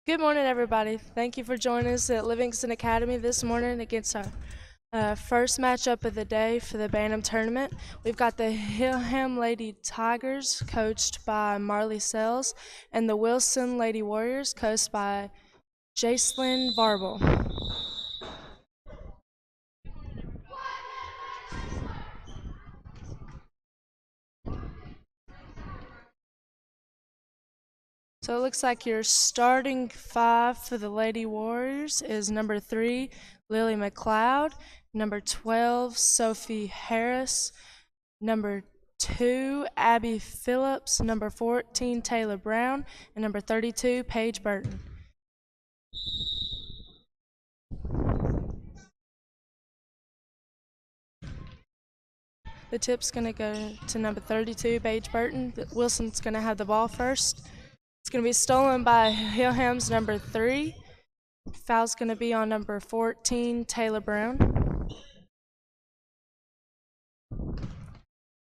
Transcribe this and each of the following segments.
Good morning, everybody. Thank you for joining us at Livingston Academy this morning against our first matchup of the day for the Bantam tournament. We've got the Hillham Lady Tigers, coached by Marley Sells, and the Wilson Lady Warriors, coached by Jacelyn Varble. So it looks like your starting five for the Lady Warriors is number 3, Lily McLeod, number 12, Sophie Harris, number 2, Abby Phillips, number 14, Taylor Brown, and number 32, Paige Burton. The tip's going to go to number 32, Paige Burton. Wilson's going to have the ball first. It's going to be stolen by Hillham's number 3. Foul's going to be on number 14, Taylor Brown.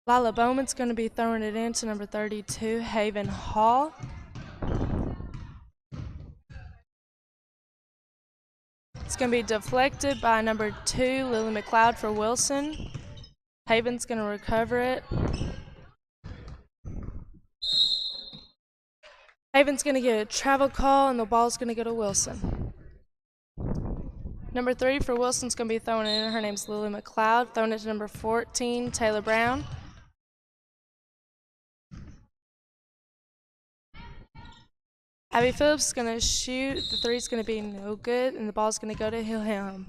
Lila Bowman's going to be throwing it in to number 32, Haven Hall. It's going to be deflected by number 2, Lily McLeod for Wilson. Haven's going to recover it. Haven's going to get a travel call, and the ball's going to go to Wilson. Number 3 for Wilson's going to be throwing it in. Her name's Lily McLeod. Throwing it to number 14, Taylor Brown. Abby Phillips is going to shoot. The three's going to be no good, and the ball's going to go to Hillham.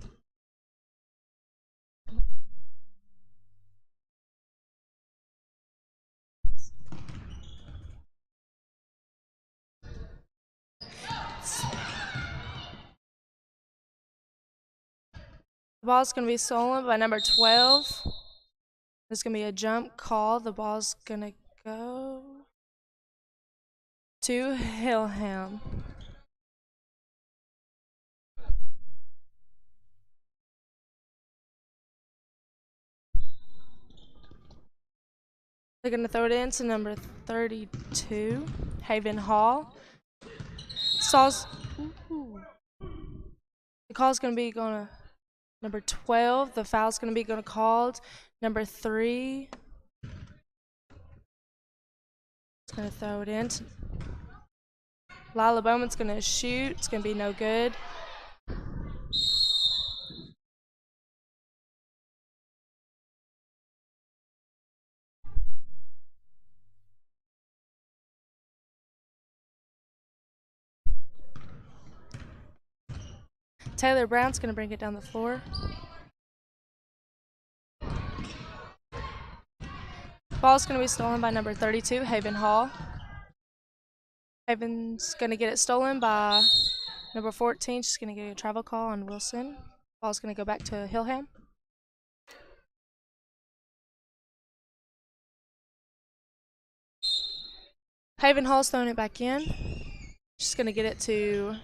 The ball's going to be stolen by number 12. There's going to be a jump call. The ball's going to go to Hillham. They're going to throw it in to number 32, Haven Hall. Stalls. The call's going to be going to number 12. The foul's going to be going to called. Number 3. It's going to throw it in. Lila Bowman's going to shoot. It's going to be no good. Taylor Brown's going to bring it down the floor. Ball's going to be stolen by number 32, Haven Hall. Haven's going to get it stolen by number 14. She's going to get a travel call on Wilson. Ball's going to go back to Hillham. Haven Hall's throwing it back in. She's going to get it to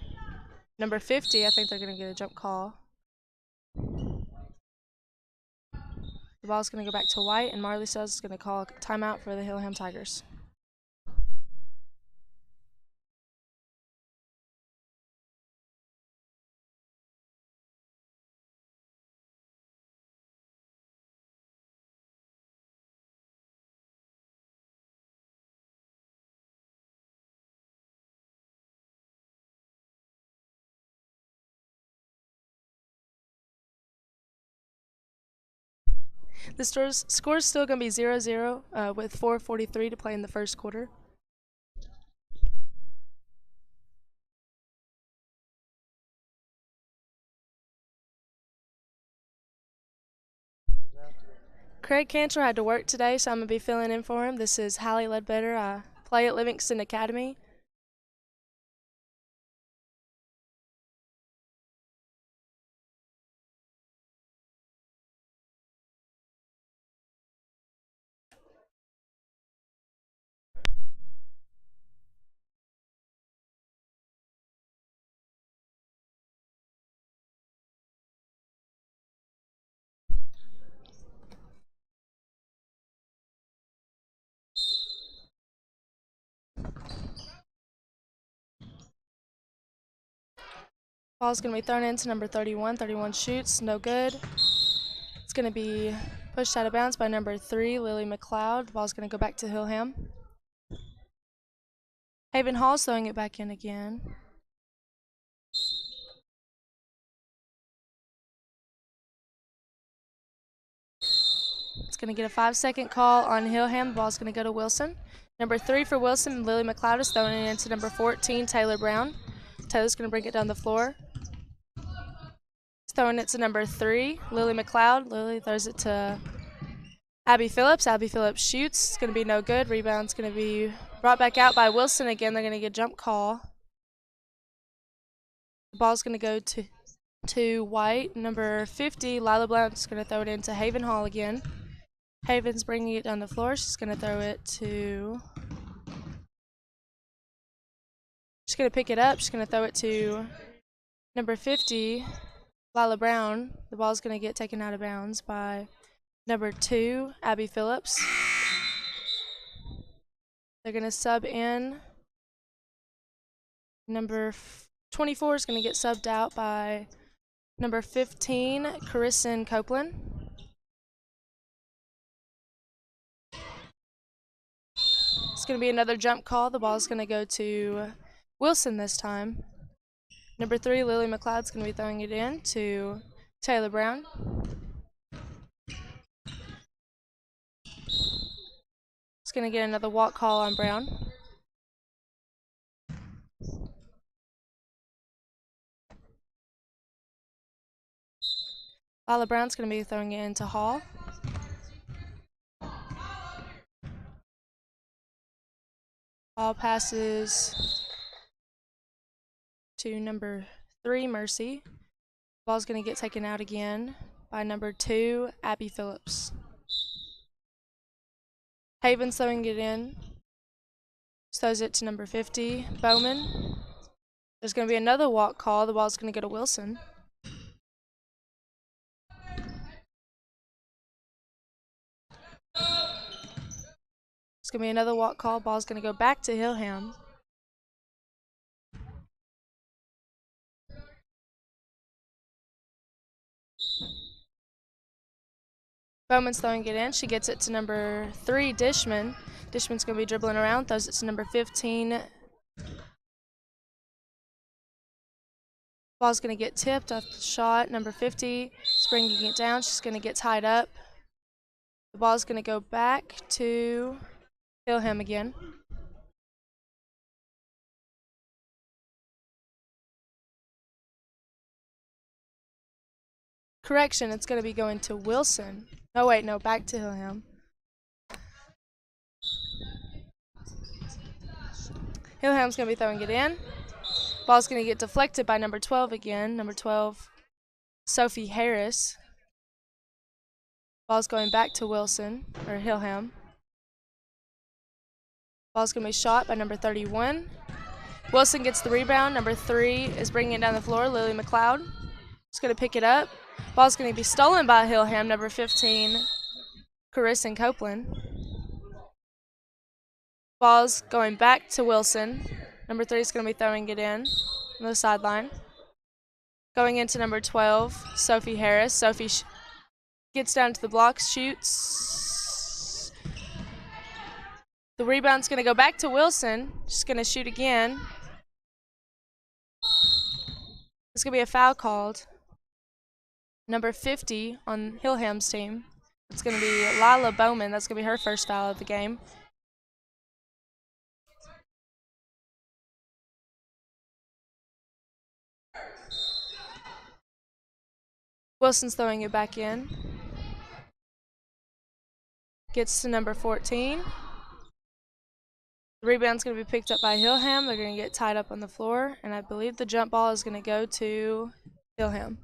number 50. I think they're going to get a jump call. The ball's going to go back to White, and Marley says is going to call a timeout for the Hillham Tigers. The score is still going to be 0-0 with 4:43 to play in the first quarter. Craig Cantrell had to work today, so I'm going to be filling in for him. This is Hallie Ledbetter. I play at Livingston Academy. Ball's going to be thrown into number 31. 31 shoots, no good. It's going to be pushed out of bounds by number 3, Lily McLeod. The ball's going to go back to Hillham. Haven Hall's throwing it back in again. It's going to get a 5-second call on Hillham. The ball's going to go to Wilson. Number 3 for Wilson, Lily McLeod is throwing it into number 14, Taylor Brown. Taylor's going to bring it down the floor. He's throwing it to number 3, Lily McLeod. Lily throws it to Abby Phillips. Abby Phillips shoots. It's going to be no good. Rebound's going to be brought back out by Wilson again. They're going to get a jump call. The ball's going to go to White. Number 50, Lila Blount's going to throw it into Haven Hall again. Haven's bringing it down the floor. She's going to throw it to... She's going to pick it up. She's going to throw it to number 50, Lila Brown. The ball's going to get taken out of bounds by number 2, Abby Phillips. They're going to sub in. Number 24 is going to get subbed out by number 15, Carissa Copeland. It's going to be another jump call. The ball is going to go to Wilson this time. Number 3, Lily McLeod's going to be throwing it in to Taylor Brown. It's going to get another walk call on Brown. Lila Brown's going to be throwing it into Hall. Hall passes to number 3, Mercy. Ball's going to get taken out again by number 2, Abby Phillips. Haven's throwing it in. Throws it to number 50, Bowman. There's going to be another walk call. The ball's going to go to Wilson. It's going to be another walk call. Ball's going to go back to Hillham. Bowman's throwing it in. She gets it to number 3, Dishman. Dishman's going to be dribbling around. Throws it to number 15. Ball's going to get tipped off the shot. Number 50 is bringing it down. She's going to get tied up. The ball's going to go back to Hillham again. Correction, it's going to be going to Wilson. Oh wait, no, back to Hillham. Hillham's going to be throwing it in. Ball's going to get deflected by number 12 again. Number 12, Sophie Harris. Ball's going back to Wilson, or Hillham. Ball's going to be shot by number 31. Wilson gets the rebound. Number 3 is bringing it down the floor, Lily McLeod. She's going to pick it up. Ball's going to be stolen by Hillham, number 15, Carissa Copeland. Ball's going back to Wilson. Number 3 is going to be throwing it in on the sideline. Going into number 12, Sophie Harris. Sophie gets down to the block, shoots. The rebound's going to go back to Wilson. She's going to shoot again. There's going to be a foul called. Number 50 on Hillham's team. It's going to be Lila Bowman. That's going to be her first foul of the game. Wilson's throwing it back in. Gets to number 14. The rebound's going to be picked up by Hillham. They're going to get tied up on the floor. And I believe the jump ball is going to go to Hillham.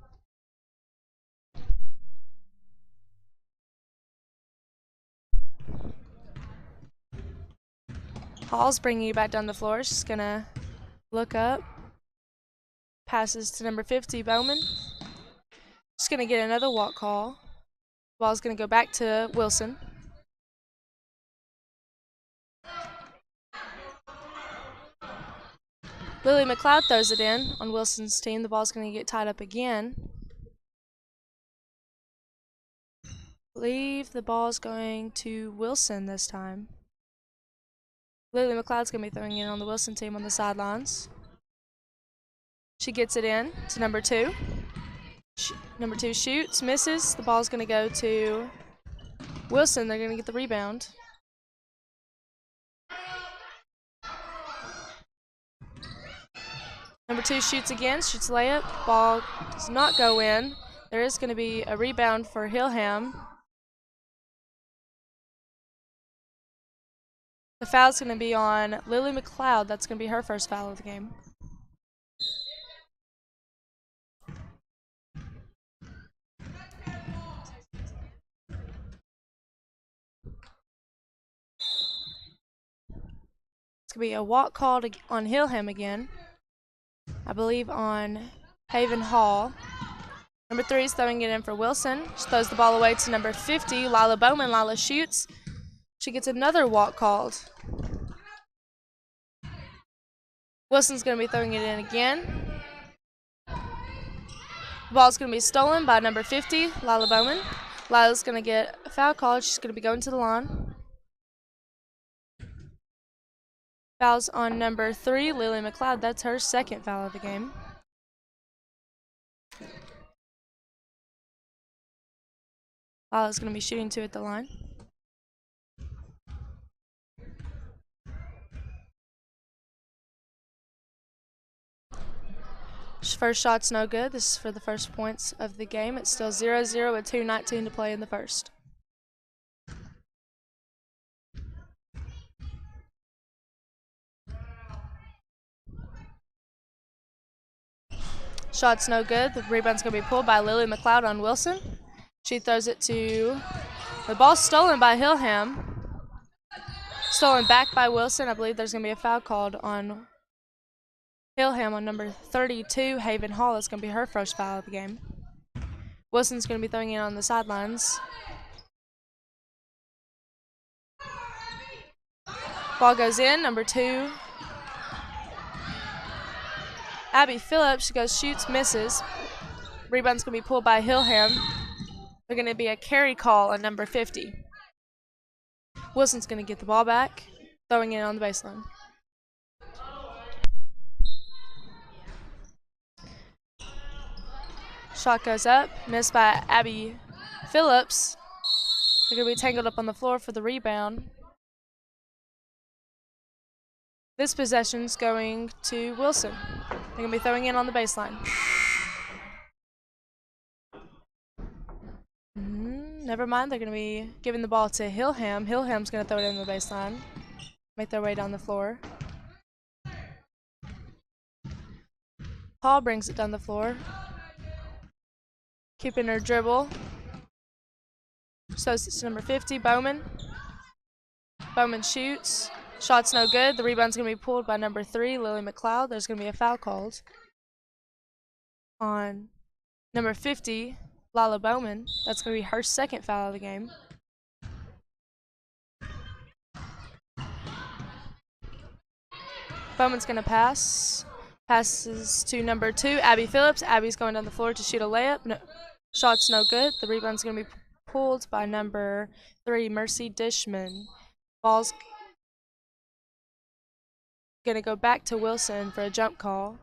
Hall's bringing you back down the floor. She's going to look up. Passes to number 50, Bowman. She's going to get another walk call. Ball's going to go back to Wilson. Lily McLeod throws it in on Wilson's team. The ball's going to get tied up again. I believe the ball's going to Wilson this time. Lily McLeod's going to be throwing it on the Wilson team on the sidelines. She gets it in to number 2. Number 2 shoots, misses. The ball's going to go to Wilson. They're going to get the rebound. Number 2 shoots again, shoots layup. Ball does not go in. There is going to be a rebound for Hillham. The foul's going to be on Lily McLeod. That's going to be her first foul of the game. It's going to be a walk called on Hillham again. I believe on Haven Hall. Number 3 is throwing it in for Wilson. She throws the ball away to number 50, Lila Bowman. Lila shoots. She gets another walk called. Wilson's going to be throwing it in again. The ball's going to be stolen by number 50, Lila Bowman. Lila's going to get a foul called. She's going to be going to the line. Foul's on number 3, Lily McLeod. That's her second foul of the game. Lila's going to be shooting 2 at the line. First shot's no good. This is for the first points of the game. It's still 0-0 with 2:19 to play in the first. Shot's no good. The rebound's going to be pulled by Lily McLeod on Wilson. She throws it to... The ball's stolen by Hillham. Stolen back by Wilson. I believe there's going to be a foul called on Hillham on number 32, Haven Hall. That's going to be her first foul of the game. Wilson's going to be throwing it on the sidelines. Ball goes in, number 2. Abby Phillips, she goes, shoots, misses. Rebound's going to be pulled by Hillham. They're going to be a carry call on number 50. Wilson's going to get the ball back, throwing it on the baseline. Shot goes up, missed by Abby Phillips. They're going to be tangled up on the floor for the rebound. This possession's going to Wilson. They're going to be throwing in on the baseline. Never mind, they're going to be giving the ball to Hillham. Hillham's going to throw it in the baseline. Make their way down the floor. Hall brings it down the floor. Keeping her dribble. So it's number 50, Bowman. Bowman shoots. Shot's no good. The rebound's going to be pulled by number 3, Lily McLeod. There's going to be a foul called on number 50, Lila Bowman. That's going to be her second foul of the game. Bowman's going to pass. Passes to number 2, Abby Phillips. Abby's going down the floor to shoot a layup. No, shot's no good. The rebound's going to be pulled by number 3, Mercy Dishman. Ball's going to go back to Wilson for a jump call.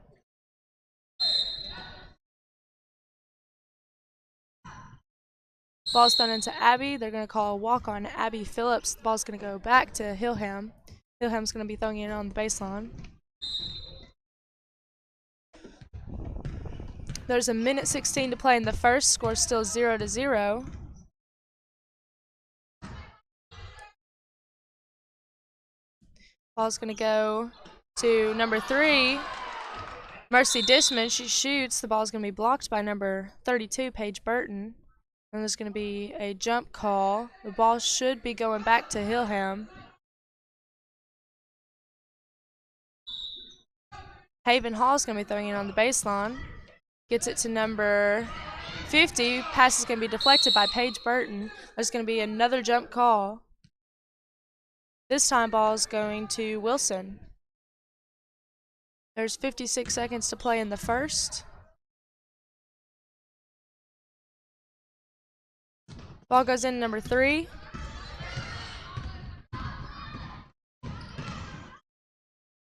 Ball's thrown into Abby. They're going to call a walk on Abby Phillips. The ball's going to go back to Hillham. Hillham's going to be throwing it on the baseline. There's a minute 16 to play in the first. Score's still 0-0. Ball's going to go to number 3, Mercy Dishman. She shoots. The ball's going to be blocked by number 32, Paige Burton. And there's going to be a jump call. The ball should be going back to Hillham. Haven Hall's going to be throwing it on the baseline. Gets it to number 50. Pass is going to be deflected by Paige Burton. There's going to be another jump call. This time ball is going to Wilson. There's 56 seconds to play in the first. Ball goes in number 3.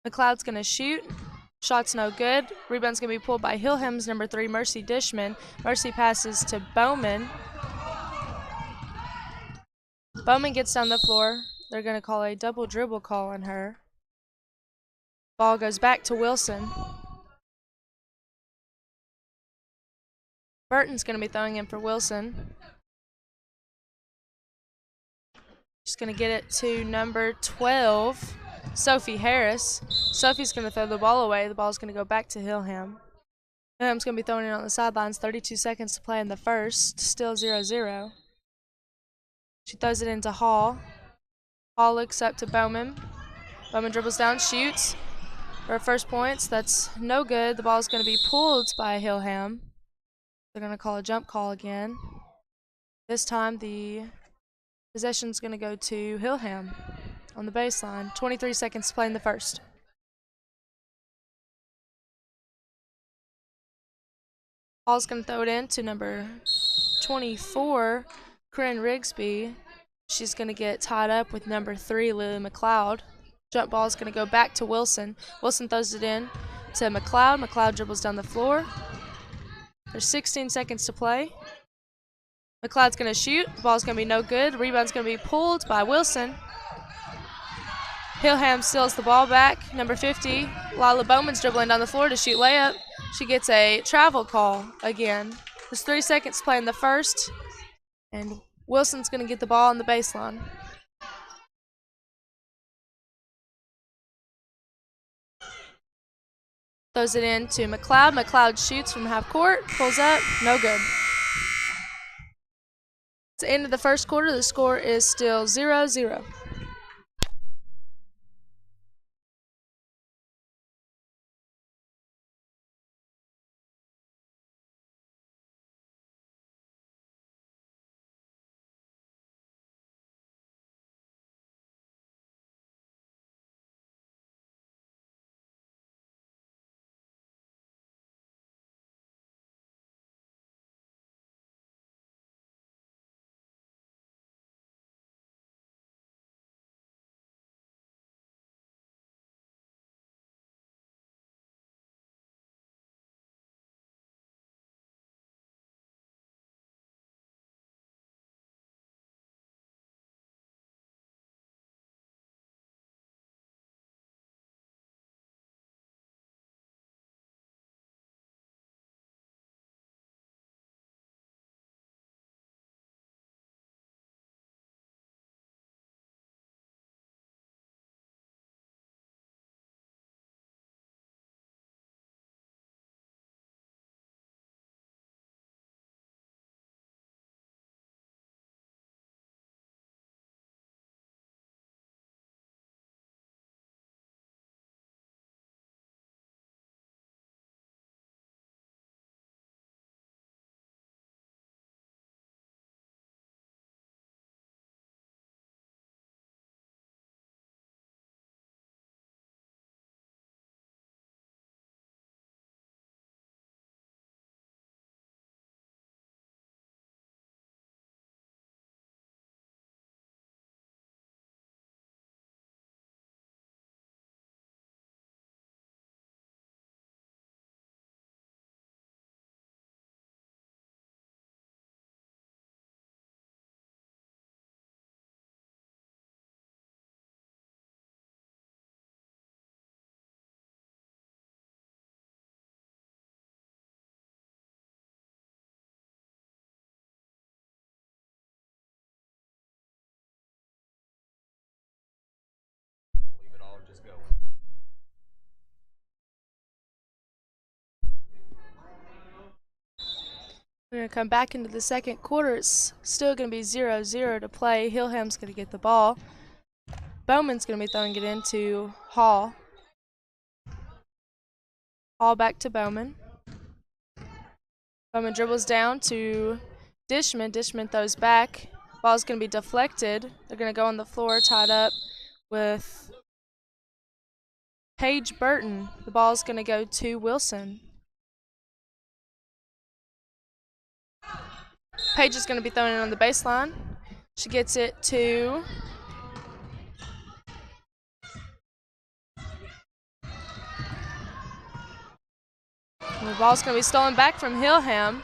McLeod's going to shoot. Shot's no good. Rebound's going to be pulled by Hillham's number 3, Mercy Dishman. Mercy passes to Bowman. Bowman gets down the floor. They're going to call a double dribble call on her. Ball goes back to Wilson. Burton's going to be throwing in for Wilson. She's going to get it to number 12, Sophie Harris. Sophie's going to throw the ball away. The ball's going to go back to Hillham. Hillham's going to be throwing it on the sidelines. 32 seconds to play in the first. Still 0-0. She throws it into Hall. Hall looks up to Bowman. Bowman dribbles down, shoots for her first points. That's no good. The ball is going to be pulled by Hillham. They're going to call a jump call again. This time the possession's going to go to Hillham on the baseline. 23 seconds to play in the first. Hall's going to throw it in to number 24, Corinne Rigsby. She's going to get tied up with number 3, Lily McLeod. Jump ball is going to go back to Wilson. Wilson throws it in to McLeod. McLeod dribbles down the floor. There's 16 seconds to play. McLeod's going to shoot. The ball's going to be no good. Rebound's going to be pulled by Wilson. Hillham steals the ball back. Number 50, Lila Bowman's dribbling down the floor to shoot layup. She gets a travel call again. There's 3 seconds to play in the first. And Wilson's going to get the ball on the baseline. Throws it in to McLeod. McLeod shoots from half court. Pulls up. No good. It's the end of the first quarter. The score is still 0-0. We're going to come back into the second quarter. It's still going to be 0-0 to play. Hillham's going to get the ball. Bowman's going to be throwing it into Hall. Hall back to Bowman. Bowman dribbles down to Dishman. Dishman throws back. Ball's going to be deflected. They're going to go on the floor tied up with Paige Burton. The ball's going to go to Wilson. Paige is going to be throwing it on the baseline. She gets it to the ball's going to be stolen back from Hillham.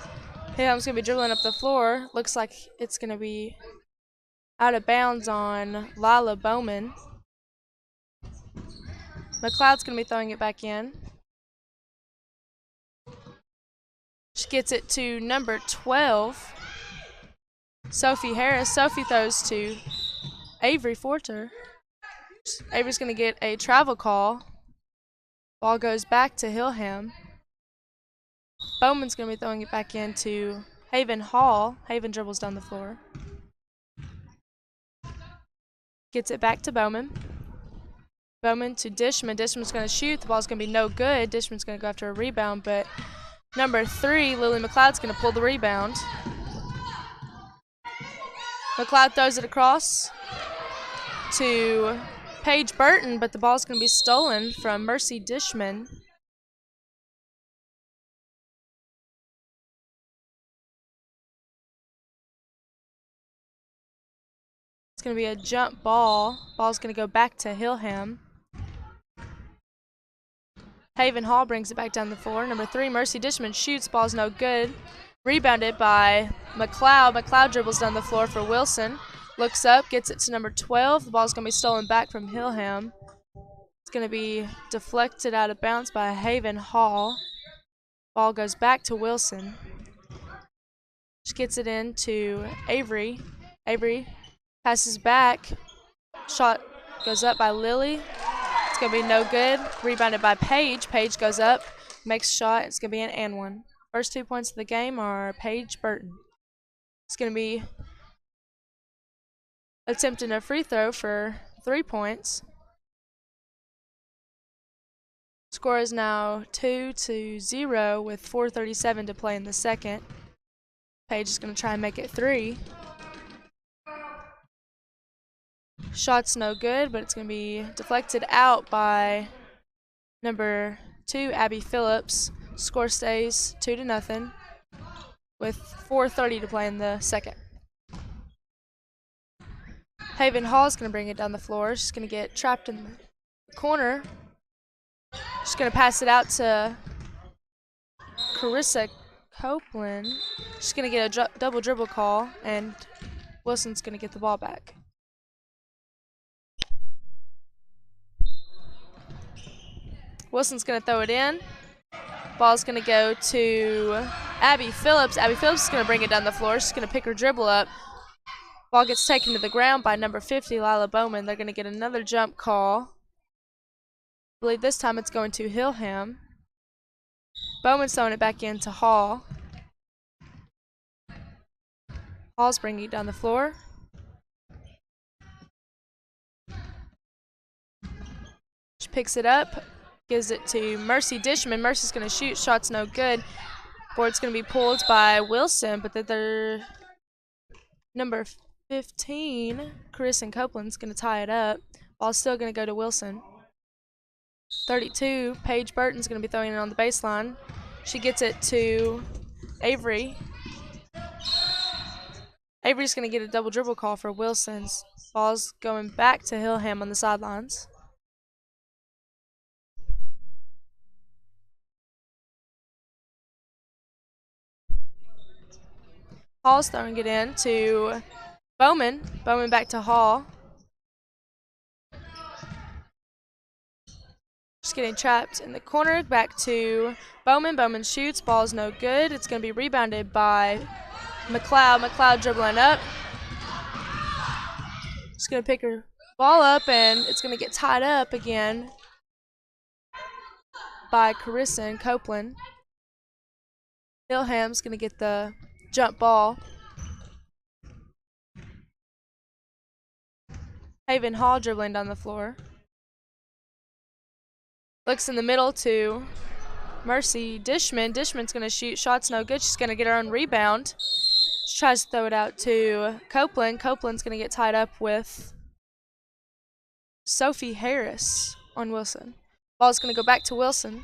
Hillham's going to be dribbling up the floor. Looks like it's going to be out of bounds on Lila Bowman. McLeod's going to be throwing it back in. She gets it to number 12, Sophie Harris. Sophie throws to Avery Forter. Avery's going to get a travel call. Ball goes back to Hillham. Bowman's going to be throwing it back into Haven Hall. Haven dribbles down the floor. Gets it back to Bowman. Bowman to Dishman. Dishman's going to shoot. The ball's going to be no good. Dishman's going to go after a rebound, but number 3, Lily McLeod's going to pull the rebound. McLeod throws it across to Paige Burton, but the ball's going to be stolen from Mercy Dishman. It's going to be a jump ball. Ball's going to go back to Hillham. Haven Hall brings it back down the floor. Number 3, Mercy Dishman shoots. Ball's no good. Rebounded by McLeod. McLeod dribbles down the floor for Wilson. Looks up, gets it to number 12. The ball's going to be stolen back from Hillham. It's going to be deflected out of bounds by Haven Hall. Ball goes back to Wilson. She gets it in to Avery. Avery passes back. Shot goes up by Lily. It's going to be no good. Rebounded by Paige. Paige goes up, makes a shot. It's going to be an and one. First 2 points of the game are Paige Burton. It's going to be attempting a free throw for 3 points. Score is now 2-0 with 4:37 to play in the second. Paige is going to try and make it 3. Shot's no good, but it's going to be deflected out by number 2, Abby Phillips. Score stays 2-0 with 4:30 to play in the second. Haven Hall is going to bring it down the floor. She's going to get trapped in the corner. She's going to pass it out to Carissa Copeland. She's going to get a double dribble call, and Wilson's going to get the ball back. Wilson's going to throw it in. Ball's going to go to Abby Phillips. Abby Phillips is going to bring it down the floor. She's going to pick her dribble up. Ball gets taken to the ground by number 50, Lila Bowman. They're going to get another jump call. I believe this time it's going to Hillham. Bowman's throwing it back into Hall. Hall's bringing it down the floor. She picks it up. Gives it to Mercy Dishman. Mercy's going to shoot. Shot's no good. Board's going to be pulled by Wilson, but they're number 15, Carissa Copeland's going to tie it up. Ball's still going to go to Wilson. 32, Paige Burton's going to be throwing it on the baseline. She gets it to Avery. Avery's going to get a double dribble call for Wilson's. Ball's going back to Hillham on the sidelines. Hall's throwing it in to Bowman. Bowman back to Hall. Just getting trapped in the corner. Back to Bowman. Bowman shoots. Ball's no good. It's going to be rebounded by McLeod. McLeod dribbling up. Just going to pick her ball up, and it's going to get tied up again by Carissa Copeland. Hillham's going to get the jump ball. Haven Hall dribbling down the floor. Looks in the middle to Mercy Dishman. Dishman's going to shoot. Shot's no good. She's going to get her own rebound. She tries to throw it out to Copeland. Copeland's going to get tied up with Sophie Harris on Wilson. Ball's going to go back to Wilson.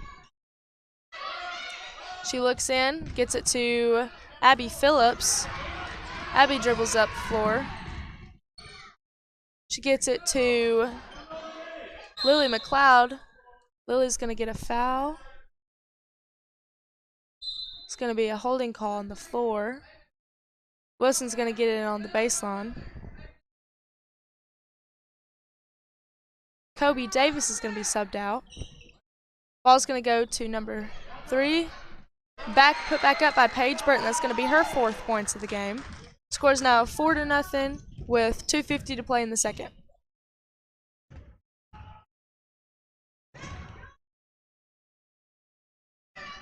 She looks in, gets it to Abby Phillips. Abby dribbles up the floor. She gets it to Lily McLeod. Lily's going to get a foul. It's going to be a holding call on the floor. Wilson's going to get it on the baseline. Kobe Davis is going to be subbed out. Ball's going to go to number 3. Put back up by Paige Burton. That's going to be her 4th points of the game. Score's now 4-0 with 2:50 to play in the second.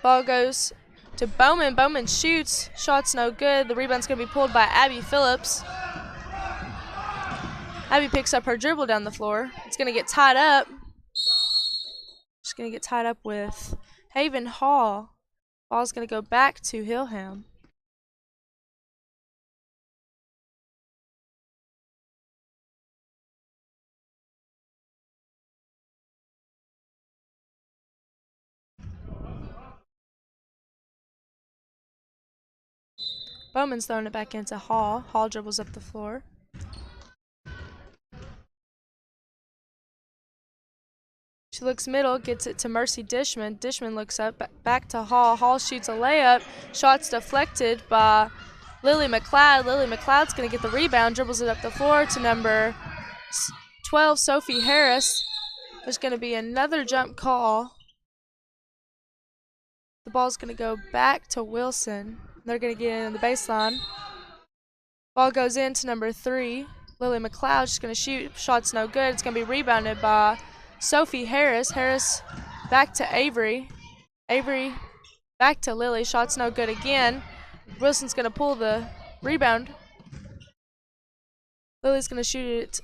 Ball goes to Bowman. Bowman shoots. Shot's no good. The rebound's going to be pulled by Abby Phillips. Abby picks up her dribble down the floor. It's going to get tied up. She's going to get tied up with Haven Hall. Ball's going to go back to Hillham. Bowman's throwing it back into Hall. Hall dribbles up the floor. She looks middle, gets it to Mercy Dishman. Dishman looks up, back to Hall. Hall shoots a layup. Shot's deflected by Lily McLeod. Lily McLeod's going to get the rebound, dribbles it up the floor to number 12, Sophie Harris. There's going to be another jump call. The ball's going to go back to Wilson. They're going to get in on the baseline. Ball goes in to number 3, Lily McLeod. She's going to shoot. Shot's no good. It's going to be rebounded by Sophie Harris. Harris back to Avery. Avery back to Lily. Shot's no good again. Wilson's going to pull the rebound. Lily's going to shoot it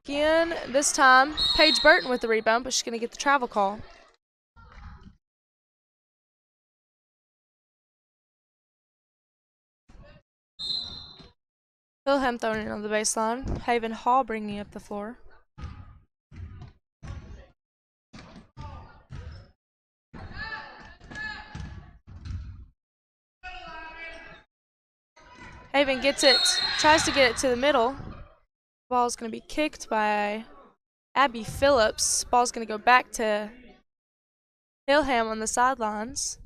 again. This time, Paige Burton with the rebound, but she's going to get the travel call. Hillham throwing it on the baseline. Haven Hall bringing up the floor. Haven gets it, tries to get it to the middle. Ball's going to be kicked by Abby Phillips. Ball's going to go back to Hillham on the sidelines.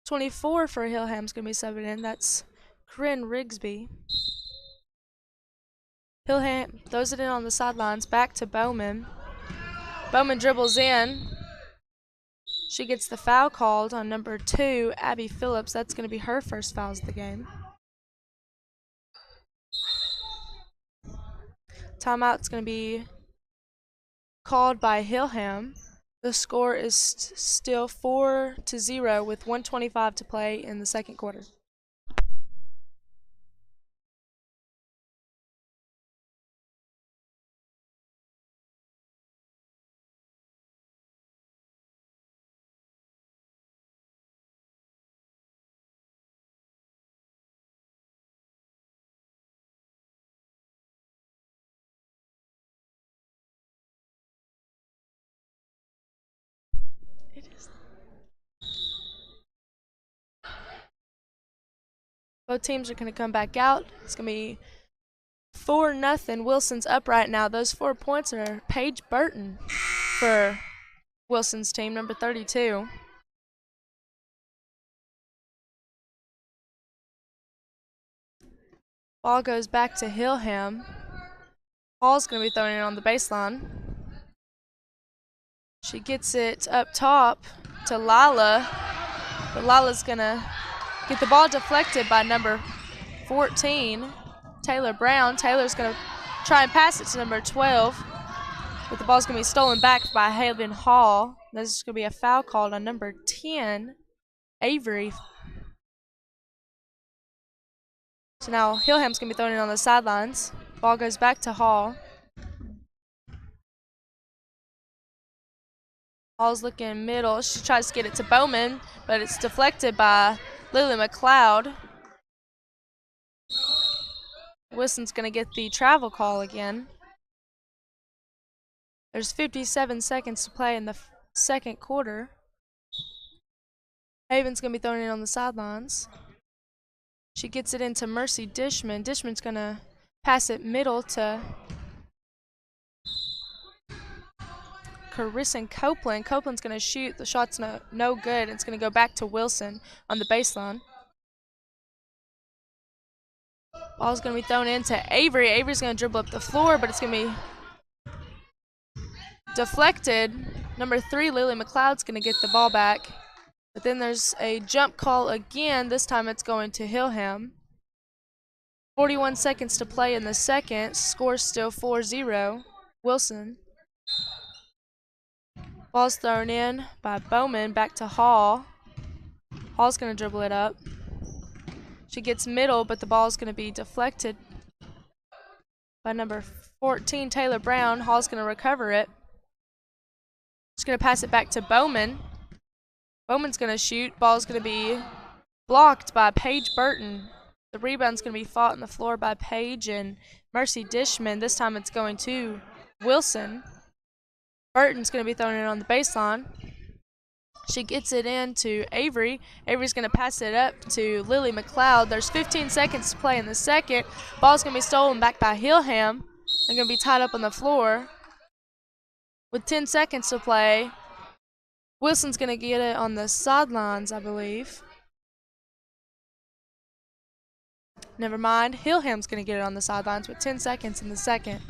24 for Hillham's going to be subbing in. That's Corinne Rigsby. Hillham throws it in on the sidelines, back to Bowman. Bowman dribbles in. She gets the foul called on number 2, Abby Phillips. That's going to be her first fouls of the game. Timeout's going to be called by Hillham. The score is still 4-0 with 1:25 to play in the second quarter. It is. Both teams are going to come back out. It's going to be 4-0. Wilson's up right now. Those 4 points are Paige Burton for Wilson's team, number 32. Ball goes back to Hillham. Hall's going to be throwing it on the baseline. She gets it up top to Lala, but Lala's going to get the ball deflected by number 14, Taylor Brown. Taylor's going to try and pass it to number 12, but the ball's going to be stolen back by Haven Hall. There's going to be a foul called on number 10, Avery. So now Hillham's going to be throwing it on the sidelines. Ball goes back to Hall. Hall's looking middle. She tries to get it to Bowman, but it's deflected by Lily McLeod. Wilson's going to get the travel call again. There's 57 seconds to play in the second quarter. Haven's going to be throwing it on the sidelines. She gets it into Mercy Dishman. Dishman's going to pass it middle to Carissa Copeland. Copeland's going to shoot. The shot's no good. It's going to go back to Wilson on the baseline. Ball's going to be thrown into Avery. Avery's going to dribble up the floor, but it's going to be deflected. Number 3, Lily McLeod's going to get the ball back. But then there's a jump call again. This time it's going to Hillham. 41 seconds to play in the second. Score still 4-0. Wilson. Ball's thrown in by Bowman. Back to Hall. Hall's going to dribble it up. She gets middle, but the ball's going to be deflected by number 14, Taylor Brown. Hall's going to recover it. She's going to pass it back to Bowman. Bowman's going to shoot. Ball's going to be blocked by Paige Burton. The rebound's going to be fought on the floor by Paige and Mercy Dishman. This time it's going to Wilson. Burton's going to be throwing it on the baseline. She gets it in to Avery. Avery's going to pass it up to Lily McLeod. There's 15 seconds to play in the second. Ball's going to be stolen back by Hillham. They're going to be tied up on the floor. With 10 seconds to play, Wilson's going to get it on the sidelines, I believe. Never mind. Hillham's going to get it on the sidelines with 10 seconds in the second.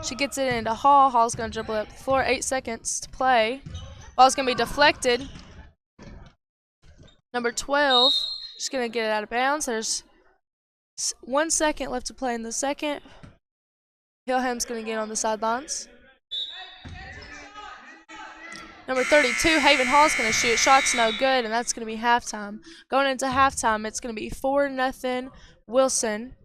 She gets it into Hall. Hall's going to dribble up the floor. 8 seconds to play. Ball's going to be deflected. Number 12, she's going to get it out of bounds. There's 1 second left to play in the second. Hillham's going to get on the sidelines. Number 32, Haven Hall's going to shoot. Shot's no good, and that's going to be halftime. Going into halftime, it's going to be 4-0 Wilson.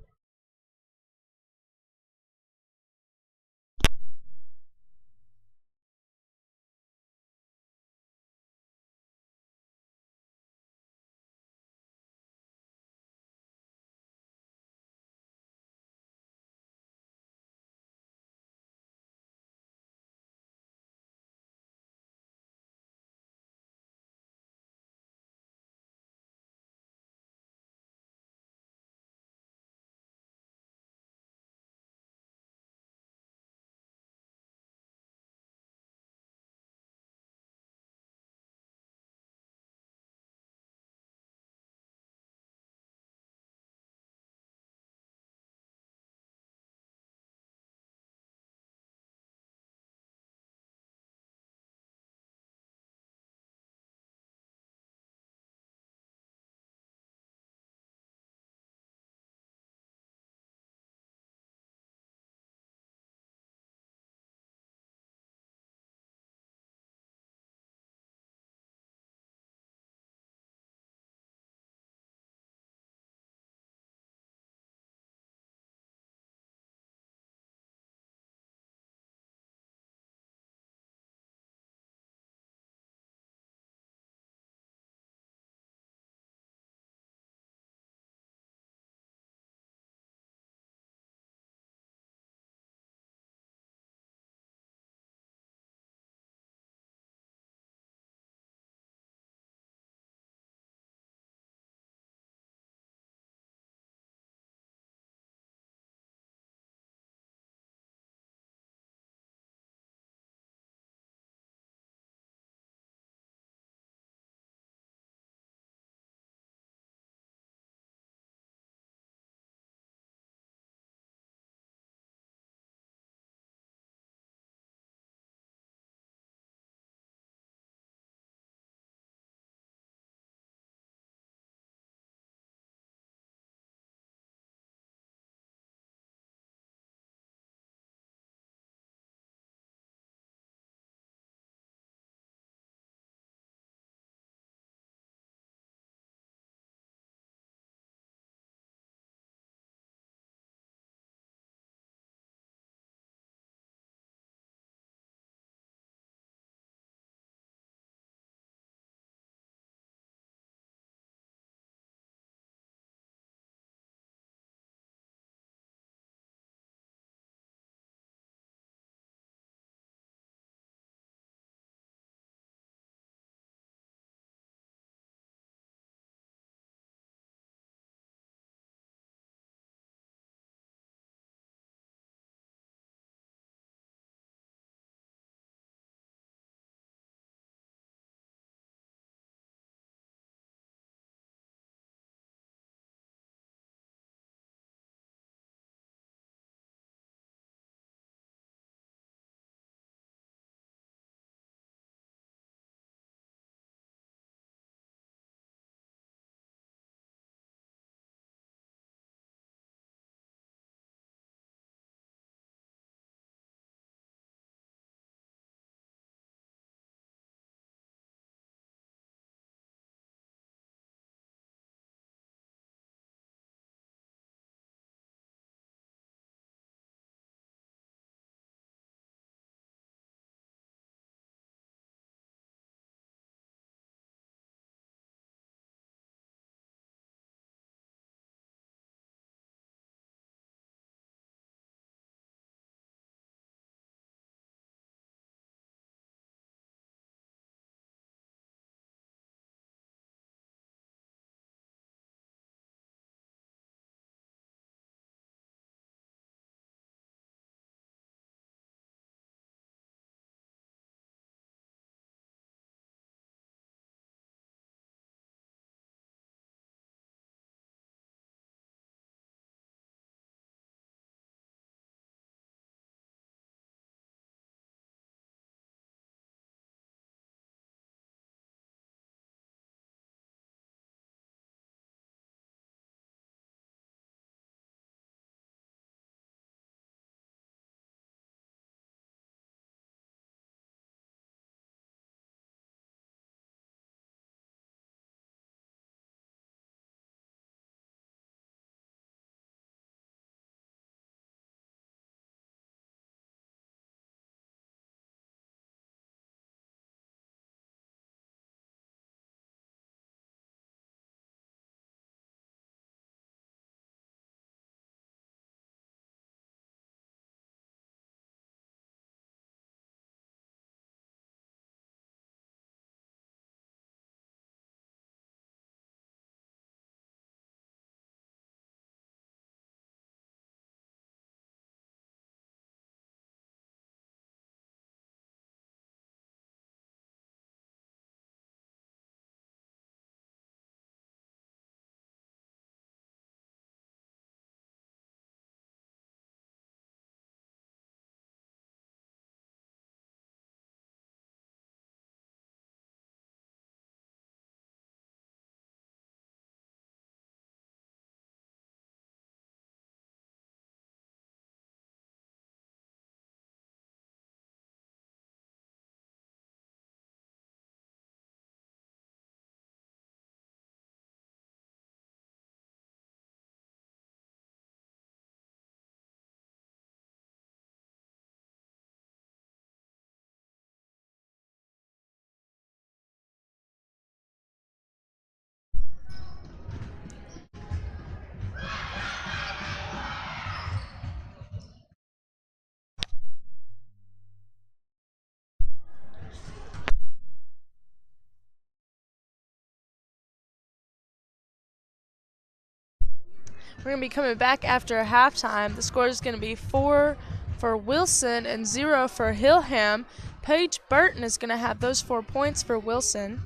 We're going to be coming back after halftime. The score is going to be 4 for Wilson and 0 for Hillham. Paige Burton is going to have those 4 points for Wilson.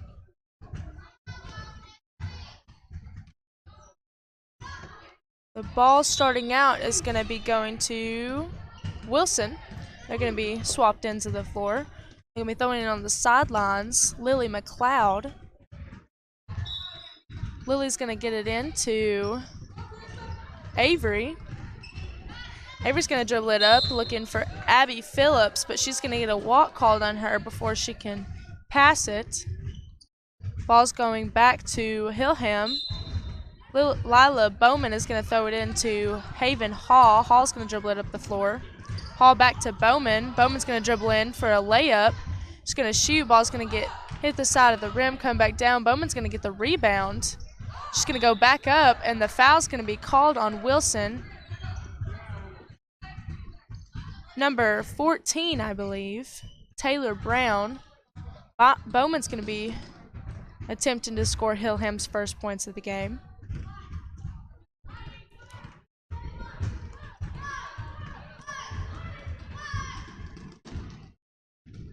The ball starting out is going to be going to Wilson. They're going to be swapped into the floor. They're going to be throwing it on the sidelines. Lily McLeod. Lily's going to get it into Avery. Avery's going to dribble it up, looking for Abby Phillips, but she's going to get a walk called on her before she can pass it. Ball's going back to Hillham. Lila Bowman is going to throw it into Haven Hall. Hall's going to dribble it up the floor. Hall back to Bowman. Bowman's going to dribble in for a layup. She's going to shoot. Ball's going to hit the side of the rim, come back down. Bowman's going to get the rebound. She's going to go back up, and the foul's going to be called on Wilson. Number 14, I believe, Taylor Brown. Bowman's going to be attempting to score Hillham's first points of the game.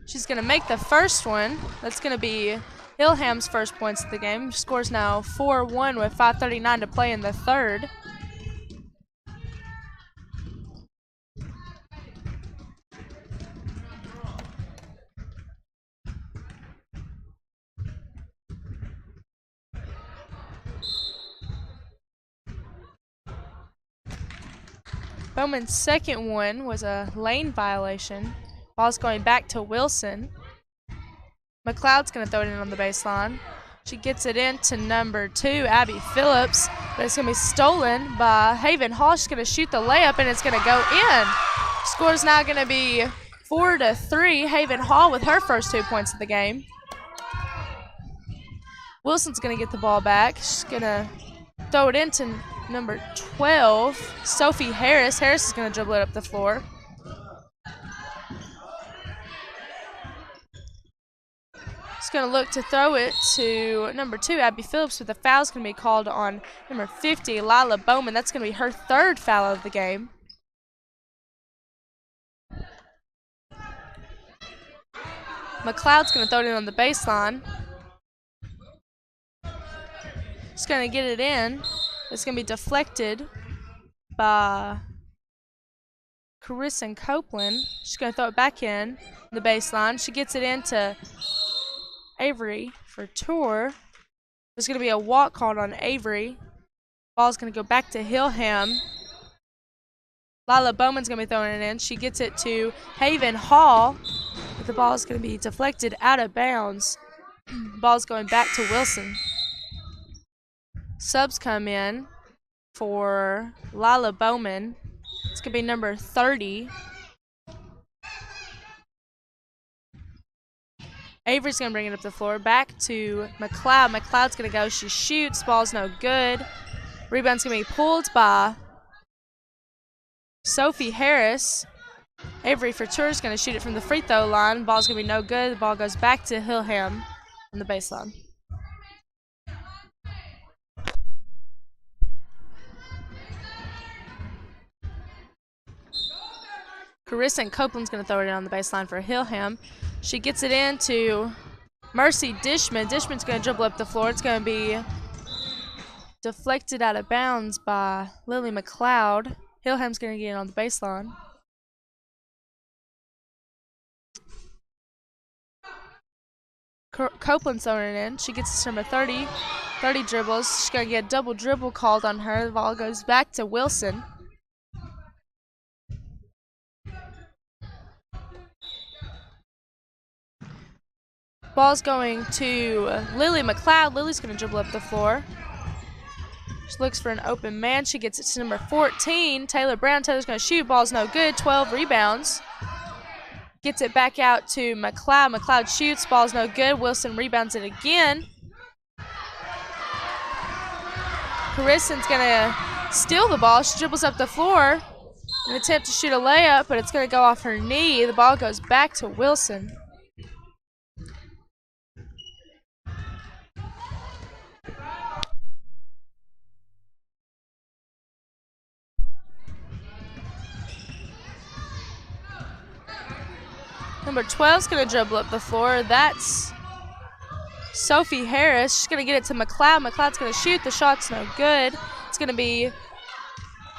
She's going to make the first one. That's going to be Hillham's first points of the game. Scores now 4-1 with 5:39 to play in the third. Bowman's second one was a lane violation. Ball's going back to Wilson. McLeod's going to throw it in on the baseline. She gets it into number 2, Abby Phillips, but it's going to be stolen by Haven Hall. She's going to shoot the layup, and it's going to go in. Score's now going to be 4-3. Haven Hall with her first 2 points of the game. Wilson's going to get the ball back. She's going to throw it into number 12, Sophie Harris. Harris is going to dribble it up the floor. She's going to look to throw it to number 2, Abby Phillips, but the foul's going to be called on number 50, Lila Bowman. That's going to be her third foul of the game. McLeod's going to throw it in on the baseline. She's going to get it in. It's going to be deflected by Carissa Copeland. She's going to throw it back in the baseline. She gets it into Avery for Tour. There's going to be a walk called on Avery. Ball's going to go back to Hillham. Lila Bowman's going to be throwing it in. She gets it to Haven Hall. But the ball's going to be deflected out of bounds. Ball's going back to Wilson. Subs come in for Lila Bowman. It's going to be number 30. Avery's going to bring it up the floor. Back to McLeod. McLeod's going to go. She shoots. Ball's no good. Rebound's going to be pulled by Sophie Harris. Avery Forture is going to shoot it from the free throw line. Ball's going to be no good. The ball goes back to Hillham on the baseline. Carissa Copeland's going to throw it in on the baseline for Hillham. She gets it into Mercy Dishman. Dishman's going to dribble up the floor. It's going to be deflected out of bounds by Lily McLeod. Hillham's going to get it on the baseline. Copeland's throwing it in. She gets to number 30. 30 dribbles. She's going to get a double dribble called on her. The ball goes back to Wilson. Ball's going to Lily McLeod. Lily's going to dribble up the floor. She looks for an open man. She gets it to number 14, Taylor Brown. Taylor's going to shoot. Ball's no good. 12 rebounds. Gets it back out to McLeod. McLeod shoots. Ball's no good. Wilson rebounds it again. Carissa's going to steal the ball. She dribbles up the floor. An attempt to shoot a layup, but it's going to go off her knee. The ball goes back to Wilson. Number 12 is going to dribble up the floor. That's Sophie Harris. She's going to get it to McLeod. McLeod's going to shoot. The shot's no good. It's going to be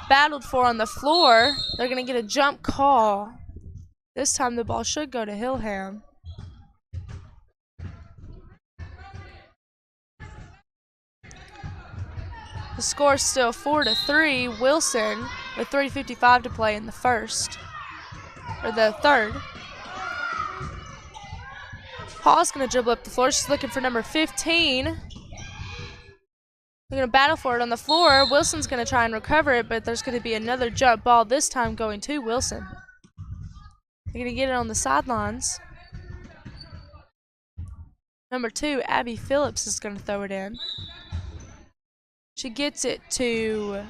battled for on the floor. They're going to get a jump call. This time the ball should go to Hillham. The score's still 4-3. Wilson with 3:55 to play in the first. Or the third. Hall's going to dribble up the floor. She's looking for number 15. They're going to battle for it on the floor. Wilson's going to try and recover it, but there's going to be another jump ball, this time going to Wilson. They're going to get it on the sidelines. Number 2, Abby Phillips is going to throw it in. She gets it to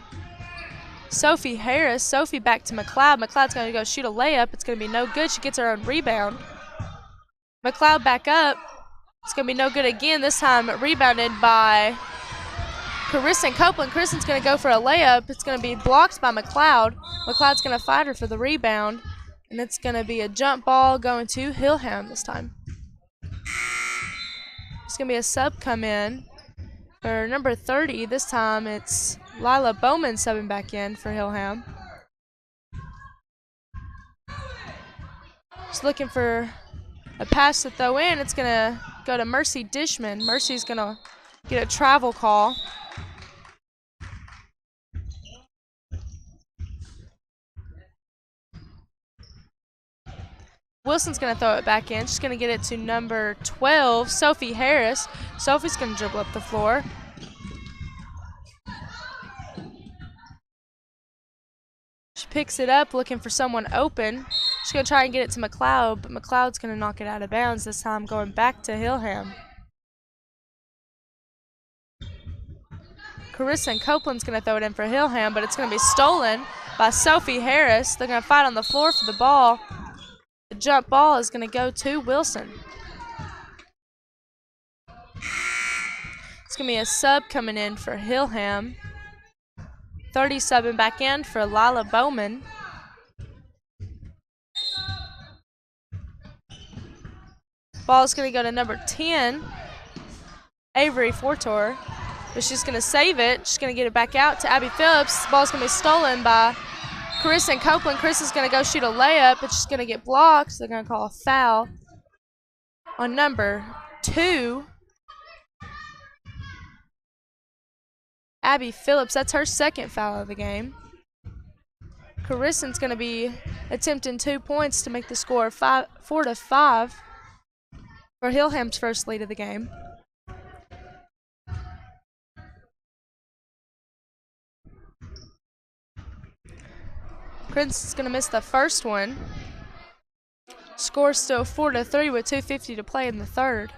Sophie Harris. Sophie back to McLeod. McLeod's going to go shoot a layup. It's going to be no good. She gets her own rebound. McLeod back up. It's going to be no good again. This time rebounded by Carissa Copeland. Carissa's going to go for a layup. It's going to be blocked by McLeod. McLeod's going to fight her for the rebound. And it's going to be a jump ball going to Hillham this time. It's going to be a sub come in for number 30. This time it's Lila Bowman subbing back in for Hillham. Just looking for a pass to throw in. It's going to go to Mercy Dishman. Mercy's going to get a travel call. Wilson's going to throw it back in. She's going to get it to number 12, Sophie Harris. Sophie's going to dribble up the floor. She picks it up, looking for someone open. She's going to try and get it to McLeod, but McLeod's going to knock it out of bounds, this time going back to Hillham. Carissa Copeland's going to throw it in for Hillham, but it's going to be stolen by Sophie Harris. They're going to fight on the floor for the ball. The jump ball is going to go to Wilson. It's going to be a sub coming in for Hillham. 30 subbing back in for Lila Bowman. Ball is going to go to number 10, Avery Fortor. But she's going to save it. She's going to get it back out to Abby Phillips. The ball's going to be stolen by Carissa Copeland. Carissa's going to go shoot a layup, but she's going to get blocked. So they're going to call a foul on number 2, Abby Phillips. That's her second foul of the game. Carissa's going to be attempting 2 points to make the score 4-5 for Hillham's first lead of the game. Prince is going to miss the first one. Score still 4-3 with 2:50 to play in the third.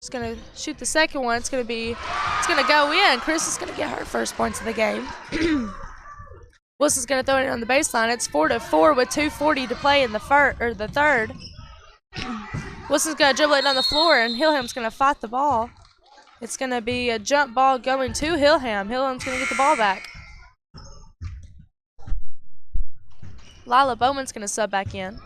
He's going to shoot the second one. It's going to go in. Chris is going to get her first points of the game. Wilson's going to throw it on the baseline. It's 4-4 with 2:40 to play in the third. Wilson's going to dribble it on the floor, and Hillham's going to fight the ball. It's going to be a jump ball going to Hillham. Hillham's going to get the ball back. Lila Bowman's going to sub back in.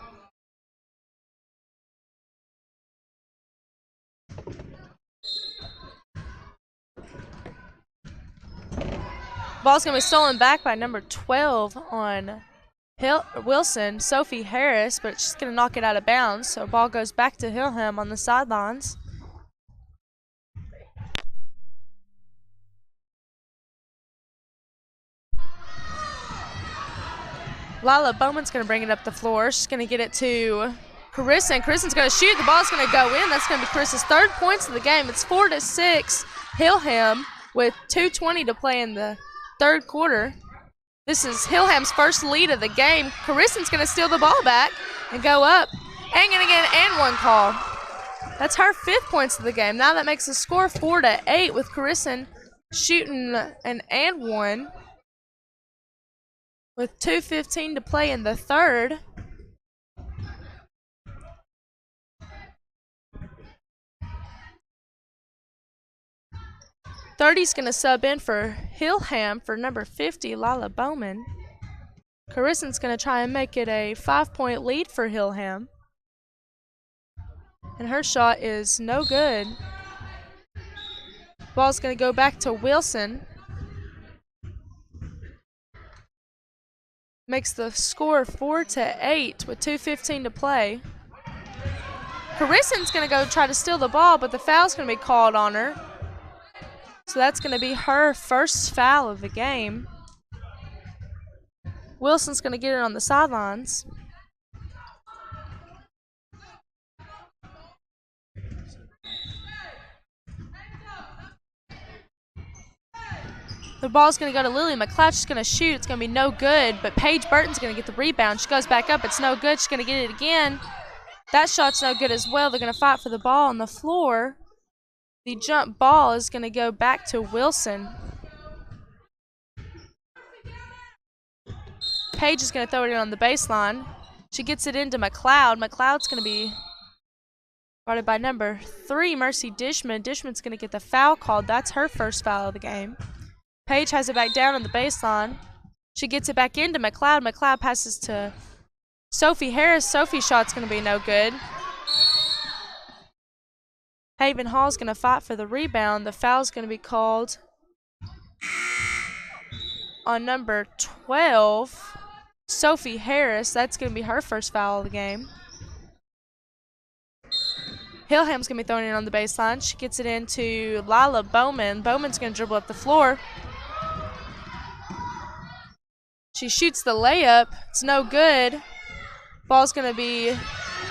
Ball's going to be stolen back by number 12 on Wilson, Sophie Harris, but she's going to knock it out of bounds. So ball goes back to Hillham on the sidelines. Lila Bowman's going to bring it up the floor. She's going to get it to Carissa, and Carissa's going to shoot. The ball's going to go in. That's going to be Carissa's third points of the game. It's 4-6 Hillham with 2:20 to play in the third quarter. This is Hillham's first lead of the game. Carissa's going to steal the ball back and go up. And going to get an and one call. That's her 5th points of the game. Now that makes the score 4-8 with Carissa shooting an and one with 2:15 to play in the third. 30's going to sub in for Hillham for number 50, Lila Bowman. Carissen's going to try and make it a 5-point lead for Hillham. And her shot is no good. Ball's going to go back to Wilson. Makes the score 4-8 with 2:15 to play. Carissen's going to go try to steal the ball, but the foul's going to be called on her. So that's going to be her first foul of the game. Wilson's going to get it on the sidelines. The ball's going to go to Lily McLeod. She's going to shoot. It's going to be no good, but Paige Burton's going to get the rebound. She goes back up. It's no good. She's going to get it again. That shot's no good as well. They're going to fight for the ball on the floor. The jump ball is going to go back to Wilson. Paige is going to throw it in on the baseline. She gets it into McLeod. McLeod's going to be guarded by number 3, Mercy Dishman. Dishman's going to get the foul called. That's her first foul of the game. Paige has it back down on the baseline. She gets it back into McLeod. McLeod passes to Sophie Harris. Sophie's shot's going to be no good. Haven Hall's going to fight for the rebound. The foul's going to be called on number 12, Sophie Harris. That's going to be her first foul of the game. Hillham's going to be throwing it on the baseline. She gets it into Lila Bowman. Bowman's going to dribble up the floor. She shoots the layup. It's no good. Ball's going to be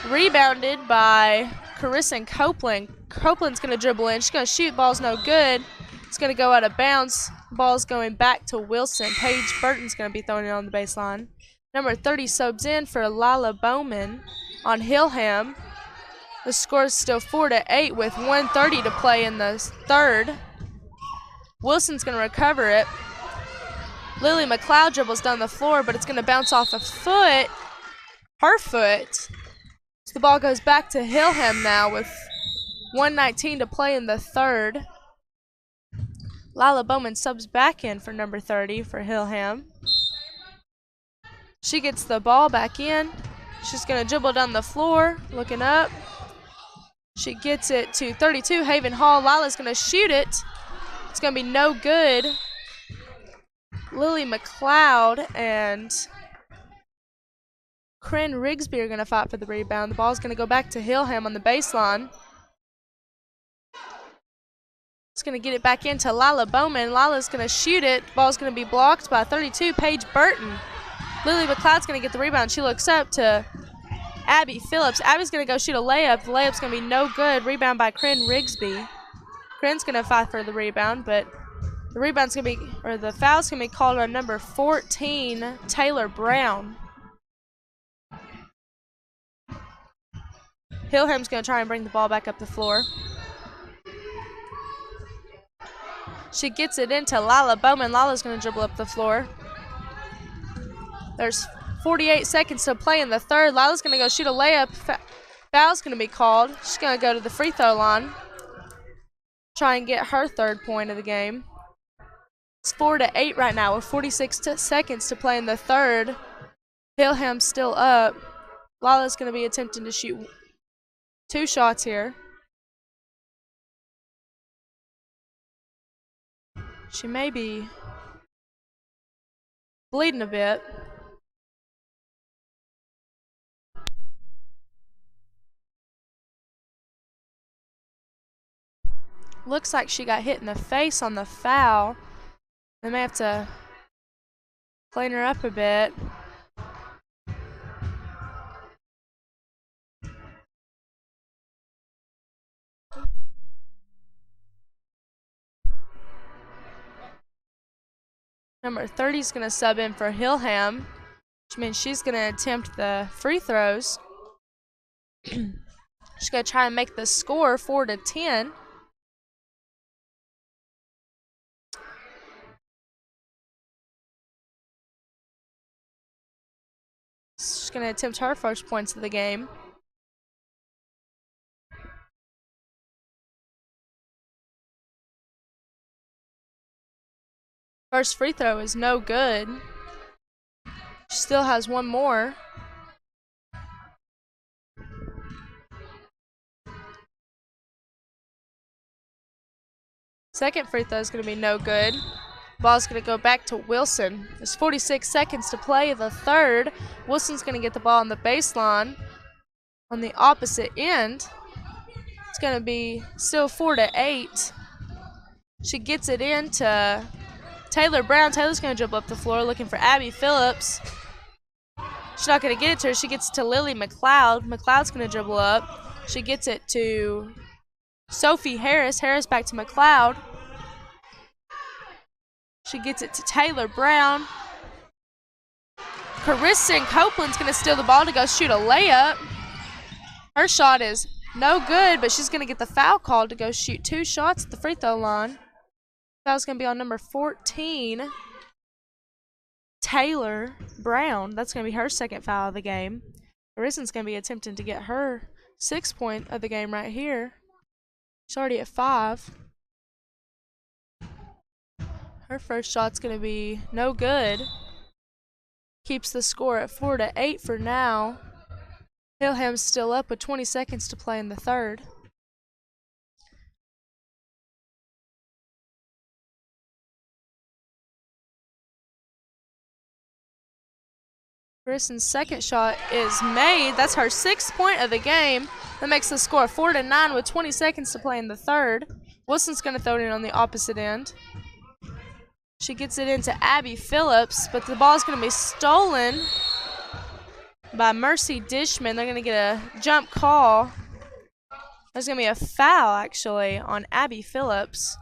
rebounded by Carissen Copeland. Copeland's going to dribble in. She's going to shoot. Ball's no good. It's going to go out of bounds. Ball's going back to Wilson. Paige Burton's going to be throwing it on the baseline. Number 30 subs in for Lila Bowman on Hillham. The score is still 4-8 with 1:30 to play in the third. Wilson's going to recover it. Lily McLeod dribbles down the floor, but it's going to bounce off a foot. Her foot. So the ball goes back to Hillham now with 1:19 to play in the third. Lila Bowman subs back in for number 30 for Hillham. She gets the ball back in. She's going to dribble down the floor, looking up. She gets it to 32, Haven Hall. Lila's going to shoot it. It's going to be no good. Lily McLeod and Corinne Rigsby are going to fight for the rebound. The ball's going to go back to Hillham on the baseline. It's going to get it back into Lila Bowman. Lila's going to shoot it. Ball's going to be blocked by 32, Paige Burton. Lily McLeod's going to get the rebound. She looks up to Abby Phillips. Abby's going to go shoot a layup. The layup's going to be no good. Rebound by Corinne Rigsby. Corinne's going to fight for the rebound, but the rebound's going to be, or the foul's going to be called on number 14, Taylor Brown. Hillham's going to try and bring the ball back up the floor. She gets it into Lila Bowman. Lila's going to dribble up the floor. There's 48 seconds to play in the third. Lila's going to go shoot a layup. Foul's going to be called. She's going to go to the free throw line. Try and get her third point of the game. It's 4-8 right now with 46 seconds to play in the third. Hillham's still up. Lila's going to be attempting to shoot 2 shots here. She may be bleeding a bit. Looks like she got hit in the face on the foul. They may have to clean her up a bit. Number 30 is going to sub in for Hillham, which means she's going to attempt the free throws. She's going to try and make the score 4-10. She's going to attempt her first points of the game. First free throw is no good. She still has one more. Second free throw is going to be no good. Ball's going to go back to Wilson. There's 46 seconds to play the third. Wilson's going to get the ball on the baseline on the opposite end. It's going to be still 4-8. She gets it into Taylor Brown. Taylor's going to dribble up the floor looking for Abby Phillips. She's not going to get it to her. She gets it to Lily McLeod. McLeod's going to dribble up. She gets it to Sophie Harris. Harris back to McLeod. She gets it to Taylor Brown. Carissa Copeland's going to steal the ball to go shoot a layup. Her shot is no good, but she's going to get the foul called to go shoot 2 shots at the free throw line. Foul's going to be on number 14, Taylor Brown. That's going to be her second foul of the game. Carissa's going to be attempting to get her 6th point of the game right here. She's already at 5. Her first shot's going to be no good. Keeps the score at 4-8 for now. Hillham's still up with 20 seconds to play in the third. Carissa's second shot is made. That's her 6th point of the game. That makes the score 4-9 with 20 seconds to play in the third. Wilson's going to throw it in on the opposite end. She gets it into Abby Phillips, but the ball's going to be stolen by Mercy Dishman. They're going to get a jump call. There's going to be a foul, actually, on Abby Phillips.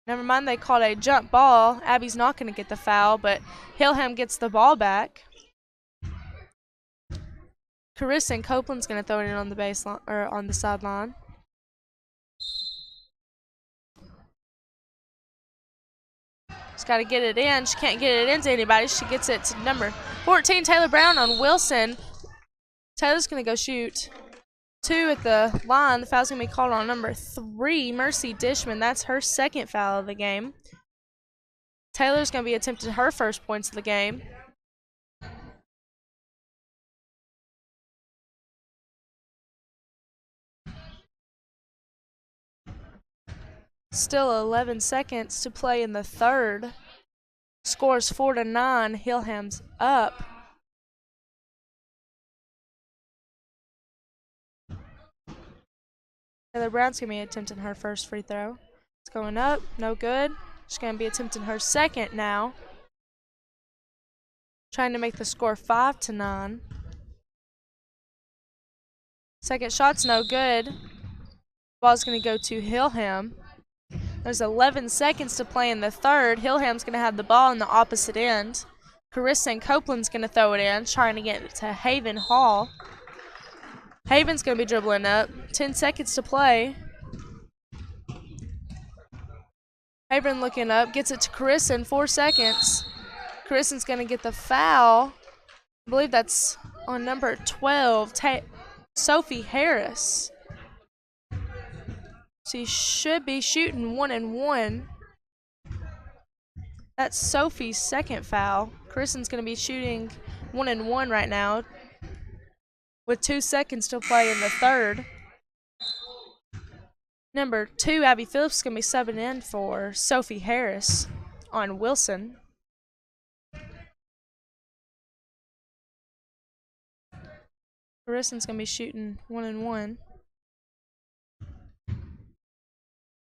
Never mind, they called a jump ball. Abby's not going to get the foul, but Hillham gets the ball back. Carissa Copeland's going to throw it in on the baseline or on the sideline. She's got to get it in. She can't get it into anybody. She gets it to number 14, Taylor Brown on Wilson. Taylor's going to go shoot 2 at the line. The foul's going to be called on number 3, Mercy Dishman. That's her 2nd foul of the game. Taylor's going to be attempting her first points of the game. Still 11 seconds to play in the third. Scores 4-9. Hillham's up. Taylor Brown's going to be attempting her first free throw. It's going up. No good. She's going to be attempting her second now. Trying to make the score 5-9. Second shot's no good. Ball's going to go to Hillham. There's 11 seconds to play in the third. Hillham's going to have the ball in the opposite end. Carissa Copeland's going to throw it in, trying to get it to Haven Hall. Haven's going to be dribbling up. 10 seconds to play. Haven looking up, gets it to Carissa in 4 seconds. Carissa's going to get the foul. I believe that's on number 12, Sophie Harris. She should be shooting 1-1. That's Sophie's second foul. Carissa's going to be shooting 1-1 right now with 2 seconds to play in the third. Number 2, Abby Phillips, is going to be subbing in for Sophie Harris on Wilson. Carissa's going to be shooting 1-1.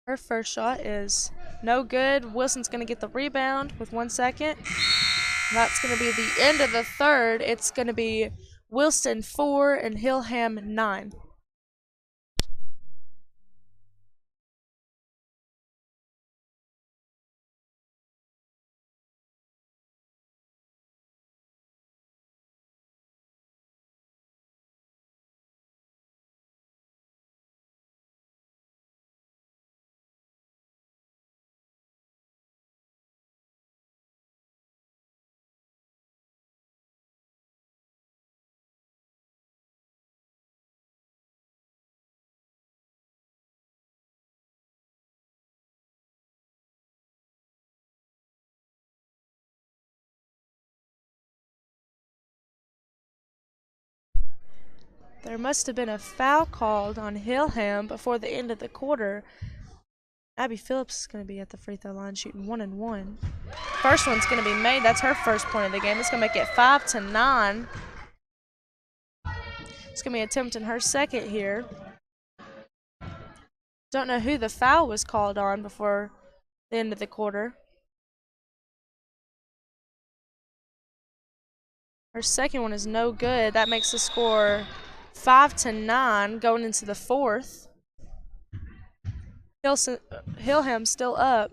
Her first shot is no good. Wilson's going to get the rebound with 1 second. That's going to be the end of the third. It's going to be Wilson 4 and Hillham 9. There must have been a foul called on Hillham before the end of the quarter. Abby Phillips is going to be at the free throw line shooting 1-1. First one's going to be made. That's her first point of the game. It's going to make it 5-9. It's going to be attempting her second here. Don't know who the foul was called on before the end of the quarter. Her second one is no good. That makes the score 5-9 going into the fourth. Hillham still up.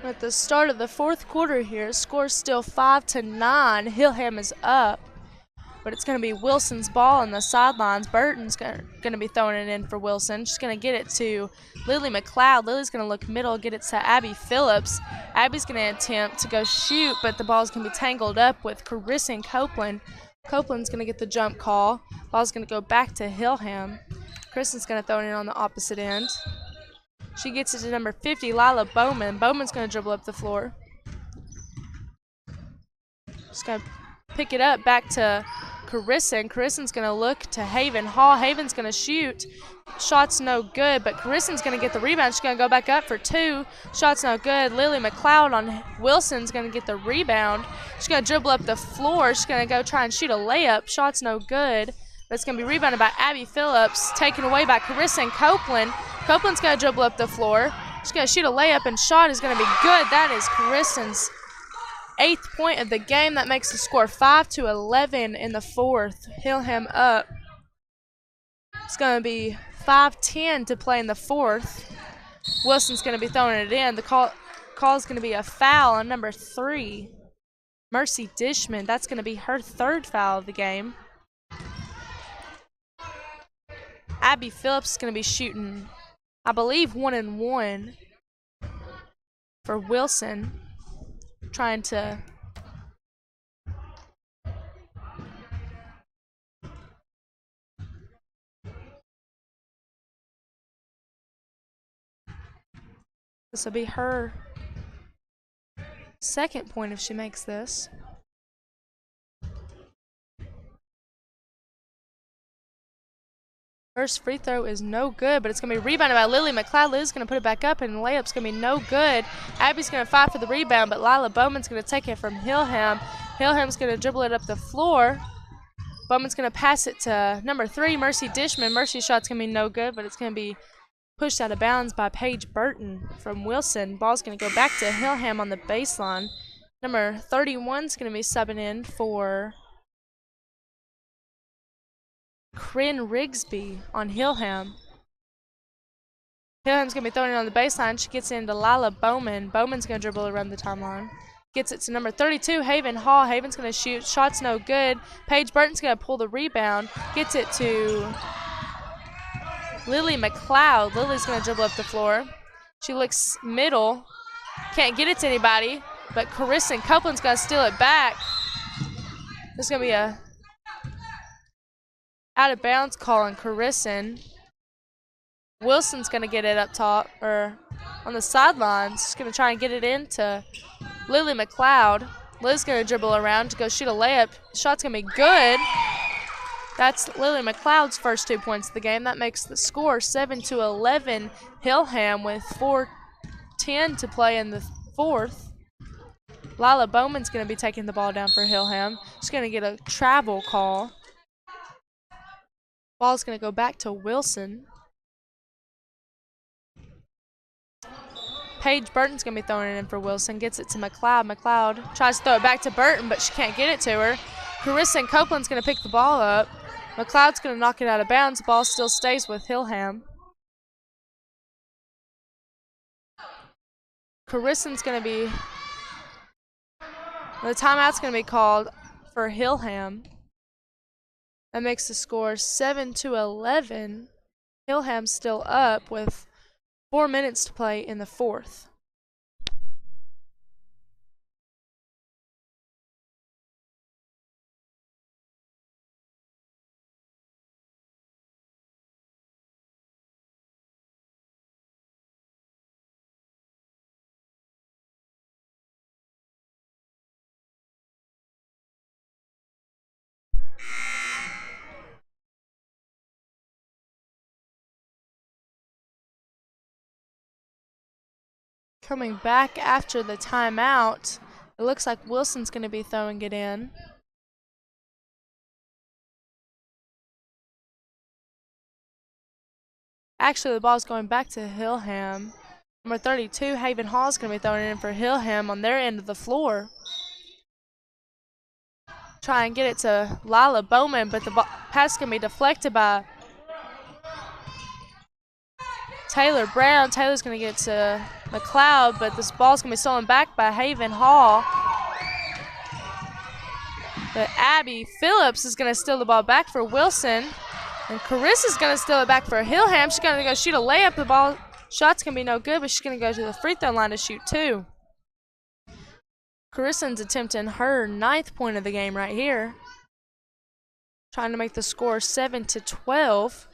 At the start of the fourth quarter here, score's still 5-9. Hillham is up, but it's going to be Wilson's ball on the sidelines. Burton's going to be throwing it in for Wilson. She's going to get it to Lily McLeod. Lily's going to look middle, get it to Abby Phillips. Abby's going to attempt to go shoot, but the ball's going to be tangled up with Carissa and Copeland. Copeland's going to get the jump call. Ball's going to go back to Hillham. Kristen's going to throw it in on the opposite end. She gets it to number 50, Lila Bowman. Bowman's going to dribble up the floor. She's going to pick it up back to Carissa, and Carissa's going to look to Haven Hall. Haven's going to shoot. Shot's no good, but Carissa's going to get the rebound. She's going to go back up for two. Shot's no good. Lily McLeod on Wilson's going to get the rebound. She's going to dribble up the floor. She's going to go try and shoot a layup. Shot's no good. That's going to be rebounded by Abby Phillips, taken away by Carissa and Copeland. Copeland's going to dribble up the floor. She's going to shoot a layup, and shot is going to be good. That is Carissa's 8th point of the game. That makes the score 5-11 in the fourth. Hillham up. It's going to be 5:10 to play in the fourth. Wilson's going to be throwing it in. The call is going to be a foul on number 3, Mercy Dishman. That's going to be her 3rd foul of the game. Abby Phillips is going to be shooting, I believe, 1-1 for Wilson, trying to this will be her 2nd point if she makes this. First free throw is no good, but it's going to be rebounded by Lily McLeod. Lily's going to put it back up, and the layup's going to be no good. Abby's going to fight for the rebound, but Lila Bowman's going to take it from Hillham. Hillham's going to dribble it up the floor. Bowman's going to pass it to number 3, Mercy Dishman. Mercy's shot's going to be no good, but it's going to be pushed out of bounds by Paige Burton from Wilson. Ball's going to go back to Hillham on the baseline. Number 31's going to be subbing in for Corinne Rigsby on Hillham. Hillham's going to be throwing it on the baseline. She gets into Lila Bowman. Bowman's going to dribble around the timeline. Gets it to number 32, Haven Hall. Haven's going to shoot. Shot's no good. Paige Burton's going to pull the rebound. Gets it to Lily McLeod. Lily's going to dribble up the floor. She looks middle. Can't get it to anybody. But Carissa and Copeland's going to steal it back. There's going to be a out of bounds call on Carissa. Wilson's going to get it up top, or on the sidelines. She's going to try and get it into Lily McLeod. Lily's going to dribble around to go shoot a layup. Shot's going to be good. That's Lily McLeod's first 2 points of the game. That makes the score 7-11 Hillham with 4:10 to play in the fourth. Lila Bowman's going to be taking the ball down for Hillham. She's going to get a travel call. Ball's going to go back to Wilson. Paige Burton's going to be throwing it in for Wilson. Gets it to McLeod. McLeod tries to throw it back to Burton, but she can't get it to her. Carissa and Copeland's going to pick the ball up. McLeod's going to knock it out of bounds. The ball still stays with Hillham. Carissa's going to be... The timeout's going to be called for Hillham. That makes the score 7-11. Hillham's still up with 4 minutes to play in the fourth. Coming back after the timeout, it looks like Wilson's going to be throwing it in. Actually, the ball's going back to Hillham. Number 32, Haven Hall's going to be throwing it in for Hillham on their end of the floor. Try and get it to Lila Bowman, but the pass is going to be deflected by Taylor Brown. Taylor's going to get to McLeod, but this ball's going to be stolen back by Haven Hall. But Abby Phillips is going to steal the ball back for Wilson. And Carissa's going to steal it back for Hillham. She's going to go shoot a layup. The ball shot's going to be no good, but she's going to go to the free throw line to shoot two. Carissa's attempting her 9th point of the game right here. Trying to make the score 7-12.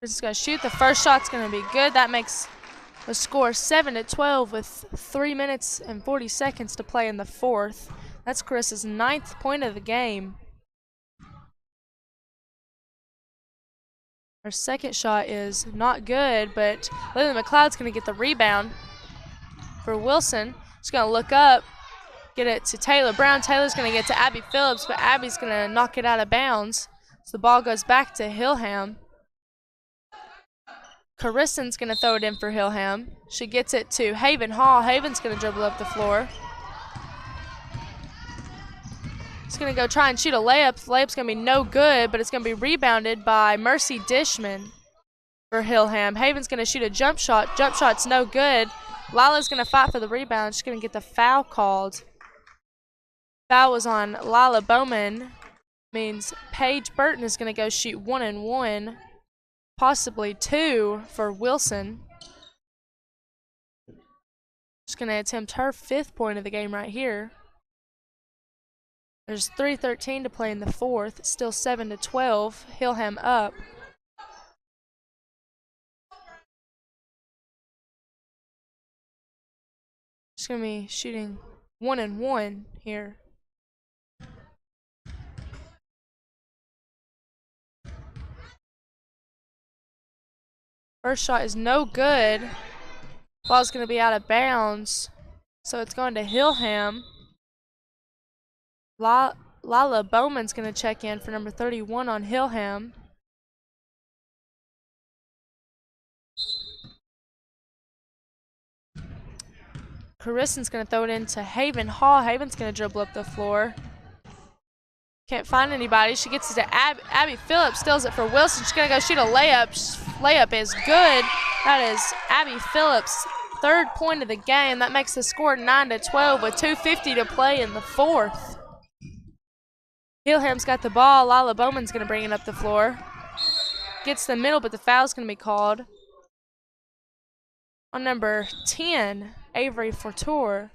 Carissa's going to shoot. The first shot's going to be good. That makes the score 7-12 with 3 minutes and 40 seconds to play in the fourth. That's Carissa's 9th point of the game. Her second shot is not good, but Lily McLeod's going to get the rebound for Wilson. She's going to look up, get it to Taylor Brown. Taylor's going to get to Abby Phillips, but Abby's going to knock it out of bounds. So the ball goes back to Hillham. Carissa's going to throw it in for Hillham. She gets it to Haven Hall. Haven's going to dribble up the floor. She's going to go try and shoot a layup. The layup's going to be no good, but it's going to be rebounded by Mercy Dishman for Hillham. Haven's going to shoot a jump shot. Jump shot's no good. Lila's going to fight for the rebound. She's going to get the foul called. Foul was on Lila Bowman. Means Paige Burton is going to go shoot 1 and 1. Possibly 2 for Wilson. She's going to attempt her 5th point of the game right here. There's 3:13 to play in the fourth. It's still 7-12. Hillham up. She's going to be shooting 1 and 1 here. First shot is no good. Ball's going to be out of bounds. So it's going to Hillham. Lila Bowman's going to check in for number 31 on Hillham. Carissa's going to throw it into Haven Hall. Haven's going to dribble up the floor. Can't find anybody. She gets it to Abby Phillips, steals it for Wilson. She's going to go shoot a layup. Layup is good. That is Abby Phillips' 3rd point of the game. That makes the score 9-12 with 2:50 to play in the fourth. Hillham's got the ball. Lila Bowman's going to bring it up the floor. Gets the middle, but the foul's going to be called on number 10, Avery Fortour.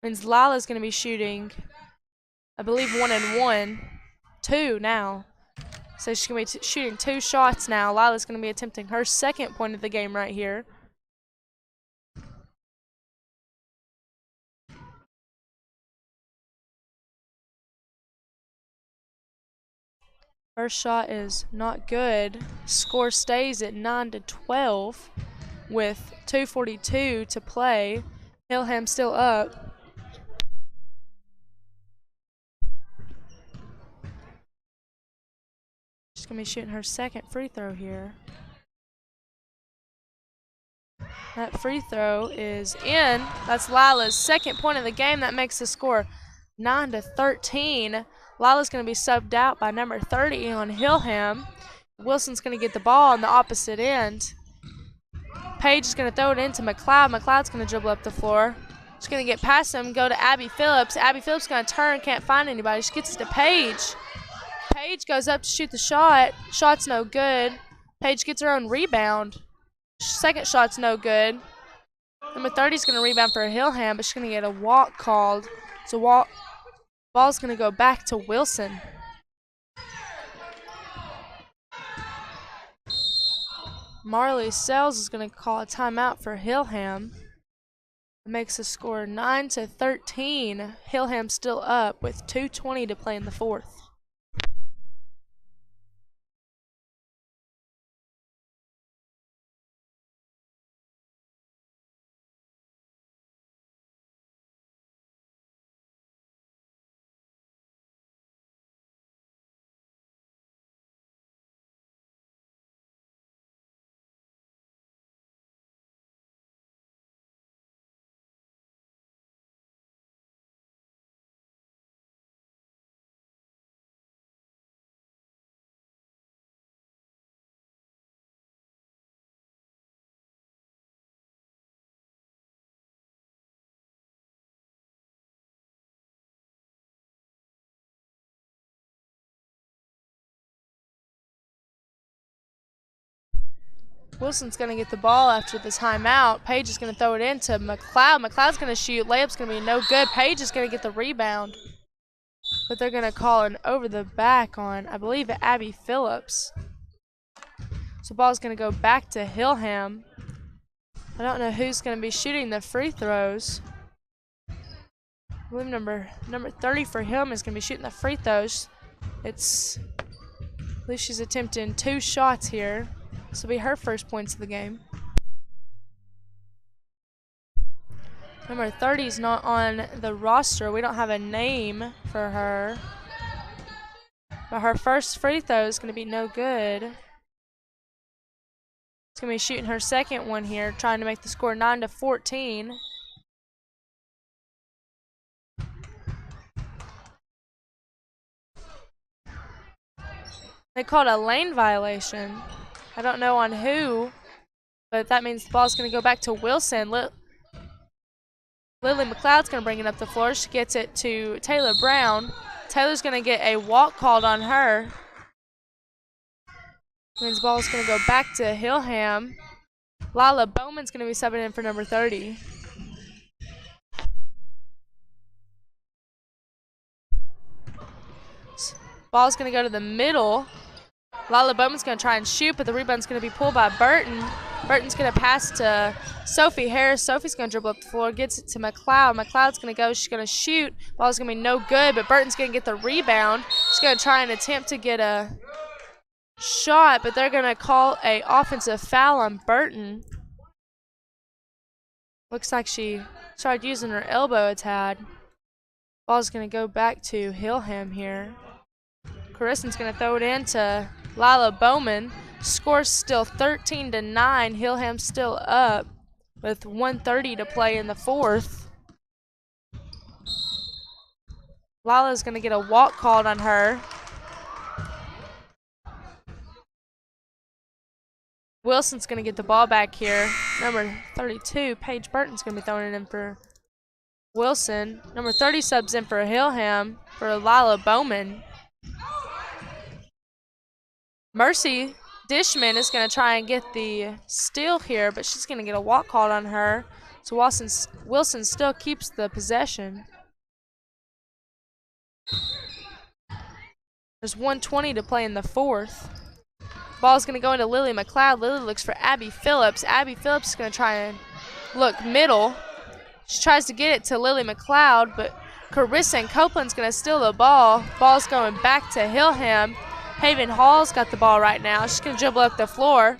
Means Lila's going to be shooting, I believe, 1 and 1. 2 now. So she's going to be shooting 2 shots now. Lila's going to be attempting her 2nd point of the game right here. First shot is not good. Score stays at 9-12 with 2:42 to play. Hillham still up. She's going to be shooting her second free throw here. That free throw is in. That's Lila's second point of the game. That makes the score 9-13. Lila's going to be subbed out by number 30 on Hillham. Wilson's going to get the ball on the opposite end. Paige is going to throw it into McLeod. McLeod's going to dribble up the floor. She's going to get past him, go to Abby Phillips. Abby Phillips is going to turn, can't find anybody. She gets it to Paige. Paige goes up to shoot the shot. Shot's no good. Paige gets her own rebound. Second shot's no good. Number 30 is going to rebound for Hillham, but she's going to get a walk called. So ball's going to go back to Wilson. Marley Sells is going to call a timeout for Hillham. It makes the score 9-13. Hillham still up with 2:20 to play in the fourth. Wilson's going to get the ball after the timeout. Paige is going to throw it into McLeod. McLeod's going to shoot. Layup's going to be no good. Paige is going to get the rebound. But they're going to call an over the back on, I believe, Abby Phillips. So ball's going to go back to Hillham. I don't know who's going to be shooting the free throws. I believe number 30 for him is going to be shooting the free throws. I believe she's attempting 2 shots here. This will be her first points of the game. Number 30 is not on the roster. We don't have a name for her. But her first free throw is going to be no good. It's going to be shooting her second one here, trying to make the score 9-14. They called a lane violation. I don't know on who, but that means the ball's going to go back to Wilson. Lily McLeod's going to bring it up the floor. She gets it to Taylor Brown. Taylor's going to get a walk called on her. Means the ball's going to go back to Hillham. Lila Bowman's going to be subbing in for number 30. Ball's going to go to the middle. Lila Bowman's going to try and shoot, but the rebound's going to be pulled by Burton. Burton's going to pass to Sophie Harris. Sophie's going to dribble up the floor, gets it to McLeod. McLeod's going to go. She's going to shoot. Ball's going to be no good, but Burton's going to get the rebound. She's going to try and attempt to get a shot, but they're going to call a offensive foul on Burton. Looks like she started using her elbow a tad. Ball's going to go back to Hillham here. Carison's going to throw it in to Lila Bowman. Score's still 13-9. Hillham's still up with 1:30 to play in the fourth. Lila's going to get a walk called on her. Wilson's going to get the ball back here. Number 32, Paige Burton's going to be throwing it in for Wilson. Number 30 subs in for Hillham for Lila Bowman. Mercy Dishman is going to try and get the steal here, but she's going to get a walk called on her. So Wilson still keeps the possession. There's 1:20 to play in the fourth. Ball's going to go into Lily McLeod. Lily looks for Abby Phillips. Abby Phillips is going to try and look middle. She tries to get it to Lily McLeod, but Carissa and Copeland's going to steal the ball. Ball's going back to Hillham. Haven Hall's got the ball right now. She's going to dribble up the floor.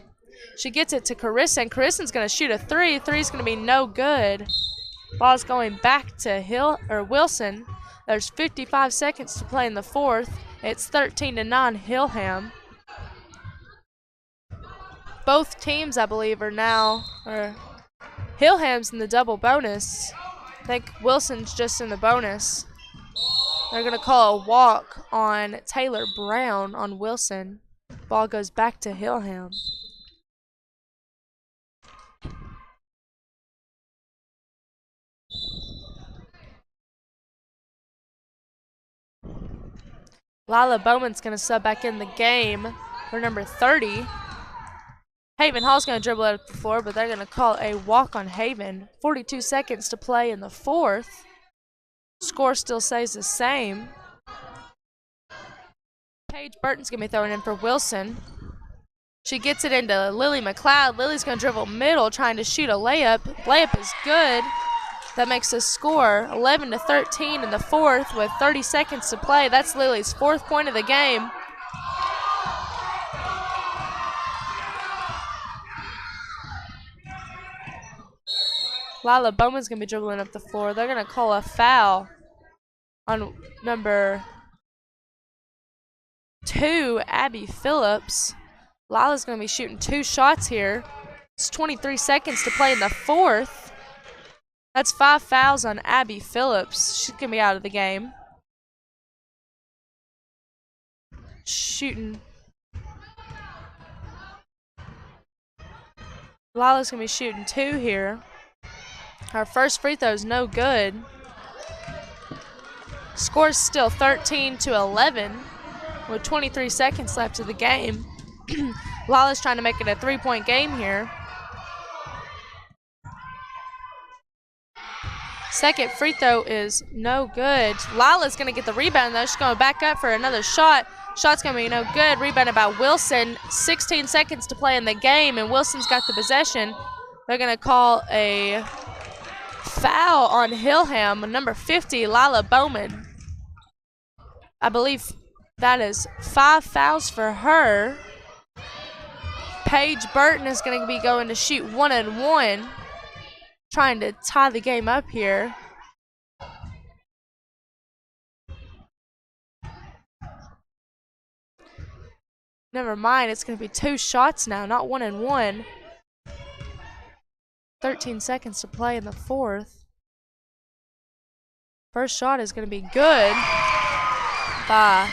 She gets it to Carissa, and Carissa's going to shoot a three. Three's going to be no good. Ball's going back to Wilson. There's 55 seconds to play in the fourth. It's 13-9 Hillham. Both teams, I believe, are now, Hillham's in the double bonus. I think Wilson's just in the bonus. They're going to call a walk on Taylor Brown on Wilson. Ball goes back to Hillham. Lila Bowman's going to sub back in the game for number 30. Haven Hall's going to dribble out the floor, but they're going to call a walk on Haven. 42 seconds to play in the fourth. Score still stays the same. Paige Burton's going to be throwing in for Wilson. She gets it into Lily McLeod. Lily's going to dribble middle, trying to shoot a layup. Layup is good. That makes us score 11-13 in the fourth with 30 seconds to play. That's Lily's fourth point of the game. Lila Bowman's going to be dribbling up the floor. They're going to call a foul on number 2, Abby Phillips. Lila's going to be shooting 2 shots here. It's 23 seconds to play in the fourth. That's 5 fouls on Abby Phillips. She's going to be out of the game. Shooting. Lila's going to be shooting 2 here. Our first free throw is no good. Score's still 13-11 with 23 seconds left of the game. Lila's trying to make it a 3-point game here. Second free throw is no good. Lila's going to get the rebound, though. She's going to back up for another shot. Shot's going to be no good. Rebounded by Wilson. 16 seconds to play in the game, and Wilson's got the possession. They're going to call a foul on Hillham, number 50, Lila Bowman. I believe that is 5 fouls for her. Paige Burton is going to be going to shoot 1-and-1, trying to tie the game up here. Never mind, it's going to be 2 shots now, not 1-and-1. 13 seconds to play in the fourth. First shot is going to be good by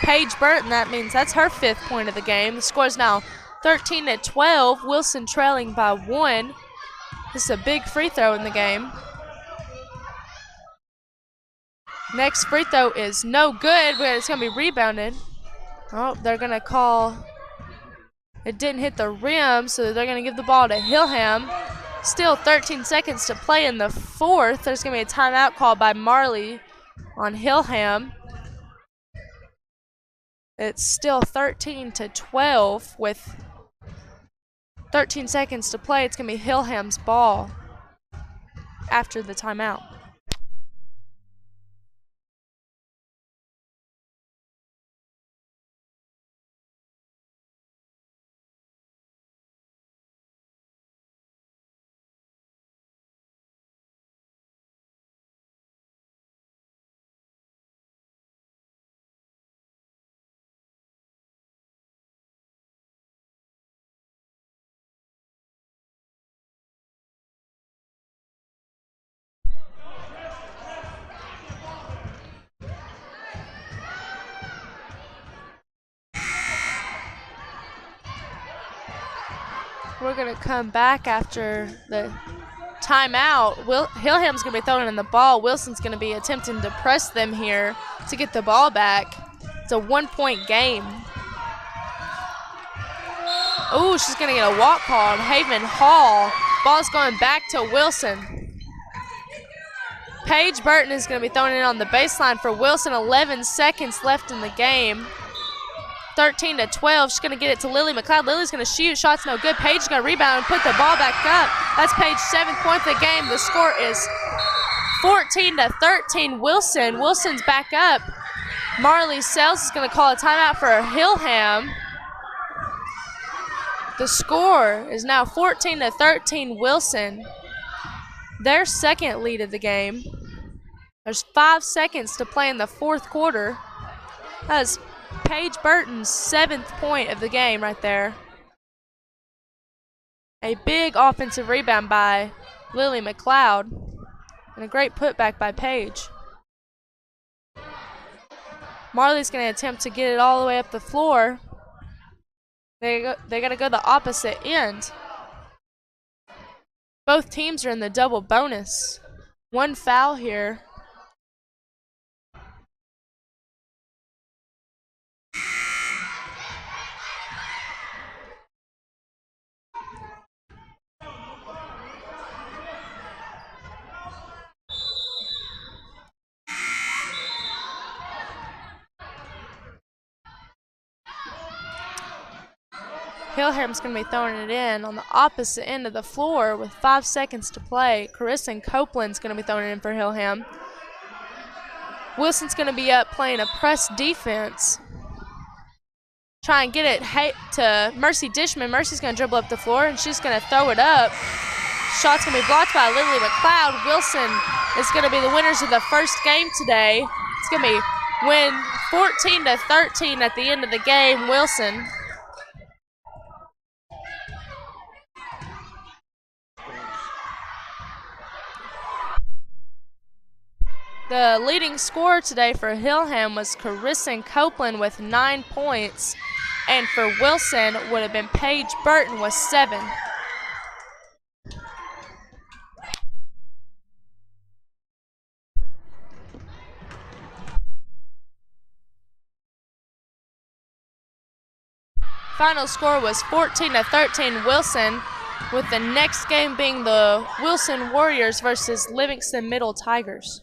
Paige Burton. That means that's her 5th point of the game. The score is now 13-12. Wilson trailing by 1. This is a big free throw in the game. Next free throw is no good, but it's going to be rebounded. Oh, they're going to call. It didn't hit the rim, so they're going to give the ball to Hillham. Still 13 seconds to play in the fourth. There's going to be a timeout called by Marley on Hillham. It's still 13-12 with 13 seconds to play. It's going to be Hillham's ball after the timeout. We're going to come back after the timeout. Hillham's going to be throwing in the ball. Wilson's going to be attempting to press them here to get the ball back. It's a 1-point game. Ooh, she's going to get a walk call on Haven Hall. Ball's going back to Wilson. Paige Burton is going to be throwing it on the baseline for Wilson. 11 seconds left in the game. 13-12. She's going to get it to Lily McLeod. Lily's going to shoot. Shot's no good. Paige is going to rebound and put the ball back up. That's Paige's 7th point of the game. The score is 14-13. Wilson's back up. Marley Sales is going to call a timeout for Hillham. The score is now 14-13 Wilson. Their second lead of the game. There's 5 seconds to play in the fourth quarter. That is Paige Burton's 7th point of the game right there. A big offensive rebound by Lily McLeod. And a great putback by Paige. Marley's going to attempt to get it all the way up the floor. They got to go the opposite end. Both teams are in the double bonus. 1 foul here. Hillham's going to be throwing it in on the opposite end of the floor with 5 seconds to play. Carissa and Copeland's going to be throwing it in for Hillham. Wilson's going to be up playing a press defense. Try and get it to Mercy Dishman. Mercy's going to dribble up the floor, and she's going to throw it up. Shot's going to be blocked by Lily McLeod. Wilson is going to be the winners of the first game today. It's going to be win 14-13 at the end of the game, Wilson. The leading scorer today for Hillham was Carissa Copeland with 9 points, and for Wilson would have been Paige Burton with 7. Final score was 14-13 Wilson, with the next game being the Wilson Warriors versus Livingston Middle Tigers.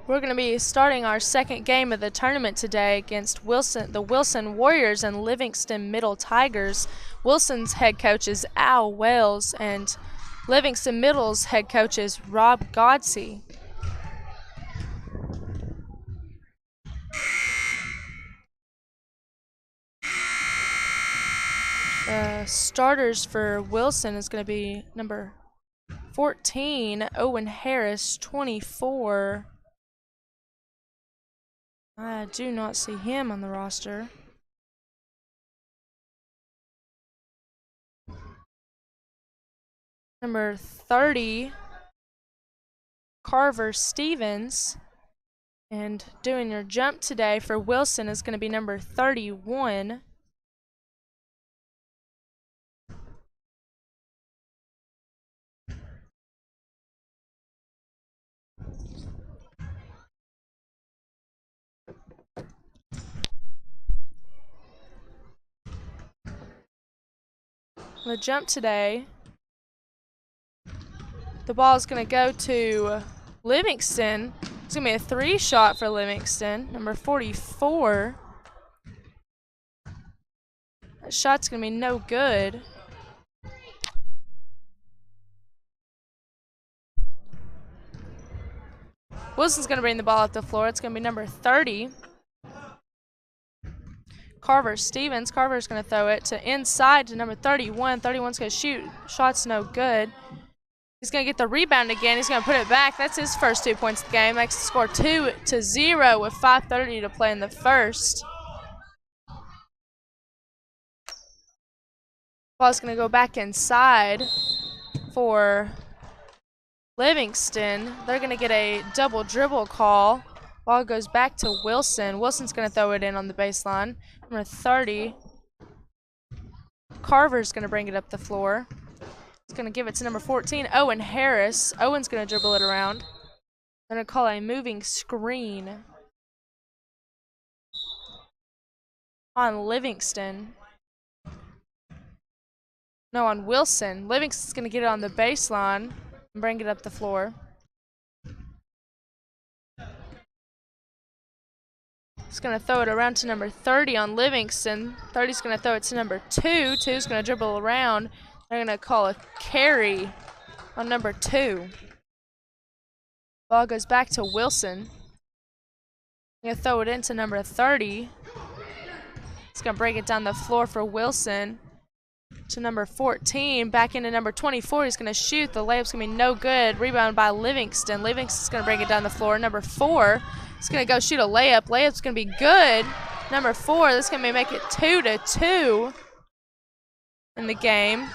We're going to be starting our second game of the tournament today against the Wilson Warriors and Livingston Middle Tigers. Wilson's head coach is Al Wells, and Livingston Middle's head coach is Rob Godsey. Starters for Wilson is going to be number 14, Owen Harris, 24. I do not see him on the roster. Number 30, Carver Stevens. And doing your jump today for Wilson is going to be number 31. On the jump today, the ball is going to go to Livingston. It's going to be a 3-shot for Livingston, number 44. That shot's going to be no good. Wilson's going to bring the ball up the floor. It's going to be number 30. Carver Stevens. Carver's going to throw it to inside to number 31. 31's going to shoot. Shot's no good. He's going to get the rebound again. He's going to put it back. That's his first 2 points of the game. Makes the score 2-0 with 5:30 to play in the first. Ball's going to go back inside for Livingston. They're going to get a double dribble call. Ball goes back to Wilson. Wilson's going to throw it in on the baseline. Number 30. Carver's going to bring it up the floor. He's going to give it to number 14, Owen Harris. Owen's going to dribble it around. They're going to call a moving screen on Livingston. No, on Wilson. Livingston's going to get it on the baseline and bring it up the floor. He's going to throw it around to number 30 on Livingston. 30's going to throw it to number 2. 2's going to dribble around. They're going to call a carry on number 2. Ball goes back to Wilson. Going to throw it into number 30. He's going to break it down the floor for Wilson to number 14. Back into number 24. He's going to shoot. The layup's going to be no good. Rebound by Livingston. Livingston's going to break it down the floor. Number 4. He's going to go shoot a layup. Layup's going to be good. Number 4. This is going to make it 2-2 in the game.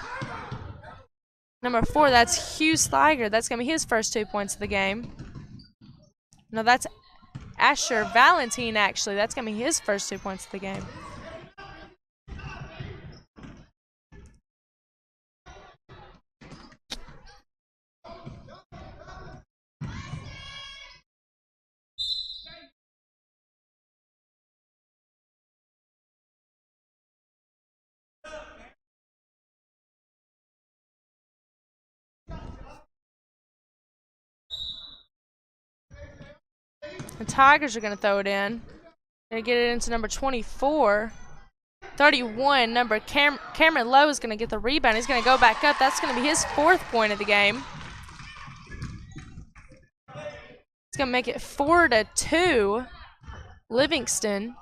Number 4, that's Hugh Sliger. That's going to be his first 2 points of the game. No, that's Asher Valentine, actually. That's going to be his first 2 points of the game. The Tigers are going to throw it in. Going to get it into number 24. 31, number Cameron Lowe is going to get the rebound. He's going to go back up. That's going to be his 4th point of the game. It's going to make it 4-2. Livingston.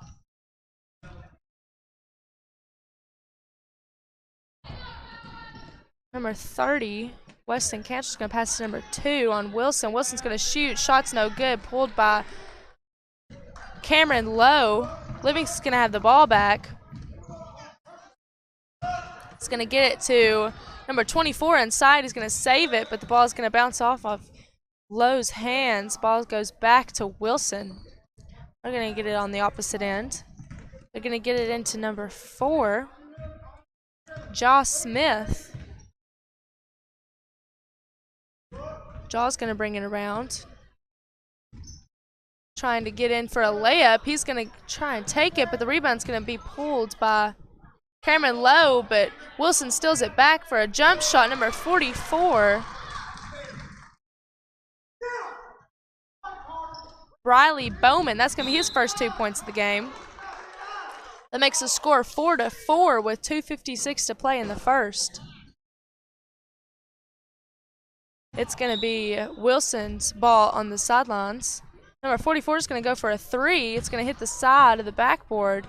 Number 30, Weston Cantrell's going to pass to number 2 on Wilson. Wilson's going to shoot. Shot's no good. Pulled by Cameron Lowe. Livingston's going to have the ball back. He's going to get it to number 24 inside. He's going to save it, but the ball is going to bounce off of Lowe's hands. Ball goes back to Wilson. They're going to get it on the opposite end. They're going to get it into number 4, Josh Smith. Jaw's going to bring it around. Trying to get in for a layup. He's going to try and take it, but the rebound's going to be pulled by Cameron Lowe, but Wilson steals it back for a jump shot, number 44. Riley Bowman. That's going to be his first 2 points of the game. That makes the score 4-4 with 2:56 to play in the first. It's going to be Wilson's ball on the sidelines. Number 44 is going to go for a 3. It's going to hit the side of the backboard.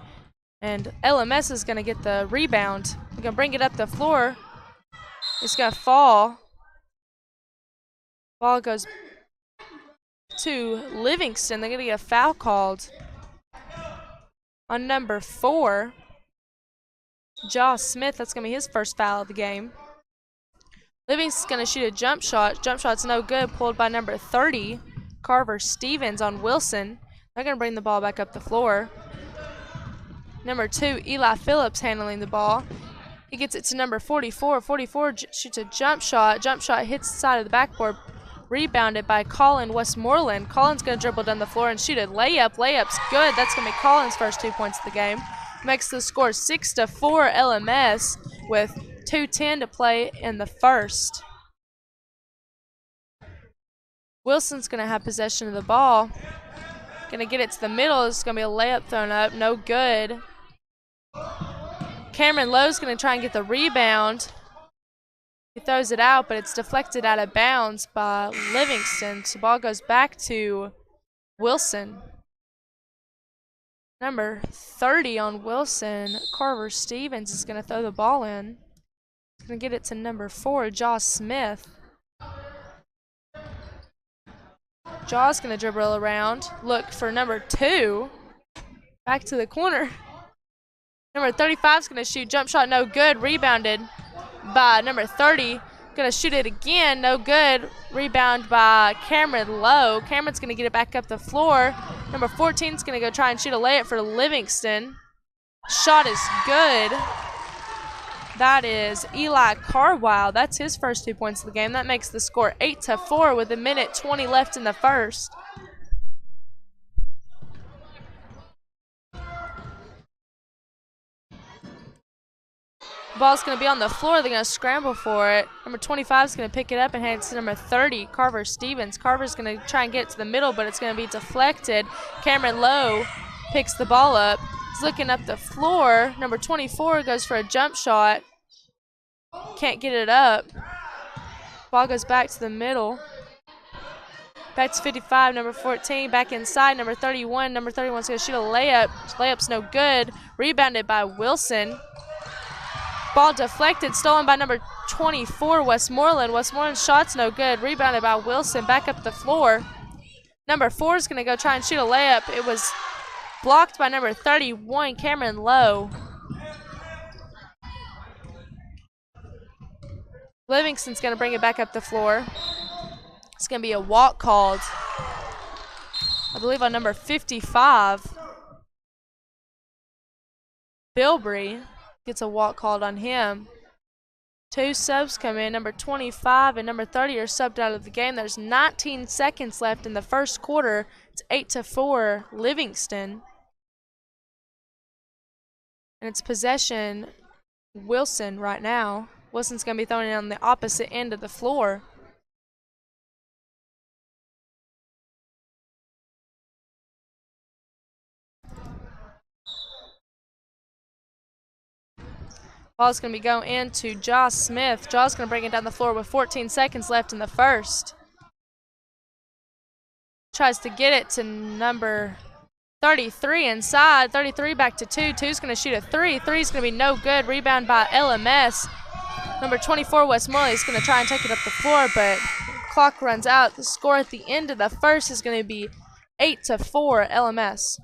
And LMS is going to get the rebound. They're going to bring it up the floor. It's going to fall. Ball goes to Livingston. They're going to get a foul called on number 4. Josh Smith. That's going to be his first foul of the game. Livingston's going to shoot a jump shot. Jump shot's no good. Pulled by number 30, Carver Stevens on Wilson. They're going to bring the ball back up the floor. Number 2, Eli Phillips handling the ball. He gets it to number 44. 44 shoots a jump shot. Jump shot hits the side of the backboard. Rebounded by Colin Westmoreland. Colin's going to dribble down the floor and shoot a layup. Layup's good. That's going to be Colin's first 2 points of the game. Makes the score 6-4 LMS with 2:10 to play in the first. Wilson's going to have possession of the ball. Going to get it to the middle. It's going to be a layup thrown up. No good. Cameron Lowe's going to try and get the rebound. He throws it out, but it's deflected out of bounds by Livingston. So the ball goes back to Wilson. Number 30 on Wilson, Carver Stevens, is going to throw the ball in. He's going to get it to number 4, Josh Smith. Jaw's going to dribble around. Look for number 2. Back to the corner. Number 35 is going to shoot. Jump shot, no good. Rebounded by number 30. Going to shoot it again. No good. Rebound by Cameron Lowe. Cameron's going to get it back up the floor. Number 14 is going to go try and shoot a layup for Livingston. Shot is good. That is Eli Carwile. That's his first 2 points of the game. That makes the score 8-4 with 1:20 left in the first. Ball's going to be on the floor. They're going to scramble for it. Number 25 is going to pick it up and hand it to number 30, Carver Stevens. Carver's going to try and get it to the middle, but it's going to be deflected. Cameron Lowe picks the ball up. He's looking up the floor. Number 24 goes for a jump shot. Can't get it up. Ball goes back to the middle. Back to 55, number 14, back inside, number 31. Number 31's going to shoot a layup. Layup's no good. Rebounded by Wilson. Ball deflected, stolen by number 24, Westmoreland. Westmoreland's shot's no good. Rebounded by Wilson, back up the floor. Number 4 is going to go try and shoot a layup. It was blocked by number 31, Cameron Lowe. Livingston's going to bring it back up the floor. It's going to be a walk called, I believe, on number 55. Bilbrey gets a walk called on him. 2 subs come in. Number 25 and number 30 are subbed out of the game. There's 19 seconds left in the first quarter. It's 8-4 Livingston. And it's possession Wilson right now. Wilson's going to be throwing it on the opposite end of the floor. Ball's going to be going into Josh Smith. Josh's going to bring it down the floor with 14 seconds left in the first. Tries to get it to number 33 inside. 33 back to 2. 2's going to shoot a 3. 3's going to be no good. Rebound by LMS. Number 24, Westmoreland, is going to try and take it up the floor, but clock runs out. The score at the end of the first is going to be 8-4 LMS.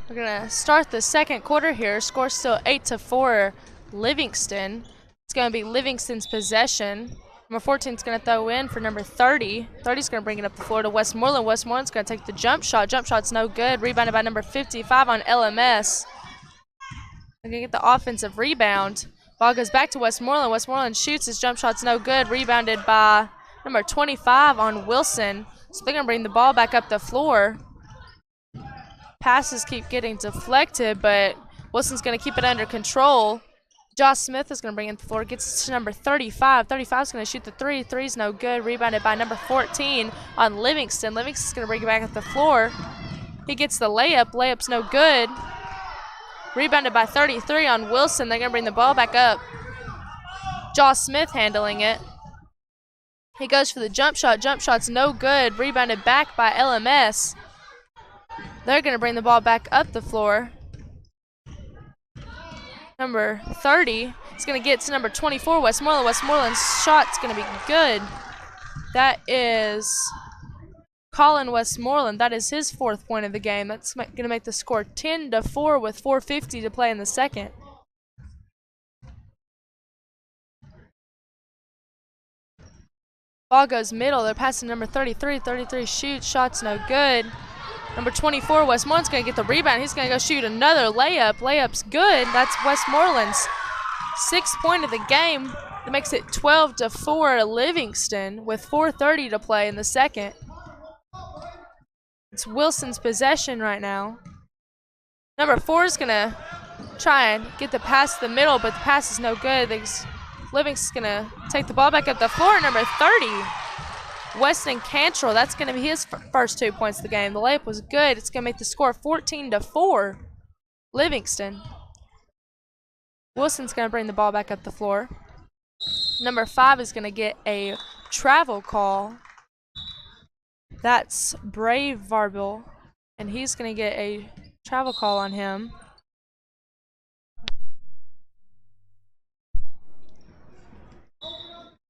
We're gonna start the second quarter here. Score still 8-4 Livingston. It's gonna be Livingston's possession. Number 14 is gonna throw in for number 30. 30's gonna bring it up the floor to Westmoreland. Westmoreland's gonna take the jump shot. Jump shot's no good. Rebounded by number 55 on LMS. They're gonna get the offensive rebound. Ball goes back to Westmoreland. Westmoreland shoots. His jump shot's no good. Rebounded by number 25 on Wilson. So they're gonna bring the ball back up the floor. Passes keep getting deflected, but Wilson's going to keep it under control. Josh Smith is going to bring in the floor. Gets to number 35. 35 is going to shoot the three. Three's no good. Rebounded by number 14 on Livingston. Livingston's going to bring it back at the floor. He gets the layup. Layup's no good. Rebounded by 33 on Wilson. They're going to bring the ball back up. Josh Smith handling it. He goes for the jump shot. Jump shot's no good. Rebounded back by LMS. They're going to bring the ball back up the floor. Number 30 is going to get to number 24, Westmoreland. Westmoreland's shot's going to be good. That is Colin Westmoreland. That is his 4th point of the game. That's going to make the score 10-4 with 4:50 to play in the second. Ball goes middle. They're passing number 33. 33 shoots. Shot's no good. Number 24, Westmoreland's going to get the rebound. He's going to go shoot another layup. Layup's good. That's Westmoreland's 6th point of the game. That makes it 12-4 to Livingston with 4:30 to play in the second. It's Wilson's possession right now. Number 4 is going to try and get the pass to the middle, but the pass is no good. Livingston's going to take the ball back up the floor. Number 30. Weston Cantrell, that's going to be his first 2 points of the game. The layup was good. It's going to make the score 14-4 Livingston. Wilson's going to bring the ball back up the floor. Number 5 is going to get a travel call. That's Brave Varbil, and he's going to get a travel call on him.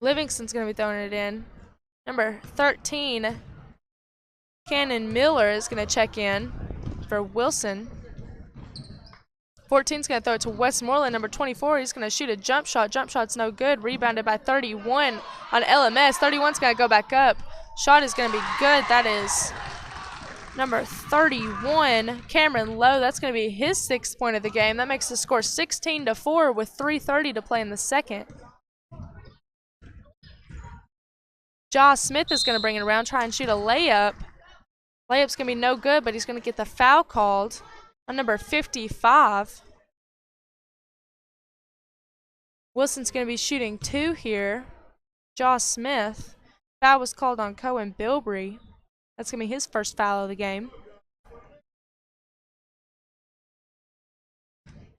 Livingston's going to be throwing it in. Number 13, Cannon Miller is going to check in for Wilson. 14's going to throw it to Westmoreland. Number 24, he's going to shoot a jump shot. Jump shot's no good. Rebounded by 31 on LMS. 31's going to go back up. Shot is going to be good. That is number 31, Cameron Lowe. That's going to be his 6th point of the game. That makes the score 16-4 with 3:30 to play in the second. Josh Smith is going to bring it around, try and shoot a layup. Layup's going to be no good, but he's going to get the foul called on number 55. Wilson's going to be shooting 2 here. Josh Smith. Foul was called on Cohen Bilbrey. That's going to be his first foul of the game.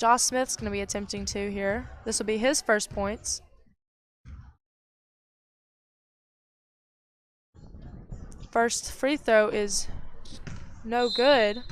Josh Smith's going to be attempting 2 here. This will be his first points. First free throw is no good.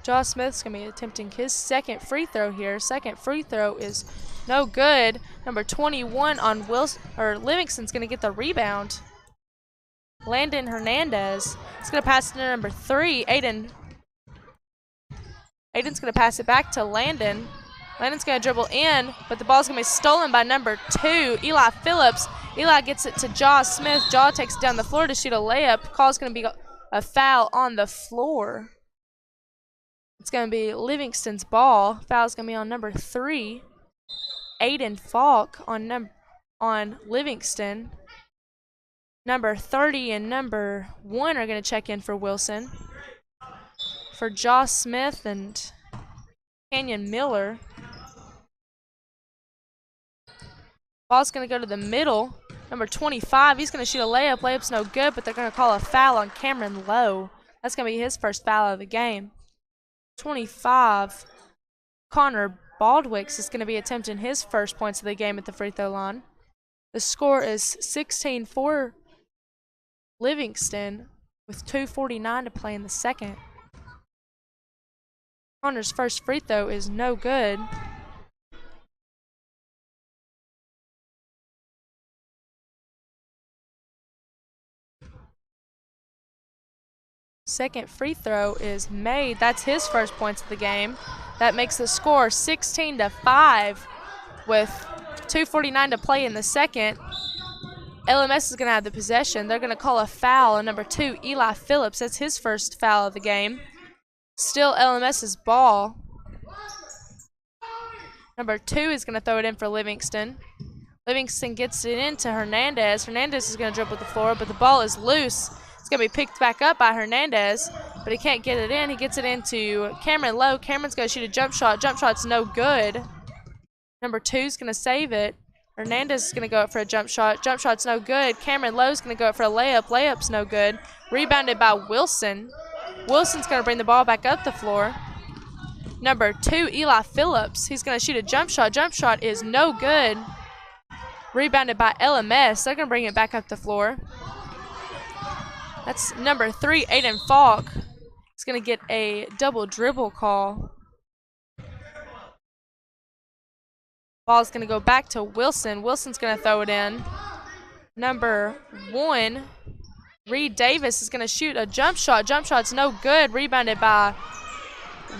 Josh Smith's going to be attempting his second free throw here. Second free throw is no good. Number 21 on Livingston's going to get the rebound. Landon Hernandez is going to pass to number 3, Aiden's going to pass it back to Landon. Landon's going to dribble in, but the ball's going to be stolen by number 2, Eli Phillips. Eli gets it to Josh Smith. Josh takes it down the floor to shoot a layup. Call's going to be a foul on the floor. It's going to be Livingston's ball. Foul's going to be on number 3, Aiden Falk on Livingston. Number 30 and number 1 are going to check in for Wilson. For Josh Smith and Canyon Miller. Ball's going to go to the middle. Number 25, he's going to shoot a layup. Layup's no good, but they're going to call a foul on Cameron Lowe. That's going to be his first foul of the game. 25, Connor Baldwicks is going to be attempting his first points of the game at the free throw line. The score is 16-4 Livingston with 2:49 to play in the second. Connor's first free throw is no good. Second free throw is made. That's his first points of the game. That makes the score 16-5 with 2:49 to play in the second. LMS is going to have the possession. They're going to call a foul on number 2, Eli Phillips. That's his first foul of the game. Still LMS's ball. Number 2 is going to throw it in for Livingston. Livingston gets it into Hernandez. Hernandez is going to dribble the floor, but the ball is loose. It's going to be picked back up by Hernandez, but he can't get it in. He gets it into Cameron Lowe. Cameron's going to shoot a jump shot. Jump shot's no good. Number 2 is going to save it. Hernandez is going to go up for a jump shot. Jump shot's no good. Cameron Lowe's going to go up for a layup. Layup's no good. Rebounded by Wilson. Wilson's going to bring the ball back up the floor. Number 2, Eli Phillips. He's going to shoot a jump shot. Jump shot is no good. Rebounded by LMS. They're going to bring it back up the floor. That's number 3, Aiden Falk. He's going to get a double dribble call. Ball's going to go back to Wilson. Wilson's going to throw it in. Number 1, Reed Davis is going to shoot a jump shot. Jump shot's no good. Rebounded by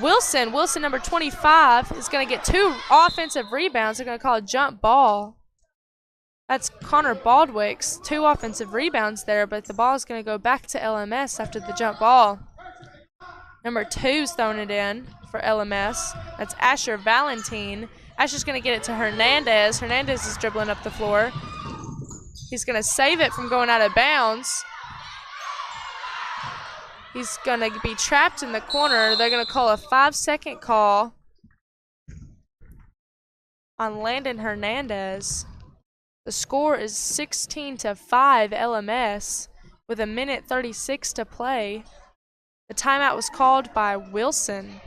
Wilson. Wilson, number 25, is going to get 2 offensive rebounds. They're going to call a jump ball. That's Connor Baldwick's 2 offensive rebounds there, but the ball is going to go back to LMS after the jump ball. Number 2's throwing it in for LMS. That's Asher Valentine. Asher's going to get it to Hernandez. Hernandez is dribbling up the floor. He's going to save it from going out of bounds. He's going to be trapped in the corner. They're going to call a 5-second call on Landon Hernandez. The score is 16-5 LMS with 1:36 to play. The timeout was called by Wilson.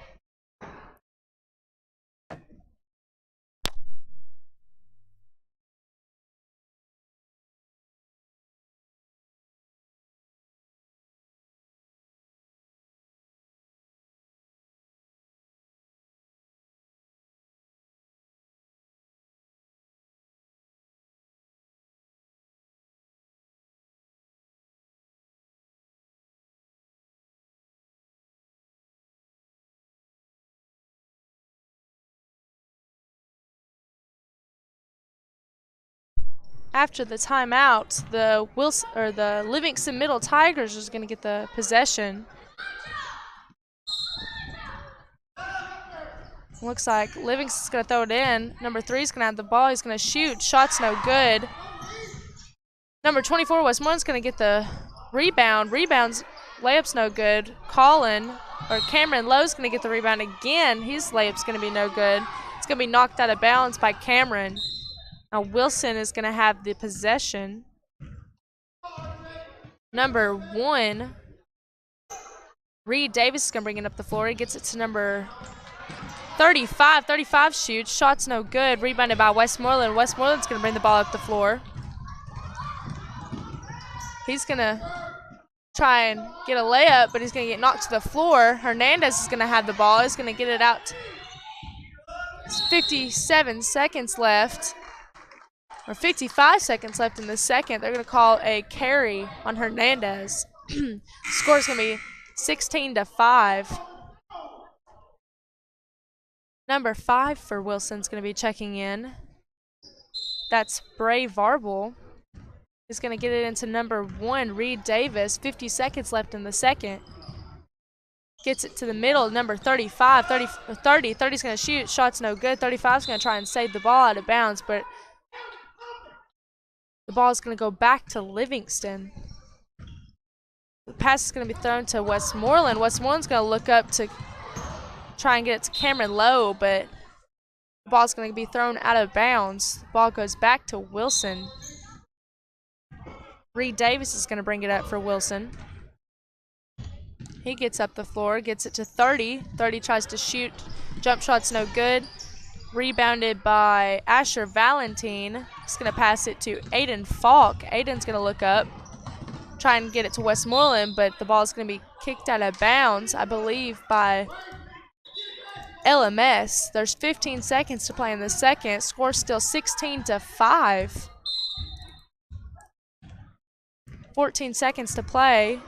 After the timeout, the Livingston Middle Tigers is going to get the possession. Looks like Livingston's going to throw it in. Number 3 is going to have the ball. He's going to shoot. Shot's no good. Number 24, Westmoreland's going to get the rebound. Layup's no good. Cameron Lowe's going to get the rebound again. His layup's going to be no good. It's going to be knocked out of bounds by Cameron. Now Wilson is going to have the possession. Number 1, Reed Davis is going to bring it up the floor. He gets it to number 35. 35 shoots. Shot's no good. Rebounded by Westmoreland. Westmoreland's going to bring the ball up the floor. He's going to try and get a layup, but he's going to get knocked to the floor. Hernandez is going to have the ball. He's going to get it out. It's 57 seconds left. Or 55 seconds left in the second. They're going to call a carry on Hernandez. Score's going to be 16-5. Number 5 for Wilson's going to be checking in. That's Bray Varble. He's going to get it into number 1, Reed Davis. 50 seconds left in the second. Gets it to the middle, number 35. 30's going to shoot. Shot's no good. 35's going to try and save the ball out of bounds, but the ball is going to go back to Livingston. The pass is going to be thrown to Westmoreland. Westmoreland's going to look up to try and get it to Cameron Lowe, but the ball is going to be thrown out of bounds. The ball goes back to Wilson. Reed Davis is going to bring it up for Wilson. He gets up the floor, gets it to 30. 30 tries to shoot. Jump shot's no good. Rebounded by Asher Valentine. He's going to pass it to Aiden Falk. Aiden's going to look up, try and get it to Westmoreland, but the ball is going to be kicked out of bounds, I believe, by LMS. There's 15 seconds to play in the second. Score's still 16-5. 14 seconds to play.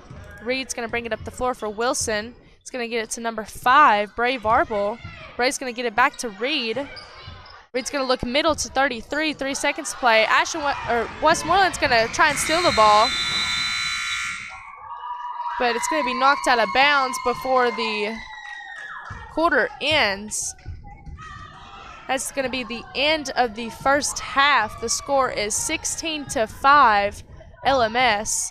Reed's going to bring it up the floor for Wilson. It's going to get it to number 5, Bray Varble. Bray's going to get it back to Reed. Reed's going to look middle to 33, 3 seconds to play. Westmoreland's going to try and steal the ball, but it's going to be knocked out of bounds before the quarter ends. That's going to be the end of the first half. The score is 16-5 LMS.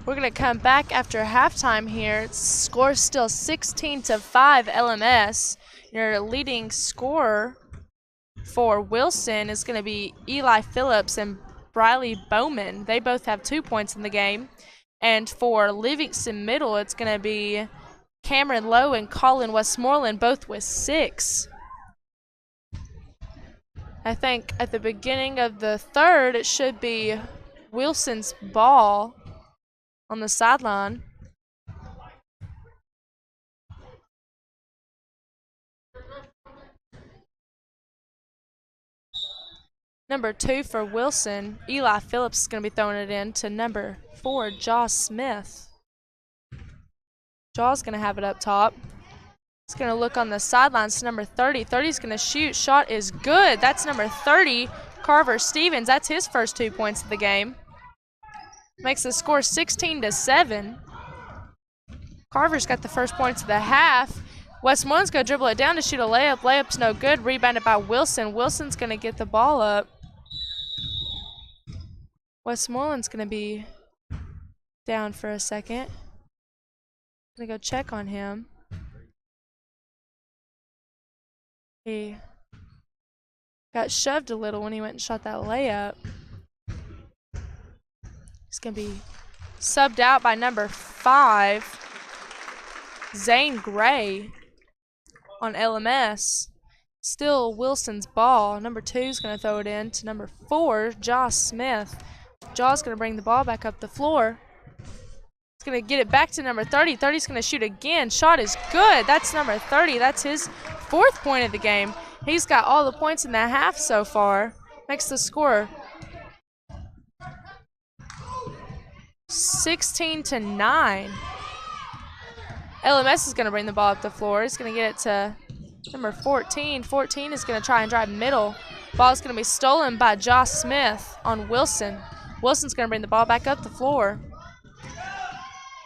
We're going to come back after halftime here. Score's still 16-5 LMS. Your leading scorer for Wilson is going to be Eli Phillips and Briley Bowman. They both have 2 points in the game. And for Livingston Middle, it's going to be Cameron Lowe and Colin Westmoreland, both with 6. I think at the beginning of the third, it should be Wilson's ball on the sideline. Number 2 for Wilson, Eli Phillips is going to be throwing it in to number 4, Jaw Smith. Jaw's going to have it up top. He's going to look on the sidelines to number 30. 30's going to shoot. Shot is good. That's number 30, Carver Stevens. That's his first 2 points of the game. Makes the score 16-7. Carver's got the first points of the half. Westmoreland's going to dribble it down to shoot a layup. Layup's no good. Rebounded by Wilson. Wilson's going to get the ball up. Westmoreland's going to be down for a second. Going to go check on him. He got shoved a little when he went and shot that layup. He's going to be subbed out by number 5, Zane Gray, on LMS. Still Wilson's ball. Number 2 is going to throw it in to number 4, Josh Smith. Jaw's going to bring the ball back up the floor. He's going to get it back to number 30. 30's going to shoot again. Shot is good. That's number 30. That's his 4th point of the game. He's got all the points in the half so far. Makes the score 16-9. LMS is going to bring the ball up the floor. He's going to get it to number 14. 14 is going to try and drive middle. Ball is going to be stolen by Josh Smith on Wilson. Wilson's going to bring the ball back up the floor.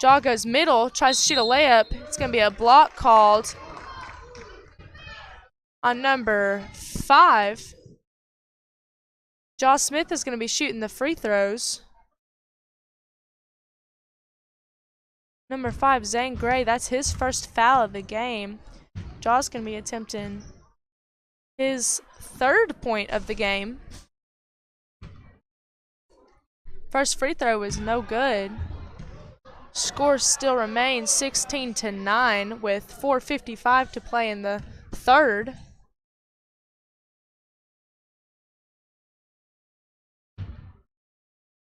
Jaw goes middle, tries to shoot a layup. It's going to be a block called on number 5. Jaw Smith is going to be shooting the free throws. Number 5, Zane Gray, that's his first foul of the game. Jaw's going to be attempting his 3rd point of the game. First free throw was no good. Score still remains 16-9 with 4:55 to play in the third.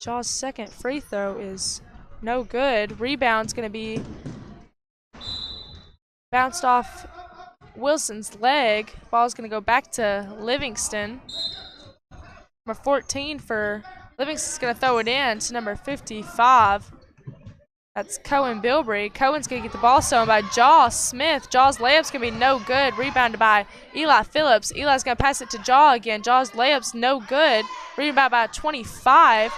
Jaw's second free throw is no good. Rebound's going to be bounced off Wilson's leg. Ball's going to go back to Livingston. Number 14 for Livingston's going to throw it in to number 55. That's Cohen Bilbrey. Cohen's going to get the ball stolen by Jaw Smith. Jaw's layup's going to be no good. Rebounded by Eli Phillips. Eli's going to pass it to Jaw again. Jaw's layup's no good. Rebounded by 25.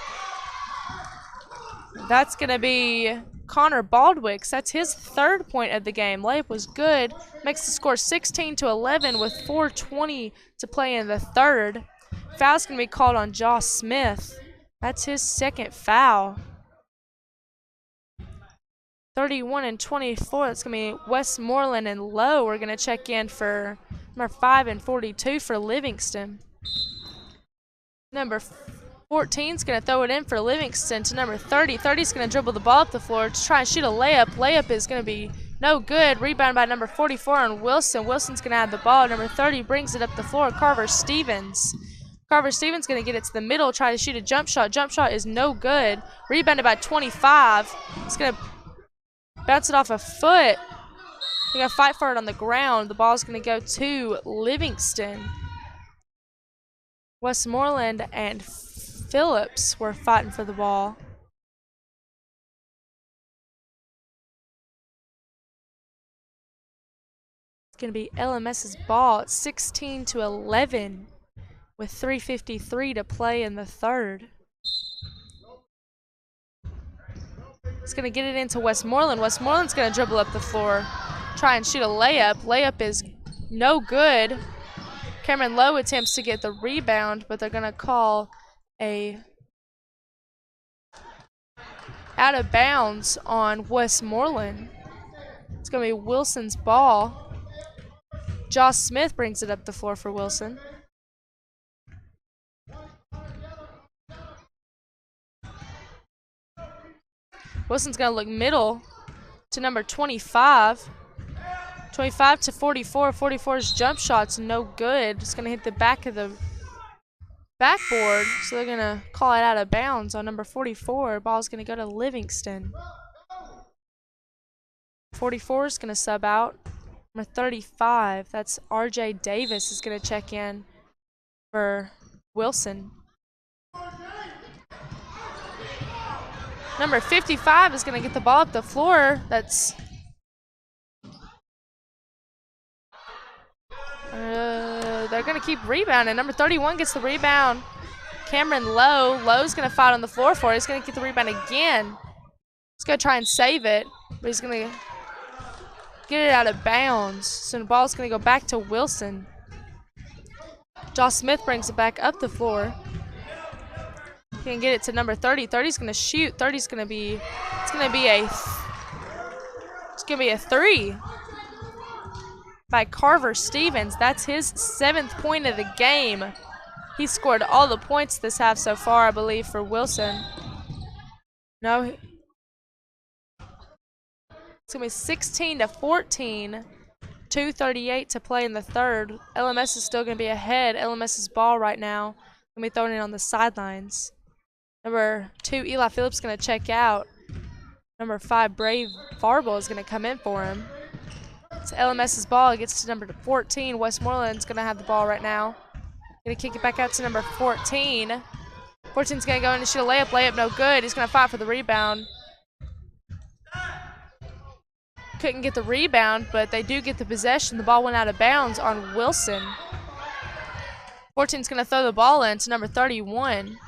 That's going to be Connor Baldwicks. That's his 3rd point of the game. Layup was good. Makes the score 16-11 with 4:20 to play in the third. Foul's going to be called on Jaw Smith. That's his 2nd foul. 31 and 24. That's going to be Westmoreland and Lowe. We're going to check in for number 5 and 42 for Livingston. Number 14 is going to throw it in for Livingston to number 30. 30 is going to dribble the ball up the floor to try and shoot a layup. Layup is going to be no good. Rebound by number 44 on Wilson. Wilson's going to have the ball. Number 30 brings it up the floor. Carver Stevens. Carver Stevens going to get it to the middle, try to shoot a jump shot. Jump shot is no good. Rebounded by 25. It's going to bounce it off a foot. They're going to fight for it on the ground. The ball's going to go to Livingston. Westmoreland and Phillips were fighting for the ball. It's going to be LMS's ball. It's 16-11 with 3:53 to play in the third. It's going to get it into Westmoreland. Westmoreland's going to dribble up the floor, try and shoot a layup. Layup is no good. Cameron Lowe attempts to get the rebound, but they're going to call a out of bounds on Westmoreland. It's going to be Wilson's ball. Josh Smith brings it up the floor for Wilson. Wilson's going to look middle to number 25. 25 to 44. 44's jump shot's no good. It's going to hit the back of the backboard, so they're going to call it out of bounds on number 44. Ball's going to go to Livingston. 44 is going to sub out. Number 35, that's RJ Davis, is going to check in for Wilson. Number 55 is going to get the ball up the floor. That's they're going to keep rebounding. Number 31 gets the rebound. Cameron Lowe. Lowe's going to fight on the floor for it. He's going to get the rebound again. He's going to try and save it, but he's going to get it out of bounds. So the ball's going to go back to Wilson. Josh Smith brings it back up the floor. He can get it to number 30. 30's going to shoot. 30's going to be, it's going to be a three by Carver Stevens. That's his 7th point of the game. He scored all the points this half so far, I believe, for Wilson. No, it's going to be 16 to 14. 2:38 to play in the third. LMS is still going to be ahead. LMS's ball right now going to be thrown in on the sidelines. Number 2, Eli Phillips, going to check out. Number 5, Brave Varble, is going to come in for him. It's LMS's ball. It gets to number 14. Westmoreland's going to have the ball right now. Going to kick it back out to number 14. 14's going to go in and shoot a layup. Layup no good. He's going to fight for the rebound. Couldn't get the rebound, but they do get the possession. The ball went out of bounds on Wilson. 14's going to throw the ball in to number 31.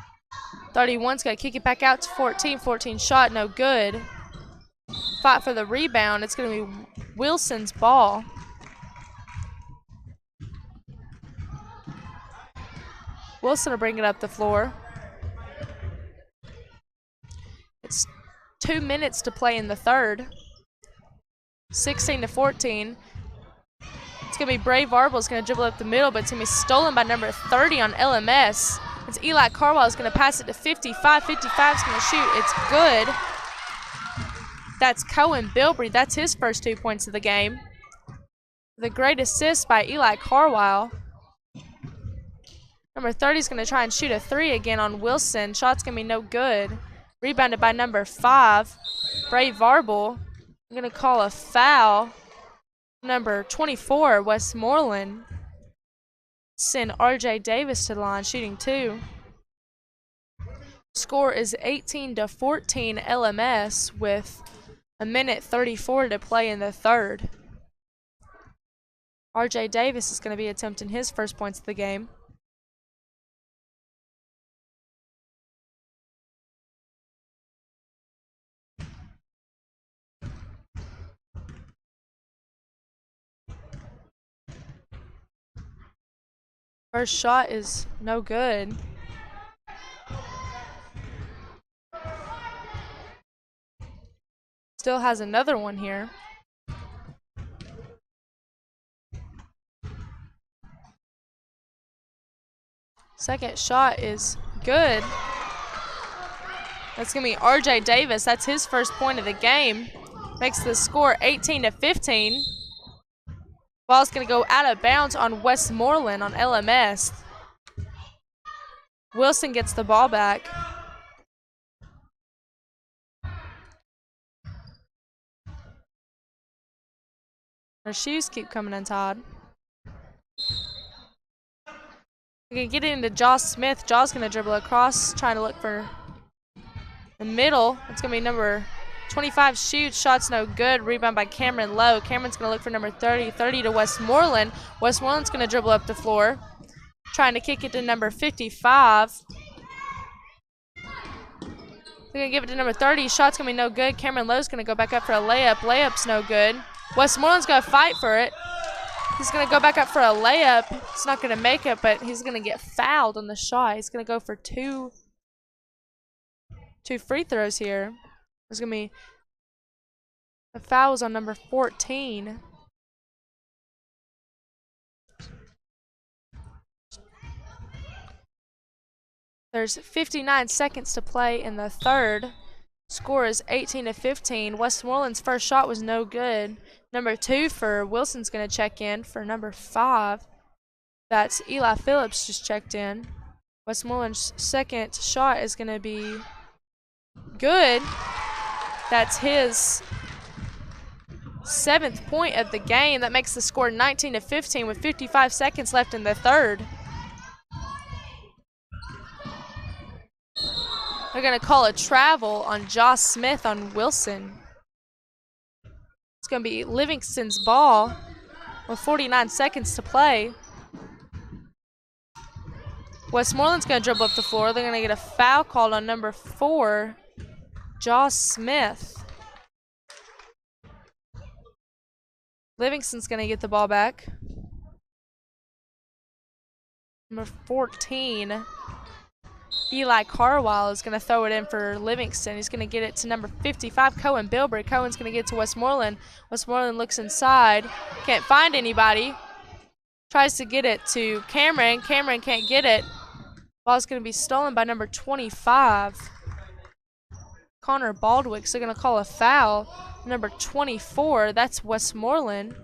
31's going to kick it back out to 14. 14 shot, no good. Fight for the rebound. It's going to be Wilson's ball. Wilson will bring it up the floor. It's 2 minutes to play in the third. 16 to 14. It's going to be Brave Varble is going to dribble up the middle, but it's going to be stolen by number 30 on LMS. It's Eli Carwell is going to pass it to 55. 55 is going to shoot. It's good. That's Cohen Bilbrey. That's his first 2 points of the game. The great assist by Eli Carwell. Number 30 is going to try and shoot a 3 again on Wilson. Shot's going to be no good. Rebounded by number 5, Brave Varble. I'm going to call a foul. Number 24, Westmoreland. Send RJ Davis to the line, shooting 2. Score is 18 to 14 LMS with 1:34 to play in the third. RJ Davis is going to be attempting his first points of the game. First shot is no good. Still has another one here. Second shot is good. That's going to be RJ Davis. That's his first point of the game. Makes the score 18 to 15. Ball's going to go out of bounds on Westmoreland on LMS. Wilson gets the ball back. Her shoes keep coming untied. We're going to get it into Josh Smith. Josh's going to dribble across, trying to look for the middle. It's going to be number 25 shoots. Shot's no good. Rebound by Cameron Lowe. Cameron's going to look for number 30. 30 to Westmoreland. Westmoreland's going to dribble up the floor, trying to kick it to number 55. They're going to give it to number 30. Shot's going to be no good. Cameron Lowe's going to go back up for a layup. Layup's no good. Westmoreland's going to fight for it. He's going to go back up for a layup. He's not going to make it, but he's going to get fouled on the shot. He's going to go for two free throws here. There's going to be the fouls on number 14. There's 59 seconds to play in the third. Score is 18-15. Westmoreland's first shot was no good. Number 2 for Wilson's going to check in for number 5. That's Eli Phillips just checked in. Westmoreland's second shot is going to be good. That's his 7th point of the game. That makes the score 19-15 with 55 seconds left in the third. They're going to call a travel on Josh Smith on Wilson. It's going to be Livingston's ball with 49 seconds to play. Westmoreland's going to dribble up the floor. They're going to get a foul called on number 4, Josh Smith. Livingston's going to get the ball back. Number 14, Eli Carwile is going to throw it in for Livingston. He's going to get it to number 55, Cohen Bilbrey. Cohen's going to get it to Westmoreland. Westmoreland looks inside. Can't find anybody. Tries to get it to Cameron. Cameron can't get it. Ball's going to be stolen by number 25, Connor Baldwick. So they're going to call a foul. Number 24, that's Westmoreland.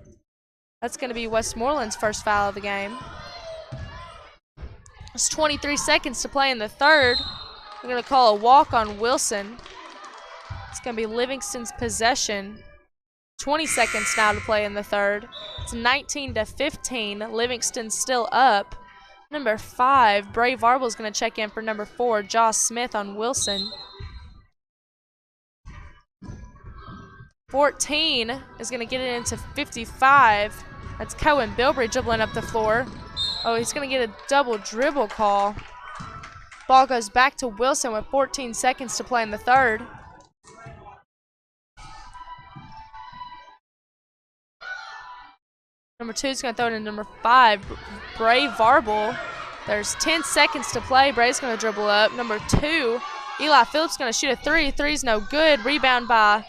That's going to be Westmoreland's first foul of the game. There's 23 seconds to play in the third. We're going to call a walk on Wilson. It's going to be Livingston's possession. 20 seconds now to play in the third. It's 19-15. Livingston's still up. Number 5, Bray Varble is going to check in for number 4, Josh Smith on Wilson. 14 is going to get it into 55. That's Cohen Bilbrey dribbling up the floor. Oh, he's going to get a double dribble call. Ball goes back to Wilson with 14 seconds to play in the third. Number 2 is going to throw it in number 5, Bray Varble. There's 10 seconds to play. Bray's going to dribble up. Number 2, Eli Phillips going to shoot a 3. Three's no good. Rebound by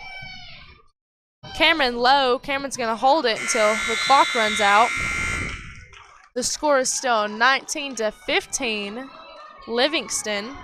Cameron Lowe. Cameron's going to hold it until the clock runs out. The score is still 19-15, Livingston.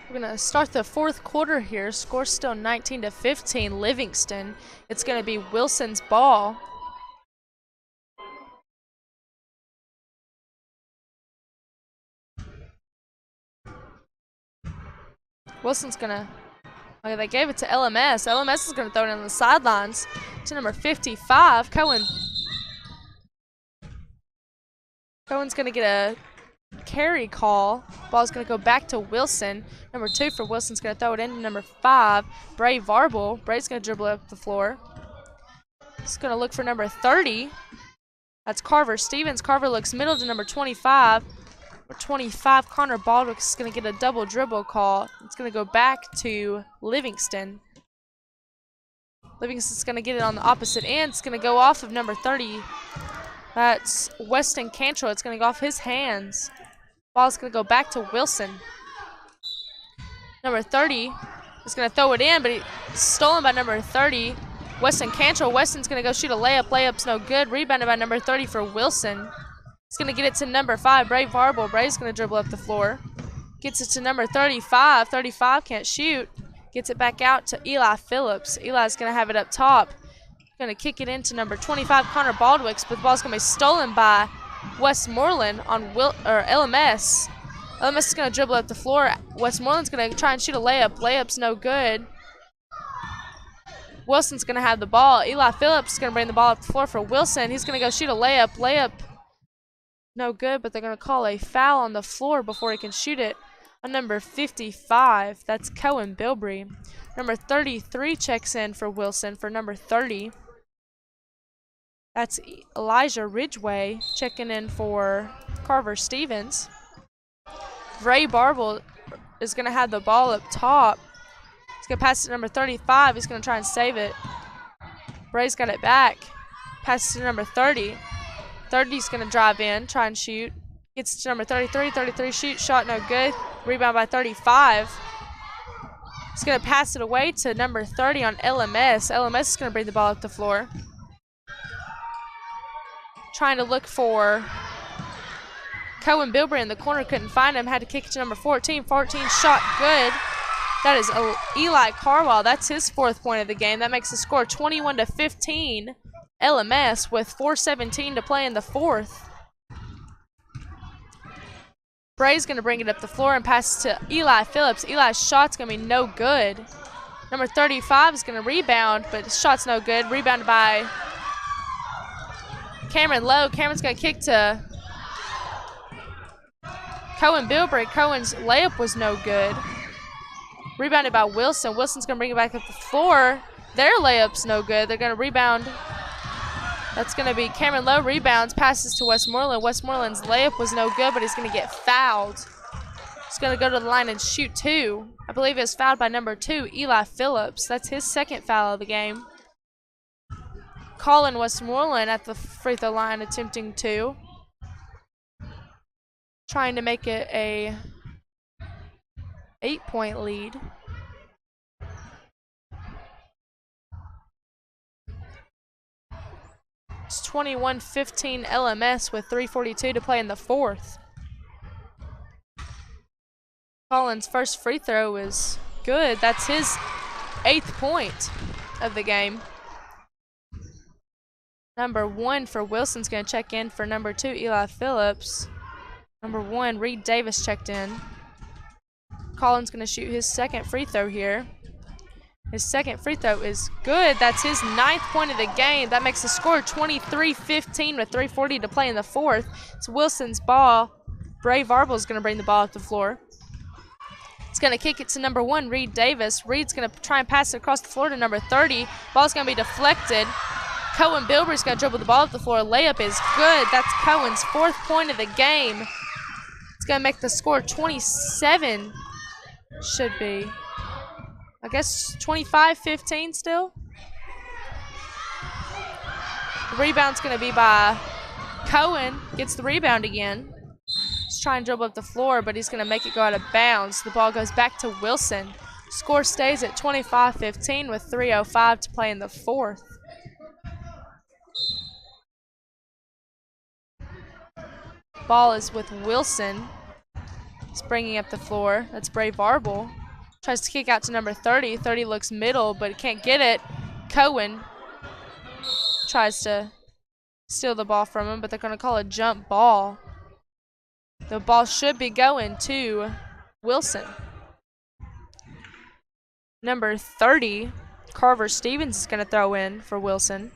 We're going to start the fourth quarter here. Score still 19-15, Livingston. It's going to be Wilson's ball. Wilson's going to, okay, they gave it to LMS. LMS is going to throw it on the sidelines to number 55, Cohen. Cohen's going to get a carry call. Ball's going to go back to Wilson. Number 2 for Wilson's going to throw it into number 5, Bray Varble. Bray's going to dribble up the floor. He's going to look for number 30. That's Carver Stevens. Carver looks middle to number 25. Number 25, Connor Baldwick is going to get a double dribble call. It's going to go back to Livingston. Livingston's going to get it on the opposite end. It's going to go off of number 30. That's Weston Cantrell. It's going to go off his hands. Ball's going to go back to Wilson. Number 30 is going to throw it in, but it's stolen by number 30, Weston Cantrell. Weston's going to go shoot a layup. Layup's no good. Rebounded by number 30 for Wilson. He's going to get it to number 5, Bray Varble. Bray's going to dribble up the floor. Gets it to number 35. 35 can't shoot. Gets it back out to Eli Phillips. Eli's going to have it up top. Going to kick it into number 25, Connor Baldwick, but the ball's going to be stolen by Westmoreland on LMS. LMS is going to dribble up the floor. Westmoreland's going to try and shoot a layup. Layup's no good. Wilson's going to have the ball. Eli Phillips is going to bring the ball up the floor for Wilson. He's going to go shoot a layup. Layup no good, but they're going to call a foul on the floor before he can shoot it on number 55. That's Cohen Bilbrey. Number 33 checks in for Wilson for number 30. That's Elijah Ridgway checking in for Carver Stevens. Ray Barble is going to have the ball up top. He's going to pass it to number 35. He's going to try and save it. Ray's got it back. Passes to number 30. 30's going to drive in, try and shoot. Gets to number 33. 33 shoots, shot no good. Rebound by 35. He's going to pass it away to number 30 on LMS. LMS is going to bring the ball up the floor. Trying to look for Cohen Bilbrey in the corner, couldn't find him, had to kick it to number 14. 14 shot good. That is Eli Carwell. That's his 4th point of the game. That makes the score 21-15. LMS with 4:17 to play in the 4th. Bray's going to bring it up the floor and pass to Eli Phillips. Eli's shot's going to be no good. Number 35 is going to rebound, but his shot's no good. Rebounded by Cameron Lowe. Cameron's going to kick to Cohen Bilbrey. Cohen's layup was no good. Rebounded by Wilson. Wilson's going to bring it back up the floor. Their layup's no good. They're going to rebound. That's going to be Cameron Lowe rebounds, passes to Westmoreland. Westmoreland's layup was no good, but he's going to get fouled. He's going to go to the line and shoot 2. I believe it's fouled by number 2, Eli Phillips. That's his 2nd foul of the game. Colin Westmoreland at the free throw line attempting 2. Trying to make it a 8-point lead. It's 21-15 LMS with 3:42 to play in the 4th. Collins' first free throw is good. That's his 8th point of the game. Number 1 for Wilson's going to check in for number 2, Eli Phillips. Number 1, Reed Davis checked in. Collins going to shoot his 2nd free throw here. His 2nd free throw is good. That's his 9th point of the game. That makes the score 23-15 with 3:40 to play in the 4th. It's Wilson's ball. Bray Varble's going to bring the ball up the floor. He's going to kick it to number 1, Reed Davis. Reed's going to try and pass it across the floor to number 30. Ball's going to be deflected. Cohen Bilbrey's going to dribble the ball up the floor. Layup is good. That's Cohen's 4th point of the game. It's going to make the score 27. Should be. I guess 25-15 still. The rebound's going to be by Cohen. Gets the rebound again. He's trying to dribble up the floor, but he's going to make it go out of bounds. The ball goes back to Wilson. Score stays at 25-15 with 3:05 to play in the 4th. Ball is with Wilson. He's bringing up the floor. That's Bray Varble. Tries to kick out to number 30. 30 looks middle, but he can't get it. Cohen tries to steal the ball from him, but they're going to call a jump ball. The ball should be going to Wilson. Number 30, Carver Stevens is going to throw in for Wilson.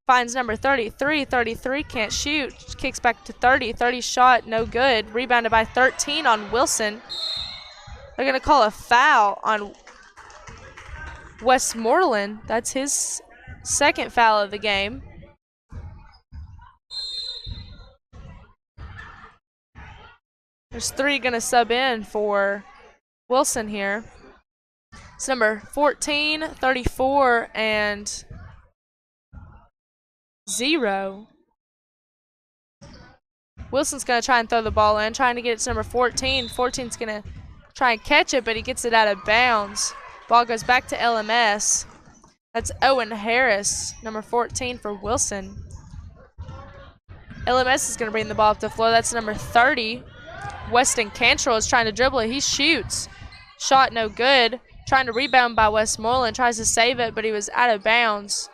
Finds number 33. 33 can't shoot. Kicks back to 30. 30 shot, no good. Rebounded by 13 on Wilson. They're going to call a foul on Westmoreland. That's his 2nd foul of the game. There's 3 going to sub in for Wilson here. It's number 14, 34, and 0. Wilson's going to try and throw the ball in, trying to get it to number 14. 14's going to try and catch it, but he gets it out of bounds. Ball goes back to LMS. That's Owen Harris, number 14 for Wilson. LMS is going to bring the ball up the floor. That's number 30. Weston Cantrell is trying to dribble it. He shoots. Shot no good. Trying to rebound by Westmoreland. Tries to save it, but he was out of bounds.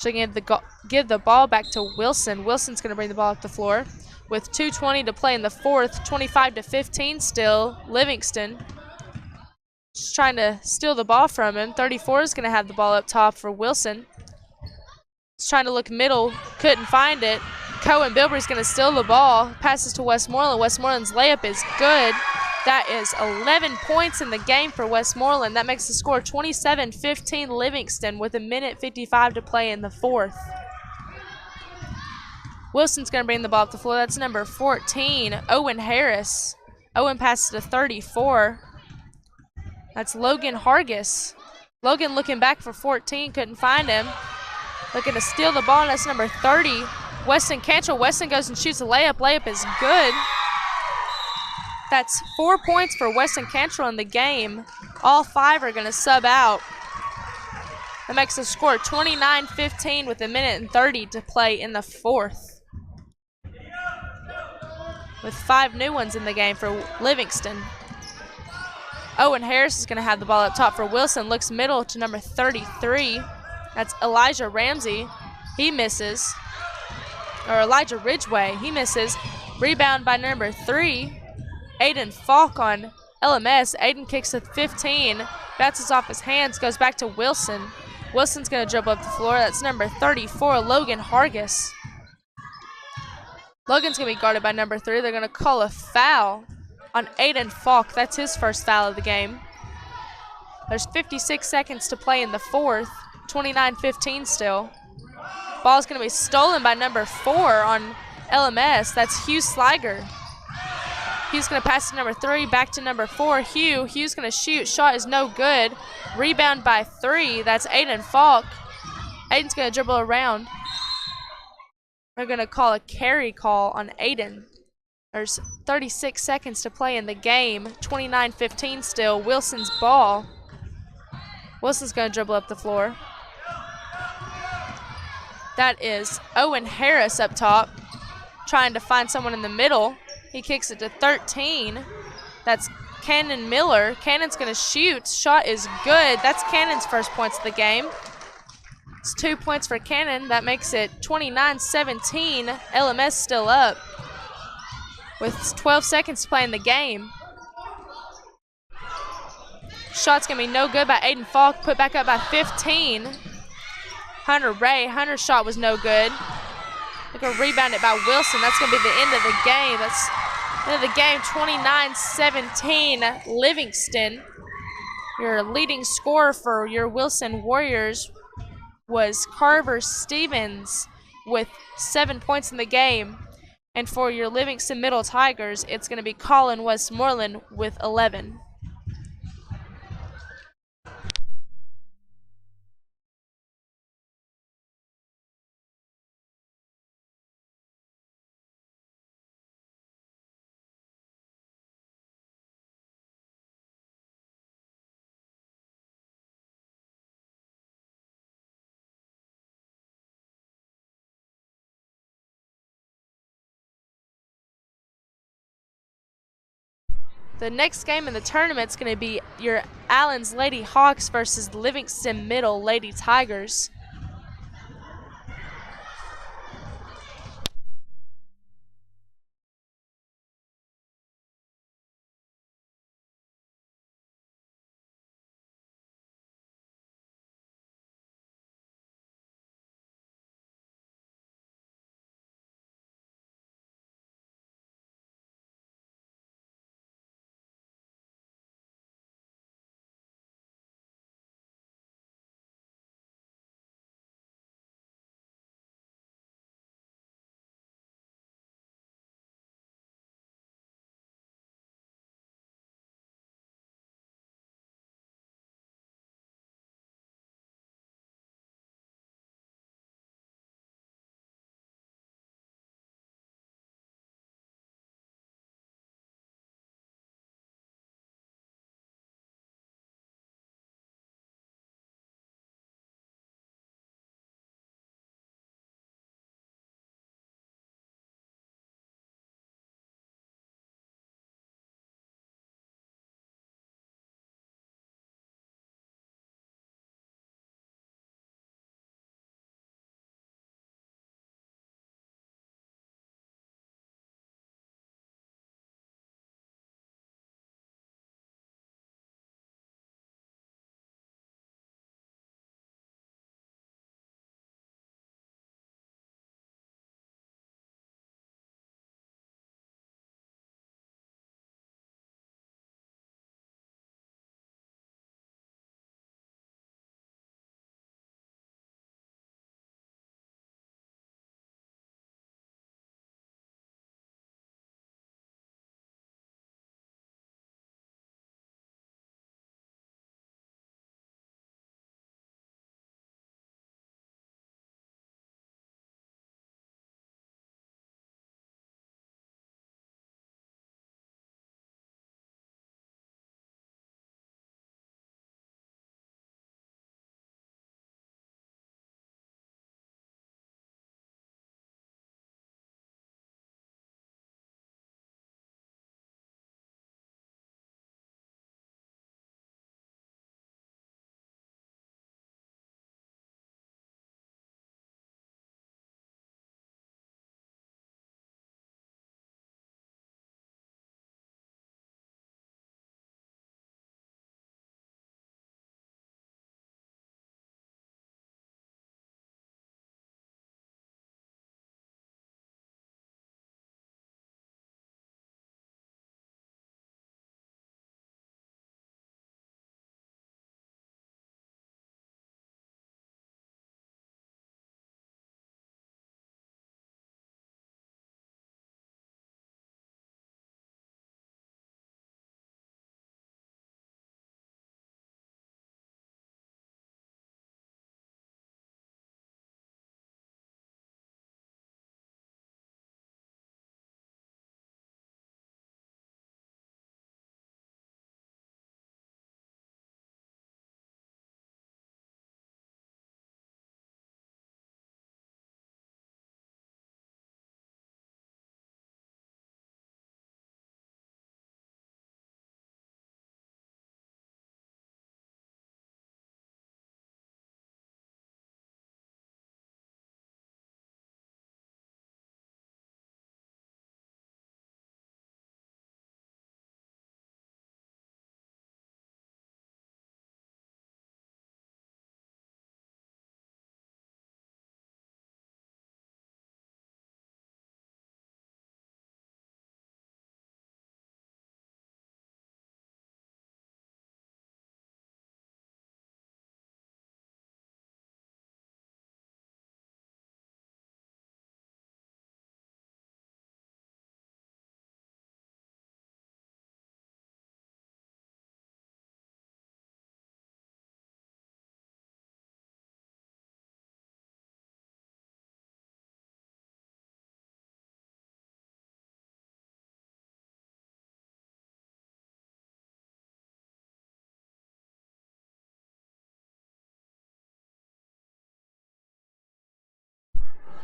So give the ball back to Wilson. Wilson's going to bring the ball up the floor. With 2:20 to play in the 4th, 25-15 still. Livingston just trying to steal the ball from him. 34 is going to have the ball up top for Wilson. He's trying to look middle, couldn't find it. Cohen Bilbrey's going to steal the ball. Passes to Westmoreland. Westmoreland's layup is good. That is 11 points in the game for Westmoreland. That makes the score 27-15 Livingston with 1:55 to play in the 4th. Wilson's going to bring the ball up the floor. That's number 14, Owen Harris. Owen passes to 34. That's Logan Hargis. Logan looking back for 14, couldn't find him. Looking to steal the ball, and that's number 30, Weston Cantrell. Weston goes and shoots a layup. Layup is good. That's 4 points for Weston Cantrell in the game. All 5 are going to sub out. That makes the score 29-15 with 1:30 to play in the fourth. With 5 new ones in the game for Livingston. Owen Harris is going to have the ball up top for Wilson. Looks middle to number 33. That's Elijah Ramsey. He misses. Or Elijah Ridgway. He misses. Rebound by number 3. Aiden Falk on LMS. Aiden kicks at 15. Bounces off his hands. Goes back to Wilson. Wilson's going to dribble up the floor. That's number 34, Logan Hargis. Logan's going to be guarded by number 3. They're going to call a foul on Aiden Falk. That's his first foul of the game. There's 56 seconds to play in the fourth. 29-15 still. Ball's going to be stolen by number 4 on LMS. That's Hugh Sliger. Hugh's going to pass to number 3, back to number 4, Hugh. Hugh's going to shoot. Shot is no good. Rebound by 3. That's Aiden Falk. Aiden's going to dribble around. They're going to call a carry call on Aiden. There's 36 seconds to play in the game. 29-15 still. Wilson's ball. Wilson's going to dribble up the floor. That is Owen Harris up top, trying to find someone in the middle. He kicks it to 13. That's Cannon Miller. Cannon's going to shoot. Shot is good. That's Cannon's first points of the game. It's 2 points for Cannon. That makes it 29-17. LMS still up with 12 seconds to play in the game. Shot's going to be no good by Aiden Falk. Put back up by 15. Hunter Ray. Hunter's shot was no good. They're going to rebound it by Wilson. That's going to be the end of the game. That's the end of the game, 29-17. Livingston. Your leading scorer for your Wilson Warriors was Carver Stevens with 7 points in the game. And for your Livingston Middle Tigers, it's going to be Colin Westmoreland with 11. The next game in the tournament is going to be your Allen's Lady Hawks versus Livingston Middle Lady Tigers.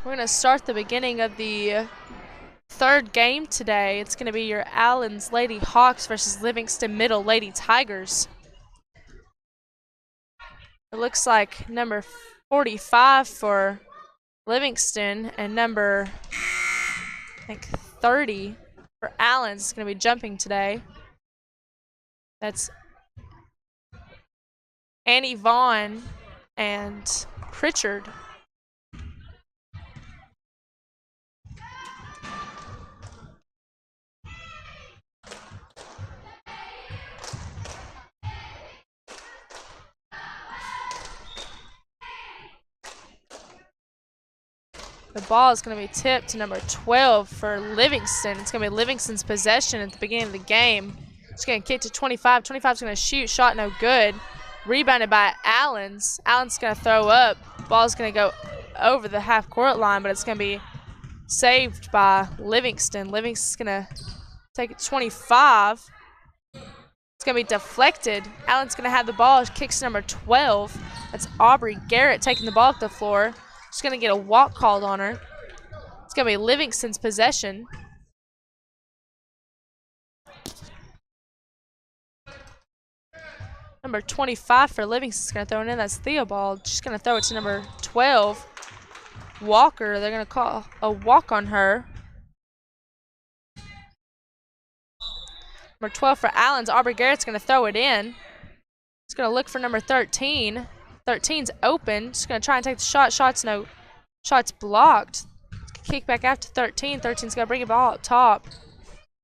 We're going to start the beginning of the third game today. It's going to be your Allen's Lady Hawks versus Livingston Middle Lady Tigers. It looks like number 45 for Livingston and number, I think, 30 for Allen's is going to be jumping today. That's Annie Vaughn and Pritchard. The ball is going to be tipped to number 12 for Livingston. It's going to be Livingston's possession at the beginning of the game. It's going to kick to 25. 25 is going to shoot. Shot no good. Rebounded by Allen's. Allen's going to throw up. Ball's going to go over the half-court line, but it's going to be saved by Livingston. Livingston's going to take it 25. It's going to be deflected. Allen's going to have the ball. Kicks number 12. That's Aubrey Garrett taking the ball off the floor. She's going to get a walk called on her. It's going to be Livingston's possession. Number 25 for Livingston's going to throw it in. That's Theobald. She's going to throw it to number 12, Walker. They're going to call a walk on her. Number 12 for Allen's. Aubrey Garrett's going to throw it in. It's going to look for number 13. 13's open. Just going to try and take the shot. Shot's blocked. Kick back out to 13. 13's going to bring the ball up top.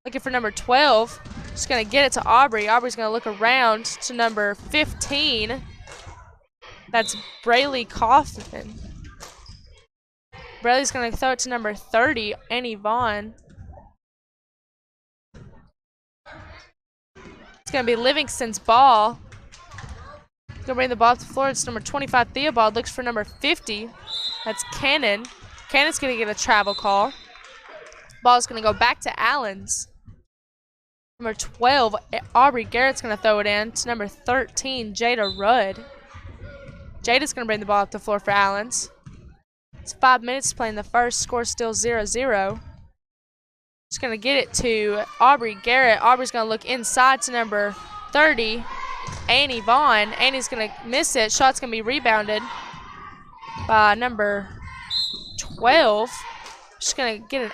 Looking for number 12. Just going to get it to Aubrey. Aubrey's going to look around to number 15. That's Braylee Kaufman. Braylee's going to throw it to number 30, Annie Vaughn. It's going to be Livingston's ball. Going to bring the ball to the floor. It's number 25, Theobald. Looks for number 50. That's Cannon. Cannon's going to get a travel call. Ball's going to go back to Allen's. Number 12, Aubrey Garrett's going to throw it in to number 13, Jada Rudd. Jada's going to bring the ball up the floor for Allen's. It's 5 minutes to play in the first. Score still 0-0. Just going to get it to Aubrey Garrett. Aubrey's going to look inside to number 30, Annie Vaughn. Annie's going to miss it. Shot's going to be rebounded by number 12. She's going to get an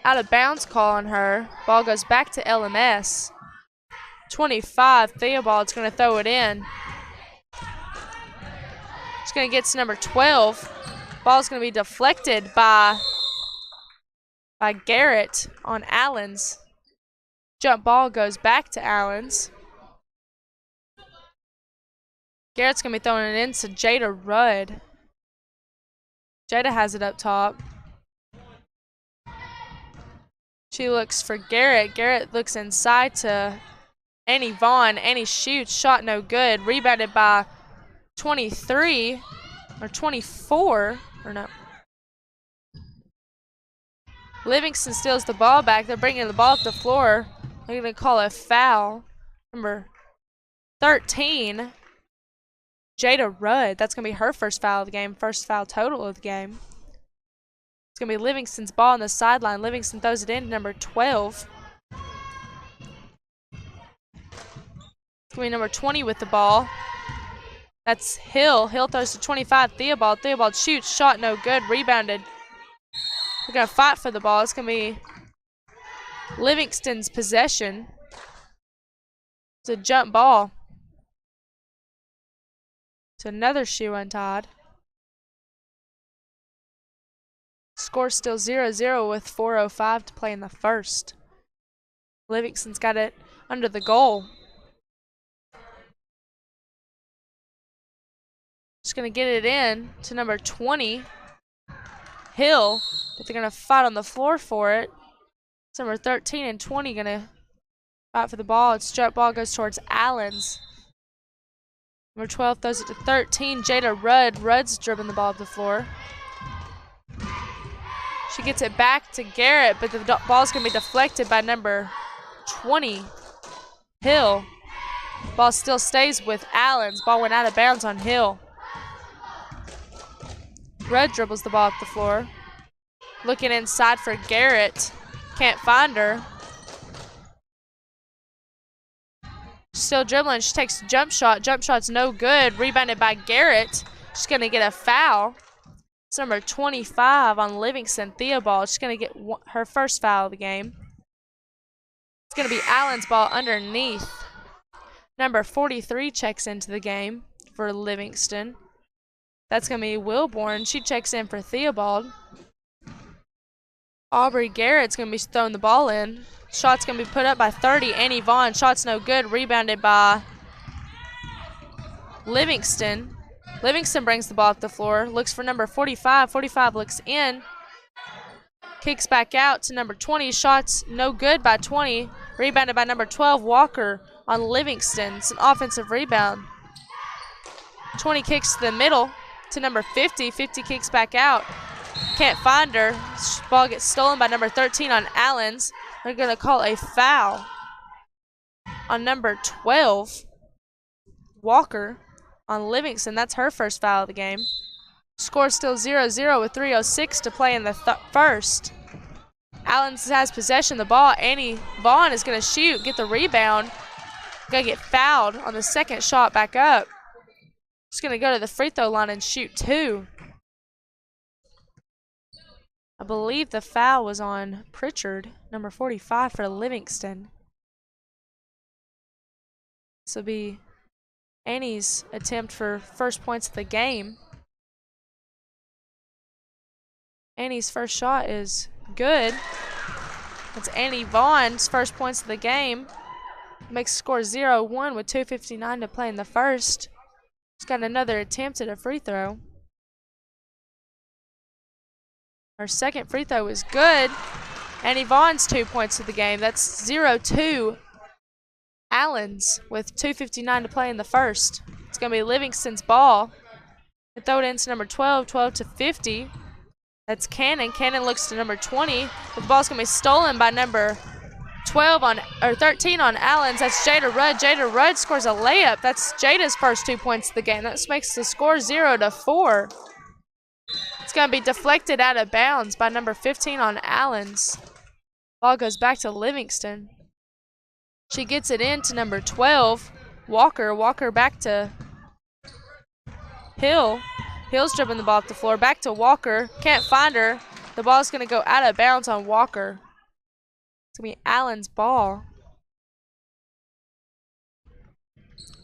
out of bounds call on her. Ball goes back to LMS. 25, Theobald's going to throw it in. She's going to get to number 12. Ball's going to be deflected by Garrett on Allen's. Jump ball goes back to Allen's. Garrett's going to be throwing it in to Jada Rudd. Jada has it up top. She looks for Garrett. Garrett looks inside to Annie Vaughn. Annie shoots. Shot no good. Rebounded by 23 or 24. Or no. Livingston steals the ball back. They're bringing the ball up the floor. They're going to call a foul. Number 13, Jada Rudd. That's going to be her first foul of the game. First foul total of the game. It's going to be Livingston's ball on the sideline. Livingston throws it in to number 12. It's going to be number 20 with the ball. That's Hill. Hill throws to 25. Theobald. Theobald shoots. Shot no good. Rebounded. We're going to fight for the ball. It's going to be Livingston's possession. It's a jump ball. It's another shoe untied. Score still 0-0 with 4:05 to play in the first. Livingston's got it under the goal. Just going to get it in to number 20, Hill, but they're going to fight on the floor for it. It's number 13 and 20 going to fight for the ball. Its jump ball goes towards Allen's. Number 12 throws it to 13, Jada Rudd. Rudd's dribbling the ball up the floor. She gets it back to Garrett, but the ball's going to be deflected by number 20, Hill. Ball still stays with Allen's. Ball went out of bounds on Hill. Rudd dribbles the ball up the floor. Looking inside for Garrett. Can't find her. Still dribbling. She takes a jump shot. Jump shot's no good. Rebounded by Garrett. She's going to get a foul. It's number 25 on Livingston, Theobald. She's going to get her first foul of the game. It's going to be Allen's ball underneath. Number 43 checks into the game for Livingston. That's going to be Wilborn. She checks in for Theobald. Aubrey Garrett's going to be throwing the ball in. Shot's going to be put up by 30. Annie Vaughn. Shot's no good. Rebounded by Livingston. Livingston brings the ball up the floor. Looks for number 45. 45 looks in. Kicks back out to number 20. Shot's no good by 20. Rebounded by number 12, Walker on Livingston. It's an offensive rebound. 20 kicks to the middle to number 50. 50 kicks back out. Can't find her. Ball gets stolen by number 13 on Allens. They're going to call a foul on number 12, Walker on Livingston. That's her first foul of the game. Score still 0-0 with 3:06 to play in the first. Allens has possession of the ball. Annie Vaughn is going to shoot, get the rebound. Going to get fouled on the second shot back up. She's going to go to the free throw line and shoot 2. I believe the foul was on Pritchard, number 45 for Livingston. This will be Annie's attempt for first points of the game. Annie's first shot is good. It's Annie Vaughn's first points of the game. Makes the score 0-1 with 2:59 to play in the first. She's got another attempt at a free throw. Her second free throw is good. Annie Vaughn's 2 points of the game. That's 0-2. Allens with 2:59 to play in the first. It's going to be Livingston's ball. They throw it into number 12, 12 to 50. That's Cannon. Cannon looks to number 20. But the ball's going to be stolen by number 13 on Allens. That's Jada Rudd. Jada Rudd scores a layup. That's Jada's first 2 points of the game. That makes the score 0-4. It's going to be deflected out of bounds by number 15 on Allens. Ball goes back to Livingston. She gets it in to number 12, Walker. Walker back to Hill. Hill's dribbling the ball up the floor. Back to Walker. Can't find her. The ball's going to go out of bounds on Walker. It's going to be Allen's ball.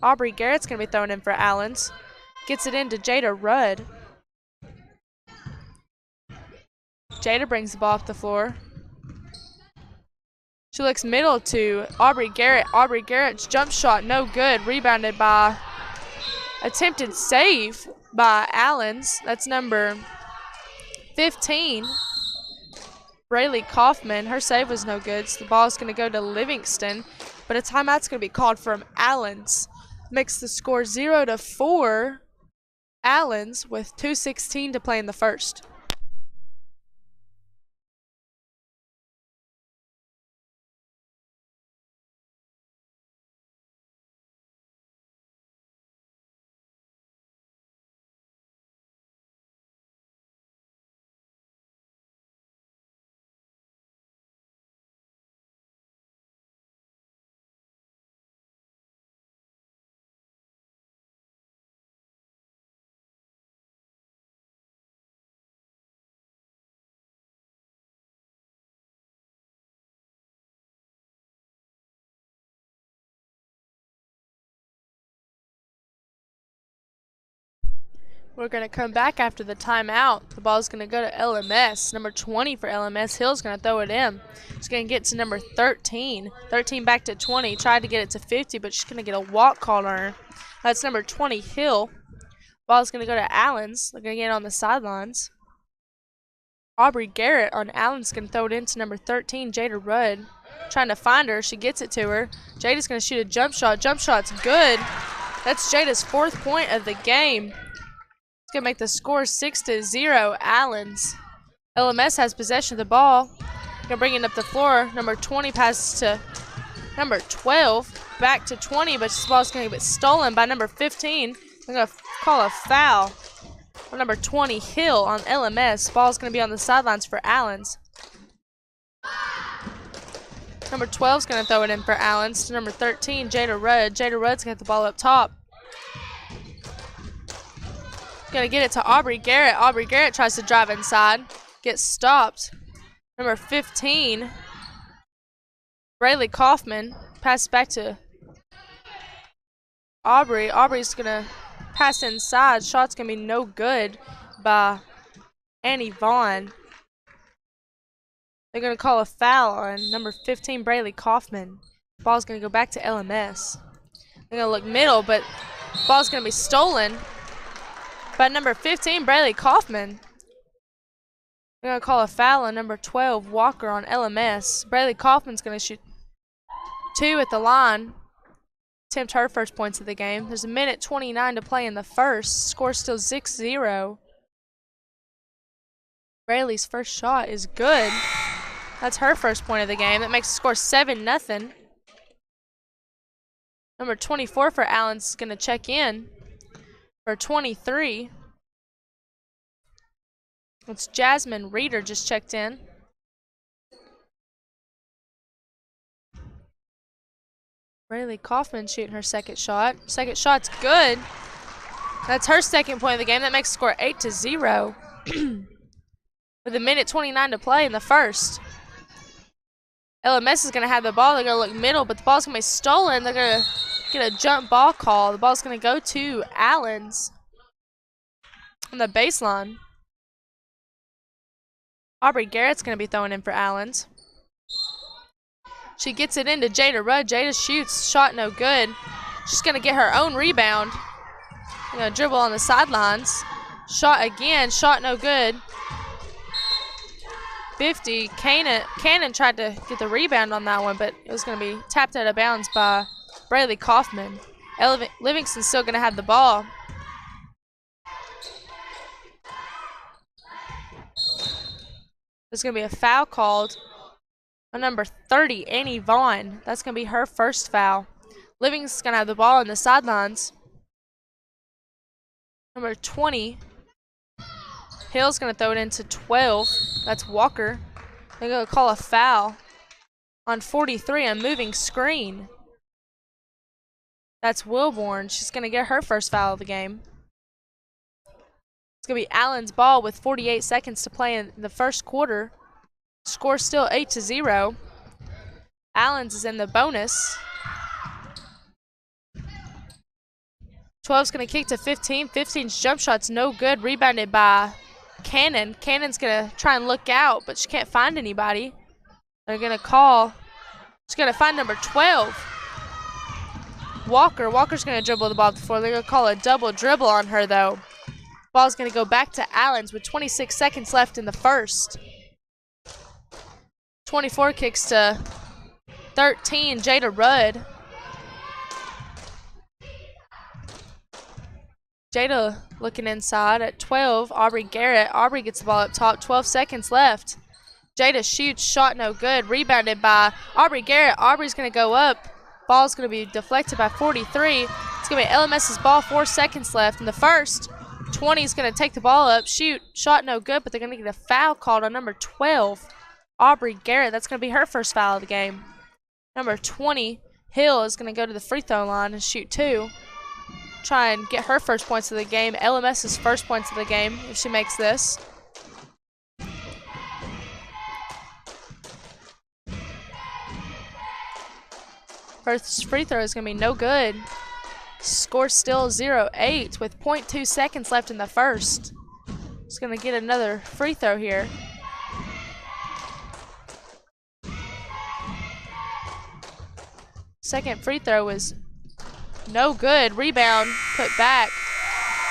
Aubrey Garrett's going to be thrown in for Allens. Gets it into Jada Rudd. Jada brings the ball up the floor. She looks middle to Aubrey Garrett. Aubrey Garrett's jump shot, no good. Rebounded by attempted save by Allens. That's number 15, Braylee Kaufman. Her save was no good, so the ball is going to go to Livingston. But a timeout's going to be called from Allens. Makes the score 0-4. Allens with 2:16 to play in the first. We're going to come back after the timeout. The ball is going to go to LMS. Number 20 for LMS. Hill's going to throw it in. She's going to get to number 13. 13 back to 20. Tried to get it to 50, but she's going to get a walk called on her. That's number 20, Hill. Ball is going to go to Allens. They're going to get it on the sidelines. Aubrey Garrett on Allens going to throw it into number 13, Jada Rudd. Trying to find her. She gets it to her. Jada's going to shoot a jump shot. Jump shot's good. That's Jada's 4th point of the game. Going to make the score 6-0, Allens. LMS has possession of the ball. Going to bring it up the floor. Number 20 passes to number 12. Back to 20, but this ball's going to get stolen by number 15. They're going to call a foul Number 20, Hill on LMS. Ball's going to be on the sidelines for Allens. Number 12 is going to throw it in for Allens to number 13, Jada Rudd. Jada Rudd's going to get the ball up top. Going to get it to Aubrey Garrett. Aubrey Garrett tries to drive inside. Gets stopped. Number 15, Braylee Kaufman. Pass back to Aubrey. Aubrey's going to pass inside. Shot's going to be no good by Annie Vaughn. They're going to call a foul on number 15, Braylee Kaufman. Ball's going to go back to LMS. They're going to look middle, but ball's going to be stolen by number 15, Braylee Kaufman. They're going to call a foul on number 12, Walker on LMS. Braylee Kaufman's going to shoot 2 at the line. Attempt her first points of the game. There's a minute 29 to play in the first. Score still 6-0. Braylee's first shot is good. That's her first point of the game. That makes the score 7-0. Number 24 for Allens is going to check in for 23. It's Jasmine Reeder just checked in. Braylee Kaufman shooting her second shot. Second shot's good. That's her second point of the game. That makes the score 8-0. With a minute 29 to play in the first. LMS is going to have the ball. They're going to look middle, but the ball's going to be stolen. They're going to get a jump ball call. The ball's going to go to Allens on the baseline. Aubrey Garrett's going to be throwing in for Allens. She gets it into Jada Rudd. Jada shoots. Shot no good. She's going to get her own rebound. Going to dribble on the sidelines. Shot again. Shot no good. 50. Cannon tried to get the rebound on that one, but it was going to be tapped out of bounds by Braylee Kaufman. Livingston's still going to have the ball. There's going to be a foul called on number 30, Annie Vaughn. That's going to be her first foul. Livingston's going to have the ball on the sidelines. Number 20, Hill's going to throw it into 12. That's Walker. They're going to call a foul on 43, a moving screen. That's Wilborn. She's going to get her first foul of the game. It's going to be Allen's ball with 48 seconds to play in the first quarter. Score still 8-0. Allen's is in the bonus. 12's going to kick to 15. 15's jump shot's no good. Rebounded by Cannon. Cannon's going to try and look out, but she can't find anybody. They're going to call. She's going to find number 12. Walker. Walker's going to dribble the ball to the floor. They're going to call a double dribble on her, though. Ball's going to go back to Allens with 26 seconds left in the first. 24 kicks to 13, Jada Rudd. Jada looking inside at 12, Aubrey Garrett. Aubrey gets the ball up top, 12 seconds left. Jada shoots, shot no good, rebounded by Aubrey Garrett. Aubrey's going to go up. Ball's going to be deflected by 43. It's going to be LMS's ball, 4 seconds left in the first. 20's going to take the ball up, shoot, shot no good, but they're going to get a foul called on number 12, Aubrey Garrett. That's going to be her first foul of the game. Number 20, Hill, is going to go to the free throw line and shoot 2. Try and get her first points of the game. LMS's first points of the game if she makes this. First free throw is going to be no good. Score still 0-8 with 0.2 seconds left in the first. It's going to get another free throw here. Second free throw was no good. Rebound put back.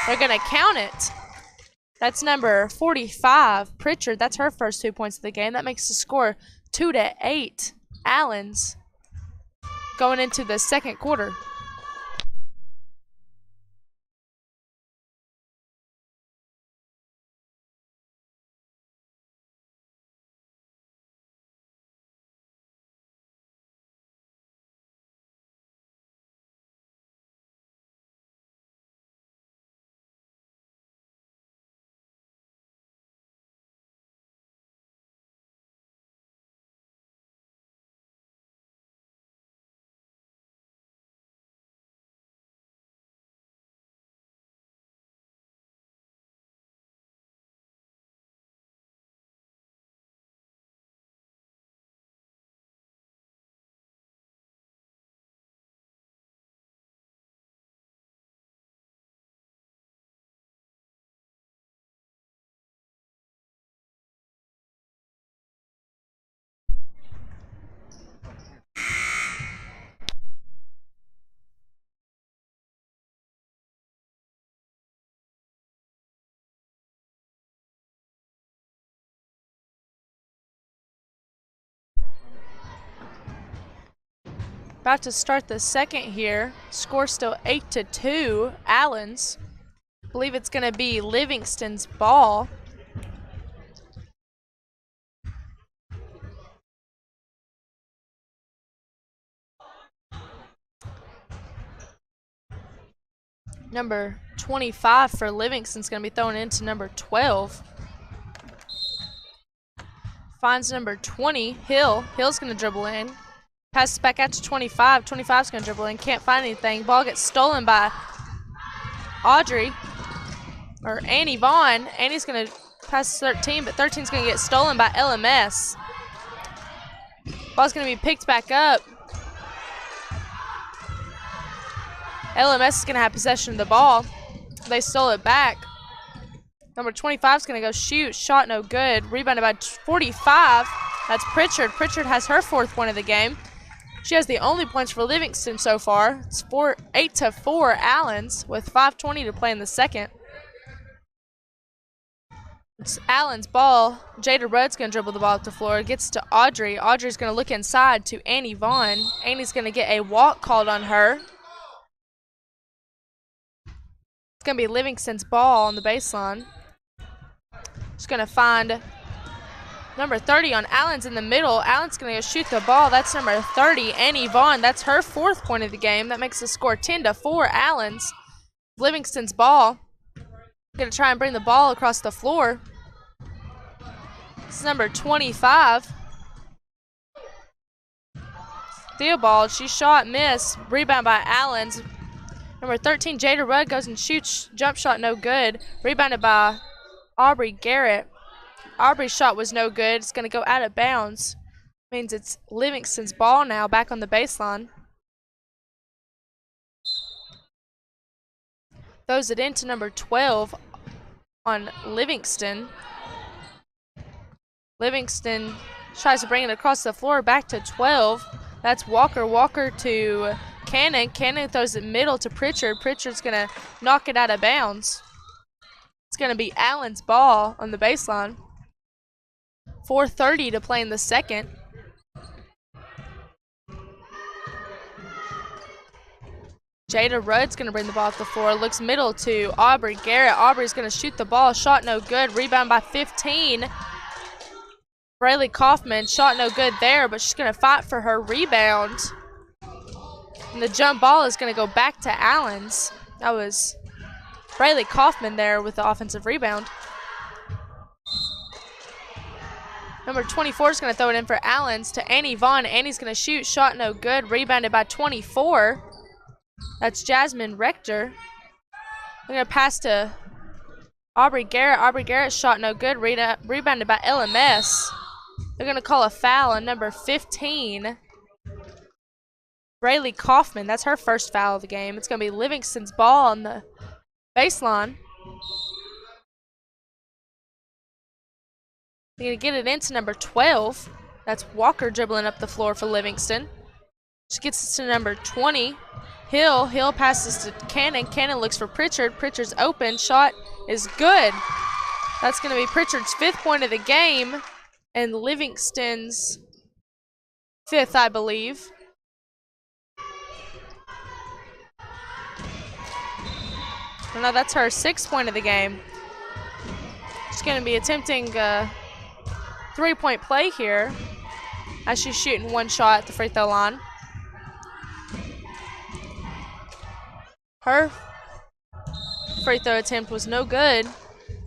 They're going to count it. That's number 45, Pritchard. That's her first 2 points of the game. That makes the score 2-8. Allens going into the second quarter. About to start the second here. Score still 8-2, Allen's. I believe it's going to be Livingston's ball. Number 25 for Livingston's going to be thrown into number 12. Finds number 20, Hill. Hill's going to dribble in. Passes back out to 25. 25's going to dribble in. Can't find anything. Ball gets stolen by Audrey. Or Annie Vaughn. Annie's going to pass 13, but 13's going to get stolen by LMS. Ball's going to be picked back up. LMS is going to have possession of the ball. They stole it back. Number 25 is going to go shoot. Shot no good. Rebounded by 45. That's Pritchard. Pritchard has her 4th point of the game. She has the only points for Livingston so far. It's 8-4 Allen's with 5:20 to play in the second. It's Allen's ball. Jada Rudd's going to dribble the ball up the floor. Gets to Audrey. Audrey's going to look inside to Annie Vaughn. Annie's going to get a walk called on her. It's going to be Livingston's ball on the baseline. She's going to find number 30 on Allen's in the middle. Allen's going to go shoot the ball. That's number 30, Annie Vaughn. That's her 4th point of the game. That makes the score 10-4 Allen's. Livingston's ball. Going to try and bring the ball across the floor. This is number 25. Theobald, she shot, miss. Rebound by Allen's. Number 13, Jada Rudd goes and shoots. Jump shot no good. Rebounded by Aubrey Garrett. Aubrey's shot was no good. It's going to go out of bounds. Means it's Livingston's ball now back on the baseline. Throws it into number 12 on Livingston. Livingston tries to bring it across the floor back to 12. That's Walker. Walker to Cannon. Cannon throws it middle to Pritchard. Pritchard's going to knock it out of bounds. It's going to be Allen's ball on the baseline. 4:30 to play in the second. Jada Rudd's going to bring the ball off the floor. Looks middle to Aubrey Garrett. Aubrey's going to shoot the ball. Shot no good. Rebound by 15. Braylee Kaufman. Shot no good there, but she's going to fight for her rebound. And the jump ball is going to go back to Allen's. That was Braylee Kaufman there with the offensive rebound. Number 24 is going to throw it in for Allen's to Annie Vaughn. Annie's going to shoot. Shot no good. Rebounded by 24. That's Jasmine Rector. We're going to pass to Aubrey Garrett. Aubrey Garrett shot no good. Rebounded by LMS. They're going to call a foul on number 15. Braylee Kaufman. That's her first foul of the game. It's going to be Livingston's ball on the baseline. They're going to get it into number 12. That's Walker dribbling up the floor for Livingston. She gets it to number 20. Hill passes to Cannon. Cannon looks for Pritchard. Pritchard's open. Shot is good. That's going to be Pritchard's 5th point of the game and Livingston's 5th, I believe. Oh, no, that's her 6th point of the game. She's going to be attempting a 3-point play here as she's shooting one shot at the free throw line. Her free throw attempt was no good.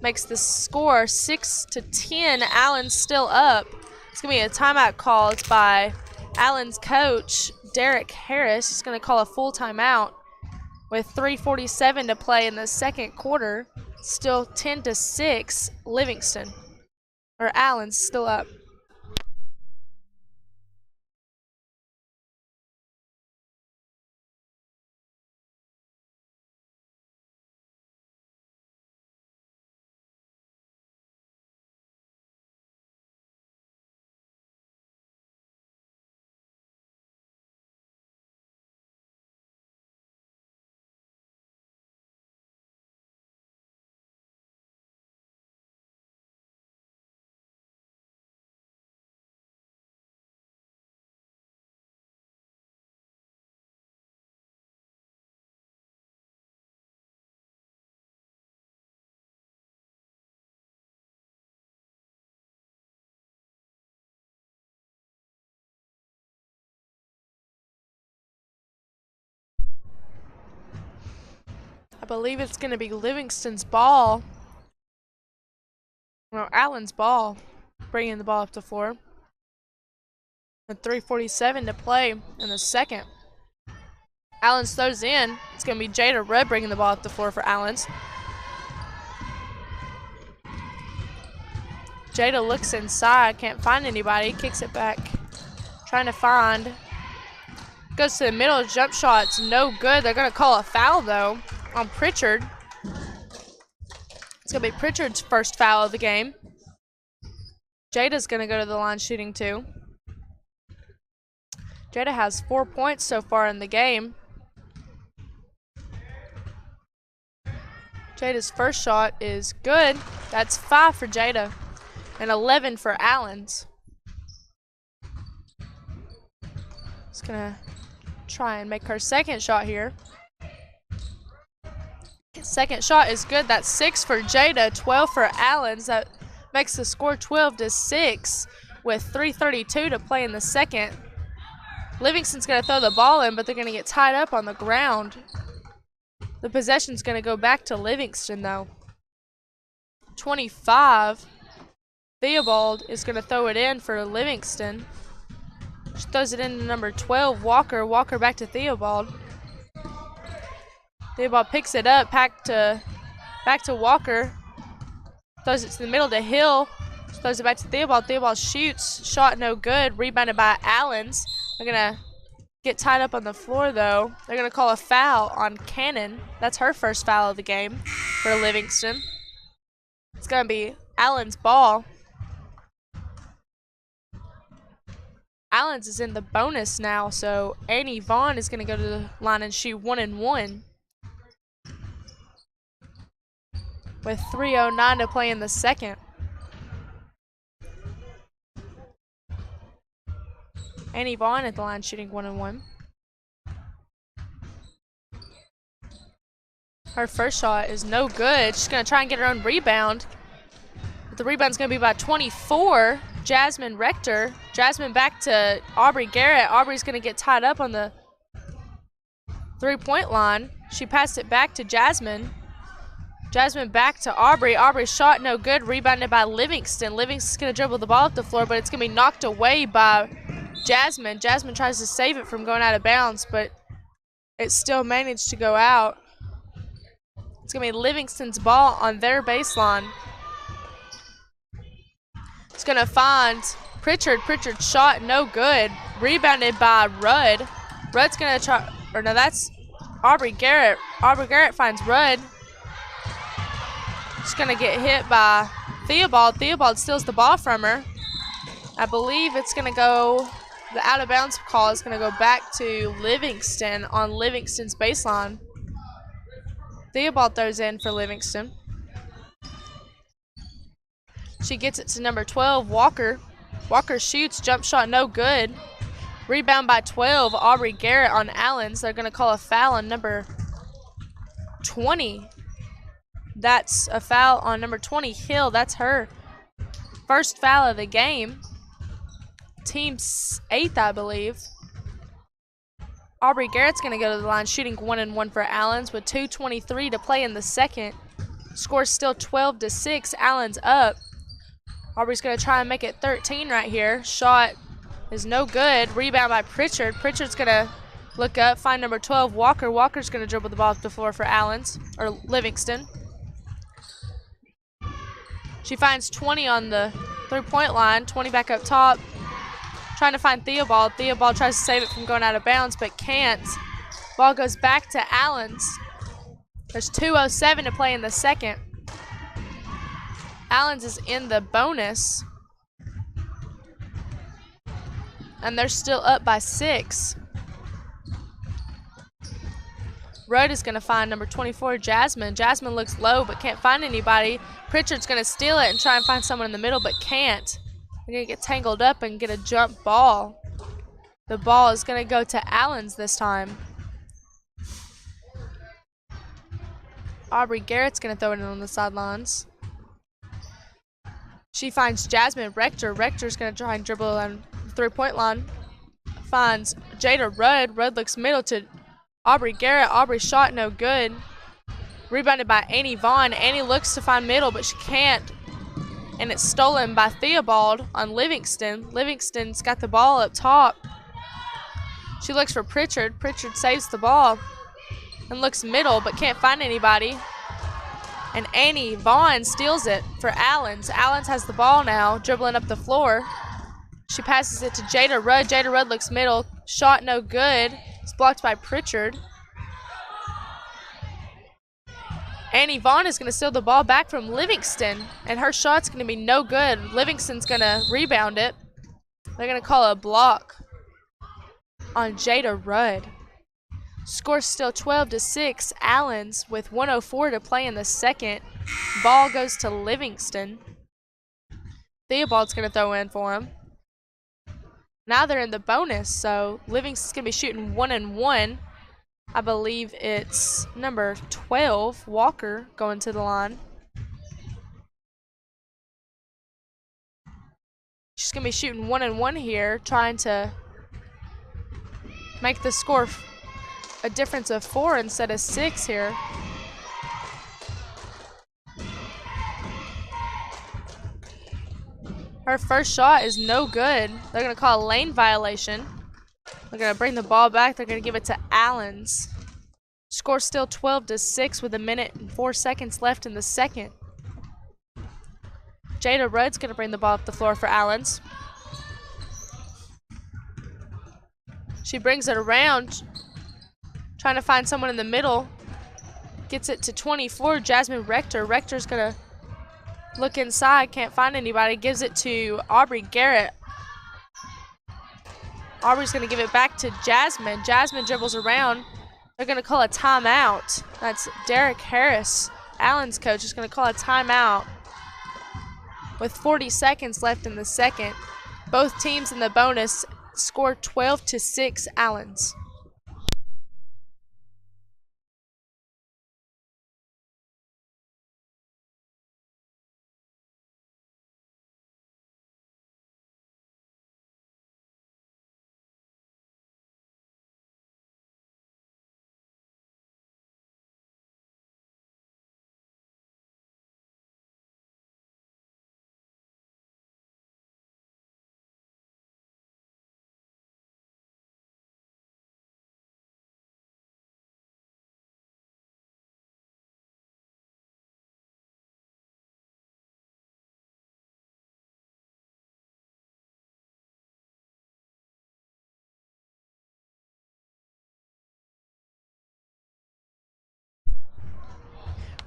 Makes the score 6-10. Allen's still up. It's going to be a timeout called by Allen's coach, Derek Harris. He's going to call a full timeout with 3:47 to play in the second quarter. Still 10-6 Livingston. Or Allen's still up. I believe it's going to be Livingston's ball. No, Allen's ball. Bringing the ball up the floor. With 3:47 to play in the second. Allens throws in. It's going to be Jada Rudd bringing the ball up the floor for Allens. Jada looks inside, can't find anybody, kicks it back. Trying to find. Goes to the middle, jump shot's no good. They're going to call a foul, though, on Pritchard. It's going to be Pritchard's first foul of the game. Jada's going to go to the line shooting 2. Jada has 4 points so far in the game. Jada's first shot is good. That's 5 for Jada and 11 for Allens. It's gonna try and make her second shot here. Second shot is good. That's 6 for Jada, 12 for Allens. That makes the score 12-6 with 3:32 to play in the second. Livingston's gonna throw the ball in, but they're gonna get tied up on the ground. The possession's going to go back to Livingston, though. 25. Theobald is going to throw it in for Livingston. She throws it in to number 12, Walker. Walker back to Theobald. Theobald picks it up, back to Walker. Throws it to the middle to Hill. Throws it back to Theobald. Theobald shoots. Shot no good. Rebounded by Allens. They're going to get tied up on the floor, though. They're going to call a foul on Cannon. That's her first foul of the game for Livingston. It's going to be Allen's ball. Allens is in the bonus now, so Annie Vaughn is going to go to the line and shoot 1-1. With 3:09 to play in the second. Annie Vaughn at the line shooting 1-1. Her first shot is no good. She's going to try and get her own rebound. But the rebound's going to be by 24. Jasmine Rector. Jasmine back to Aubrey Garrett. Aubrey's going to get tied up on the three-point line. She passed it back to Jasmine. Jasmine back to Aubrey. Aubrey's shot no good. Rebounded by Livingston. Livingston's going to dribble the ball up the floor, but it's going to be knocked away by Jasmine. Jasmine tries to save it from going out of bounds, but it still managed to go out. It's going to be Livingston's ball on their baseline. It's going to find Pritchard. Pritchard's shot no good. Rebounded by Rudd. Rudd's going to try, or no, that's Aubrey Garrett. Aubrey Garrett finds Rudd. She's going to get hit by Theobald. Theobald steals the ball from her. I believe it's going to go, the out of bounds call is going to go back to Livingston on Livingston's baseline. Theobald throws in for Livingston. She gets it to number 12, Walker. Walker shoots, jump shot no good. Rebound by 12, Aubrey Garrett on Allens. They're going to call a foul on number 20. That's a foul on number 20, Hill. That's her first foul of the game. Team's 8th, I believe. Aubrey Garrett's going to go to the line shooting 1-1 for Allens with 2:23 to play in the second. Score's still 12-6. Allens up. Aubrey's going to try and make it 13 right here. Shot is no good. Rebound by Pritchard. Pritchard's going to look up, find number 12, Walker. Walker's going to dribble the ball up the floor for Allens, or Livingston. She finds 20 on the three-point line. 20 back up top. Trying to find Theobald. Theobald tries to save it from going out of bounds, but can't. Ball goes back to Allens. There's 2:07 to play in the second. Allens is in the bonus. And they're still up by 6. Rudd is going to find number 24, Jasmine. Jasmine looks low but can't find anybody. Pritchard's going to steal it and try and find someone in the middle but can't. They're going to get tangled up and get a jump ball. The ball is going to go to Allens this time. Aubrey Garrett's going to throw it in on the sidelines. She finds Jasmine Rector. Rector's going to try and dribble on the three-point line. Finds Jada Rudd. Rudd looks middle to Aubrey Garrett. Aubrey shot no good. Rebounded by Annie Vaughn. Annie looks to find middle, but she can't. And it's stolen by Theobald on Livingston. Livingston's got the ball up top. She looks for Pritchard. Pritchard saves the ball and looks middle, but can't find anybody. And Annie Vaughn steals it for Allens. Allens has the ball now, dribbling up the floor. She passes it to Jada Rudd. Jada Rudd looks middle. Shot no good. It's blocked by Pritchard. Annie Vaughn is going to steal the ball back from Livingston, and her shot's going to be no good. Livingston's going to rebound it. They're going to call a block on Jada Rudd. Score still 12-6. Allens with 1:04 to play in the second. Ball goes to Livingston. Theobald's going to throw in for him. Now they're in the bonus, so Livingston's going to be shooting 1-1. I believe it's number 12, Walker, going to the line. She's going to be shooting 1-1 here, trying to make the score a difference of 4 instead of 6 here. Her first shot is no good. They're going to call a lane violation. They're going to bring the ball back. They're going to give it to Allens. Score still 12-6 with 1:04 left in the second. Jada Rudd's going to bring the ball up the floor for Allens. She brings it around, trying to find someone in the middle. Gets it to 24, Jasmine Rector. Rector's going to look inside, can't find anybody. Gives it to Aubrey Garrett. Aubrey's going to give it back to Jasmine. Jasmine dribbles around. They're going to call a timeout. That's Derek Harris. Allen's coach is going to call a timeout with 40 seconds left in the second. Both teams in the bonus score 12-6 Allens.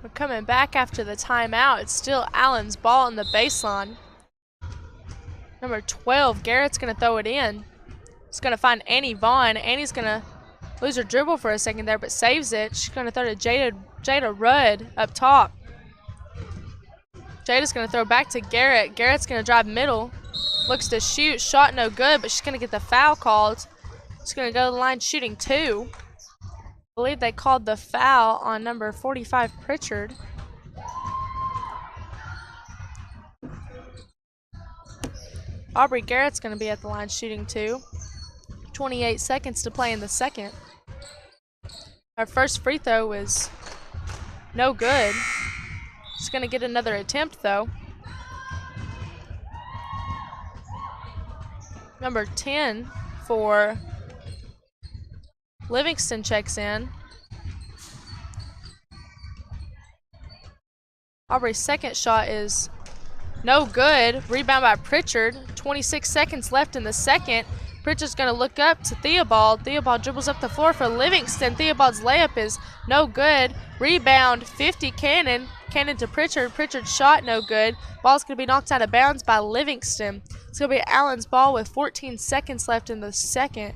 We're coming back after the timeout. It's still Allen's ball on the baseline. Number 12, Garrett's going to throw it in. He's going to find Annie Vaughn. Annie's going to lose her dribble for a second there, but saves it. She's going to throw to Jada Rudd up top. Jada's going to throw back to Garrett. Garrett's going to drive middle. Looks to shoot. Shot no good, but she's going to get the foul called. She's going to go to the line shooting 2. I believe they called the foul on number 45, Pritchard. Aubrey Garrett's going to be at the line shooting 2. 28 seconds to play in the second. Our first free throw is no good. She's going to get another attempt, though. Number 10 for Livingston checks in. Aubrey's second shot is no good. Rebound by Pritchard. 26 seconds left in the second. Pritchard's going to look up to Theobald. Theobald dribbles up the floor for Livingston. Theobald's layup is no good. Rebound, 50 Cannon. Cannon to Pritchard. Pritchard's shot no good. Ball's going to be knocked out of bounds by Livingston. It's going to be Allen's ball with 14 seconds left in the second.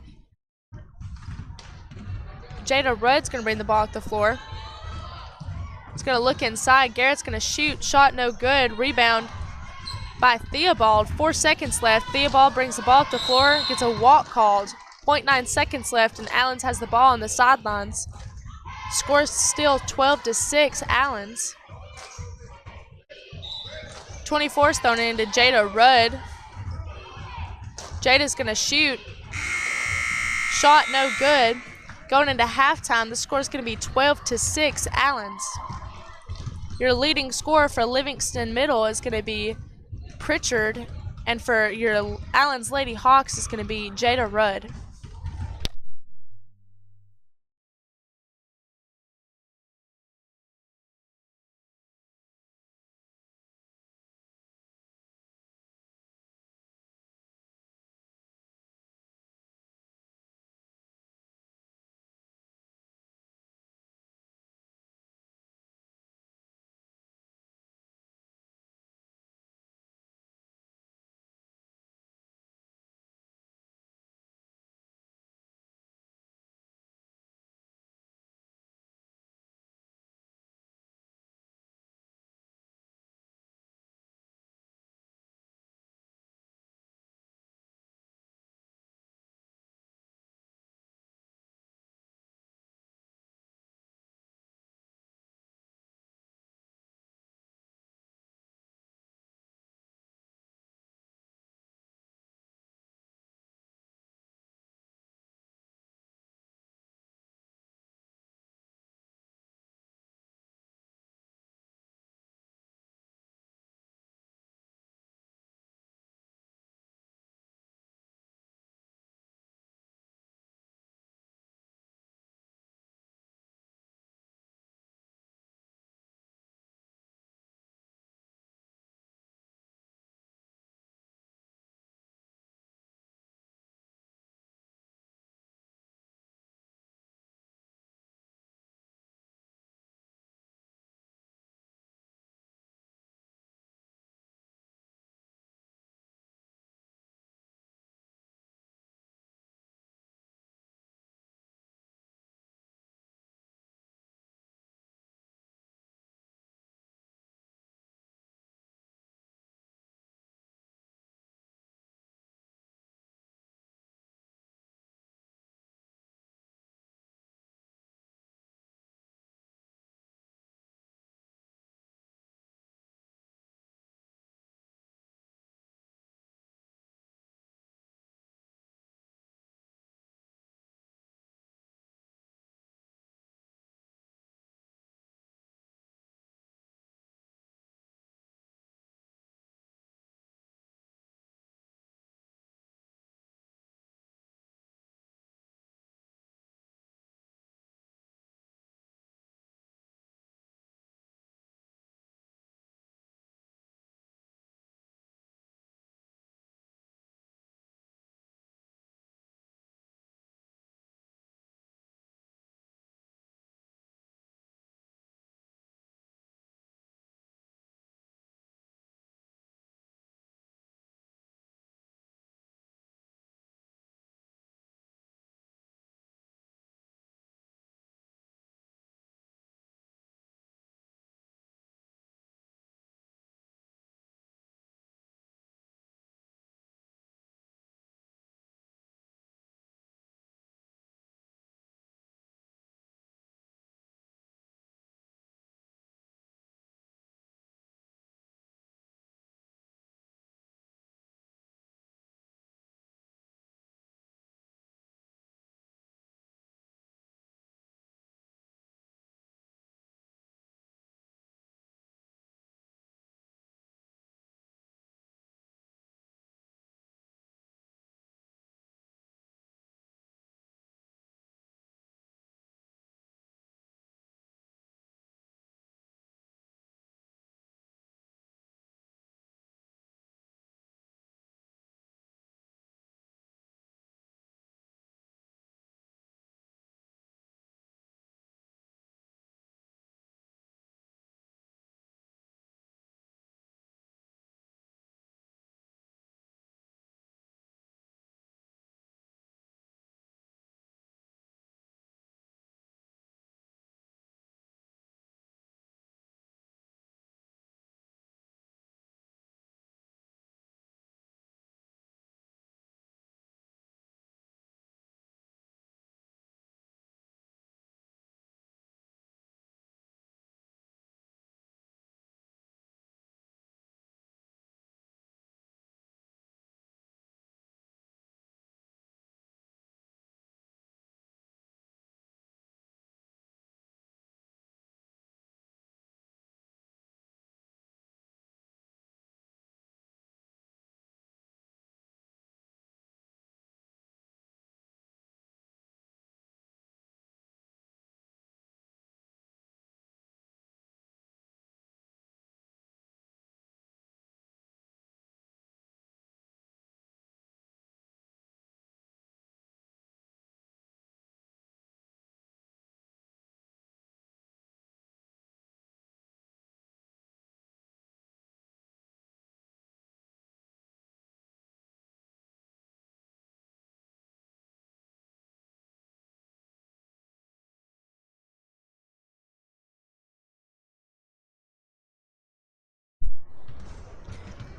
Jada Rudd's going to bring the ball up the floor. He's going to look inside. Garrett's going to shoot. Shot no good. Rebound by Theobald. 4 seconds left. Theobald brings the ball up the floor. Gets a walk called. 0.9 seconds left, and Allens has the ball on the sidelines. Score still 12-6, Allens. 24's thrown into Jada Rudd. Jada's going to shoot. Shot no good. Going into halftime, the score is going to be 12-6, Allens. Your leading scorer for Livingston Middle is going to be Pritchard, and for your Allen's Lady Hawks is going to be Jada Rudd.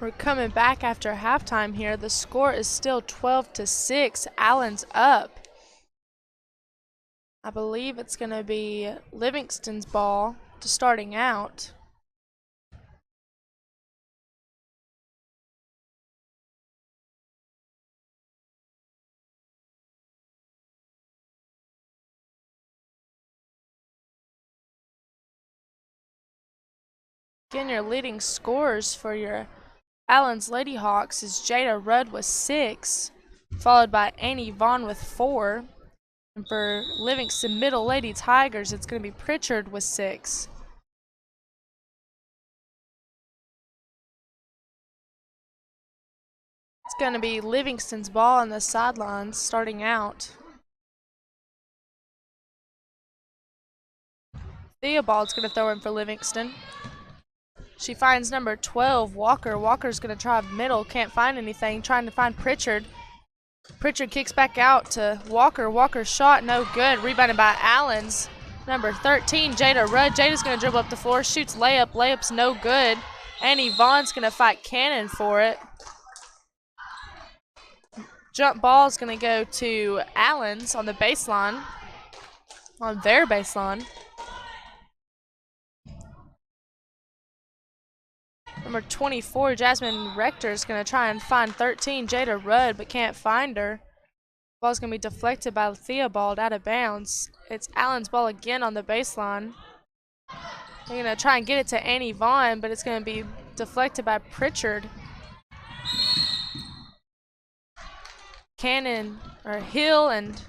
We're coming back after halftime here. The score is still 12-6. Allen's up. I believe it's going to be Livingston's ball to starting out. Again, your leading scorers for your Allen's Lady Hawks is Jada Rudd with 6, followed by Annie Vaughn with 4. And for Livingston Middle Lady Tigers, it's going to be Pritchard with 6. It's going to be Livingston's ball on the sidelines starting out. Theobald's going to throw in for Livingston. She finds number 12, Walker. Walker's going to try middle, can't find anything, trying to find Pritchard. Pritchard kicks back out to Walker. Walker's shot, no good. Rebounded by Allens. Number 13, Jada Rudd. Jada's going to dribble up the floor, shoots layup. Layup's no good. Annie Vaughn's going to fight Cannon for it. Jump ball's going to go to Allens on the baseline, on their baseline. Number 24, Jasmine Rector is going to try and find 13, Jada Rudd, but can't find her. Ball's going to be deflected by Theobald out of bounds. It's Allen's ball again on the baseline. They're going to try and get it to Annie Vaughn, but it's going to be deflected by Pritchard. Cannon, or Hill, and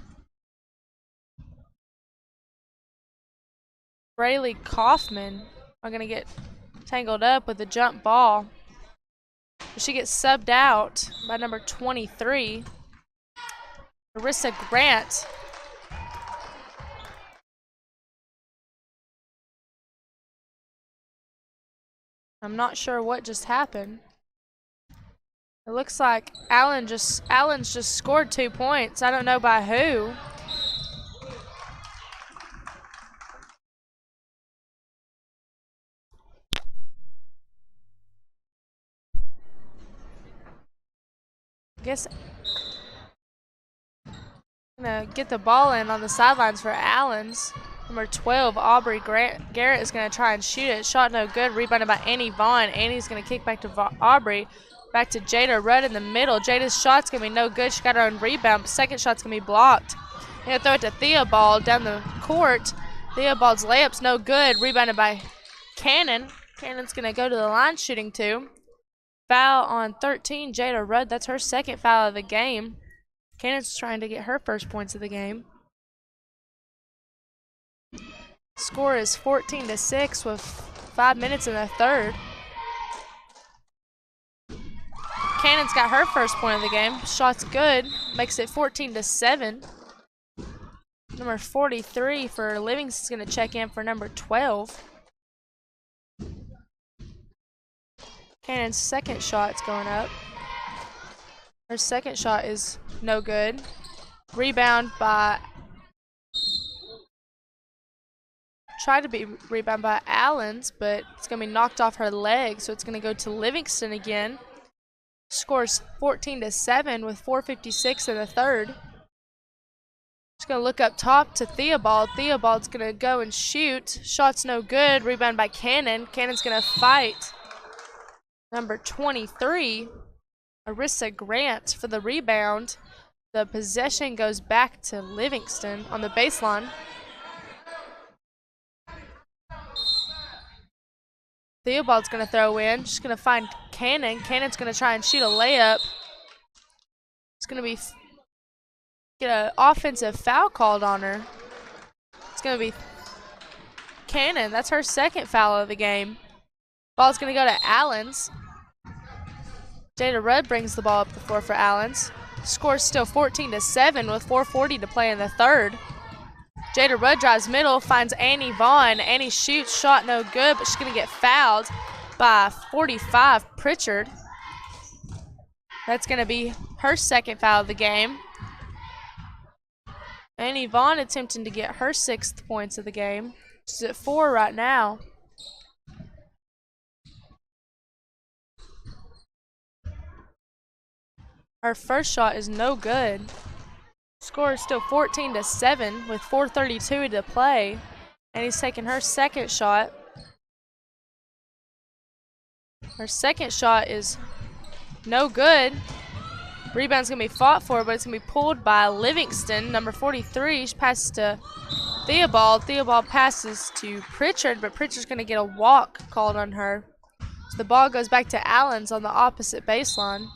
Braylee Kaufman are going to get tangled up with the jump ball. She gets subbed out by number 23, Marissa Grant. I'm not sure what just happened. It looks like Allen's just scored 2 points. I don't know by who. Guess I'm gonna get the ball in on the sidelines for Allen's. Number 12, Aubrey Garrett is gonna try and shoot it. Shot no good. Rebounded by Annie Vaughn. Annie's gonna kick back to Aubrey. Back to Jada Rudd in the middle. Jada's shot's gonna be no good. She got her own rebound. But second shot's gonna be blocked. Gonna throw it to Theobald down the court. Theobald's layup's no good. Rebounded by Cannon. Cannon's gonna go to the line shooting 2. Foul on 13, Jada Rudd. That's her second foul of the game. Cannon's trying to get her first points of the game. Score is 14-6 with 5 minutes in the third. Cannon's got her first point of the game. Shot's good. Makes it 14-7. Number 43 for Livingston's going to check in for number 12. Cannon's second shot's going up. Her second shot is no good. Rebound by... Tried to be rebound by Allens, but it's going to be knocked off her leg, so it's going to go to Livingston again. Scores 14-7 with 4:56 in the third. Just going to look up top to Theobald. Theobald's going to go and shoot. Shot's no good. Rebound by Cannon. Cannon's going to fight number 23, Marissa Grant, for the rebound. The possession goes back to Livingston on the baseline. Theobald's going to throw in. She's going to find Cannon. Cannon's going to try and shoot a layup. It's going to be get an offensive foul called on her. It's going to be Cannon. That's her second foul of the game. Ball's going to go to Allens. Jada Rudd brings the ball up the floor for Allens. Score's still 14-7 with 4:40 to play in the third. Jada Rudd drives middle, finds Annie Vaughn. Annie shoots, shot no good, but she's going to get fouled by 45, Pritchard. That's going to be her second foul of the game. Annie Vaughn attempting to get her 6th points of the game. She's at 4 right now. Her first shot is no good. Score is still 14-7 with 4:32 to play. And he's taking her second shot. Her second shot is no good. Rebound's going to be fought for, but it's going to be pulled by Livingston, number 43. She passes to Theobald. Theobald passes to Pritchard, but Pritchard's going to get a walk called on her. So the ball goes back to Allens on the opposite baseline.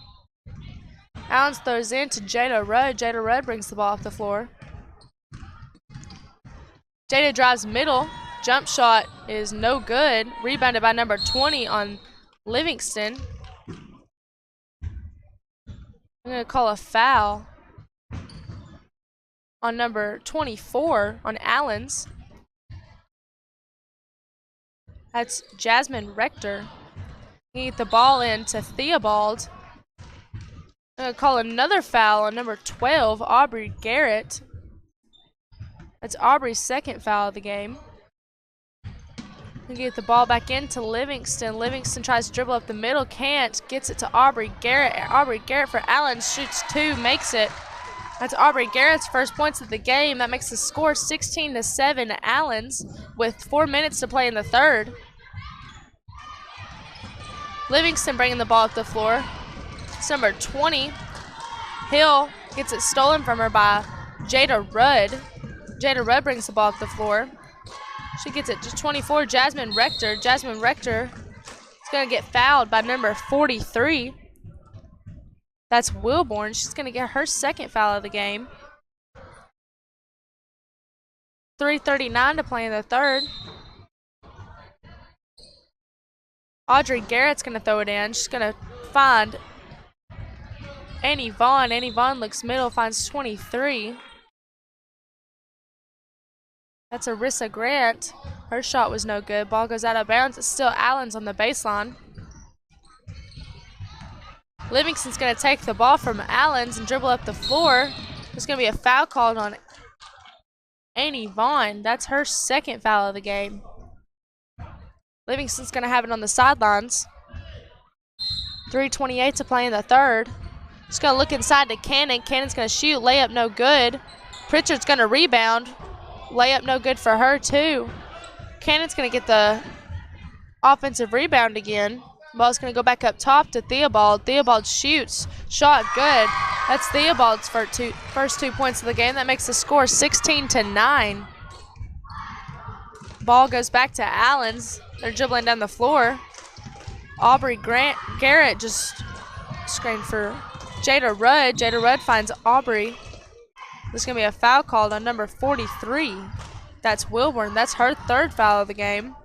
Allens throws in to Jada Rudd. Jada Rudd brings the ball off the floor. Jada drives middle. Jump shot is no good. Rebounded by number 20 on Livingston. I'm going to call a foul on number 24 on Allens. That's Jasmine Rector. You get the ball in to Theobald. I'm going to call another foul on number 12, Aubrey Garrett. That's Aubrey's second foul of the game. We get the ball back into Livingston. Livingston tries to dribble up the middle, can't. Gets it to Aubrey Garrett. Aubrey Garrett for Allen, shoots two, makes it. That's Aubrey Garrett's first points of the game. That makes the score 16-7 to Allens with 4 minutes to play in the third. Livingston bringing the ball up the floor. It's number 20. Hill gets it stolen from her by Jada Rudd. Jada Rudd brings the ball up the floor. She gets it to 24, Jasmine Rector. Jasmine Rector is going to get fouled by number 43. That's Wilborn. She's going to get her second foul of the game. 3:39 to play in the third. Audrey Garrett's going to throw it in. She's going to find Annie Vaughn. Annie Vaughn looks middle, finds 23. That's Arissa Grant. Her shot was no good. Ball goes out of bounds. It's still Allens on the baseline. Livingston's going to take the ball from Allens and dribble up the floor. There's going to be a foul called on Annie Vaughn. That's her second foul of the game. Livingston's going to have it on the sidelines. 3:28 to play in the third. Just going to look inside to Cannon. Cannon's going to shoot. Layup no good. Pritchard's going to rebound. Layup no good for her, too. Cannon's going to get the offensive rebound again. Ball's going to go back up top to Theobald. Theobald shoots. Shot good. That's Theobald's first 2 points of the game. That makes the score 16-9. Ball goes back to Allens. They're dribbling down the floor. Aubrey Garrett just screamed for Jada Rudd. Jada Rudd finds Aubrey. There's going to be a foul called on number 43. That's Wilburn. That's her third foul of the game.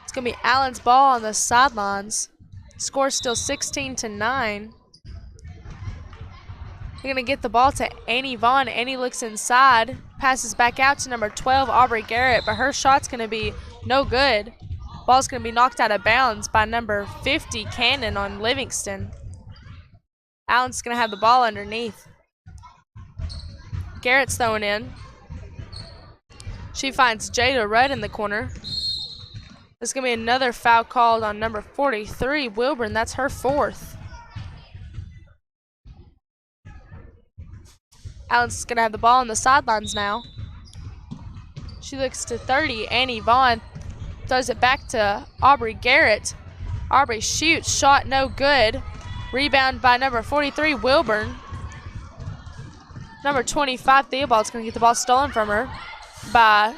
It's going to be Allen's ball on the sidelines. Score still 16-9. They're going to get the ball to Annie Vaughn. Annie looks inside. Passes back out to number 12, Aubrey Garrett. But her shot's going to be no good. Ball's going to be knocked out of bounds by number 50, Cannon on Livingston. Allen's going to have the ball underneath. Garrett's throwing in. She finds Jada Rudd in the corner. There's going to be another foul called on number 43, Wilburn. That's her fourth. Allen's going to have the ball on the sidelines now. She looks to 30, Annie Vaughn. Throws it back to Aubrey Garrett. Aubrey shoots. Shot no good. Rebound by number 43, Wilburn. Number 25, Theobald's going to get the ball stolen from her by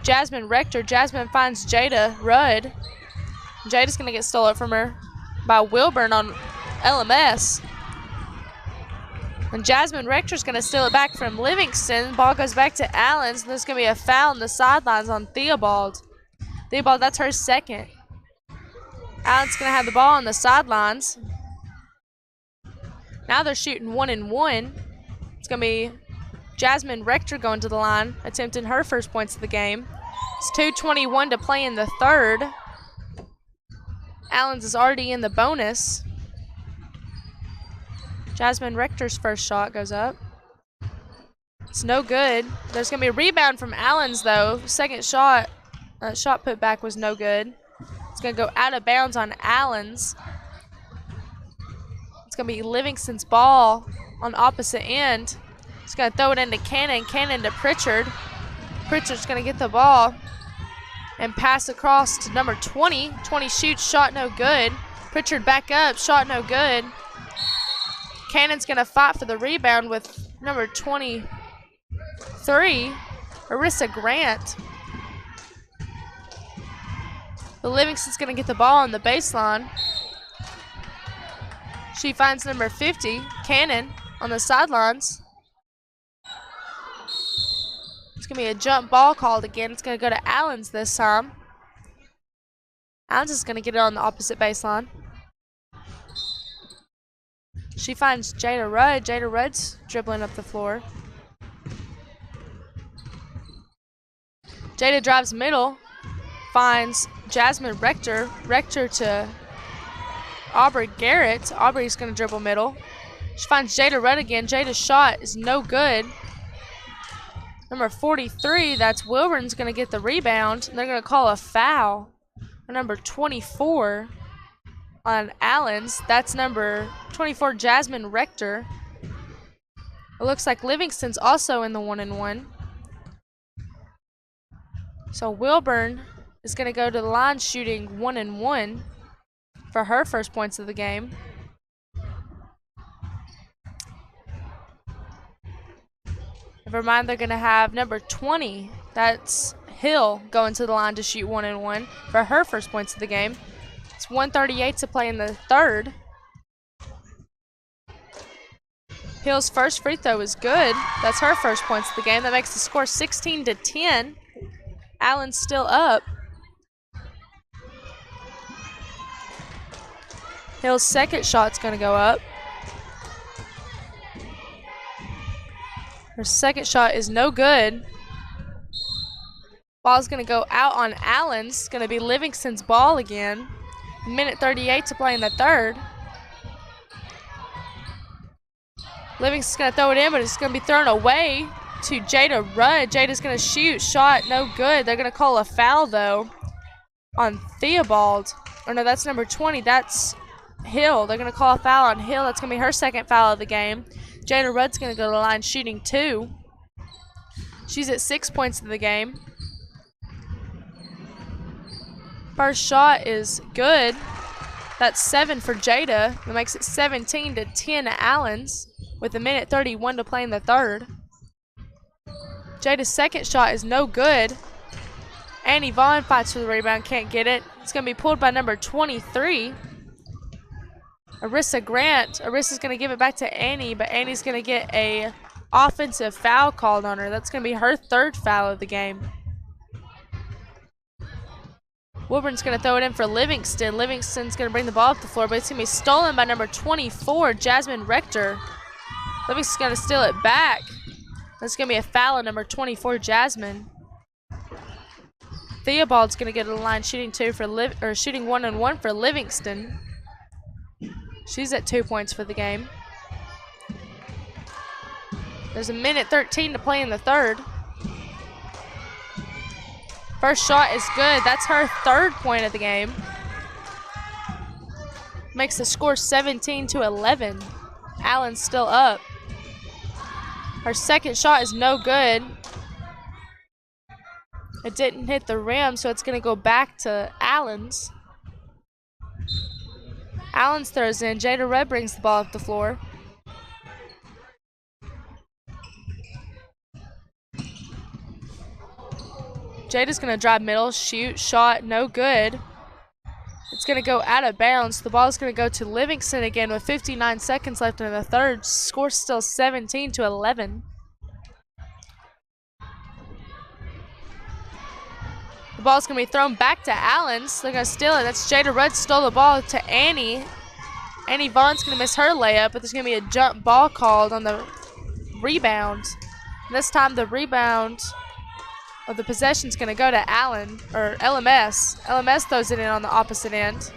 Jasmine Rector. Jasmine finds Jada Rudd. Jada's going to get stolen from her by Wilburn on LMS. And Jasmine Rector's going to steal it back from Livingston. Ball goes back to Allens. And there's going to be a foul on the sidelines on Theobald. Theobald, that's her second. Allens going to have the ball on the sidelines. Now they're shooting 1-1. It's going to be Jasmine Rector going to the line, attempting her first points of the game. It's 2:21 to play in the third. Allens is already in the bonus. Jasmine Rector's first shot goes up. It's no good. There's going to be a rebound from Allens, though. Second shot, shot put back was no good. It's going to go out of bounds on Allens. going to be Livingston's ball on opposite end. He's going to throw it into Cannon. Cannon to Pritchard. Pritchard's going to get the ball and pass across to number 20. 20 shoots, shot no good. Pritchard back up, shot no good. Cannon's going to fight for the rebound with number 23, Arissa Grant. But Livingston's going to get the ball on the baseline. She finds number 50, Cannon, on the sidelines. It's going to be a jump ball called again. It's going to go to Allens this time. Allens is going to get it on the opposite baseline. She finds Jada Rudd. Jada Rudd's dribbling up the floor. Jada drives middle, finds Jasmine Rector. Rector to Aubrey Garrett. Aubrey's going to dribble middle. She finds Jada Rudd again. Jada's shot is no good. Number 43, that's Wilburn's going to get the rebound. And they're going to call a foul on number 24 on Allens. That's number 24, Jasmine Rector. It looks like Livingston's also in the 1-and-1. So Wilburn is going to go to the line shooting 1-and-1 for her first points of the game. Never mind, they're going to have number 20, that's Hill, going to the line to shoot 1-and-1 for her first points of the game. It's 1:38 to play in the third. Hill's first free throw is good. That's her first points of the game. That makes the score 16-10. Allen's still up. Hill's second shot's going to go up. Her second shot is no good. Ball's going to go out on Allen's. It's going to be Livingston's ball again. Minute 38 to play in the third. Livingston's going to throw it in, but it's going to be thrown away to Jada Rudd. Jada's going to shoot. Shot no good. They're going to call a foul, though, on Theobald. Or no, that's number 20. That's Hill. They're going to call a foul on Hill. That's going to be her second foul of the game. Jada Rudd's going to go to the line shooting 2. She's at 6 points of the game. First shot is good. That's 7 for Jada. That makes it 17-10 to Allens with a minute 31 to play in the third. Jada's second shot is no good. Annie Vaughn fights for the rebound, can't get it. It's going to be pulled by number 23, Arissa Grant. Arissa's going to give it back to Annie, but Annie's going to get a offensive foul called on her. That's going to be her third foul of the game. Wilburn's going to throw it in for Livingston. Livingston's going to bring the ball up the floor, but it's going to be stolen by number 24, Jasmine Rector. Livingston's going to steal it back. That's going to be a foul on number 24, Jasmine. Theobald's going to get to the line shooting 2 for shooting 1-and-1 for Livingston. She's at 2 points for the game. There's a minute 13 to play in the third. First shot is good. That's her third point of the game. Makes the score 17-11. Allen's still up. Her second shot is no good. It didn't hit the rim, so it's going to go back to Allen's. Allen's throws in. Jada Rudd brings the ball up the floor. Jada's going to drive middle, shoot, shot, no good. It's going to go out of bounds. The ball is going to go to Livingston again with 59 seconds left in the third. Score still 17-11. The ball's going to be thrown back to Allens. They're going to steal it. That's Jada Rudd stole the ball to Annie. Annie Vaughn's going to miss her layup, but there's going to be a jump ball called on the rebound. This time the rebound of the possession's going to go to Allen, or LMS. LMS throws it in on the opposite end.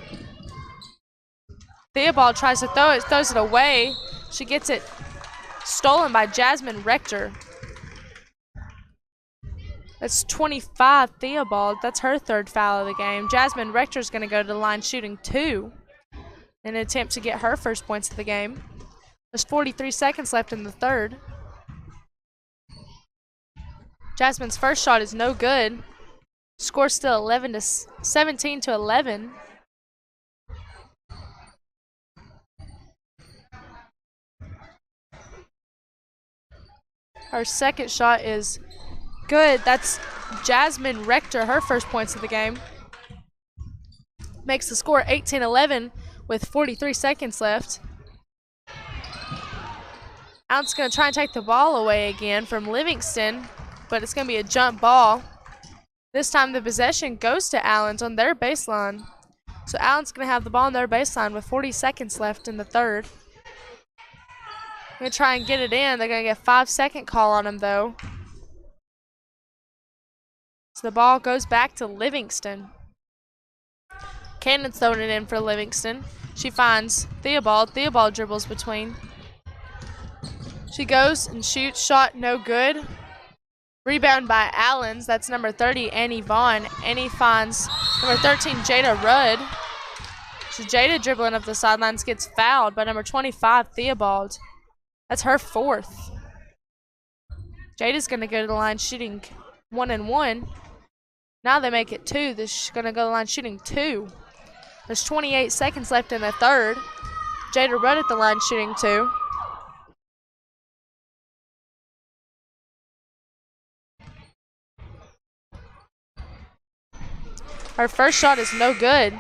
Theobald tries to throw it, throws it away. She gets it stolen by Jasmine Rector. That's 25, Theobald. That's her third foul of the game. Jasmine Rector's going to go to the line shooting 2. in an attempt to get her first points of the game. There's 43 seconds left in the third. Jasmine's first shot is no good. Score still 17 to 11. Her second shot is good. That's Jasmine Rector, her first points of the game. Makes the score 18-11 with 43 seconds left. Allen's going to try and take the ball away again from Livingston, but it's going to be a jump ball. This time the possession goes to Allen's on their baseline. So Allen's going to have the ball on their baseline with 40 seconds left in the third. Going to try and get it in. They're going to get a 5-second call on him, though. So the ball goes back to Livingston. Cannon's throwing it in for Livingston. She finds Theobald. Theobald dribbles between. She goes and shoots. Shot no good. Rebound by Allens. That's number 30, Annie Vaughn. Annie finds number 13, Jada Rudd. So Jada dribbling up the sidelines gets fouled by number 25, Theobald. That's her fourth. Jada's going to go to the line shooting 1-1. Now they make it 2. She's going to go to the line shooting 2. There's 28 seconds left in the third. Jada Rudd at the line shooting 2. Her first shot is no good.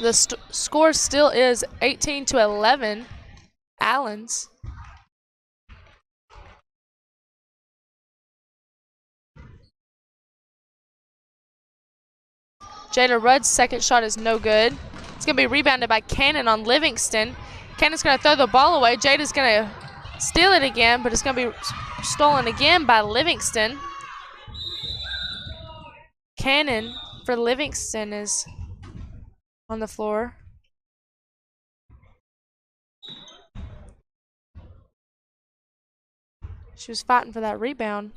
The score still is 18-11. Allens. Jada Rudd's second shot is no good. It's going to be rebounded by Cannon on Livingston. Cannon's going to throw the ball away. Jada's going to steal it again, but it's going to be stolen again by Livingston. Cannon for Livingston is on the floor. She was fighting for that rebound.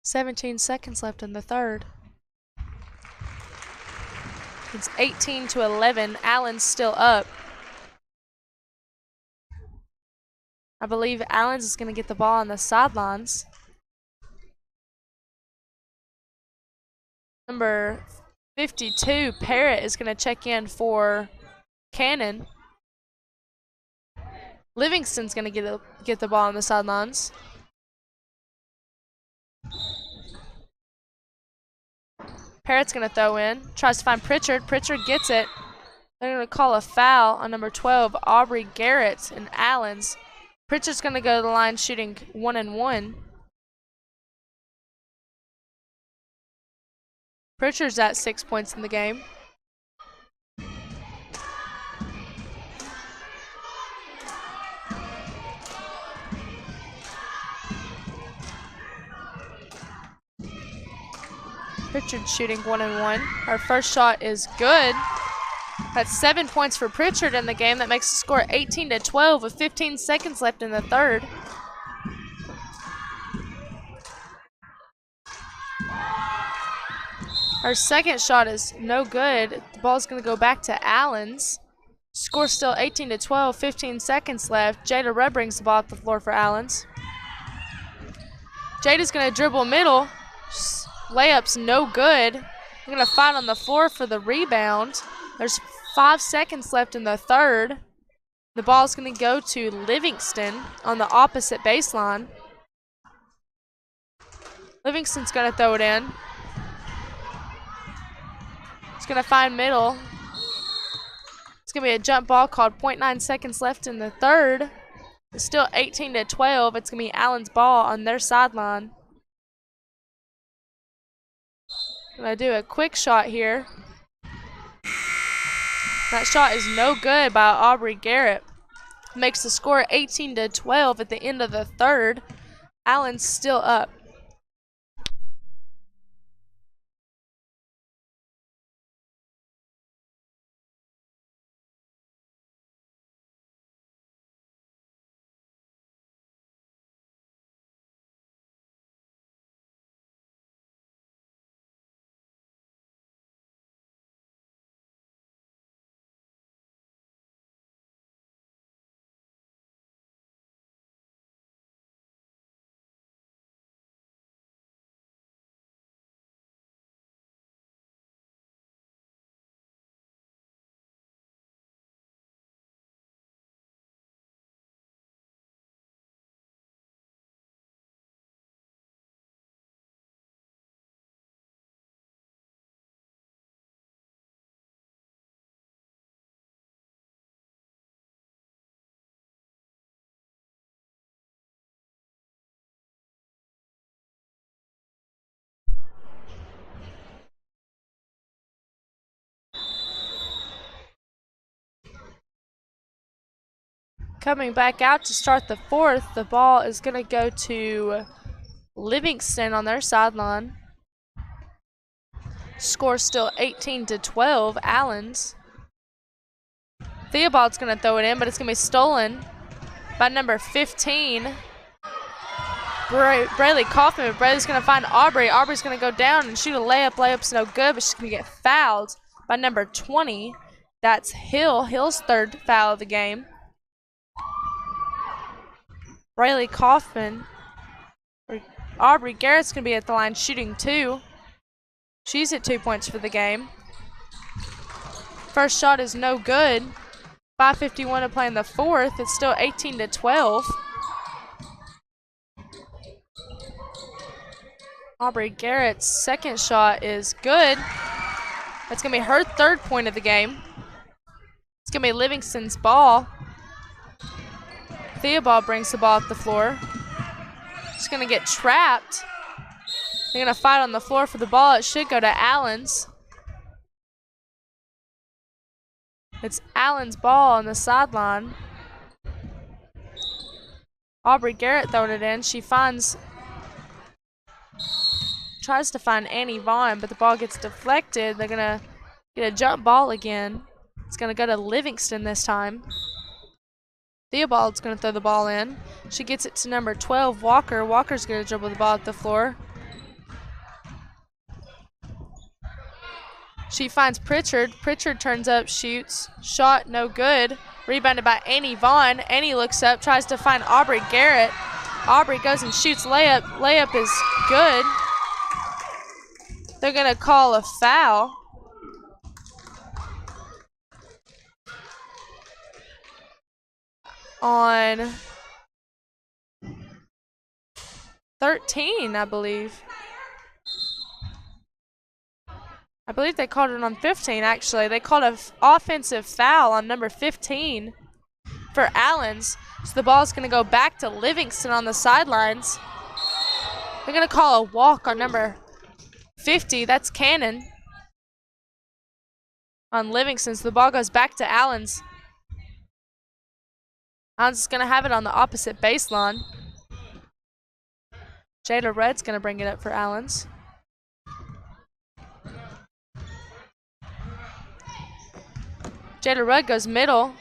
17 seconds left in the third. It's 18-11. Allen's still up. I believe Allens is going to get the ball on the sidelines. Number 52, Parrott, is going to check in for Cannon. Livingston's going to get the ball on the sidelines. Parrott's going to throw in. Tries to find Pritchard. Pritchard gets it. They're going to call a foul on number 12, Aubrey Garrett and Allens. Pritchard's going to go to the line shooting 1-1. Pritchard's at 6 points in the game. Pritchard shooting 1-1. Her first shot is good. That's 7 points for Pritchard in the game. That makes the score 18-12 with 15 seconds left in the third. Her second shot is no good. The ball's going to go back to Allens. Score still 18-12, 15 seconds left. Jada Rudd brings the ball up the floor for Allens. Jada's going to dribble middle. Layup's no good. They're going to fight on the floor for the rebound. There's 5 seconds left in the third. The ball's going to go to Livingston on the opposite baseline. Livingston's going to throw it in. It's going to find middle. It's going to be a jump ball called. 0.9 seconds left in the third. It's still 18-12. It's going to be Allen's ball on their sideline. Going to do a quick shot here. That shot is no good by Aubrey Garrett. Makes the score 18-12 at the end of the third. Allen's still up. Coming back out to start the fourth, the ball is going to go to Livingston on their sideline. Score still 18-12, Allens. Theobald's going to throw it in, but it's going to be stolen by number 15, Braylee Kaufman. But Braylee's going to find Aubrey. Aubrey's going to go down and shoot a layup. Layup's no good, but she's going to get fouled by number 20. That's Hill. Hill's third foul of the game. Braylee Kaufman. Aubrey Garrett's going to be at the line shooting 2. She's at 2 points for the game. First shot is no good. 5:51 to play in the fourth. It's still 18-12. Aubrey Garrett's second shot is good. That's going to be her third point of the game. It's going to be Livingston's ball. Theobald brings the ball up the floor. She's going to get trapped. They're going to fight on the floor for the ball. It should go to Allens. It's Allen's ball on the sideline. Aubrey Garrett throwing it in. She tries to find Annie Vaughn, but the ball gets deflected. They're going to get a jump ball again. It's going to go to Livingston this time. Theobald's going to throw the ball in. She gets it to number 12, Walker. Walker's going to dribble the ball at the floor. She finds Pritchard. Pritchard turns up, shoots. Shot no good. Rebounded by Annie Vaughn. Annie looks up, tries to find Aubrey Garrett. Aubrey goes and shoots layup. Layup is good. They're going to call a foul. On 13, I believe. I believe they called it on 15, actually. They called an offensive foul on number 15 for Allens. So the ball's going to go back to Livingston on the sidelines. They're going to call a walk on number 50. That's Cannon on Livingston. So the ball goes back to Allens. Allens is going to have it on the opposite baseline. Jada Rudd's going to bring it up for Allens. Jada Rudd goes middle.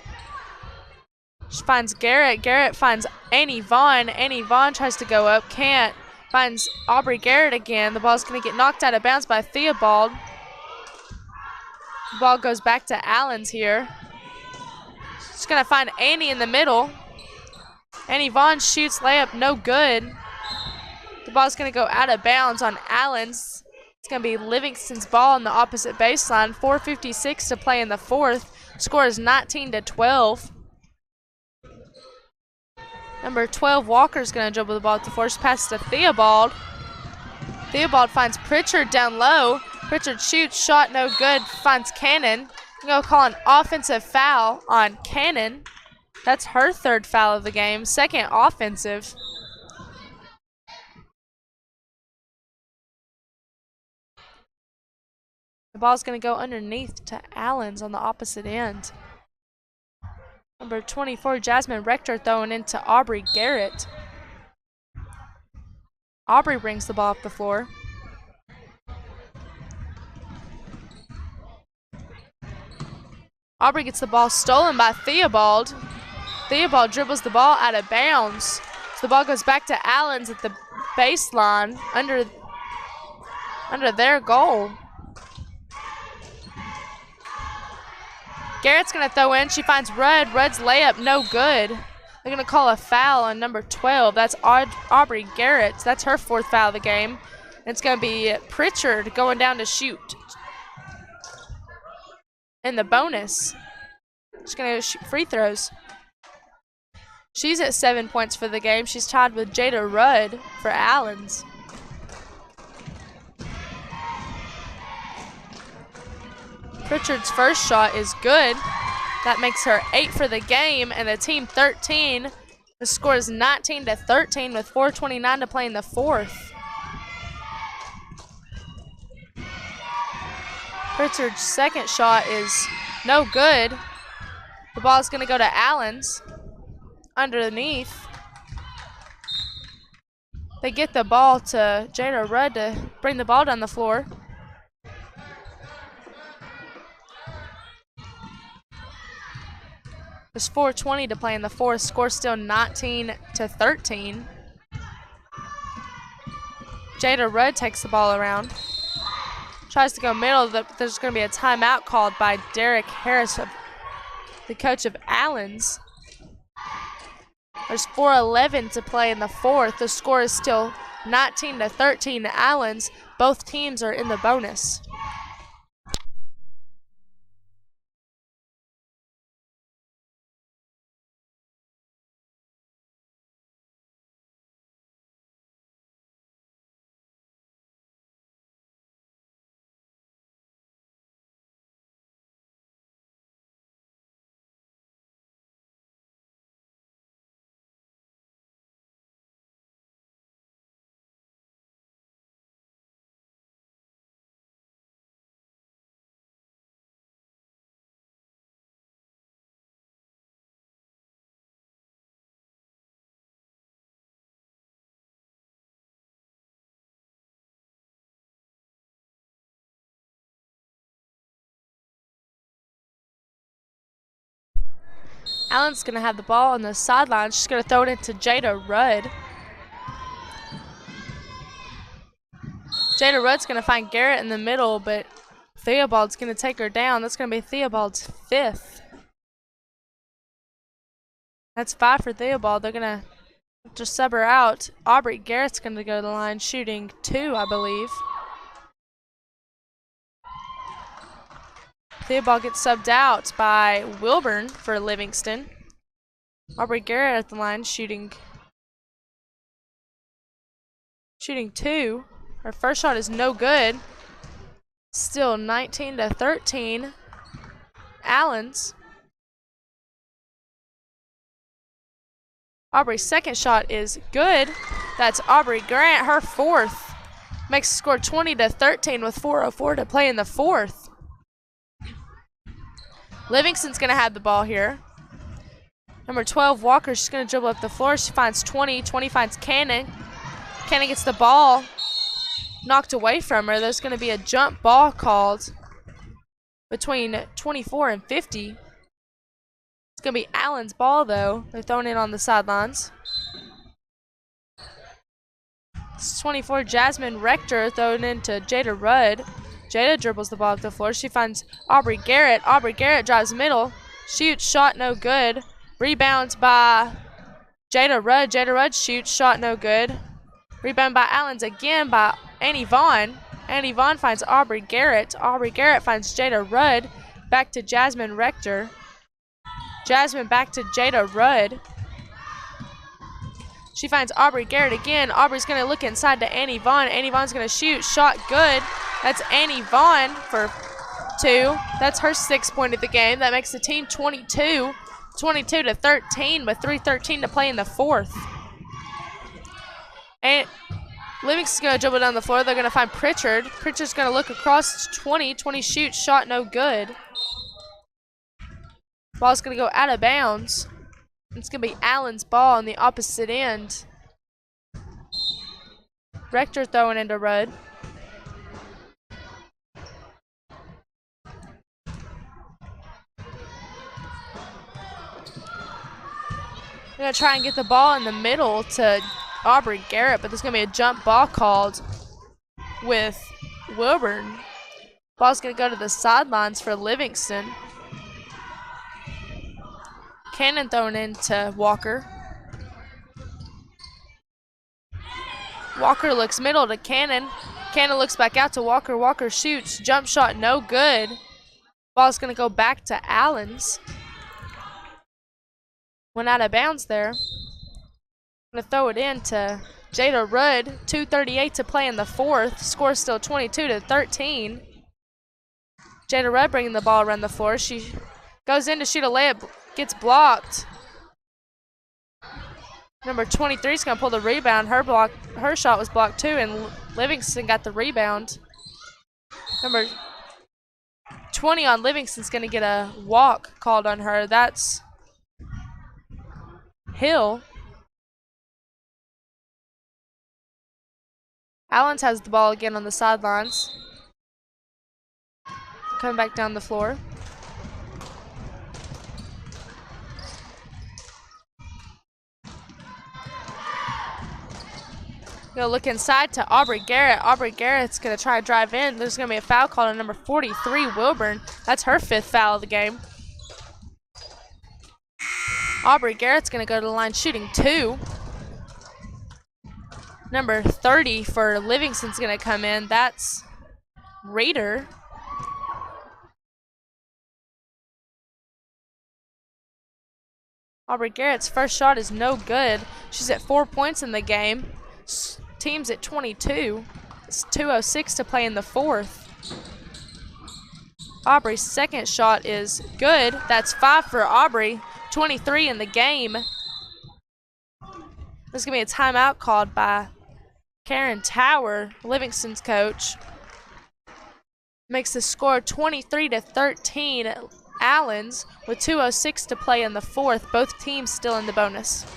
She finds Garrett. Garrett finds Annie Vaughn. Annie Vaughn tries to go up. Can't. Finds Aubrey Garrett again. The ball's going to get knocked out of bounds by Theobald. The ball goes back to Allens here. She's going to find Annie in the middle. Annie Vaughn shoots layup, no good. The ball's going to go out of bounds on Allens. It's going to be Livingston's ball on the opposite baseline. 4:56 to play in the fourth. Score is 19-12. Number 12, Walker's going to dribble the ball at the first pass to Theobald. Theobald finds Pritchard down low. Pritchard shoots, shot no good, finds Cannon. I'm going to call an offensive foul on Cannon. That's her third foul of the game, second offensive. The ball's going to go underneath to Allens on the opposite end. Number 24, Jasmine Rector throwing into Aubrey Garrett. Aubrey brings the ball up the floor. Aubrey gets the ball stolen by Theobald. Theobald dribbles the ball out of bounds. So the ball goes back to Allens at the baseline under their goal. Garrett's going to throw in. She finds Rudd. Rudd's layup, no good. They're going to call a foul on number 12. That's Aubrey Garrett. That's her fourth foul of the game. It's going to be Pritchard going down to shoot. In the bonus. She's going to shoot free throws. She's at 7 points for the game. She's tied with Jada Rudd for Allens. Pritchard's first shot is good. That makes her 8 for the game, and the team 13. The score is 19-13 with 4:29 to play in the fourth. Pritchard's second shot is no good. The ball is going to go to Allens. underneath. They get the ball to Jada Rudd to bring the ball down the floor. There's 4:20 to play in the fourth. Score still 19-13. Jada Rudd takes the ball around. Tries to go middle. There's going to be a timeout called by Derek Harris, the coach of Allen's. There's 4:11 to play in the fourth. The score is still 19-13 to Allen's. Both teams are in the bonus. Allen's going to have the ball on the sideline. She's going to throw it into Jada Rudd. Jada Rudd's going to find Garrett in the middle, but Theobald's going to take her down. That's going to be Theobald's fifth. That's 5 for Theobald. They're going to just sub her out. Aubrey Garrett's going to go to the line shooting 2, I believe. Theobald gets subbed out by Wilburn for Livingston. Aubrey Garrett at the line shooting 2. Her first shot is no good. Still 19-13. Allen's. Aubrey's second shot is good. That's Aubrey Grant, her fourth. Makes the score 20-13 with 4:04 to play in the fourth. Livingston's going to have the ball here. Number 12, Walker, she's going to dribble up the floor. She finds 20. 20 finds Cannon. Cannon gets the ball knocked away from her. There's going to be a jump ball called between 24 and 50. It's going to be Allen's ball, though. They're throwing it on the sidelines. It's 24, Jasmine Rector throwing into Jada Rudd. Jada dribbles the ball up the floor. She finds Aubrey Garrett. Aubrey Garrett drives middle. Shoots, shot no good. Rebounds by Jada Rudd. Jada Rudd shoots, shot no good. Rebound by Allen's again by Annie Vaughn. Annie Vaughn finds Aubrey Garrett. Aubrey Garrett finds Jada Rudd. Back to Jasmine Rector. Jasmine back to Jada Rudd. She finds Aubrey Garrett again. Aubrey's going to look inside to Annie Vaughn. Annie Vaughn's going to shoot. Shot good. That's Annie Vaughn for 2. That's her 6th point of the game. That makes the team 22-13 with 3:13 to play in the fourth. And Livingston's going to dribble down the floor. They're going to find Pritchard. Pritchard's going to look across 20. 20 shoots. Shot no good. Ball's going to go out of bounds. It's going to be Allen's ball on the opposite end. Rector throwing into Rudd. They're going to try and get the ball in the middle to Aubrey Garrett, but there's going to be a jump ball called with Wilburn. Ball's going to go to the sidelines for Livingston. Cannon thrown into Walker. Walker looks middle to Cannon. Cannon looks back out to Walker. Walker shoots. Jump shot no good. Ball's going to go back to Allen's. Went out of bounds there. Going to throw it in to Jada Rudd. 2:38 to play in the fourth. Score still 22-13. Jada Rudd bringing the ball around the floor. She goes in to shoot a layup. Gets blocked. Number 23 is going to pull the rebound. Her shot was blocked too, and Livingston got the rebound. Number 20 on Livingston's going to get a walk called on her. That's Hill. Allens has the ball again on the sidelines. Coming back down the floor. Gonna look inside to Aubrey Garrett. Aubrey Garrett's gonna try to drive in. There's gonna be a foul called on number 43, Wilburn. That's her 5th foul of the game. Aubrey Garrett's gonna go to the line shooting 2. Number 30 for Livingston's gonna come in. That's Raider. Aubrey Garrett's first shot is no good. She's at 4 points in the game. Team's at 22. It's 2:06 to play in the 4th. Aubrey's second shot is good. That's 5 for Aubrey. 23 in the game. There's going to be a timeout called by Karen Tower, Livingston's coach. Makes the score 23-13. Allens with 2:06 to play in the 4th. Both teams still in the bonus.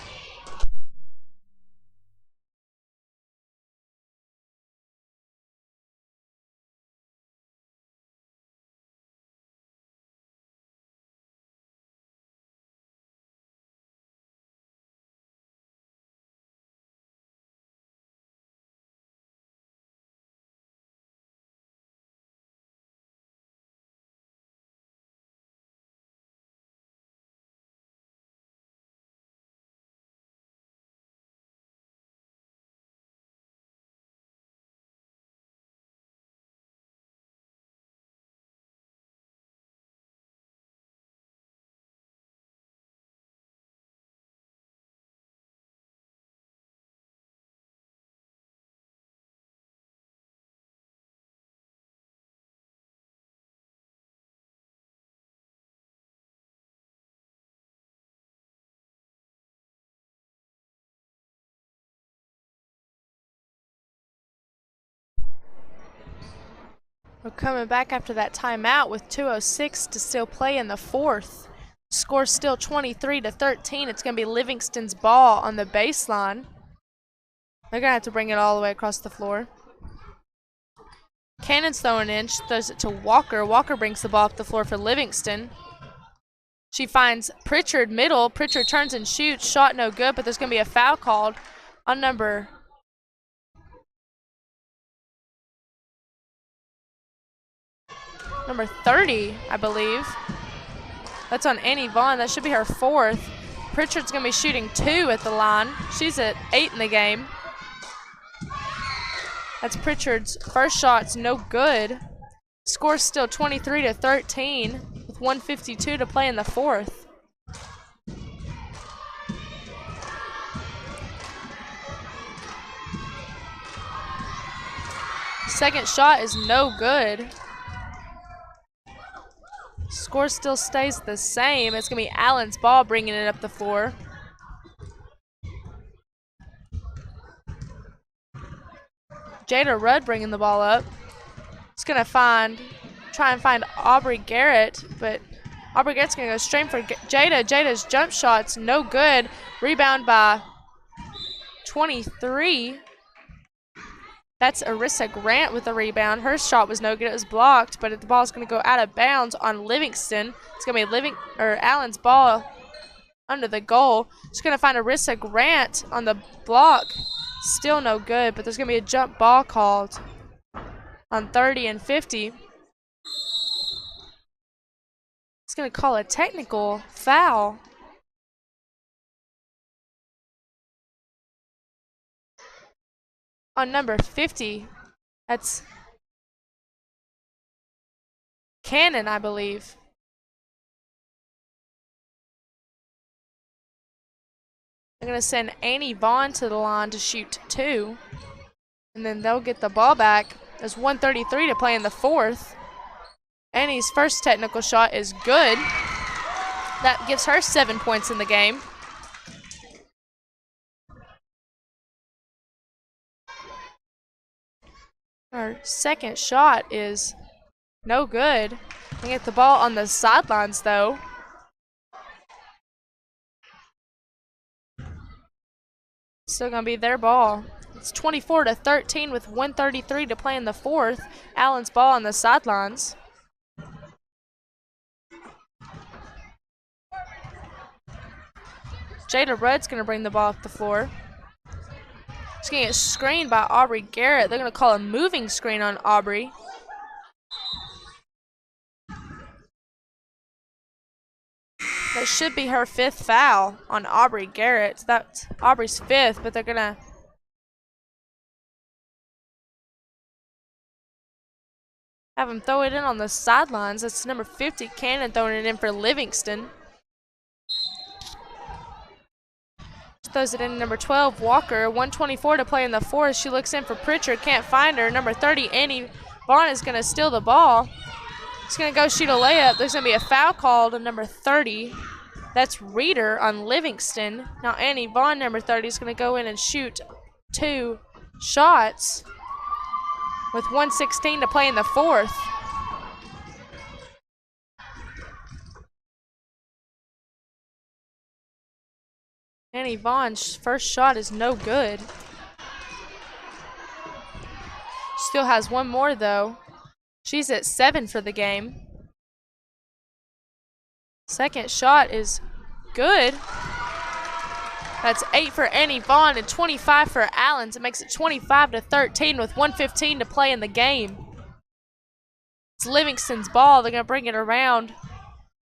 We're coming back after that timeout with 2:06 to still play in the 4th. Score's still 23-13. It's going to be Livingston's ball on the baseline. They're going to have to bring it all the way across the floor. Cannon's throwing in. She throws it to Walker. Walker brings the ball up the floor for Livingston. She finds Pritchard middle. Pritchard turns and shoots. Shot no good, but there's going to be a foul called on number 30, I believe. That's on Annie Vaughn. That should be her 4th. Pritchard's going to be shooting 2 at the line. She's at 8 in the game. That's Pritchard's first shot's no good. Score's still 23-13 with 1:52 to play in the 4th. Second shot is no good. Score still stays the same. It's going to be Allen's ball bringing it up the floor. Jada Rudd bringing the ball up. It's going to try and find Aubrey Garrett, but Aubrey Garrett's going to go straight for Jada. Jada's jump shot's no good. Rebound by 23. That's Arissa Grant with the rebound. Her shot was no good. It was blocked, but the ball's going to go out of bounds on Livingston. It's going to be Allen's ball under the goal. She's going to find Arissa Grant on the block. Still no good, but there's going to be a jump ball called on 30 and 50. It's going to call a technical foul. On number 50, that's Cannon, I believe. They're going to send Annie Vaughn to the line to shoot 2. And then they'll get the ball back. There's 1:33 to play in the 4th. Annie's first technical shot is good. That gives her 7 points in the game. Her second shot is no good. They get the ball on the sidelines, though. still going to be their ball. It's 24-13 with 1:33 to play in the fourth. Allen's ball on the sidelines. Jada Rudd's going to bring the ball up the floor. She's going to get screened by Aubrey Garrett. They're going to call a moving screen on Aubrey. That should be her fifth foul on Aubrey Garrett. That's Aubrey's fifth, but they're going to have him throw it in on the sidelines. That's number 50, Cannon, throwing it in for Livingston. Throws it in number 12, Walker. 1:24 to play in the fourth. She looks in for Pritchard, can't find her. Number 30, Annie Vaughn is going to steal the ball. She's going to go shoot a layup. There's going to be a foul called on number 30. That's Reeder on Livingston. Now Annie Vaughn, number 30, is going to go in and shoot 2 shots with 1:16 to play in the fourth. Annie Vaughn's first shot is no good. Still has one more though. She's at 7 for the game. Second shot is good. That's 8 for Annie Vaughn and 25 for Allens. It makes it 25-13 with 1:15 to play in the game. It's Livingston's ball. They're going to bring it around.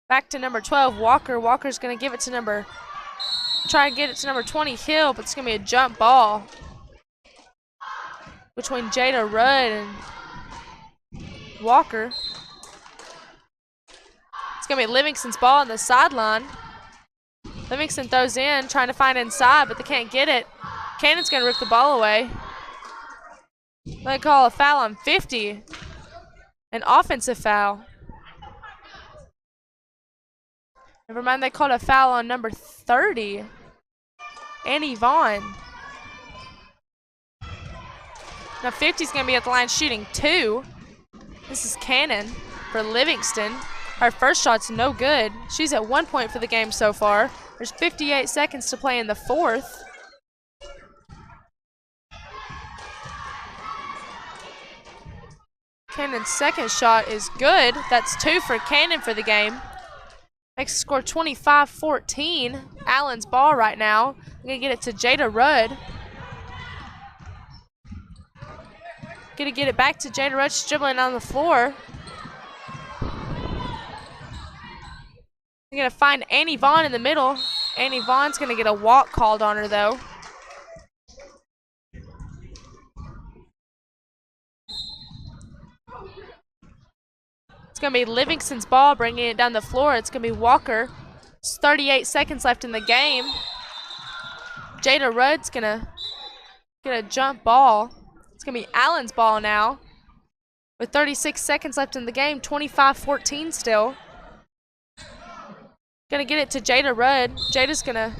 Back to number 12, Walker. Walker's going to give it to try and get it to number 20, Hill, but it's going to be a jump ball between Jada Rudd and Walker. It's going to be Livingston's ball on the sideline. Livingston throws in, trying to find inside, but they can't get it. Cannon's going to rip the ball away. They call a foul on 50, an offensive foul. Never mind, they called a foul on number 30, Annie Vaughn. Now 50's going to be at the line shooting 2. This is Cannon for Livingston. Her first shot's no good. She's at 1 point for the game so far. There's 58 seconds to play in the fourth. Cannon's second shot is good. That's 2 for Cannon for the game. Makes the score 25-14. Allen's ball right now. I'm going to get it to Jada Rudd. Going to get it back to Jada Rudd. She's dribbling on the floor. We're going to find Annie Vaughn in the middle. Annie Vaughn's going to get a walk called on her, though. It's going to be Livingston's ball, bringing it down the floor. It's going to be Walker. It's 38 seconds left in the game. Jada Rudd's going to get a jump ball. It's going to be Allen's ball now. With 36 seconds left in the game, 25-14 still. Going to get it to Jada Rudd. Jada's going to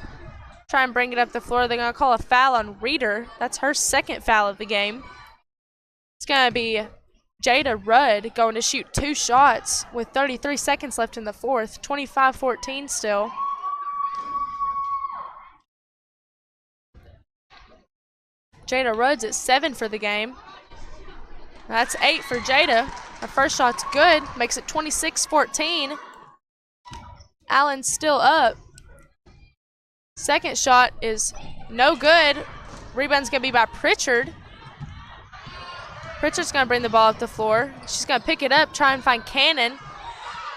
try and bring it up the floor. They're going to call a foul on Reeder. That's her second foul of the game. It's going to be Jada Rudd going to shoot 2 shots with 33 seconds left in the fourth. 25-14 still. Jada Rudd's at 7 for the game. That's 8 for Jada. Her first shot's good. Makes it 26-14. Allen's still up. Second shot is no good. Rebound's going to be by Pritchard. Pritchard's going to bring the ball up the floor. She's going to pick it up, try and find Cannon.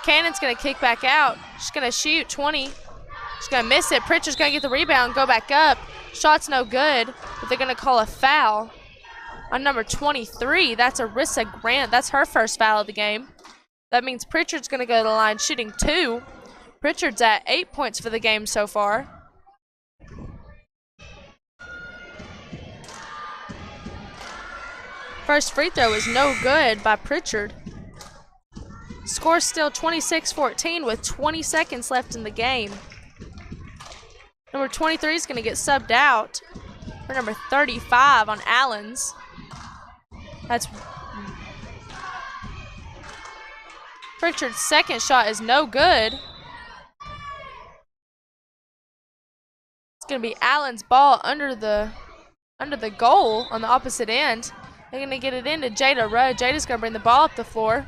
Cannon's going to kick back out. She's going to shoot 20. She's going to miss it. Pritchard's going to get the rebound, go back up. Shot's no good, but they're going to call a foul on number 23. That's Arissa Grant. That's her first foul of the game. That means Pritchard's going to go to the line shooting 2. Pritchard's at 8 points for the game so far. First free throw is no good by Pritchard. Score's still 26-14 with 20 seconds left in the game. Number 23 is going to get subbed out for number 35 on Allen's. That's Pritchard's second shot is no good. It's going to be Allen's ball under the under the goal on the opposite end. They're going to get it into Jada Rudd. Jada's going to bring the ball up the floor.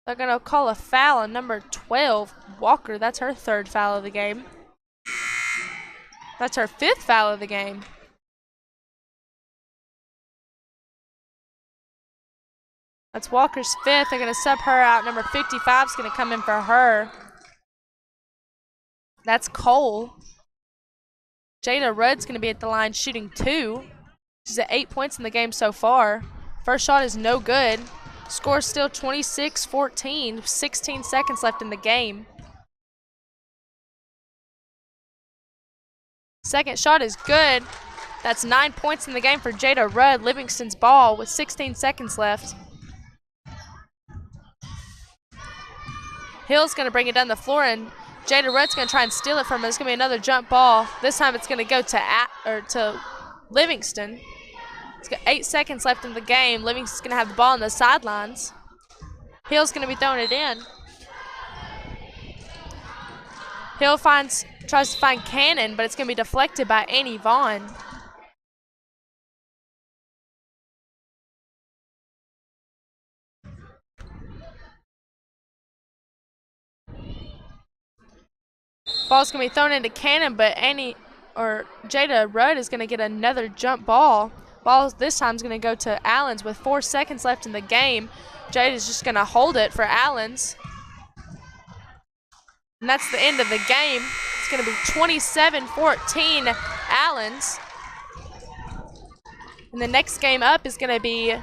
They're going to call a foul on number 12, Walker. That's her 3rd foul of the game. That's her 5th foul of the game. That's Walker's 5th. They're going to sub her out. Number 55 is going to come in for her. That's Cole. Jada Rudd's going to be at the line shooting 2. She's at 8 points in the game so far. First shot is no good. Score still 26-14. 16 seconds left in the game. Second shot is good. That's 9 points in the game for Jada Rudd. Livingston's ball with 16 seconds left. Hill's going to bring it down the floor, and Jada Rudd's going to try and steal it from her. It's going to be another jump ball. This time it's going to go to Livingston. It's got 8 seconds left in the game. Livingston's going to have the ball on the sidelines. Hill's going to be throwing it in. Hill tries to find Cannon, but it's going to be deflected by Annie Vaughn. Ball's going to be thrown into Cannon, but Jada Rudd is going to get another jump ball. Ball this time is going to go to Allens with 4 seconds left in the game. Jada's just going to hold it for Allens. And that's the end of the game. It's going to be 27-14 Allens. And the next game up is going to be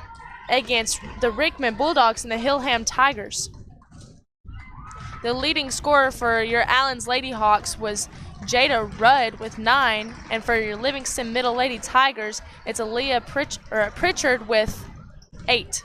against the Rickman Bulldogs and the Hillham Tigers. The leading scorer for your Allens Lady Hawks was Jada Rudd with 9, and for your Livingston Middle Lady Tigers, it's Aaliyah Pritchard with 8.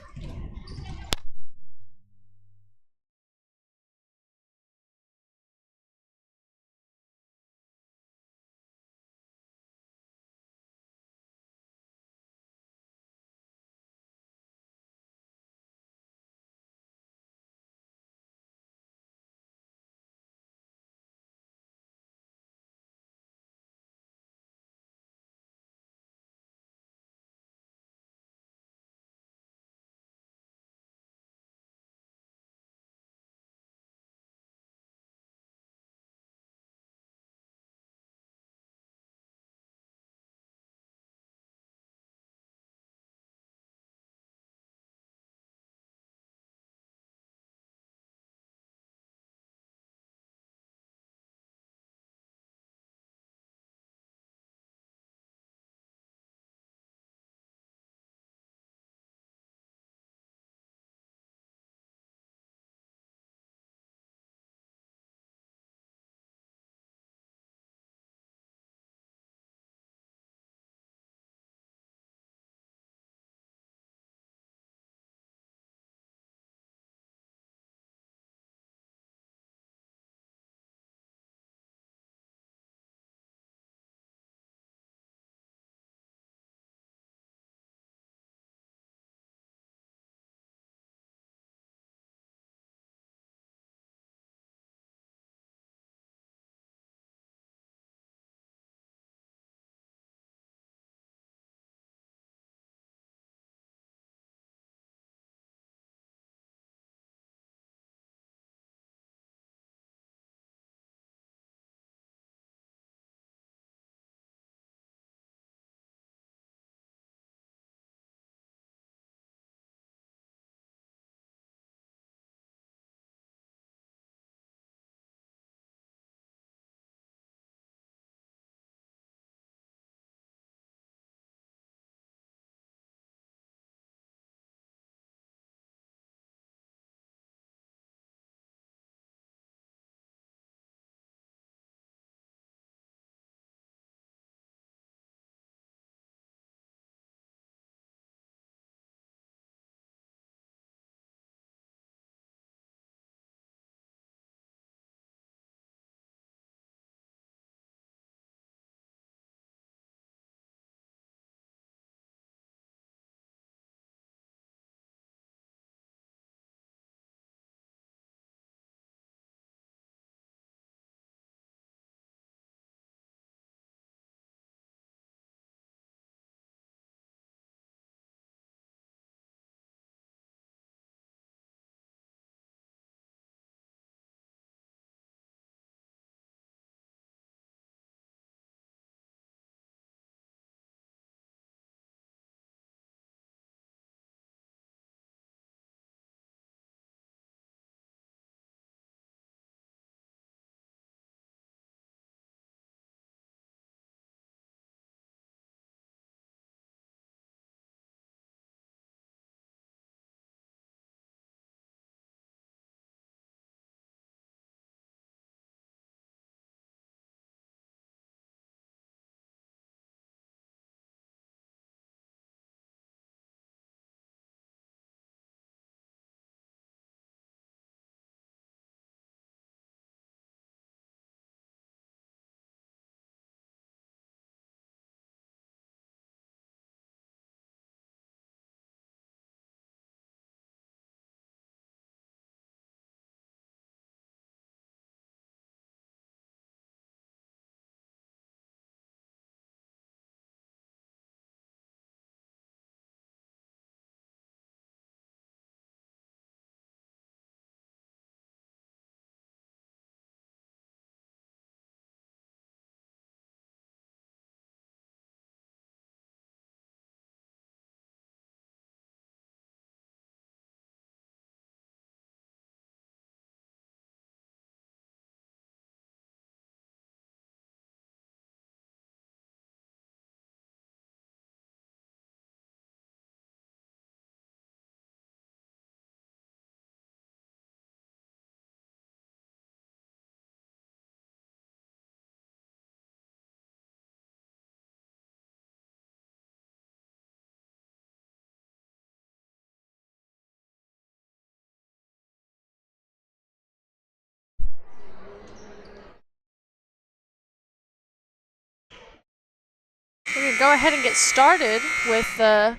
We're going to go ahead and get started with the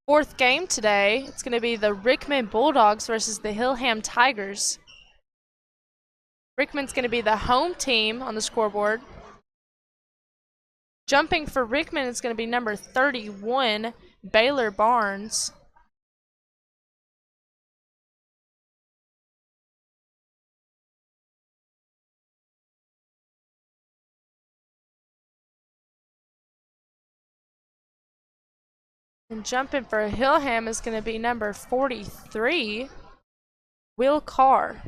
fourth game today. It's going to be the Rickman Bulldogs versus the Hillham Tigers. Rickman's going to be the home team on the scoreboard. Jumping for Rickman is going to be number 31, Baylor Barnes. And jumping for Hillham is going to be number 43, Will Carr.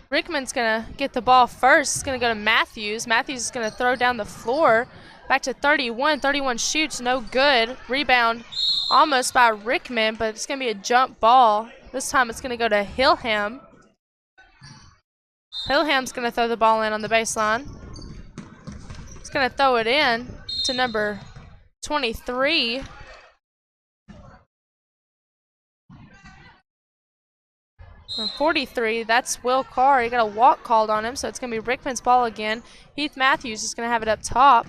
Rickman's going to get the ball first. It's going to go to Matthews. Matthews is going to throw down the floor. Back to 31. 31 shoots, no good. Rebound almost by Rickman, but it's going to be a jump ball. This time it's going to go to Hillham. Hillham's going to throw the ball in on the baseline. He's going to throw it in to number 23. And 43, that's Will Carr. He got a walk called on him, so it's going to be Rickman's ball again. Heath Matthews is going to have it up top.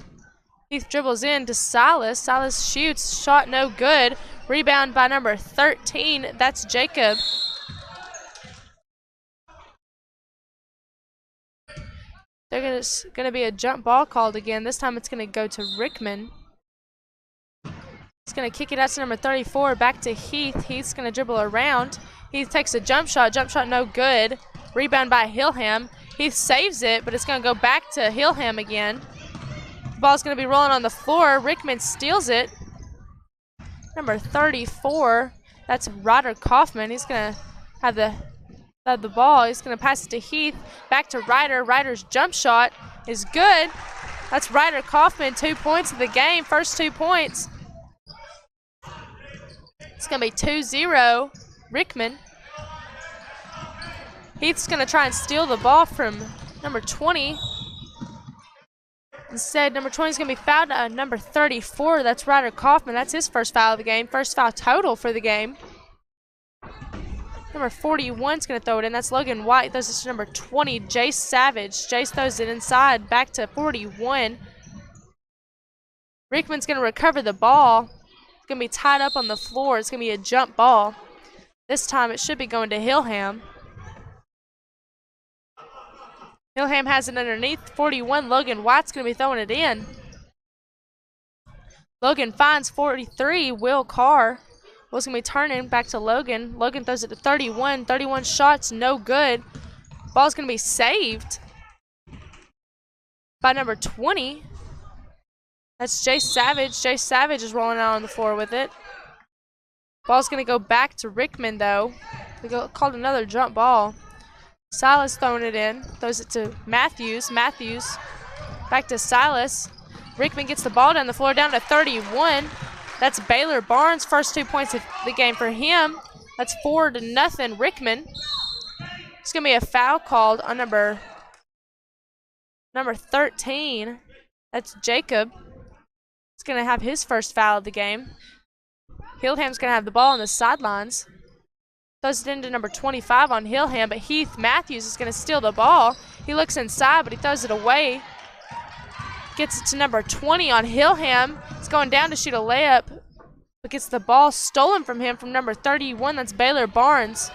Heath dribbles in to Silas. Silas shoots, shot no good. Rebound by number 13, that's Jacob. There's going to be a jump ball called again. This time it's going to go to Rickman. He's going to kick it out to number 34, back to Heath. Heath's going to dribble around. Heath takes a jump shot no good. Rebound by Hillham. Heath saves it, but it's going to go back to Hillham again. The ball's going to be rolling on the floor. Rickman steals it. Number 34, that's Ryder Kaufman. He's going to have the ball. He's going to pass it to Heath. Back to Ryder. Ryder's jump shot is good. That's Ryder Kaufman, 2 points of the game. First 2 points. It's going to be 2-0 Rickman. Heath's going to try and steal the ball from number 20. Instead, number 20 is going to be fouled at number 34. That's Ryder Kaufman. That's his first foul of the game. First foul total for the game. Number 41 is going to throw it in. That's Logan White. Throws it to number 20, Jace Savage. Jace throws it inside. Back to 41. Rickman's going to recover the ball. It's going to be tied up on the floor. It's going to be a jump ball. This time it should be going to Hillham. Hillham has it underneath. 41, Logan White's going to be throwing it in. Logan finds 43, Will Carr. Will's going to be turning back to Logan. Logan throws it to 31. 31 shots, no good. Ball's going to be saved by number 20. That's Jace Savage. Jace Savage is rolling out on the floor with it. Ball's going to go back to Rickman, though. They called another jump ball. Silas throwing it in. Throws it to Matthews. Matthews back to Silas. Rickman gets the ball down the floor, down to 31. That's Baylor Barnes. First 2 points of the game for him. That's 4-0 Rickman. It's going to be a foul called on number 13. That's Jacob. He's going to have his first foul of the game. Hillham's going to have the ball on the sidelines. Throws it into number 25 on Hillham, but Heath Matthews is going to steal the ball. He looks inside, but he throws it away. Gets it to number 20 on Hillham. He's going down to shoot a layup, but gets the ball stolen from him from number 31. That's Baylor Barnes.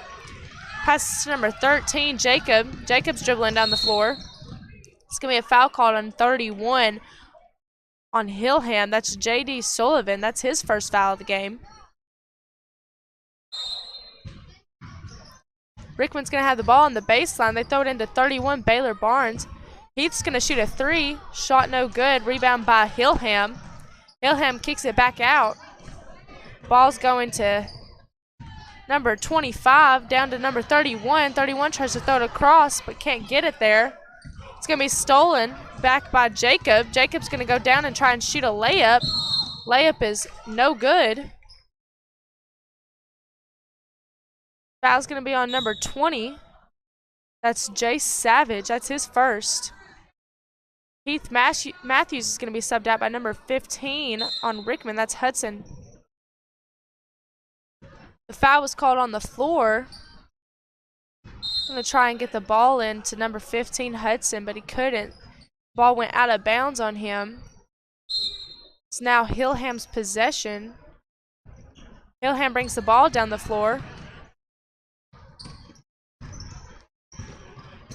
Passes to number 13, Jacob. Jacob's dribbling down the floor. It's going to be a foul called on 31 on Hillham. That's J.D. Sullivan. That's his first foul of the game. Rickman's going to have the ball on the baseline. They throw it into 31, Baylor Barnes. Heath's going to shoot a 3. Shot no good. Rebound by Hillham. Hillham kicks it back out. Ball's going to number 25, down to number 31. 31 tries to throw it across, but can't get it there. It's going to be stolen back by Jacob. Jacob's going to go down and try and shoot a layup. Layup is no good. Foul's going to be on number 20. That's Jace Savage. That's his first. Heath Matthews is going to be subbed out by number 15 on Rickman. That's Hudson. The foul was called on the floor. Going to try and get the ball in to number 15, Hudson, but he couldn't. Ball went out of bounds on him. It's now Hillham's possession. Hillham brings the ball down the floor.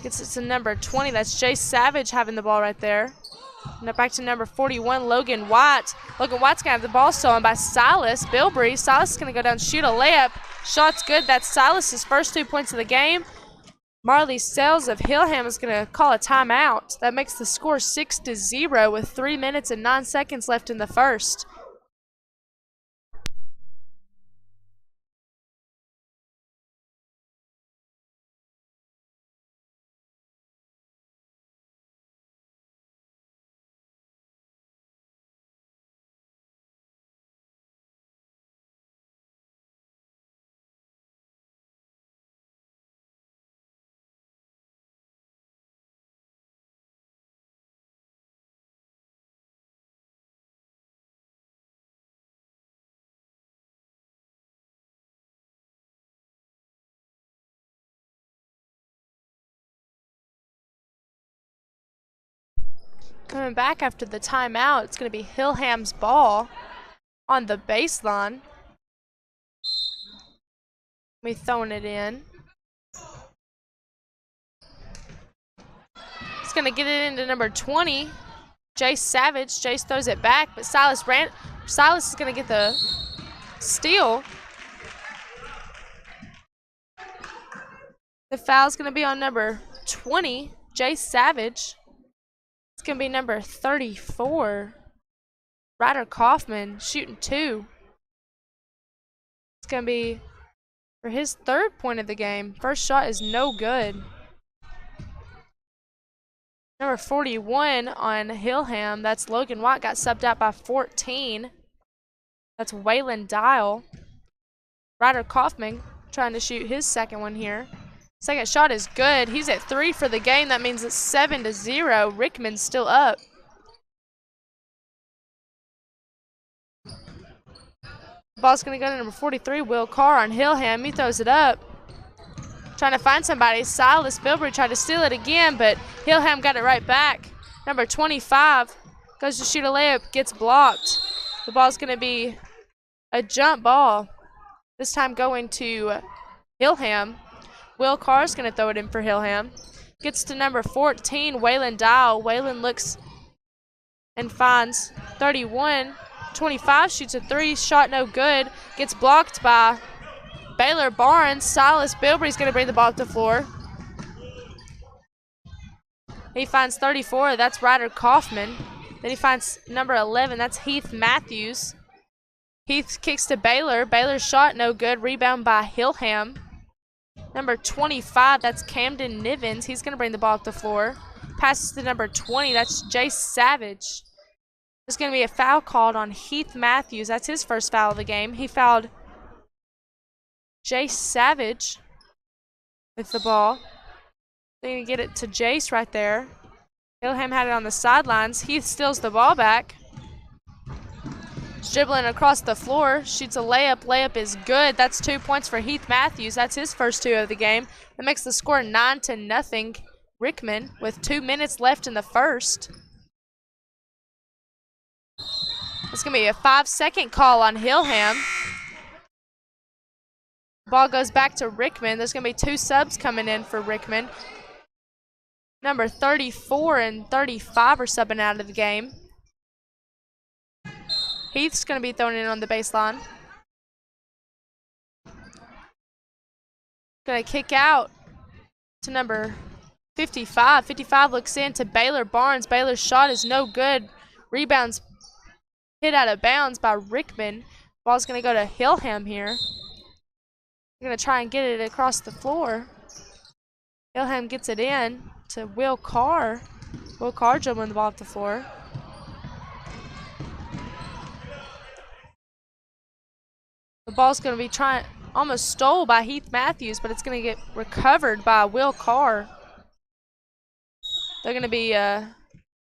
Gets it to number 20. That's Jay Savage having the ball right there. And back to number 41, Logan White. Logan White's going to have the ball stolen by Silas Bilbrey. Silas is going to go down and shoot a layup. Shot's good. That's Silas's first 2 points of the game. Marley Sells of Hillham is going to call a timeout. That makes the score 6-0 with 3 minutes and 9 seconds left in the first. Coming back after the timeout, it's going to be Hillham's ball on the baseline. Me throwing it in. It's going to get it into number 20, Jace Savage. Jace throws it back, but Silas is going to get the steal. The foul's going to be on number 20, Jace Savage. It's going to be number 34, Ryder Kaufman, shooting 2. It's going to be for his 3rd point of the game. First shot is no good. Number 41 on Hillham, that's Logan White, got subbed out by 14. That's Waylon Dial. Ryder Kaufman trying to shoot his 2nd one here. Second shot is good. He's at 3 for the game. That means it's 7-0. Rickman's still up. Ball's going to go to number 43, Will Carr on Hillham. He throws it up. Trying to find somebody. Silas Bilbrey tried to steal it again, but Hillham got it right back. Number 25 goes to shoot a layup, gets blocked. The ball's going to be a jump ball. This time going to Hillham. Will Carr's going to throw it in for Hillham. Gets to number 14, Waylon Dial. Waylon looks and finds 31. 25 shoots a 3, shot no good. Gets blocked by Baylor Barnes. Silas Bilbrey's going to bring the ball up the floor. He finds 34, that's Ryder Kaufman. Then he finds number 11, that's Heath Matthews. Heath kicks to Baylor. Baylor's shot no good, rebound by Hillham. Number 25, that's Camden Nivens. He's going to bring the ball up the floor. Passes to number 20, that's Jace Savage. There's going to be a foul called on Heath Matthews. That's his first foul of the game. He fouled Jace Savage with the ball. They're going to get it to Jace right there. Hillham had it on the sidelines. Heath steals the ball back. Dribbling across the floor, shoots a layup. Layup is good. That's 2 points for Heath Matthews. That's his first 2 of the game. That makes the score 9-0. Rickman with 2 minutes left in the first. It's going to be a 5-second call on Hillham. Ball goes back to Rickman. There's going to be 2 subs coming in for Rickman. Number 34 and 35 are subbing out of the game. Heath's going to be thrown in on the baseline. Going to kick out to number 55. 55 looks in to Baylor Barnes. Baylor's shot is no good. Rebounds hit out of bounds by Rickman. Ball's going to go to Hillham here. They're going to try and get it across the floor. Hillham gets it in to Will Carr. Will Carr dribbling the ball off the floor. The ball's going to be almost stole by Heath Matthews, but it's going to get recovered by Will Carr. They're going to be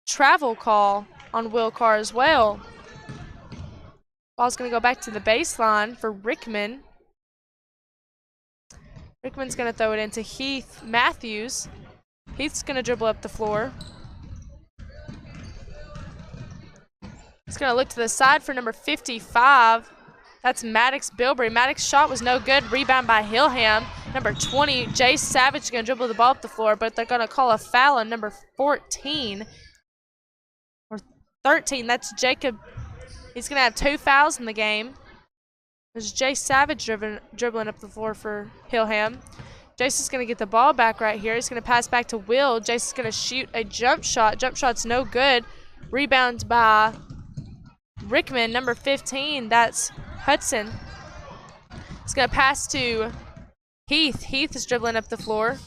travel call on Will Carr as well. Ball's going to go back to the baseline for Rickman. Rickman's going to throw it into Heath Matthews. Heath's going to dribble up the floor. He's going to look to the side for number 55. That's Maddox Bilbrey. Maddox's shot was no good. Rebound by Hillham. Number 20, Jay Savage is going to dribble the ball up the floor, but they're going to call a foul on number 14. Or 13, that's Jacob. He's going to have 2 fouls in the game. There's Jay Savage dribbling up the floor for Hillham. Jason's going to get the ball back right here. He's going to pass back to Will. Jason's going to shoot a jump shot. Jump shot's no good. Rebound by Rickman, number 15. That's Hudson. He's going to pass to Heath. Heath is dribbling up the floor.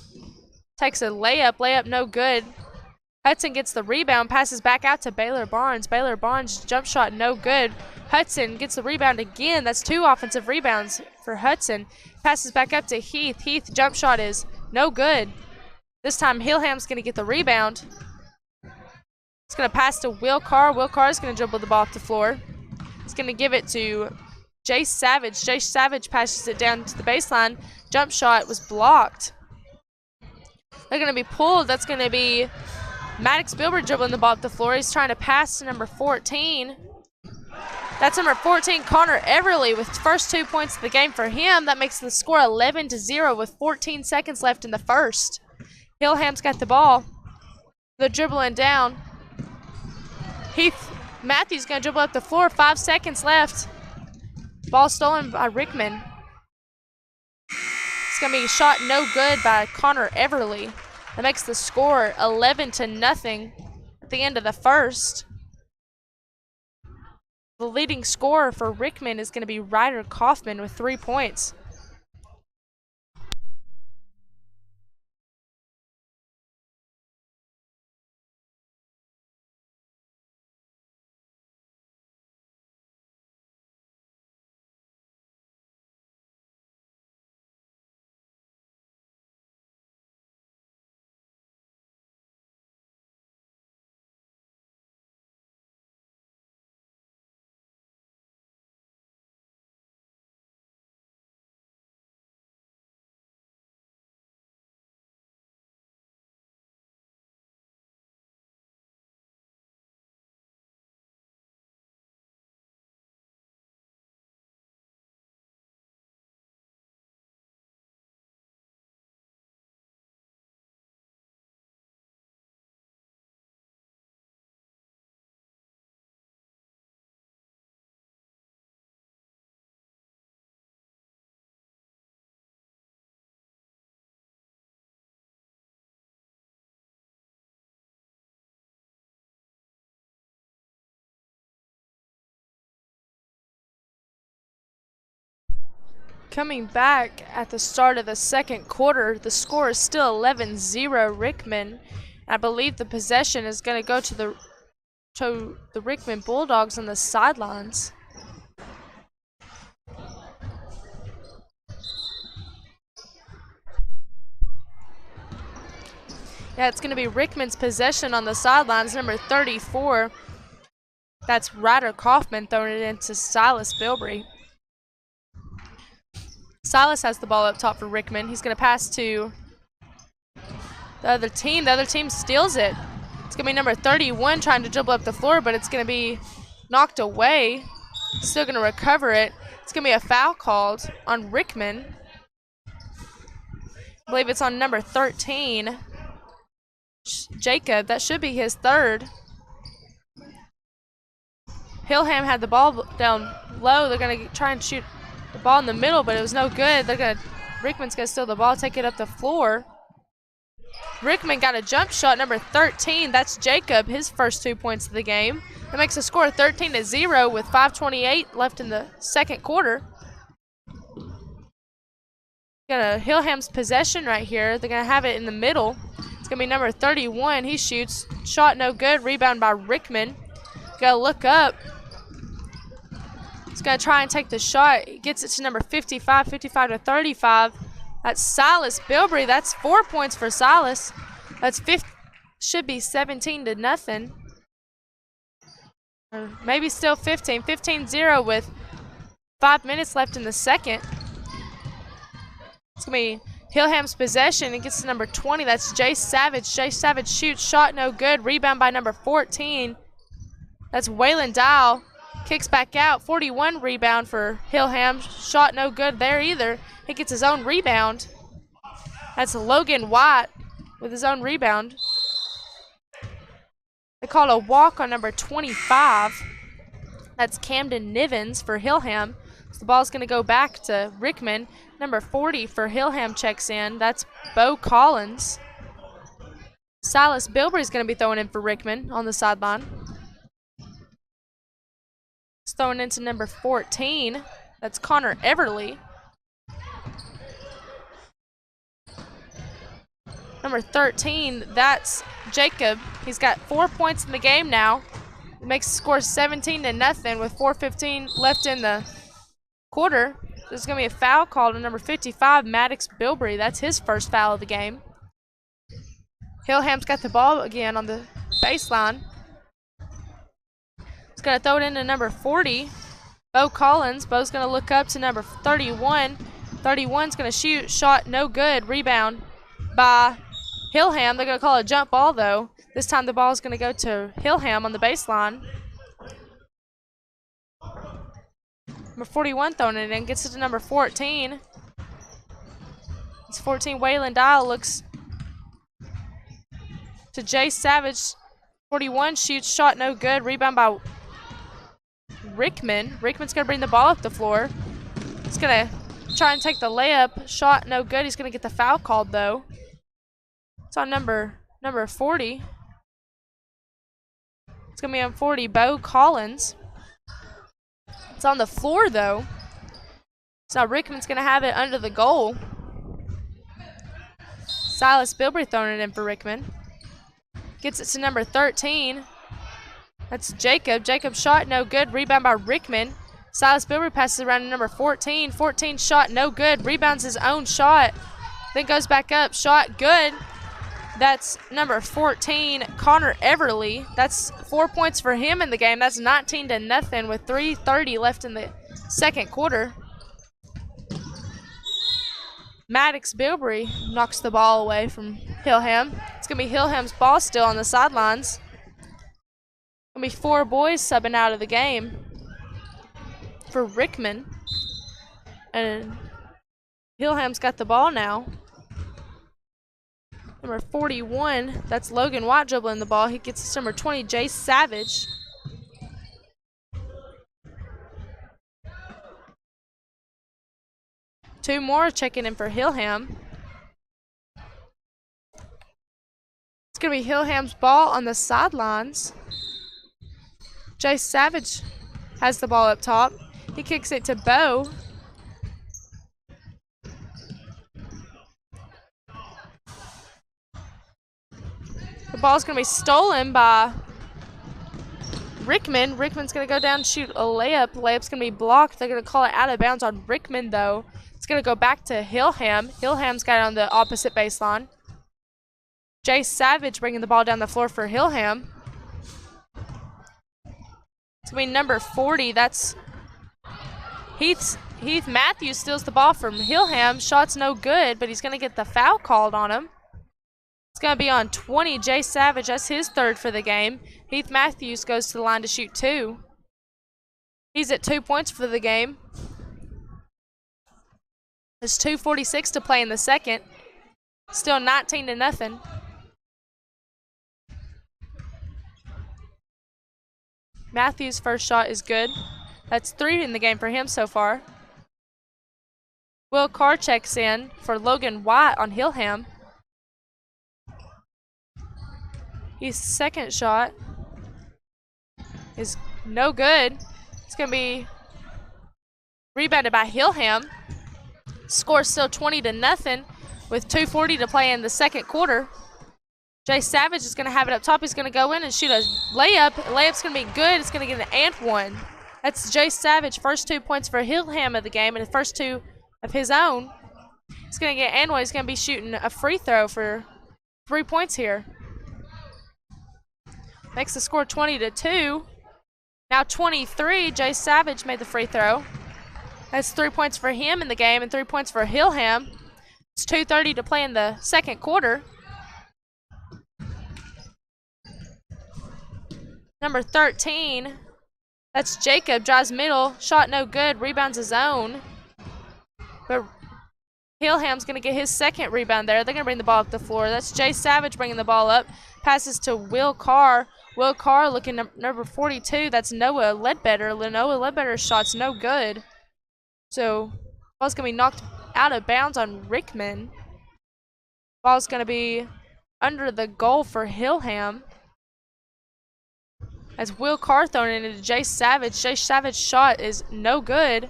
Takes a layup. Layup no good. Hudson gets the rebound, passes back out to Baylor Barnes. Baylor Barnes, jump shot no good. Hudson gets the rebound again. That's 2 offensive rebounds for Hudson. Passes back up to Heath. Heath, jump shot is no good. This time Hillham's going to get the rebound. It's going to pass to Will Carr. Will Carr is going to dribble the ball off the floor. He's going to give it to Jay Savage. Jay Savage passes it down to the baseline. Jump shot was blocked. They're going to be pulled. That's going to be Maddox Bilbert dribbling the ball up the floor. He's trying to pass to number 14. That's number 14, Connor Everly, with the first 2 points of the game for him. That makes the score 11-0 with 14 seconds left in the first. Hillham's got the ball. They're dribbling down. Heath Matthews going to dribble up the floor. 5 seconds left. Ball stolen by Rickman. It's going to be shot no good by Connor Everly. That makes the score 11-0 at the end of the first. The leading scorer for Rickman is going to be Ryder Kaufman with 3 points. Coming back at the start of the second quarter, the score is still 11-0 Rickman. I believe the possession is going to go to the Rickman Bulldogs on the sidelines. Yeah, it's going to be Rickman's possession on the sidelines, number 34. That's Ryder Kaufman throwing it into Silas Bilbrey. Silas has the ball up top for Rickman. He's going to pass to the other team. The other team steals it. It's going to be number 31 trying to dribble up the floor, but it's going to be knocked away. Still going to recover it. It's going to be a foul called on Rickman. I believe it's on number 13, Jacob. That should be his third. Hillham had the ball down low. They're going to try and shoot the ball in the middle, but it was no good. Rickman's going to steal the ball, take it up the floor. Rickman got a jump shot, number 13. That's Jacob, his first 2 points of the game. That makes the score 13-0 with 5:28 left in the second quarter. Got a Hillham's possession right here. They're going to have it in the middle. It's going to be number 31. He shoots. Shot no good. Rebound by Rickman. Got to look up. He's going to try and take the shot. He gets it to number 55, 55-35. That's Silas Bilbrey. That's 4 points for Silas. That's should be 17-0. Or maybe still 15. 15-0 with 5 minutes left in the second. It's going to be Hillham's possession. It gets to number 20. That's Jay Savage. Jay Savage shoots. Shot no good. Rebound by number 14. That's Waylon Dial. Kicks back out. 41 rebound for Hillham. Shot no good there either. He gets his own rebound. That's Logan White with his own rebound. They called a walk on number 25. That's Camden Nivens for Hillham. So the ball's going to go back to Rickman. Number 40 for Hillham checks in. That's Bo Collins. Silas Bilbrey's going to be throwing in for Rickman on the sideline. He's throwing into number 14. That's Connor Everly. Number 13, that's Jacob. He's got 4 points in the game now. It makes the score 17-0 with 4:15 left in the quarter. There's going to be a foul called on number 55, Maddox Bilbrey. That's his first foul of the game. Hillham's got the ball again on the baseline. He's going to throw it into number 40, Bo Collins. Bo's going to look up to number 31. 31's going to shoot. Shot no good. Rebound by Hillham. They're going to call a jump ball, though. This time the ball is going to go to Hillham on the baseline. Number 41 throwing it in. Gets it to number 14. It's 14. Waylon Dial looks to Jay Savage. 41 shoots. Shot no good. Rebound by Rickman. Rickman's going to bring the ball up the floor. He's going to try and take the layup. Shot no good. He's going to get the foul called, though. It's on number 40. It's going to be on 40, Bo Collins. It's on the floor, though. So now Rickman's going to have it under the goal. Silas Bilbrey throwing it in for Rickman. Gets it to number 13. That's Jacob. Jacob shot no good. Rebound by Rickman. Silas Bilbrey passes it around to number 14. 14 shot no good. Rebounds his own shot. Then goes back up. Shot good. That's number 14, Connor Everly. That's 4 points for him in the game. That's 19-0 with 3:30 left in the second quarter. Maddox Bilbrey knocks the ball away from Hillham. It's going to be Hillham's ball still on the sidelines. Going to be 4 boys subbing out of the game for Rickman. And Hillham's got the ball now. Number 41, that's Logan White dribbling the ball. He gets to number 20, Jay Savage. Two more checking in for Hillham. It's going to be Hillham's ball on the sidelines. Jay Savage has the ball up top. He kicks it to Bo. The ball's going to be stolen by Rickman. Rickman's going to go down and shoot a layup. Layup's going to be blocked. They're going to call it out of bounds on Rickman, though. It's going to go back to Hillham. Hillham's got it on the opposite baseline. Jay Savage bringing the ball down the floor for Hillham. It's going to be number 40. That's Heath Matthews steals the ball from Hillham. Shot's no good, but he's going to get the foul called on him. It's going to be on 20, Jay Savage. That's his third for the game. Heath Matthews goes to the line to shoot 2. He's at 2 points for the game. There's 2:46 to play in the second. Still 19-0. Matthews' first shot is good. That's 3 in the game for him so far. Will Carr checks in for Logan White on Hillham. His second shot is no good. It's going to be rebounded by Hillham. Score still 20-0 with 2:40 to play in the second quarter. Jay Savage is going to have it up top. He's going to go in and shoot a layup. The layup's going to be good. It's going to get an and one. That's Jay Savage. First 2 points for Hillham of the game and the first 2 of his own. He's going to get and one. He's going to be shooting a free throw for 3 points here. Makes the score 20-2. Now 23, Jay Savage made the free throw. That's 3 points for him in the game and 3 points for Hillham. It's 2:30 to play in the second quarter. Number 13, that's Jacob, drives middle, shot no good, rebounds his own. But Hillham's going to get his second rebound there. They're going to bring the ball up the floor. That's Jay Savage bringing the ball up. Passes to Will Carr. Will Carr looking number 42. That's Noah Ledbetter. Noah Ledbetter's shot's no good. So ball's going to be knocked out of bounds on Rickman. Ball's going to be under the goal for Hillham. As Will Carr thrown it into Jay Savage. Jay Savage's shot is no good.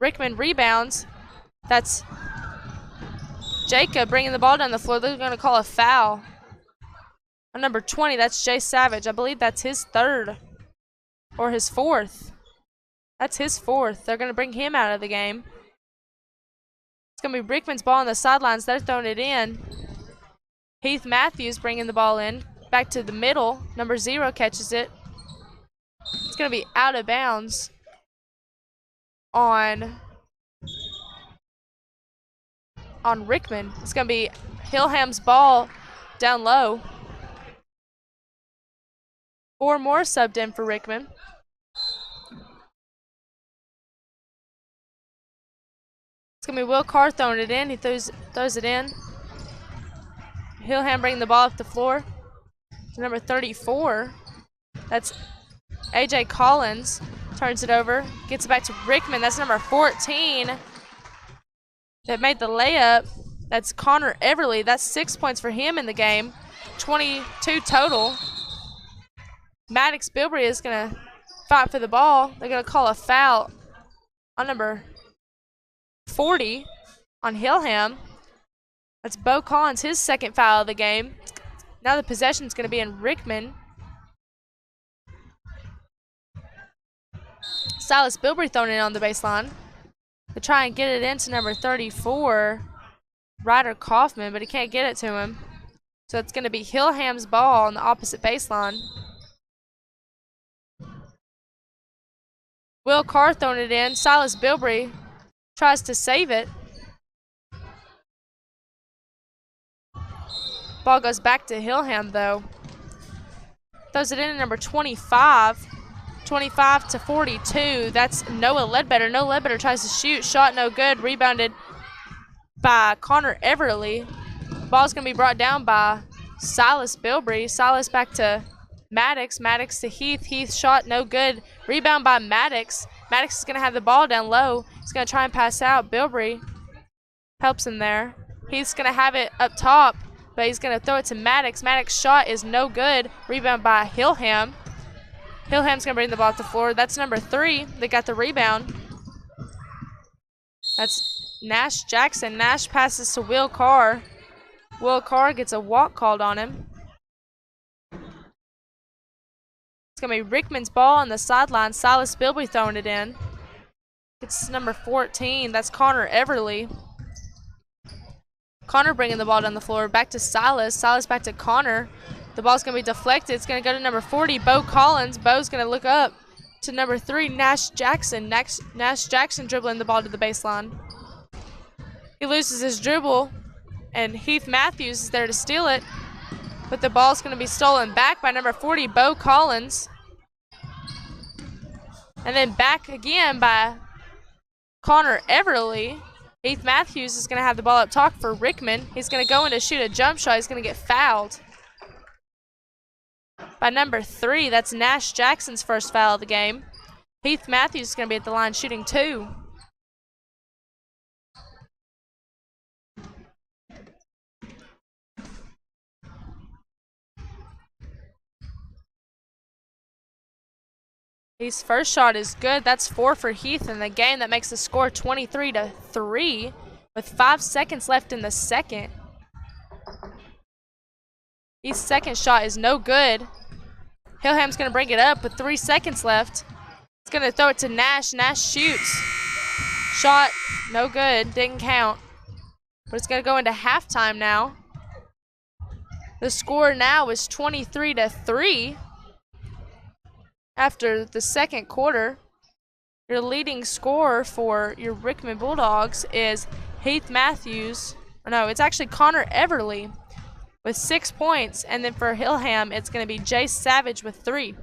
Rickman rebounds. That's Jacob bringing the ball down the floor. They're going to call a foul on number 20. That's Jay Savage. I believe that's his third or his fourth. That's his fourth. They're going to bring him out of the game. It's going to be Rickman's ball on the sidelines. They're throwing it in. Heath Matthews bringing the ball in. Back to the middle. Number 0 catches it. It's going to be out of bounds on Rickman. It's going to be Hillham's ball down low. 4 more subbed in for Rickman. It's going to be Will Carr throwing it in. He throws it in. Hillham bringing the ball up the floor to number 34. That's A.J. Collins. Turns it over. Gets it back to Rickman. That's number 14. That made the layup. That's Connor Everly. That's 6 points for him in the game. 22 total. Maddox Bilbrey is going to fight for the ball. They're going to call a foul on number 40 on Hillham. That's Bo Collins, his second foul of the game. Now the possession is going to be in Rickman. Silas Bilbrey thrown it on the baseline. They try and get it into number 34, Ryder Kaufman, but he can't get it to him. So it's going to be Hillham's ball on the opposite baseline. Will Carr throwing it in. Silas Bilbrey tries to save it. Ball goes back to Hillham, though. Throws it in at number 25. 25 to 42. That's Noah Ledbetter. Noah Ledbetter tries to shoot. Shot no good. Rebounded by Connor Everly. Ball's going to be brought down by Silas Bilbrey. Silas back to Maddox. Maddox to Heath. Heath shot no good. Rebound by Maddox. Maddox is going to have the ball down low. He's going to try and pass out. Bilbrey helps him there. Heath's going to have it up top, but he's going to throw it to Maddox. Maddox's shot is no good. Rebound by Hillham. Hillham's going to bring the ball to the floor. That's number 3. They got the rebound. That's Nash Jackson. Nash passes to Will Carr. Will Carr gets a walk called on him. It's going to be Rickman's ball on the sideline. Silas Bilbrey throwing it in. It's number 14. That's Connor Everly. Connor bringing the ball down the floor. Back to Silas. Silas back to Connor. The ball's going to be deflected. It's going to go to number 40, Bo Collins. Bo's going to look up to number 3, Nash Jackson. Nash Jackson dribbling the ball to the baseline. He loses his dribble, and Heath Matthews is there to steal it. But the ball's going to be stolen back by number 40, Bo Collins. And then back again by Connor Everly. Heath Matthews is going to have the ball up top for Rickman. He's going to go in to shoot a jump shot. He's going to get fouled by number 3. That's Nash Jackson's first foul of the game. Heath Matthews is going to be at the line shooting 2. His first shot is good. That's 4 for Heath in the game. That makes the score 23-3 with 5 seconds left in the second. His second shot is no good. Hillham's going to bring it up with 3 seconds left. It's going to throw it to Nash. Nash shoots. Shot, no good. Didn't count. But it's going to go into halftime now. The score now is 23-3. After the second quarter, your leading scorer for your Rickman Bulldogs is Heath Matthews. Or no, it's actually Connor Everly with 6 points. And then for Hillham, it's going to be Jay Savage with 3.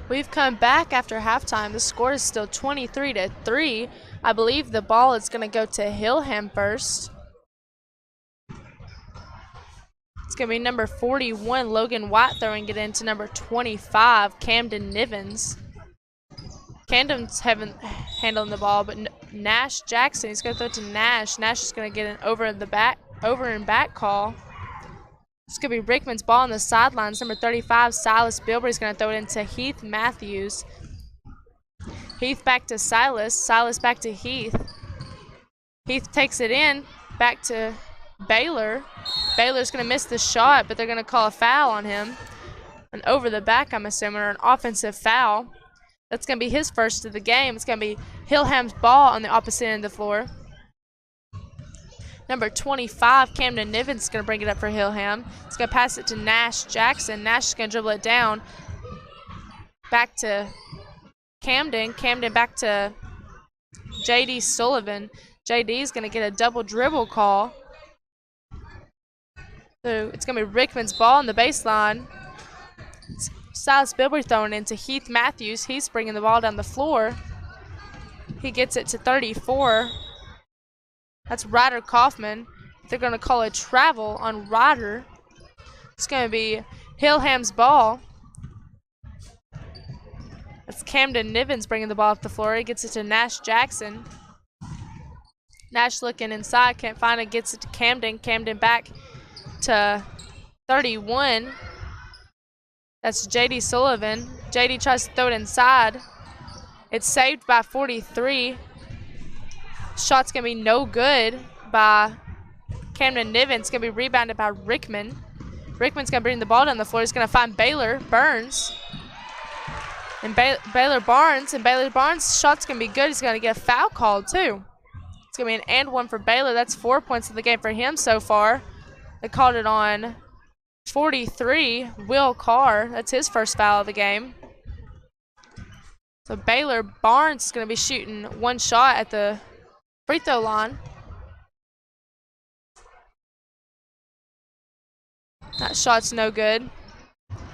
We've come back after halftime. The score is still 23-3. I believe the ball is going to go to Hillham first. It's going to be number 41, Logan White, throwing it into number 25, Camden Nivens. Camden's handling the ball, but Nash Jackson, he's going to throw it to Nash. Nash is going to get an over and back call. It's going to be Rickman's ball on the sidelines. Number 35, Silas Bilber, is going to throw it into Heath Matthews. Heath back to Silas. Silas back to Heath. Heath takes it in, back to Baylor. Baylor's going to miss the shot, but they're going to call a foul on him. An over the back, I'm assuming, or an offensive foul. That's going to be his first of the game. It's going to be Hillham's ball on the opposite end of the floor. Number 25, Camden Nivens, is going to bring it up for Hillham. He's going to pass it to Nash Jackson. Nash is going to dribble it down. Back to Camden. Camden back to J.D. Sullivan. J.D. is going to get a double dribble call. So it's going to be Rickman's ball on the baseline. Silas Bilber throwing into Heath Matthews. He's bringing the ball down the floor. He gets it to 34. That's Ryder Kaufman. They're going to call a travel on Ryder. It's going to be Hillham's ball. That's Camden Nivens bringing the ball up the floor. He gets it to Nash Jackson. Nash looking inside, can't find it, gets it to Camden. Camden back to 31. That's J.D. Sullivan. J.D. tries to throw it inside. It's saved by 43. Shot's going to be no good by Camden Nivens. It's going to be rebounded by Rickman. Rickman's going to bring the ball down the floor. He's going to find Baylor Burns. And Baylor Barnes. And Baylor Barnes' shot's going to be good. He's going to get a foul called, too. It's going to be an and one for Baylor. That's 4 points in the game for him so far. They called it on 43, Will Carr. That's his first foul of the game. So Baylor Barnes is going to be shooting one shot at the free throw line. That shot's no good.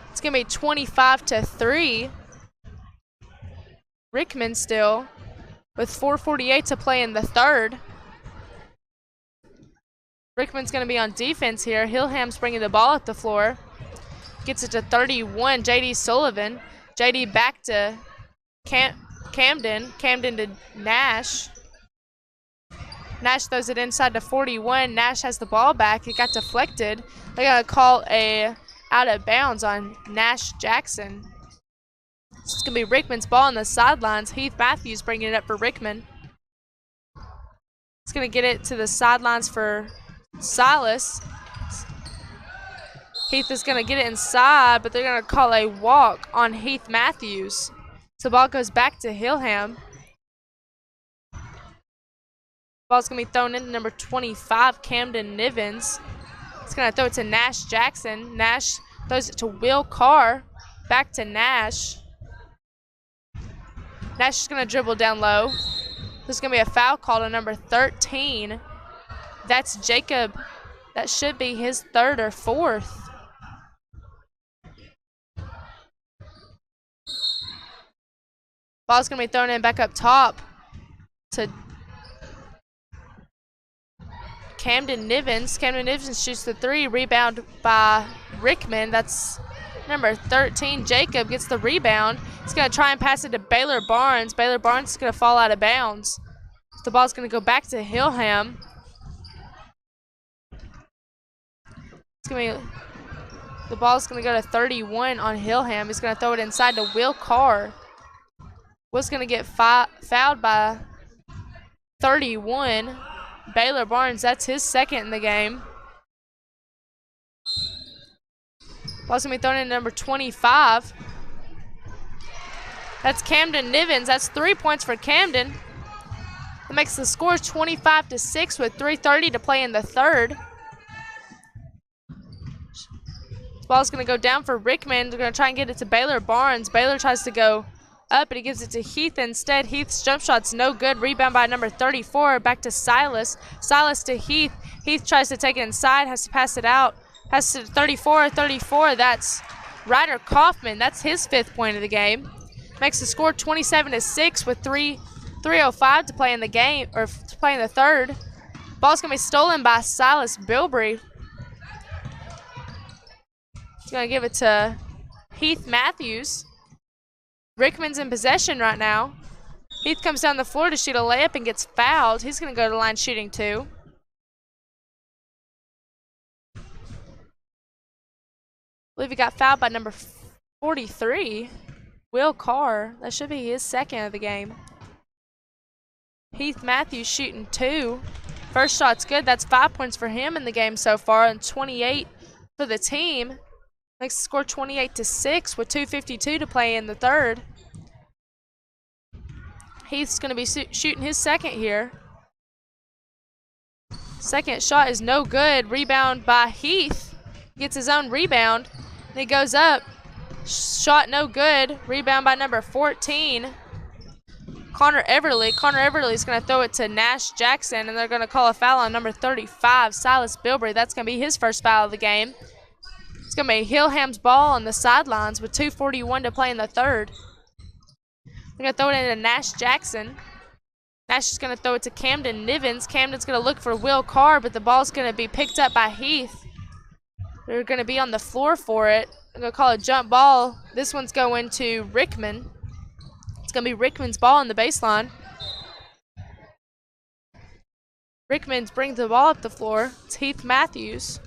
It's going to be 25-3. Rickman still with 4:48 to play in the third. Rickman's going to be on defense here. Hillham's bringing the ball up the floor. Gets it to 31, J.D. Sullivan. J.D. back to Camden. Camden to Nash. Nash throws it inside to 41. Nash has the ball back. It got deflected. They're going to call a out of bounds on Nash Jackson. It's going to be Rickman's ball on the sidelines. Heath Matthews bringing it up for Rickman. It's going to get it to the sidelines for Silas. Heath is going to get it inside, but they're going to call a walk on Heath Matthews. So the ball goes back to Hillham. Ball's going to be thrown into number 25, Camden Nivens. It's going to throw it to Nash Jackson. Nash throws it to Will Carr. Back to Nash. Nash is going to dribble down low. There's going to be a foul called on number 13. That's Jacob. That should be his third or fourth. Ball's going to be thrown in back up top to Camden Nivens. Camden Nivens shoots the three. Rebound by Rickman. That's number 13. Jacob gets the rebound. He's going to try and pass it to Baylor Barnes. Baylor Barnes is going to fall out of bounds. The ball's going to go back to Hillham. The ball's going to go to 31 on Hillham. He's going to throw it inside to Will Carr. Will's going to get fouled by 31. Baylor Barnes, that's his second in the game. Ball's going to be thrown in number 25. That's Camden Nivens. That's 3 points for Camden. That makes the score 25-6 with 3:30 to play in the third. This ball's going to go down for Rickman. They're going to try and get it to Baylor Barnes. Baylor tries to go up, but he gives it to Heath instead. Heath's jump shot's no good. Rebound by number 34. Back to Silas. Silas to Heath. Heath tries to take it inside, has to pass it out. Pass it to 34. That's Ryder Kaufman. That's his 5th point of the game. Makes the score 27-6 with 3:05 to play in the game, or to play in the third. Ball's gonna be stolen by Silas Bilbrey. He's gonna give it to Heath Matthews. Rickman's in possession right now. Heath comes down the floor to shoot a layup and gets fouled. He's gonna go to the line shooting 2. I believe he got fouled by number 43, Will Carr. That should be his second of the game. Heath Matthews shooting 2. First shot's good. That's 5 points for him in the game so far, and 28 for the team. Makes the score 28-6 with 2:52 to play in the third. Heath's going to be shooting his second here. Second shot is no good. Rebound by Heath. Gets his own rebound. And he goes up. Shot no good. Rebound by number 14, Connor Everly. Connor Everly's going to throw it to Nash Jackson, and they're going to call a foul on number 35, Silas Bilbrey. That's going to be his first foul of the game. It's going to be Hillham's ball on the sidelines with 2:41 to play in the third. They're going to throw it into Nash Jackson. Nash is going to throw it to Camden Nivens. Camden's going to look for Will Carr, but the ball's going to be picked up by Heath. They're going to be on the floor for it. I'm going to call a jump ball. This one's going to Rickman. It's going to be Rickman's ball on the baseline. Rickman's brings the ball up the floor. It's Heath Matthews.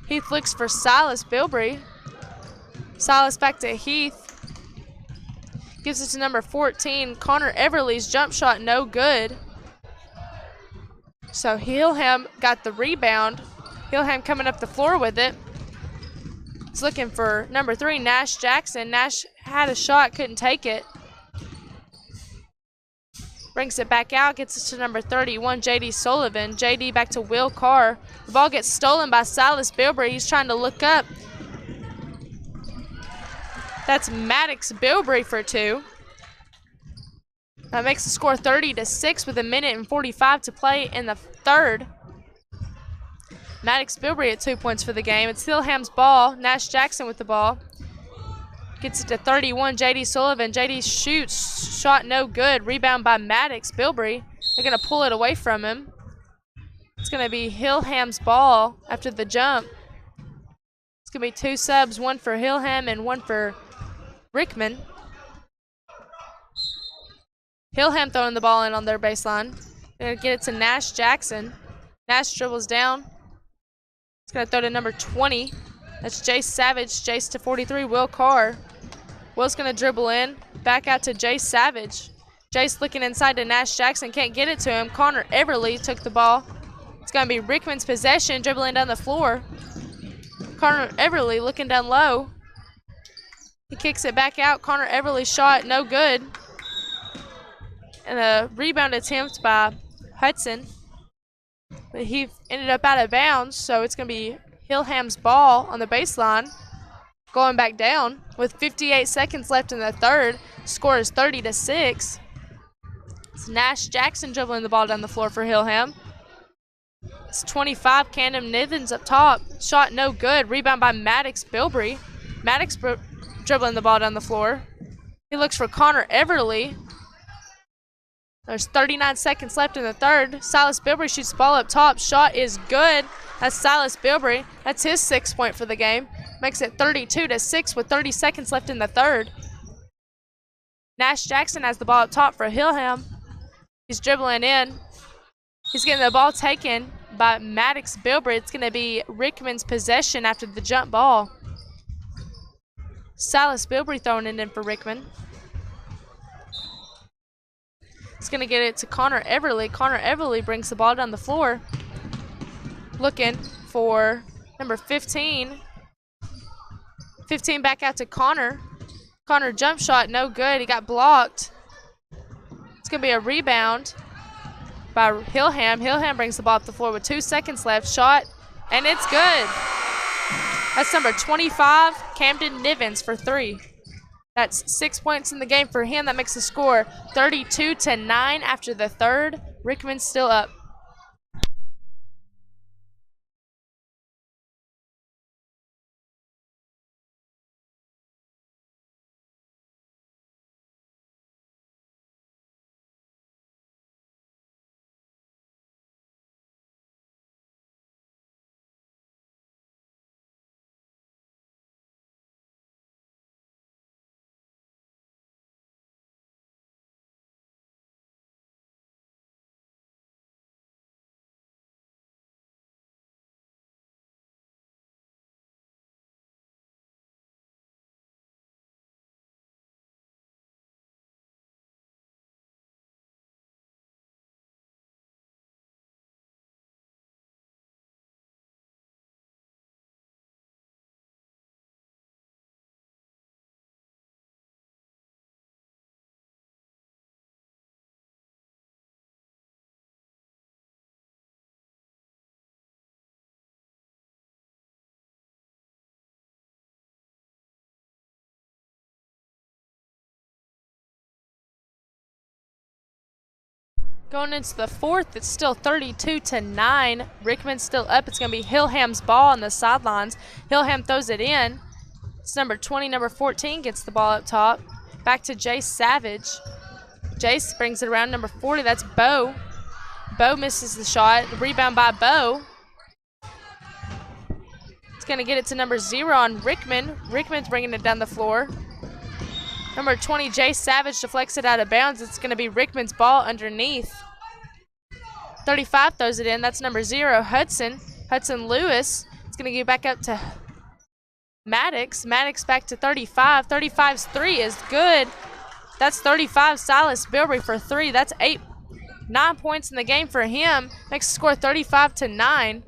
Heath looks for Silas Bilbrey. Silas back to Heath. Gives it to number 14, Connor Everly's jump shot no good. So Hillham got the rebound. Hillham coming up the floor with it. He's looking for number 3, Nash Jackson. Nash had a shot, couldn't take it. Brings it back out, gets it to number 31, J.D. Sullivan. J.D. back to Will Carr. The ball gets stolen by Silas Bilbrey. He's trying to look up. That's Maddox Bilbrey for 2. That makes the score 30-6 with 1:45 to play in the third. Maddox Bilbrey at 2 points for the game. It's Hillham's ball. Nash Jackson with the ball. Gets it to 31, J.D. Sullivan. J.D. shoots. Shot no good. Rebound by Maddox Bilbrey. They're going to pull it away from him. It's going to be Hillham's ball after the jump. It's going to be 2 subs, 1 for Hillham and 1 for Rickman. Hillham throwing the ball in on their baseline. They're going to get it to Nash Jackson. Nash dribbles down. He's going to throw to number 20. That's Jace Savage. Jace to 43, Will Carr. Will's going to dribble in. Back out to Jace Savage. Jace looking inside to Nash Jackson. Can't get it to him. Connor Everly took the ball. It's going to be Rickman's possession, dribbling down the floor. Connor Everly looking down low. He kicks it back out. Connor Everly shot no good. And a rebound attempt by Hudson. But he ended up out of bounds, so it's going to be Hillham's ball on the baseline. Going back down with 58 seconds left in the third. Score is 30-6. It's Nash Jackson dribbling the ball down the floor for Hillham. It's 25, Camden Nivens up top. Shot no good. Rebound by Maddox Bilbrey. Maddox dribbling the ball down the floor. He looks for Connor Everly. There's 39 seconds left in the third. Silas Bilbrey shoots the ball up top. Shot is good. That's Silas Bilbrey. That's his 6th point for the game. Makes it 32-6 with 30 seconds left in the third. Nash Jackson has the ball up top for Hillham. He's dribbling in. He's getting the ball taken by Maddox Bilbrey. It's going to be Rickman's possession after the jump ball. Silas Bilbrey throwing it in for Rickman. He's going to get it to Connor Everly. Connor Everly brings the ball down the floor. Looking for number 15. 15 back out to Connor. Connor jump shot, no good. He got blocked. It's going to be a rebound by Hillham. Hillham brings the ball up the floor with 2 seconds left. Shot, and it's good. That's number 25, Camden Nivens for 3. That's 6 points in the game for him. That makes the score 32-9 after the third. Rickman's still up. Going into the fourth, it's still 32-9. Rickman's still up. It's going to be Hillham's ball on the sidelines. Hillham throws it in. It's number 20, number 14 gets the ball up top. Back to Jace Savage. Jace brings it around. Number 40, that's Bo. Bo misses the shot. Rebound by Bo. It's going to get it to number 0 on Rickman. Rickman's bringing it down the floor. Number 20, Jace Savage deflects it out of bounds. It's going to be Rickman's ball underneath. 35 throws it in. That's number 0, Hudson. Hudson Lewis. It's going to get back up to Maddox. Maddox back to 35. 35's 3 is good. That's 35. Silas Bilbrey for 3. That's 9 points in the game for him. Makes the score 35-9.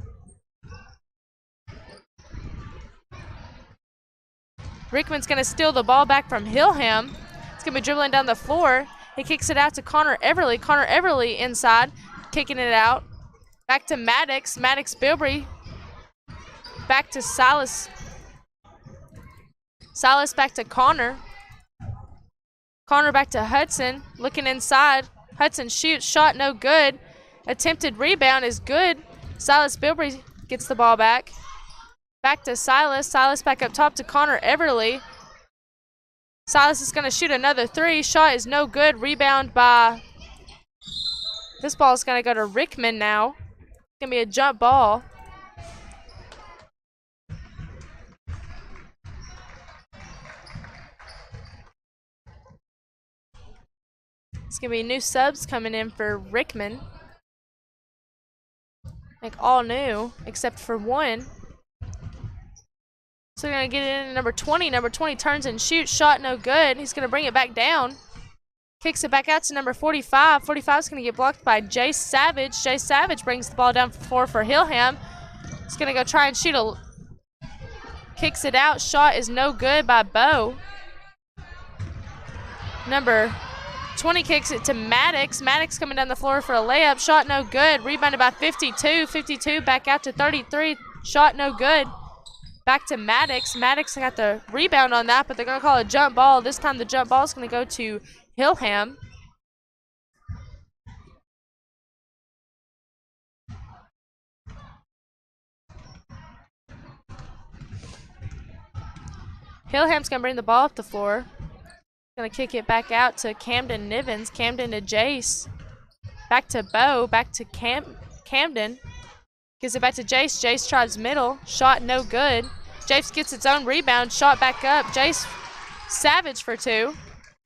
Rickman's going to steal the ball back from Hillham. It's going to be dribbling down the floor. He kicks it out to Connor Everly. Connor Everly inside, kicking it out. Back to Maddox. Maddox Bilbrey. Back to Silas. Silas back to Connor. Connor back to Hudson. Looking inside. Hudson shoots. Shot no good. Attempted rebound is good. Silas Bilbrey gets the ball back. Back to Silas. Silas back up top to Connor Everly. Silas is going to shoot another 3. Shot is no good. Rebound by... This ball is going to go to Rickman now. It's going to be a jump ball. It's going to be new subs coming in for Rickman. Like all new, except for one. So we're going to get it in number 20. Number 20 turns and shoots. Shot no good. He's going to bring it back down. Kicks it back out to number 45. 45 is going to get blocked by Jace Savage. Jace Savage brings the ball down for Hillham. He's going to go try and shoot a... Kicks it out. Shot is no good by Bo. Number 20 kicks it to Maddox. Maddox coming down the floor for a layup. Shot no good. Rebounded by 52. 52 back out to 33. Shot no good. Back to Maddox. Maddox got the rebound on that, but they're going to call a jump ball. This time the jump ball is going to go to Hillham. Hillham's going to bring the ball up the floor. Going to kick it back out to Camden Nivens. Camden to Jace. Back to Bo. Back to Camden. Gives it back to Jace. Jace tries middle. Shot no good. Jace gets its own rebound. Shot back up. Jace Savage for 2.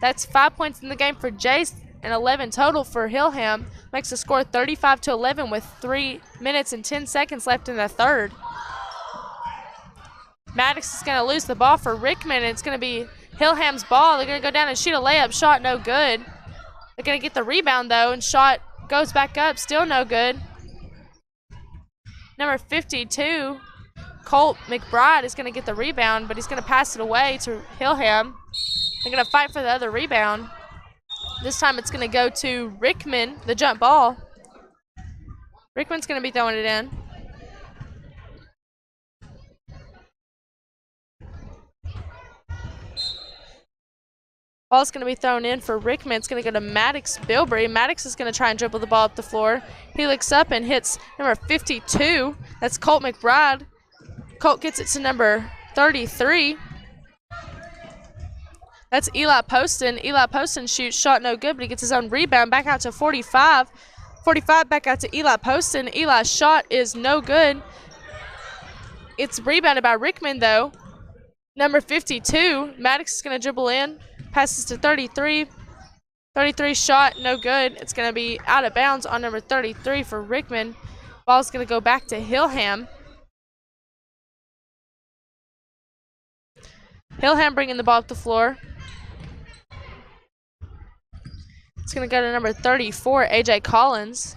That's 5 points in the game for Jace and 11 total for Hillham. Makes the score 35-11 with 3 minutes and 10 seconds left in the third. Maddox is going to lose the ball for Rickman. It's going to be Hillham's ball. They're going to go down and shoot a layup. Shot no good. They're going to get the rebound, though, and shot goes back up. Still no good. Number 52, Colt McBride, is going to get the rebound, but he's going to pass it away to Hillham. They're going to fight for the other rebound. This time it's going to go to Rickman, the jump ball. Rickman's going to be throwing it in. Ball's going to be thrown in for Rickman. It's going to go to Maddox Bilbrey. Maddox is going to try and dribble the ball up the floor. He looks up and hits number 52. That's Colt McBride. Colt gets it to number 33. That's Eli Poston. Eli Poston shoots. Shot no good, but he gets his own rebound. Back out to 45. 45 back out to Eli Poston. Eli's shot is no good. It's rebounded by Rickman, though. Number 52, Maddox is going to dribble in. Passes to 33. 33 shot, no good. It's going to be out of bounds on number 33 for Rickman. Ball's going to go back to Hillham. Hillham bringing the ball up the floor. It's going to go to number 34, A.J. Collins.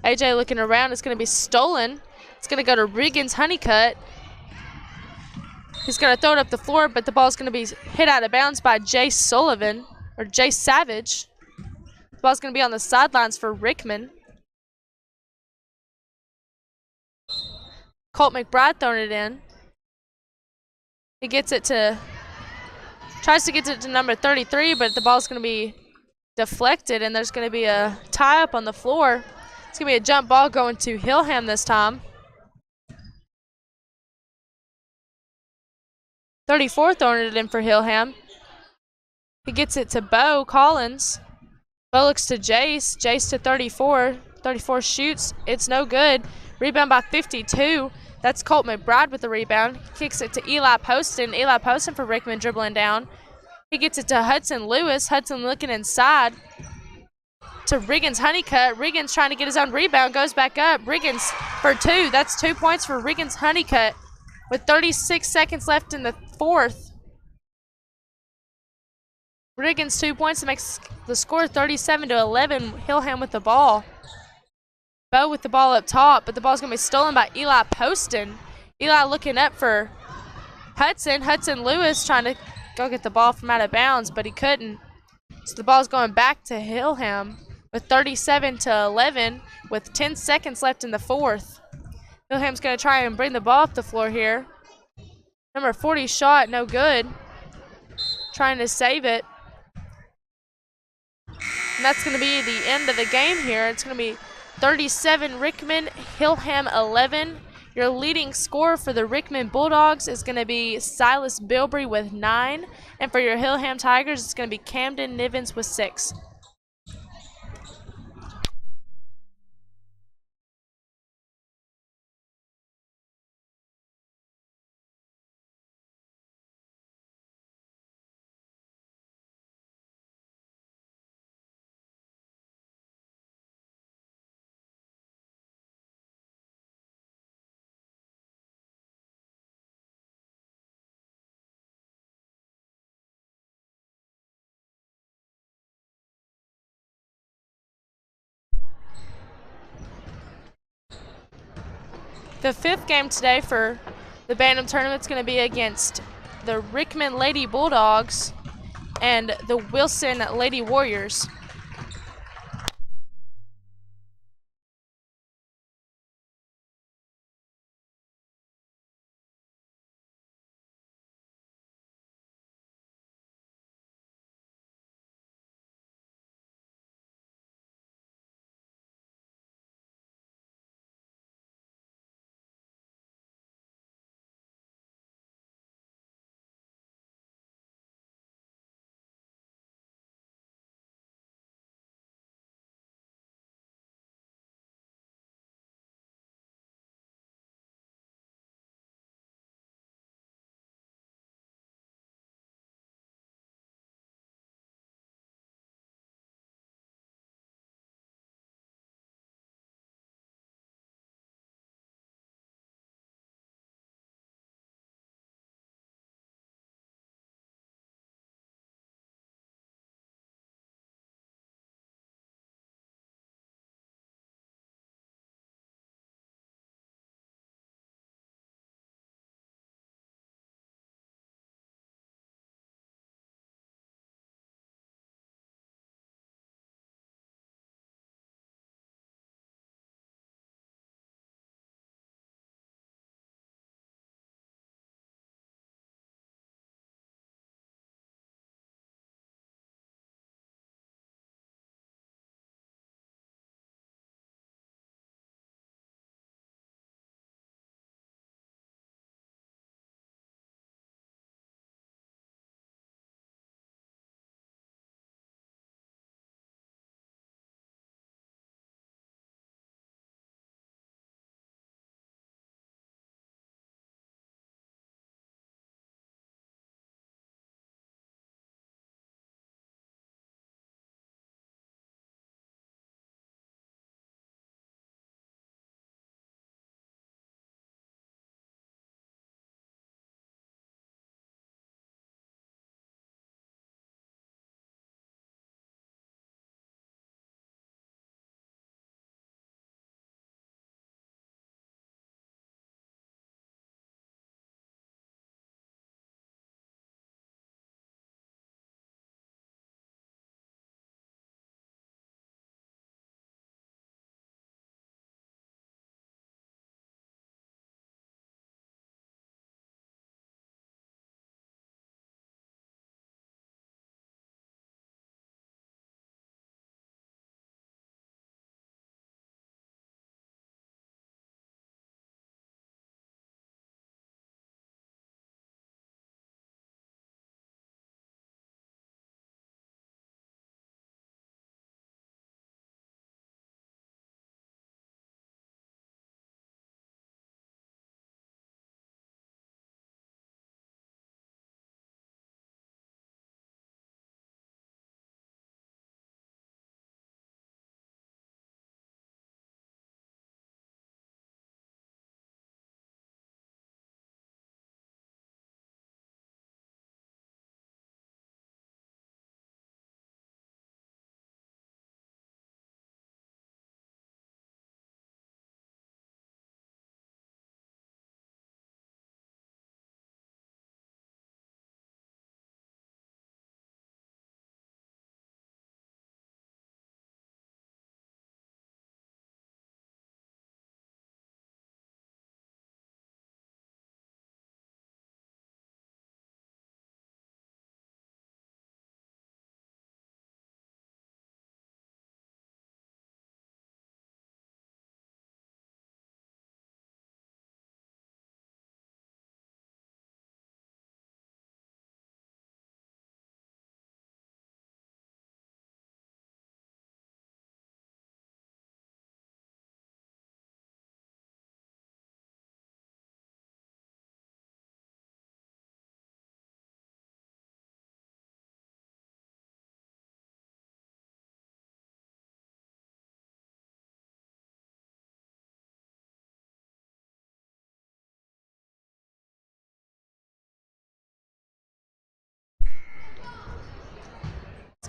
A.J. looking around. It's going to be stolen. It's going to go to Riggins Honeycutt. He's going to throw it up the floor, but the ball's going to be hit out of bounds by Jace Sullivan, or Jace Savage. The ball's going to be on the sidelines for Rickman. Colt McBride throwing it in. He gets it to, tries to get it to number 33, but the ball's going to be deflected, and there's going to be a tie up on the floor. It's going to be a jump ball going to Hillham this time. 34 throwing it in for Hillham. He gets it to Bo Collins. Bo looks to Jace. Jace to 34. 34 shoots. It's no good. Rebound by 52. That's Colt McBride with the rebound. Kicks it to Eli Poston. Eli Poston for Rickman dribbling down. He gets it to Hudson Lewis. Hudson looking inside to Riggins Honeycutt. Riggins trying to get his own rebound. Goes back up. Riggins for 2. That's 2 points for Riggins Honeycutt with 36 seconds left in the fourth. Riggins 2 points to make the score 37-11. Hillham with the ball. Bo with the ball up top, but the ball's going to be stolen by Eli Poston. Eli looking up for Hudson. Hudson Lewis trying to go get the ball from out of bounds, but he couldn't. So the ball's going back to Hillham with 37-11 with 10 seconds left in the fourth. Hillham's going to try and bring the ball up the floor here. Number 40 shot, no good. Trying to save it. And that's going to be the end of the game here. It's going to be 37 Rickman, Hillham 11. Your leading scorer for the Rickman Bulldogs is going to be Silas Bilbrey with 9. And for your Hillham Tigers, it's going to be Camden Nivens with 6. The fifth game today for the Bantam tournament is going to be against the Rickman Lady Bulldogs and the Wilson Lady Warriors.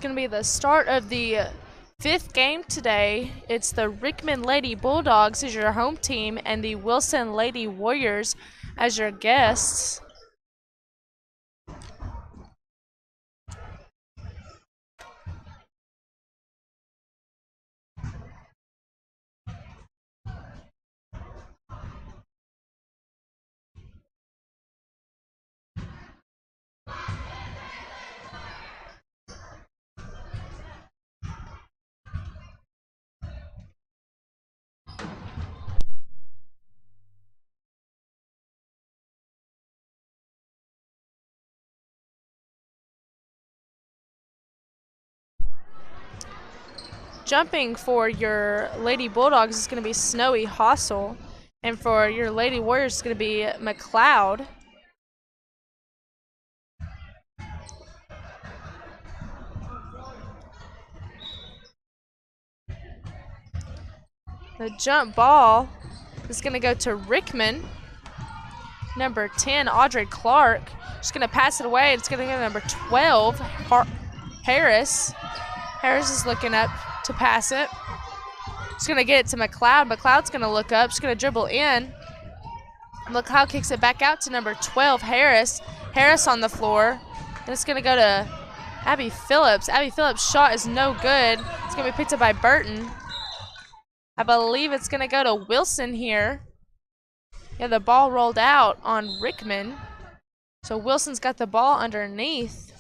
going to be the start of the 5th game today. It's the Rickman Lady Bulldogs as your home team and the Wilson Lady Warriors as your guests. Jumping for your Lady Bulldogs is going to be Snowy Hossel, and for your Lady Warriors is going to be McLeod. The jump ball is going to go to Rickman. Number 10, Audrey Clark. She's going to pass it away. It's going to go to number 12, Harris. Harris is looking up to pass it. She's going to get it to McLeod. McLeod's going to look up. She's going to dribble in. McLeod kicks it back out to number 12, Harris. Harris on the floor. And it's going to go to Abby Phillips. Abby Phillips' shot is no good. It's going to be picked up by Burton. I believe it's going to go to Wilson here. Yeah, the ball rolled out on Rickman. So Wilson's got the ball underneath.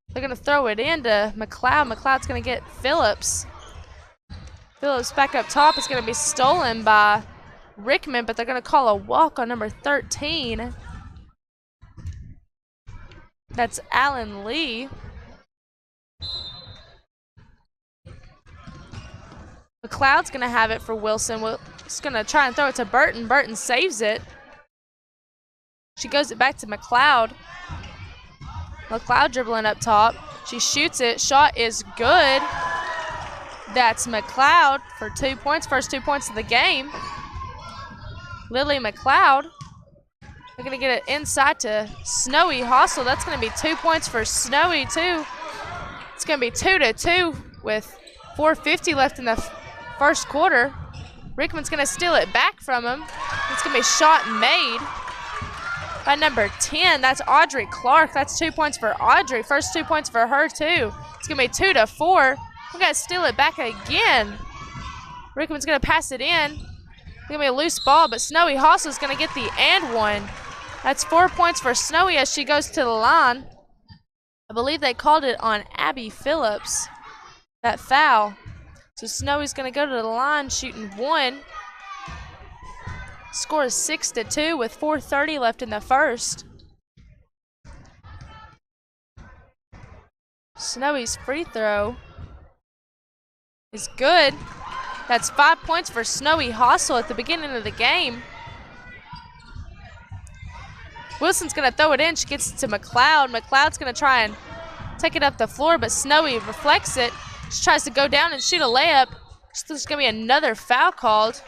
They're going to throw it into McLeod. McLeod's going to get Phillips. Phillips back up top. It's going to be stolen by Rickman, but they're going to call a walk on number 13. That's Alan Lee. McLeod's going to have it for Wilson. He's going to try and throw it to Burton. Burton saves it. She goes it back to McLeod. McLeod dribbling up top. She shoots it. Shot is good. That's McLeod for 2 points. First 2 points of the game. Lily McLeod. They're going to get it inside to Snowy Hossel. That's going to be 2 points for Snowy, too. It's going to be 2-2 with 4:50 left in the first quarter. Rickman's going to steal it back from him. It's going to be shot made by number 10. That's Audrey Clark. That's 2 points for Audrey. First 2 points for her, too. It's going to be 2-4. We got to steal it back again. Rickman's going to pass it in. It's going to be a loose ball, but Snowy Hossel's going to get the and one. That's 4 points for Snowy as she goes to the line. I believe they called it on Abby Phillips, that foul. So Snowy's going to go to the line shooting one. Score is 6-2 with 4:30 left in the first. Snowy's free throw is good. That's 5 points for Snowy Hossel at the beginning of the game. Wilson's going to throw it in. She gets it to McLeod. McLeod's going to try and take it up the floor, but Snowy reflects it. She tries to go down and shoot a layup. There's going to be another foul called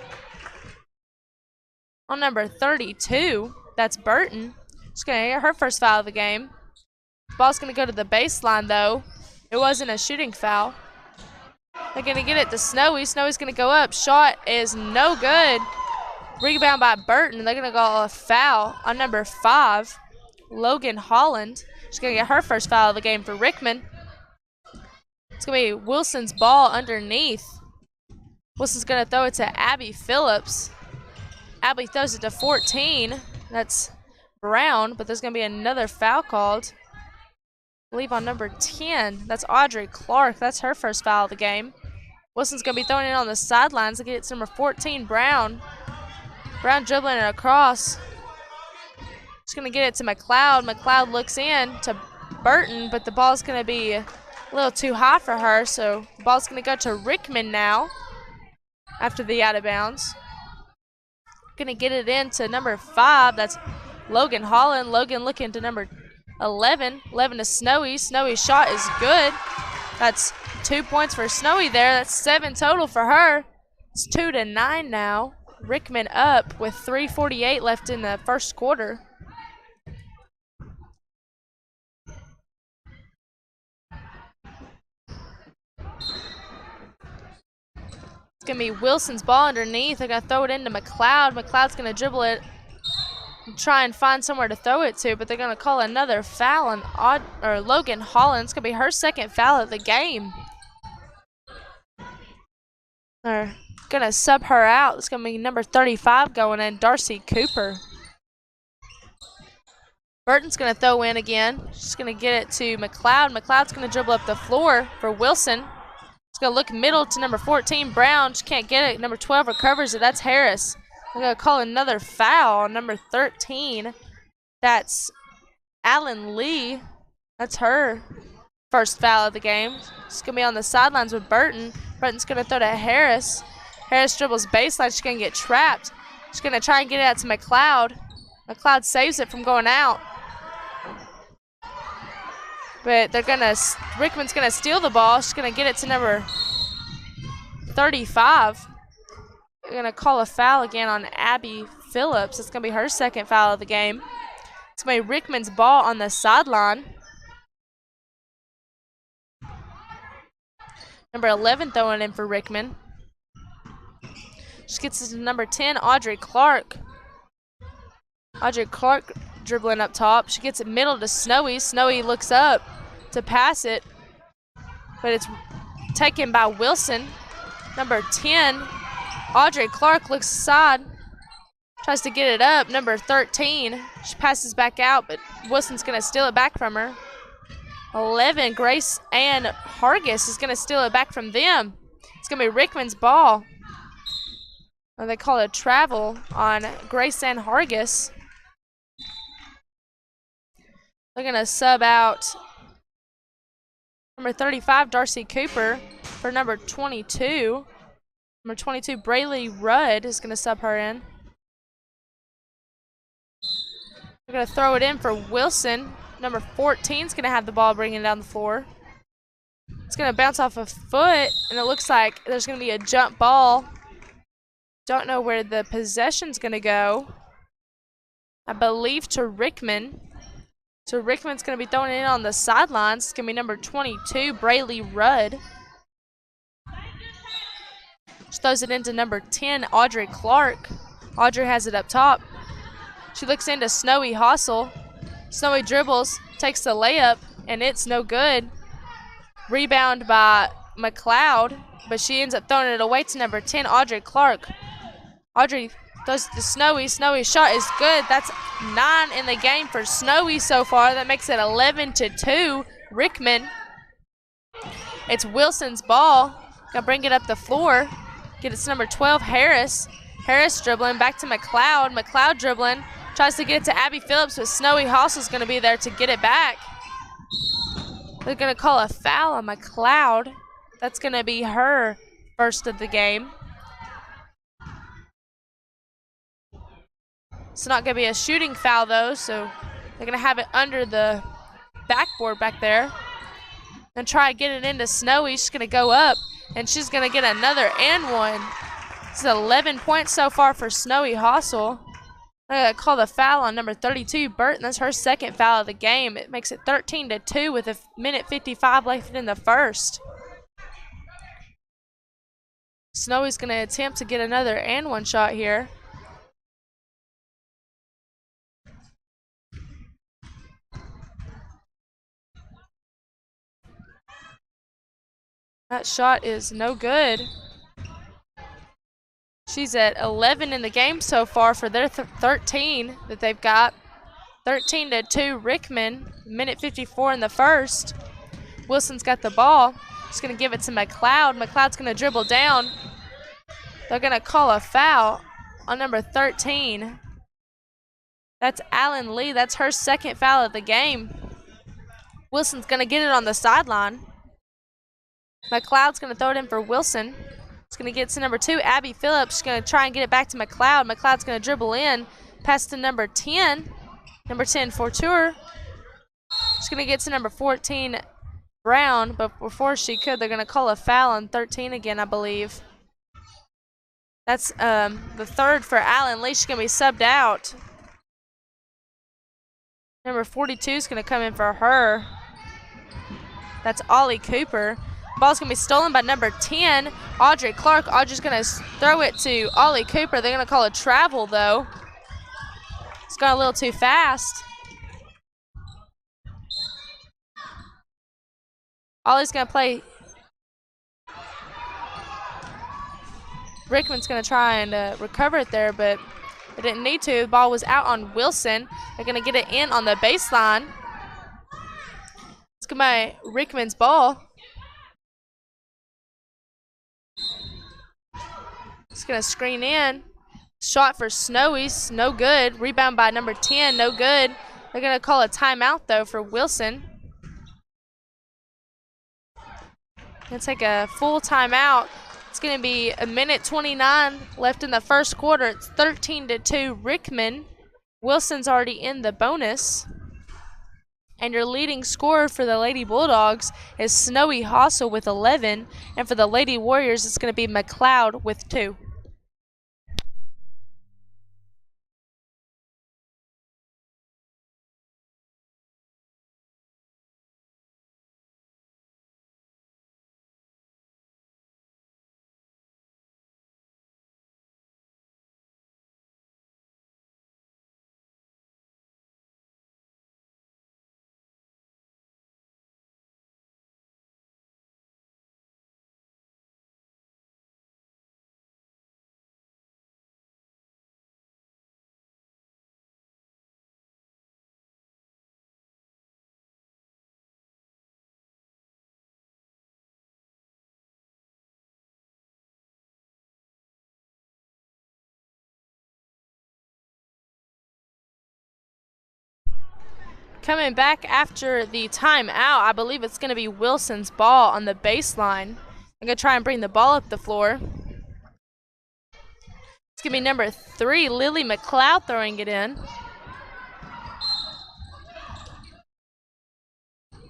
on number 32. That's Burton. She's going to get her first foul of the game. Ball's going to go to the baseline, though. It wasn't a shooting foul. They're going to get it to Snowy. Snowy's going to go up. Shot is no good. Rebound by Burton. They're going to go a foul on number 5, Logan Holland. She's going to get her first foul of the game for Rickman. It's going to be Wilson's ball underneath. Wilson's going to throw it to Abby Phillips. Abby throws it to 14. That's Brown, but there's going to be another foul called. I believe on number 10. That's Audrey Clark. That's her first foul of the game. Wilson's going to be throwing it on the sidelines to get it to number 14, Brown. Brown dribbling it across. She's going to get it to McLeod. McLeod looks in to Burton, but the ball's going to be a little too high for her, so the ball's going to go to Rickman now after the out of bounds. Going to get it into number 5. That's Logan Holland. Logan looking to number 11. 11 to Snowy. Snowy's shot is good. That's 2 points for Snowy there. That's 7 total for her. It's 2-9 now. Rickman up with 3:48 left in the first quarter. going to be Wilson's ball underneath. They're going to throw it into McLeod. McLeod's going to dribble it and try and find somewhere to throw it to, but they're going to call another foul on Logan Holland. It's going to be her second foul of the game. They're going to sub her out. It's going to be number 35 going in, Darcy Cooper. Burton's going to throw in again. She's going to get it to McLeod. McLeod's going to dribble up the floor for Wilson. It's going to look middle to number 14, Brown. She can't get it. Number 12 recovers it. That's Harris. We're going to call another foul on number 13. That's Allen Lee. That's her first foul of the game. She's going to be on the sidelines with Burton. Burton's going to throw to Harris. Harris dribbles baseline. She's going to get trapped. She's going to try and get it out to McLeod. McLeod saves it from going out. But Rickman's going to steal the ball. She's going to get it to number 35. They're going to call a foul again on Abby Phillips. It's going to be her second foul of the game. It's going to be Rickman's ball on the sideline. Number 11 throwing in for Rickman. She gets it to number 10, Audrey Clark. Audrey Clark dribbling up top. She gets it middle to Snowy. Snowy looks up to pass it, but it's taken by Wilson. Number 10, Audrey Clark looks aside, tries to get it up. Number 13, she passes back out, but Wilson's going to steal it back from her. 11, Grace Ann Hargis is going to steal it back from them. It's going to be Rickman's ball. Or they call it a travel on Grace Ann Hargis. They're going to sub out number 35, Darcy Cooper, for number 22. Number 22, Braylee Rudd is going to sub her in. They're going to throw it in for Wilson. Number 14 is going to have the ball bringing it down the floor. It's going to bounce off a foot, and it looks like there's going to be a jump ball. Don't know where the possession's going to go. I believe to Rickman. So Rickman's going to be throwing it in on the sidelines. It's going to be number 22, Braylee Rudd. She throws it into number 10, Audrey Clark. Audrey has it up top. She looks into Snowy Hossel. Snowy dribbles, takes the layup, and it's no good. Rebound by McLeod, but she ends up throwing it away to number 10, Audrey Clark. Audrey throws it to Snowy. Snowy's shot is good. That's 9 in the game for Snowy so far. That makes it 11-2. Rickman. It's Wilson's ball. Gonna bring it up the floor. Get it to number 12, Harris. Harris dribbling back to McLeod. McLeod dribbling. Tries to get it to Abby Phillips, but Snowy Hossel's going to be there to get it back. They're going to call a foul on McLeod. That's going to be her first of the game. It's not going to be a shooting foul, though, so they're going to have it under the backboard back there. And try to get it into Snowy. She's going to go up, and she's going to get another and one. It's 11 points so far for Snowy Hossel. They're going to call the foul on number 32, Burton. That's her second foul of the game. It makes it 13-2 with a minute 55 left in the first. Snowy's going to attempt to get another and one shot here. That shot is no good. She's at 11 in the game so far for their 13 that they've got. 13-2 Rickman, minute 54 in the first. Wilson's got the ball. She's going to give it to McLeod. McLeod's going to dribble down. They're going to call a foul on number 13. That's Allen Lee. That's her second foul of the game. Wilson's going to get it on the sideline. McLeod's going to throw it in for Wilson. It's going to get to number 2, Abby Phillips. She's going to try and get it back to McLeod. McLeod's going to dribble in. Pass to number 10. Number 10, Fortour. She's going to get to number 14, Brown. But before she could, they're going to call a foul on 13 again, I believe. That's the third for Allen Lee. She's going to be subbed out. Number 42 is going to come in for her. That's Ollie Cooper. Ball's going to be stolen by number 10, Audrey Clark. Audrey's going to throw it to Ollie Cooper. They're going to call a travel, though. It's gone a little too fast. Ollie's going to play. Rickman's going to try and recover it there, but they didn't need to. The ball was out on Wilson. They're going to get it in on the baseline. It's going to be Rickman's ball. It's going to screen in. Shot for Snowy's, no good. Rebound by number 10, no good. They're going to call a timeout, though, for Wilson. Going to take a full timeout. It's going to be a minute 29 left in the first quarter. It's 13-2 Rickman. Wilson's already in the bonus. And your leading scorer for the Lady Bulldogs is Snowy Hossel with 11. And for the Lady Warriors, it's going to be McLeod with 2. Coming back after the timeout, I believe it's going to be Wilson's ball on the baseline. I'm going to try and bring the ball up the floor. It's going to be number 3, Lily McLeod, throwing it in.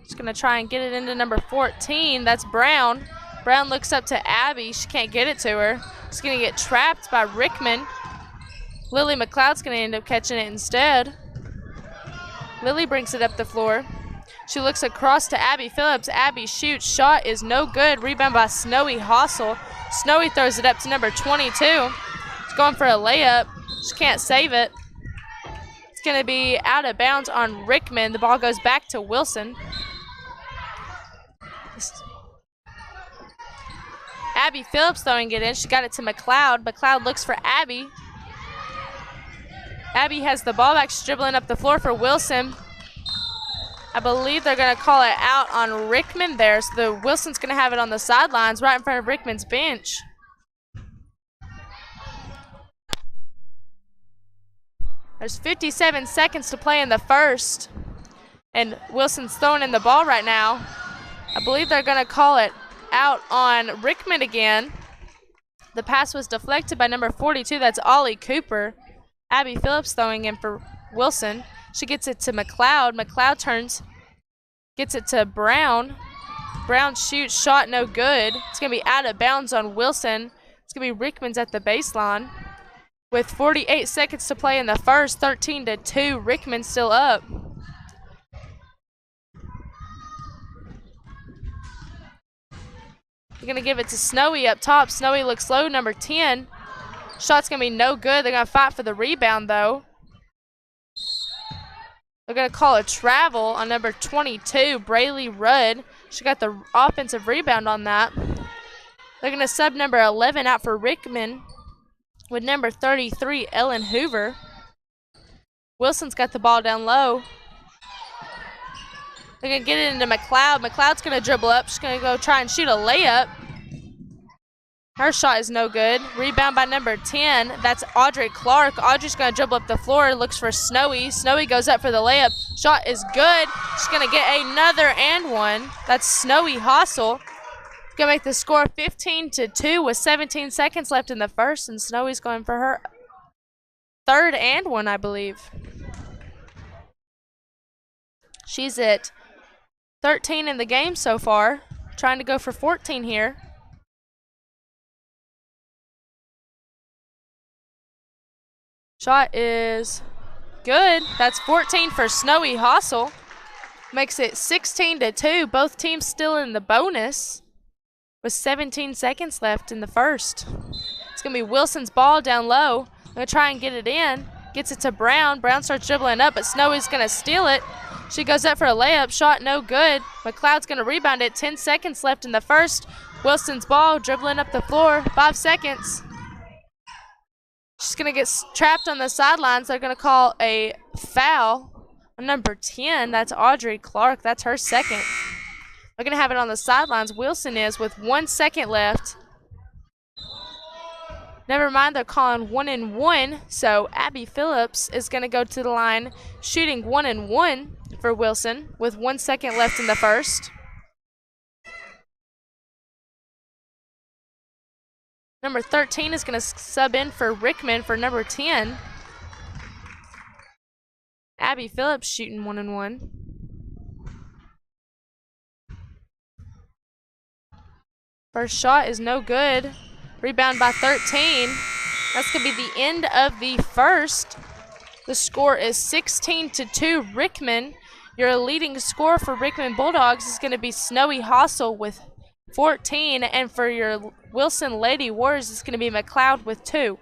Just going to try and get it into number 14. That's Brown. Brown looks up to Abby. She can't get it to her. She's going to get trapped by Rickman. Lily McLeod's going to end up catching it instead. Lily brings it up the floor. She looks across to Abby Phillips. Abby shoots. Shot is no good. Rebound by Snowy Hossel. Snowy throws it up to number 22. She's going for a layup. She can't save it. It's going to be out of bounds on Rickman. The ball goes back to Wilson. Abby Phillips throwing it in. She got it to McLeod. McLeod looks for Abby. Abby has the ball back. She's dribbling up the floor for Wilson. I believe they're going to call it out on Rickman there. So the Wilson's going to have it on the sidelines right in front of Rickman's bench. There's 57 seconds to play in the first. And Wilson's throwing in the ball right now. I believe they're going to call it out on Rickman again. The pass was deflected by number 42. That's Ollie Cooper. Abby Phillips throwing in for Wilson. She gets it to McLeod. McLeod turns, gets it to Brown. Brown shoots, shot no good. It's going to be out of bounds on Wilson. It's going to be Rickman's at the baseline. With 48 seconds to play in the first, 13-2, Rickman still up. They're going to give it to Snowy up top. Snowy looks low, number 10. Shot's going to be no good. They're going to fight for the rebound, though. They're going to call a travel on number 22, Braylee Rudd. She got the offensive rebound on that. They're going to sub number 11 out for Rickman with number 33, Ellen Hoover. Wilson's got the ball down low. They're going to get it into McLeod. McLeod's going to dribble up. She's going to go try and shoot a layup. Her shot is no good. Rebound by number 10. That's Audrey Clark. Audrey's going to dribble up the floor. Looks for Snowy. Snowy goes up for the layup. Shot is good. She's going to get another and one. That's Snowy Hossel. Going to make the score 15-2 with 17 seconds left in the first. And Snowy's going for her third and one, I believe. She's at 13 in the game so far. Trying to go for 14 here. Shot is good. That's 14 for Snowy Hossel. Makes it 16-2. Both teams still in the bonus. with 17 seconds left in the first. It's going to be Wilson's ball down low. Going to try and get it in. Gets it to Brown. Brown starts dribbling up, but Snowy's going to steal it. She goes up for a layup. Shot no good. McLeod's going to rebound it. 10 seconds left in the first. Wilson's ball dribbling up the floor. 5 seconds. She's going to get trapped on the sidelines. They're going to call a foul on number 10. That's Audrey Clark. That's her second. They're going to have it on the sidelines. Wilson is with 1 second left. Never mind, they're calling 1-and-1. So Abby Phillips is going to go to the line shooting 1-and-1 for Wilson with 1 second left in the first. Number 13 is going to sub in for Rickman for number 10. Abby Phillips shooting 1-and-1. First shot is no good. Rebound by 13. That's going to be the end of the first. The score is 16-2 Rickman. Your leading scorer for Rickman Bulldogs is going to be Snowy Hossel with 14. And for your Wilson Lady Warriors, it's going to be McLeod with 2.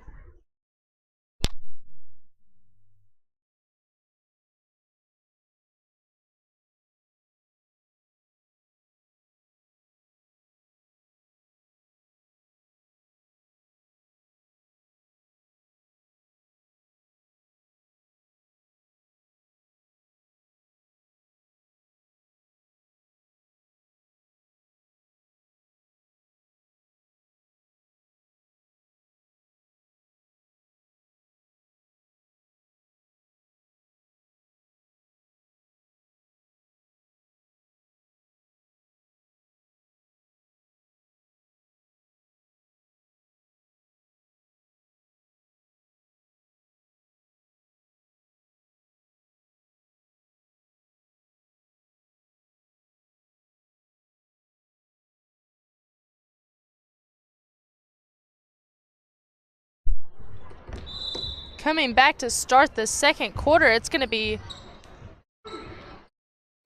Coming back to start the second quarter, it's going to be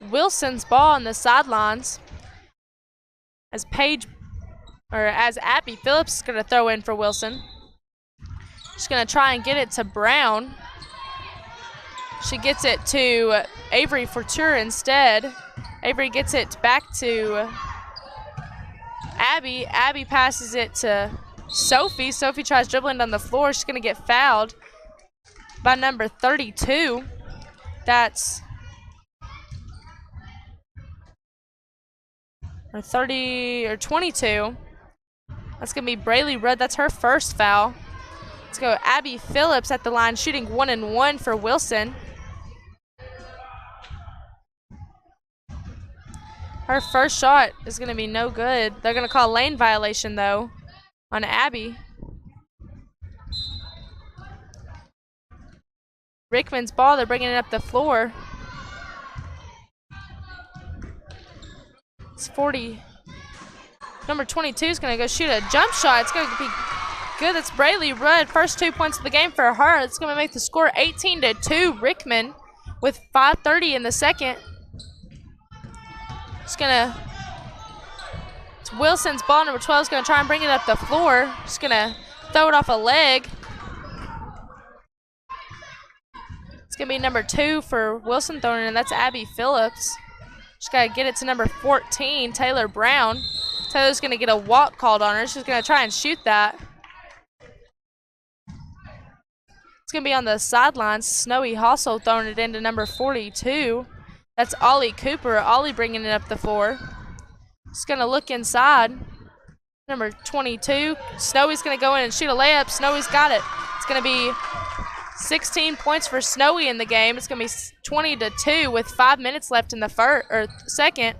Wilson's ball on the sidelines as Abby Phillips is going to throw in for Wilson. She's going to try and get it to Brown. She gets it to Avery Forture instead. Avery gets it back to Abby. Abby passes it to Sophie. Sophie tries dribbling down the floor. She's going to get fouled by number 32. That's or 30 or 22. That's going to be Braylee Rudd. That's her first foul. Let's go Abby Phillips at the line shooting 1-and-1 for Wilson. Her first shot is going to be no good. They're going to call lane violation, though, on Abby. Rickman's ball, they're bringing it up the floor. It's 40. Number 22 is going to go shoot a jump shot. It's going to be good. That's Braylee Rudd. First 2 points of the game for her. It's going to make the score 18-2 Rickman with 5:30 in the second. It's Wilson's ball. Number 12 is going to try and bring it up the floor. Just going to throw it off a leg. It's going to be number 2 for Wilson throwing it in. That's Abby Phillips. She's got to get it to number 14, Taylor Brown. Taylor's going to get a walk called on her. She's going to try and shoot that. It's going to be on the sidelines. Snowy Hossel throwing it into number 42. That's Ollie Cooper. Ollie bringing it up the floor. It's going to look inside. Number 22. Snowy's going to go in and shoot a layup. Snowy's got it. It's going to be 16 points for Snowy in the game. It's going to be 20-2 with 5 minutes left in the second.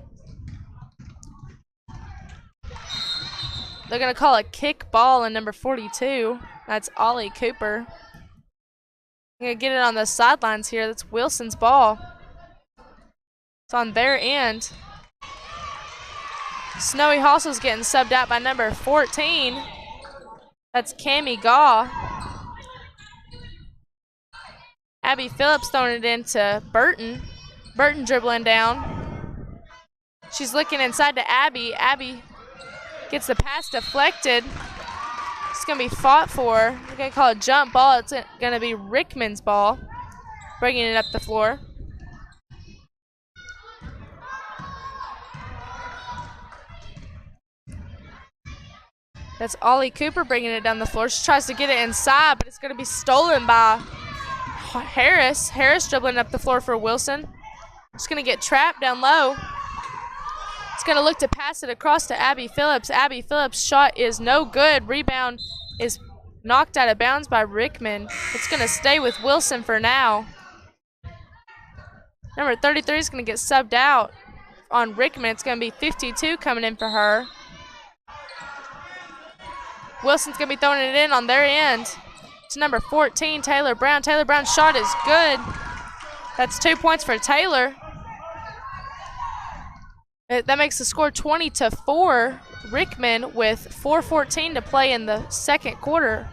They're going to call a kick ball in number 42. That's Ollie Cooper. They're going to get it on the sidelines here. That's Wilson's ball. It's on their end. Snowy Hossel's getting subbed out by number 14. That's Cammie Gaw. Abby Phillips throwing it into Burton. Burton dribbling down. She's looking inside to Abby. Abby Gets the pass deflected. It's going to be fought for. We're going to call it a jump ball. It's going to be Rickman's ball, bringing it up the floor. That's Ollie Cooper bringing it down the floor. She tries to get it inside, but it's going to be stolen by Harris. Harris dribbling up the floor for Wilson. She's going to get trapped down low. It's going to look to pass it across to Abby Phillips. Abby Phillips' shot is no good. Rebound is knocked out of bounds by Rickman. It's going to stay with Wilson for now. Number 33 is going to get subbed out on Rickman. It's going to be 52 coming in for her. Wilson's going to be throwing it in on their end to number 14, Taylor Brown. Taylor Brown's shot is good. That's 2 points for Taylor. That makes the score 20-4. Rickman with 4:14 to play in the second quarter.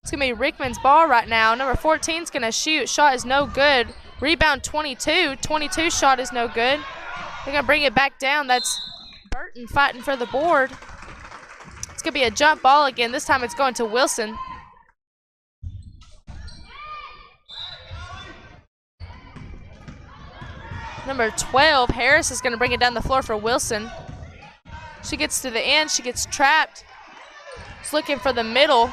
It's going to be Rickman's ball right now. Number 14 is going to shoot. Shot is no good. Rebound 22. 22 shot is no good. They're going to bring it back down. That's Burton fighting for the board. It's going to be a jump ball again. This time it's going to Wilson. Number 12, Harris, is going to bring it down the floor for Wilson. She gets to the end. She gets trapped. She's looking for the middle.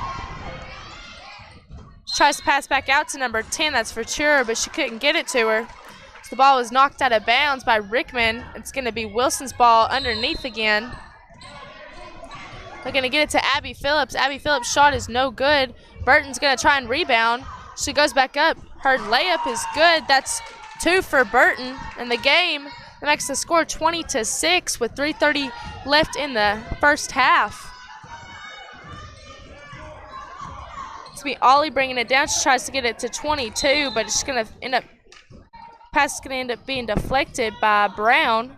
She tries to pass back out to number 10. That's for sure, but she couldn't get it to her. So the ball was knocked out of bounds by Rickman. It's going to be Wilson's ball underneath again. They're going to get it to Abby Phillips. Abby Phillips' shot is no good. Burton's going to try and rebound. She goes back up. Her layup is good. That's 2 for Burton in the game. That makes the score 20-6 with 3:30 left in the first half. It's going to be Ollie bringing it down. She tries to get it to 22, but it's going to end up, pass is going to end up being deflected by Brown.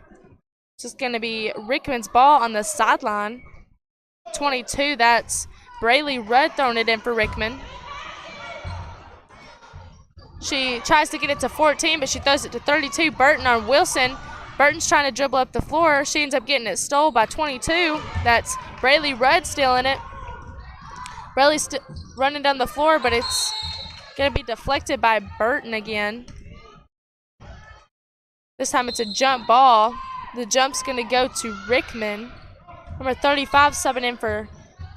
It's just going to be Rickman's ball on the sideline. 22, that's Braylee Rudd throwing it in for Rickman. She tries to get it to 14, but she throws it to 32. Burton on Wilson. Burton's trying to dribble up the floor. She ends up getting it stole by 22. That's Braylee Rudd stealing it. Braylee's running down the floor, but it's going to be deflected by Burton again. This time it's a jump ball. The jump's going to go to Rickman. Number 35 subbing in for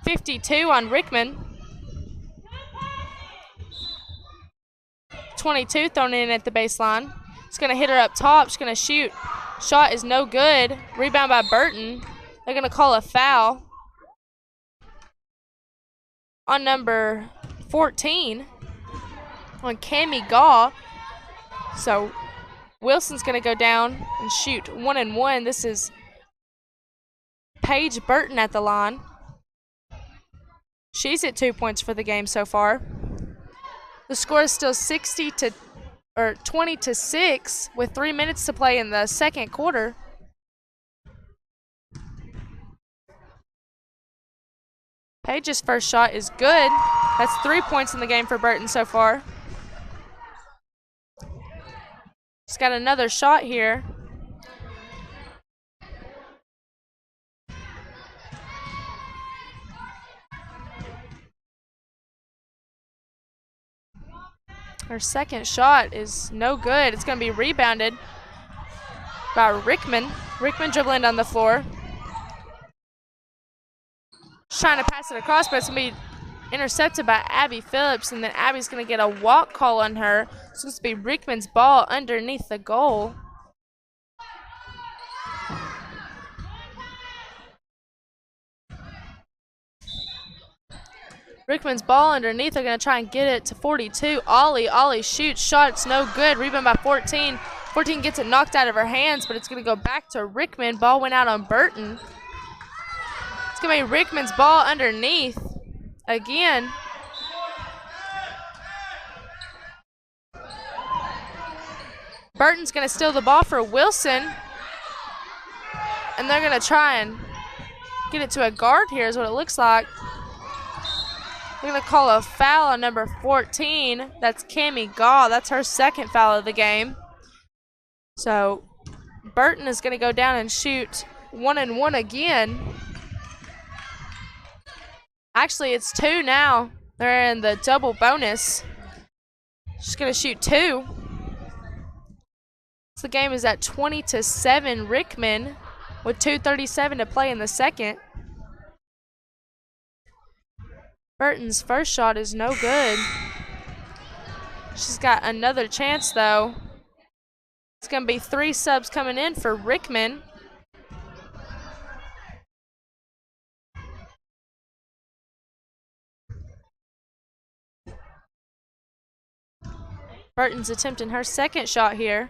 52 on Rickman. 22 thrown in at the baseline. It's going to hit her up top. She's going to shoot. Shot is no good. Rebound by Burton. They're going to call a foul on number 14 on Cammie Gaw. So Wilson's going to go down and shoot 1-1. This is Paige Burton at the line. She's at 2 points for the game so far. The score is still 20-6 with 3 minutes to play in the second quarter. Paige's first shot is good. That's 3 points in the game for Burton so far. She's got another shot here. Her second shot is no good. It's going to be rebounded by Rickman. Rickman dribbling down the floor. She's trying to pass it across, but it's going to be intercepted by Abby Phillips, and then Abby's going to get a walk call on her. It's supposed to be Rickman's ball underneath the goal. Rickman's ball underneath. They're going to try and get it to 42. Ollie shoots. Shot's no good. Rebound by 14. 14 gets it knocked out of her hands, but it's going to go back to Rickman. Ball went out on Burton. It's going to be Rickman's ball underneath again. Burton's going to steal the ball for Wilson. And they're going to try and get it to a guard here is what it looks like. We're going to call a foul on number 14. That's Cammie Gaw. That's her second foul of the game. So Burton is going to go down and shoot 1-1 again. Actually, it's 2 now. They're in the double bonus. She's going to shoot 2. So the game is at 20-7 Rickman with 2:37 to play in the second. Burton's first shot is no good. She's got another chance though. It's going to be 3 subs coming in for Rickman. Burton's attempting her second shot here.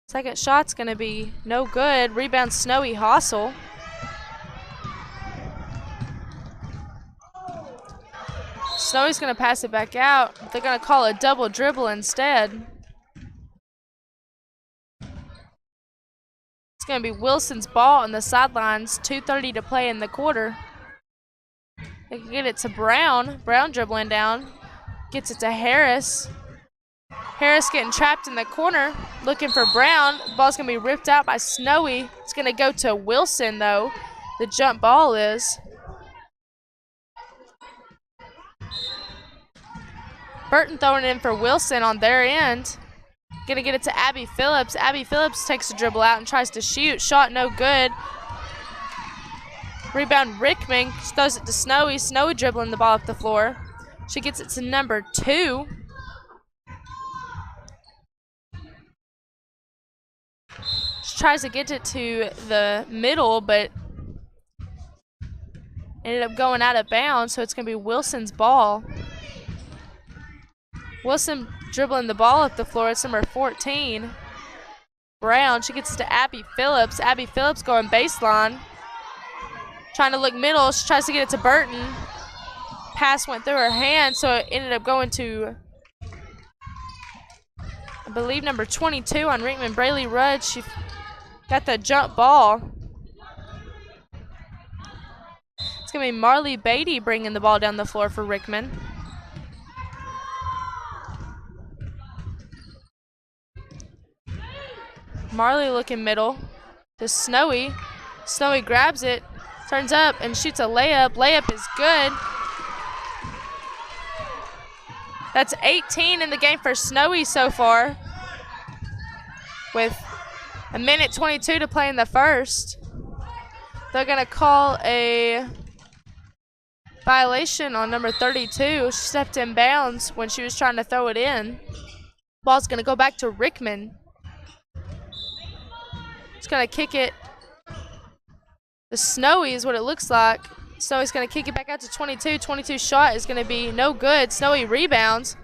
Second shot's going to be no good. Rebound Snowy Hossel. Snowy's going to pass it back out. They're going to call a double dribble instead. It's going to be Wilson's ball on the sidelines. 2:30 to play in the quarter. They can get it to Brown. Brown dribbling down. Gets it to Harris. Harris getting trapped in the corner, looking for Brown. The ball's going to be ripped out by Snowy. It's going to go to Wilson, though. The jump ball is. Burton throwing it in for Wilson on their end. Going to get it to Abby Phillips. Abby Phillips takes a dribble out and tries to shoot. Shot no good. Rebound Rickman. Throws it to Snowy. Snowy dribbling the ball up the floor. She gets it to number 2. She tries to get it to the middle, but ended up going out of bounds, so it's going to be Wilson's ball. Wilson dribbling the ball up the floor. It's number 14. Brown. She gets it to Abby Phillips. Abby Phillips going baseline. Trying to look middle. She tries to get it to Burton. Pass went through her hand, so it ended up going to, I believe, number 22 on Rickman, Braylee Rudd. She got the jump ball. It's going to be Marley Beatty bringing the ball down the floor for Rickman. Marley looking middle to Snowy. Snowy grabs it, turns up, and shoots a layup. Layup is good. That's 18 in the game for Snowy so far, with 1:22 to play in the first. They're going to call a violation on number 32. She stepped in bounds when she was trying to throw it in. Ball's going to go back to Rickman. She's going to kick it. The Snowy is what it looks like. Snowy's going to kick it back out to 22. 22 shot is going to be no good. Snowy rebounds.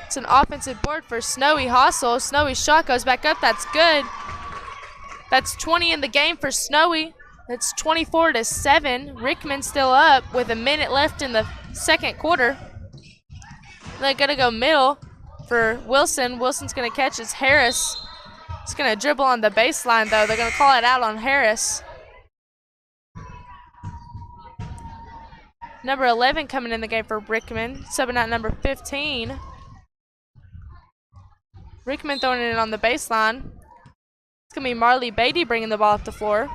It's an offensive board for Snowy Hossel. Snowy's shot goes back up. That's good. That's 20 in the game for Snowy. It's 24-7. Rickman still up with a minute left in the second quarter. They're going to go middle for Wilson. Wilson's going to catch. It's Harris. He's going to dribble on the baseline, though. They're going to call it out on Harris. Number 11 coming in the game for Rickman, subbing out number 15. Rickman throwing it on the baseline. It's going to be Marley Beatty bringing the ball up the floor.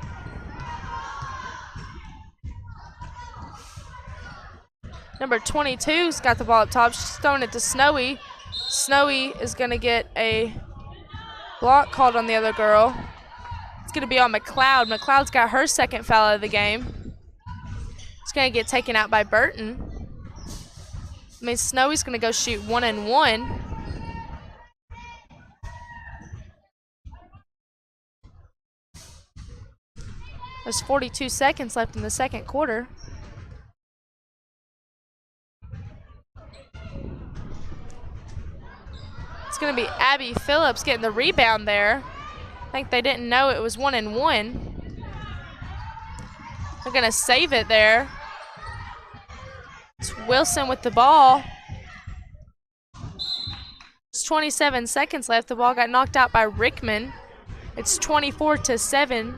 Number 22's got the ball up top. She's throwing it to Snowy. Snowy is going to get a block called on the other girl. It's going to be on McLeod. McLeod's got her second foul of the game. It's going to get taken out by Burton. I mean, Snowy's going to go shoot 1-1. There's 42 seconds left in the second quarter. It's going to be Abby Phillips getting the rebound there. I think they didn't know it was 1-1. They're going to save it there. It's Wilson with the ball. It's 27 seconds left. The ball got knocked out by Rickman. It's 24-7.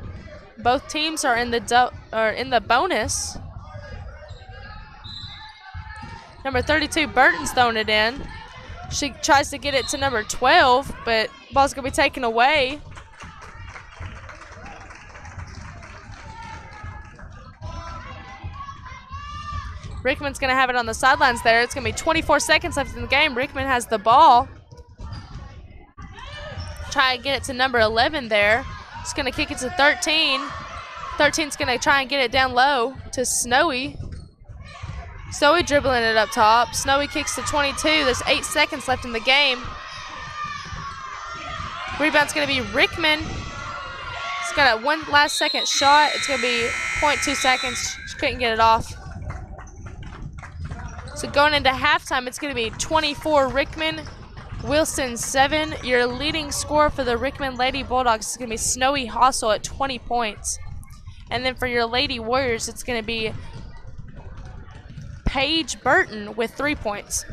Both teams are in the bonus. Number 32, Burton's throwing it in. She tries to get it to number 12, but ball's going to be taken away. Rickman's going to have it on the sidelines there. It's going to be 24 seconds left in the game. Rickman has the ball. Try and get it to number 11 there. It's going to kick it to 13. 13's going to try and get it down low to Snowy. Snowy dribbling it up top. Snowy kicks to 22. There's 8 seconds left in the game. Rebound's going to be Rickman. It's got a one last second shot. It's going to be 0.2 seconds. She couldn't get it off. So going into halftime, it's going to be 24 Rickman, Wilson 7. Your leading scorer for the Rickman Lady Bulldogs is going to be Snowy Hossel at 20 points. And then for your Lady Warriors, it's going to be Paige Burton with 3 points.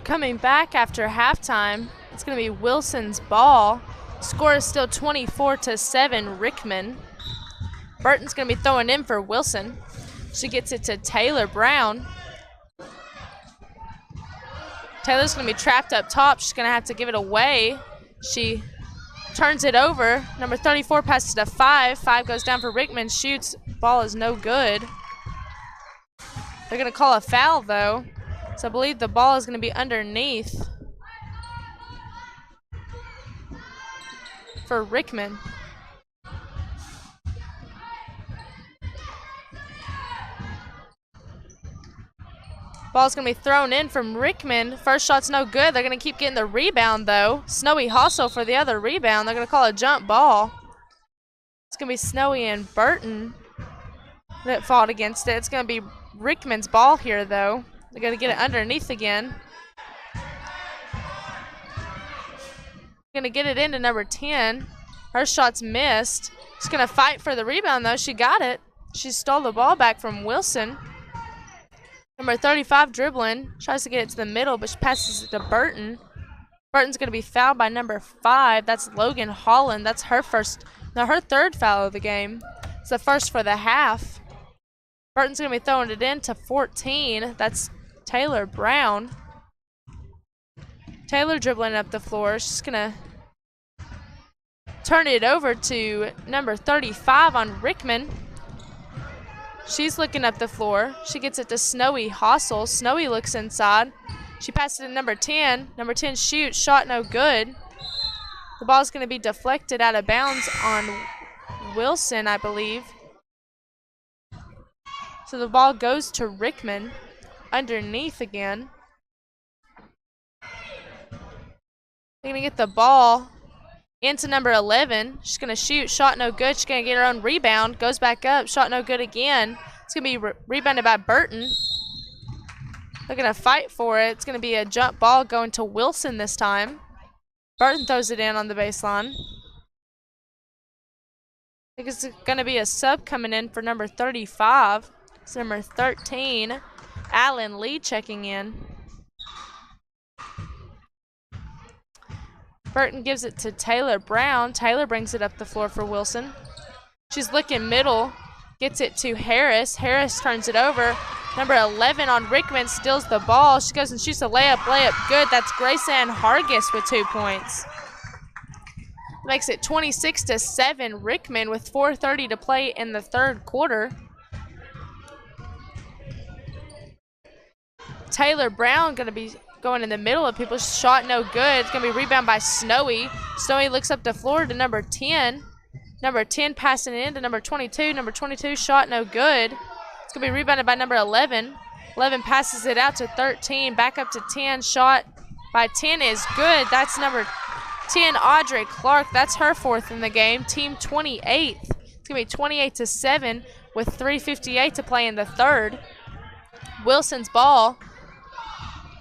Coming back after halftime, it's going to be Wilson's ball. Score is still 24-7, Rickman. Burton's going to be throwing in for Wilson. She gets it to Taylor Brown. Taylor's going to be trapped up top. She's going to have to give it away. She turns it over. Number 34 passes to 5. 5 goes down for Rickman. Shoots. Ball is no good. They're going to call a foul, though. So I believe the ball is going to be underneath for Rickman. Ball's going to be thrown in from Rickman. First shot's no good. They're going to keep getting the rebound, though. Snowy Hossel for the other rebound. They're going to call a jump ball. It's going to be Snowy and Burton that fought against it. It's going to be Rickman's ball here, though. They're going to get it underneath again. Going to get it into number 10. Her shot's missed. She's going to fight for the rebound, though. She got it. She stole the ball back from Wilson. Number 35 dribbling. Tries to get it to the middle, but she passes it to Burton. Burton's going to be fouled by number 5. That's Logan Holland. That's her third foul of the game. It's the first for the half. Burton's going to be throwing it in to 14. That's Taylor Brown. Taylor dribbling up the floor. She's going to turn it over to number 35 on Rickman. She's looking up the floor. She gets it to Snowy Hossel. Snowy looks inside. She passes it to number 10. Number 10 shoots. Shot no good. The ball's going to be deflected out of bounds on Wilson, I believe. So the ball goes to Rickman underneath again. They're going to get the ball into number 11. She's going to shoot. Shot no good. She's going to get her own rebound. Goes back up. Shot no good again. It's going to be rebounded by Burton. They're going to fight for it. It's going to be a jump ball going to Wilson this time. Burton throws it in on the baseline. I think it's going to be a sub coming in for number 35. It's number 13, Alan Lee checking in. Burton gives it to Taylor Brown. Taylor brings it up the floor for Wilson. She's looking middle, gets it to Harris. Harris turns it over. Number 11 on Rickman steals the ball. She goes and shoots a layup. Layup good. That's Grayson Hargis with 2 points. Makes it 26-7. Rickman with 4:30 to play in the third quarter. Taylor Brown going to be going in the middle of people. Shot no good. It's going to be rebounded by Snowy. Snowy looks up the floor to number 10. Number 10 passing it in to number 22. Number 22 shot no good. It's going to be rebounded by number 11. 11 passes it out to 13. Back up to 10. Shot by 10 is good. That's number 10, Audrey Clark. That's her 4th in the game. Team 28th. It's going to be 28-7 with 3:58 to play in the third. Wilson's ball.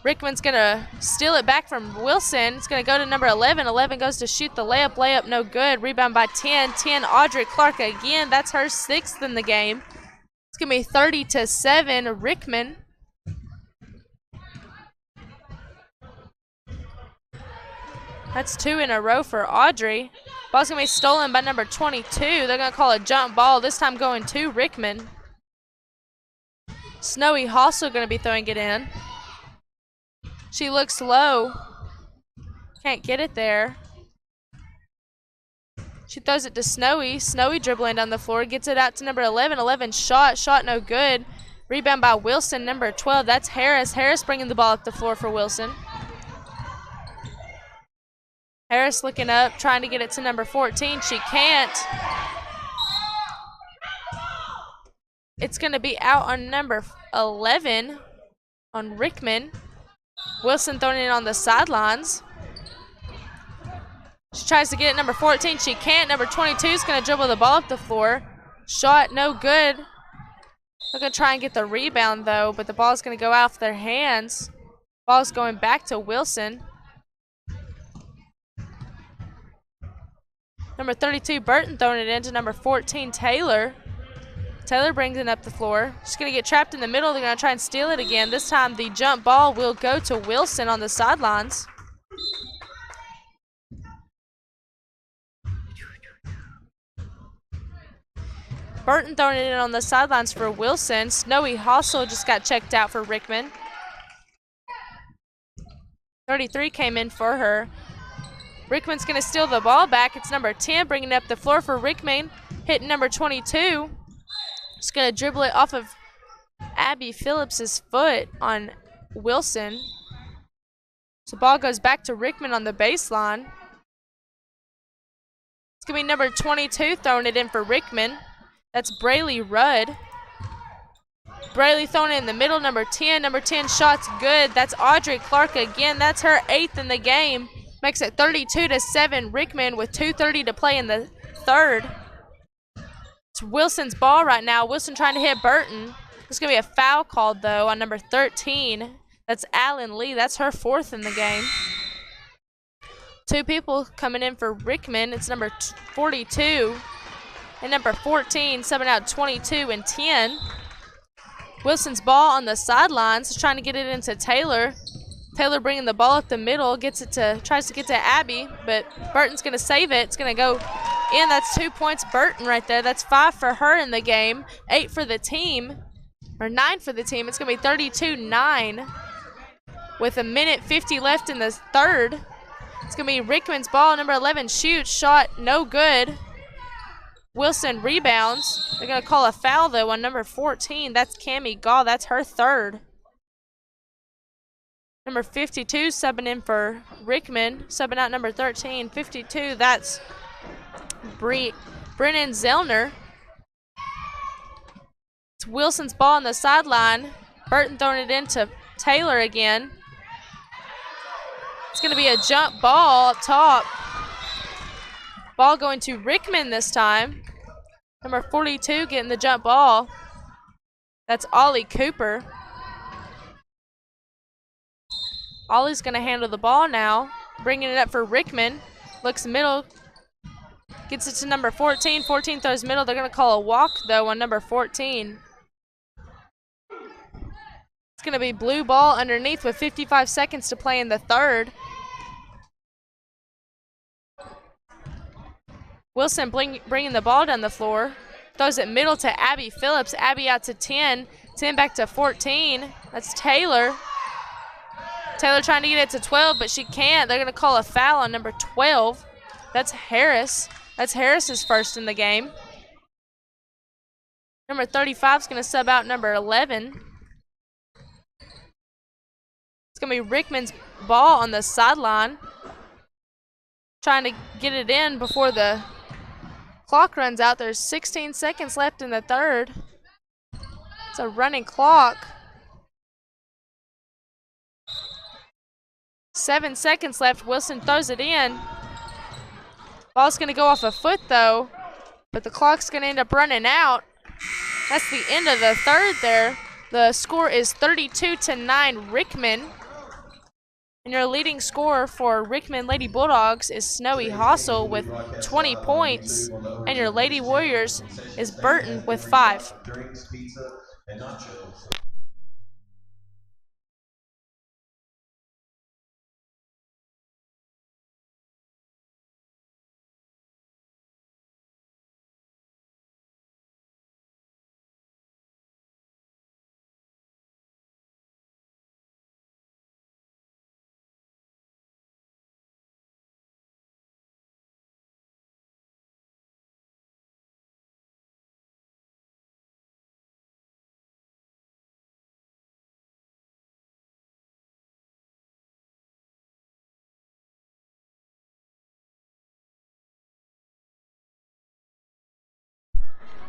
Rickman's going to steal it back from Wilson. It's going to go to number 11. 11 goes to shoot the layup. Layup no good. Rebound by 10. 10, Audrey Clark again. That's her 6th in the game. It's going to be 30-7, Rickman. That's 2 in a row for Audrey. Ball's going to be stolen by number 22. They're going to call a jump ball, this time going to Rickman. Snowy Hossel going to be throwing it in. She looks low. Can't get it there. She throws it to Snowy. Snowy dribbling down the floor. Gets it out to number 11. 11 shot. Shot no good. Rebound by Wilson. Number 12. That's Harris. Harris bringing the ball up the floor for Wilson. Harris looking up. Trying to get it to number 14. She can't. It's going to be out on number 11 on Rickman. Wilson throwing it on the sidelines. She tries to get it number 14. She can't. Number 22 is going to dribble the ball up the floor. Shot no good. They're going to try and get the rebound, though, but the ball is going to go out of their hands. Ball's going back to Wilson. Number 32, Burton throwing it into number 14, Taylor Taylor brings it up the floor. She's going to get trapped in the middle. They're going to try and steal it again. This time the jump ball will go to Wilson on the sidelines. Burton throwing it in on the sidelines for Wilson. Snowy Hossel just got checked out for Rickman. 33 came in for her. Rickman's going to steal the ball back. It's number 10 bringing it up the floor for Rickman. Hitting number 22. Just going to dribble it off of Abby Phillips's foot on Wilson. So ball goes back to Rickman on the baseline. It's going to be number 22 throwing it in for Rickman. That's Braylee Rudd. Braylee throwing it in the middle, number 10. Number 10 shot's good. That's Audrey Clark again. That's her 8th in the game. Makes it 32-7. Rickman with 2:30 to play in the third. It's Wilson's ball right now. Wilson trying to hit Burton. There's going to be a foul called, though, on number 13. That's Allen Lee. That's her 4th in the game. 2 people coming in for Rickman. It's number 42 and number 14, subbing out 22 and 10. Wilson's ball on the sidelines, trying to get it into Taylor. Taylor bringing the ball up the middle, tries to get to Abby, but Burton's going to save it. It's going to go in. That's 2 points Burton right there. That's 5 for her in the game, 8 for the team, or 9 for the team. It's going to be 32-9 with 1:50 left in the third. It's going to be Rickman's ball. Number 11 shoots, shot no good. Wilson rebounds. They're going to call a foul, though, on number 14. That's Cammie Gall. That's her 3rd. Number 52 subbing in for Rickman. Subbing out number 13. 52, that's Brennan Zellner. It's Wilson's ball on the sideline. Burton throwing it into Taylor again. It's going to be a jump ball up top. Ball going to Rickman this time. Number 42 getting the jump ball. That's Ollie Cooper. Ollie's going to handle the ball now. Bringing it up for Rickman. Looks middle. Gets it to number 14. 14 throws middle. They're going to call a walk, though, on number 14. It's going to be blue ball underneath with 55 seconds to play in the third. Wilson bringing the ball down the floor. Throws it middle to Abby Phillips. Abby out to 10. 10 back to 14. That's Taylor. Taylor trying to get it to 12, but she can't. They're going to call a foul on number 12. That's Harris. That's Harris's 1st in the game. Number 35 is going to sub out number 11. It's going to be Rickman's ball on the sideline. Trying to get it in before the clock runs out. There's 16 seconds left in the third. It's a running clock. 7 seconds left. Wilson throws it in. Ball's going to go off a foot, though, but the clock's going to end up running out. That's the end of the third there. The score is 32-9 Rickman. And your leading scorer for Rickman Lady Bulldogs is Snowy Hossel with 20 points. And your Lady Warriors is Burton with 5.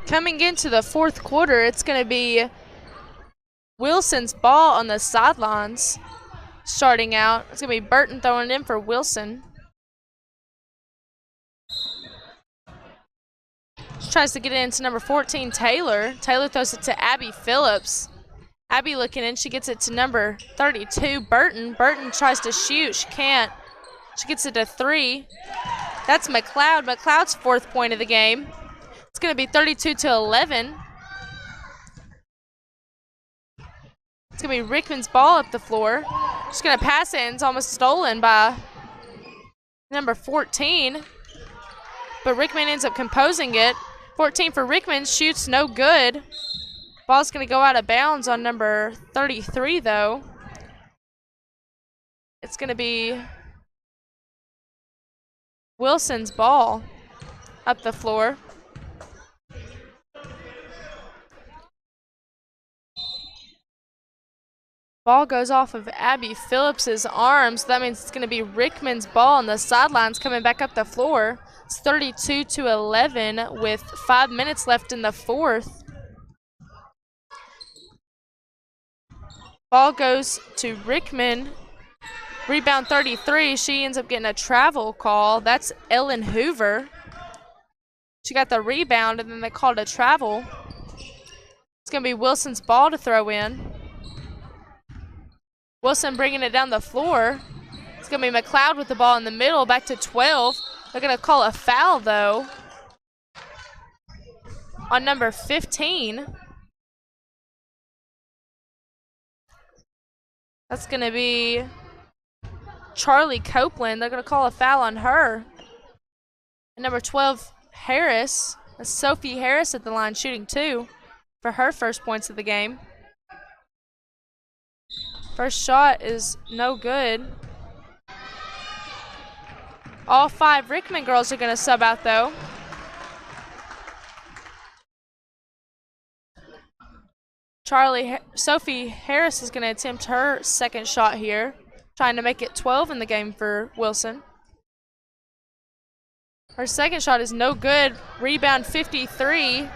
Coming into the fourth quarter, it's going to be Wilson's ball on the sidelines starting out. It's going to be Burton throwing it in for Wilson. She tries to get it into number 14, Taylor. Taylor throws it to Abby Phillips. Abby looking in. She gets it to number 32, Burton. Burton tries to shoot. She can't. She gets it to 3. That's McLeod. McLeod's 4th point of the game. It's going to be 32-11. going to be Rickman's ball up the floor. She's going to pass it, and it's almost stolen by number 14. But Rickman ends up composing it. 14 for Rickman, shoots no good. Ball's going to go out of bounds on number 33, though. It's going to be Wilson's ball up the floor. Ball goes off of Abby Phillips's arms. That means it's going to be Rickman's ball on the sidelines coming back up the floor. It's 32-11 with 5 minutes left in the fourth. Ball goes to Rickman. Rebound 33. She ends up getting a travel call. That's Ellen Hoover. She got the rebound, and then they called a travel. It's going to be Wilson's ball to throw in. Wilson bringing it down the floor. It's going to be McLeod with the ball in the middle, back to 12. They're going to call a foul, though, on number 15. That's going to be Charlie Copeland. They're going to call a foul on her. And number 12, Harris. That's Sophie Harris at the line shooting 2 for her first points of the game. First shot is no good. All 5 Rickman girls are going to sub out, though. Sophie Harris is going to attempt her second shot here, trying to make it 12 in the game for Wilson. Her second shot is no good. Rebound 53.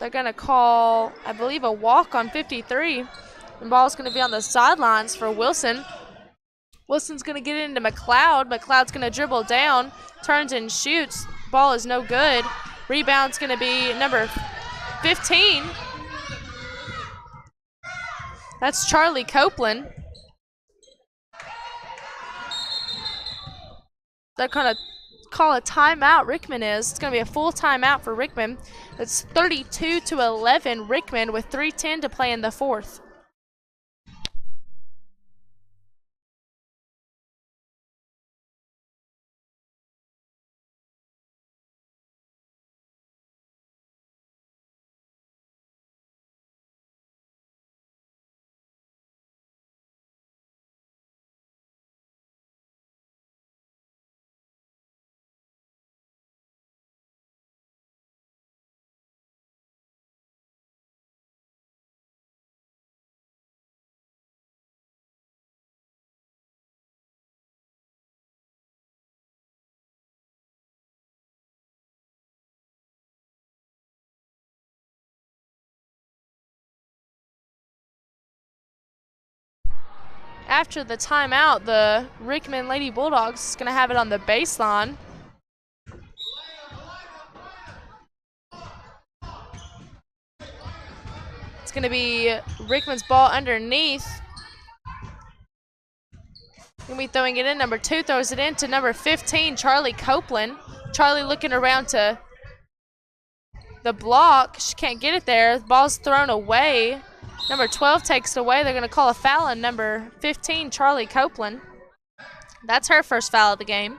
They're going to call, I believe, a walk on 53. The ball's going to be on the sidelines for Wilson. Wilson's going to get it into McLeod. McLeod's going to dribble down, turns and shoots. Ball is no good. Rebound's going to be number 15. That's Charlie Copeland. They're going to call a timeout. Rickman is. It's going to be a full timeout for Rickman. It's 32-11 Rickman with 3:10 to play in the fourth. After the timeout, the Rickman Lady Bulldogs is going to have it on the baseline. It's going to be Rickman's ball underneath. Going to be throwing it in. Number 2 throws it in to number 15, Charlie Copeland. Charlie looking around to the block. She can't get it there. The ball's thrown away. Number 12 takes it away. They're going to call a foul on number 15, Charlie Copeland. That's her first foul of the game.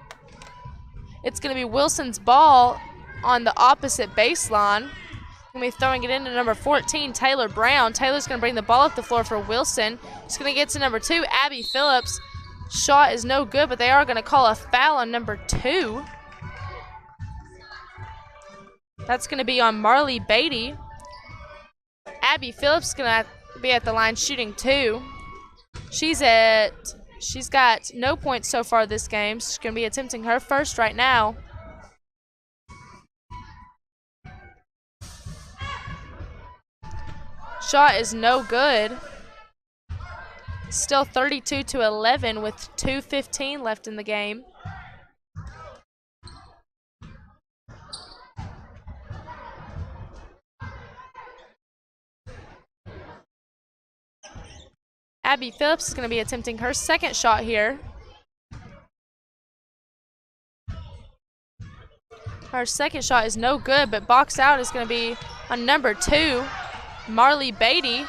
It's going to be Wilson's ball on the opposite baseline. Going to be throwing it into number 14, Taylor Brown. Taylor's going to bring the ball up the floor for Wilson. She's going to get to number 2, Abby Phillips. Shot is no good, but they are going to call a foul on number 2. That's going to be on Marley Beatty. Abby Phillips is going to be at the line shooting 2. She's got no points so far this game. She's going to be attempting her first right now. Shot is no good. Still 32-11 with 2:15 left in the game. Abby Phillips is going to be attempting her second shot here. Her second shot is no good, but box out is going to be on number 2, Marley Beatty.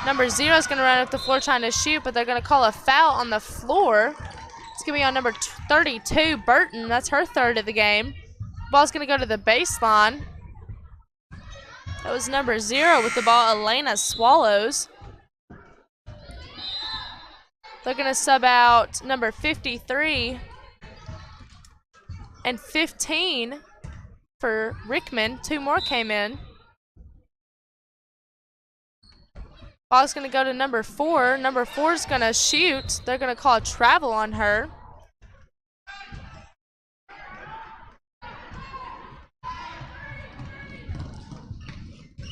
Number 0 is going to run up the floor trying to shoot, but they're going to call a foul on the floor. It's going to be on number 32, Burton. That's her third of the game. Ball's going to go to the baseline. That was number 0 with the ball, Elena Swallows. They're going to sub out number 53 and 15 for Rickman. 2 more came in. Ball's going to go to number 4. Number 4 is going to shoot. They're going to call a travel on her.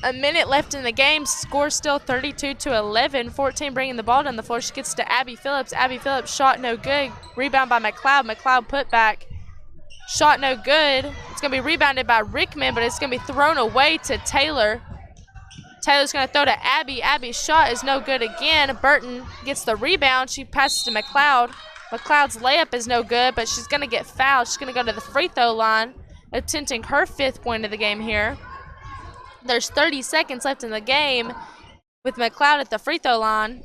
A minute left in the game. Score still 32-11. 14 bringing the ball down the floor. She gets to Abby Phillips. Abby Phillips shot no good. Rebound by McLeod. McLeod put back. Shot no good. It's going to be rebounded by Rickman, but it's going to be thrown away to Taylor. Taylor's going to throw to Abby. Abby's shot is no good again. Burton gets the rebound. She passes to McLeod. McLeod's layup is no good, but she's going to get fouled. She's going to go to the free throw line, attempting her 5th point of the game here. There's 30 seconds left in the game with McLeod at the free throw line.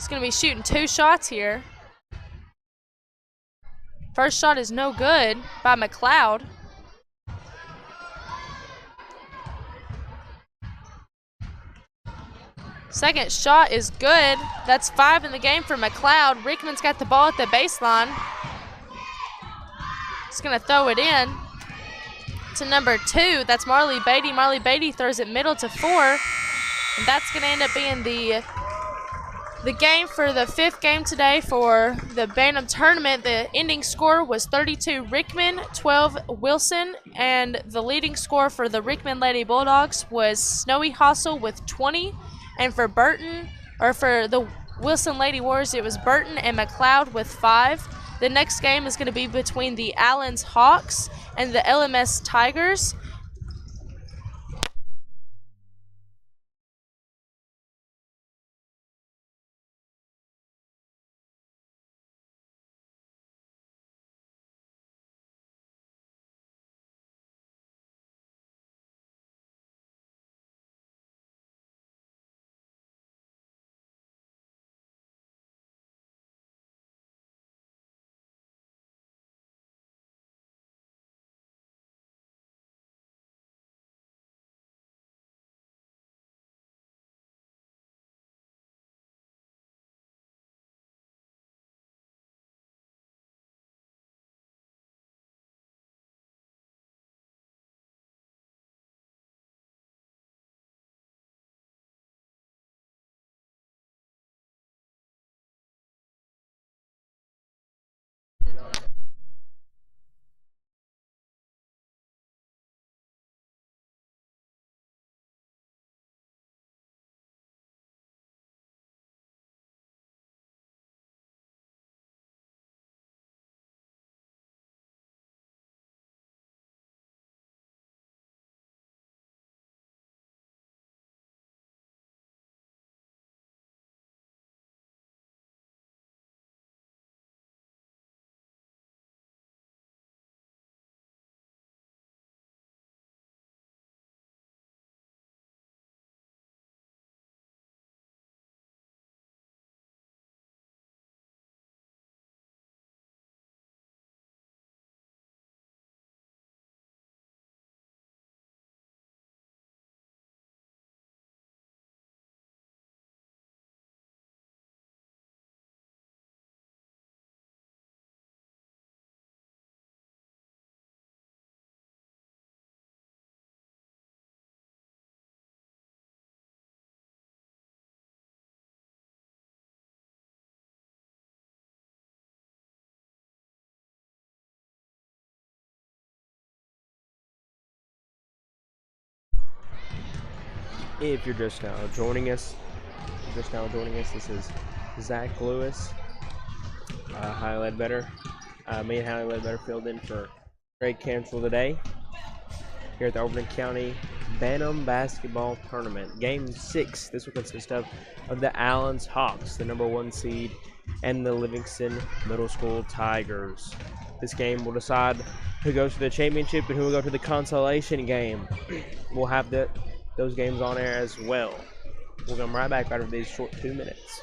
She's going to be shooting 2 shots here. First shot is no good by McLeod. Second shot is good. That's 5 in the game for McLeod. Rickman's got the ball at the baseline. He's going to throw it in to number 2. That's Marley Beatty. Marley Beatty throws it middle to 4. And that's going to end up being the game for the 5th game today for the Bantam tournament. The ending score was 32 Rickman, 12 Wilson, and the leading score for the Rickman Lady Bulldogs was Snowy Hossel with 20. And for Burton, or for the Wilson Lady Warriors, it was Burton and McLeod with 5. The next game is going to be between the Allens Hawks and the LMS Tigers. If you're just now joining us, this is Zach Lewis, Hallie Ledbetter. Me and Hallie Ledbetter filled in for Greg Cancel today here at the Overton County Bantam Basketball Tournament. Game 6, this will consist of the Allens Hawks, the number 1 seed, and the Livingston Middle School Tigers. This game will decide who goes to the championship and who will go to the consolation game. We'll have those games on air as well. We'll come right back after these short 2 minutes.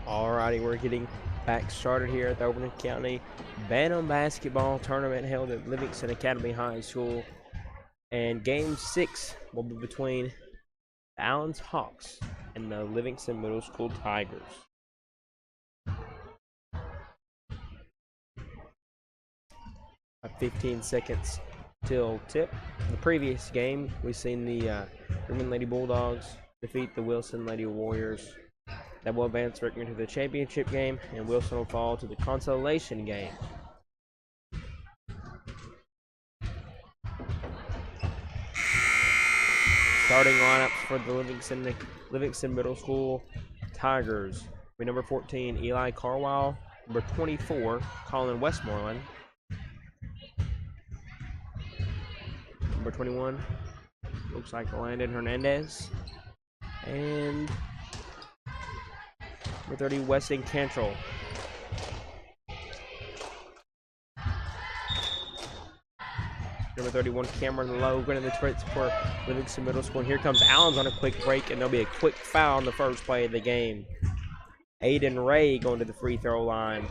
Alrighty, we're getting back started here at the Overton County Bantam basketball tournament held at Livingston Academy High School. And game 6 will be between the Allen's Hawks and the Livingston Middle School Tigers. About 15 seconds till tip. The previous game, we've seen the Greenman Lady Bulldogs defeat the Wilson Lady Warriors. That will advance directly into the championship game, and Wilson will fall to the consolation game. Starting lineups for the Livingston Middle School Tigers. With number 14, Eli Carwile. Number 24, Colin Westmoreland. Number 21, looks like Landon Hernandez. And number 30, Weston Cantrell. Number 31, Cameron Logan in the twits for Livingston Middle School. And here comes Allen's on a quick break, and there'll be a quick foul on the first play of the game. Aiden Ray going to the free throw line.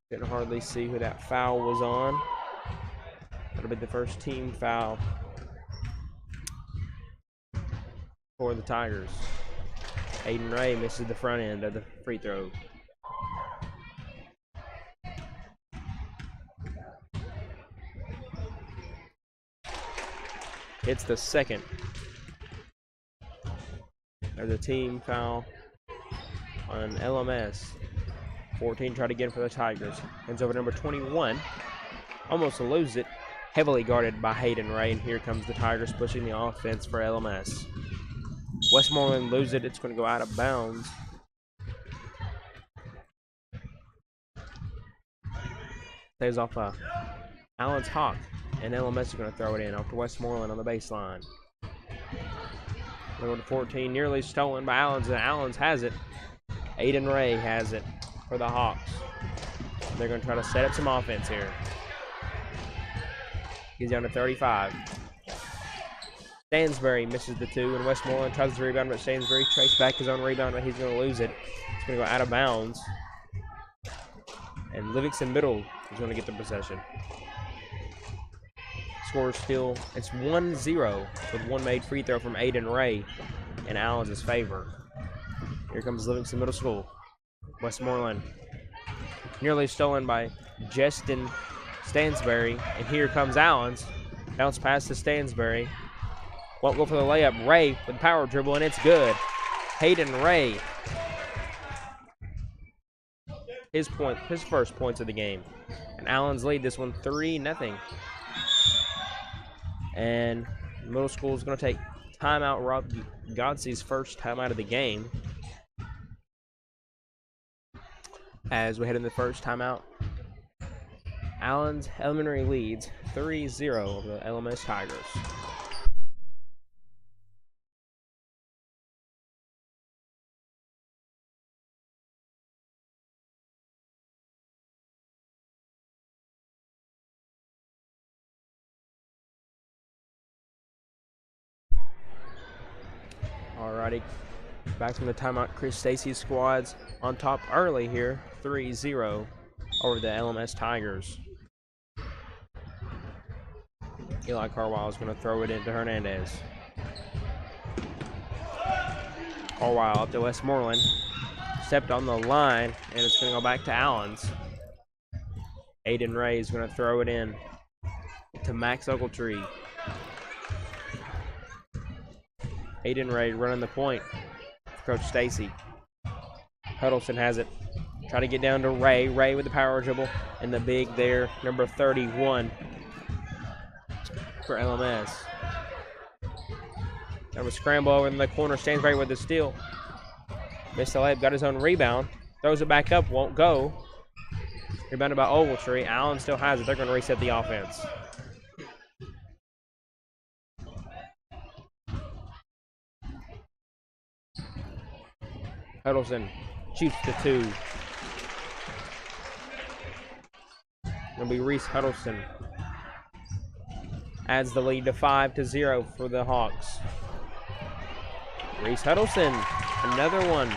Didn't hardly see who that foul was on. That'll be the first team foul for the Tigers. Aiden Ray misses the front end of the free throw. It's the second. There's a team foul on LMS. 14 tried again for the Tigers. Hands over to number 21. Almost loses it. Heavily guarded by Hayden Ray. And here comes the Tigers pushing the offense for LMS. Westmoreland loses it. It's going to go out of bounds. Stays off Allen's Hawk. And LMS is going to throw it in off to Westmoreland on the baseline. Number 14 nearly stolen by Allens, and Allens has it. Aiden Ray has it for the Hawks. They're going to try to set up some offense here. He's down to 35. Stansbury misses the two, and Westmoreland tries to rebound, but Stansbury traced back his own rebound, but he's going to lose it. It's going to go out of bounds. And Livingston Middle is going to get the possession. Score still, it's 1-0 with one made free throw from Aiden Ray in Allens' favor. Here comes Livingston Middle School. Westmoreland nearly stolen by Justin Stansbury, and here comes Allens. Bounce pass to Stansbury. Won't go for the layup. Ray with the power dribble, and it's good. Hayden Ray. His first points of the game. And Allens lead this one 3-0. And Middle School is going to take timeout. Rob Godsey's first timeout of the game. as we head in the first timeout. Allen's Elementary leads 3-0 over the LMS Tigers. Alrighty, back from the timeout. Chris Stacy's squad's on top early here, 3-0 over the LMS Tigers. Eli Carwile is going to throw it into Hernandez. Carwile up to Westmoreland. Stepped on the line, and it's going to go back to Allens. Aiden Ray is going to throw it in to Max Ogletree. Aiden Ray running the point for Coach Stacy. Huddleston has it. Try to get down to Ray. Ray with the power dribble, and the big there, number 31 for LMS. That was scramble over in the corner. Stansbury with the steal. Missed the layup, got his own rebound. Throws it back up, won't go. Rebounded by Ogletree. Allen still has it. They're going to reset the offense. Huddleston shoots to 2. It'll be Reese Huddleston. Adds the lead to 5-0 for the Hawks. Reese Huddleston, another one.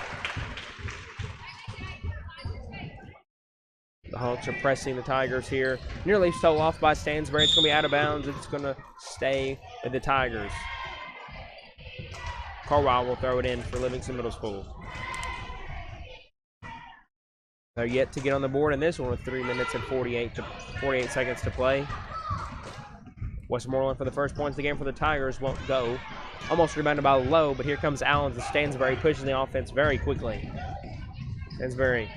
The Hawks are pressing the Tigers here. Nearly stole off by Stansbury. It's going to be out of bounds. It's going to stay with the Tigers. Carwile will throw it in for Livingston Middle School. They're yet to get on the board in this one with 3 minutes and 48 seconds to play. Westmoreland for the first points of the game for the Tigers won't go. Almost rebounded by Lowe, but here comes Allen to Stansbury, pushing the offense very quickly. Stansbury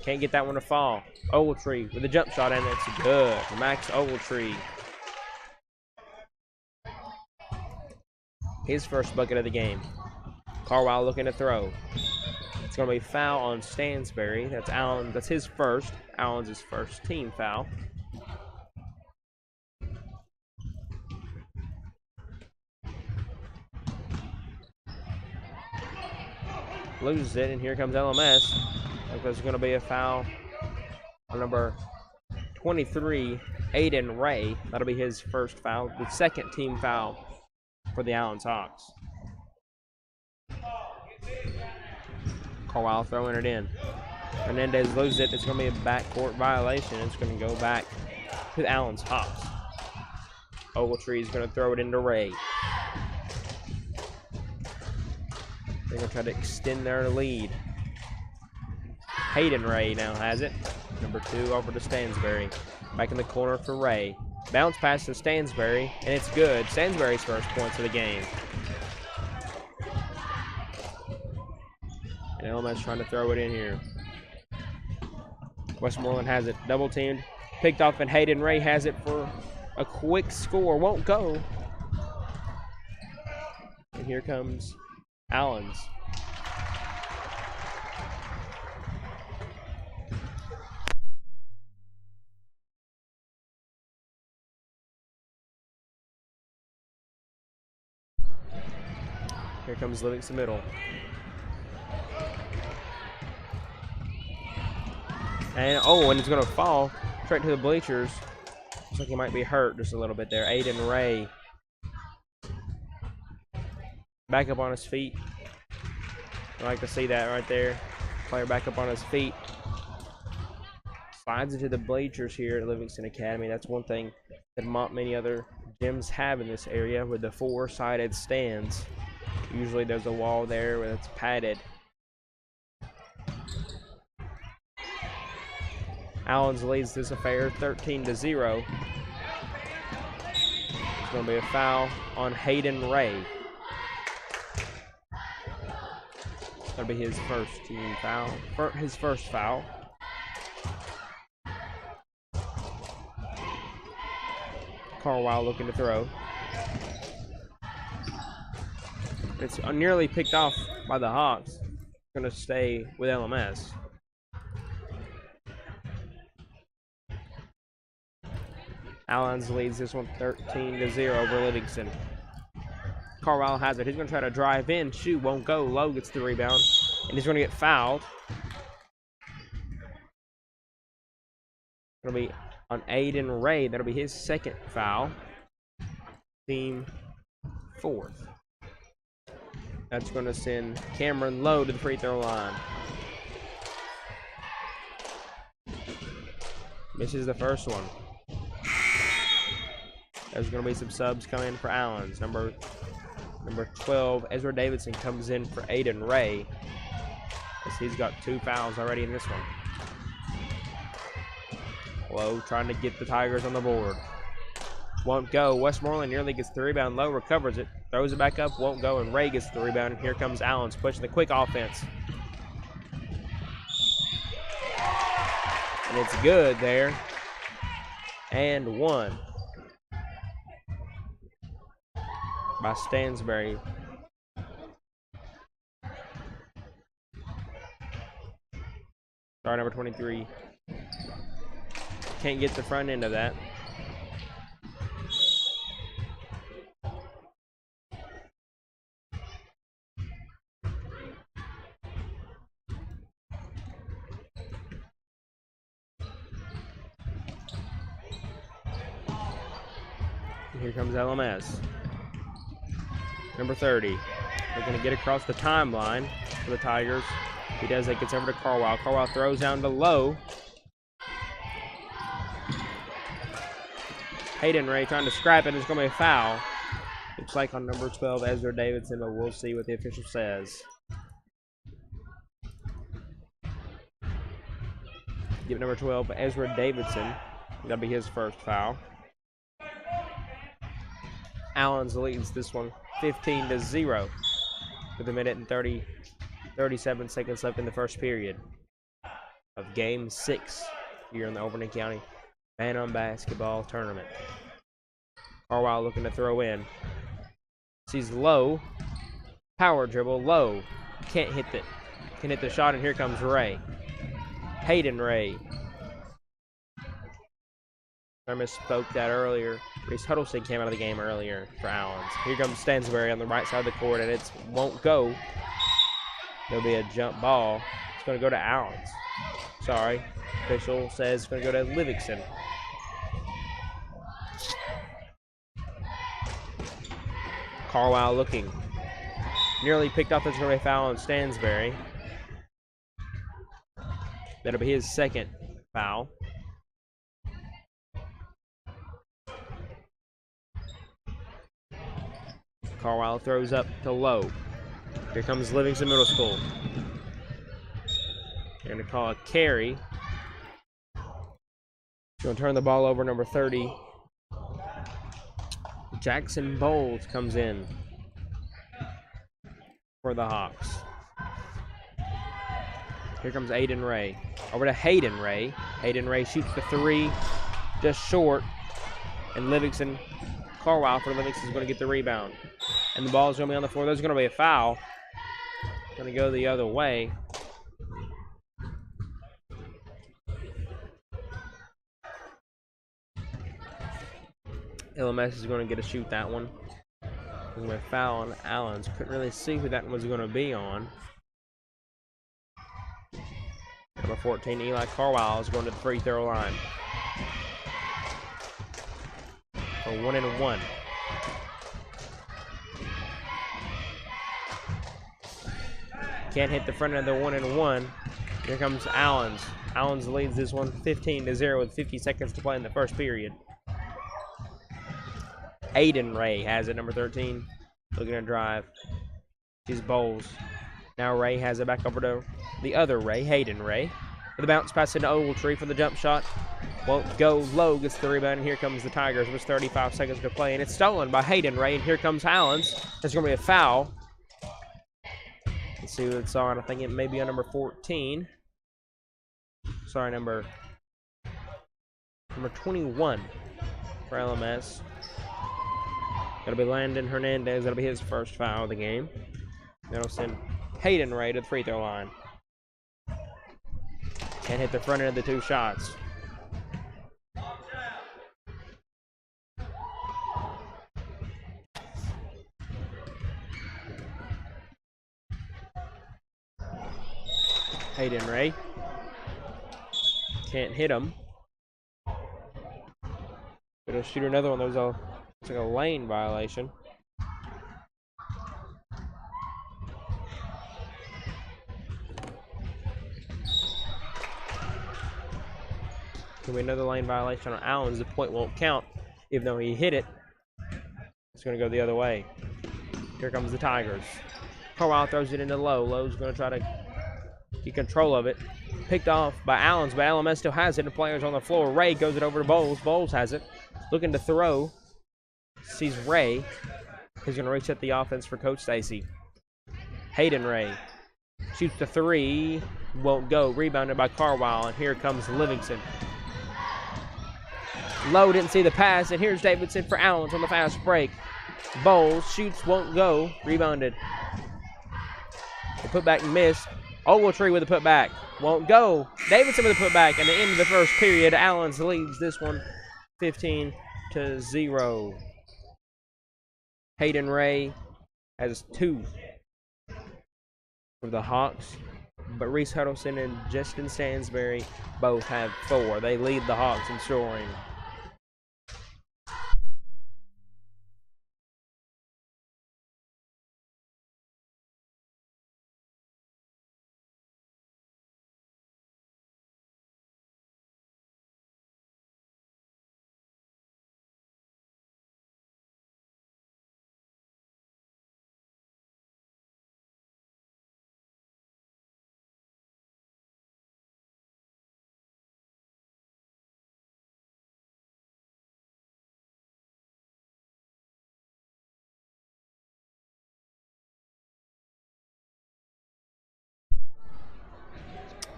can't get that one to fall. Ogletree with a jump shot, and it's good. Max Ogletree. His first bucket of the game. Carwile looking to throw. It's going to be foul on Stansbury. That's Allen. That's his first. Allen's his first team foul. Loses it, and here comes LMS. There's going to be a foul on number 23, Aiden Ray. That'll be his first foul, the second team foul for the Allen Hawks. Carwile throwing it in. Hernandez loses it. It's going to be a backcourt violation. It's going to go back to the Allen's Hawks. Ogletree is going to throw it into Ray. They're going to try to extend their lead. Hayden Ray now has it. Number 2 over to Stansbury. Back in the corner for Ray. Bounce pass to Stansbury, and it's good. Stansbury's first points of the game. And LMS trying to throw it in here. Westmoreland has it. Double teamed. Picked off, and Hayden Ray has it for a quick score. Won't go. And here comes Allens. Here comes Livingston Middle. And it's going to fall straight to the bleachers. Looks like he might be hurt just a little bit there. Aiden Ray. Back up on his feet. I like to see that right there. Player back up on his feet. Slides into the bleachers here at Livingston Academy. That's one thing that not many other gyms have in this area with the 4-sided stands. Usually there's a wall there where it's padded. Allens leads this affair 13-0. There's going to be a foul on Hayden Ray. That'll be his first team foul. His first foul. Carwile looking to throw. It's nearly picked off by the Hawks. Going to stay with LMS. Allens leads this one 13-0 over Livingston. Carlisle has it. He's going to try to drive in. Shoot, won't go. Lowe gets the rebound, and he's going to get fouled. It'll be on Aiden Ray. That'll be his second foul. Team fourth. That's going to send Cameron Lowe to the free throw line. Misses the first one. There's going to be some subs coming for Allens. Number 12, Ezra Davidson, comes in for Aiden Ray, as he's got 2 fouls already in this one. Lowe trying to get the Tigers on the board. Won't go. Westmoreland nearly gets the rebound. Lowe recovers it, throws it back up, won't go, and Ray gets the rebound. And here comes Allens pushing the quick offense. And it's good there. And one by Stansbury. Sorry, number 23. Can't get the front end of that. Here comes LMS. Number 30. They're going to get across the timeline for the Tigers. He does that, gets over to Carlisle. Carlisle throws down to Lowe. Hayden Ray trying to scrap it. It's going to be a foul. Looks like on number 12, Ezra Davidson, but we'll see what the official says. Give number 12, Ezra Davidson. That'll be his first foul. Allens leads this one 15-0 with 1:37 seconds left in the first period of Game 6 here in the Overton County Bantam Basketball Tournament. Carlisle looking to throw in. Sees Lowe. Power dribble. Lowe can't hit it. Can hit the shot, and here comes Ray. Hayden Ray. I misspoke that earlier. Reese Huddleston came out of the game earlier for Allens. Here comes Stansbury on the right side of the court, and it won't go. There'll be a jump ball. It's going to go to Allens. Sorry. Official says it's going to go to Livingston. Carlisle looking. Nearly picked off. There's going to be a foul on Stansbury. That'll be his second foul. Carlisle throws up to Lowe. Here comes Livingston Middle School. They're going to call a carry. Going to turn the ball over, number 30. Jackson Bowles comes in for the Hawks. Here comes Aiden Ray. Over to Hayden Ray. Hayden Ray shoots the 3, just short. And Livingston, Carlisle for Livingston is going to get the rebound. And the ball is going to be on the floor. There's going to be a foul. Going to go the other way. LMS is going to get to shoot that one. There's going to be a foul on Allens. Couldn't really see who that was going to be on. Number 14, Eli Carlisle, is going to the free throw line for 1-1. Can't hit the front of the 1-1. Here comes Allens. Allens leads this one 15-0 with 50 seconds to play in the first period. Aiden Ray has it, number 13. Looking to drive. She's Bowles. Now Ray has it back over to the other Ray, Hayden Ray. With a bounce pass into Ogletree for the jump shot. Won't go. Lowe gets the rebound, and here comes the Tigers with 35 seconds to play. And it's stolen by Hayden Ray, and here comes Allens. There's going to be a foul. Let's see what it's on. I think it may be on number 14. Sorry, number 21 for LMS. That'll be Landon Hernandez. That'll be his first foul of the game. That'll send Hayden Ray to the free throw line. Can't hit the front end of the two shots. Hayden Ray. Can't hit him. But he'll shoot another one. There's it's like a lane violation. Can be another lane violation on Allen's. The point won't count, even though he hit it. It's going to go the other way. Here comes the Tigers. Carlisle throws it into Lowe. Lowe's going to try to get control of it. Picked off by Allens, but LMS still has it. The player's on the floor. Ray goes it over to Bowles. Bowles has it. Looking to throw. Sees Ray. He's going to reset the offense for Coach Stacy. Hayden Ray shoots the three. Won't go. Rebounded by Carlisle, and here comes Livingston. Lowe didn't see the pass, and here's Davidson for Allens on the fast break. Bowles shoots, won't go. Rebounded. The putback missed. Ogletree with a putback. Won't go. Davidson with a putback. And the end of the first period, Allens leads this one 15-0. Hayden Ray has 2 for the Hawks. But Reese Huddleston and Justin Stansberry both have 4. They lead the Hawks in scoring.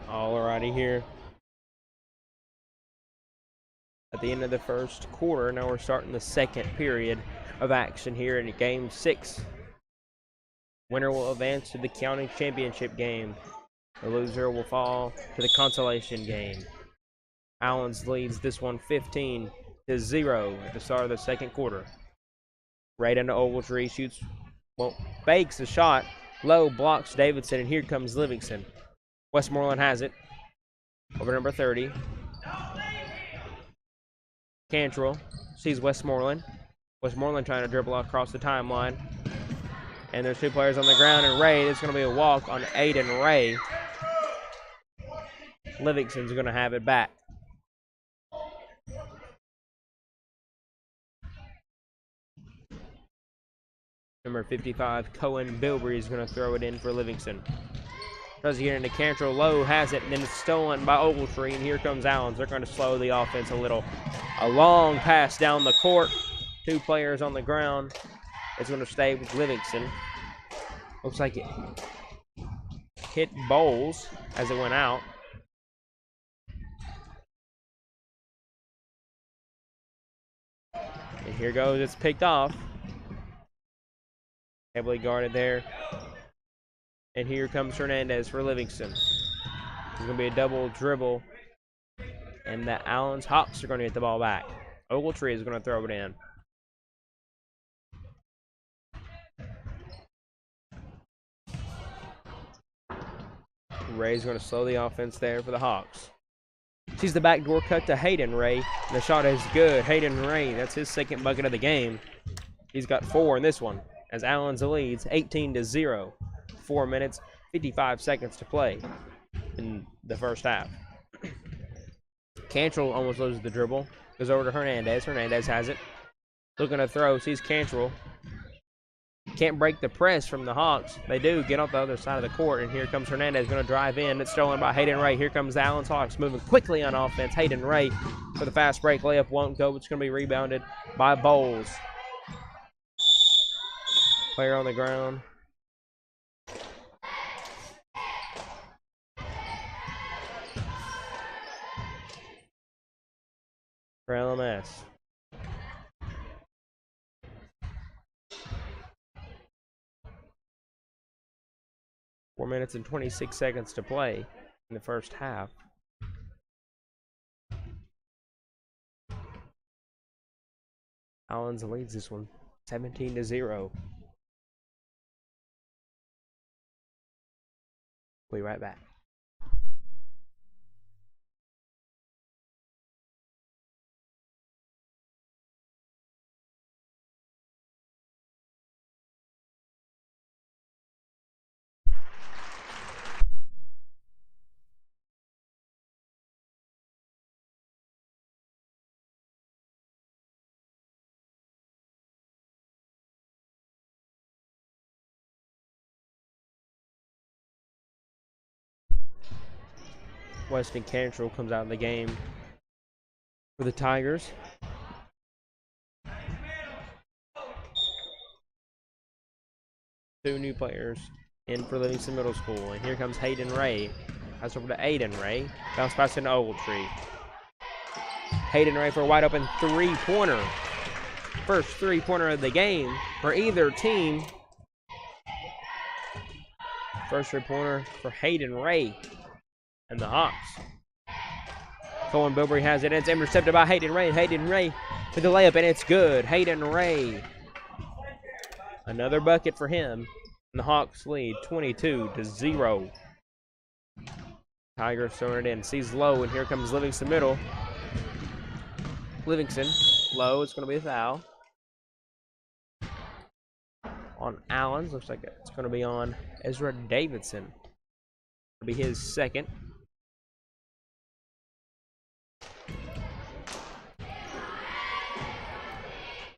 Alrighty here. At the end of the first quarter, now we're starting the second period of action here in Game 6. Winner will advance to the county championship game. The loser will fall to the consolation game. Allens leads this one 15-0 at the start of the second quarter. Right into Ogletree, shoots, fakes the shot. Low blocks Davidson, and here comes Livingston. Westmoreland has it. Over number 30. Cantrell sees Westmoreland. Westmoreland trying to dribble across the timeline. And there's 2 players on the ground, and Ray, it's going to be a walk on Aiden Ray. Livingston's going to have it back. Number 55, Cohen Bilbrey, is going to throw it in for Livingston. Does he get into Cantrell? Lowe has it, and then it's stolen by Ogletree, and here comes Allens. They're going to slow the offense a little. A long pass down the court. 2 players on the ground. It's going to stay with Livingston. Looks like it hit Bowles as it went out. And here goes, it's picked off. Heavily guarded there. And here comes Hernandez for Livingston. It's going to be a double dribble. And the Allens Hawks are going to get the ball back. Ogletree is going to throw it in. Ray's going to slow the offense there for the Hawks. Sees the backdoor cut to Hayden Ray. The shot is good. Hayden Ray, that's his second bucket of the game. He's got 4 in this one as Allens leads 18-0. 4 minutes, 55 seconds to play in the first half. Cantrell almost loses the dribble. Goes over to Hernandez. Hernandez has it. Looking to throw. Sees Cantrell. Can't break the press from the Hawks. They do get off the other side of the court, and here comes Hernandez going to drive in. It's stolen by Hayden Ray. Here comes the Allens Hawks moving quickly on offense. Hayden Ray for the fast break. Layup won't go. It's going to be rebounded by Bowles. Player on the ground. For LMS. 4 minutes and 26 seconds to play in the first half. Allens leads this one 17-0. We'll be right back. Weston Cantrell comes out of the game for the Tigers. Two new players in for Livingston Middle School. And here comes Hayden Ray. Pass over to Aiden Ray. Bounce pass into Ogletree. Hayden Ray for a wide open three-pointer. First three-pointer of the game for either team. First three-pointer for Hayden Ray and the Hawks. Colin Bilbrey has it, and it's intercepted by Hayden Ray. Hayden Ray with the layup, and it's good. Hayden Ray. Another bucket for him. And the Hawks lead 22-0. Tigers throwing it in. Sees low, and here comes Livingston Middle. Livingston, low. It's going to be a foul on Allens. Looks like it's going to be on Ezra Davidson. It'll be his second.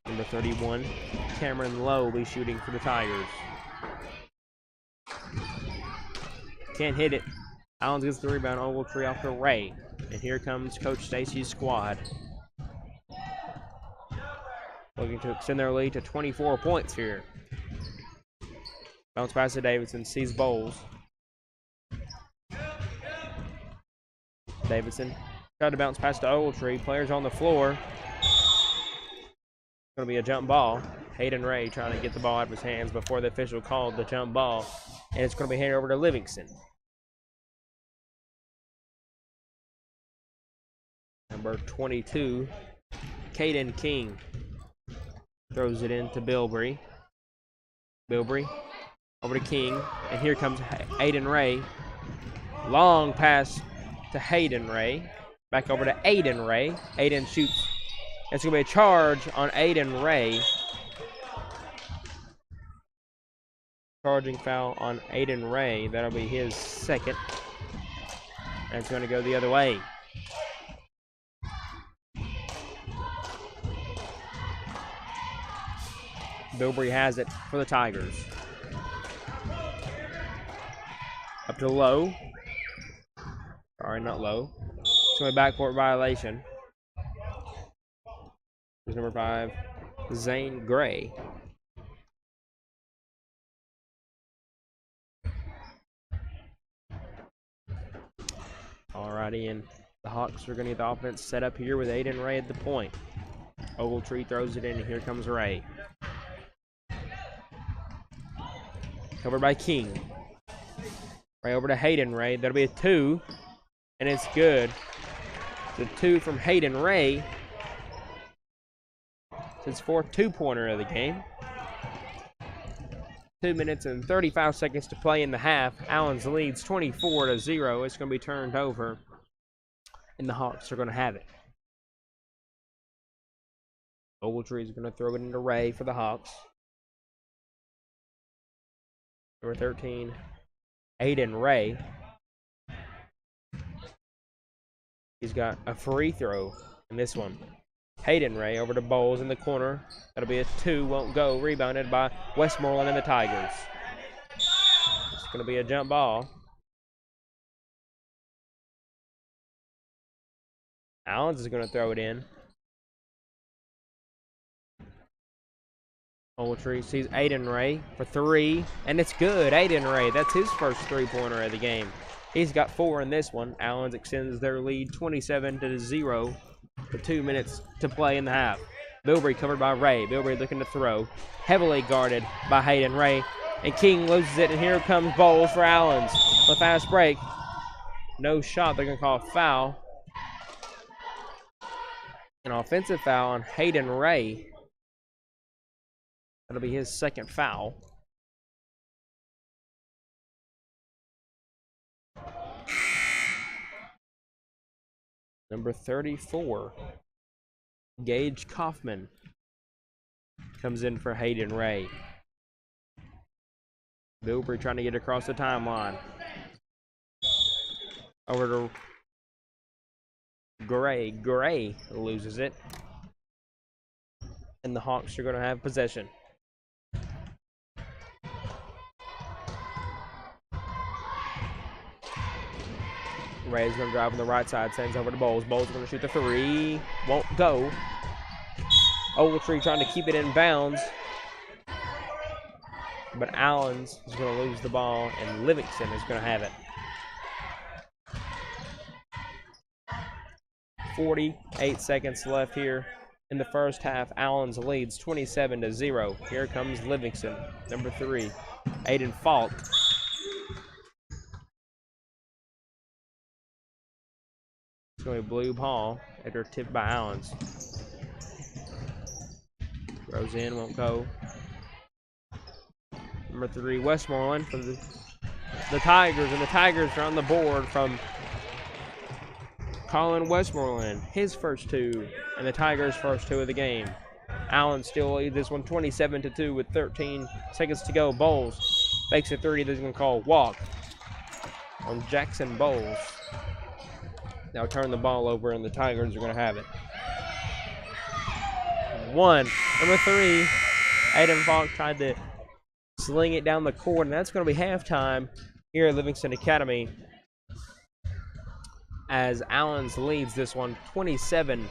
Number 31, Cameron Lowe will be shooting for the Tigers. Can't hit it. Allens gets the rebound. Ogletree off to Ray. And here comes Coach Stacy's squad. Looking to extend their lead to 24 points here. Bounce pass to Davidson. Sees Bowles. Davidson tried to bounce pass to Ogletree. Players on the floor. Going to be a jump ball. Hayden Ray trying to get the ball out of his hands before the official called the jump ball. And it's going to be handed over to Livingston. Number 22, Caden King throws it in to Bilbrey. Bilbrey over to King. And here comes Aiden Ray. Long pass to Hayden Ray. Back over to Aiden Ray. Aiden shoots. It's going to be a charge on Aiden Ray. Charging foul on Aiden Ray. That'll be his second. And it's going to go the other way. Bilbrey has it for the Tigers. Up to Lowe. Sorry, not Lowe. It's going to be backcourt violation. There's number 5, Zane Gray. Alrighty, and the Hawks are going to get the offense set up here with Aiden Ray at the point. Ogletree throws it in, and here comes Ray. Covered by King. Ray over to Hayden Ray. That'll be a 2, and it's good. It's a 2 from Hayden Ray. His fourth two-pointer of the game. 2 minutes and 35 seconds to play in the half. Allens leads 24-0. It's going to be turned over, and the Hawks are going to have it. Ogletree is going to throw it into Ray for the Hawks. Number 13, Aiden Ray. He's got a free throw in this one. Hayden Ray over to Bowles in the corner. That'll be a 2, won't go. Rebounded by Westmoreland and the Tigers. It's going to be a jump ball. Allens is going to throw it in. Ogletree sees Aiden Ray for 3, and it's good. Aiden Ray, that's his first three-pointer of the game. He's got 4 in this one. Allens extends their lead 27-0 with 2 minutes to play in the half. Bilbrey covered by Ray. Bilbrey looking to throw. Heavily guarded by Hayden Ray. And King loses it, and here comes Bowles for Allens. The fast break. No shot. They're going to call a foul. An offensive foul on Hayden Ray. That'll be his second foul. Number 34, Gage Kaufman, comes in for Hayden Ray. Bilbrey trying to get across the timeline. Over to Gray. Gray loses it. And the Hawks are going to have possession. Ray's going to drive on the right side, sends over to Bowles. Bowles going to shoot the three. Won't go. Ogletree trying to keep it in bounds. But Allens is going to lose the ball, and Livingston is going to have it. 48 seconds left here in the first half. Allens leads 27-0. Here comes Livingston, number 3, Aiden Falk. It's going to be blue ball after tipped by Allens. Throws in, won't go. Number 3, Westmoreland for the Tigers, and the Tigers are on the board from Colin Westmoreland, his first 2, and the Tigers' first 2 of the game. Allen still leads this one 27-2 with 13 seconds to go. Bowles fakes a 3. They're going to call walk on Jackson Bowles. Now turn the ball over, and the Tigers are going to have it. 1. Number 3, Aiden Falk tried to sling it down the court, and that's going to be halftime here at Livingston Academy, as Allens leads this one 27-2.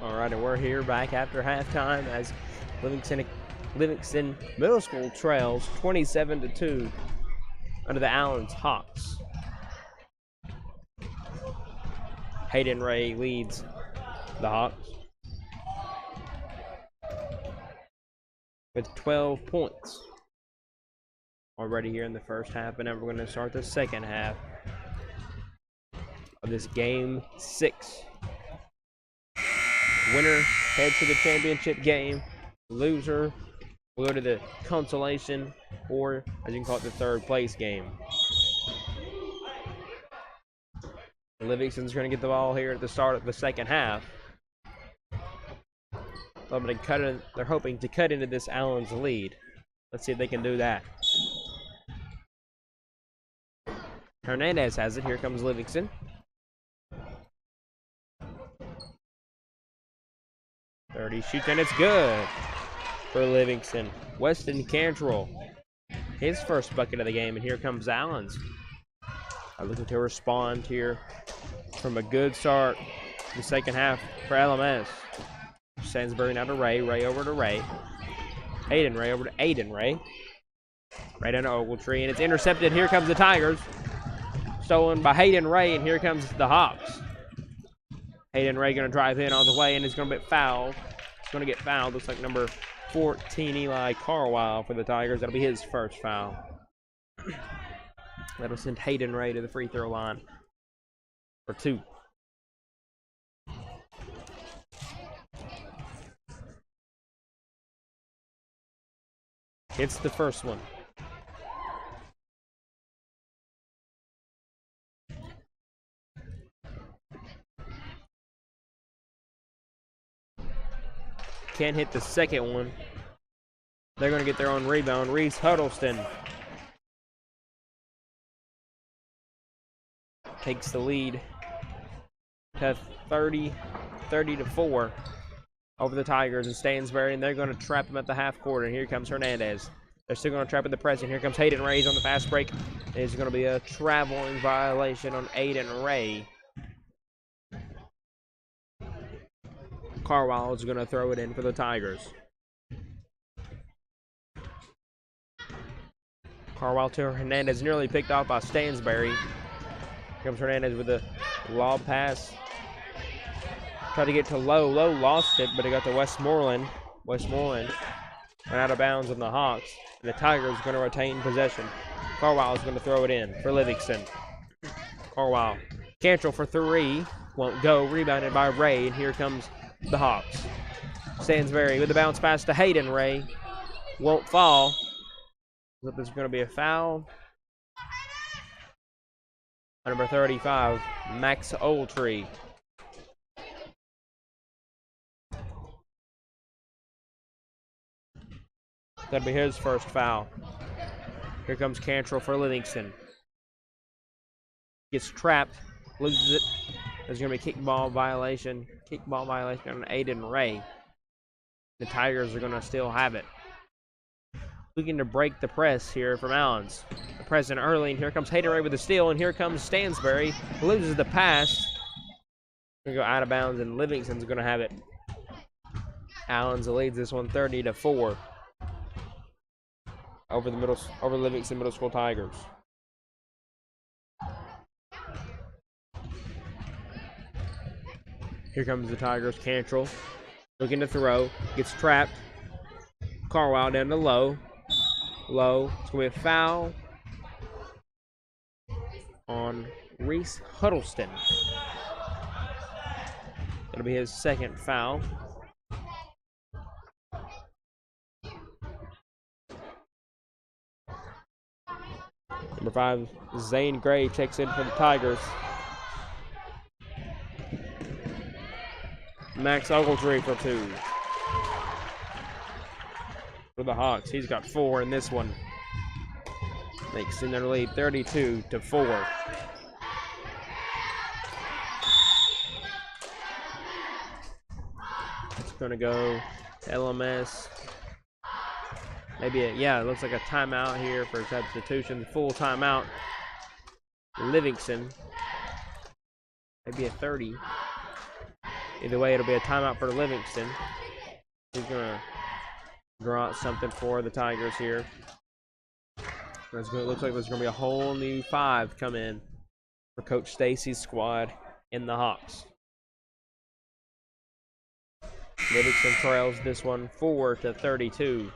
All right, and we're here back after halftime as Livingston Middle School trails 27-2 under the Allens Hawks. Hayden Ray leads the Hawks with 12 points already here in the first half, and now we're going to start the second half of this game 6. Winner heads to the championship game. Loser will go to the consolation, or as you can call it, the third place game. Livingston's going to get the ball here at the start of the second half. They're hoping to cut into this Allen's lead. Let's see if they can do that. Hernandez has it. Here comes Livingston. He shoots, and it's good for Livingston. Weston Cantrell, his first bucket of the game, and here comes Allen's. Looking to respond here from a good start in the second half for LMS. Stansbury now to Ray. Ray over to Ray. Ray over to Aiden Ray. Right down to Ogletree, and it's intercepted. Here comes the Tigers. Stolen by Hayden Ray, and here comes the Hawks. Hayden Ray going to drive in all the way, and he's going to get fouled. He's going to get fouled. Looks like number 14, Eli Carwile for the Tigers. That'll be his first foul. That'll send Hayden Ray to the free throw line for 2. Hits the first one. Can't hit the second one. They're going to get their own rebound. Reese Huddleston takes the lead to 30-4 over the Tigers and Stansbury, and they're going to trap him at the half court. And here comes Hernandez. They're still going to trap in the press, and here comes Hayden Ray on the fast break. There's going to be a traveling violation on Aiden Ray. Carwile is going to throw it in for the Tigers. Carwile to Hernandez, nearly picked off by Stansbury. Here comes Hernandez with a lob pass. Tried to get to Lowe. Lowe lost it, but it got to Westmoreland. Westmoreland went out of bounds on the Hawks. And the Tigers are going to retain possession. Carwile is going to throw it in for Livingston. Carwile. Cantrell for 3. Won't go. Rebounded by Ray, and here comes the Hawks. Stansbury with the bounce pass to Hayden Ray. Won't fall. There's going to be a foul. Number 35, Max Ogletree. That'll be his first foul. Here comes Cantrell for Livingston. Gets trapped, loses it. There's going to be a kickball violation. Kickball violation on Aiden Ray. The Tigers are going to still have it. Looking to break the press here from Allens. The press in early, and here comes Hayden Ray with the steal, and here comes Stansbury. Loses the pass. Going to go out of bounds, and Livingston's going to have it. Allens leads this one 30-4 over Livingston Middle School Tigers. Here comes the Tigers. Cantrell looking to throw. Gets trapped. Carwile down to Lowe. Lowe. It's going to be a foul on Reese Huddleston. That'll be his second foul. Number 5, Zane Gray checks in for the Tigers. Max Ogletree for 2. For the Hawks, he's got 4 in this one. Makes in their lead 32-4. It's going to go to LMS. Maybe it looks like a timeout here for substitution. Full timeout. Livingston. Maybe a 30. Either way, it'll be a timeout for Livingston. He's going to draw out something for the Tigers here. It looks like there's going to be a whole new 5 come in for Coach Stacy's squad in the Hawks. Livingston trails this one 4-32.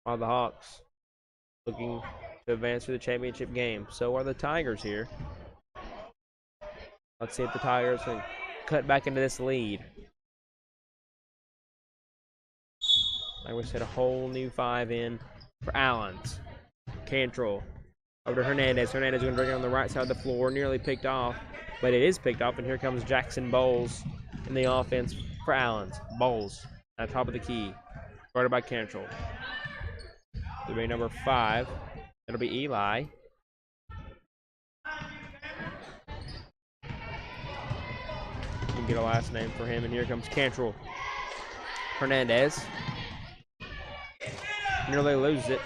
While the Hawks looking to advance to the championship game. So are the Tigers here. Let's see if the Tigers can cut back into this lead. Like we said, a whole new 5 in for Allens. Cantrell over to Hernandez. Hernandez going to bring it on the right side of the floor. Nearly picked off, but it is picked off. And here comes Jackson Bowles in the offense for Allens. Bowles at the top of the key. Guarded by Cantrell. It'll be number 5. It'll be Eli. You can get a last name for him. And here comes Cantrell. Hernandez. Nearly loses it.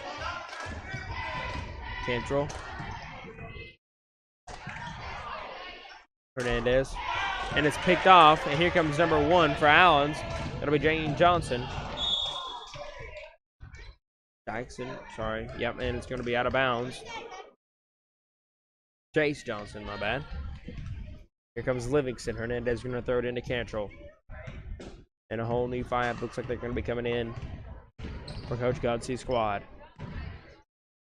Cantrell. Hernandez. And it's picked off. And here comes number 1 for Allens. That'll be Jane Johnson. Jackson, sorry. Yep, and it's going to be out of bounds. Chase Johnson, my bad. Here comes Livingston. Hernandez is going to throw it into Cantrell. And a whole new 5 looks like they're going to be coming in for Coach Godsey's squad.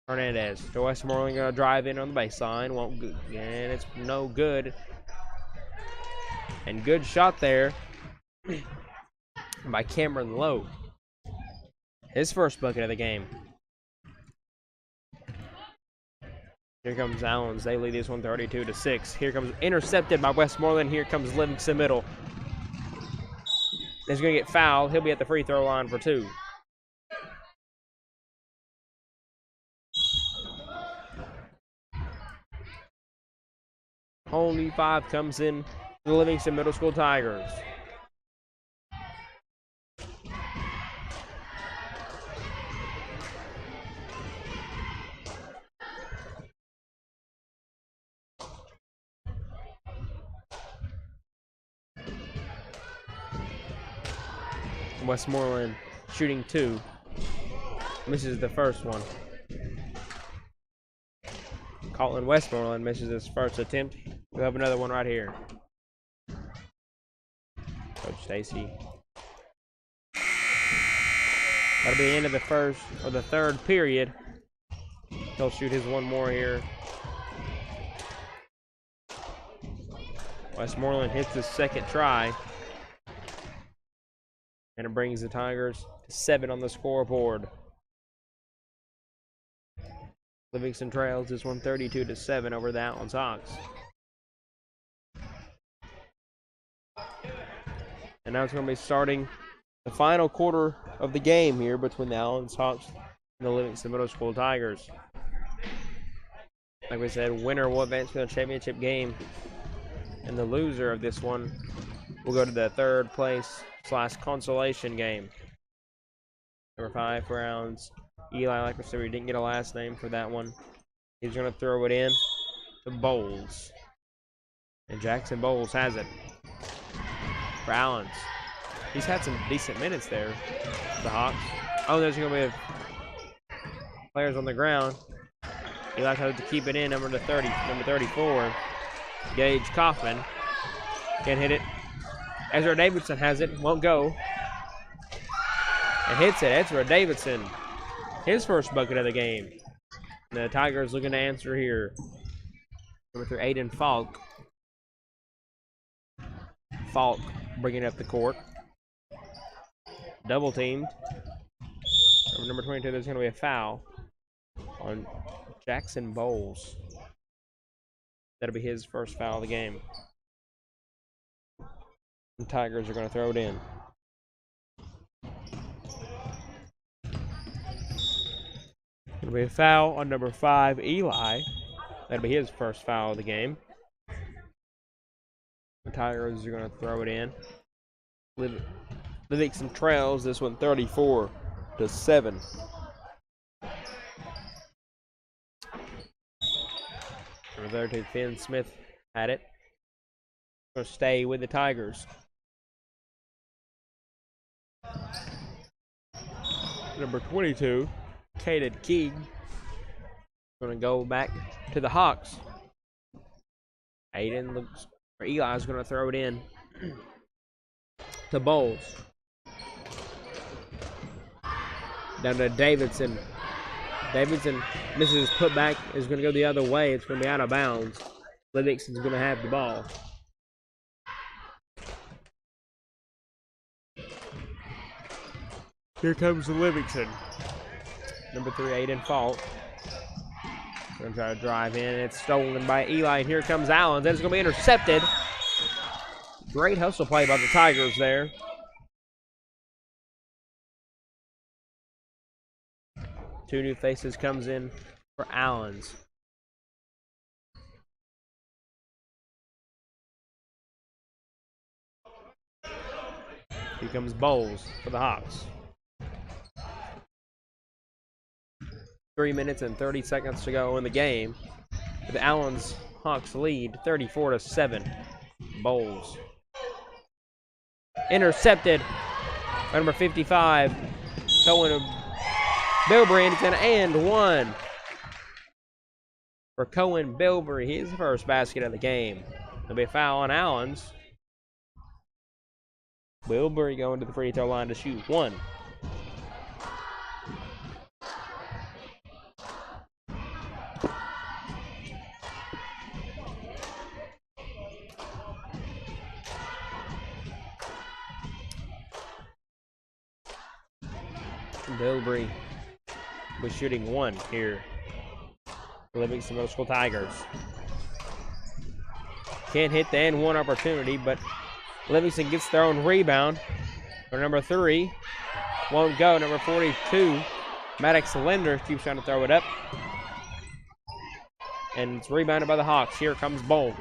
Hernandez to Westmoreland, going to drive in on the baseline. Won't good, and it's no good. And good shot there by Cameron Lowe. His first bucket of the game. Here comes Allens. They lead this one 32-6. Here comes intercepted by Westmoreland. Here comes Livingston middle. He's going to get fouled. He'll be at the free throw line for 2. Whole new 5 comes in the Livingston Middle School Tigers. Westmoreland shooting 2. Misses the first one. Colin Westmoreland misses his first attempt. We'll have another one right here. Coach Stacy. That'll be the end of the first or the third period. He'll shoot his one more here. Westmoreland hits his second try. And it brings the Tigers to 7 on the scoreboard. Livingston trails this one 32-7 over the Allens Hawks. And now it's going to be starting the final quarter of the game here between the Allens Hawks and the Livingston Middle School Tigers. Like we said, winner will advance to the championship game. And the loser of this one will go to the third place / consolation game. Number 5 for Allens. Eli, like I said, we didn't get a last name for that one. He's going to throw it in to Bowles. And Jackson Bowles has it for Allens. He's had some decent minutes there, the Hawks. Oh, there's going to be players on the ground. Eli has to keep it in, number 34. Gage Kaufman. Can't hit it. Ezra Davidson has it, won't go. And hits it, Ezra Davidson. His first bucket of the game. And the Tigers looking to answer here. Number 3, Aiden Falk. Falk bringing up the court. Double teamed. Number 22, there's going to be a foul on Jackson Bowles. That'll be his first foul of the game. The Tigers are going to throw it in. It'll be a foul on number 5, Eli. That'll be his first foul of the game. The Tigers are going to throw it in. Livingston trails this one 34-7. Over there to Finn Smith had it. Going to stay with the Tigers. Number 22, Kaden Keeg, going to go back to the Hawks. Aiden looks, or Eli's going to throw it in to Bowles. Down to Davidson. Davidson misses his putback, is going to go the other way. It's going to be out of bounds. Livingston's going to have the ball. Here comes Livingston. Number 3, Aiden Falk. Going to try to drive in. It's stolen by Eli, and here comes Allen. Then it's going to be intercepted. Great hustle play by the Tigers there. Two new faces comes in for Allens. Here comes Bowles for the Hawks. 3 minutes and 30 seconds to go in the game. The Allens Hawks lead 34-7. Bowles. Intercepted by number 55. Cohen Bilberry, and it's an and one for Cohen Bilberry. His first basket of the game. There'll be a foul on Allens. Bilberry going to the free throw line to shoot one. Bilberry was shooting one here. Livingston Middle School Tigers. Can't hit the and one opportunity, but Livingston gets their own rebound for number 3. Won't go. Number 42, Maddox Linder, keeps trying to throw it up. And it's rebounded by the Hawks. Here comes Bowles.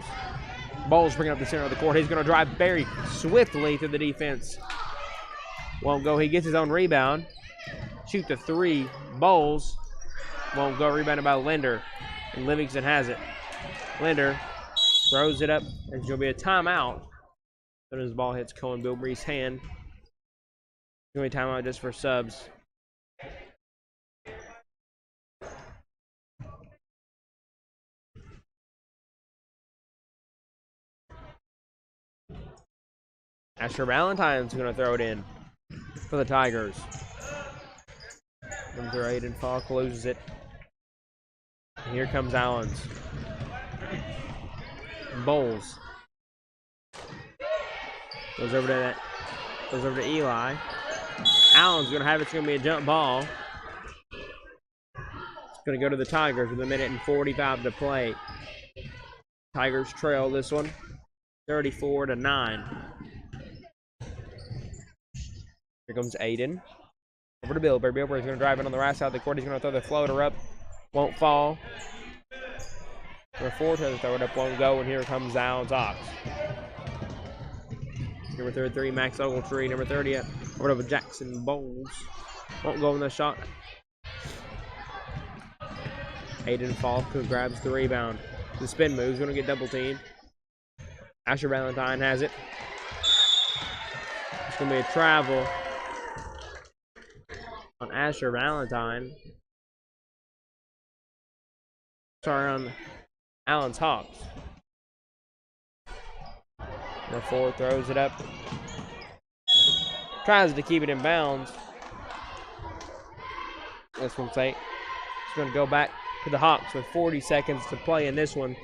Bowles bringing up the center of the court. He's going to drive very swiftly through the defense. Won't go. He gets his own rebound. Shoot the 3. Bowles won't go. Rebounded by Linder. And Livingston has it. Linder throws it up. There's going to be a timeout. As soon as the ball hits Cohen Bilberry's hand. Going to be a timeout just for subs. Asher Valentine's going to throw it in for the Tigers. Number 8 and Falk loses it. And here comes Allens. Bowles. Goes over to Eli. Allen's going to have it. It's going to be a jump ball. It's going to go to the Tigers with 1:45 to play. Tigers trail this one 34-9. Here comes Aiden. Over to Bilberry. Bilberry's going to drive it on the right side of the court. He's going to throw the floater up. Won't fall. Number 4 tries to throw it up. Won't go. And here comes Allen's Ox. Number 33, Max Ogletree. Number 30, over to Jackson Bowles. Won't go in the shot. Aiden Falk grabs the rebound. The spin move. He's going to get double teamed. Asher Valentine has it. It's going to be a travel on Asher Valentine. Sorry, on Allen's Hawks. Number 4 throws it up. Tries to keep it in bounds. This one's safe. It's going to go back to the Hawks with 40 seconds to play in this one.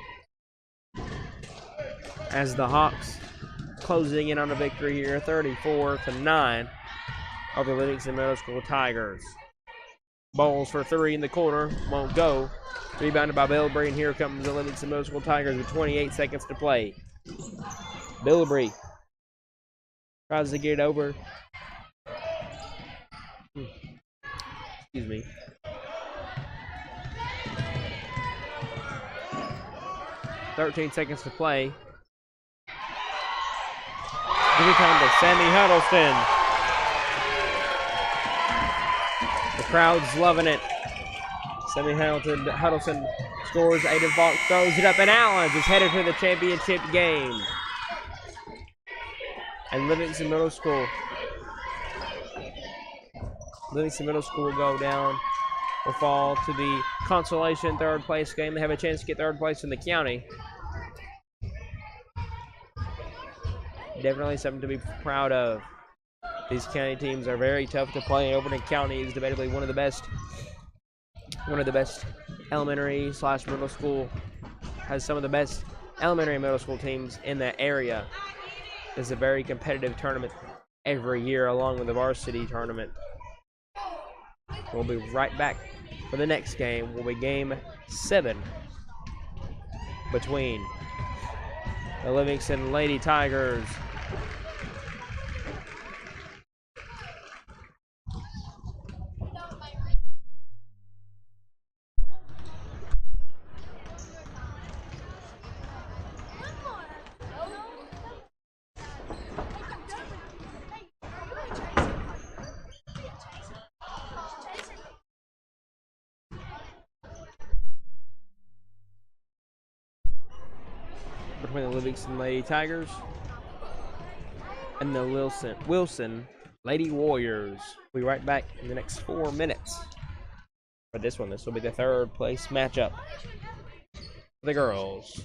As the Hawks closing in on a victory here, 34-9 over the Livingston Middle School Tigers. Bowles for 3 in the corner. Won't go. Rebounded by Bilberry, and here comes the Livingston Middle School Tigers with 28 seconds to play. Bilberry tries to get it over. Excuse me. "13 seconds to play. Give it time to Sammy Huddleston. The crowd's loving it. Sammy Huddleston scores. Aiden Falk throws it up, and Allens is headed to the championship game. And Livingston Middle School will go down, will fall to the consolation third place game. They have a chance to get third place in the county. Definitely something to be proud of. These county teams are very tough to play. Overton County is debatably one of the best elementary slash middle school. Has some of the best elementary and middle school teams in that area. It's a very competitive tournament every year, along with the varsity tournament. We'll be right back for the next game. Will be game 7 between the Livingston Lady Tigers between the Livingston Lady Tigers and the Wilson Lady Warriors. We'll be right back in the next 4 minutes for this one. This will be the third place matchup for the girls.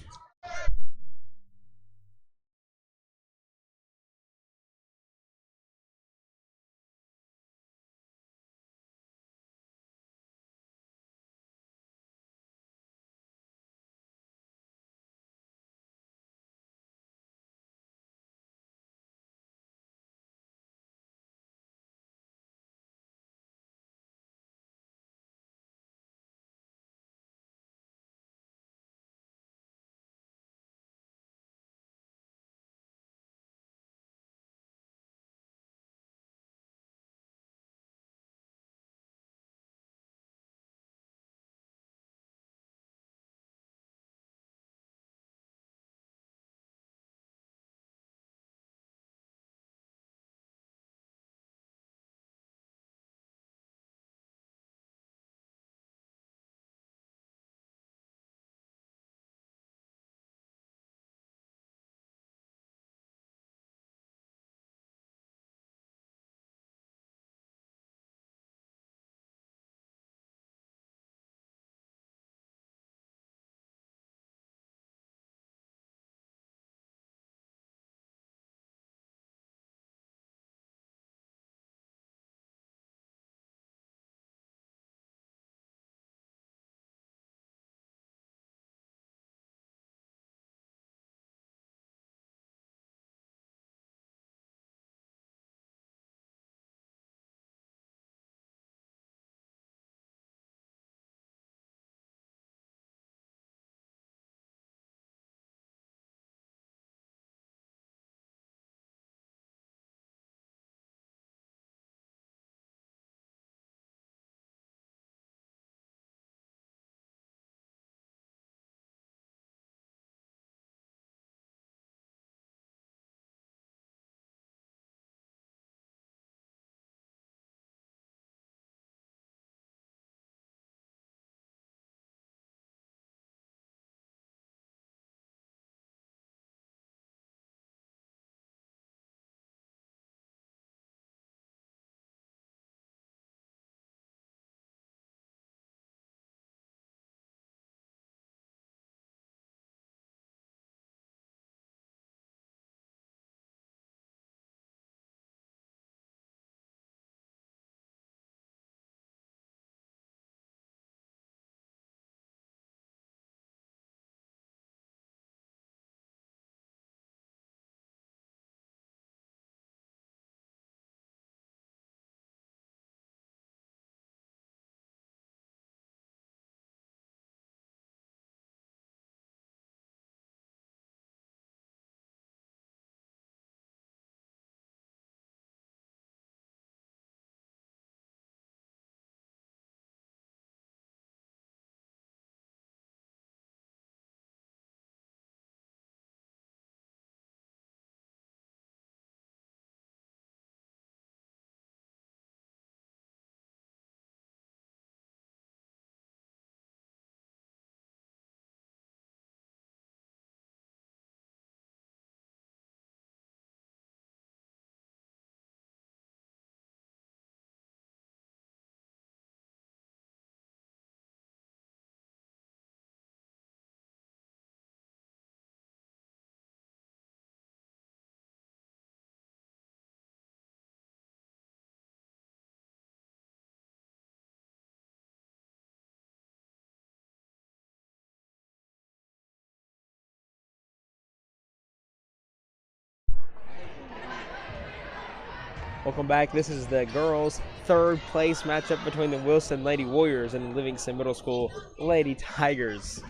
Welcome back. This is the girls' third place matchup between the Wilson Lady Warriors and the Livingston Middle School Lady Tigers.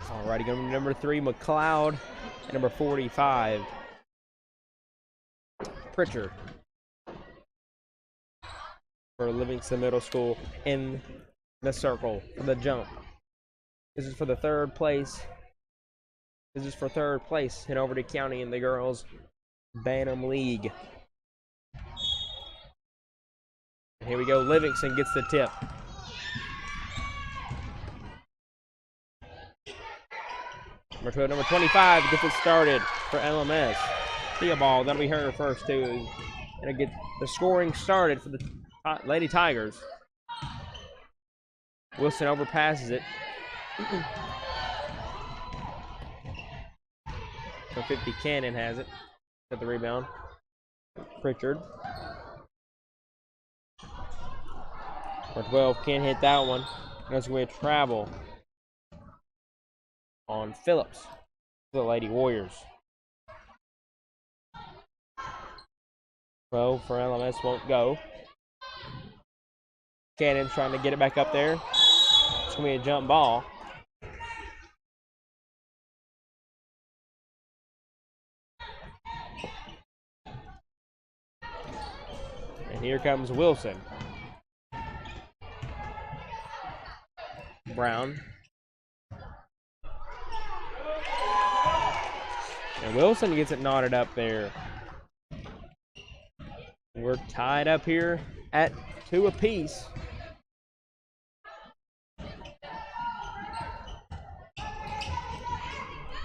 Alrighty, going to number 3, McLeod, and number 45, Pritchard, for Livingston Middle School in the circle for the jump. This is for the third place. This is for third place in Overton County in the girls' Bantam League. And here we go. Livingston gets the tip. Number 12, number 25 gets it started for LMS. Theobald, that'll be her first too. And get the scoring started for the Lady Tigers. Wilson overpasses it. So 50 Cannon has it. Got the rebound. Pritchard. Number 12 can't hit that one. That's going to be a travel on Phillips for the Lady Warriors. 12 for LMS won't go. Cannon's trying to get it back up there. It's going to be a jump ball. And here comes Wilson. Brown. And Wilson gets it knotted up there. We're tied up here at 2 apiece.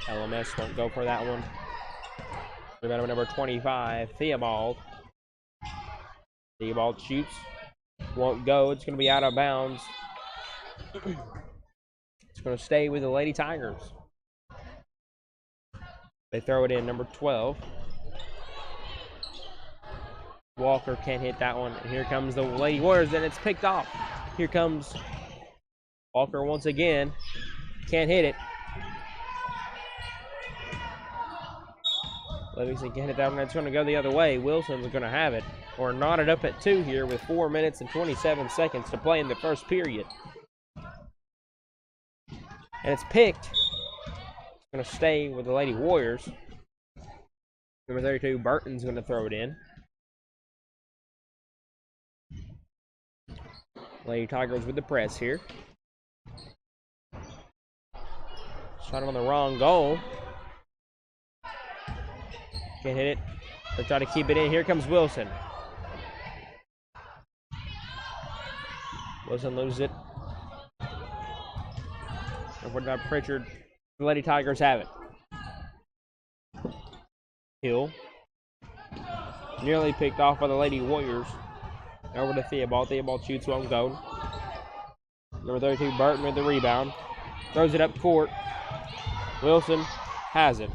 LMS won't go for that one. Rebound number 25, Theobald. Theobald shoots. Won't go. It's going to be out of bounds. It's going to stay with the Lady Tigers. They throw it in, number 12. Walker can't hit that one. And here comes the Lady Warriors, and it's picked off. Here comes Walker once again. Can't hit it. Livingston can't hit that one. It's going to go the other way. Wilson's going to have it. We're knotted up at 2 here with 4 minutes and 27 seconds to play in the first period. And it's picked. It's going to stay with the Lady Warriors. Number 32, Burton's going to throw it in. Lady Tigers with the press here. Shot it on the wrong goal. Can't hit it. They try to keep it in. Here comes Wilson. Wilson loses it. And what about Pritchard? The Lady Tigers have it. Hill. Nearly picked off by the Lady Warriors. Over to Theobald. Theobald shoots, won't go. Number 32, Burton with the rebound. Throws it up court. Wilson has it.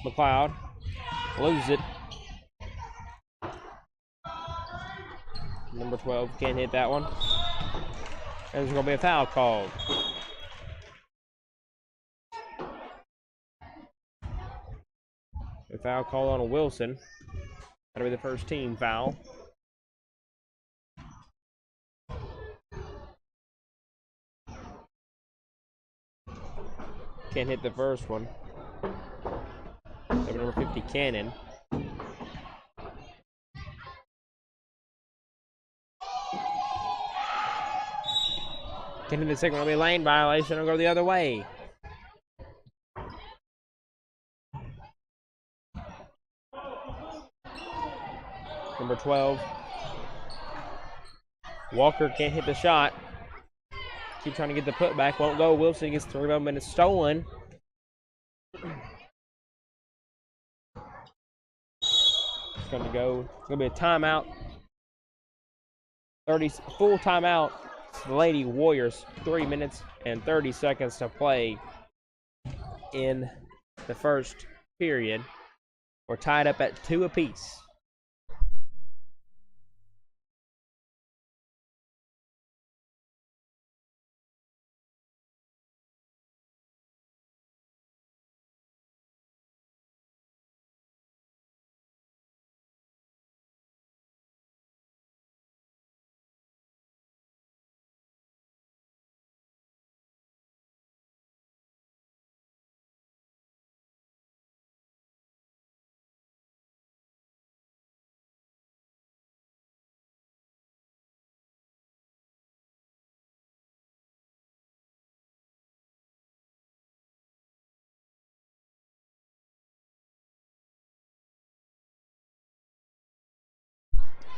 McLeod loses it. Number 12 can't hit that one. And there's going to be a foul called. A foul called on Wilson. That'll be the first team foul. Can't hit the first one. So number 50, Cannon. Can't hit the second one. It'll be a lane violation. It'll go the other way. Number 12. Walker can't hit the shot. Keep trying to get the putback. Won't go. Wilson gets the rebound, but it's stolen. It's going to go. It's going to be a timeout. Full timeout. The Lady Warriors. 3 minutes and 30 seconds to play in the first period. We're tied up at 2 apiece.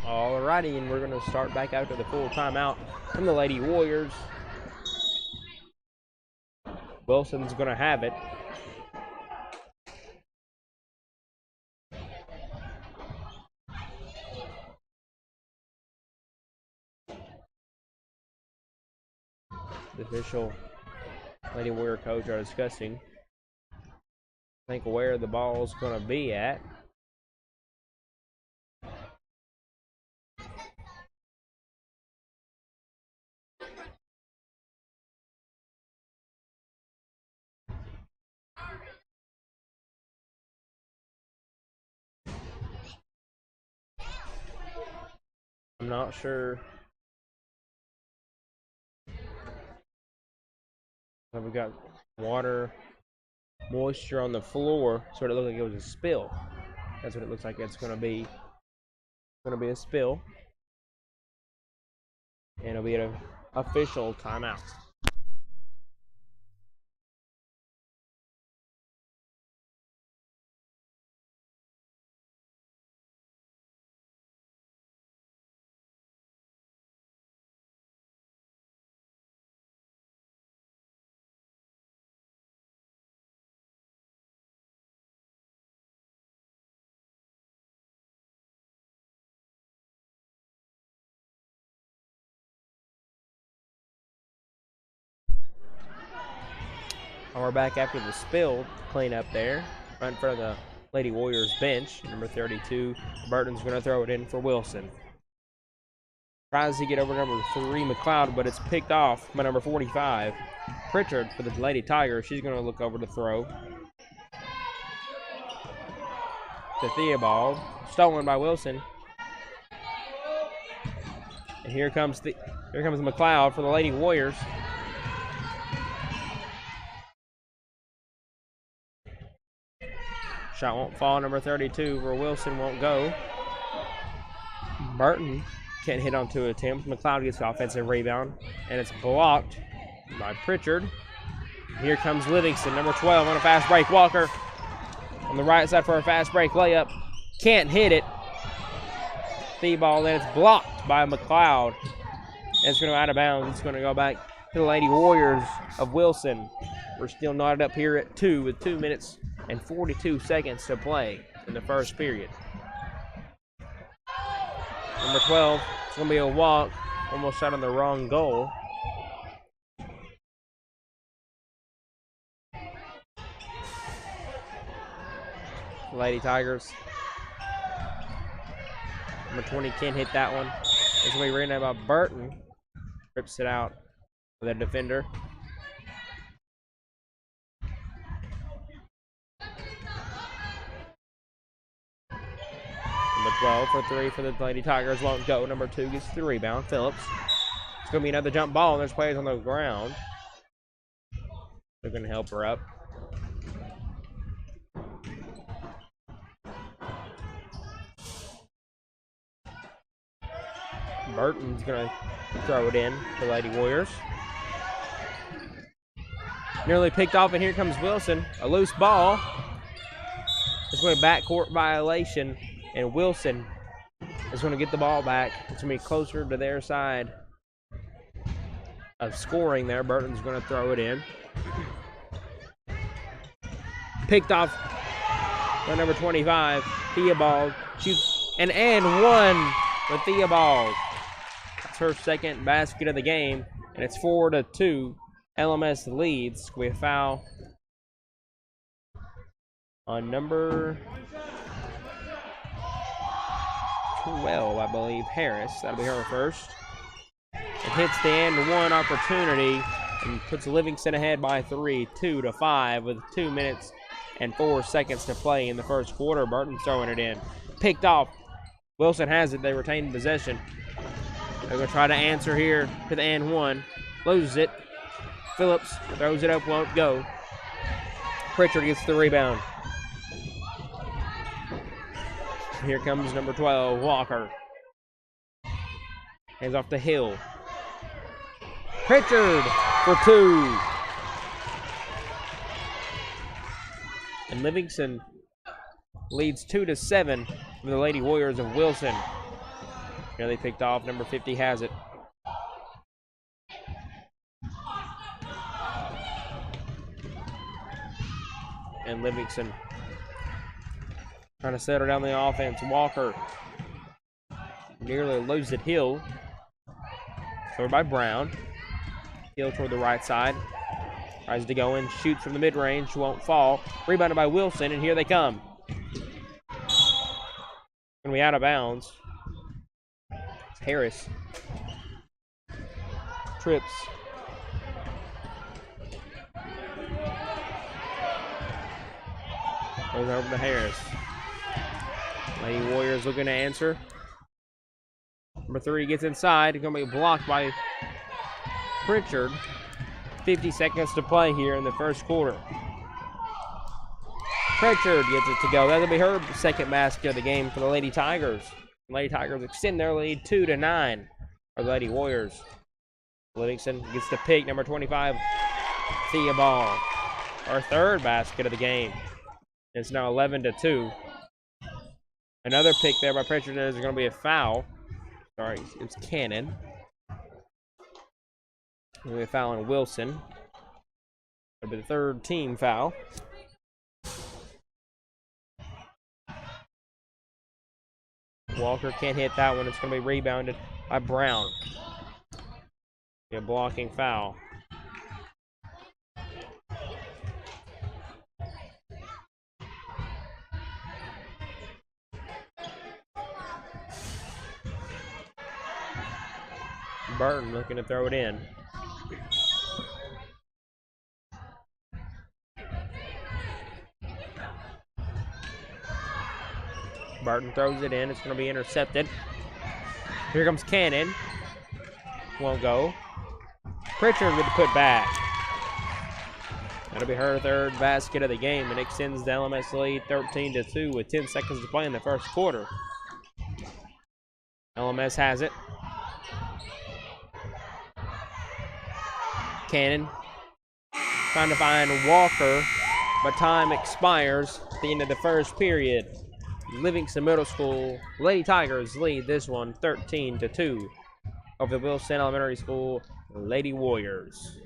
Alrighty, and we're going to start back after the full timeout from the Lady Warriors. Wilson's going to have it. The official Lady Warrior coach are discussing, I think, where the ball's going to be at. I'm not sure. But we got water, moisture on the floor, so it looked like it was a spill. That's what it looks like it's going to be. It's going to be a spill. And it'll be an official timeout. And we're back after the spill cleanup there, right in front of the Lady Warriors bench. Number 32, Burton's going to throw it in for Wilson. Tries to get over number 3, McLeod, but it's picked off by number 45, Pritchard, for the Lady Tigers. She's going to look over to throw. To Theobald, stolen by Wilson. And here comes McLeod for the Lady Warriors. Shot won't fall, number 32, where Wilson won't go. Burton can't hit on 2 attempts. McLeod gets the offensive rebound, and it's blocked by Pritchard. Here comes Livingston, number 12, on a fast break. Walker on the right side for a fast break layup. Can't hit it. The ball, then it's blocked by McLeod. And it's going to go out of bounds. It's going to go back to the Lady Warriors of Wilson. We're still knotted up here at 2 with 2 minutes and 42 seconds to play in the first period. Number 12, it's going to be a walk. Almost shot on the wrong goal. Lady Tigers. Number 20 can't hit that one. It's going to be ran out by Burton. Rips it out with a defender. Number 12 for 3 for the Lady Tigers won't go. Number 2 gets the rebound. Phillips. It's going to be another jump ball, and there's players on the ground. They're going to help her up. Burton's going to throw it in for Lady Warriors. Nearly picked off, and here comes Wilson. A loose ball. It's going to backcourt violation, and Wilson is going to get the ball back. It's going to be closer to their side of scoring there. Burton's going to throw it in. Picked off by number 25, Theobald. Shoots and one with Theobald. That's her second basket of the game, and it's 4-2. LMS leads. We have foul on number 12, I believe, Harris. That'll be her first. It hits the and one opportunity and puts Livingston ahead by 3, 2-5, with 2 minutes and 4 seconds to play in the first quarter. Burton's throwing it in. Picked off. Wilson has it. They retain possession. They're going to try to answer here to the and one. Loses it. Phillips throws it up, won't go. Pritchard gets the rebound. Here comes number 12, Walker. Hands off to Hill. Pritchard for 2. And Livingston leads 2-7 for the Lady Warriors of Wilson. Here they picked off. Number 50 has it. And Livingston trying to settle down the offense. Walker nearly loses it. Hill. Thrown by Brown. Hill toward the right side. Tries to go in. Shoots from the mid-range. Won't fall. Rebounded by Wilson, and here they come. Going to be out of bounds. Harris. Trips. Goes over to Harris. Lady Warriors looking to answer. Number 3 gets inside. Going to be blocked by Pritchard. 50 seconds to play here in the first quarter. Pritchard gets it to go. That'll be her second basket of the game for the Lady Tigers. Lady Tigers extend their lead 2-9 for the Lady Warriors. Livingston gets the pick. Number 25, Thea Ball. Our third basket of the game. It's now 11-2. Another pick there by Pritchard. There's going to be a foul. Sorry, it's Cannon. Going to be a foul on Wilson. That'll be the third team foul. Walker can't hit that one. It's going to be rebounded by Brown. A blocking foul. Burton looking to throw it in. Burton throws it in. It's going to be intercepted. Here comes Cannon. Won't go. Pritchard with the put back. That'll be her third basket of the game, and extends the LMS lead 13-2 with 10 seconds to play in the first quarter. LMS has it. Cannon trying to find Walker, but time expires at the end of the first period. Livingston Middle School Lady Tigers lead this one 13-2 over the Wilson Elementary School Lady Warriors.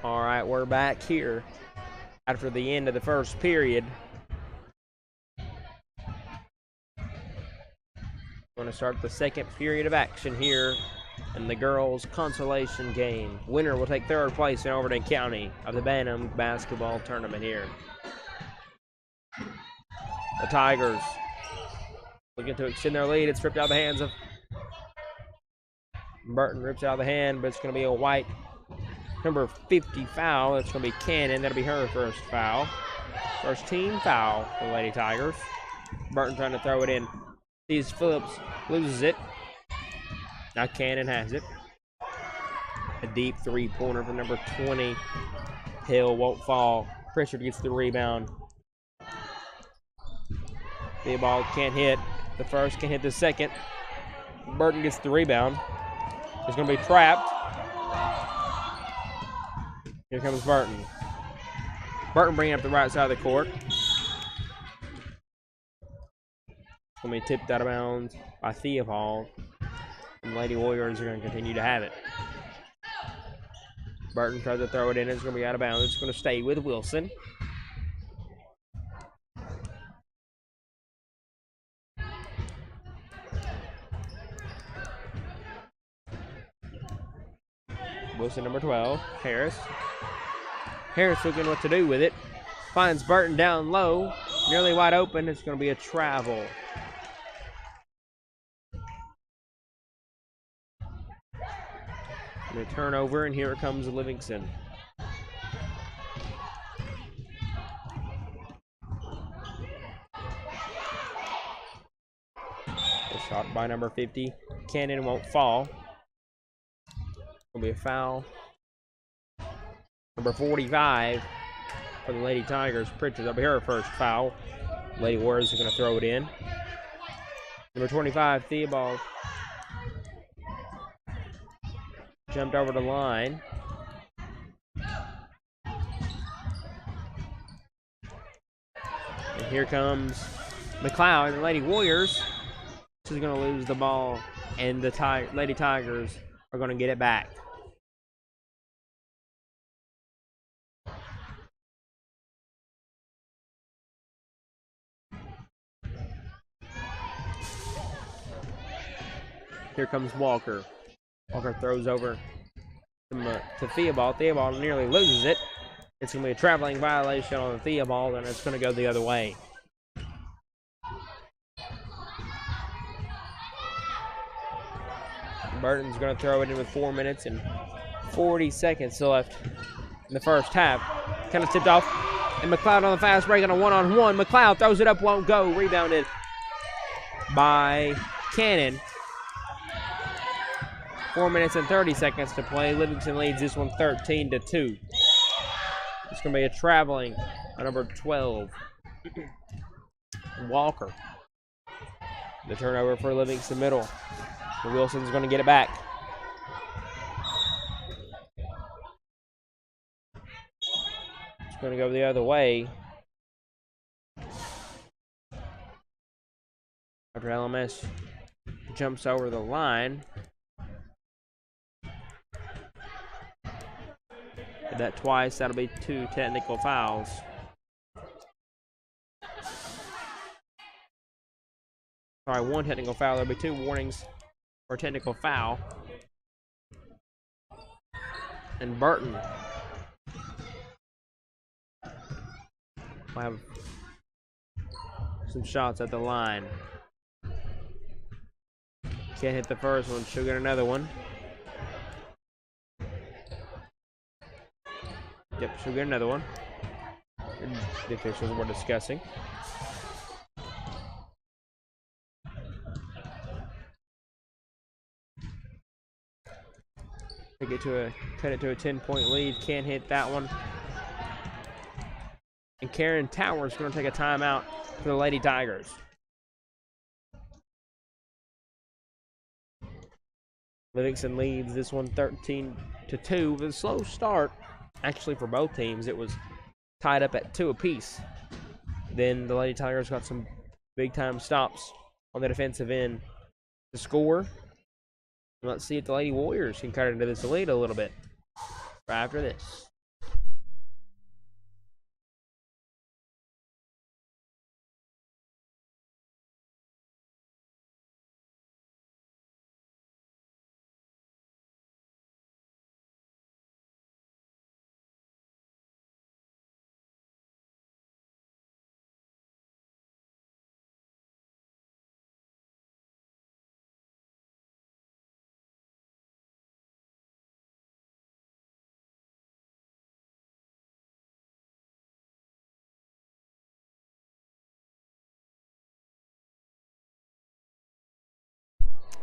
All right, we're back here after the end of the first period. We're going to start the second period of action here in the girls' consolation game. Winner will take third place in Overton County of the Bantam basketball tournament here. The Tigers looking to extend their lead. It's ripped out of the hands of Burton. Rips it out of the hand, but it's going to be a white number 50 foul. That's going to be Cannon. That'll be her first foul. First team foul for the Lady Tigers. Burton trying to throw it in. Sees Phillips, loses it. Now Cannon has it. A deep three-pointer from number 20. Hill won't fall. Pritchard gets the rebound. The ball can't hit. The first can't hit the second. Burton gets the rebound. He's going to be trapped. Here comes Burton. Burton bringing up the right side of the court. It's going to be tipped out of bounds by Theobald. And Lady Warriors are going to continue to have it. Burton tries to throw it in. It's going to be out of bounds. It's going to stay with Wilson. Wilson, number 12. Harris. Harris looking what to do with it. Finds Burton down low. Nearly wide open. It's going to be a travel. And a turnover, and here it comes Livingston. A shot by number 50. Cannon won't fall. Will be a foul. Number 45 for the Lady Tigers. Pritchard, that'll be her first foul. Lady Warriors are going to throw it in. Number 25, Theobald. Jumped over the line. And here comes McLeod and the Lady Warriors. She's going to lose the ball, and the Lady Tigers are going to get it back. Here comes Walker. Walker throws over to Theobald. Theobald nearly loses it. It's going to be a traveling violation on Theobald, and it's going to go the other way. Burton's going to throw it in with 4 minutes and 40 seconds left in the first half. Kind of tipped off, and McLeod on the fast break on a one-on-one. McLeod throws it up, won't go. Rebounded by Cannon. 4 minutes and 30 seconds to play. Livingston leads this one 13-2. It's going to be a traveling on number 12, Walker. The turnover for Livingston middle. And Wilson's going to get it back. It's going to go the other way. After LMS jumps over the line. Did that twice, that'll be 2 technical fouls. Sorry, 1 technical foul. There'll be 2 warnings for technical foul. And Burton will have some shots at the line. Can't hit the first one. She'll get another one. Yep, she'll get another one. The officials were discussing. Cut it to a 10-point lead. Can't hit that one. And Karen Towers is going to take a timeout for the Lady Tigers. Livingston leads this one 13-2 with a slow start. Actually, for both teams, it was tied up at 2 apiece. Then the Lady Tigers got some big-time stops on the defensive end to score. And let's see if the Lady Warriors can cut into this lead a little bit after this.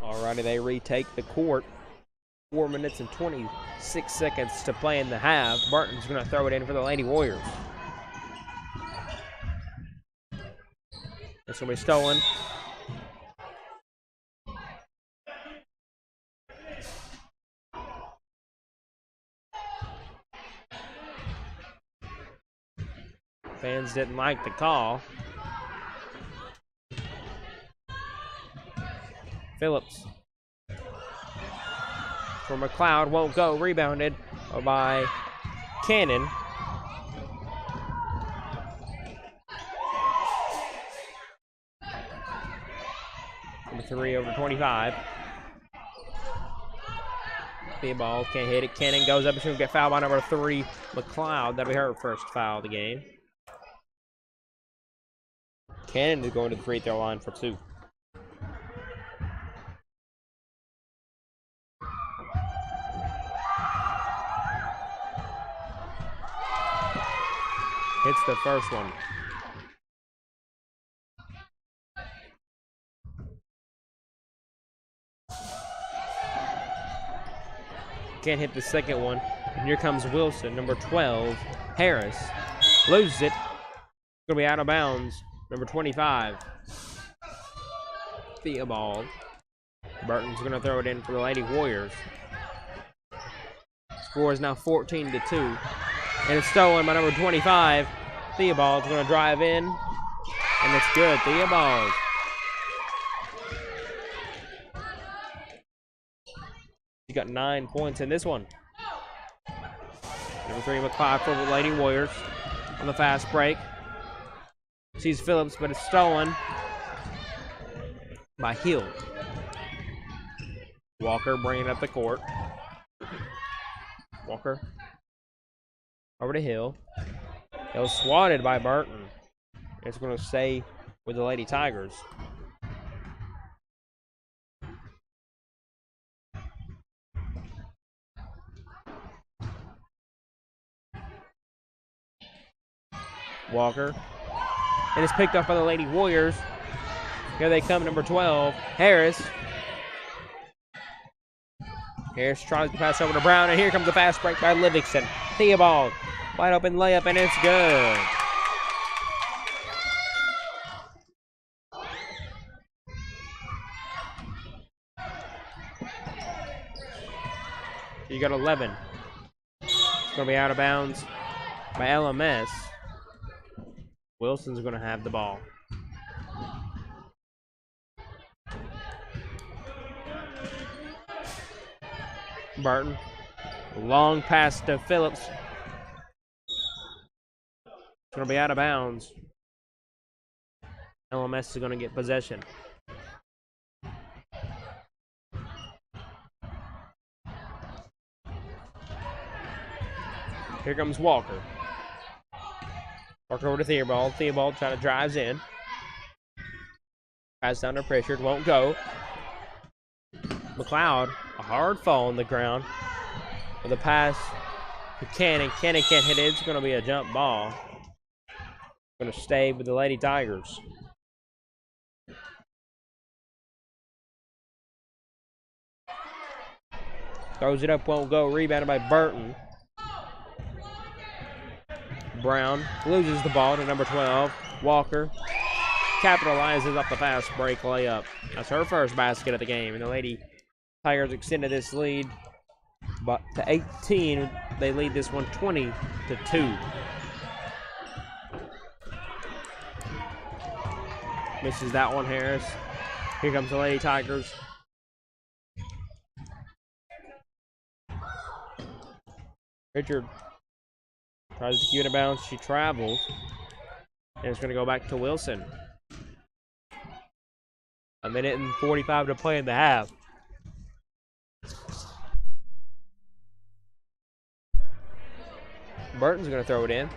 Alrighty, they retake the court. 4 minutes and 26 seconds to play in the half. Barton's going to throw it in for the Lady Warriors. It's going to be stolen. Fans didn't like the call. Phillips for McLeod, won't go. Rebounded by Cannon. Number 3 over 25. The ball can't hit it. Cannon goes up and she'll get fouled by number 3, McLeod. That'll be her first foul of the game. Cannon is going to the free throw line for 2. Hits the first one. Can't hit the second one. And here comes Wilson, number 12, Harris. Loses it. Going to be out of bounds. Number 25, Theobald. Burton's going to throw it in for the Lady Warriors. Score is now 14-2. And it's stolen by number 25. Theobald's going to drive in. And it's good. Theobald. He got 9 points in this one. Number 3, McLeod for the Lady Warriors on the fast break. Sees Phillips, but it's stolen by Hill. Walker bringing up the court. Walker over to Hill. Hill swatted by Burton. It's going to stay with the Lady Tigers. Walker. And it's picked up by the Lady Warriors. Here they come, number 12, Harris. Harris tries to pass over to Brown, and here comes the fast break by Livingston. Theobald, wide open layup, and it's good. You got 11. It's going to be out of bounds by LMS. Wilson's going to have the ball. Burton. Long pass to Phillips. It's going to be out of bounds. LMS is going to get possession. Here comes Walker. Walker over to Theobald. Theobald trying to drives in. Pass down to pressure. Won't go. McLeod, a hard fall on the ground. With a pass to Cannon. Cannon can't hit it. It's going to be a jump ball. Going to stay with the Lady Tigers. Throws it up, won't go. Rebounded by Burton. Brown loses the ball to number 12, Walker. Capitalizes off the fast break layup. That's her first basket of the game, and the Lady Tigers extended this lead but to 18. They lead this one 20-2. Misses that one, Harris. Here comes the Lady Tigers. Richard tries to keep it in bounds. She travels. And it's going to go back to Wilson. 1:45 to play in the half. Burton's going to throw it in.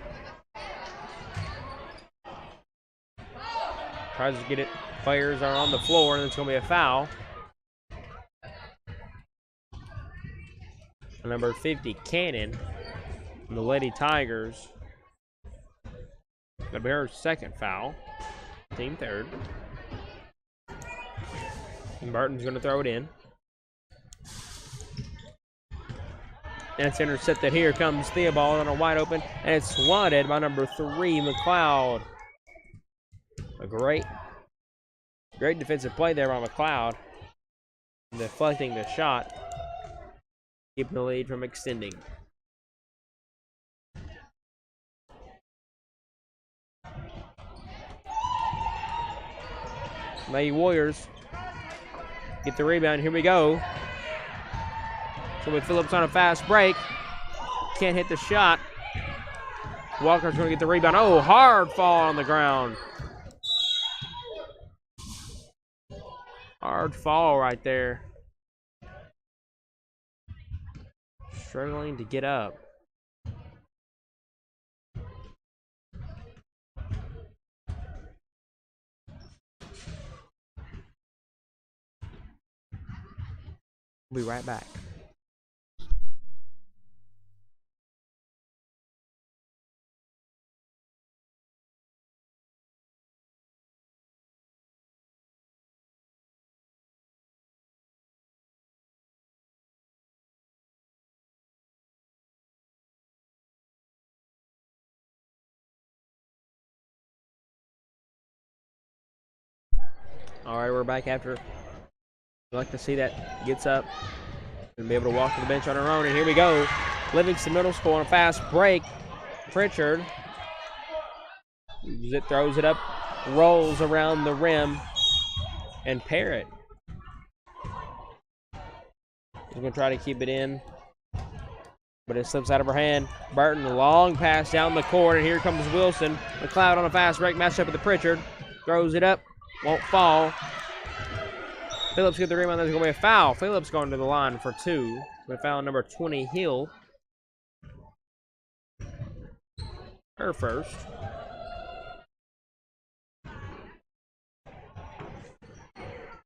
Tries to get it. Players are on the floor, and it's going to be a foul. Number 50, Cannon. And the Lady Tigers. That'll be her second foul. Team third. And Barton's going to throw it in. And it's intercepted. Here comes Theobald on a wide open, and it's swatted by number 3, McLeod. A great defensive play there by McLeod, deflecting the shot, keeping the lead from extending. Lady Warriors get the rebound. Here we go. So with Phillips on a fast break, can't hit the shot. Walker's going to get the rebound. Oh, hard fall on the ground. Hard fall right there. Struggling to get up. We'll be right back. All right, we're back after. We'd like to see that gets up and be able to walk to the bench on her own. And here we go. Livingston Middle School on a fast break. Pritchard throws it up, rolls around the rim, and Parrott is going to try to keep it in, but it slips out of her hand. Burton, a long pass down the court, and here comes Wilson. McLeod on a fast break, matched up with the Pritchard. Throws it up, won't fall. Phillips gets the rebound. There's going to be a foul. Phillips going to the line for 2. With foul number 20, Hill. Her first.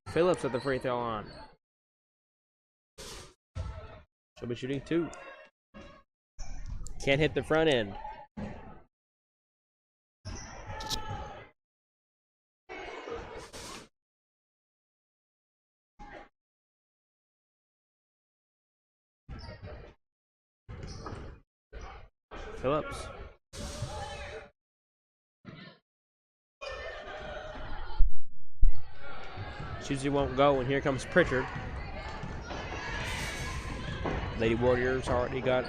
Phillips at the free throw line. She'll be shooting 2. Can't hit the front end. Phillips. Susie won't go, and here comes Pritchard. Lady Warriors already got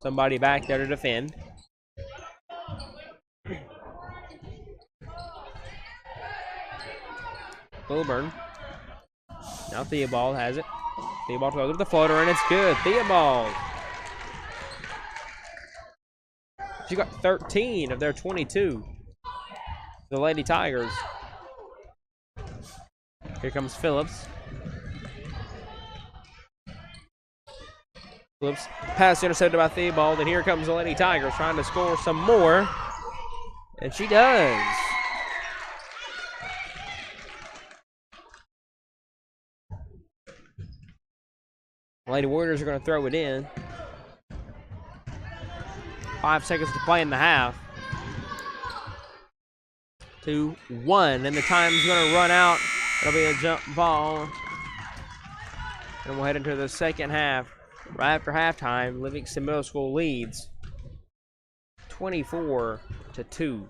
somebody back there to defend. Wilburn. Now Theobald has it. Theobald goes up the floater, and it's good. Theobald. She got 13 of their 22. The Lady Tigers. Here comes Phillips. Phillips pass intercepted by Theobald, and here comes the Lady Tigers trying to score some more. And she does. Lady Warriors are going to throw it in. 5 seconds to play in the half. 2-1, and the time's going to run out. It'll be a jump ball. And we'll head into the second half. Right after halftime, Livingston Middle School leads 24-2.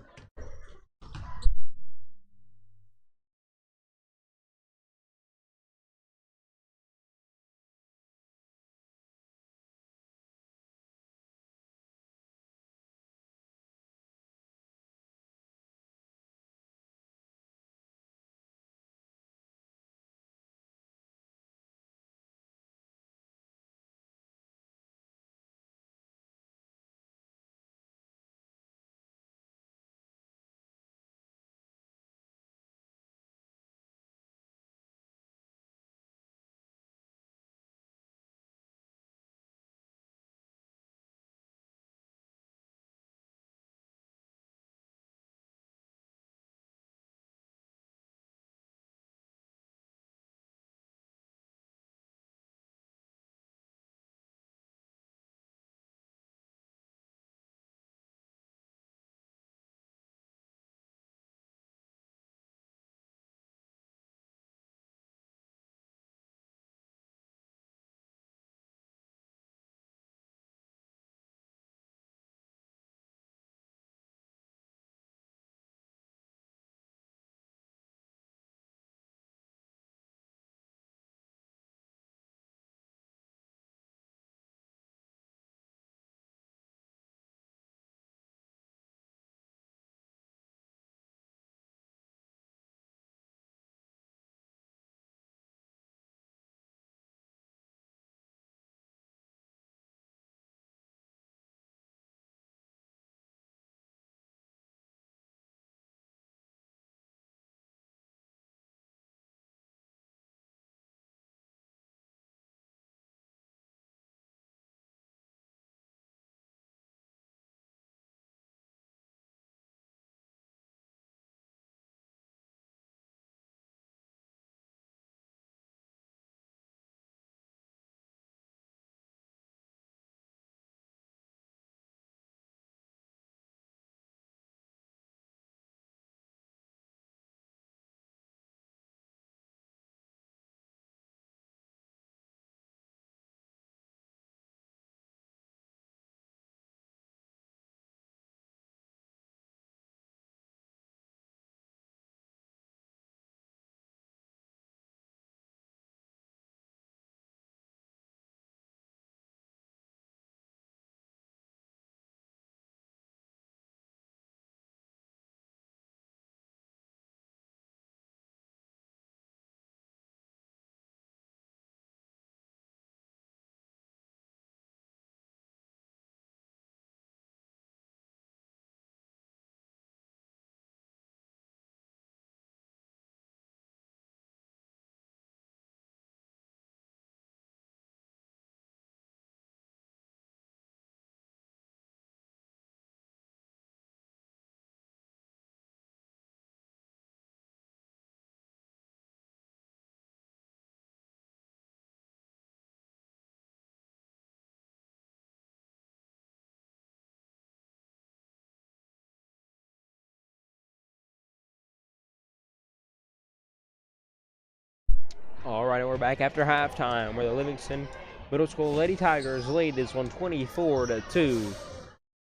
All right, and we're back after halftime where the Livingston Middle School Lady Tigers lead this one 24-2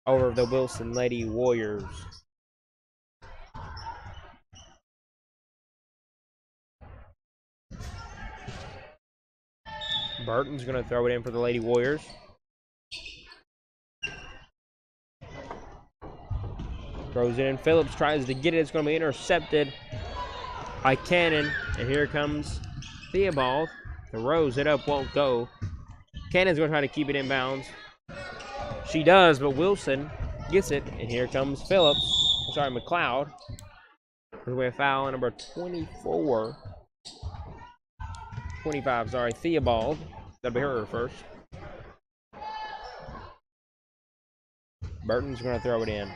over the Wilson Lady Warriors. Burton's going to throw it in for the Lady Warriors. Throws it in. Phillips tries to get it. It's going to be intercepted by Cannon. And here comes Theobald. Throws it up, won't go. Cannon's going to try to keep it in bounds. She does, but Wilson gets it. And here comes Phillips. Sorry, McLeod. There's a foul on number 24. 25, sorry, Theobald. That'll be her first. Burton's going to throw it in.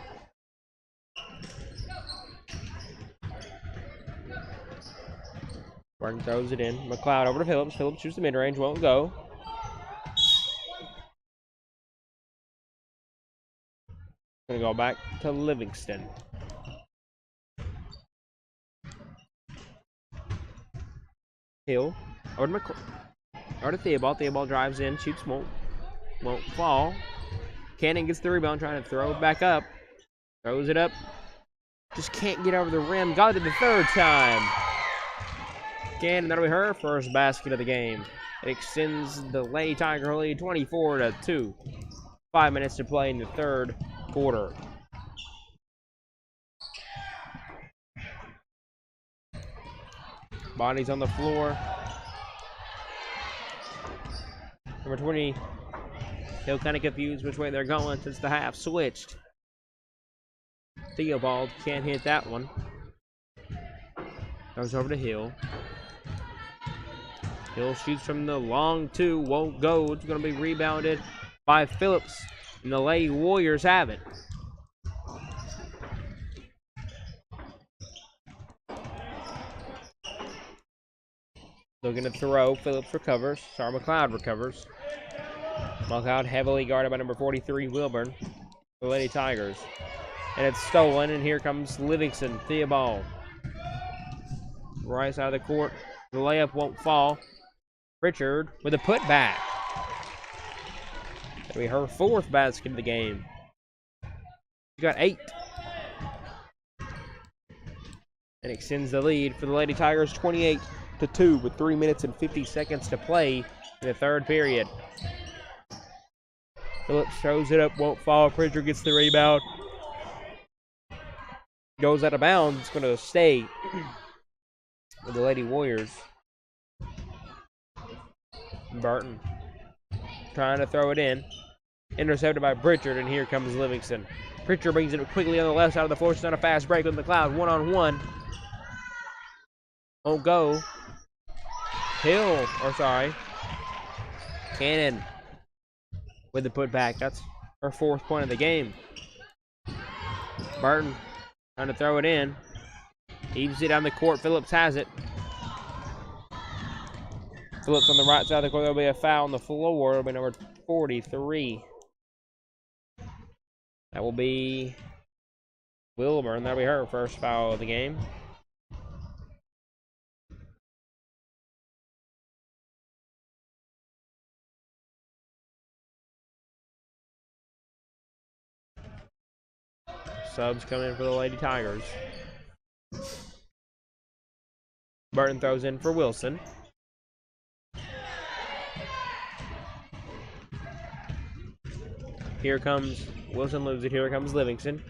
Burton throws it in. McLeod over to Phillips. Phillips shoots the mid-range, won't go. Going to go back to Livingston. Hill over to Theobald. Theobald drives in, shoots, won't fall. Cannon gets the rebound, trying to throw it back up. Throws it up. Just can't get over the rim. Got it the third time. Cannon, that'll be her first basket of the game. It extends the Lady Tiger lead 24-2. 5 minutes to play in the third quarter. Bodies on the floor. Number 20, Hill kind of confused which way they're going since the half switched. Theobald can't hit that one. Goes over to Hill. Hill shoots from the long two, won't go. It's going to be rebounded by Phillips, and the Lady Warriors have it. Looking to throw, Phillips recovers. Sorry, McLeod recovers. McLeod heavily guarded by number 43, Wilburn, the Lady Tigers. And it's stolen, and here comes Livingston, Theobald. Right side of the court, the layup won't fall. Pritchard with a putback. That'll be her fourth basket of the game. She got 8. And extends the lead for the Lady Tigers 28-2 with 3 minutes and 50 seconds to play in the third period. Phillips throws it up, won't fall. Pritchard gets the rebound. Goes out of bounds. It's going to stay with the Lady Warriors. Burton trying to throw it in. Intercepted by Pritchard, and here comes Livingston. Pritchard brings it quickly on the left side of the floor. She's on a fast break with McLeod. One-on-one. Won't go. Cannon with the putback. That's her fourth point of the game. Burton trying to throw it in. Heaves it down the court. Phillips has it. Phillips on the right side of the court. There'll be a foul on the floor. It'll be number 43. That will be Wilburn. That'll be her first foul of the game. Subs coming in for the Lady Tigers. Burton throws in for Wilson. Here comes Wilson, loses it. Here comes Livingston.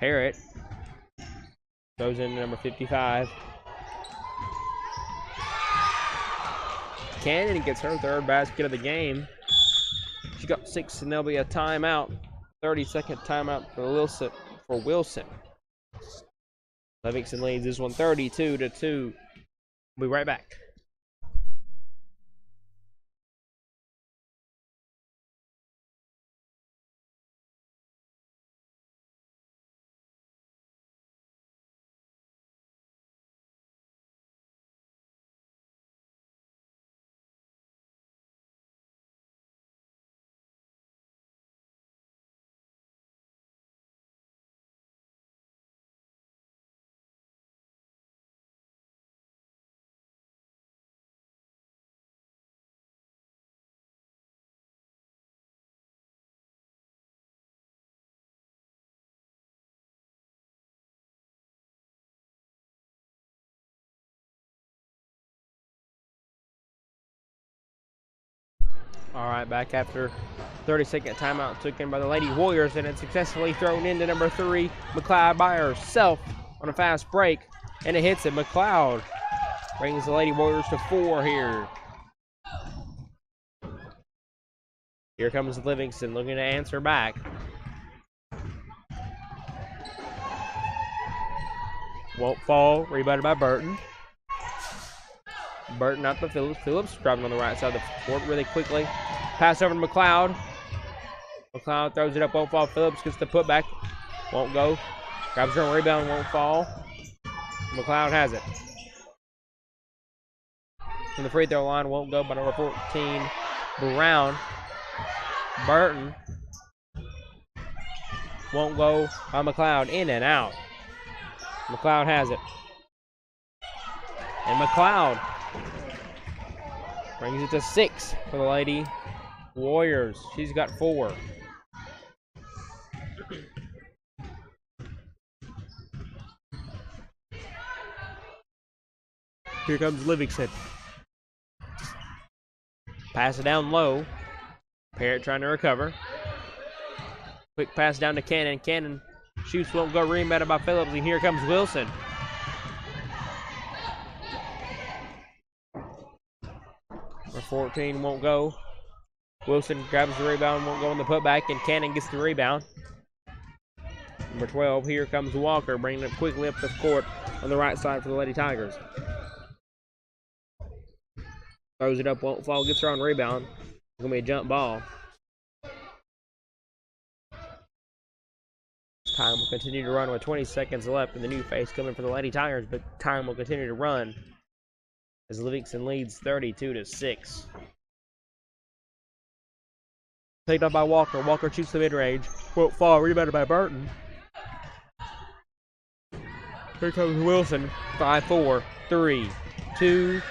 Harrett throws in number 55. Cannon gets her third basket of the game. She got 6, and there'll be a timeout. 30-second timeout for Wilson. Livingston leads this one 32-2. We'll be right back. All right, back after 30-second timeout taken by the Lady Warriors, and it's successfully thrown into number 3, McLeod by herself on a fast break, and it hits it. McLeod brings the Lady Warriors to 4 here. Here comes Livingston looking to answer back. Won't fall, rebounded by Burton. Burton out to Phillips. Phillips driving on the right side of the court really quickly. Pass over to McLeod. McLeod throws it up, won't fall. Phillips gets the putback, won't go. Grabs her rebound, won't fall. McLeod has it. From the free throw line, won't go by number 14, Brown. Burton won't go by McLeod, in and out. McLeod has it. And McLeod brings it to 6 for the Lady Warriors. She's got 4. Here comes Livingston. Pass it down low. Parrott trying to recover. Quick pass down to Cannon. Cannon shoots, won't go, rebounded by Phillips, and here comes Wilson. Number 14 won't go. Wilson grabs the rebound, won't go on the putback, and Cannon gets the rebound. Number 12, here comes Walker, bringing it quickly up the court on the right side for the Lady Tigers. Throws it up, won't fall, gets her on rebound. It's going to be a jump ball. Time will continue to run with 20 seconds left, and the new face coming for the Lady Tigers, but time will continue to run as Livingston leads 32-6. Picked up by Walker. Walker shoots the mid-range. Won't fall, rebounded by Burton. Here comes Wilson. 5-4, 3, 2,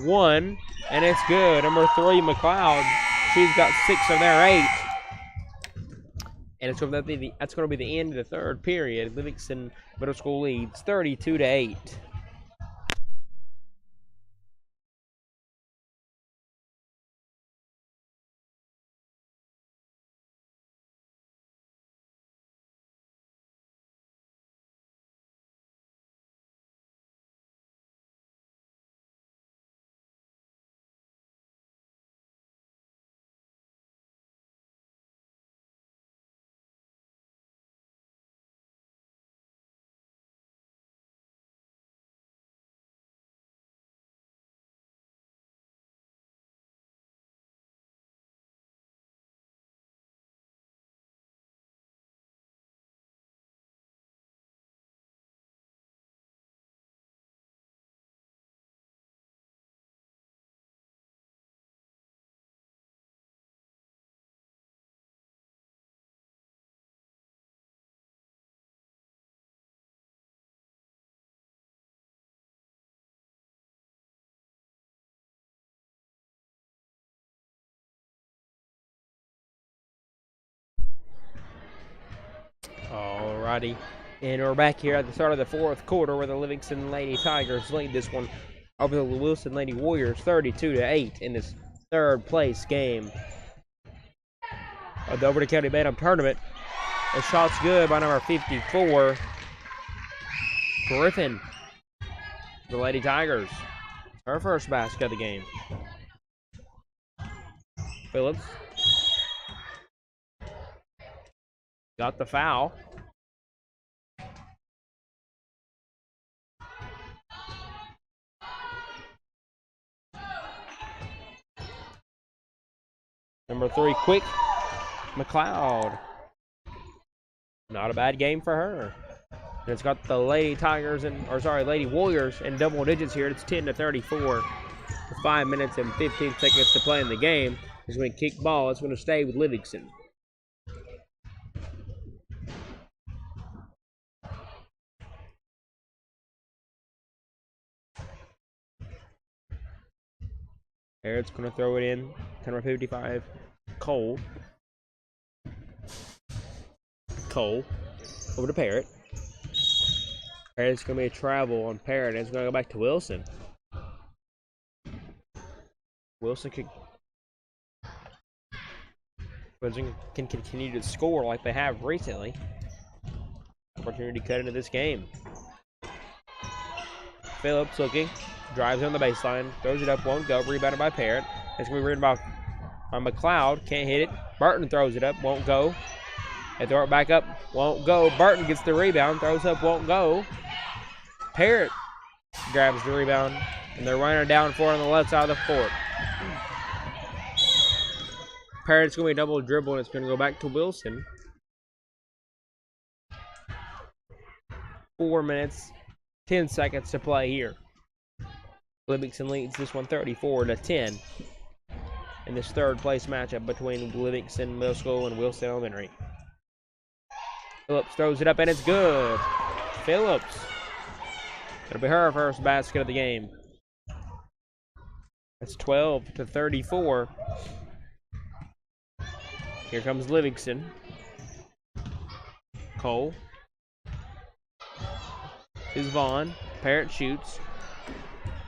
1, and it's good. Number 3, McLeod. She's got 6 of their 8. And that's going to be the end of the third period. Livingston Middle School leads 32-8. Alrighty, and we're back here at the start of the fourth quarter where the Livingston Lady Tigers lead this one over the Wilson Lady Warriors 32-8 in this third place game of the Overton County Bantam tournament. The shot's good by number 54, Griffin. The Lady Tigers, her first basket of the game. Phillips got the foul. Number 3, quick, McLeod. Not a bad game for her. And it's got the Lady Warriors in double digits here. It's 10-34 with 5 minutes and 15 seconds to play in the game. It's going to kick ball. It's going to stay with Livingston. Parrott's going to throw it in. Number 55, Cole. Cole over to Parrott. Parrott's going to be a travel on Parrott, and it's going to go back to Wilson. Wilson Overton can continue to score like they have recently. Opportunity to cut into this game. Phillips looking, drives on the baseline, throws it up, won't go. Rebounded by Parrott. It's going to be written by McLeod, can't hit it. Burton throws it up, won't go. They throw it back up, won't go. Burton gets the rebound, throws up, won't go. Parrott grabs the rebound, and they're running down for it on the left side of the court. Parrott's going to be a double dribble, and it's going to go back to Wilson. 4 minutes, 10 seconds to play here. Livingston leads this one 34-10 in this third place matchup between Livingston Middle School and Wilson Elementary. Phillips throws it up, and it's good. Phillips. It'll be her first basket of the game. It's 12-34. Here comes Livingston. Cole. Is Vaughn. Parrott shoots.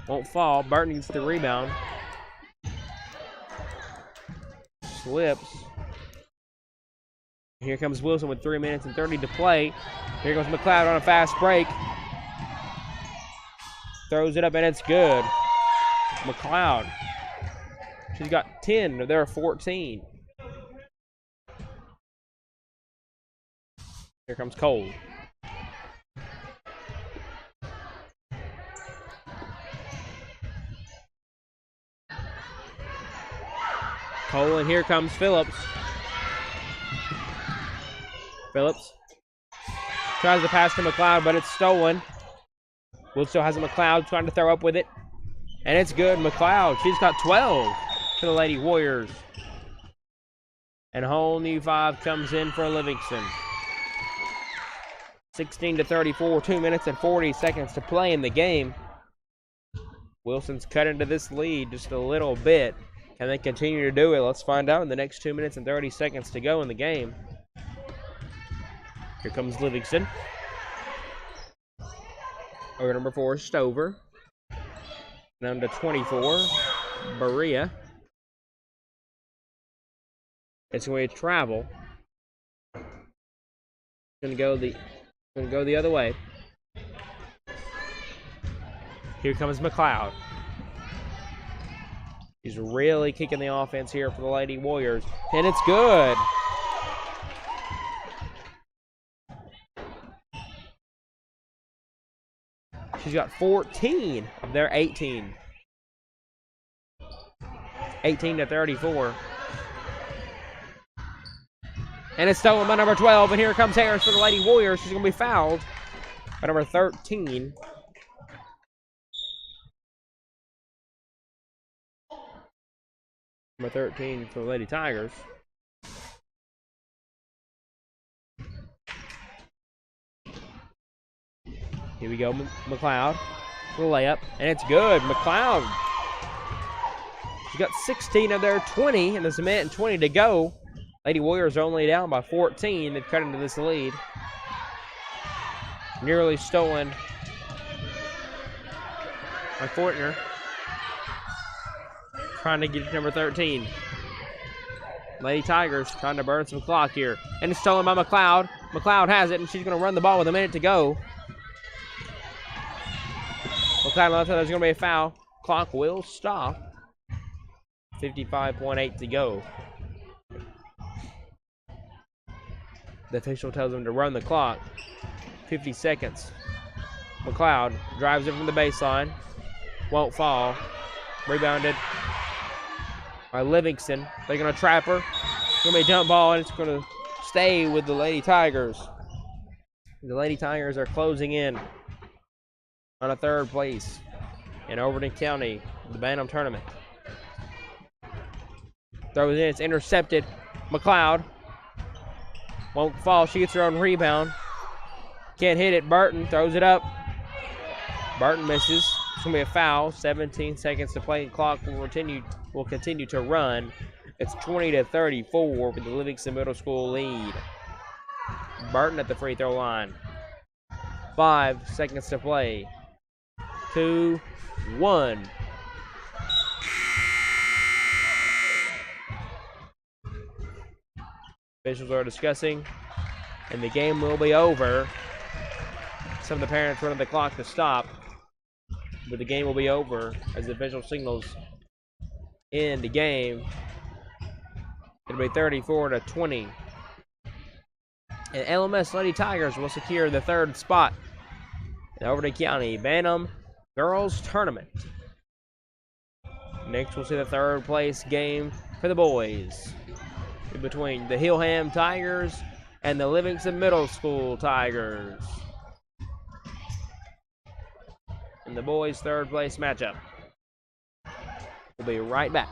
Won't fall. Burton gets the rebound. Slips. Here comes Wilson with 3 minutes and 30 to play. Here goes McLeod on a fast break. Throws it up, and it's good. McLeod. She's got 10 of their 14. Here comes Cole. Cole, and here comes Phillips. Phillips tries to pass to McLeod, but it's stolen. Will still has a McLeod trying to throw up with it. And it's good. McLeod, she's got 12 for the Lady Warriors. And a whole new 5 comes in for Livingston. 16-34, 2 minutes and 40 seconds to play in the game. Wilson's cut into this lead just a little bit. Can they continue to do it? Let's find out in the next 2 minutes and 30 seconds to go in the game. Here comes Livingston. Over number 4, Stover. Down to 24, Berea. It's going to travel. Going to go the other way. Here comes McLeod. He's really kicking the offense here for the Lady Warriors, and it's good. She's got 14 of their 18. 18-34. And it's stolen by number 12, and here comes Harris for the Lady Warriors. She's going to be fouled by number 13. Number 13 for the Lady Tigers. Here we go, McLeod for the layup, and it's good. McLeod. She's got 16 of their 20, and there's a minute and 20 to go. Lady Warriors are only down by 14. They've cut into this lead. Nearly stolen by Fortner. Trying to get to number 13. Lady Tigers trying to burn some clock here. And it's stolen by McLeod. McLeod has it, and she's going to run the ball with a minute to go. McLeod left, there's going to be a foul. Clock will stop. 55.8 to go. The official tells them to run the clock. 50 seconds. McLeod drives it from the baseline. Won't fall. Rebounded by Livingston. They're going to trap her. It's going to be a jump ball, and it's going to stay with the Lady Tigers. The Lady Tigers are closing in on a third place in Overton County, the Bantam tournament. Throws in, it's intercepted. McLeod won't fall. She gets her own rebound. Can't hit it. Burton throws it up. Burton misses. It's going to be a foul. 17 seconds to play. Clock will continue to run. It's 20-34 with the Livingston Middle School lead. Burton at the free throw line. 5 seconds to play. 2, 1. Officials are discussing, and the game will be over. Some of the parents running the clock to stop, but the game will be over as the official signals in the game. It'll be 34-20. And LMS Lady Tigers will secure the third spot in Overton County Bantam Girls Tournament. Next, we'll see the third place game for the boys between the Hillham Tigers and the Livingston Middle School Tigers. In the boys' third place matchup. We'll be right back.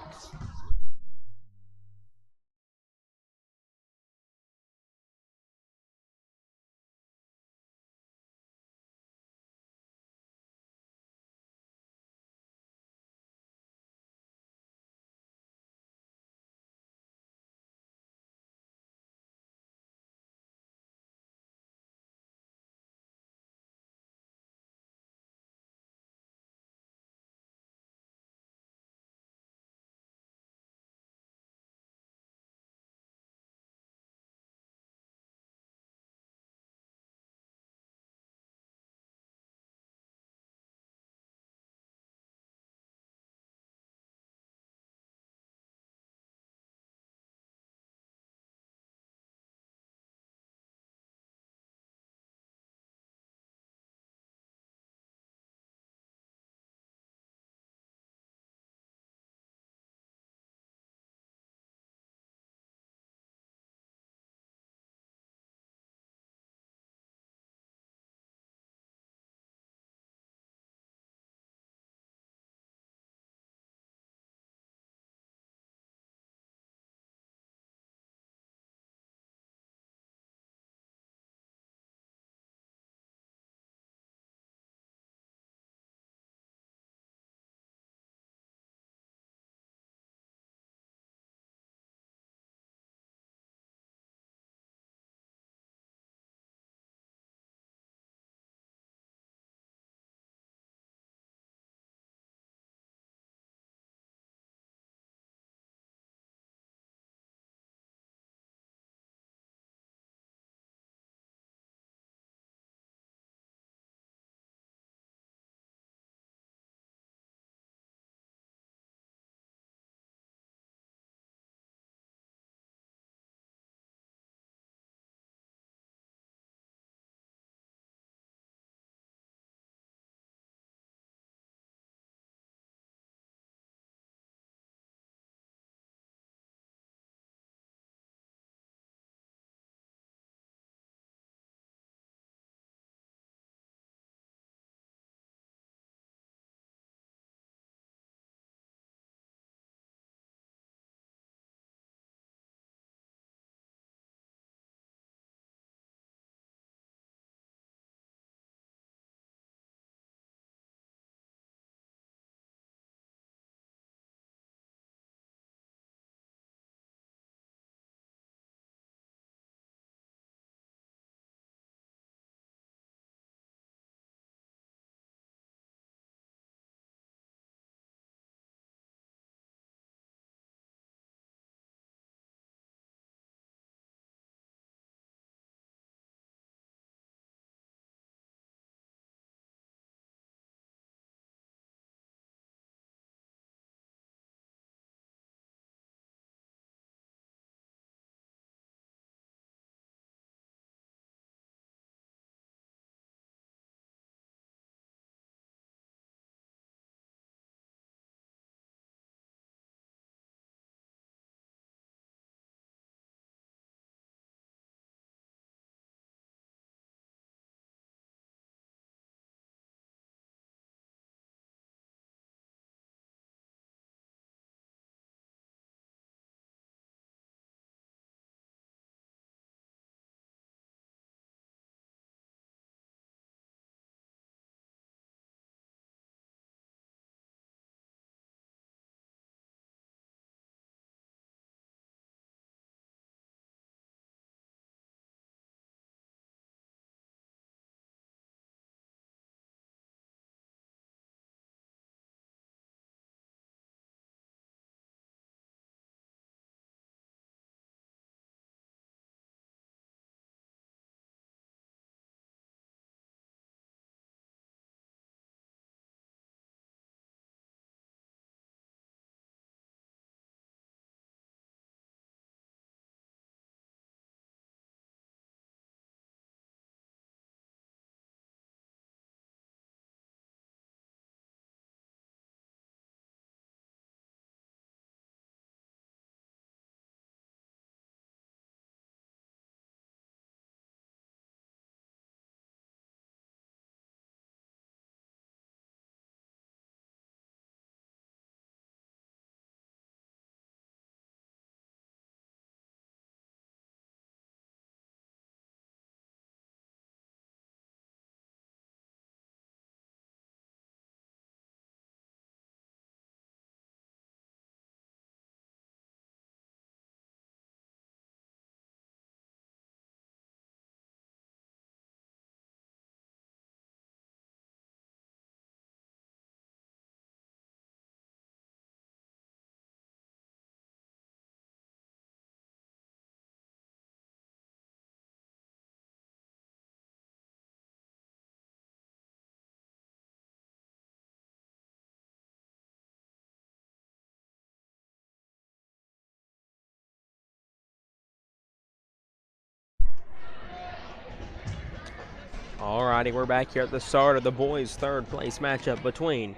Alrighty, we're back here at the start of the boys' third place matchup between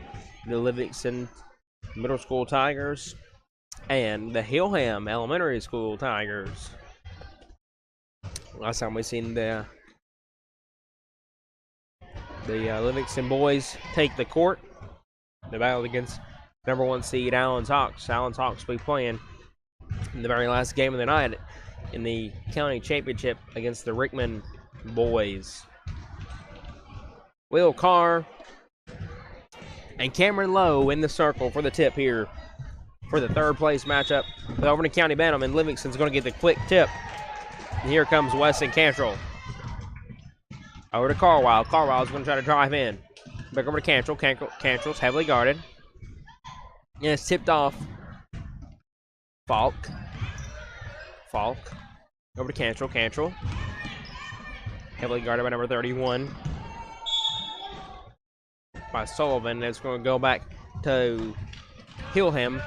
the Livingston Middle School Tigers and the Hillham Elementary School Tigers. Last time we seen the Livingston boys take the court. They battled against number 1 seed Allen's Hawks. Allen's Hawks will be playing in the very last game of the night in the county championship against the Rickman boys. Will Carr and Cameron Lowe in the circle for the tip here for the third place matchup with Overton County Bantam, and Livingston's going to get the quick tip. And here comes Weston Cantrell. Over to Carwile. Carwile's going to try to drive in. Back over to Cantrell. Cantrell's heavily guarded. And it's tipped off. Falk. Over to Cantrell. Cantrell. Heavily guarded by number 31. By Sullivan. It's going to go back to Hillham.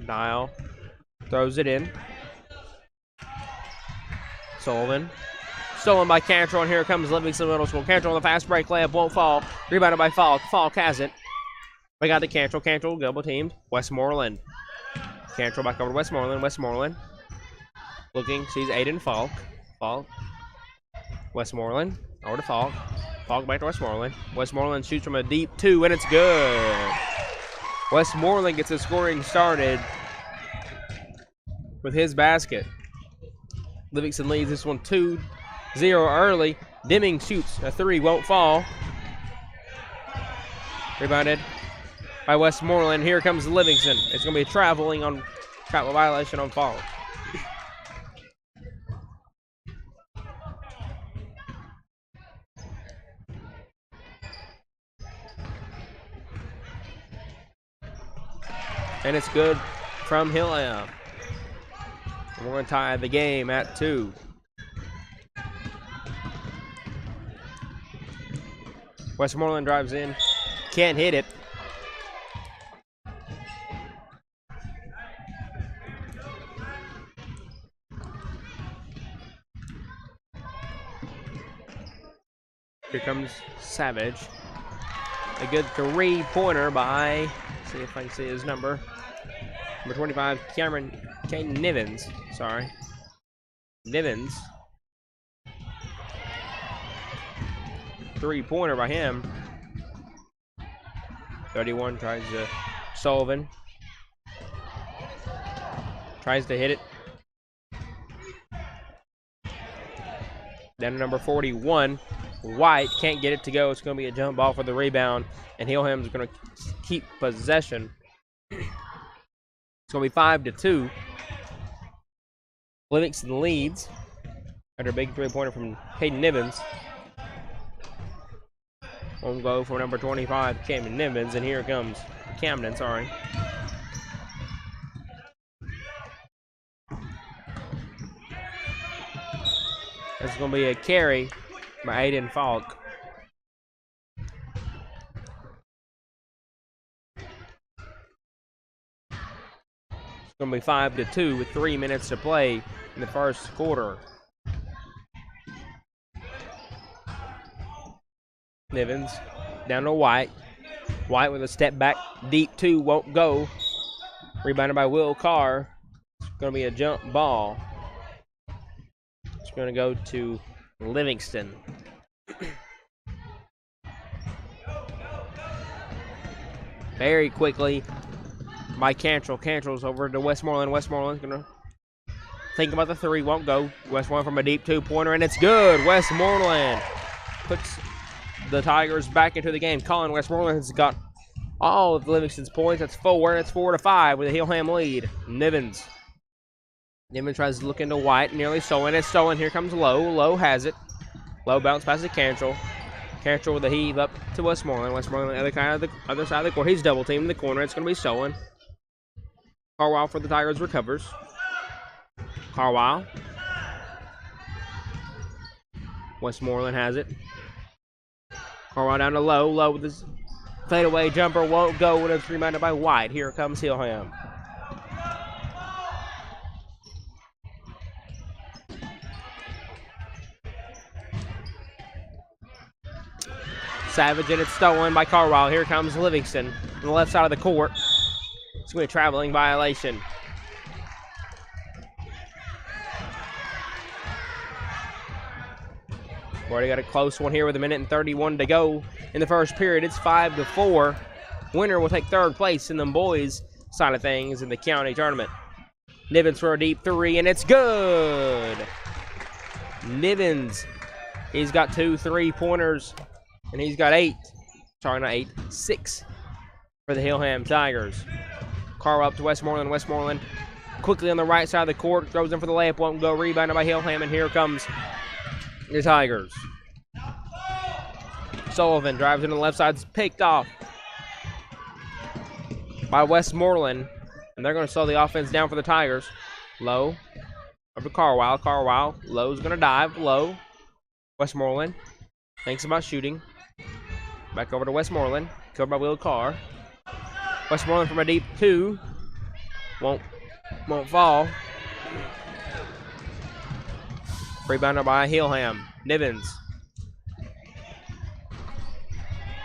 Dial throws it in. Sullivan. Stolen by Cantrell, and here comes Livingston Middle School. Cantrell on the fast break layup won't fall. Rebounded by Falk. Falk has it. We got the Cantrell. Cantrell double teamed. Westmoreland. Cantrell back over to Westmoreland. Westmoreland. Looking, sees Aiden Falk. Falk. Westmoreland. Over to Falk. Falk back to Westmoreland. Westmoreland shoots from a deep 2, and it's good. Westmoreland gets the scoring started with his basket. Livingston leads this one 2-0 early. Deming shoots a 3, won't fall. Rebounded by Westmoreland. Here comes Livingston. It's going to be travel violation on Falk. And it's good from Hillham. We're going to tie the game at 2. Westmoreland drives in. Can't hit it. Here comes Savage. A good 3-pointer by, see if I can see his number. Number 25, Caden Nivens. Sorry. Nivens. 3-pointer by him. 31 tries to Sullivan. Tries to hit it. Then number 41, White, can't get it to go. It's going to be a jump ball for the rebound, and Hillham's going to keep possession. It's going to be 5-2. Livingston leads under a big 3-pointer from Caden Nivens. One go for number 25, Camden Nivens, and here comes Camden, sorry. This is going to be a carry by Aiden Falk. It's going to be 5-2 with 3 minutes to play in the first quarter. Nivens down to White. White with a step back, deep 2, won't go. Rebounded by Will Carr. It's going to be a jump ball. It's going to go to Livingston. Very quickly by Cantrell. Cantrell's over to Westmoreland. Westmoreland's going to think about the 3, won't go. Westmoreland from a deep 2-pointer, and it's good. Westmoreland puts the Tigers back into the game. Colin Westmoreland has got all of Livingston's points. That's 4, and it's 4-5 with a Hillham lead. Nivens tries to look into White, nearly stolen. It's stolen. Here comes Lowe. Lowe has it. Lowe bounce passes to Cantrell. Cantrell with a heave up to Westmoreland. Westmoreland on the other side of the court. He's double teamed in the corner. It's going to be stolen. Carwile for the Tigers recovers. Carwile. Westmoreland has it. Carwile down to Lowe. Lowe with his fadeaway jumper won't go when it's rebounded by White. Here comes Hillham. Savage, and it's stolen by Carwile. Here comes Livingston on the left side of the court. It's going to be a traveling violation. Already got a close one here with 1:31 to go in the first period. It's 5-4. Winner will take third place in the boys' side of things in the county tournament. Nivens for a deep three, and it's good. Nivens, he's got 2 3-pointers, and he's got 6 for the Hillham Tigers. Carl up to Westmoreland. Westmoreland quickly on the right side of the court, throws in for the layup, won't go, rebounded by Hillham, and here comes the Tigers. Sullivan drives into the left side, picked off by Westmoreland, and they're going to slow the offense down for the Tigers. Low over to Carwile. Carwile, Low's going to dive. Low. Westmoreland thinks about shooting. Back over to Westmoreland, covered by Will Carr. Westmoreland from a deep 2. Won't fall. Rebounded by Hillham. Nivens.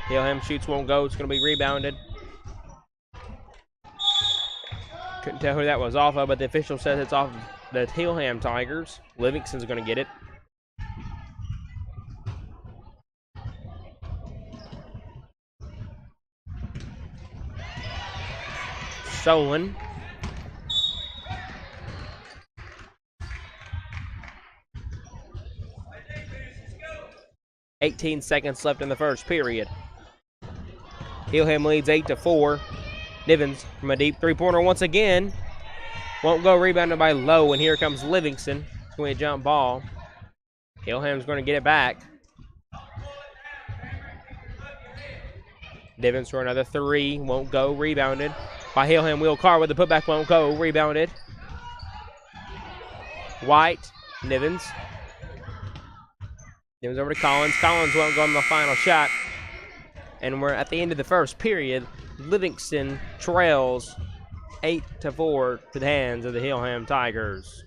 Hillham shoots, won't go. It's going to be rebounded. Couldn't tell who that was off of, but the official says it's off of the Hillham Tigers. Livingston's going to get it. Stolen. .18 seconds left in the first period. Hillham leads 8-4. Nivens from a deep 3-pointer once again. Won't go, rebounded by Lowe, and here comes Livingston. It's going to be a jump ball. Hillham's going to get it back. Nivens for another 3. Won't go, rebounded by Hillham. Will Carr with the putback, won't go, rebounded. White, Nivens. Nivens over to Collins. Collins won't go on the final shot. And we're at the end of the first period. Livingston trails 8-4 to the hands of the Hillham Tigers.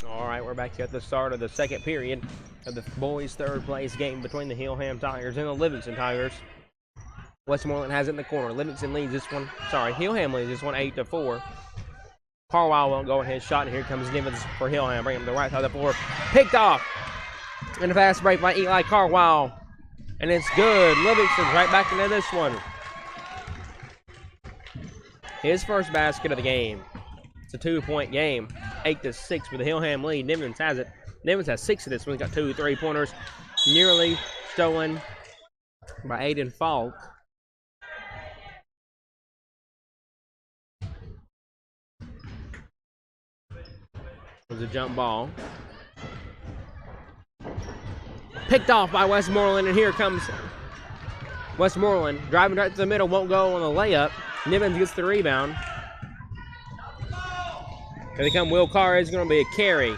All right, we're back at the start of the second period of the boys' third place game between the Hillham Tigers and the Livingston Tigers. Westmoreland has it in the corner. Livingston leads this one. Sorry, Hillham leads this one 8-4. Carwile won't go in his shot, and here comes Nivens for Hillham. Bring him to the right side of the floor. Picked off. And a fast break by Eli Carwile. And it's good. Livingston's right back into this one. His first basket of the game. It's a 2-point game. 8-6 for the Hillham lead. Nivens has it. Nivens has 6 of this one. He's got 2 3-pointers. Nearly stolen by Aiden Falk. It was a jump ball. Picked off by Westmoreland, and here comes Westmoreland. Driving right to the middle, won't go on the layup. Nivens gets the rebound. Here they come. Will Carr is going to be a carry.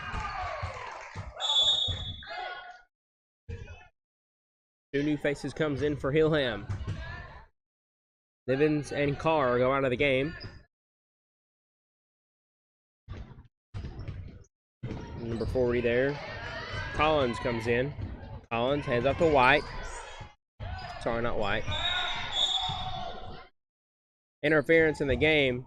Two new faces comes in for Hillham. Nivens and Carr go out of the game. Number 40 there. Collins comes in. Collins heads up to White. Sorry, not White. Interference in the game.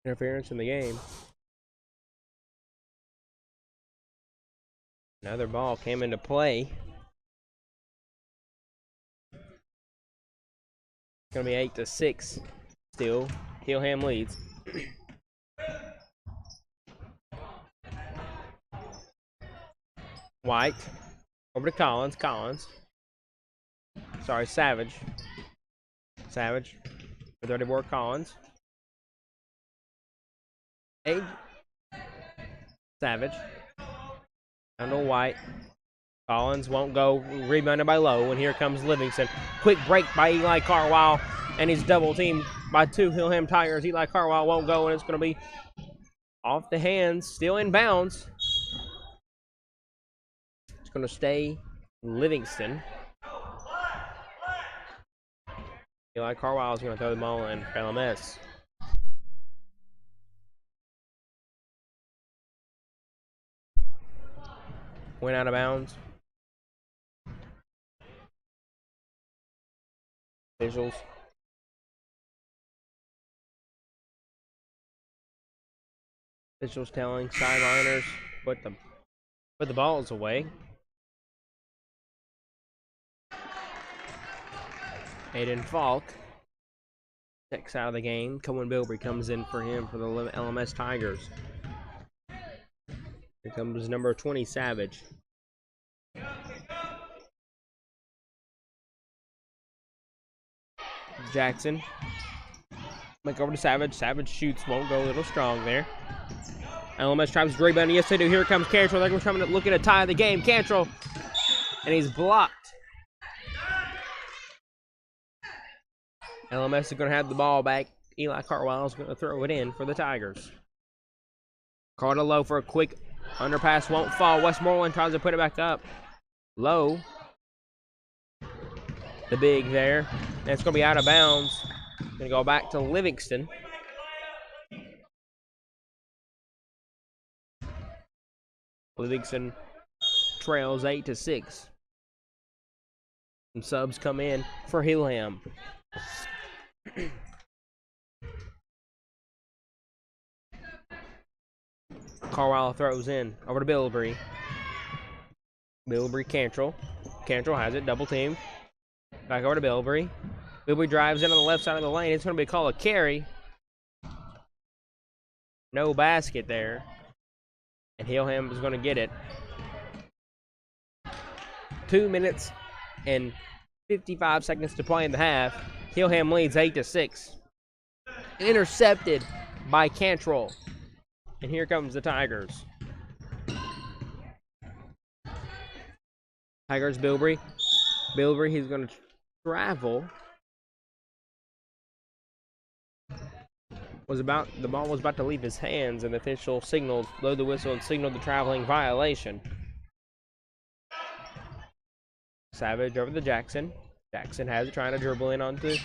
Interference in the game. Another ball came into play. It's going to be 8-6 still. Hillham leads. White. Over to Collins. Collins. Sorry, Savage. Savage. For 34, Collins. Savage. Down to White. Collins won't go. Rebounded by Lowe. And here comes Livingston. Quick break by Eli Carwile. And he's double teamed by two Hillham Tigers. Eli Carwile won't go. And it's going to be off the hands. Still in bounds. It's going to stay Livingston. Eli Carwile is going to throw the ball in for LMS. Went out of bounds. Officials. Officials telling sideliners put the balls away. Aiden Falk checks out of the game. Cohen Bilbrey comes in for him for the LMS Tigers. Here comes number 20, Savage. Jackson. Make over to Savage. Savage shoots, won't go, a little strong there. LMS tries to rebound. Yes, they do. Here comes Cantrell. They're trying to look at a tie of the game. Cantrell. And he's blocked. LMS is going to have the ball back. Eli Carwile is going to throw it in for the Tigers. Carter Lowe for a quick underpass. Won't fall. Westmoreland tries to put it back up. Lowe. The big there. And it's going to be out of bounds. Going to go back to Livingston. Livingston trails 8-6. Some subs come in for Hillham. Carwile throws in over to Bilbrey. Bilbrey, Cantrell. Cantrell has it, double team. Back over to Bilbrey. Bilbrey drives in on the left side of the lane. It's going to be called a carry. No basket there. And Hillham is going to get it. 2 minutes and 55 seconds to play in the half. Hillham leads 8-6. Intercepted by Cantrell. And here comes the Tigers. Tigers, Bilbrey. Bilbrey, he's going to travel. The ball was about to leave his hands, and the official signaled, blowed the whistle and signaled the traveling violation. Savage over to Jackson. Jackson has it, trying to dribble in onto.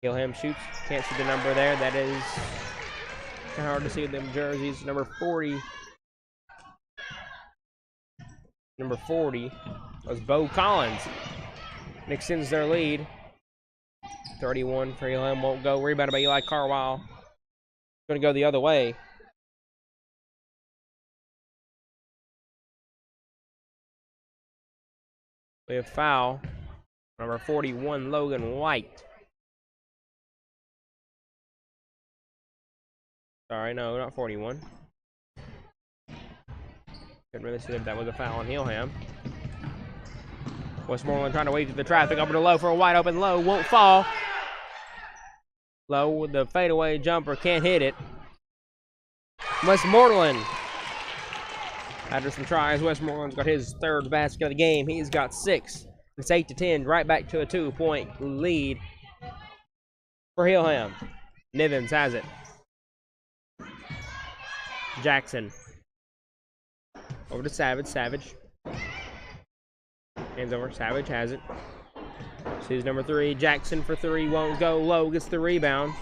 Hillham shoots, can't see the number there. That is kind of hard to see with them jerseys. Number 40. Number 40 was Bo Collins. And extends their lead. 31 for Hillham, won't go. Rebounded by Eli Carwile. Going to go the other way. We have foul. Number 41, Logan White. Sorry, no, not 41. Couldn't really see if that was a foul on Hillham. Westmoreland trying to wade through the traffic. Over to Lowe for a wide open Lowe. Won't fall. Lowe with the fadeaway jumper. Can't hit it. Westmoreland. After some tries, Westmoreland's got his third basket of the game. He's got 6. It's 8-10, right back to a 2-point lead for Hillham. Nivens has it. Jackson. Over to Savage. Savage. Hands over. Savage has it. Sees number 3. Jackson for 3. Won't go. Low gets the rebound.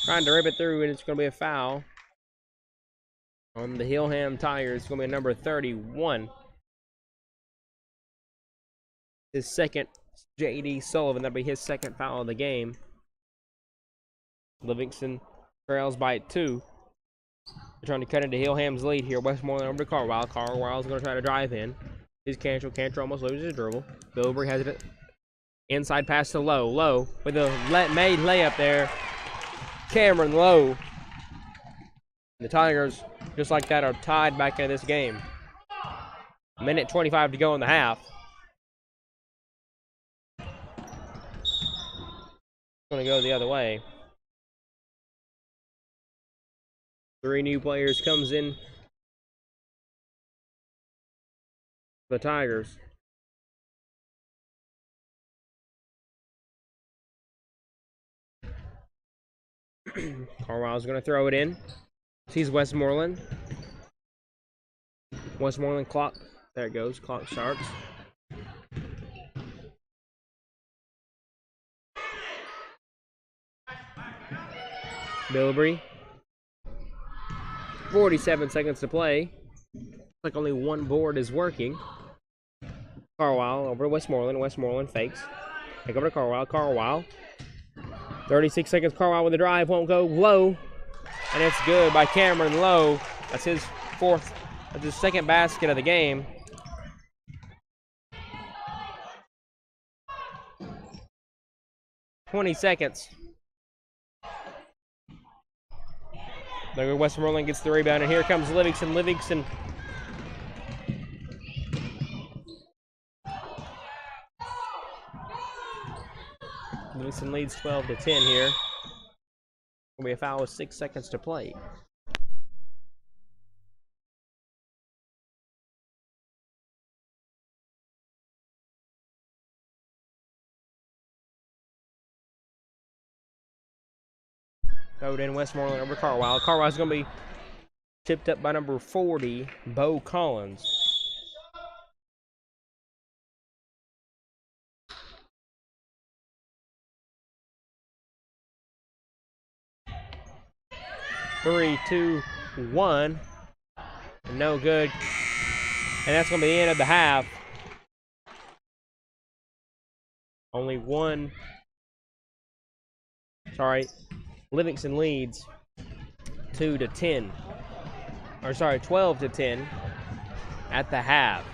Trying to rip it through, and it's going to be a foul on the Hillham Tigers. It's going to be a number 31. His second, J.D. Sullivan. That'll be his second foul of the game. Livingston trails by 2. They're trying to cut into Hillham's lead here. Westmoreland over to Carwile. Carwile's going to try to drive in. Here's Cantrell. Cantrell almost loses his dribble. Bilberry has it. Inside pass to Lowe. Lowe with a made layup there. Cameron Lowe. The Tigers, just like that, are tied back into this game. Minute 25 to go in the half. Going to go the other way. 3 new players comes in. The Tigers. Carwile's going to throw it in. Sees Westmoreland. Westmoreland clock. There it goes. Clock starts. Bilberry. 47 seconds to play. Looks like only one board is working. Carwile over to Westmoreland. Westmoreland fakes. Take over to Carwile. Carwile. 36 seconds. Carwile with the drive. Won't go. Low. And it's good by Cameron Lowe. That's his fourth. That's his second basket of the game. .20 seconds. There Westmoreland gets the rebound, and here comes Livingston. Livingston. Livingston leads 12-10 here. Will be a foul with 6 seconds to play. Throw it in Westmoreland over Carwile. Carwile's going to be tipped up by number 40, Bo Collins. Three, two, one. No good. And that's going to be the end of the half. Only one. Sorry. Livingston leads 2-10. Or sorry, 12-10 at the half.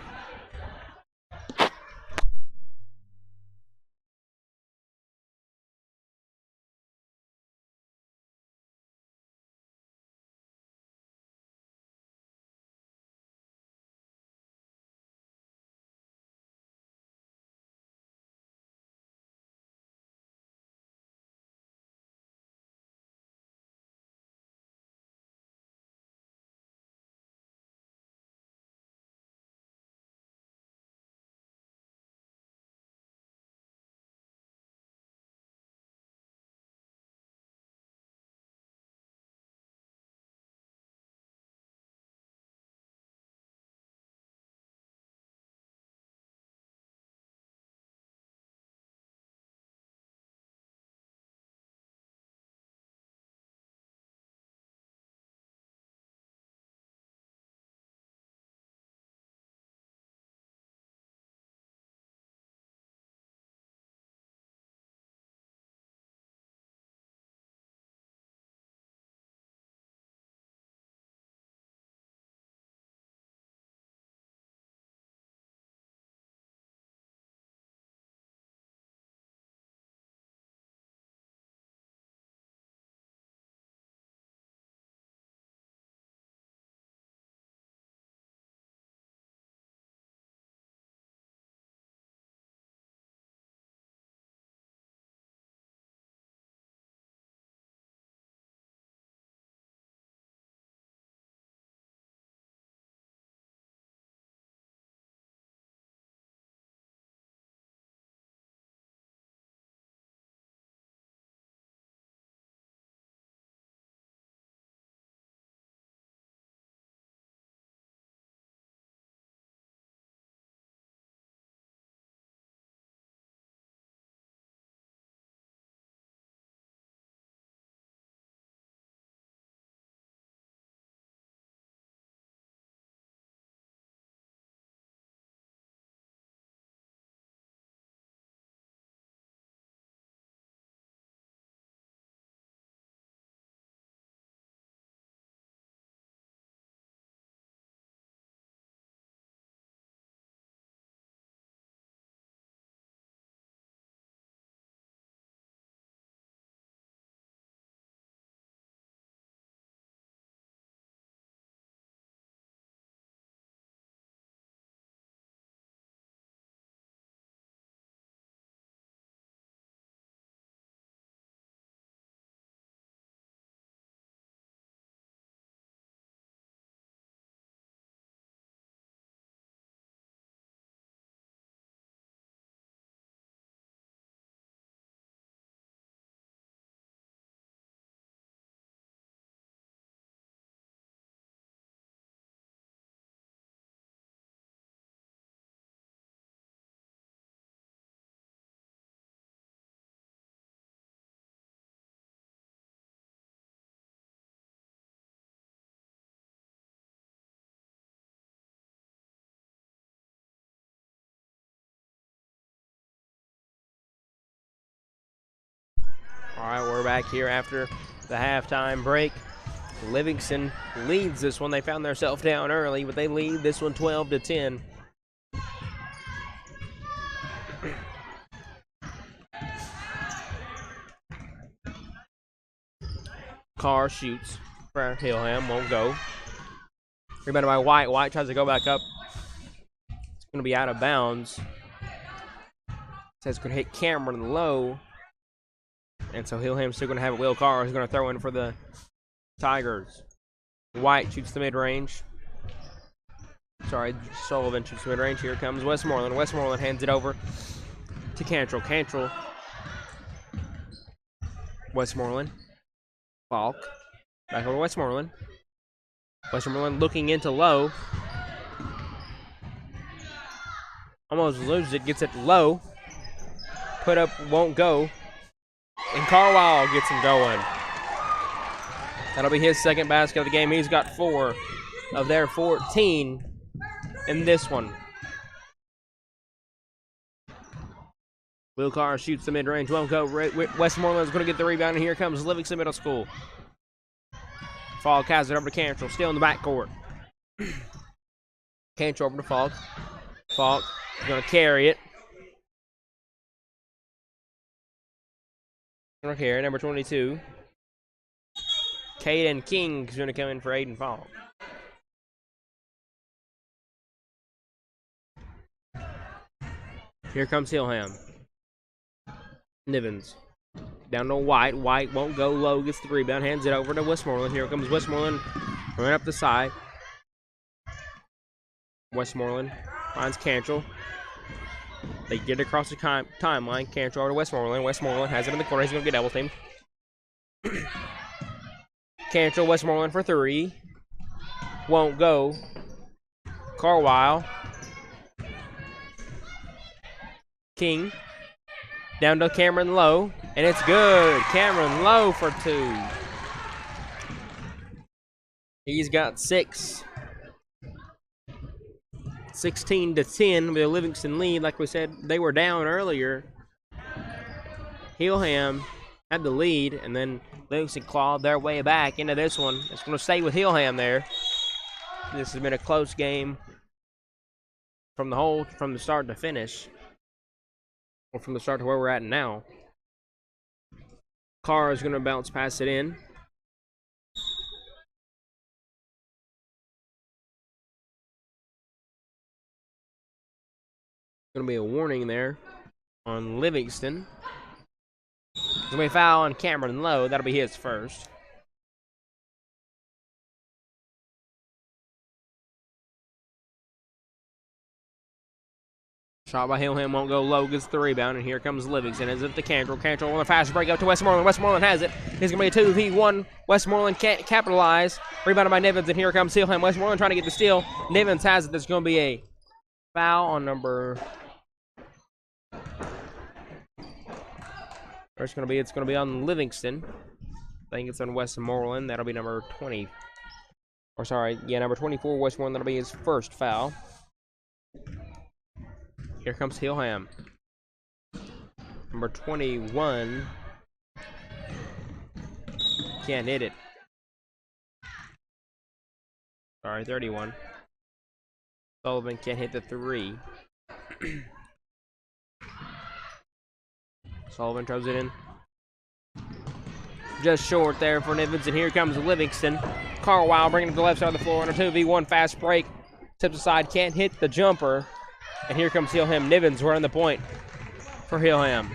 All right, we're back here after the halftime break. Livingston leads this one. They found themselves down early, but they lead this one 12-10. Carr shoots for Hillham, won't go. Rebounded by White. White tries to go back up. It's going to be out of bounds. Says it's going to hit Cameron low. And so Hillham's still going to have it. Will Carr is going to throw in for the Tigers. White shoots the mid-range. Sorry, Sullivan shoots the mid-range. Here comes Westmoreland. Westmoreland hands it over to Cantrell. Cantrell. Westmoreland. Falk. Back over to Westmoreland. Westmoreland looking into low. Almost loses it. Gets it low. Put up, won't go. And Carwile gets him going. That'll be his second basket of the game. He's got 4 of their 14 in this one. Will Carr shoots the mid-range, won't go. Westmoreland's going to get the rebound, and here comes Livingston Middle School. Falk has it over to Cantrell, still in the backcourt. Cantrell over to Falk. Falk is going to carry it. Going to carry number 22. Caden King is going to come in for Aiden Falk. Here comes Hillham. Nivens. Down to White. White won't go low. Gets the rebound. Hands it over to Westmoreland. Here comes Westmoreland. Running up the side. Westmoreland finds Cantrell. They get across the timeline. Cantrell over to Westmoreland. Westmoreland has it in the corner. He's going to get double teamed. Cantrell, Westmoreland for 3. Won't go. Carwile. King. Down to Cameron Lowe. And it's good. Cameron Lowe for 2. He's got 6. 16-10 with a Livingston lead. Like we said, they were down earlier. Hillham had the lead, and then Livingston clawed their way back into this one. It's going to stay with Hillham there. This has been a close game from the start to finish, or from the start to where we're at now. Carr is going to bounce pass it in. Going to be a warning there on Livingston. There's going to be a foul on Cameron Lowe. That'll be his first. Shot by Hillham won't go low. Gets the rebound, and here comes Livingston. Is it the Cantrell? Cantrell on a fast break up to Westmoreland. Westmoreland has it. It's going to be a 2v1. Westmoreland can't capitalize. Rebounded by Nivens, and here comes Hillham. Westmoreland trying to get the steal. Nivens has it. There's going to be a foul on number... It's going to be on Livingston. I think it's on Westmoreland. That'll be number 20. Or sorry, yeah, number 24, Westmoreland. That'll be his first foul. Here comes Hillham. Number 21. Can't hit it. Sorry, 31. Sullivan can't hit the 3. Sullivan throws it in. Just short there for Nivens, and here comes Livingston. Carwile bringing it to the left side of the floor on a 2v1 fast break. Tips aside, can't hit the jumper. And here comes Hillham. Nivens running the point for Hillham.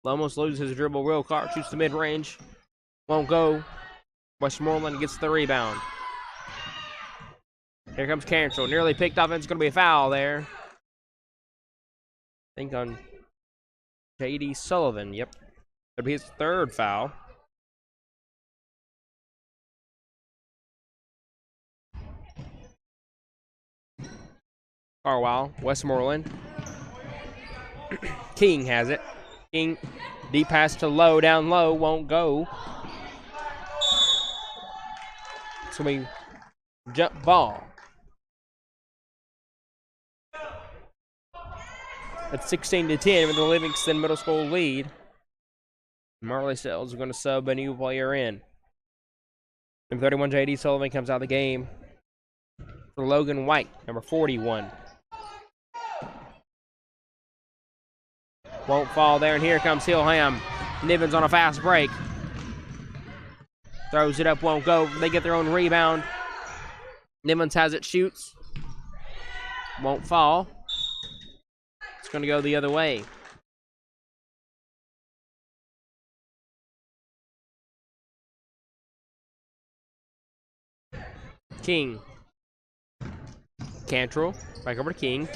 Almost loses his dribble. Will Carr shoots the mid-range. Won't go. Westmoreland gets the rebound. Here comes Cantrell. Nearly picked off, and it's going to be a foul there. I think on J.D. Sullivan. Yep. That'll be his third foul. Carwile, Westmoreland. King has it. King, deep pass to Lowe, down low, won't go. It's going to be jump ball. It's 16-10 with the Livingston Middle School lead. Marley Sells are going to sub a new player in. Number 31, J.D. Sullivan comes out of the game for Logan White, number 41. Won't fall there, and here comes Hillham. Nivens on a fast break. Throws it up, won't go. They get their own rebound. Nivens has it, shoots. Won't fall. It's going to go the other way. King. Cantrell. Back over to King.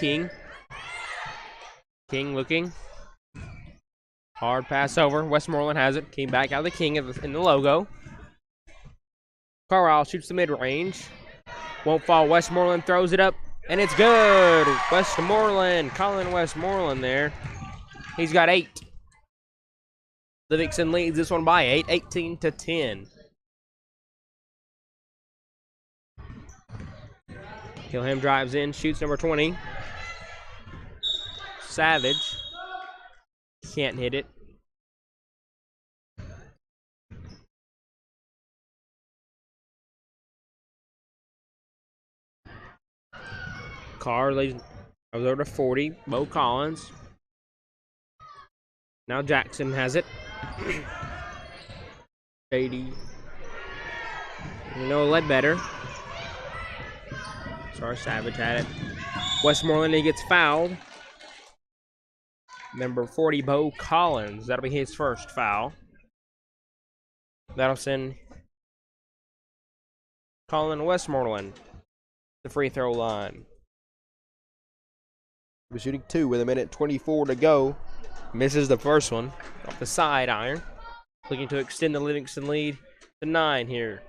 King looking. Hard pass over. Westmoreland has it. Came back out of the King in the logo. Carlisle shoots the mid-range. Won't fall. Westmoreland throws it up. And it's good. Westmoreland. Colin Westmoreland there. He's got 8. Livingston leads this one by 8. 18-10. Hillham drives in. Shoots number 20. Savage. Can't hit it. Carr leads over to 40. Bo Collins. Now Jackson has it. 80. Ledbetter. Sorry, Savage had it. Westmoreland, he gets fouled. Number 40, Bo Collins. That'll be his first foul. That'll send Colin Westmoreland the free throw line. We're shooting 2 with 1:24 to go. Misses the first one off the side iron. Looking to extend the Livingston lead to 9 here.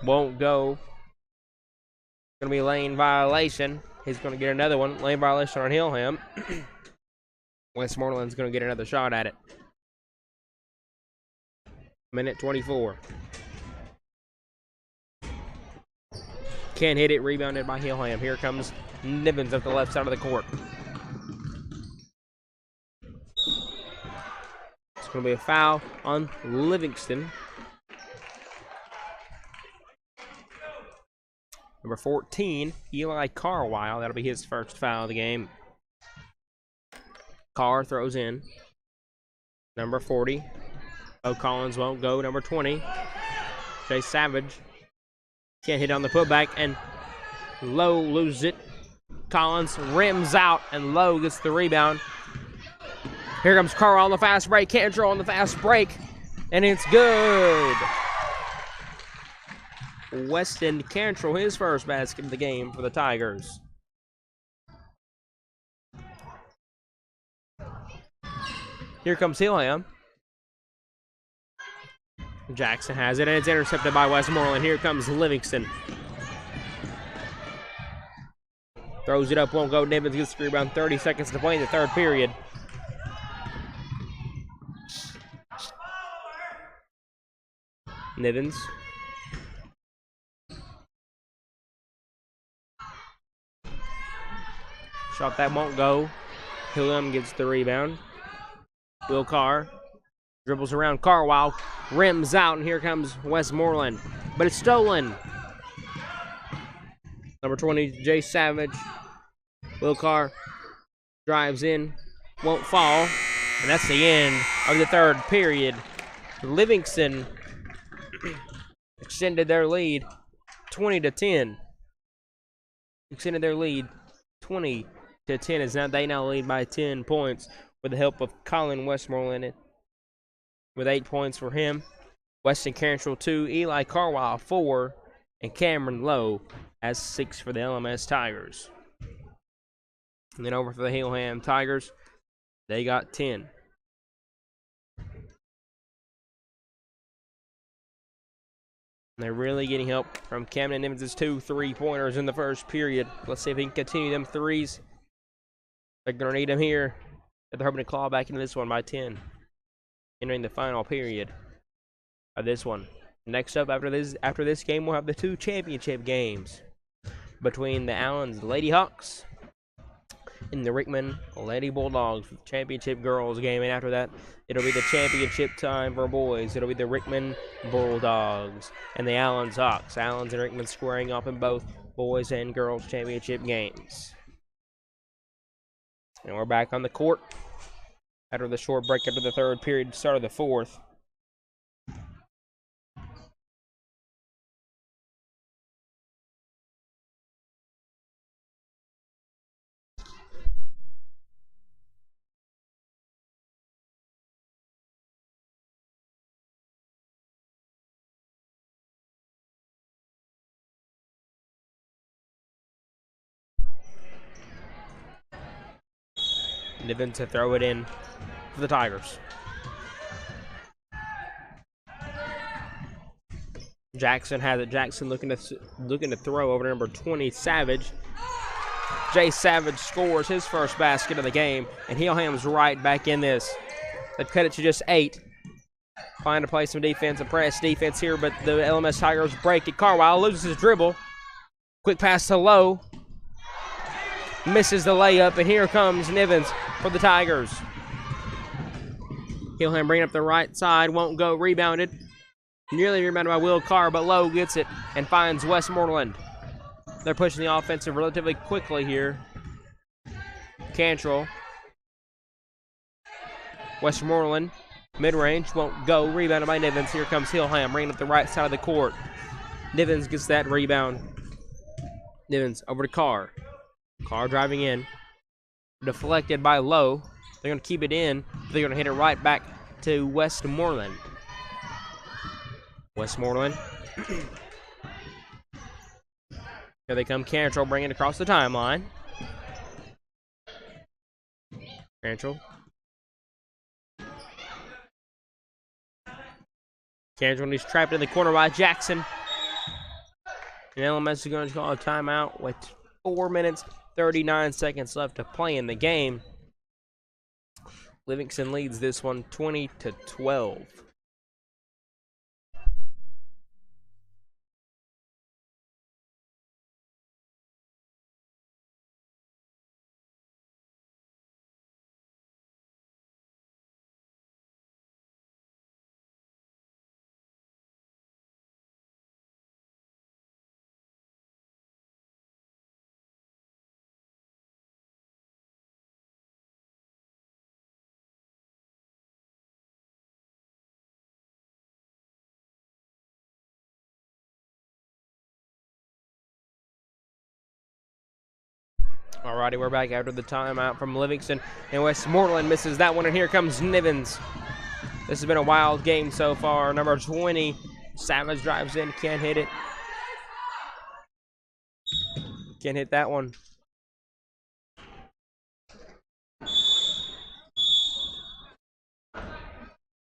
Won't go. Going to be lane violation. He's going to get another one. Lane violation on Hillham. Westmoreland's going to get another shot at it. 1:24. Can't hit it. Rebounded by Hillham. Here comes Nivens up the left side of the court. It's going to be a foul on Livingston. Number 14, Eli Carlisle. That'll be his first foul of the game. Carr throws in. Number 40. Bo Collins won't go. Number 20. Jay Savage. Can't hit on the putback, and Lowe loses it. Collins rims out, and Lowe gets the rebound. Here comes Carl on the fast break. Cantrell on the fast break, and it's good. Weston Cantrell, his first basket of the game for the Tigers. Here comes Hillham. Jackson has it, and it's intercepted by Westmoreland. Here comes Livingston. Throws it up, won't go. Nivens gets the rebound. 30 seconds to play in the third period. Nivens. Shot that won't go. Hillham gets the rebound. Will Carr dribbles around Carlisle, rims out, and here comes Westmoreland. But it's stolen. Number 20, Jay Savage. Will Carr drives in, won't fall. And that's the end of the third period. Livingston extended their lead 20-10. Extended their lead 20-10 as now they now lead by 10 points with the help of Colin Westmoreland with 8 points for him. Weston Cantrell 2, Eli Carlisle 4, and Cameron Lowe has 6 for the LMS Tigers. And then over for the Hillham Tigers, they got 10. They're really getting help from Camden Nivens' 2 3-pointers in the first period. Let's see if he can continue them threes. They're going to need them here. They're hoping to claw back into this one by 10. Entering the final period of this one. Next up after this game, we'll have the 2 championship games between the Allens Lady Hawks and the Rickman Lady Bulldogs for the championship girls game. And after that, it'll be the championship time for boys. It'll be the Rickman Bulldogs and the Allens Hawks. Allens and Rickman squaring up in both boys and girls championship games. And we're back on the court after the short break after the third period, start of the fourth. Nivens to throw it in for the Tigers. Jackson has it. Jackson looking to throw over to number 20, Savage. Jay Savage scores his first basket of the game, and Hillham's right back in this. They've cut it to just 8. Trying to play some defense and press defense here, but the LMS Tigers break it. Carwile loses his dribble. Quick pass to Lowe. Misses the layup, and here comes Nivens for the Tigers. Hillham bringing up the right side, won't go, rebounded. Nearly rebounded by Will Carr, but Lowe gets it and finds Westmoreland. They're pushing the offensive relatively quickly here. Cantrell. Westmoreland, mid-range, won't go, rebounded by Nivens. Here comes Hillham, bringing up the right side of the court. Nivens gets that rebound. Nivens over to Carr. Carr driving in. Deflected by Lowe. They're going to keep it in. They're going to hit it right back to Westmoreland. Westmoreland. Here they come. Cantrell bringing it across the timeline. Cantrell. Cantrell is trapped in the corner by Jackson. And LMS is going to call a timeout with 4 minutes, 39 seconds left to play in the game. Livingston leads this one 20-12. Alrighty, we're back after the timeout from Livingston, and Westmoreland misses that one, and here comes Nivens. This has been a wild game so far. Number 20, Savage drives in, can't hit it. Can't hit that one.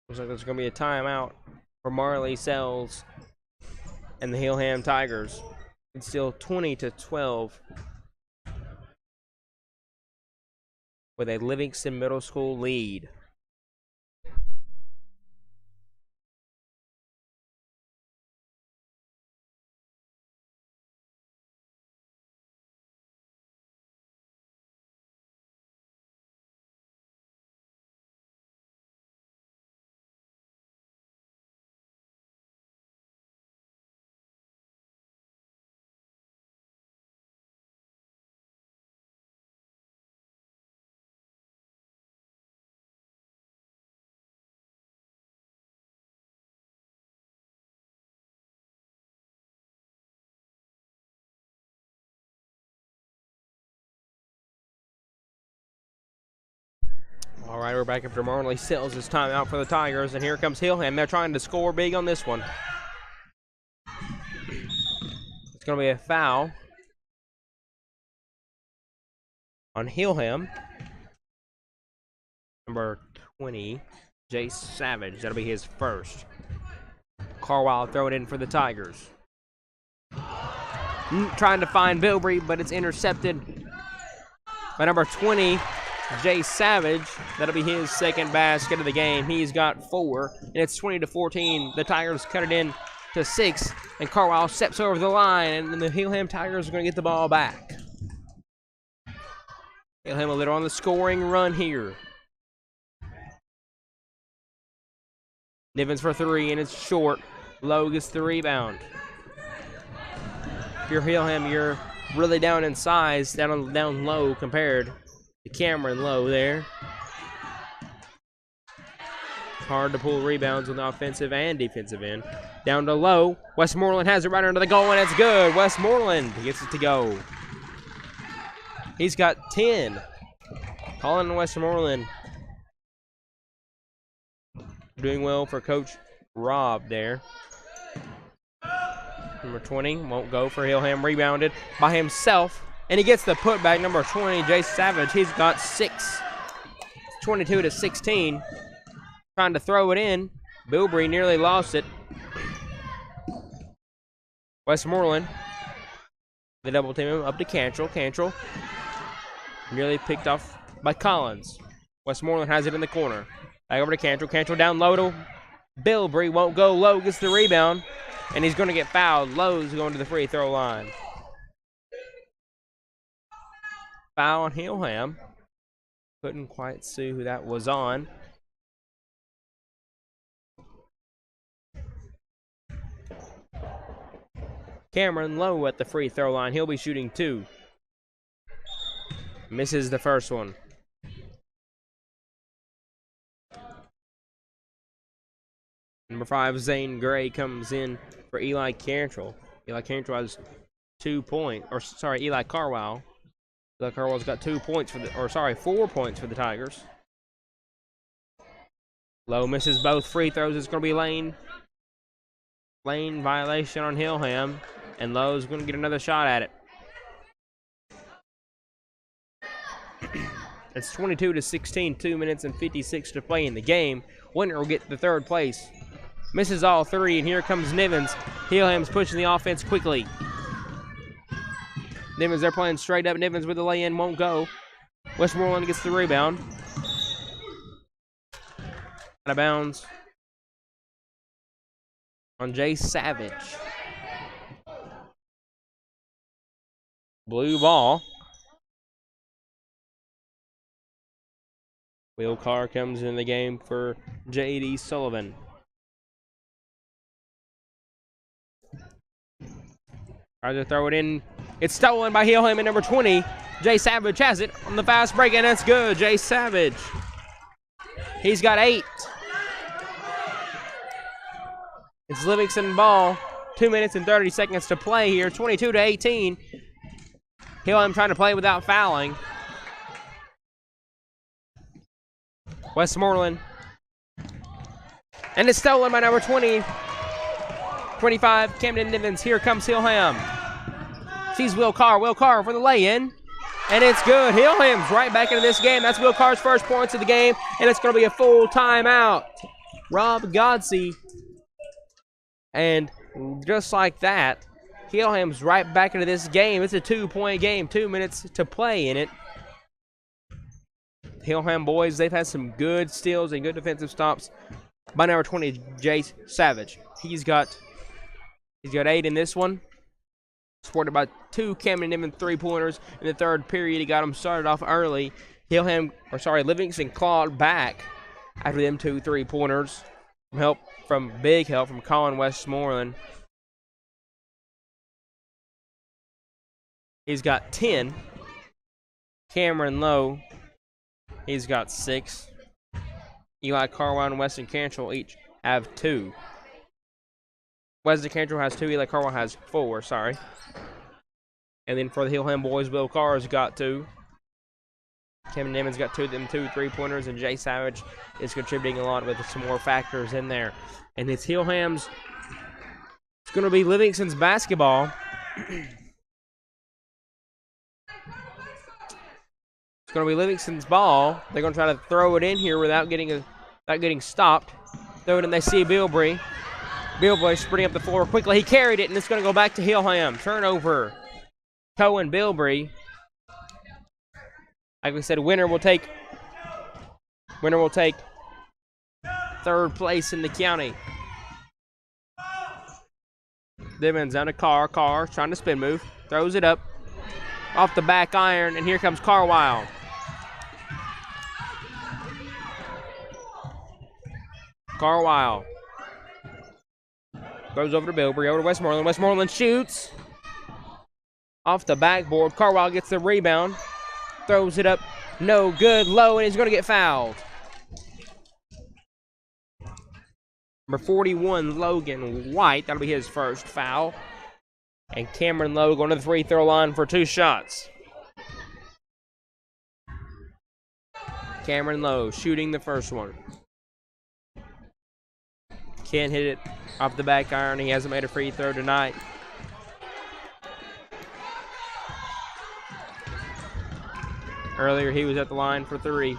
Looks like there's going to be a timeout for Marley Sells and the Hillham Tigers. It's still 20-12. With a Livingston Middle School lead. All right, we're back after Marley Sells his time out for the Tigers, and here comes Hillham. They're trying to score big on this one. It's going to be a foul on Hillham. Number 20, Jay Savage. That'll be his first. Carwile throw it in for the Tigers. Trying to find Bilbrey, but it's intercepted by number 20, Jay Savage. That'll be his second basket of the game. He's got 4, and it's 20-14. The Tigers cut it in to 6, and Carlisle steps over the line, and the Hillham Tigers are going to get the ball back. Hillham a little on the scoring run here. Nivens for 3, and it's short. Lowe gets the rebound. If you're Hillham, you're really down in size, down low compared to Cameron Lowe there. Hard to pull rebounds on the offensive and defensive end. Down to Lowe. Westmoreland has it right under the goal, and it's good. Westmoreland gets it to go. He's got 10. Colin Westmoreland doing well for Coach Rob there. Number 20 won't go for Hillham. Rebounded by himself, and he gets the putback. Number 20, Jay Savage. He's got 6. 22 to 16. Trying to throw it in. Bilbrey nearly lost it. Westmoreland. The double team him up to Cantrell. Cantrell nearly picked off by Collins. Westmoreland has it in the corner. Back over to Cantrell. Cantrell down low to Bilbrey. Won't go. Lowe gets the rebound, and he's going to get fouled. Lowe's going to the free throw line. Foul on Hillham. Couldn't quite see who that was on. Cameron Lowe at the free throw line. He'll be shooting 2. Misses the first one. Number 5, Zane Gray comes in for Eli Cantrell. Eli Cantrell has 2 points. Eli Carwile. Eli Carwile's got 4 points for the Tigers. Lowe misses both free throws. It's going to be lane violation on Hillham, and Lowe's going to get another shot at it. It's 22 to 16, 2 minutes and 56 to play in the game. Winner will get the 3rd place. Misses all 3, and here comes Nivens. Hillham's pushing the offense quickly. Nivens, they're playing straight up. Nivens with the lay-in, won't go. Westmoreland gets the rebound. Out of bounds on Jay Savage. Blue ball. Will Carr comes in the game for J.D. Sullivan. Tries to throw it in. It's stolen by Hillham at number 20. Jay Savage has it on the fast break, and that's good. Jay Savage. He's got 8. It's Livingston ball. 2 minutes and 30 seconds to play here. 22 to 18. Hillham trying to play without fouling. Westmoreland. And it's stolen by number 20. 25, Camden Nivens. Here comes Hillham. Sees Will Carr. Will Carr for the lay-in. And it's good. Hillham's right back into this game. That's Will Carr's first points of the game. And it's going to be a full timeout. Rob Godsey. And just like that, Hillham's right back into this game. It's a 2-point game. 2 minutes to play in it. Hillham boys, they've had some good steals and good defensive stops by number 20, Jay Savage. He's got 8 in this one. Supported by 2 Camden Nivens 3-pointers in the 3rd period. He got them started off early. Livingston clawed back after them 2 3-pointers. Big help from Colin Westmoreland. He's got 10. Cameron Lowe, he's got 6. Eli Carwine and Weston Cantrell each have 2. Wesley Cantrell has 2. Eli Carwine has 4, sorry. And then for the Hillham boys, Will Carr's got 2. Kevin Nivens got 2 3-pointers, and Jay Savage is contributing a lot with some more factors in there. And it's Hillham's. It's going to be Livingston's basketball. It's going to be Livingston's ball. They're going to try to throw it in here without getting stopped. Throw it in. They see Bilbrey. Bilbrey sprinting up the floor quickly. He carried it, and it's going to go back to Hillham. Turnover. Cohen Bilbrey. Like we said, winner will take 3rd place in the county. Nivens down to Carr. Carr trying to spin move. Throws it up. Off the back iron, and here comes Carwile. Carwile. Goes over to Bilbrey, over to Westmoreland. Westmoreland shoots. Off the backboard. Carwile gets the rebound. Throws it up. No good. Low, and he's going to get fouled. Number 41, Logan White. That'll be his first foul. And Cameron Lowe going to the free throw line for 2 shots. Cameron Lowe shooting the first one. Can't hit it off the back iron. He hasn't made a free throw tonight. Earlier he was at the line for 3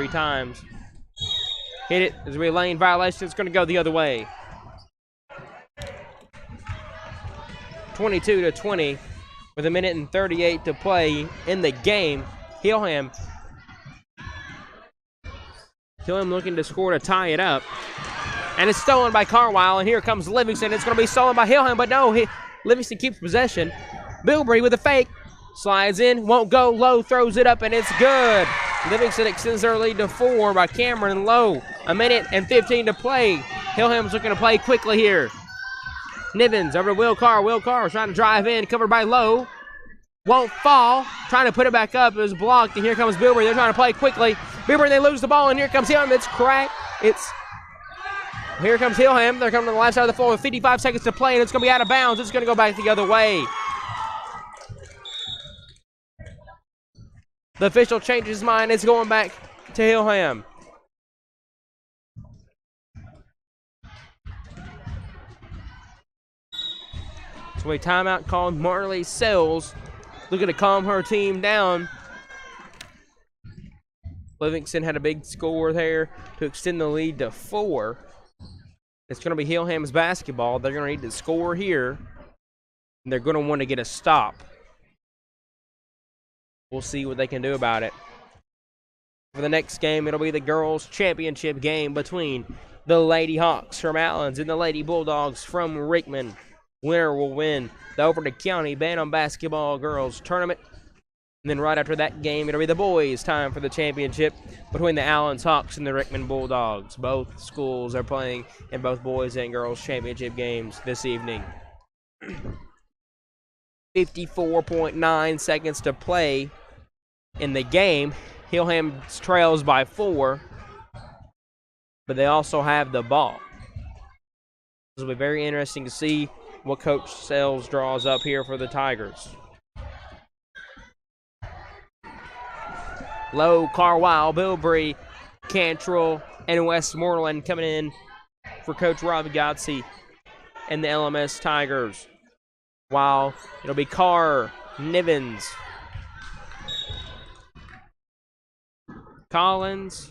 times. Hit it. There's going to be a lane violation. It's going to go the other way. 22-20 with 1:38 to play in the game. Hillham looking to score to tie it up. And it's stolen by Carwile, and here comes Livingston. It's going to be stolen by Hillham, but no, Livingston keeps possession. Bilbrey with a fake. Slides in, won't go. Lowe throws it up, and it's good. Livingston extends their lead to 4 by Cameron Lowe. 1:15 to play. Hillham's looking to play quickly here. Nivens over to Will Carr. Will Carr trying to drive in, covered by Lowe. Won't fall. Trying to put it back up. It was blocked, and here comes Bilbrey. They're trying to play quickly. Bilbrey, they lose the ball, and here comes Hillham. It's cracked. Here comes Hillham. They're coming to the left side of the floor with 55 seconds to play, and it's going to be out of bounds. It's going to go back the other way. The official changes his mind. It's going back to Hillham. So a timeout called. Marley Sells looking to calm her team down. Livingston had a big score there to extend the lead to 4. It's going to be Hillham's basketball. They're going to need to score here, and they're going to want to get a stop. We'll see what they can do about it. For the next game, it'll be the girls' championship game between the Lady Hawks from Allens and the Lady Bulldogs from Rickman. Winner will win the Overton County Bantam Basketball Girls Tournament. And then right after that game, it'll be the boys' time for the championship between the Allens Hawks and the Rickman Bulldogs. Both schools are playing in both boys' and girls' championship games this evening. 54.9 seconds to play in the game. Hillham trails by 4, but they also have the ball. This will be very interesting to see what Coach Sells draws up here for the Tigers. Lowe, Carwile, Bilbrey, Cantrell, and Westmoreland coming in for Coach Robbie Godsey and the LMS Tigers. While it'll be Carr, Nivens, Collins,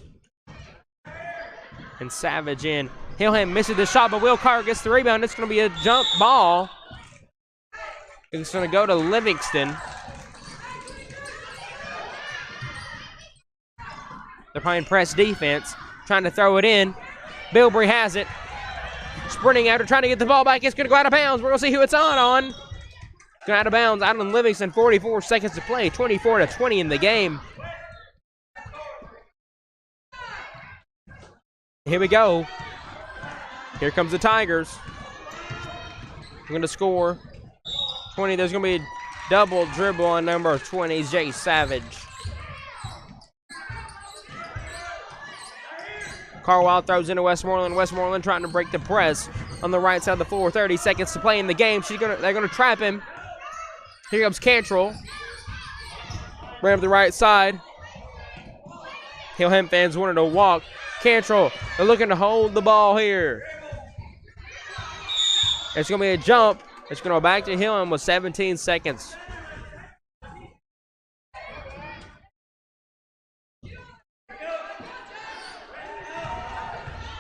and Savage in. Hillham misses the shot, but Will Carr gets the rebound. It's going to be a jump ball. It's going to go to Livingston. They're playing press defense, trying to throw it in. Bilbrey has it. Sprinting after trying to get the ball back. It's going to go out of bounds. We're going to see who it's on. Going out of bounds. Out on Livingston. 44 seconds to play. 24-20 in the game. Here we go. Here comes the Tigers. We're going to score 20. There's going to be a double dribble on number 20, Jay Savage. Carwile throws into Westmoreland. Westmoreland trying to break the press on the right side of the floor. 30 seconds to play in the game. They're going to trap him. Here comes Cantrell. Right up the right side. Hillham fans wanted to walk. Cantrell, they're looking to hold the ball here. It's going to be a jump. It's going to go back to Hillham with 17 seconds.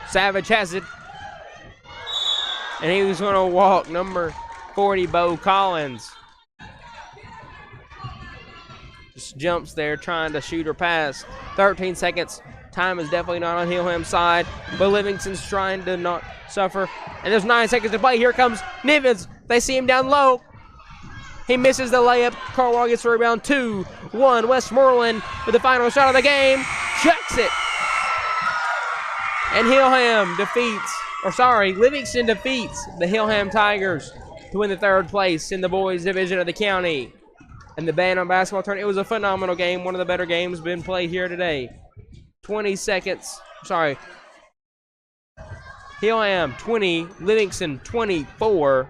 Savage has it. And he was going to walk number 40, Bo Collins. Just jumps there trying to shoot or pass. 13 seconds Time is definitely not on Hillham's side, but Livingston's trying to not suffer. And there's 9 seconds to play. Here comes Nivens. They see him down low. He misses the layup. Carwell gets the rebound. 2-1. Westmoreland with the final shot of the game. Chucks it. And Livingston defeats the Hillham Tigers to win the 3rd place in the boys division of the county. And the Bantam basketball tournament, it was a phenomenal game. One of the better games been played here today. 20 seconds. Hillham 20, Livingston 24.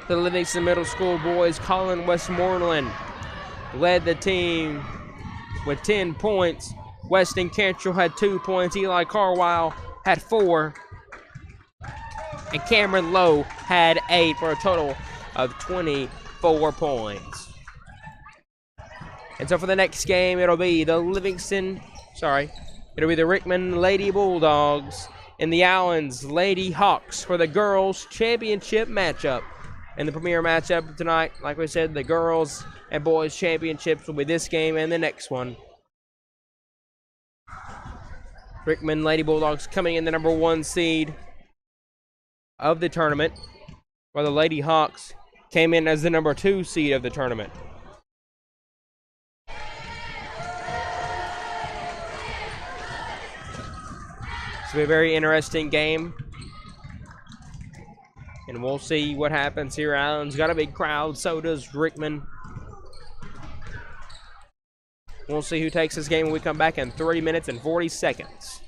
The Livingston Middle School boys, Colin Westmoreland led the team with 10 points. Weston Cantrell had 2 points. Eli Carwile had 4. And Cameron Lowe had 8 for a total of 24 points. And so for the next game, it'll be the Rickman Lady Bulldogs and the Allens Lady Hawks for the girls' championship matchup. And the premier matchup tonight, like we said, the girls and boys championships will be this game and the next one. Rickman Lady Bulldogs coming in the number 1 seed of the tournament, while the Lady Hawks came in as the number 2 seed of the tournament. It's be a very interesting game. And we'll see what happens here. Allen's got a big crowd, so does Rickman. We'll see who takes this game when we come back in 3 minutes and 40 seconds.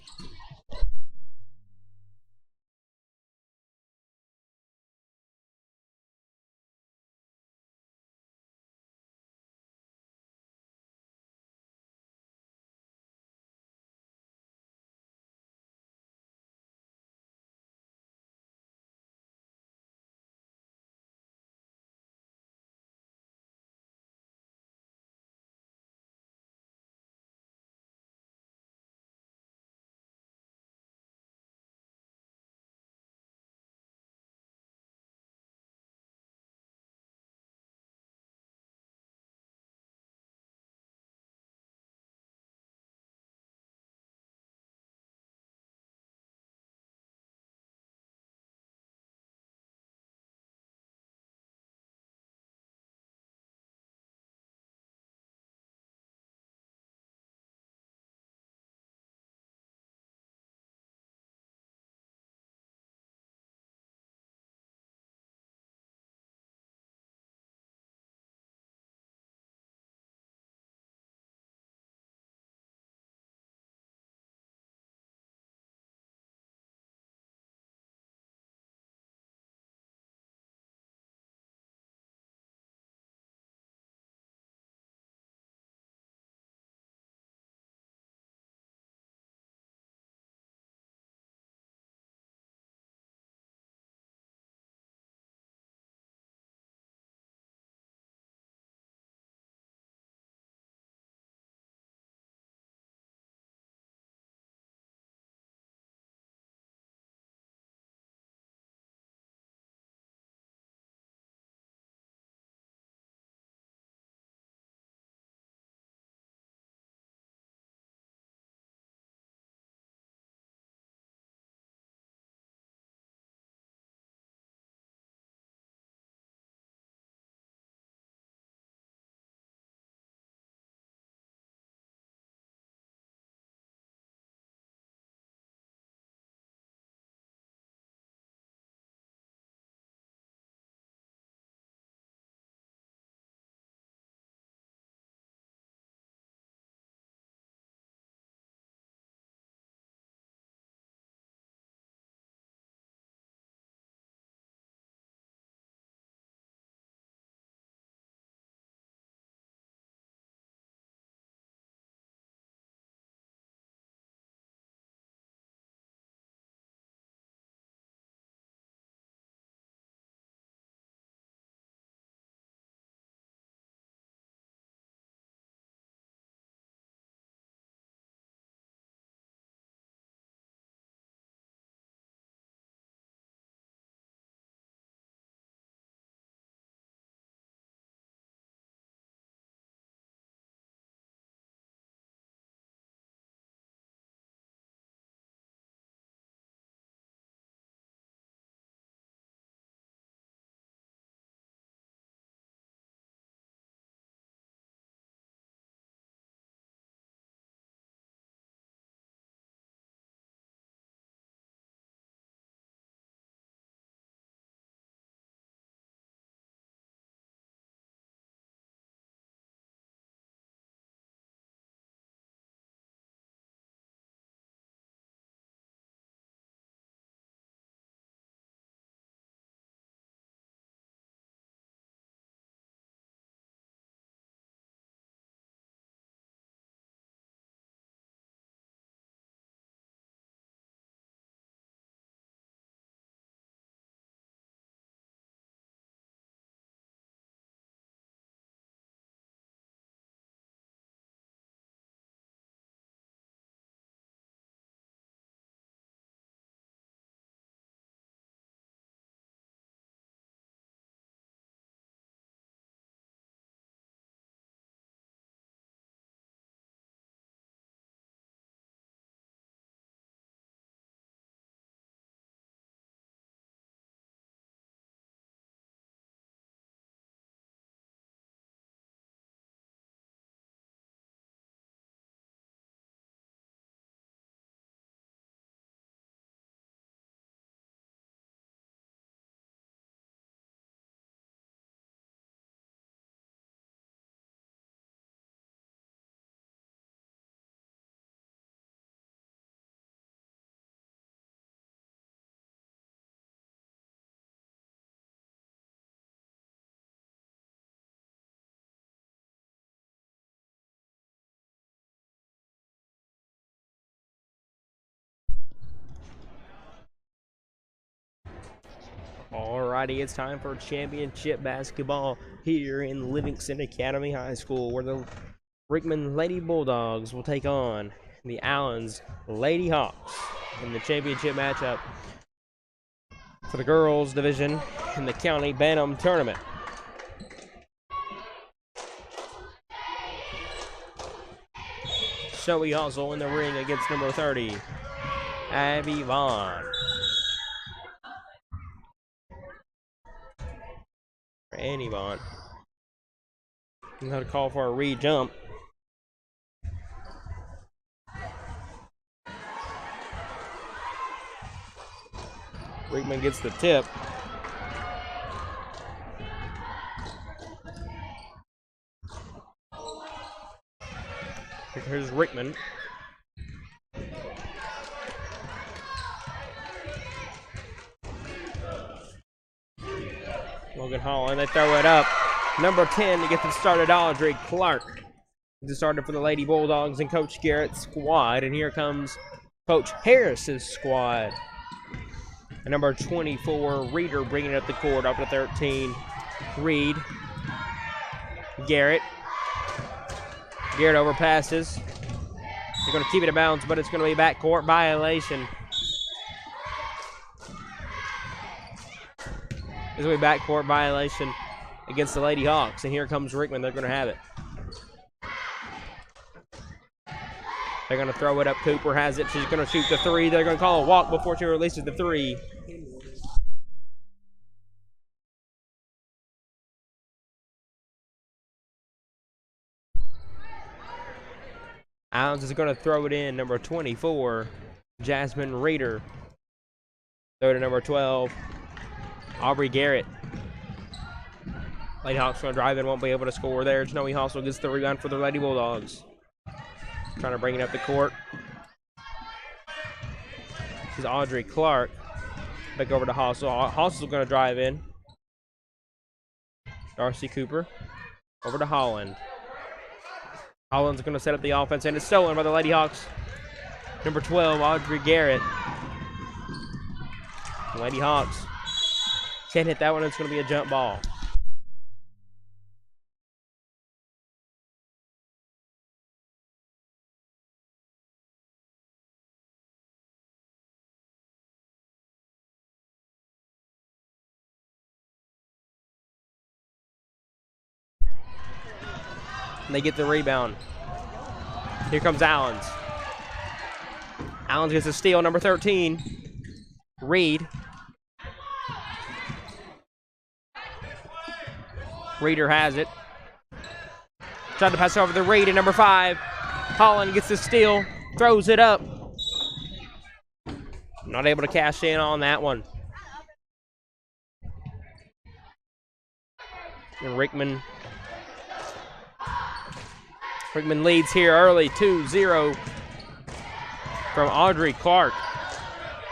Alrighty, it's time for championship basketball here in Livingston Academy High School, where the Rickman Lady Bulldogs will take on the Allens Lady Hawks in the championship matchup for the girls division in the county Bantam tournament. Shelby Hustle in the ring against number 30, Abby Vaughn. Annie Vaughn. I'm going to call for a re-jump. Rickman gets the tip. Here's Rickman. Logan Hall, and they throw it up. Number 10 to get them started, Audrey Clark. Gets it started for the Lady Bulldogs and Coach Garrett's squad. And here comes Coach Harris's squad. And number 24, Reeder, bringing it up the court, up to 13. Reed. Garrett. Garrett overpasses. They're going to keep it in bounds, but it's going to be backcourt violation. This will be backcourt violation against the Lady Hawks. And here comes Rickman. They're going to have it. They're going to throw it up. Cooper has it. She's going to shoot the three. They're going to call a walk before she releases the three. Allens is going to throw it in. Number 24, Jasmine Reeder. Throw to number 12, Aubrey Garrett. Lady Hawks going to drive in, won't be able to score there. Snowy Hustle gets the rebound for the Lady Bulldogs. Trying to bring it up the court. This is Audrey Clark. Back over to Hustle. Hustle's going to drive in. Darcy Cooper. Over to Holland. Holland's going to set up the offense, and it's stolen by the Lady Hawks. Number 12, Audrey Garrett. The Lady Hawks can't hit that one. It's going to be a jump ball. And they get the rebound. Here comes Allens. Allens gets a steal, number 13. Reed. Reeder has it. Tried to pass over the Reed, and number 5. Holland gets the steal, throws it up. Not able to cash in on that one. And Rickman leads here early, 2-0 from Audrey Clark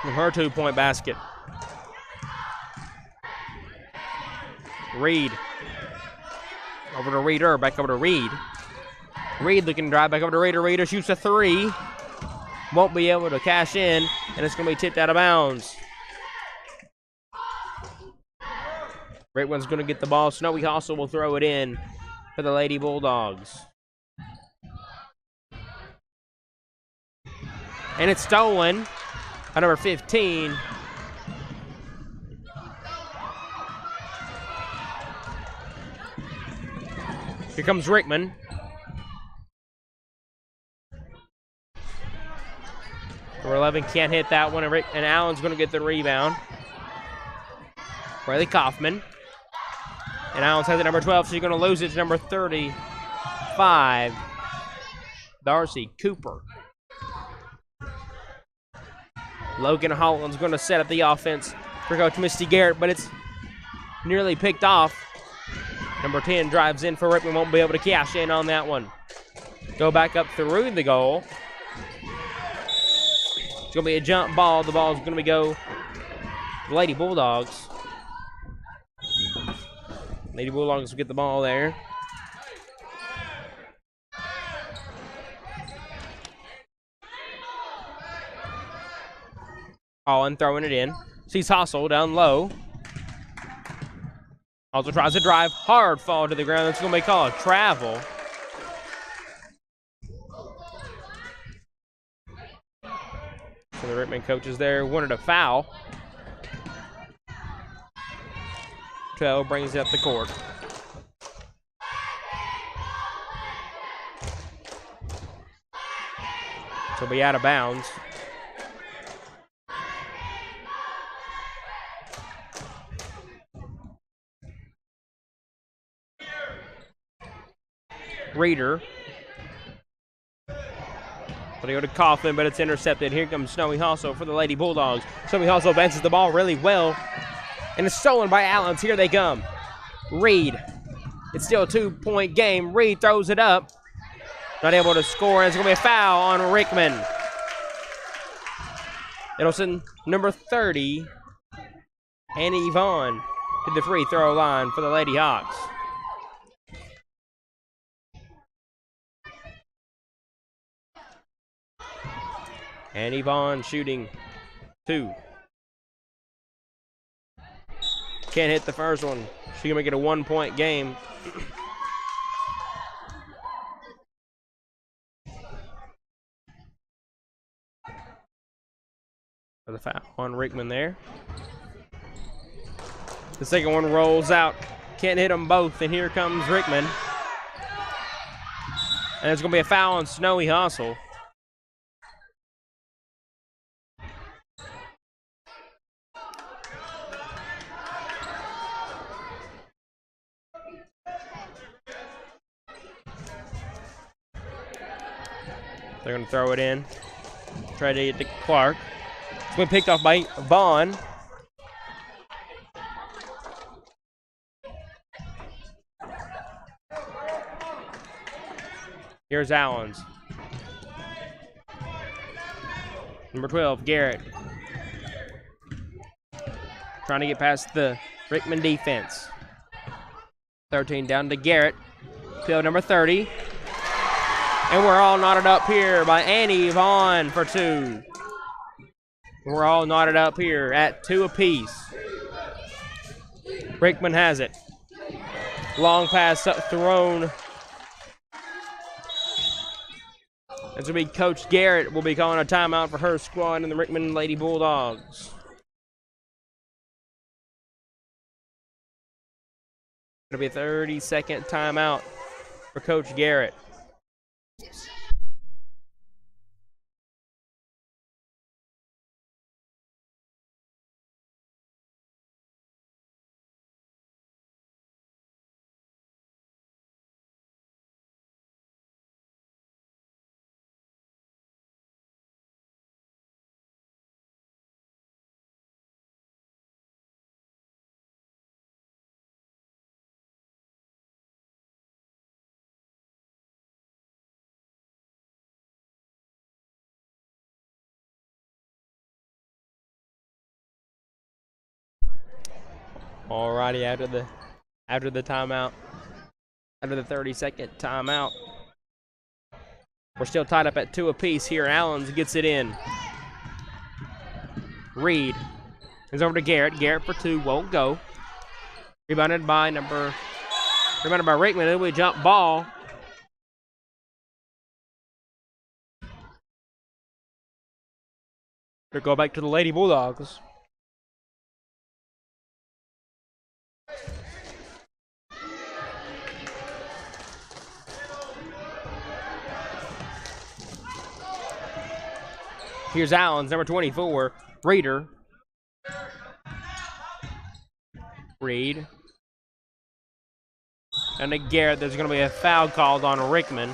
from her 2-point basket. Reed. Over to Reeder, back over to Reed. Reed looking to drive back over to Reeder. Reeder shoots a three. Won't be able to cash in, and it's going to be tipped out of bounds. Rickman's going to get the ball. Snowy Hustle will throw it in for the Lady Bulldogs. And it's stolen by number 15. Here comes Rickman. Number 11 can't hit that one, and Allen's going to get the rebound. Riley Kaufman. And Allens has it, number 12, so he's going to lose it to number 35, Darcy Cooper. Logan Holland's going to set up the offense for Coach Misty Garrett, but it's nearly picked off. Number 10 drives in for Rickman, won't be able to cash in on that one. Go back up through the goal. It's going to be a jump ball. The ball's going to go the Lady Bulldogs. Lady Bulldogs will get the ball there. Holland throwing it in. Sees Hustle down low. Also tries to drive, hard fall to the ground. That's going to be called a travel. So the Rickman coaches there wanted a foul. 12 brings it up the court. So be out of bounds. Reader. But they go to Coughlin, but it's intercepted. Here comes Snowy Hostel for the Lady Bulldogs. Snowy Hostel advances the ball really well. And it's stolen by Allens. Here they come. Reed. It's still a 2-point game. Reed throws it up. Not able to score. And it's going to be a foul on Rickman. Middleton, number 30. Annie Vaughn to the free throw line for the Lady Hawks. Annie Vaughn shooting 2. Can't hit the first one. She's going to make it a 1-point game. For the foul on Rickman there. The second one rolls out. Can't hit them both, and here comes Rickman. And it's going to be a foul on Snowy Hostel. They're going to throw it in. Try to get to Clark. It's been picked off by Vaughn. Here's Allens. Number 12, Garrett. Trying to get past the Rickman defense. 13 down to Garrett. Field number 30. And we're all knotted up here by Annie Vaughn for 2. We're all knotted up here at 2 apiece. Rickman has it. Long pass thrown. It's going to be Coach Garrett will be calling a timeout for her squad and the Rickman Lady Bulldogs. It'll be a 30-second timeout for Coach Garrett. Alrighty, after the timeout, after the 30-second timeout, we're still tied up at 2 apiece here. Allens gets it in. Reed is over to Garrett. Garrett for 2, won't go. Rebounded by Rickman. It'll be a jump ball. They'll go back to the Lady Bulldogs. Here's Allens, number 24, Reader. Reed. And to Garrett, there's going to be a foul called on Rickman.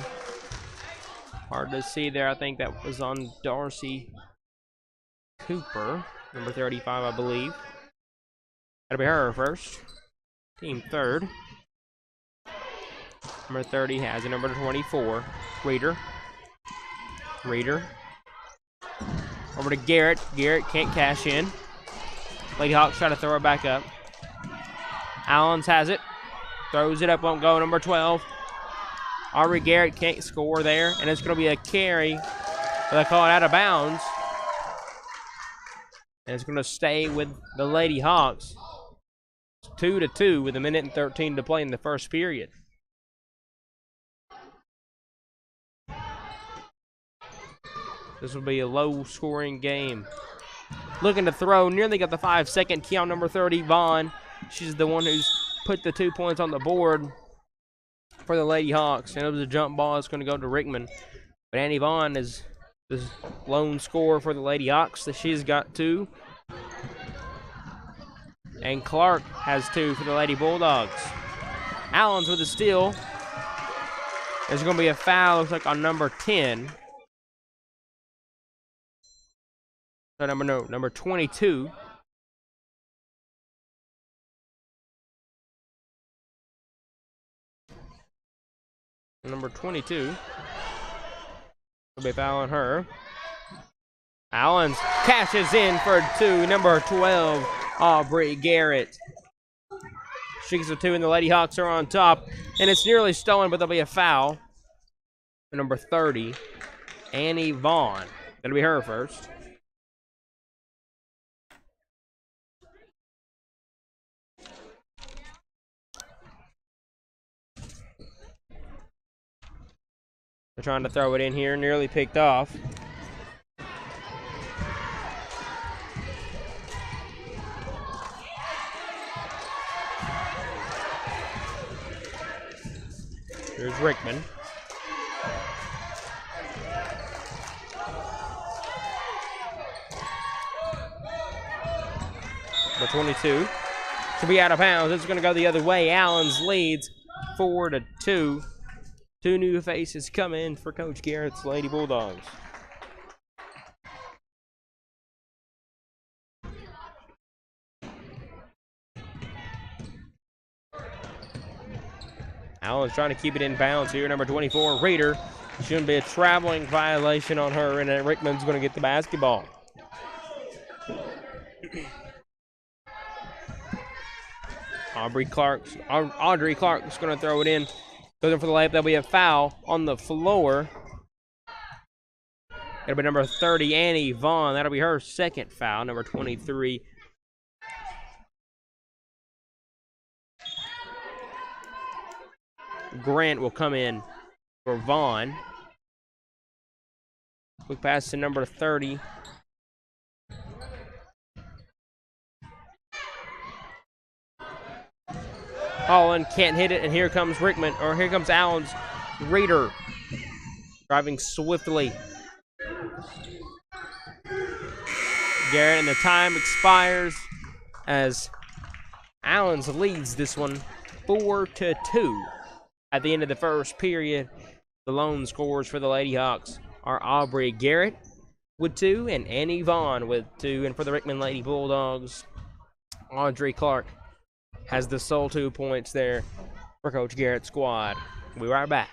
Hard to see there. I think that was on Darcy Cooper, number 35, I believe. That'll be her first. Team third. Number 30 has it, number 24, Reader. Reader. Over to Garrett. Garrett can't cash in. Lady Hawks try to throw it back up. Allens has it. Throws it up, won't go. Number 12. Aubrey Garrett can't score there. And it's going to be a carry. But they call it out of bounds. And it's going to stay with the Lady Hawks. 2-2 with 1:13 to play in the first period. This will be a low-scoring game. Looking to throw, nearly got the 5-second key on number 30, Vaughn. She's the one who's put the 2 points on the board for the Lady Hawks. And it was a jump ball. It's going to go to Rickman. But Annie Vaughn is the lone scorer for the Lady Hawks. She's got 2. And Clark has 2 for the Lady Bulldogs. Allens with a steal. There's going to be a foul, looks like, on number 10. So number 22. Number 22. Will be a foul on her. Allens cashes in for 2. Number 12, Aubrey Garrett. She gets a 2, and the Lady Hawks are on top. And it's nearly stolen, but there'll be a foul. Number 30, Annie Vaughn. That'll be her first. They're trying to throw it in here, nearly picked off. Here's Rickman. Number 22 to be out of bounds. It's going to go the other way. Allens leads 4-2. 2 new faces come in for Coach Garrett's Lady Bulldogs. Allen's trying to keep it in bounds here. Number 24, Reader. Shouldn't be a traveling violation on her, and then Rickman's going to get the basketball. Audrey Clark's going to throw it in. Goes in for the layup. There'll be a foul on the floor. It'll be number 30, Annie Vaughn. That'll be her second foul. Number 23. Grant will come in for Vaughn. Quick pass to number 30. Holland can't hit it, and here comes Rickman, or here comes Allens. Reader driving swiftly. Garrett, and the time expires as Allens leads this one 4-2. At the end of the first period, the lone scorers for the Lady Hawks are Aubrey Garrett with 2 and Annie Vaughn with 2. And for the Rickman Lady Bulldogs, Audrey Clark has the sole 2 points there for Coach Garrett's squad. We'll be right back.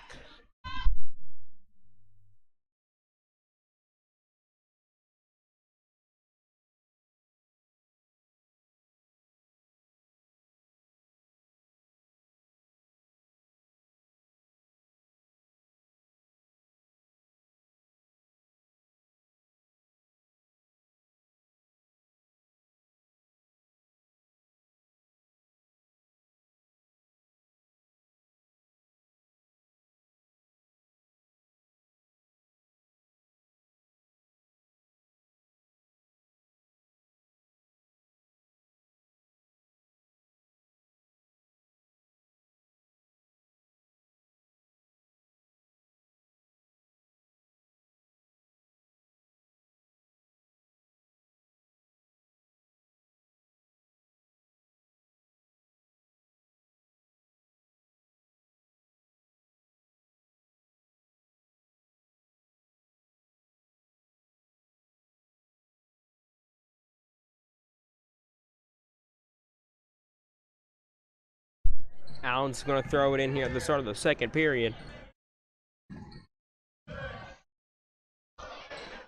Allen's going to throw it in here at the start of the second period.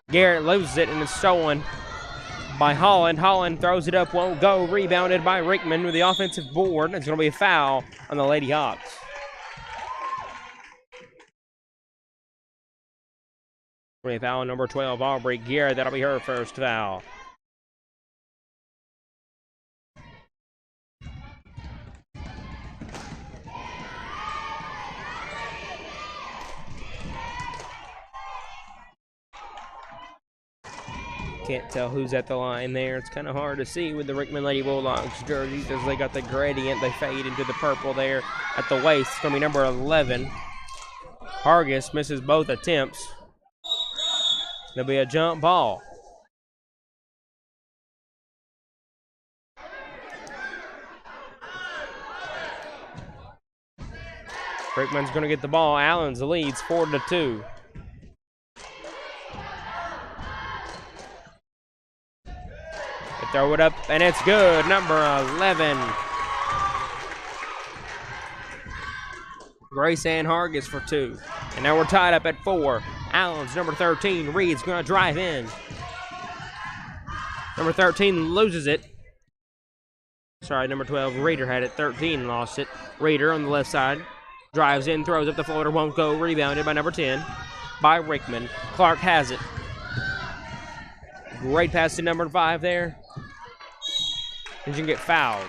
Garrett loses it, and it's stolen by Holland. Holland throws it up, won't go. Rebounded by Rickman with the offensive board. It's going to be a foul on the Lady Hawks. Foul number 12, Aubrey Garrett. That'll be her first foul. Can't tell who's at the line there. It's kind of hard to see with the Rickman Lady Bulldogs jerseys as they got the gradient. They fade into the purple there at the waist. It's going to be number 11. Hargis misses both attempts. There'll be a jump ball. Rickman's going to get the ball. Allen's leads 4-2. They throw it up, and it's good. Number 11. Grace Ann Hargis for 2. And now we're tied up at 4. Allen's number 13. Reed's going to drive in. Number 13 loses it. Sorry, number 12. Reeder had it. 13 lost it. Reeder on the left side. Drives in, throws up the floater, won't go. Rebounded by number 10 by Rickman. Clark has it. Great pass to number 5 there. And you can get fouled.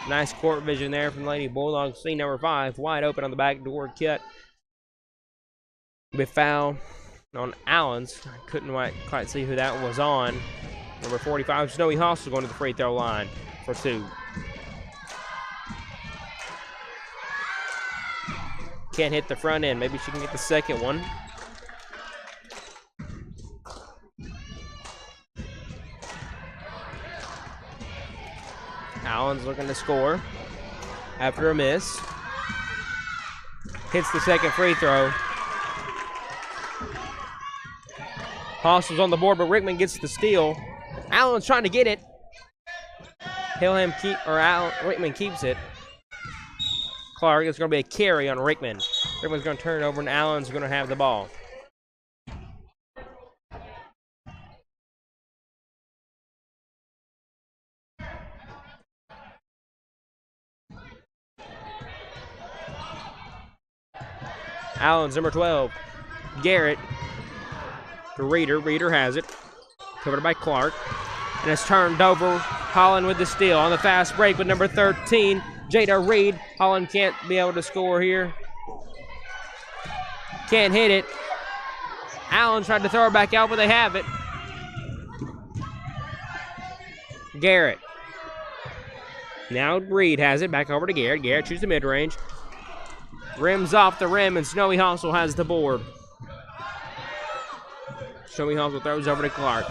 Nice court vision there from Lady Bulldogs. See number 5 wide open on the back door cut. Be foul on Allen's. I couldn't quite see who that was on. Number 45, Snowy Hostel going to the free throw line for 2. Can't hit the front end. Maybe she can get the second one. Allen's looking to score after a miss. Hits the second free throw. Hostel's on the board, but Rickman gets the steal. Allen's trying to get it. Rickman keeps it. Clark, it's going to be a carry on Rickman. Rickman's going to turn it over, and Allen's going to have the ball. Allen's number 12. Garrett to Reeder. Reeder has it. Covered by Clark. And it's turned over. Holland with the steal on the fast break with number 13. Jada Reed. Holland can't be able to score here. Can't hit it. Allen tried to throw it back out, but they have it. Garrett. Now Reed has it. Back over to Garrett. Garrett shoots the mid-range. Rims off the rim, and Snowy Hostel has the board. Snowy Hostel throws over to Clark.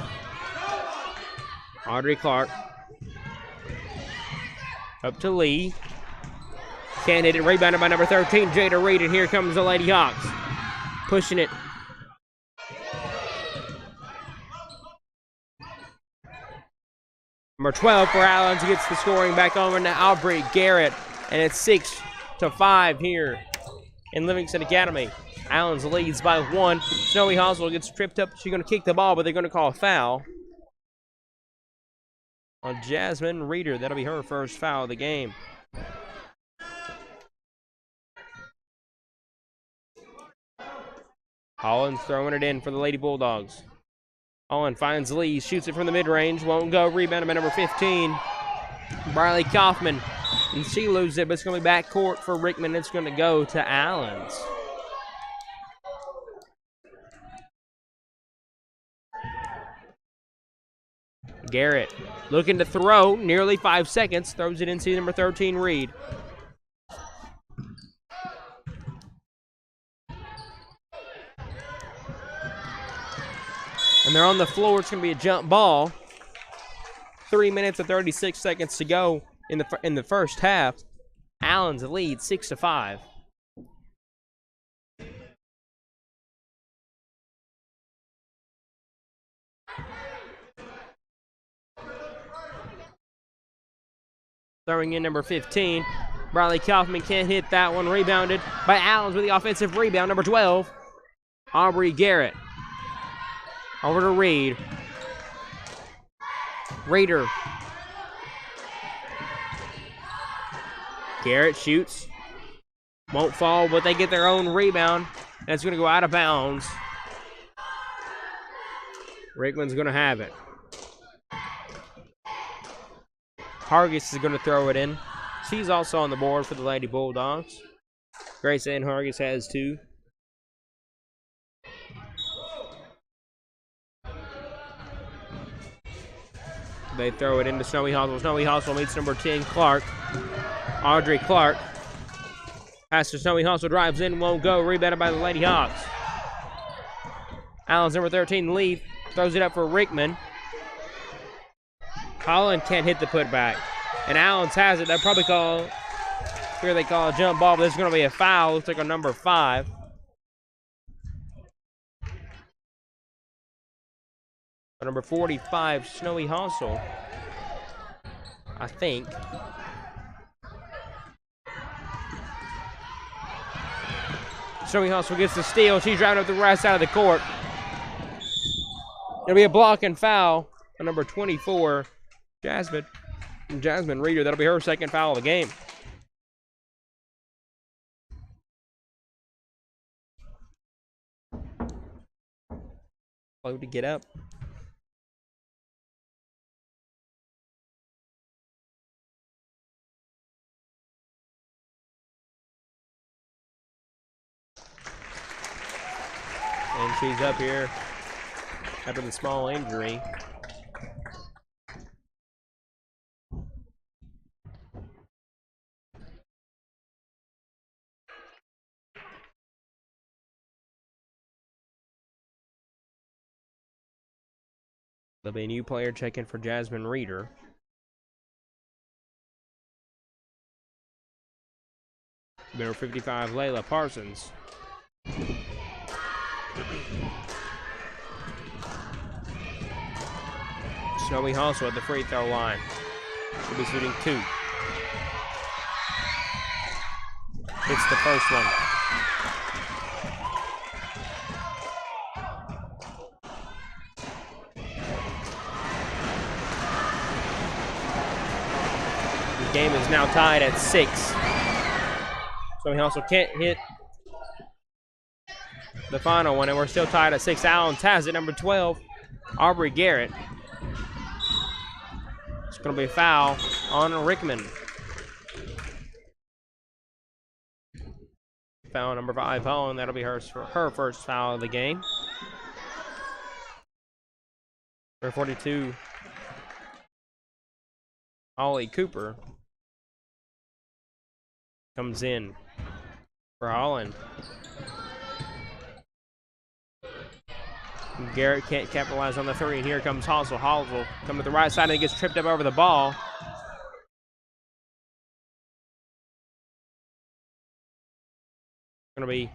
Audrey Clark. Up to Lee. Can't hit it. Rebounded by number 13, Jada Reed, and here comes the Lady Hawks. Pushing it. Number 12 for Allen gets the scoring back over to Aubrey Garrett, and it's 6-5 here in Livingston Academy. Allen's leads by 1. Snowy Hostel gets tripped up. She's going to kick the ball, but they're going to call a foul on Jasmine Reeder. That'll be her first foul of the game. Holland's throwing it in for the Lady Bulldogs. Holland finds Lee, shoots it from the mid-range, won't go. Rebounded by number 15, Briley Kaufman. And she loses it, but it's going to be back court for Rickman. It's going to go to Allen's. Garrett looking to throw, nearly 5 seconds, throws it into number 13, Reed. And they're on the floor. It's going to be a jump ball. 3 minutes and 36 seconds to go in the first half. Allen's lead 6-5. Throwing in number 15. Briley Kaufman can't hit that one. Rebounded by Allens with the offensive rebound. Number 12, Aubrey Garrett. Over to Reed. Reeder. Garrett shoots. Won't fall, but they get their own rebound. And it's going to go out of bounds. Rickman's going to have it. Hargis is going to throw it in. She's also on the board for the Lady Bulldogs. Grace Ann Hargis has 2. They throw it into Snowy Hostel. Snowy Hostel meets number 10, Clark. Audrey Clark. Pass to Snowy Hostel, drives in, won't go. Rebounded by the Lady Hawks. Allen's number 13, Lee, throws it up for Rickman. Holland can't hit the putback. And Allen's has it. They'll probably call, here they call a jump ball, but there's going to be a foul. Looks like on number 5. Number 45, Snowy Hostel, I think. Snowy Hostel gets the steal. She's driving up the right side of the court. It'll be a block and foul on number 24, Jasmine Reeder. That'll be her second foul of the game. Slow to get up. And she's up here after the small injury. There'll be a new player checking for Jasmine Reeder. Number 55, Layla Parsons. Snowy Hostel at the free throw line. She'll be shooting 2. Hits the first one. The game is now tied at 6. Snowy Hostel can't hit the final one, and we're still tied at 6. Allen has it, number 12, Aubrey Garrett. It's going to be a foul on Rickman. Foul number 5 on. That'll be her first foul of the game. Number 42, Holly Cooper, comes in for Holland. Garrett can't capitalize on the 3, and here comes Hostel. Hostel come to the right side and he gets tripped up over the ball. Going to be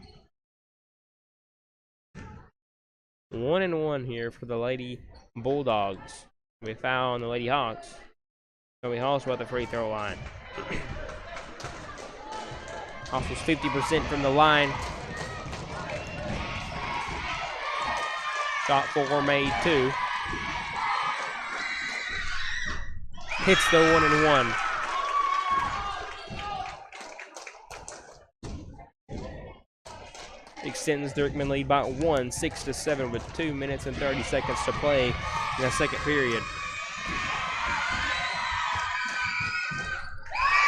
1-1 here for the Lady Bulldogs. We foul on the Lady Hawks. So we Hostel at the free throw line. Hostel's 50% from the line. Shot 4 made 2. Hits the 1-1. Extends the Rickman lead by 1, 6-7, with 2 minutes and 30 seconds to play in the second period.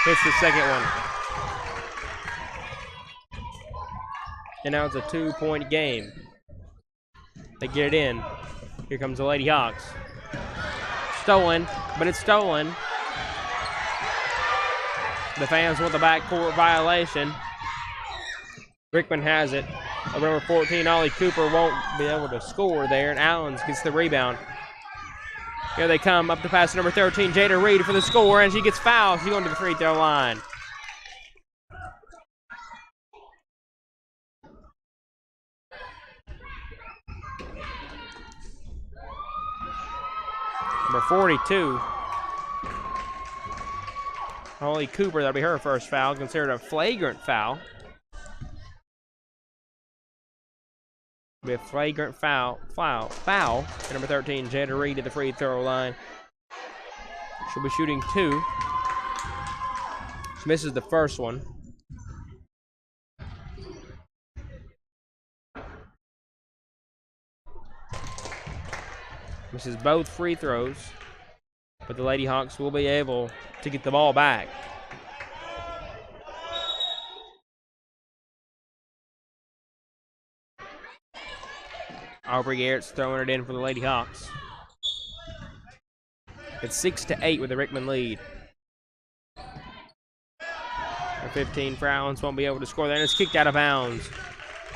Hits the second one. And now it's a 2-point game. They get it in. Here comes the Lady Hawks. Stolen, but it's stolen. The fans want the backcourt violation. Rickman has it. Number 14, Ollie Cooper won't be able to score there, and Allens gets the rebound. Here they come, up to pass number 13, Jada Reed for the score, and she gets fouled. She's going to the free throw line. Number 42, Holly Cooper, that'll be her first foul, considered a flagrant foul. Be a flagrant foul. And number 13, Jada Reed at the free throw line. She'll be shooting 2. She misses the first one. Misses both free throws, but the Lady Hawks will be able to get the ball back. Aubrey Garrett's throwing it in for the Lady Hawks. It's 6-8 with the Rickman lead. 15 for Allens, won't be able to score there, and it's kicked out of bounds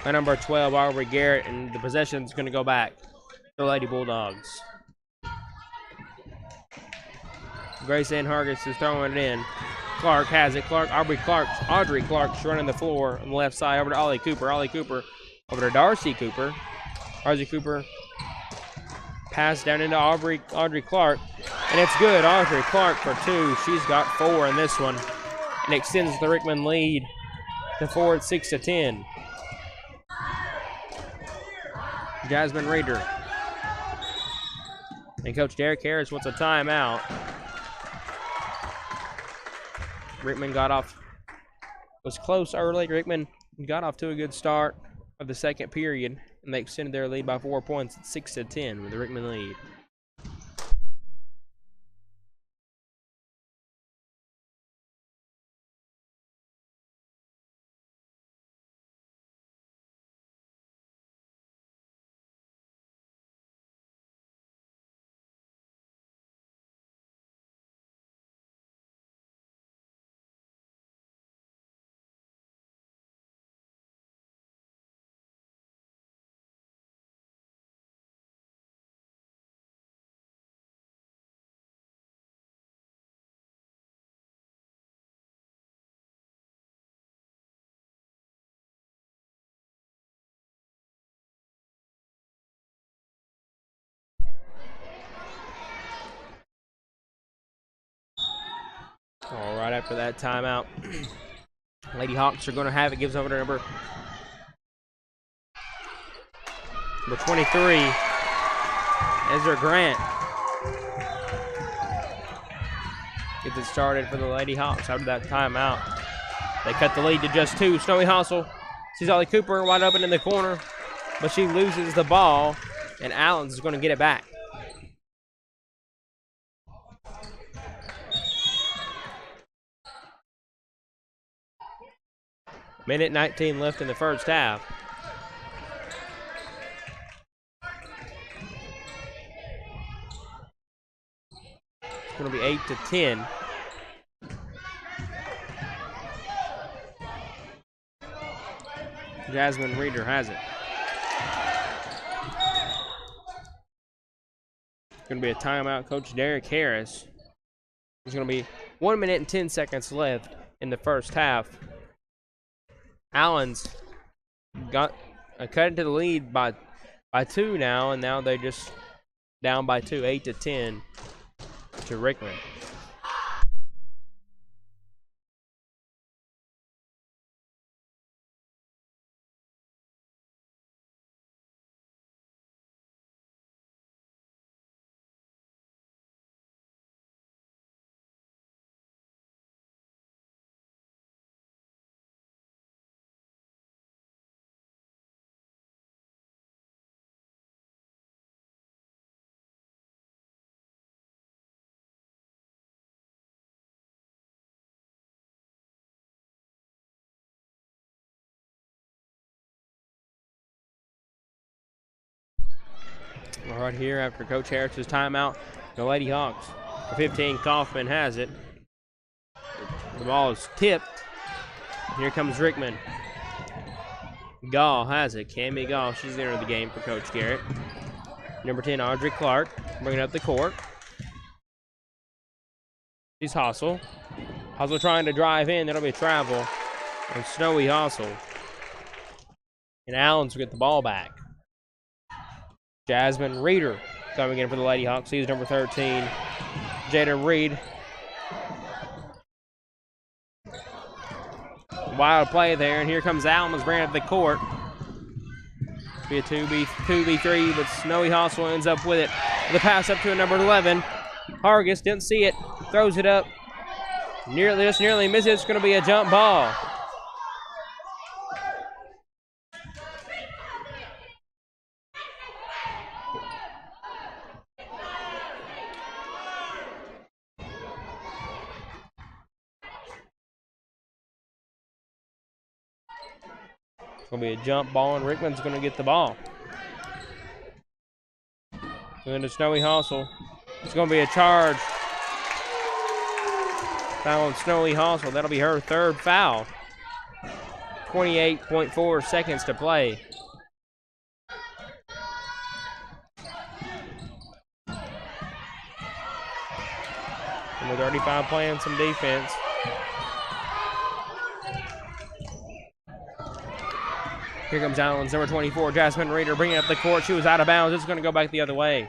by number 12, Aubrey Garrett, and the possession's going to go back to the Lady Bulldogs. Grace Ann Hargis is throwing it in. Clark has it. Audrey Clark's running the floor on the left side over to Ollie Cooper. Ollie Cooper over to Darcy Cooper. Darcy Cooper pass down into Audrey Clark, and it's good. Audrey Clark for 2. She's got 4 in this one, and extends the Rickman lead to 4 at 6-10. Jasmine Reeder. And Coach Derek Harris wants a timeout. Rickman was close early. Rickman got off to a good start of the second period, and they extended their lead by 4 points at 6-10 with the Rickman lead. All right, after that timeout, Lady Hawks are going to have it. Gives over to number 23, Ezra Grant. Gets it started for the Lady Hawks after that timeout. They cut the lead to just 2. Snowy Hossel sees Ollie Cooper wide open in the corner, but she loses the ball, and Allens is going to get it back. Minute 19 left in the first half. It's going to be 8-10. Jasmine Reeder has it. It's going to be a timeout. Coach Derek Harris. There's going to be 1 minute and 10 seconds left in the first half. Allens got cut into the lead by 2 now, and now they're just down by 2, 8-10 to Rickman. All right, here after Coach Harris's timeout, the Lady Hawks. The 15, Kaufman has it. The ball is tipped. Here comes Rickman. Gall has it. Cammie Gall, she's the end of the game for Coach Garrett. Number 10, Audrey Clark, bringing up the court. She's Hossel. Hossel trying to drive in. That'll be a travel on Snowy Hossel. And Allens will get the ball back. Jasmine Reeder coming in for the Lady Hawks. He's number 13, Jada Reed. Wild play there, and here comes Allens bringing up the court. Be a 2v3, but Snowy Hossel ends up with it. The pass up to a number 11. Hargis didn't see it, throws it up. Nearly misses. It's going to be a jump ball. It's going to be a jump ball, and Rickman's going to get the ball. Going to Snowy Hossel. It's going to be a charge Foul on Snowy Hostel. That'll be her third foul. 28.4 seconds to play. Number 35 playing some defense. Here comes Allen's number 24, Jasmine Reeder, bringing up the court. She was out of bounds. It's going to go back the other way.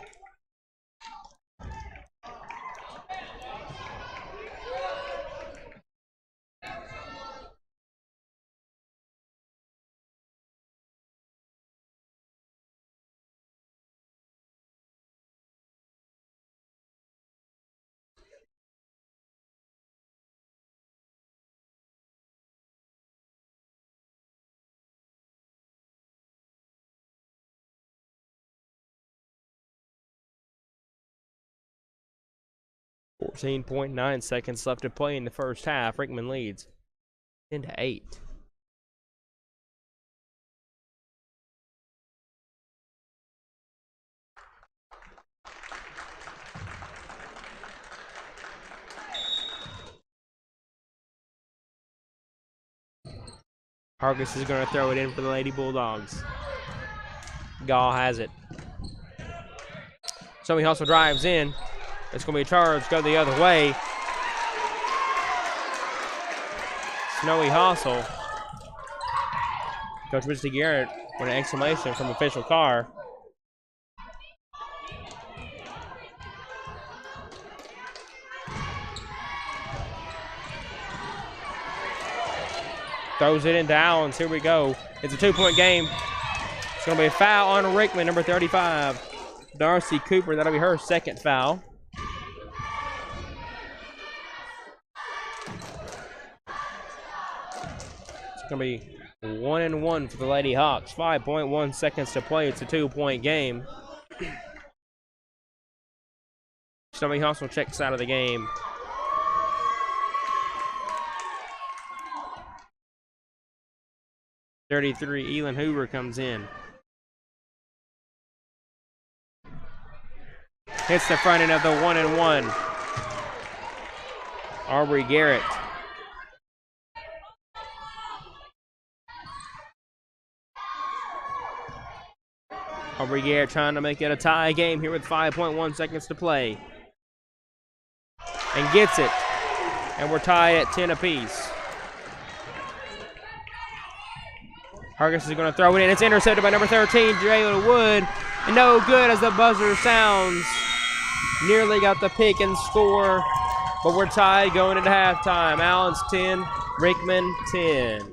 .9 seconds left to play in the first half. Rickman leads 10-8. Hargis is going to throw it in for the Lady Bulldogs. Gall has it. So he also drives in. It's going to be a charge, go the other way. Snowy Hostel. Coach Richie Garrett with an exclamation from official Carr. Throws it into Allens. Here we go. It's a 2-point game. It's going to be a foul on Rickman, number 35. Darcy Cooper, that'll be her second foul. It's going to be 1-1 for the Lady Hawks. 5.1 seconds to play. It's a 2-point game. Snowy Hostel checks out of the game. .33, Elin Hoover comes in. Hits the front end of the 1-1. Aubrey Garrett. Aubrey Garrett trying to make it a tie game here with 5.1 seconds to play. And gets it. And we're tied at 10 apiece. Hargis is going to throw it in. It's intercepted by number 13, Jayla Wood. And no good as the buzzer sounds. Nearly got the pick and score. But we're tied going into halftime. Allen's 10, Rickman 10.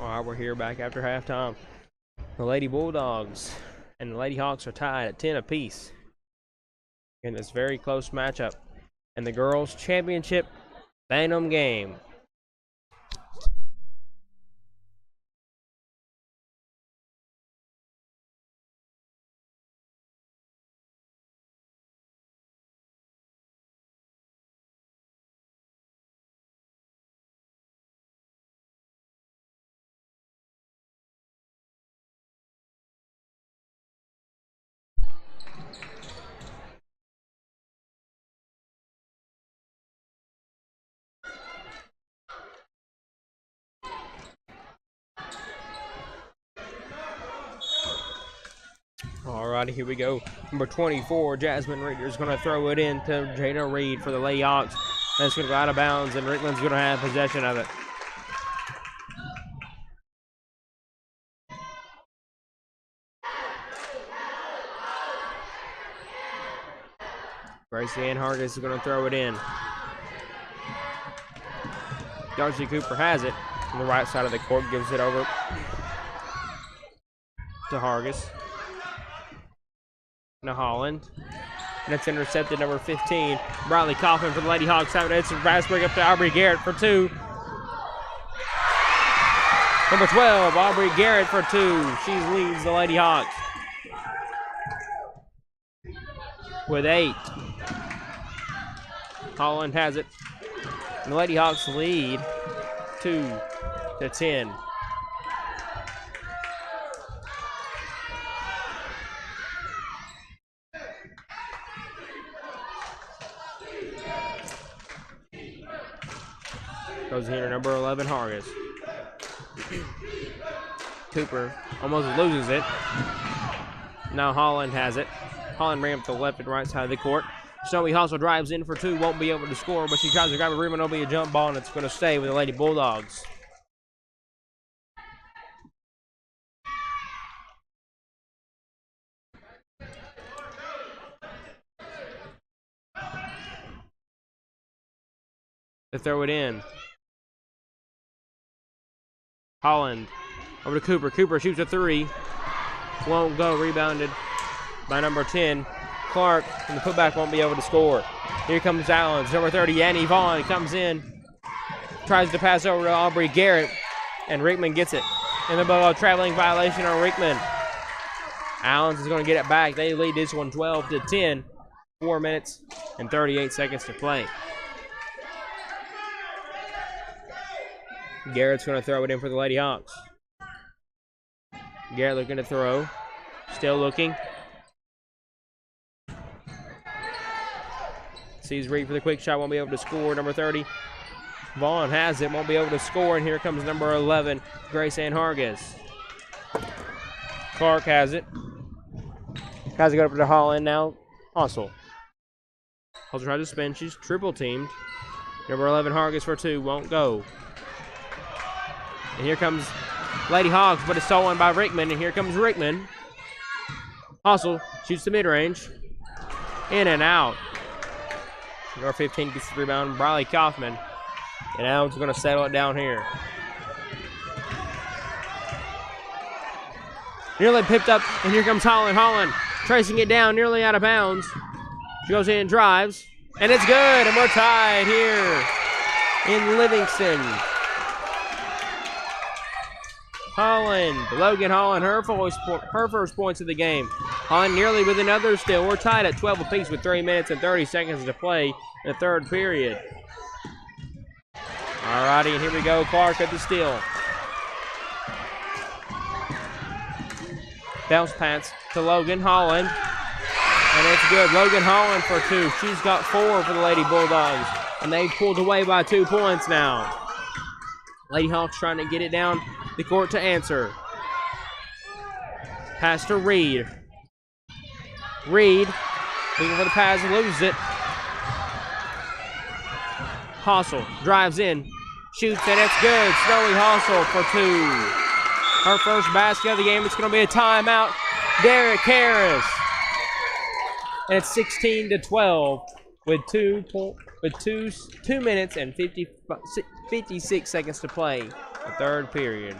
All right, we're here back after halftime. The Lady Bulldogs and the Lady Hawks are tied at 10 apiece in this very close matchup in the girls' championship Bantam game. Alrighty, here we go. Number 24, Jasmine Reader is going to throw it in to Jada Reed for the Lady Hawks. And it's going to go out of bounds, and Rickman's going to have possession of it. Gracie Ann Hargis is going to throw it in. Darcy Cooper has it on the right side of the court, gives it over to Hargis. Now Holland. And it's intercepted, number 15. Bradley Kaufman for the Lady Hawks. It's a pass break up to Aubrey Garrett for 2. Number 12, Aubrey Garrett for 2. She leads the Lady Hawks with 8. Holland has it. And the Lady Hawks lead 2-10. Goes here to number 11, Hargis. Cooper almost loses it. Now Holland has it. Holland ran up to the left and right side of the court. Snowy Hustle drives in for 2, won't be able to score, but she tries to grab a rebound. It'll be a jump ball, and it's going to stay with the Lady Bulldogs. To throw it in. Holland over to Cooper. Cooper shoots a 3. Won't go. Rebounded by number 10. Clark, and the putback won't be able to score. Here comes Allens. Number 30, Annie Vaughn comes in. Tries to pass over to Aubrey Garrett, and Rickman gets it. And the traveling violation on Rickman. Allens is going to get it back. They lead this one 12-10. 4 minutes and 38 seconds to play. Garrett's going to throw it in for the Lady Hawks. Garrett looking to throw. Still looking. Sees Reed for the quick shot. Won't be able to score. Number 30. Vaughn has it. Won't be able to score. And here comes number 11. Grace Ann Hargis. Clark has it. Has to go up to Holland now. Hustle. Hustle tries to spin. She's triple teamed. Number 11 Hargis for 2. Won't go. And here comes Lady Hawks, but it's stolen by Rickman. And here comes Rickman. Hustle shoots the mid-range. In and out. Number 15 gets the rebound. Bradley Kaufman. And Allen's going to settle it down here. Nearly picked up, and here comes Holland. Holland tracing it down, nearly out of bounds. She goes in and drives, and it's good, and we're tied here in Livingston. Holland, Logan Holland, her first points of the game. Holland nearly with another steal. We're tied at 12 apiece with 3 minutes and 30 seconds to play in the third period. Alrighty, and here we go. Clark at the steal. Bounce pass to Logan Holland. And it's good. Logan Holland for 2. She's got 4 for the Lady Bulldogs. And they pulled away by 2 points now. Lady Hawks trying to get it down the court to answer. Pass to Reed. Reed looking for the pass and loses it. Hustle drives in, shoots, and it's good. Snowy Hustle for 2. Her first basket of the game. It's going to be a timeout. Derek Harris. And it's 16-12 with 2 minutes and 56 seconds to play the third period.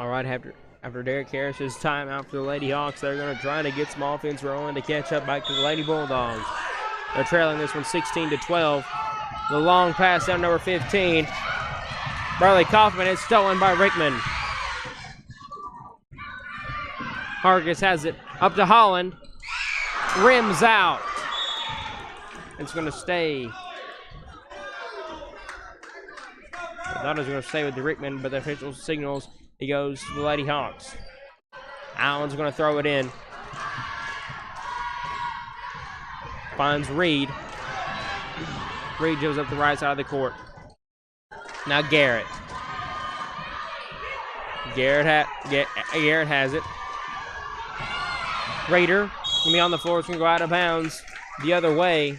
All right, after Derek Harris's timeout for the Lady Hawks, they're going to try to get some offense rolling to catch up back to the Lady Bulldogs. They're trailing this one 16-12. The long pass down number 15. Barley Kaufman is stolen by Rickman. Hargis has it up to Holland. Rims out. It's going to stay. I thought it was going to stay with the Rickman, but the official signals he goes to the Lady Hawks. Allen's going to throw it in. Finds Reed. Reed goes up the right side of the court. Now Garrett. Garrett has it. Raider going to be on the floor. It's going to go out of bounds the other way.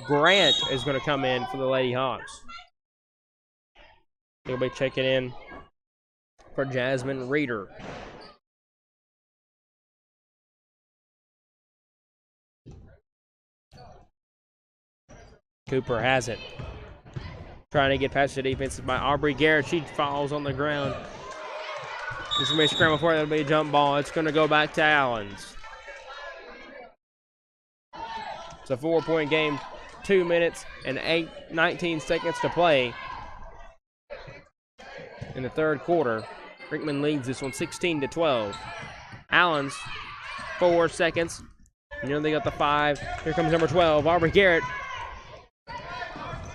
Grant is going to come in for the Lady Hawks. He'll be checking in for Jasmine Reeder. Cooper has it. Trying to get past the defense by Aubrey Garrett. She falls on the ground. This is going to be a scramble for it. That'll be a jump ball. It's going to go back to Allens. It's a 4-point game. 2 minutes and 19 seconds to play in the third quarter. Rickman leads this one 16-12. Allens, 4 seconds. Nearly got the 5. Here comes number 12, Aubrey Garrett.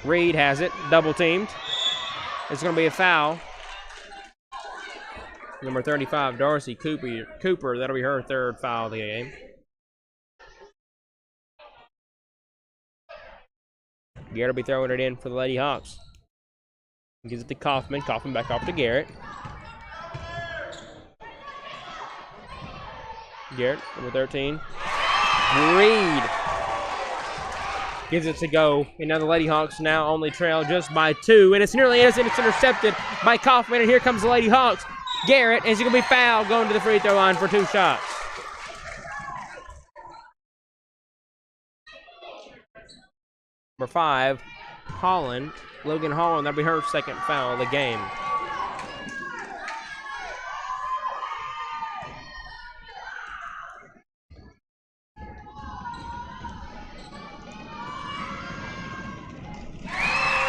Reed has it, double teamed. It's going to be a foul. Number 35, Darcy Cooper. That'll be her third foul of the game. Garrett will be throwing it in for the Lady Hawks. Gives it to Kaufman. Kaufman back off to Garrett. Garrett, number 13. Reed gives it to go. And now the Lady Hawks now only trail just by 2. And it's nearly innocent. It's intercepted by Kaufman. And here comes the Lady Hawks. Garrett is going to be fouled going to the free throw line for 2 shots. Number 5, Logan Holland. That'll be her second foul of the game.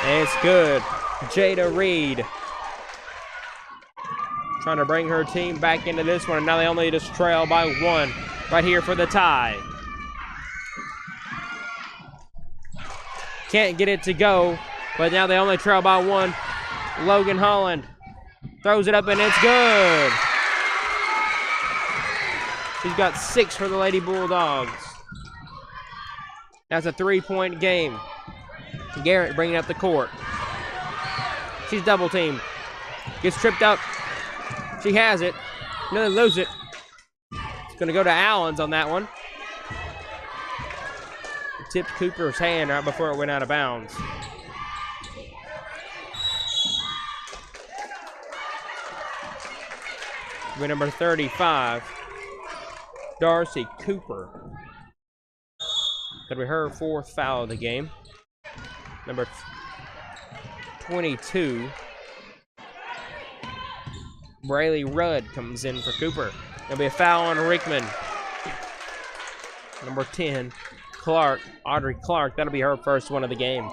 And it's good. Jada Reed trying to bring her team back into this one. And now they only just trail by 1 right here for the tie. Can't get it to go, but now they only trail by 1. Logan Holland throws it up and it's good. She's got 6 for the Lady Bulldogs. That's a 3-point game. Garrett bringing up the court. She's double teamed. Gets tripped up. She has it. No, they lose it. It's going to go to Allens on that one. Tipped Cooper's hand right before it went out of bounds. With number 35, Darcy Cooper. That'll be her 4th foul of the game. Number 22, Braylee Rudd comes in for Cooper. There'll be a foul on Rickman. Number 10, Audrey Clark. That'll be her first one of the game.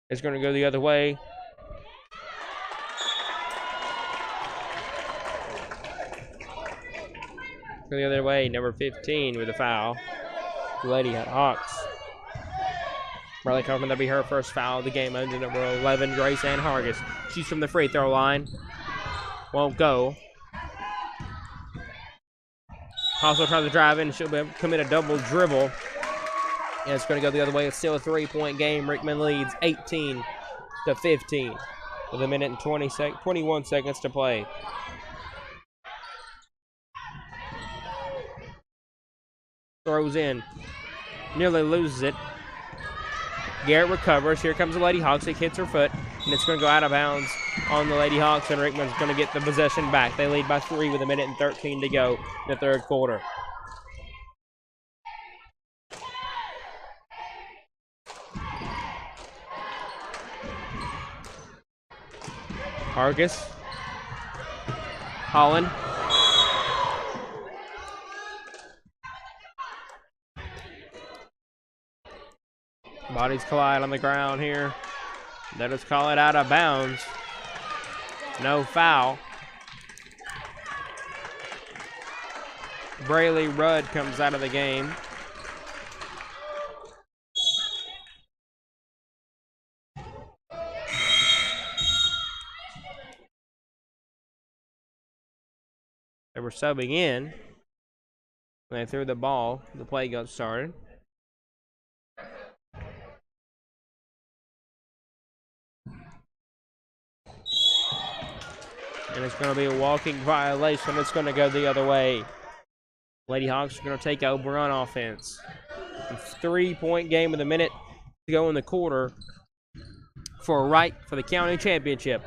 It's going to go the other way. Go the other way, number 15 with a foul. Lady Hawks. Riley Kaufman, that'll be her first foul of the game. Under number 11, Grace Ann Hargis. She's from the free throw line. Won't go. Also tries to drive in. She'll commit a double dribble. And it's going to go the other way. It's still a 3-point game. Rickman leads 18-15 with a minute and 21 seconds to play. Throws in. Nearly loses it. Garrett recovers. Here comes the Lady Hawks. It hits her foot. And it's going to go out of bounds on the Lady Hawks. And Rickman's going to get the possession back. They lead by 3 with a minute and 13 to go in the third quarter. Hargis. Holland. Bodies collide on the ground here. Let us call it out of bounds. No foul. Brayley Rudd comes out of the game. They were subbing in. When they threw the ball, the play got started. And it's going to be a walking violation. It's going to go the other way. Lady Hawks are going to take over on offense. A 3-point game with a minute to go in the quarter for a right for the county championship.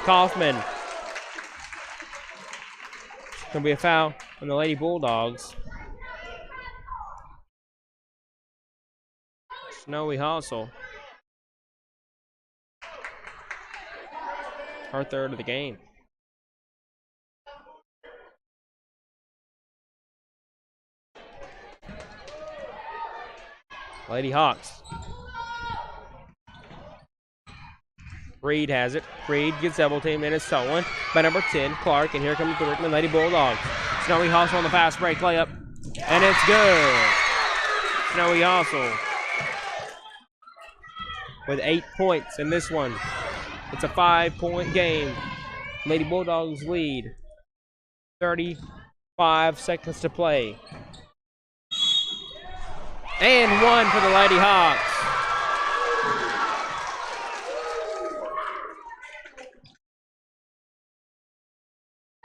Kaufman. It's going to be a foul on the Lady Bulldogs. Snowy Hustle. Her third of the game. Lady Hawks. Reed has it. Reed gets double teamed and it's stolen by number 10, Clark. And here comes the Richmond Lady Bulldogs. Snowy Hustle on the fast break layup. And it's good. Snowy Hustle with 8 points in this one. It's a 5-point game. Lady Bulldogs lead. 35 seconds to play. And one for the Lady Hawks.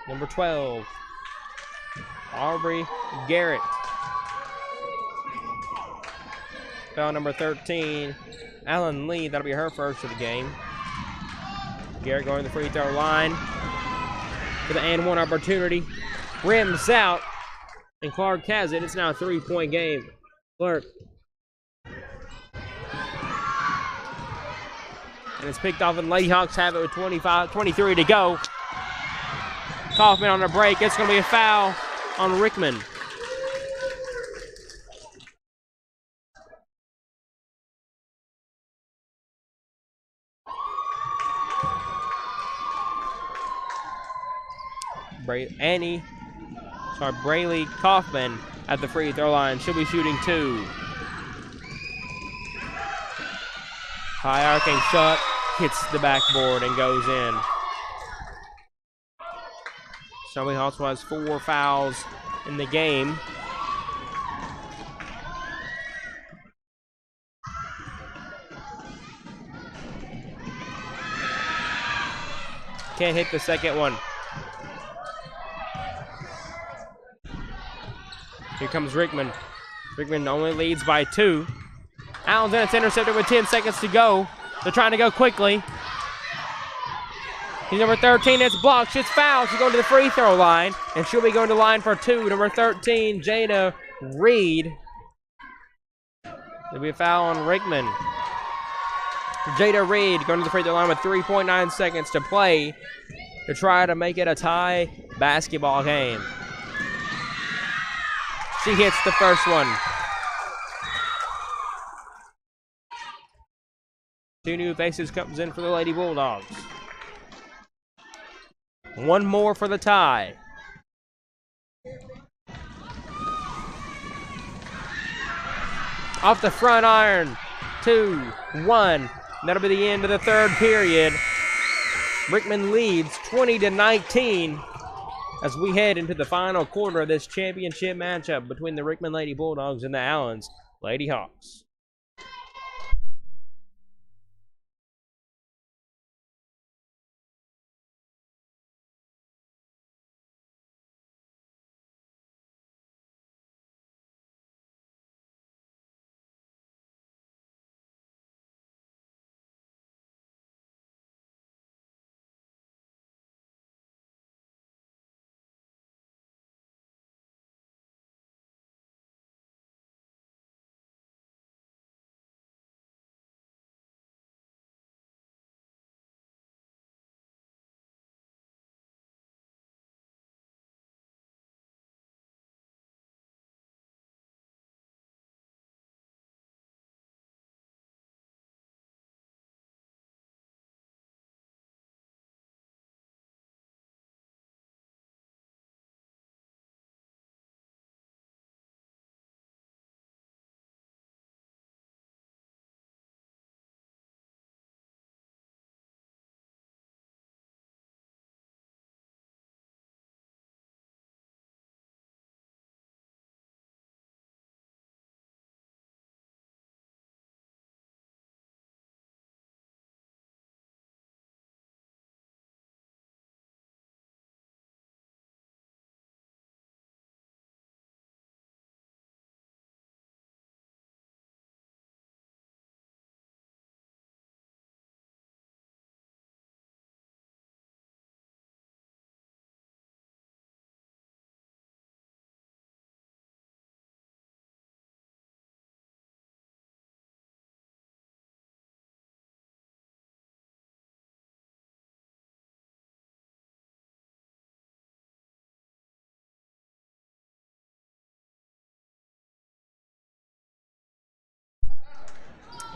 Number 12, Aubrey Garrett. Foul number 13, Alan Lee. That'll be her first of the game. Garrett going to the free throw line for the and one opportunity. Rims out, and Clark has it. It's now a 3-point game. Clark. And it's picked off, and Lady Hawks have it with 23 to go. Kaufman on the break. It's going to be a foul on Rickman. Brayley Kaufman at the free throw line. She'll be shooting 2. High arcing shot, hits the backboard and goes in. Snowy Hustle has 4 fouls in the game. Can't hit the second one. Here comes Rickman. Rickman only leads by 2. Allen's in, it's intercepted with 10 seconds to go. They're trying to go quickly. He's number 13, it's blocked, she's fouled. She's going to the free throw line, and she'll be going to line for 2. Number 13, Jada Reed. There'll be a foul on Rickman. Jada Reed going to the free throw line with 3.9 seconds to play to try to make it a tie basketball game. She hits the first one. 2 new faces comes in for the Lady Bulldogs. 1 more for the tie. Off the front iron. 2, 1. That'll be the end of the third period. Rickman leads 20-19 as we head into the final quarter of this championship matchup between the Rickman Lady Bulldogs and the Allens Lady Hawks.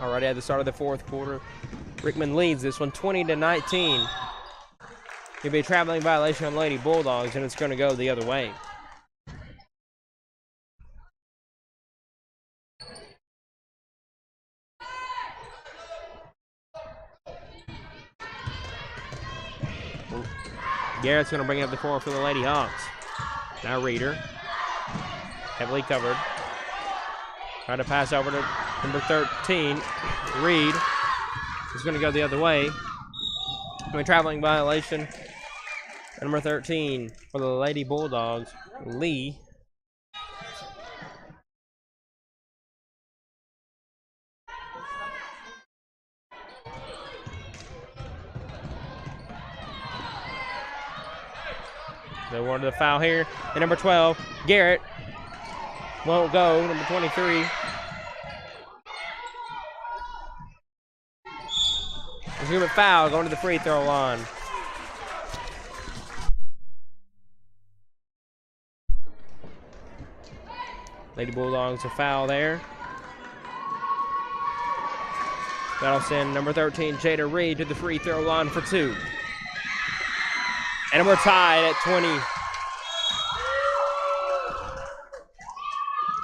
Already at the start of the fourth quarter, Rickman leads this one 20-19. It'll be a traveling violation on Lady Bulldogs, and it's going to go the other way. Garrett's going to bring up the floor for the Lady Hawks. Now Reeder, heavily covered. Trying to pass over to number 13, Reed. He's going to go the other way. Traveling violation. Number 13 for the Lady Bulldogs, Lee. They wanted the foul here. And number 12, Garrett, won't go. Number 23. There's going to be a foul going to the free throw line. Lady Bulldogs a foul there. That'll send number 13, Jada Reed, to the free throw line for 2. And we're tied at 20.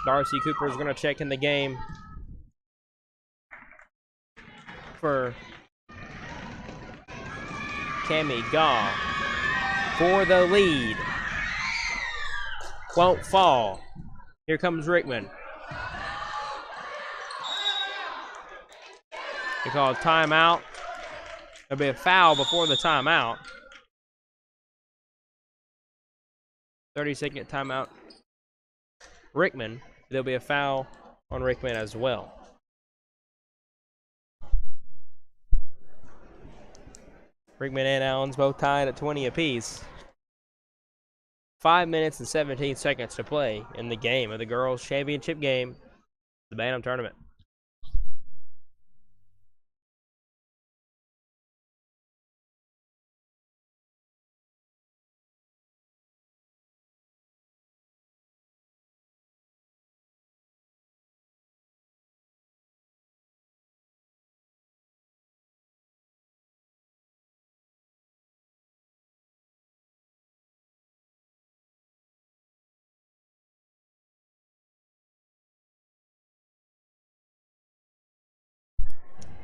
Darcy Cooper is going to check in the game for Cammie Gaw for the lead. Won't fall. Here comes Rickman. They call a timeout. There'll be a foul before the timeout. 30-second timeout. Rickman. There'll be a foul on Rickman as well. Rickman and Allens both tied at 20 apiece. 5 minutes and 17 seconds to play in the game of the girls' championship game, the Bantam tournament.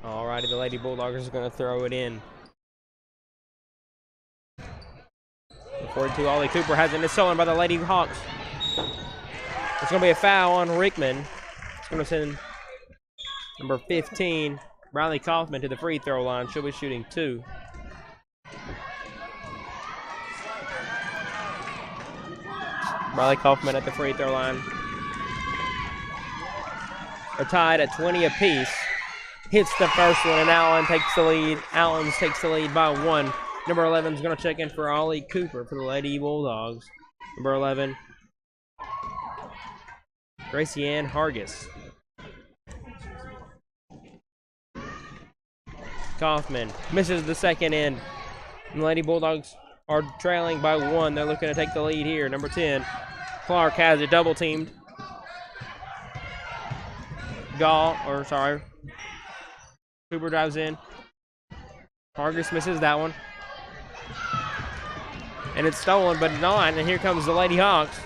Alrighty, the Lady Bulldoggers are going to throw it in. 42, Ollie Cooper has it. It's stolen by the Lady Hawks. It's going to be a foul on Rickman. It's going to send number 15, Riley Kaufman, to the free throw line. She'll be shooting 2. Riley Kaufman at the free throw line. They're tied at 20 apiece. Hits the first one, and Allen takes the lead. Allens takes the lead by 1. Number 11 is going to check in for Ollie Cooper for the Lady Bulldogs. Number 11, Gracie Ann Hargis. Kaufman misses the second end. And the Lady Bulldogs are trailing by 1. They're looking to take the lead here. Number 10, Clark has it double teamed. Cooper drives in. Hargis misses that one. And it's stolen, but not. And here comes the Lady Hawks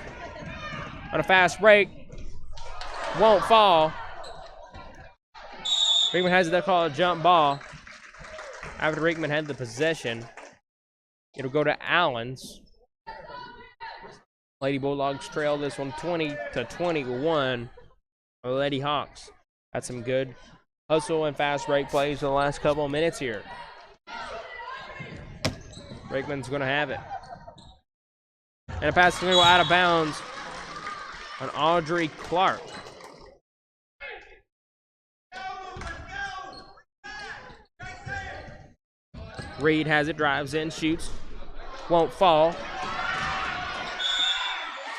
on a fast break. Won't fall. Rickman has it. They'll call a jump ball. After Rickman had the possession, it'll go to Allens. Lady Bulldogs trail this one 20-21. The Lady Hawks had some good hustle and fast break plays in the last couple of minutes here. Rickman's going to have it. And a pass to go out of bounds on Audrey Clark. Reed has it, drives in, shoots. Won't fall.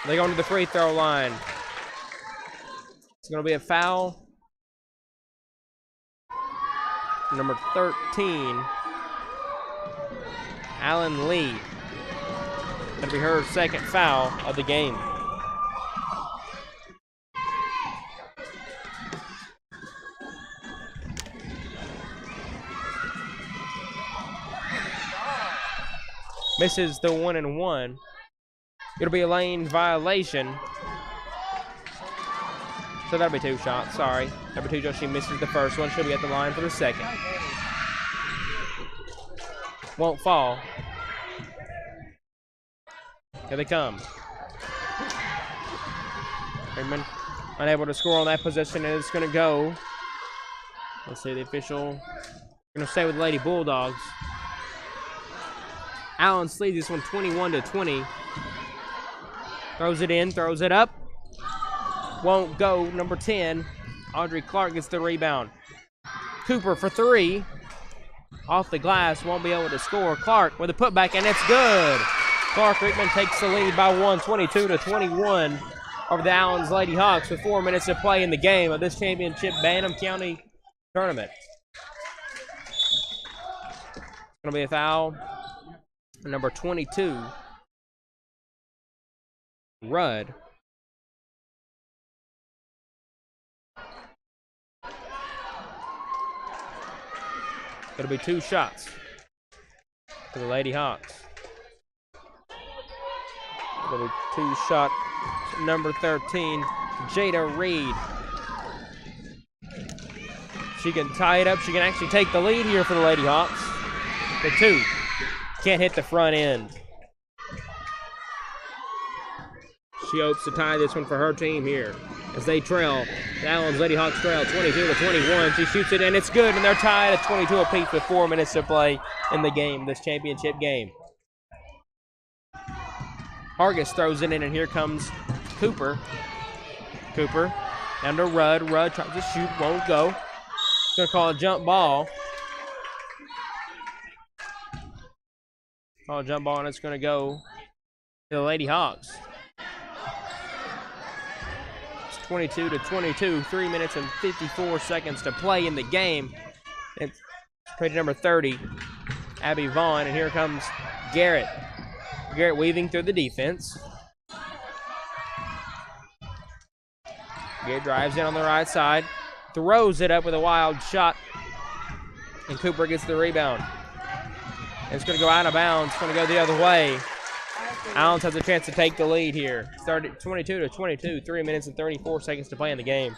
They go to the free throw line. It's going to be a foul. Number 13, Allen Lee. That'll be her second foul of the game. Misses the 1-and-1. It'll be a lane violation. So that'll be 2 shots, sorry. Number 2, Josie misses the first one. She'll be at the line for the second. Won't fall. Here they come. Redmond unable to score on that possession, and it's going to go. Let's see, the official going to stay with Lady Bulldogs. Allen leads this one 21-20. Throws it in, throws it up. Won't go. Number 10, Audrey Clark gets the rebound. Cooper for 3. Off the glass, won't be able to score. Clark with a putback, and it's good. Clark Rickman takes the lead by 1, 22-21 over the Allens Lady Hawks with 4 minutes to play in the game of this championship Bantam County tournament. It's going to be a foul. Number 22, Rudd. It'll be 2 shots for the Lady Hawks. It'll be 2 shot. Number 13, Jada Reed. She can tie it up. She can actually take the lead here for the Lady Hawks. The 2 can't hit the front end. She hopes to tie this one for her team here as they trail. The Allens Lady Hawks trail 22-21. She shoots it, and it's good, and they're tied at 22 apiece with 4 minutes to play in the game, this championship game. Hargis throws it in, and here comes Cooper. Cooper down to Rudd. Rudd tries to shoot, won't go. Going to call a jump ball. Call a jump ball, and it's going to go to the Lady Hawks. 22-22, 3 minutes and 54 seconds to play in the game. It's trade number 30, Abby Vaughn, and here comes Garrett. Garrett weaving through the defense. Garrett drives in on the right side, throws it up with a wild shot, and Cooper gets the rebound. And it's going to go out of bounds. It's going to go the other way. Allens has a chance to take the lead here. Started 22-22, 3 minutes and 34 seconds to play in the game.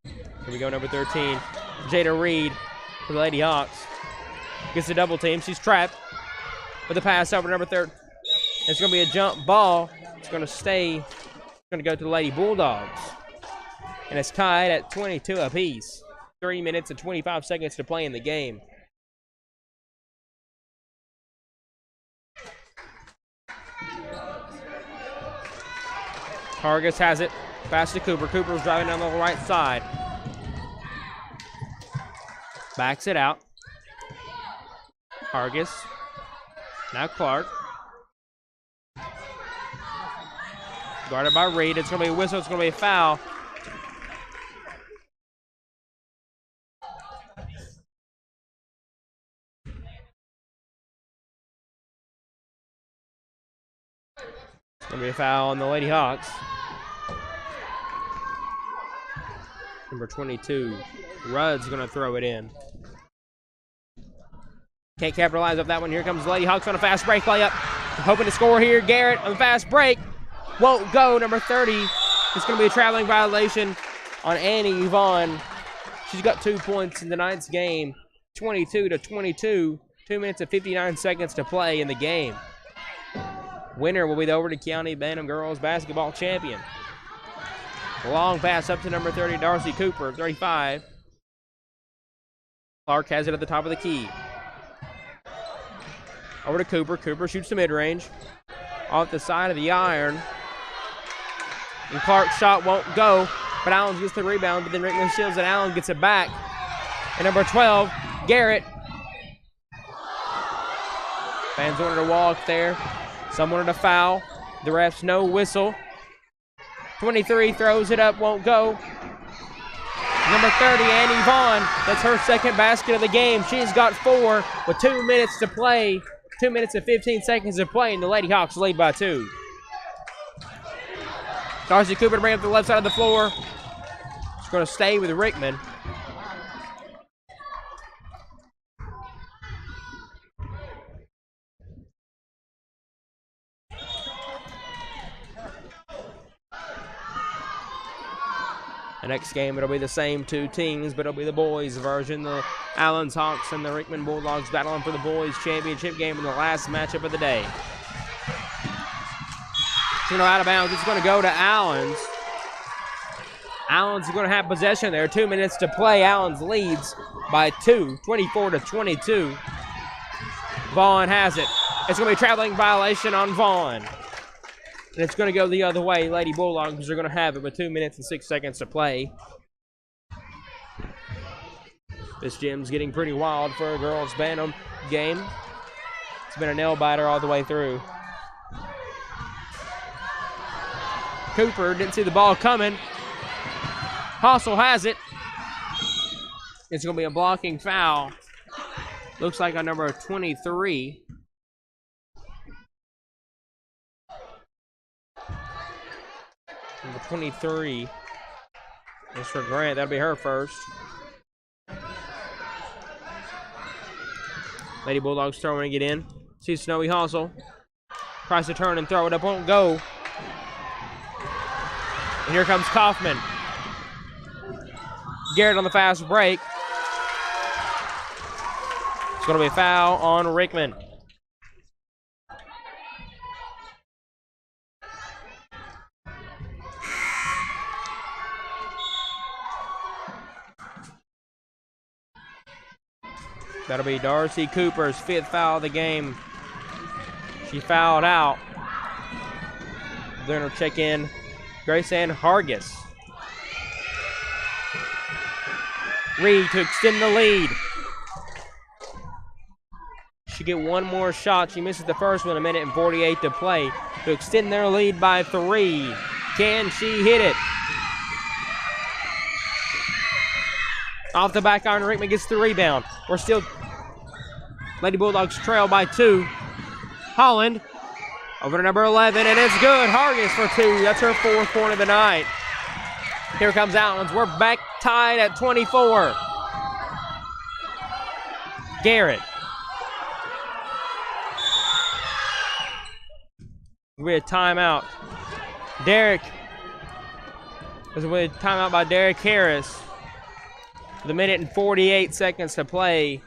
Here we go, number 13, Jada Reed for the Lady Hawks. Gets the double team. She's trapped with a pass over number 13. It's going to be a jump ball. It's going to stay. It's going to go to the Lady Bulldogs. And it's tied at 22 apiece. 3 minutes and 25 seconds to play in the game. Hargis has it. Pass to Cooper. Cooper's driving down the right side. Backs it out. Hargis. Now Clark. Guarded by Reed. It's going to be a whistle. It's going to be a foul. Going to be a foul on the Lady Hawks. Number 22, Rudd's going to throw it in. Can't capitalize off that one. Here comes the Lady Hawks on a fast break layup. Hoping to score here. Garrett on the fast break. Won't go. Number 30. It's going to be a traveling violation on Annie Vaughn. She's got 2 points in tonight's game. 22-22. 2 minutes and 59 seconds to play in the game. Winner will be the Overton County Bantam Girls Basketball Champion. Long pass up to number 30, Darcy Cooper, 35. Clark has it at the top of the key. Over to Cooper. Cooper shoots the mid-range. Off the side of the iron. And Clark's shot won't go, but Allen gets the rebound, but then Rickman shields and Allen gets it back. And number 12, Garrett. Fans wanted to walk there. Some wanted a foul. The refs no whistle. 23 throws it up, won't go. Number 30, Annie Vaughn. That's her second basket of the game. She's got 4 with 2 minutes to play. 2 minutes and 15 seconds to play, and the Lady Hawks lead by 2. Darcy Cooper to bring up the left side of the floor. She's going to stay with Rickman. next game, it'll be the same two teams, but it'll be the boys version. The Allen's Hawks and the Rickman Bulldogs battling for the boys championship game in the last matchup of the day. It's going to go out of bounds. It's going to go to Allen's. Allen's going to have possession there. 2 minutes to play. Allen's leads by 2, 24-22. Vaughn has it. It's going to be a traveling violation on Vaughn. And it's going to go the other way. Lady Bulldogs are going to have it with 2 minutes and 6 seconds to play. This gym's getting pretty wild for a girls' Bantam game. It's been a nail-biter all the way through. Cooper didn't see the ball coming. Hossel has it. It's going to be a blocking foul. Looks like on number 23. Number 23 is for Grant. That'll be her first. Lady Bulldogs throwing it in. See Snowy Hossel. Tries to turn and throw it up. Won't go. And here comes Kaufman. Garrett on the fast break. It's going to be a foul on Rickman. That'll be Darcy Cooper's 5th foul of the game. She fouled out. Then we'll check in Grace Ann Hargis. Reed to extend the lead. She get one more shot. She misses the first one, 1:48 to play. To extend their lead by 3. Can she hit it? Off the back iron, Rickman gets the rebound. We're still Lady Bulldogs trail by 2. Holland over to number 11, and it's good. Hargis for 2. That's her 4th point of the night. Here comes Allens. We're back tied at 24. Garrett. We had timeout. Derek. There's a timeout by Derek Harris. With 1:48 to play.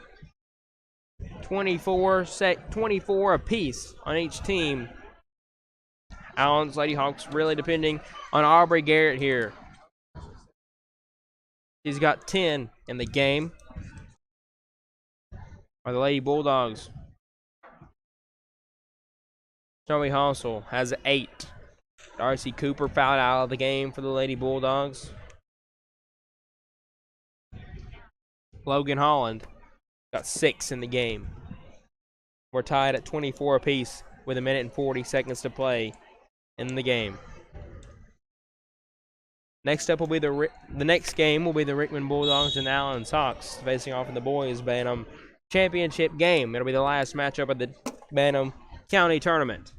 24 apiece on each team. Allen's Lady Hawks really depending on Aubrey Garrett here. He's got 10 in the game. Are the Lady Bulldogs? Snowy Hossel has 8. Darcy Cooper fouled out of the game for the Lady Bulldogs. Logan Holland got 6 in the game. We're tied at 24 apiece with 1:40 to play in the game. Next up will be the next game will be the Rickman Bulldogs and Allen's Hawks facing off in the boys Bantam championship game. It'll be the last matchup of the Bantam County tournament.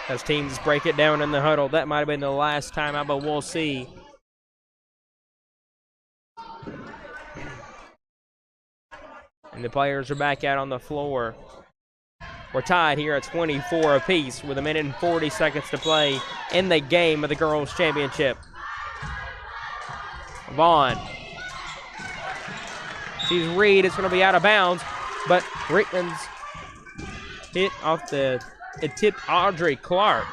As teams break it down in the huddle, that might have been the last timeout, but we'll see. And the players are back out on the floor. We're tied here at 24 apiece with 1:40 to play in the game of the girls' championship. Vaughn. Sees Reed. It's going to be out of bounds, but Rickman's hit off the. It tipped Audrey Clark.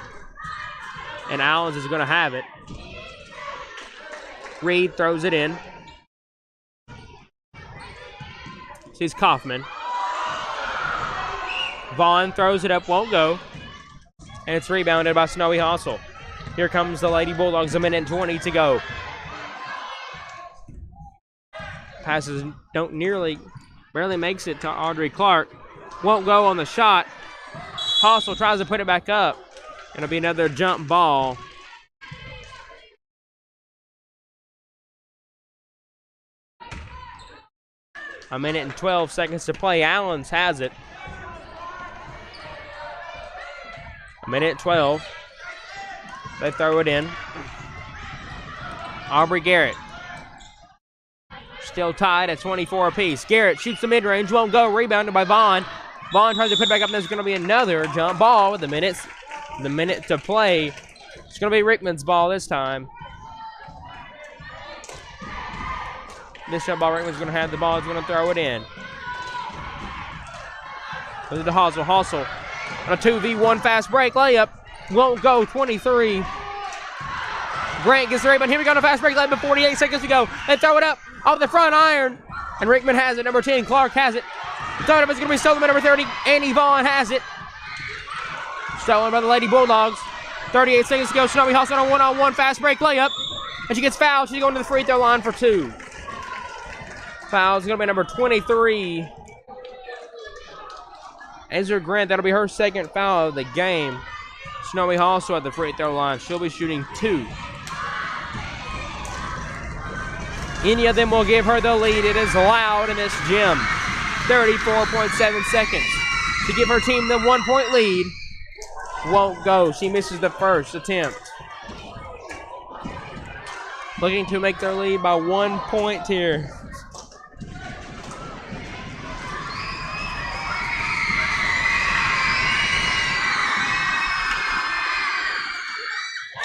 And Allens is going to have it. Reed throws it in. Sees Kaufman. Vaughn throws it up, won't go. And it's rebounded by Snowy Hossel. Here comes the Lady Bulldogs, 1:20 to go. Passes barely makes it to Audrey Clark. Won't go on the shot. Hossel tries to put it back up. It'll be another jump ball. A 1:12 to play. Allens has it. 1:12. They throw it in. Aubrey Garrett. Still tied at 24 apiece. Garrett shoots the mid-range, won't go. Rebounded by Vaughn. Vaughn tries to put it back up, and there's going to be another jump ball with the minute to play. It's going to be Rickman's ball this time. This jump ball, Rickman's going to have the ball. He's going to throw it in. Goes to Hossel. Hossel on a 2v1 fast break layup. Won't go. 23. Grant gets the rebound. Here we go on a fast break layup with 48 seconds to go. They throw it up off the front iron. And Rickman has it. Number 10, Clark has it. Throw it up. It's going to be stolen by number 30. Annie Vaughn has it. Stolen by the Lady Bulldogs. 38 seconds to go. Snowy Hossel on a one-on-one fast break layup. And she gets fouled. She's going to the free throw line for 2. Foul is going to be number 23. Ezra Grant, that'll be her second foul of the game. Snowy Hossel at the free throw line. She'll be shooting 2. Any of them will give her the lead. It is loud in this gym. 34.7 seconds to give her team the 1-point lead. Won't go. She misses the first attempt. Looking to make their lead by 1 point here.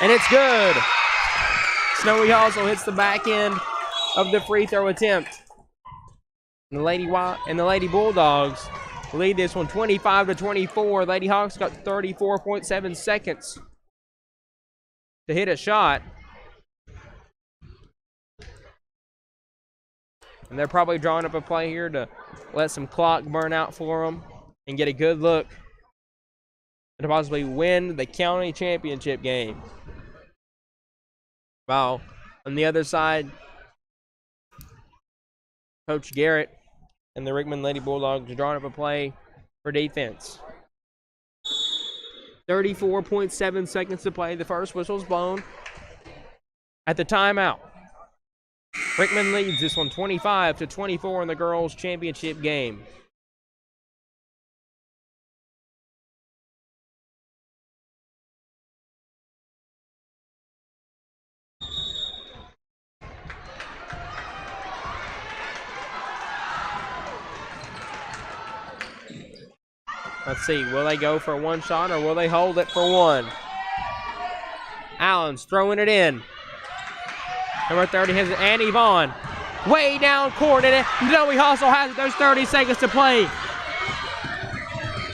And it's good. Snowy Hossel hits the back end of the free throw attempt. And the Lady Bulldogs lead this one 25-24. Lady Hawks got 34.7 seconds to hit a shot. And they're probably drawing up a play here to let some clock burn out for them and get a good look and to possibly win the county championship game. While on the other side, Coach Garrett and the Rickman Lady Bulldogs are drawing up a play for defense. 34.7 seconds to play. The first whistle's blown at the timeout. Rickman leads this one 25-24 in the girls' championship game. Let's see, will they go for one shot or will they hold it for one? Allen's throwing it in. Number 30 has Annie Vaughn. Way down court, and Snowy Hossel has it. There's 30 seconds to play.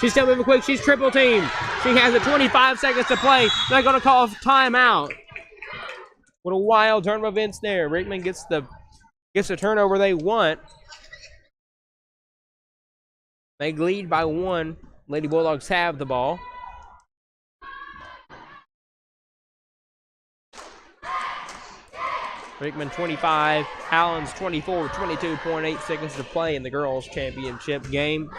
She's still moving quick. She's triple teamed. She has it. 25 seconds to play. They're going to call timeout. What a wild turn of events there. Rickman gets the turnover they want. They lead by 1. Lady Bulldogs have the ball. Rickman 25, Allen's 24, 22.8 seconds to play in the girls' championship game.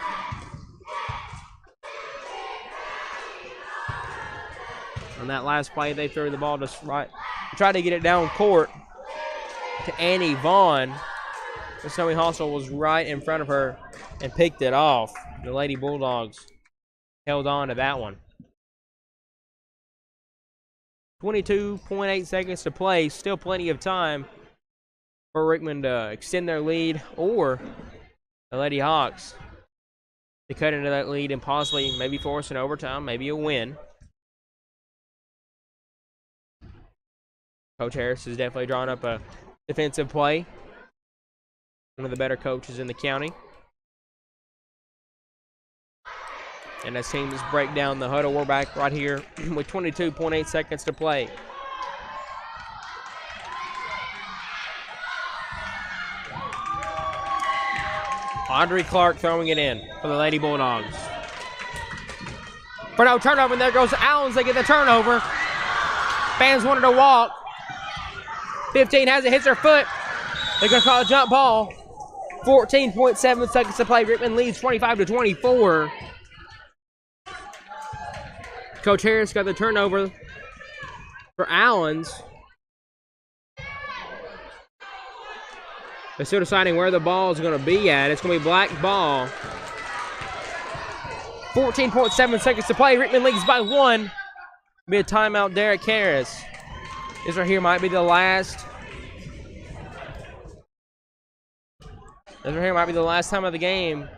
On that last play, they threw the ball just right, tried to get it down court to Annie Vaughn. Snowy Hossel was right in front of her and picked it off. The Lady Bulldogs held on to that one. 22.8 seconds to play. Still plenty of time for Rickman to extend their lead or the Lady Hawks to cut into that lead and possibly maybe force an overtime, maybe a win. Coach Harris has definitely drawn up a defensive play. One of the better coaches in the county. And as teams break down the huddle, we're back right here with 22.8 seconds to play. Audrey Clark throwing it in for the Lady Bulldogs. For no turnover, and there goes Allens. They get the turnover. Fans wanted to walk. 15 has it, hits her foot. They're going to call a jump ball. 14.7 seconds to play. Rickman leads 25-24. Coach Harris got the turnover for Allens. They're still deciding where the ball is going to be at. It's going to be black ball. 14.7 seconds to play. Rickman leads by 1. Be a timeout. Derek Harris. This right here might be the last. This right here might be the last time of the game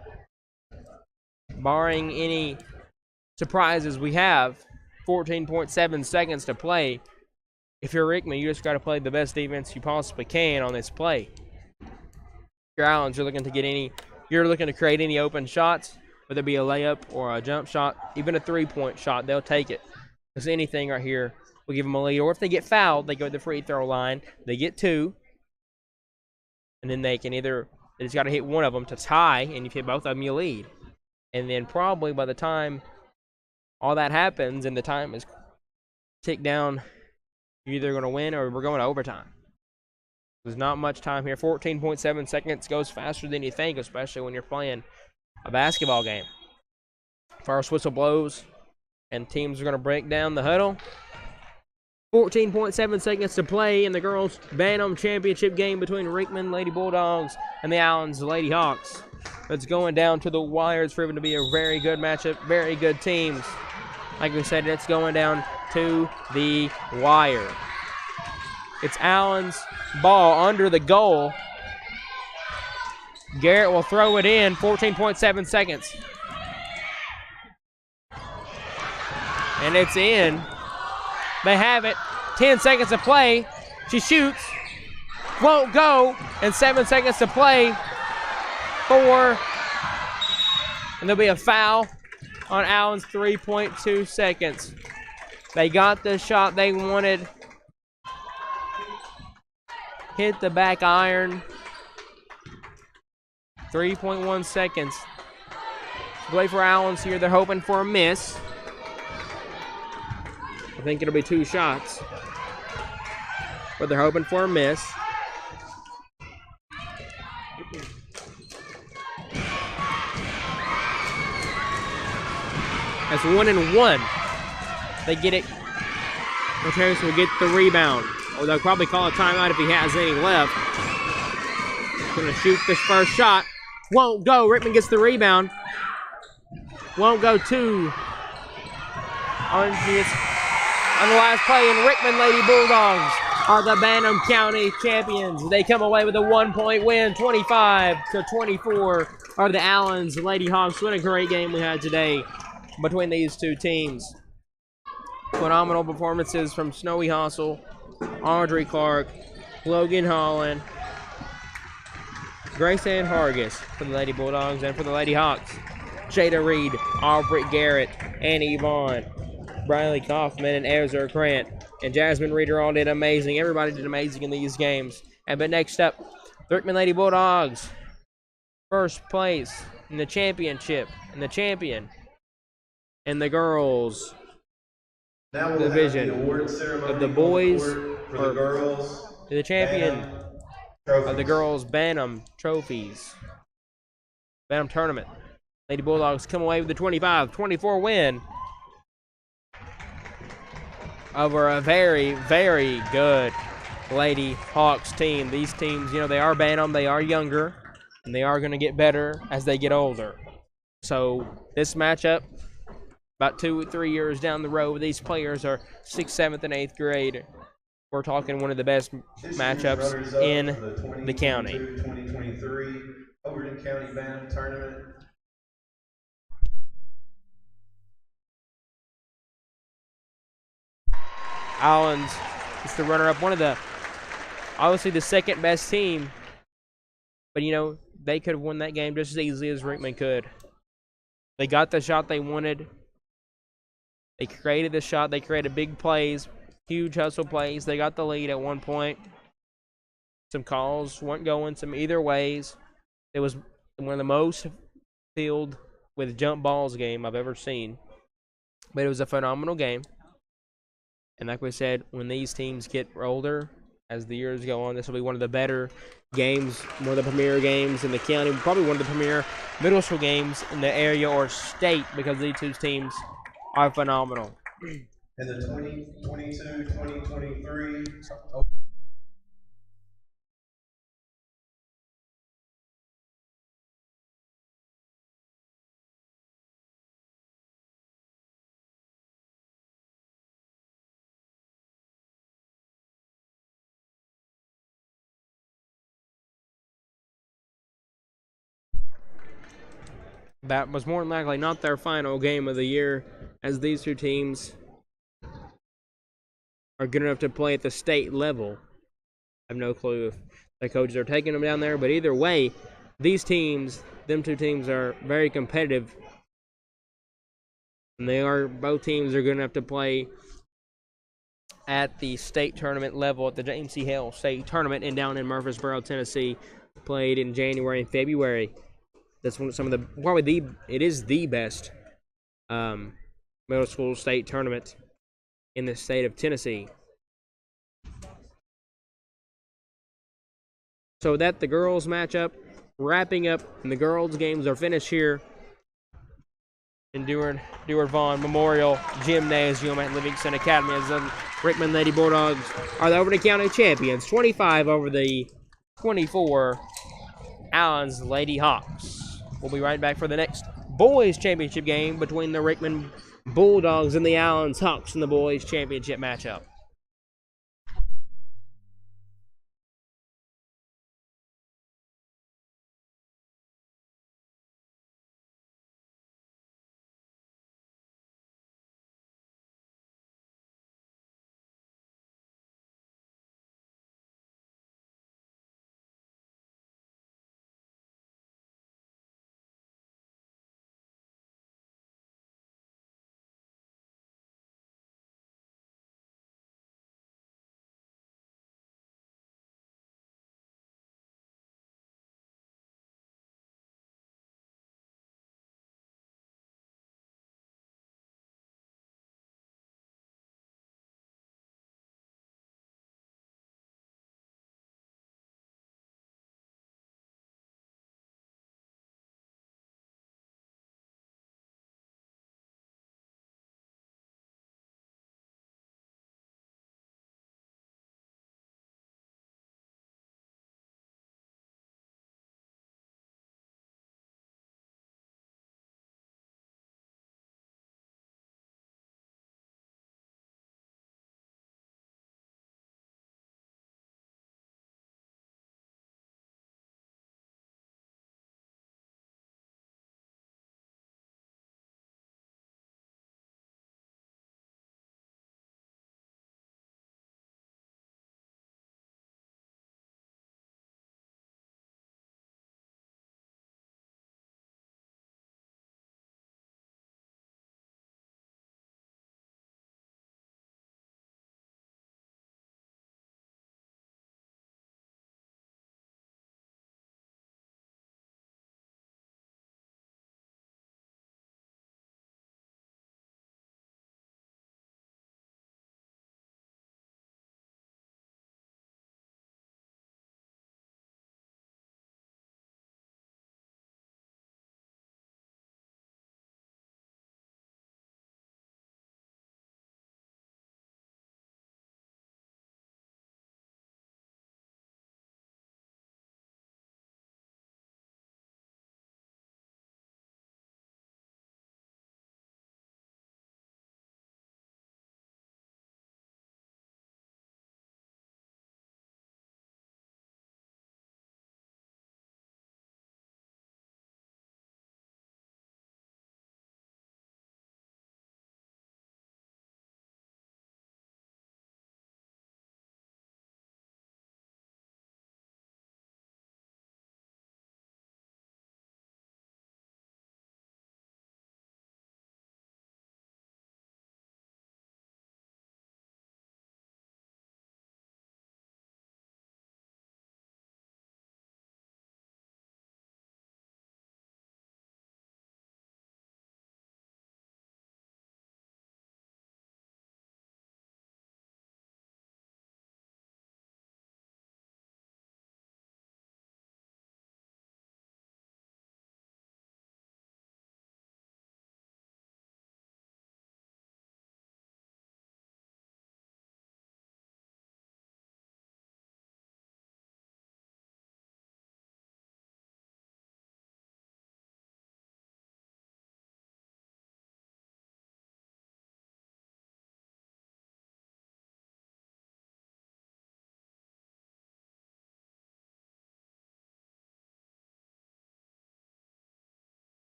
barring any surprises, we have 14.7 seconds to play. If you're Rickman, you just got to play the best defense you possibly can on this play. Your Allens, you're looking to create any open shots, whether it be a layup or a jump shot, even a three-point shot, they'll take it. Because anything right here will give them a lead. Or if they get fouled, they go to the free throw line, they get two, and then they just got to hit one of them to tie, and if you hit both of them, you lead. And then probably by the time all that happens and the time is ticked down, you're either going to win or we're going to overtime. There's not much time here. 14.7 seconds goes faster than you think, especially when you're playing a basketball game. First whistle blows, and teams are going to break down the huddle. 14.7 seconds to play in the girls' Bantam championship game between Rickman Lady Bulldogs and the Allens Lady Hawks. It's going down to the wire. It's proven to be a very good matchup, very good teams. Like we said, it's going down to the wire. It's Allen's ball under the goal. Garrett will throw it in. 14.7 seconds. And it's in. They have it. 10 seconds to play. She shoots. Won't go. And 7 seconds to play. 4. And there'll be a foul on Allen's 3.2 seconds. They got the shot they wanted. Hit the back iron. 3.1 seconds. Play for Allen's here. They're hoping for a miss. I think it'll be 2 shots. But they're hoping for a miss. That's 1 and 1. They get it. Harris will get the rebound. Or they'll probably call a timeout if he has any left. Gonna shoot this first shot. Won't go. Rickman gets the rebound. Won't go 2. On the last play, and Rickman Lady Bulldogs are the Bantam County champions. They come away with a 1-point win, 25-24. Are the Allens Lady Hawks. What a great game we had today between these two teams. Phenomenal performances from Snowy Hossel, Audrey Clark, Logan Holland, Grace Ann Hargis for the Lady Bulldogs, and for the Lady Hawks, Jada Reed, Aubrey Garrett, Annie Vaughn, Briley Kaufman, and Ezra Grant, and Jasmine Reeder all did amazing. Everybody did amazing in these games. But next up, the Rickman Lady Bulldogs, first place in the championship, and the champion in the girls division of the boys, for the girls, the champion of the girls Bantam trophies, Bantam tournament. Lady Bulldogs come away with the 25-24 win over a very, very good Lady Hawks team. These teams, they are Bantam, they are younger, and they are going to get better as they get older. So this matchup, about 2 or 3 years down the road, these players are 6th, 7th, and 8th grade. We're talking one of the best matchups in the county. 2023 Overton County Bantam Tournament. Allens is the runner-up, obviously the second best team. But, they could have won that game just as easily as Rickman could. They got the shot they wanted. They created the shot. They created big plays, huge hustle plays. They got the lead at one point. Some calls weren't going some either ways. It was one of the most filled with jump balls game I've ever seen. But it was a phenomenal game. And like we said, when these teams get older, as the years go on, this will be one of the better games, one of the premier games in the county, probably one of the premier middle school games in the area or state, because these two teams are phenomenal. In the 2022-2023 that was more than likely not their final game of the year, as these two teams are good enough to play at the state level. I have no clue if the coaches are taking them down there, but either way, them two teams are very competitive, and both teams are good enough to play at the state tournament level at the James C. Hale State Tournament and down in Murfreesboro, Tennessee, played in January and February. That's it is the best middle school state tournament in the state of Tennessee. So that the girls matchup wrapping up, and the girls games are finished here in Deward Vaughn Memorial Gymnasium at Livingston Academy, as the Rickman Lady Bulldogs are the Overton County champions, 25 over the 24 Allen's Lady Hawks. We'll be right back for the next boys championship game between the Rickman Bulldogs and the Allen's Hawks in the boys championship matchup.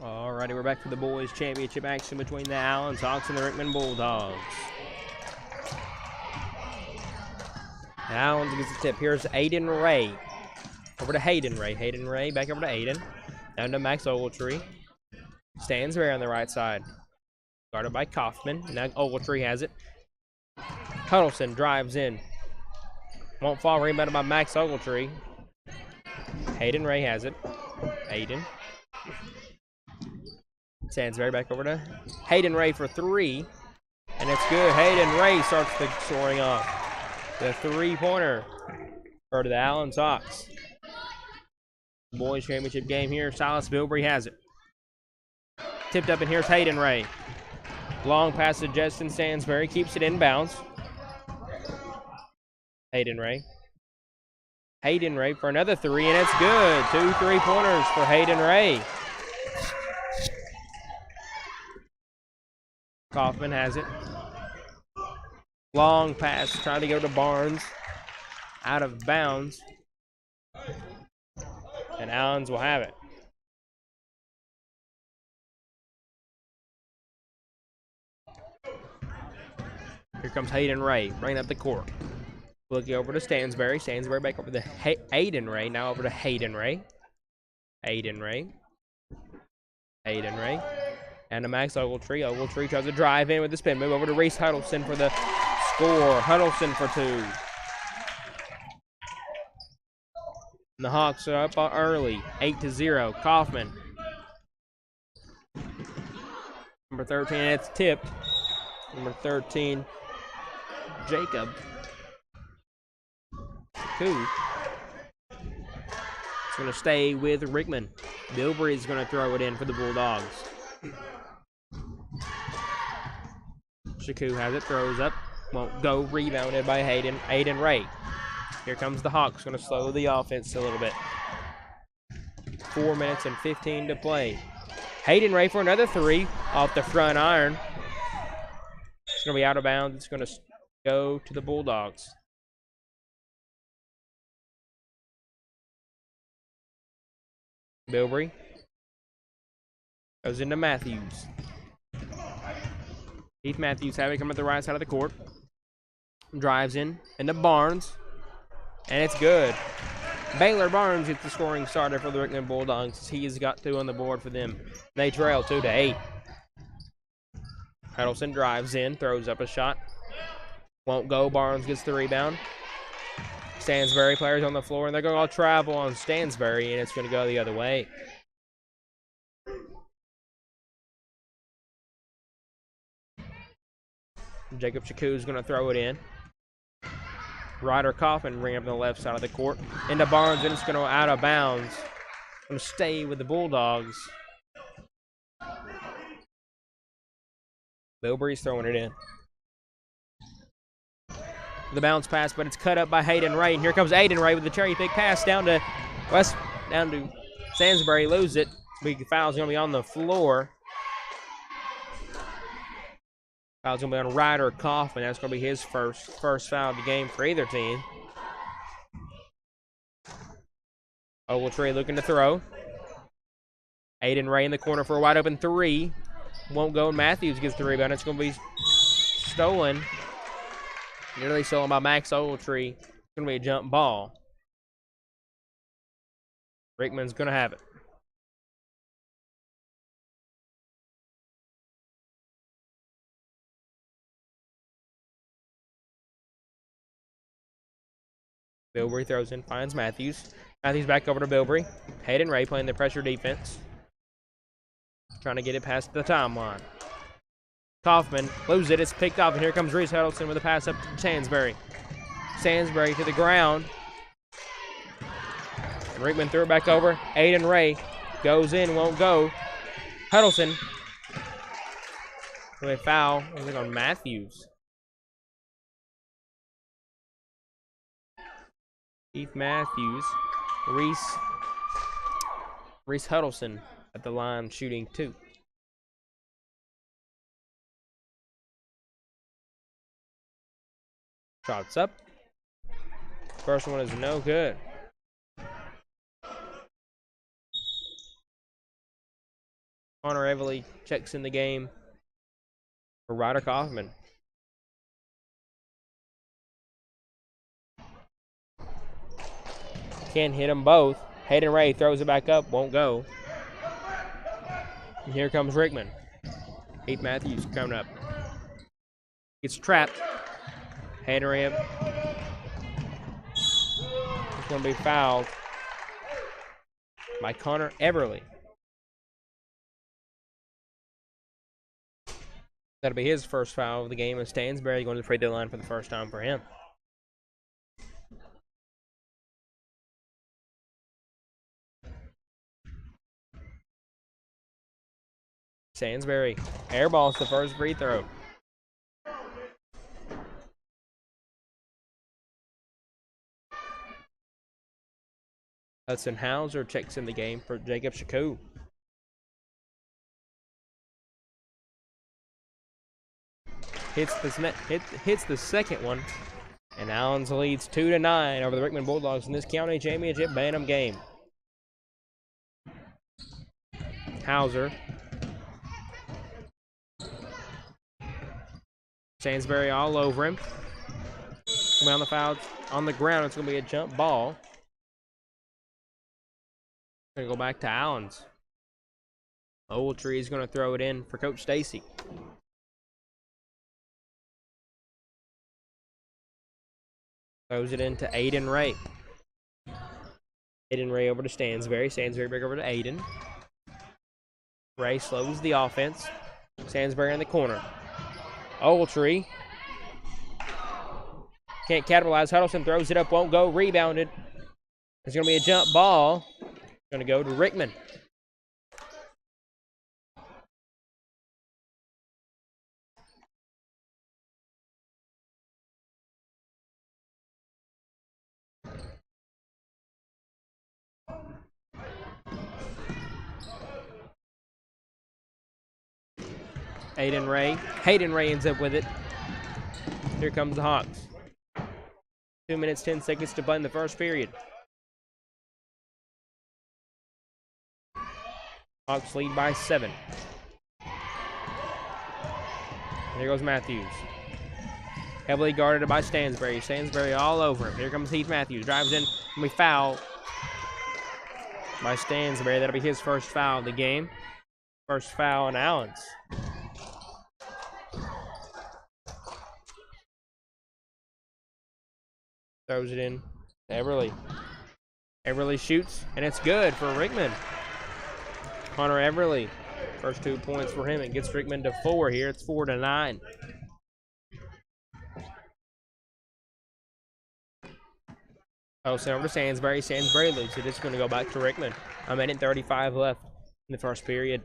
Alrighty, we're back for the boys' championship action between the Allen Hawks and the Rickman Bulldogs. Allen gets the tip. Here's Aiden Ray. Over to Hayden Ray. Hayden Ray back over to Aiden. Down to Max Ogletree. Stansberry on the right side. Guarded by Kaufman. Now Ogletree has it. Huddleston drives in. Won't fall. Rebounded by Max Ogletree. Hayden Ray has it. Aiden. Stansberry back over to Hayden Ray for three. And it's good. Hayden Ray starts the scoring off. The three-pointer for the Allen Hawks. Boys championship game here. Silas Bilbrey has it. Tipped up, and here's Hayden Ray. Long pass to Justin Stansberry. Keeps it in bounds. Hayden Ray. Hayden Ray for another three, and it's good. 2 3-pointers for Hayden Ray. Kaufman has it. Long pass, trying to go to Barnes. Out of bounds. And Allens will have it. Here comes Hayden Ray, running up the court. Looking over to Stansberry. Stansberry back over to Aiden Ray. Now over to Hayden Ray. Aiden Ray. Hayden Ray. And to Max Ogletree. Ogletree tries to drive in with the spin move over to Reese Huddleston for the score. Huddleston for two. And the Hawks are up early, 8-0. Kaufman. Number 13, it's tipped. Number 13, Jacob. Two. It's going to stay with Rickman. Bilbrey is going to throw it in for the Bulldogs. Shaku has it, throws up. Won't go, rebounded by Aiden Ray. Here comes the Hawks, going to slow the offense a little bit. 4 minutes and 15 to play. Hayden Ray for another three off the front iron. It's going to be out of bounds. It's going to go to the Bulldogs. Bilbrey goes into Matthews. Heath Matthews having come at the right side of the court. Drives in into Barnes. And it's good. Baylor Barnes gets the scoring starter for the Rickman Bulldogs. He has got two on the board for them. They trail 2-8. Huddleston drives in, throws up a shot. Won't go. Barnes gets the rebound. Stansberry players on the floor, and they're going to all travel on Stansberry, and it's going to go the other way. Jacob Shaku is going to throw it in. Ryder Kaufman bring up the left side of the court. Into Barnes, and it's going to go out of bounds. Going to stay with the Bulldogs. Bilbrey's throwing it in. The bounce pass, but it's cut up by Hayden Ray. And here comes Aiden Ray with the cherry pick pass down to Stansberry. Lose it. Big foul's going to be on the floor. Foul's going to be on Ryder Kaufman. That's going to be his first foul of the game for either team. Ogletree looking to throw. Aiden Ray in the corner for a wide open three. Won't go. Matthews gets the rebound. It's going to be stolen. Nearly stolen by Max Ogletree. It's going to be a jump ball. Rickman's going to have it. Bilbrey throws in, finds Matthews. Matthews back over to Bilbrey. Hayden Ray playing the pressure defense. Trying to get it past the timeline. Kaufman loses it. It's picked off, and here comes Reese Huddleston with a pass up to Stansberry. Stansberry to the ground. And Rickman threw it back over. Aiden Ray goes in, won't go. Huddleston. With a foul, I think on Matthews. Keith Matthews. Reese Huddleston at the line shooting two. Shots up. First one is no good. Connor Everly checks in the game for Ryder Kaufman. Can't hit them both. Hayden Ray throws it back up, won't go. And here comes Rickman. Heath Matthews coming up. Gets trapped. Hayden Ray is going to be fouled by Connor Everly. That'll be his first foul of the game, and Stansberry going to the free throw line for the first time for him. Stansberry airballs the first free throw. Hudson Hauser checks in the game for Jacob Shaku. Hits the second one, and Allens leads 2-9 over the Rickman Bulldogs in this county championship Bantam game. Hauser. Stansberry all over him. Coming on the foul on the ground. It's going to be a jump ball. Going to go back to Allens. Ogletree is going to throw it in for Coach Stacy. Throws it into Aiden Ray. Aiden Ray over to Stansberry. Stansberry back over to Aiden. Ray slows the offense. Stansberry in the corner. Ogletree can't capitalize. Huddleston throws it up, won't go. Rebounded. There's going to be a jump ball. Going to go to Rickman. Hayden Ray ends up with it. Here comes the Hawks. 2 minutes, 10 seconds to play in the first period. Hawks lead by 7. There goes Matthews. Heavily guarded by Stansberry. Stansberry all over him. Here comes Heath Matthews. Drives in. And we foul by Stansberry. That'll be his first foul of the game. First foul on Allens. Throws it in to Everly. Everly shoots, and it's good for Rickman. Connor Everly, first 2 points for him. It gets Rickman to 4 here. It's 4-9. Oh, sent over to Stansberry. Stansberry loses it. It's going to go back to Rickman. A minute 35 left in the first period.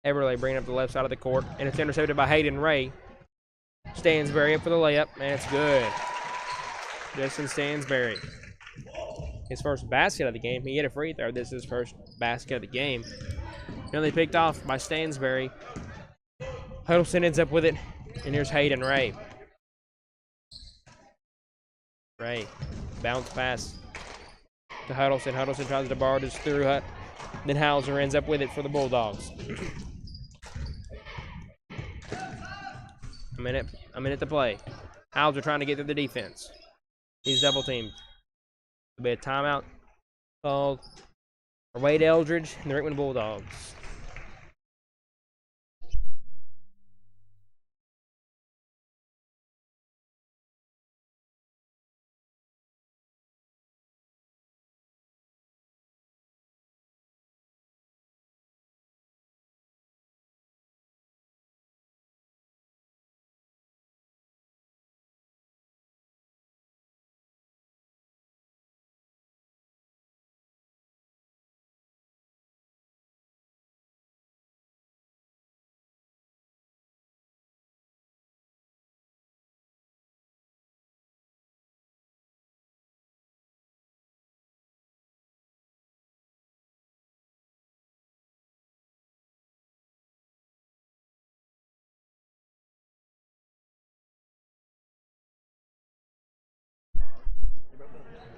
Everly bringing up the left side of the court, and it's intercepted by Hayden Ray. Stansberry up for the layup, and it's good. Justin Stansberry. His first basket of the game. He hit a free throw. This is his first basket of the game. Nearly picked off by Stansberry. Huddleston ends up with it, and here's Hayden Ray. Ray, bounce pass to Huddleston. Huddleston tries to bar this through Hut. Then Hauser ends up with it for the Bulldogs. A minute to play. Hauser trying to get through the defense. He's double teamed. There'll be a timeout called for Wade Eldridge and the Rickman Bulldogs.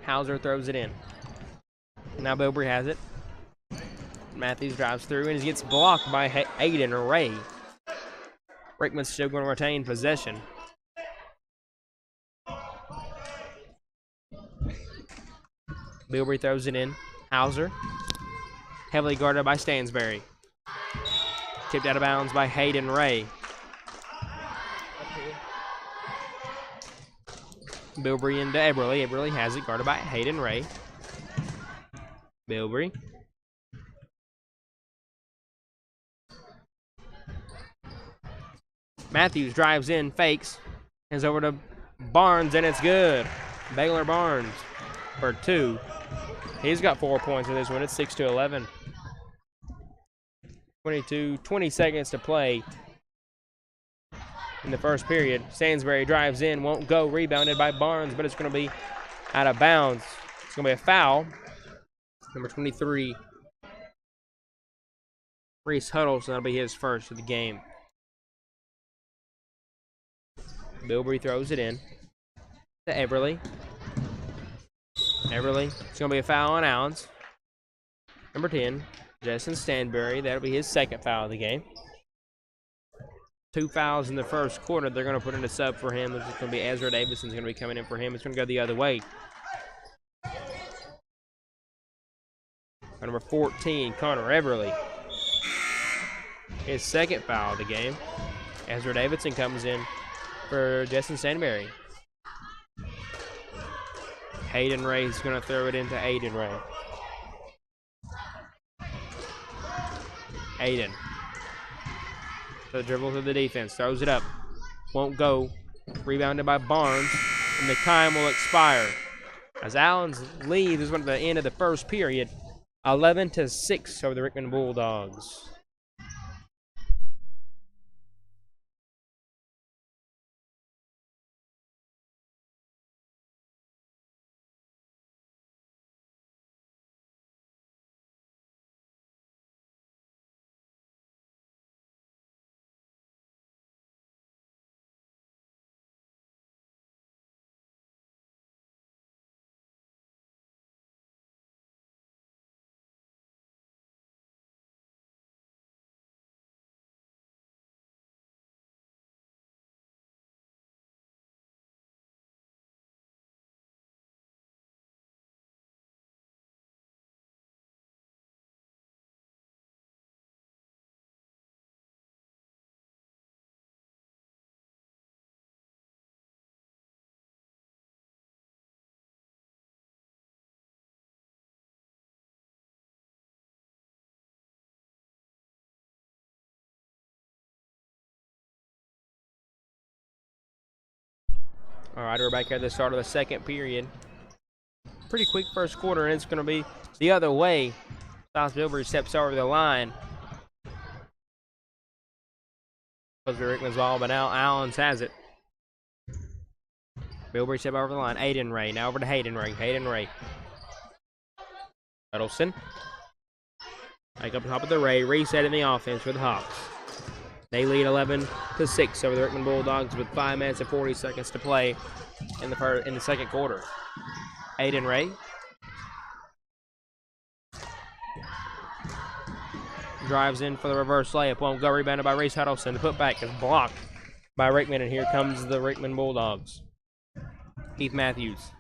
Hauser throws it in. Now Bilbrey has it. Matthews drives through and he gets blocked by Aiden Ray. Rickman's still going to retain possession. Bilbrey throws it in. Hauser. Heavily guarded by Stansberry. Tipped out of bounds by Hayden Ray. Bilbrey into Eberly. Eberly has it, guarded by Hayden Ray. Bilbrey. Matthews drives in, fakes. Hands over to Barnes, and it's good. Baylor Barnes for 2. He's got 4 points in this one. It's 6-11. 20 seconds to play in the first period. Stansberry drives in, won't go. Rebounded by Barnes, but it's going to be out of bounds. It's going to be a foul. Number 23, Reese Huddleston. That'll be his first of the game. Bilbrey throws it in to Eberly. Eberly. It's going to be a foul on Allens. Number 10, Justin Stanberry. That'll be his second foul of the game. 2 fouls in the first quarter. They're going to put in a sub for him. It's going to be Ezra Davidson's going to be coming in for him. It's going to go the other way. Number 14, Connor Everly. His second foul of the game. Ezra Davidson comes in for Justin Stanberry. Hayden Ray is going to throw it into Aiden Ray. Aiden. The dribble to the defense. Throws it up. Won't go. Rebounded by Barnes. And the time will expire. As Allen's lead is at the end of the first period. 11-6 over the Rickman Bulldogs. All right, we're back here at the start of the second period. Pretty quick first quarter, and it's going to be the other way. South Bilbrey steps over the line. Supposed to be Rickman's ball, but now Allens has it. Bilbrey step over the line. Aiden Ray. Now over to Hayden Ray. Hayden Ray. Huddleston. Back up top of the Ray. Resetting the offense for the Hawks. They lead 11-6 over the Rickman Bulldogs with 5 minutes and 40 seconds to play in the second quarter. Aiden Ray. Drives in for the reverse layup. Won't go. Rebounded by Reese Huddleston. The putback is blocked by Rickman, and here comes the Rickman Bulldogs. Keith Matthews.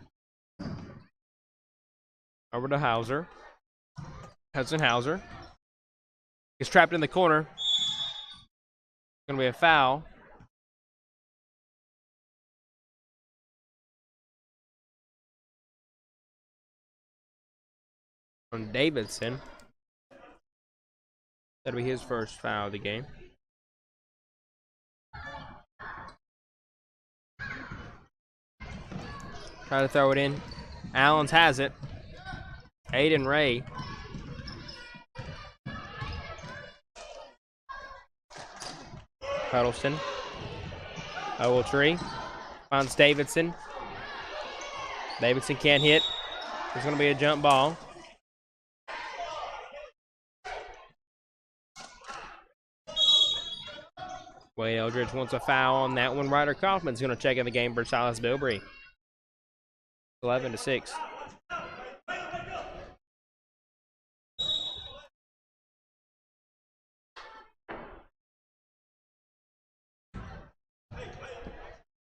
Over to Hauser. Hudson Hauser. Gets trapped in the corner. Going to be a foul. On Davidson. That'll be his first foul of the game. Try to throw it in. Allens has it. Aiden Ray. Huddleston. Ogletree. Finds Davidson. Davidson can't hit. There's going to be a jump ball. Wade Eldridge wants a foul on that one. Ryder Kaufman's going to check in the game for Silas Bilbrey. 11-6.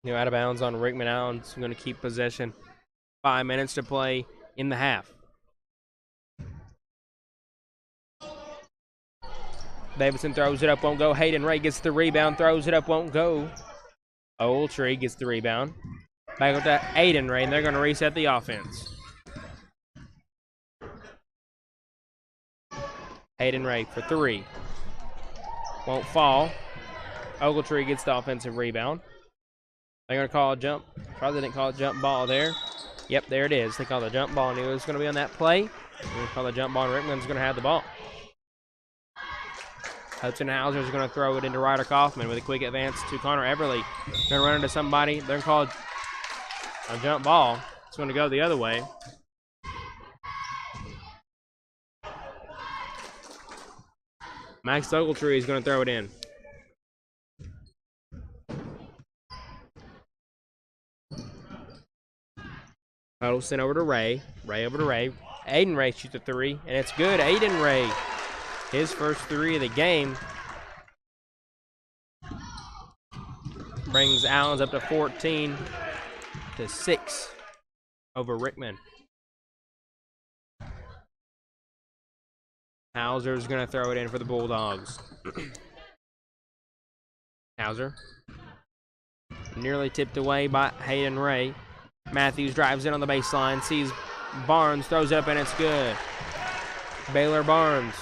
Out of bounds on Rickman. Allen's going to keep possession. 5 minutes to play in the half. Davidson throws it up, won't go. Hayden Ray gets the rebound, throws it up, won't go. Ogletree gets the rebound. Back up to Aiden Ray, and they're going to reset the offense. Hayden Ray for 3. Won't fall. Ogletree gets the offensive rebound. They're going to call a jump. Probably didn't call a jump ball there. Yep, there it is. They called a jump ball, and it was going to be on that play. They're going to call a jump ball, and Rickman's going to have the ball. Hudson Hauser is going to throw it into Ryder Kaufman with a quick advance to Connor Everly. Going to run into somebody. They're going to call a jump ball. It's going to go the other way. Max Ogletree is going to throw it in. Huddleston over to Ray. Ray over to Ray. Aiden Ray shoots a 3, and it's good. Aiden Ray, his first 3 of the game. Brings Allens up to 14-6 over Rickman. Hauser's going to throw it in for the Bulldogs. Hauser. Nearly tipped away by Hayden Ray. Matthews drives in on the baseline, sees Barnes, throws it up, and it's good. Baylor Barnes.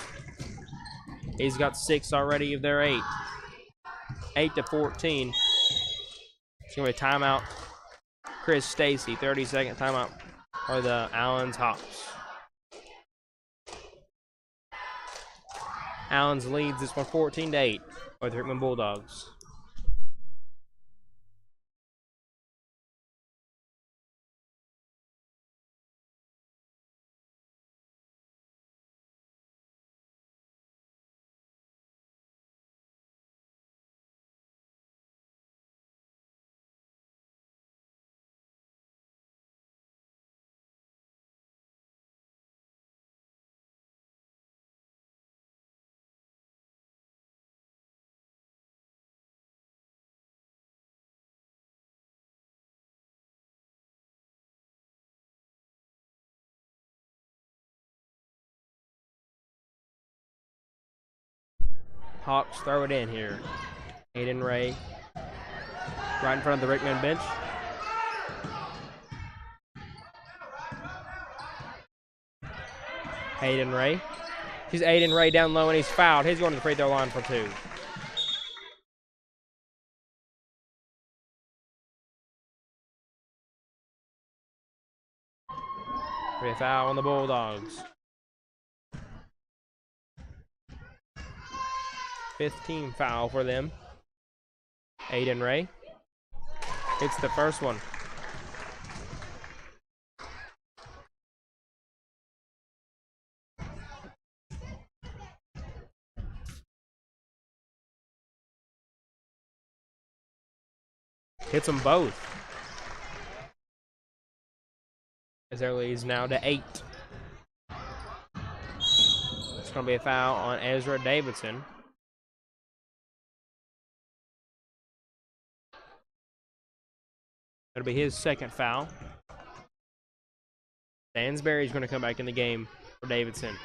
He's got 6 already of their 8. 8-14. It's going to be a timeout. Chris Stacy, 30-second timeout for the Allens Hawks. Allens leads this one 14-8 with the Rickman Bulldogs. Hawks throw it in here. Aiden Ray right in front of the Rickman bench. Aiden Ray. He's Aiden Ray down low, and he's fouled. He's going to the free throw line for 2. Free foul on the Bulldogs. 15 foul for them. Aiden Ray. It's the first one. Hits them both. As their lead is now to 8. It's going to be a foul on Ezra Davidson. It'll be his second foul. Stansberry's going to come back in the game for Davidson.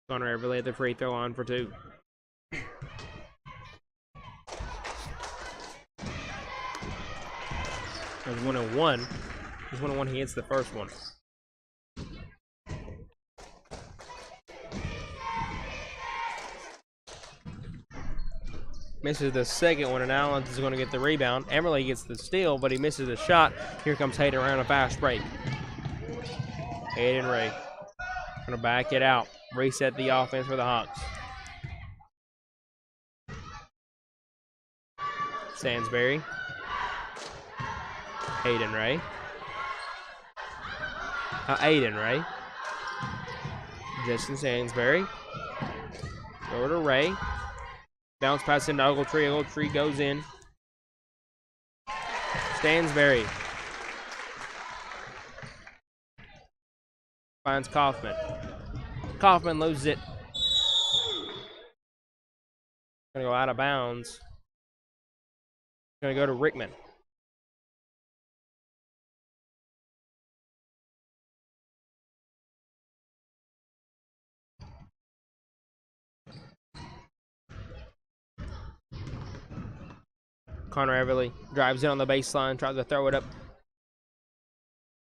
Connor Everly at the free throw line for 2. There's 1-1. He's 1-1. He hits the first one. Misses the second one, and Allen is going to get the rebound. Emerly gets the steal, but he misses the shot. Here comes Hayden around a fast break. Hayden Ray going to back it out. Reset the offense for the Hawks. Stansberry. Hayden Ray. Aiden Ray. Justin Stansberry. Over to Ray. Bounce pass into Ogletree. Ogletree goes in. Stansberry. Finds Kaufman. Kaufman loses it. Gonna go out of bounds. going to go to Rickman. Connor Everly drives in on the baseline, tries to throw it up.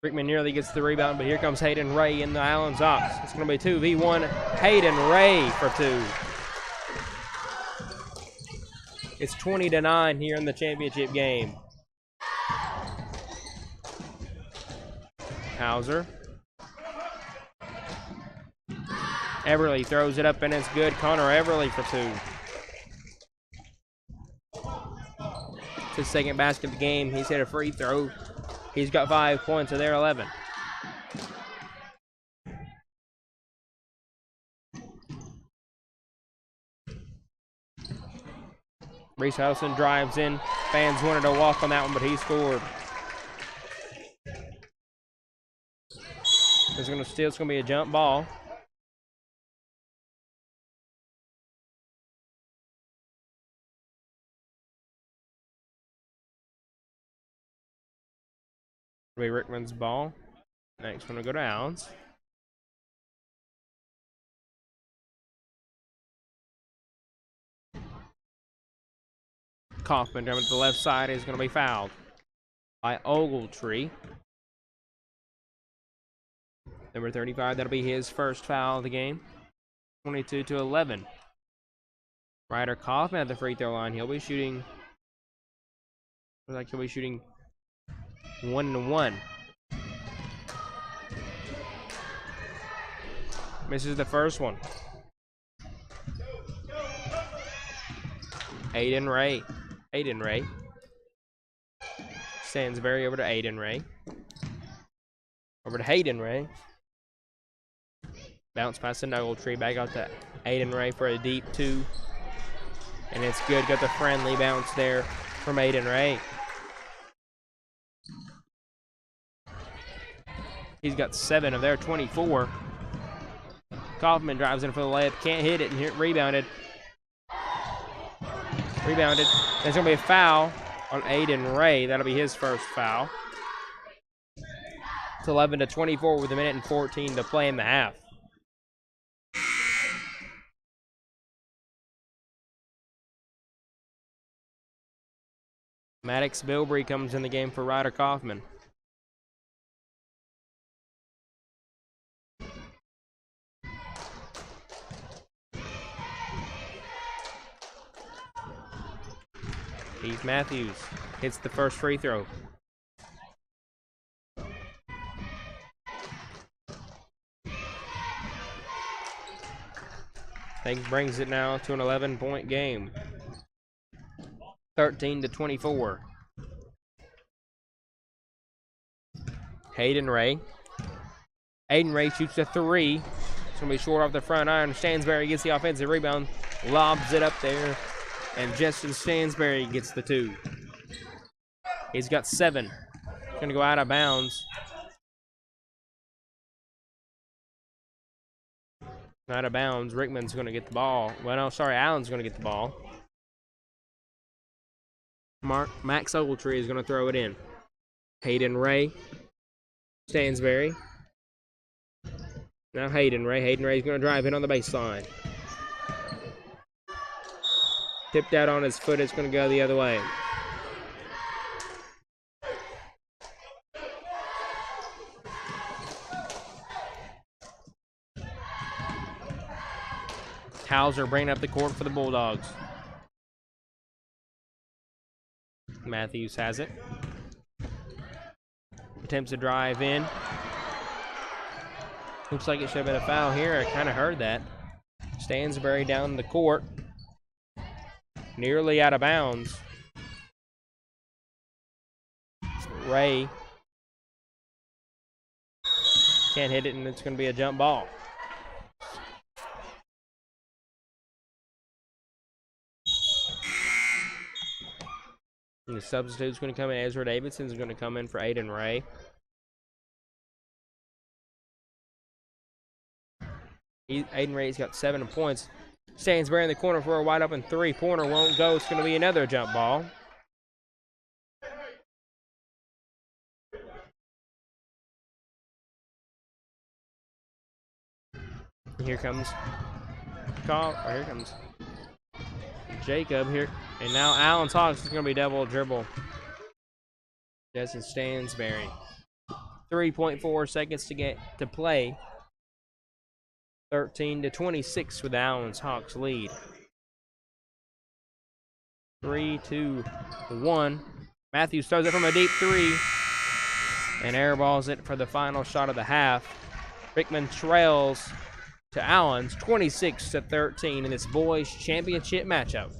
Rickman nearly gets the rebound, but here comes Hayden Ray in the Allen's Ox. It's going to be 2v1. Hayden Ray for 2. It's 20-9 here in the championship game. Hauser. Everly throws it up and it's good. Connor Everly for 2. It's his second basket of the game. He's hit a free throw. He's got 5 points, so they're 11. Reese Huddleston drives in. Fans wanted to walk on that one, but he scored. It's going to be a jump ball. It'll be Rickman's ball. Next one will go to Allens. Kaufman down to the left side is going to be fouled by Ogletree. Number 35, that'll be his first foul of the game. 22-11. Ryder Kaufman at the free throw line. He'll be shooting. Looks like he'll be shooting 1-1. Misses the first one. Hayden Ray. Stansberry over to Hayden Ray. Over to Hayden Ray. Bounce past the Ogletree. Back out to Hayden Ray for a deep 2. And it's good. Got the friendly bounce there from Hayden Ray. He's got 7 of their 24. Kaufman drives in for the layup. Can't hit it and rebounded. There's going to be a foul on Hayden Ray. That'll be his first foul. It's 11-24 with 1:14 to play in the half. Maddox Bilbrey comes in the game for Ryder Kaufman. Heath Matthews hits the first free throw. Things brings it now to an 11-point game. 13-24. Hayden Ray shoots a 3. It's going to be short off the front iron. Stansberry gets the offensive rebound, lobs it up there, and Justin Stansberry gets the 2. He's got 7. Going to go out of bounds. Out of bounds. Rickman's going to get the ball. Well, no, sorry, Allen's going to get the ball. Max Ogletree is going to throw it in. Hayden Ray. Stansberry. Now Hayden Ray. Hayden Ray's going to drive in on the baseline. Tipped out on his foot. It's going to go the other way. Hauser bringing up the court for the Bulldogs. Matthews has it. Attempts to drive in. Looks like it should have been a foul here. I kind of heard that. Stansberry down the court. Nearly out of bounds. Ray can't hit it, and it's going to be a jump ball. And the substitute's going to come in. Ezra Davidson's going to come in for Hayden Ray. Hayden Ray's got 7 points. Stansberry in the corner for a wide open 3-pointer. Won't go. It's going to be another jump ball. Here comes here comes Jacob here. And now Allen's Hawks is going to be double dribble. Justin Stansberry. 3.4 seconds to get to play. 13-26 with Allen's Hawks lead. 3, 2, 1. Matthews throws it from a deep three and airballs it for the final shot of the half. Rickman trails to Allen's 26-13 in this boys championship matchup.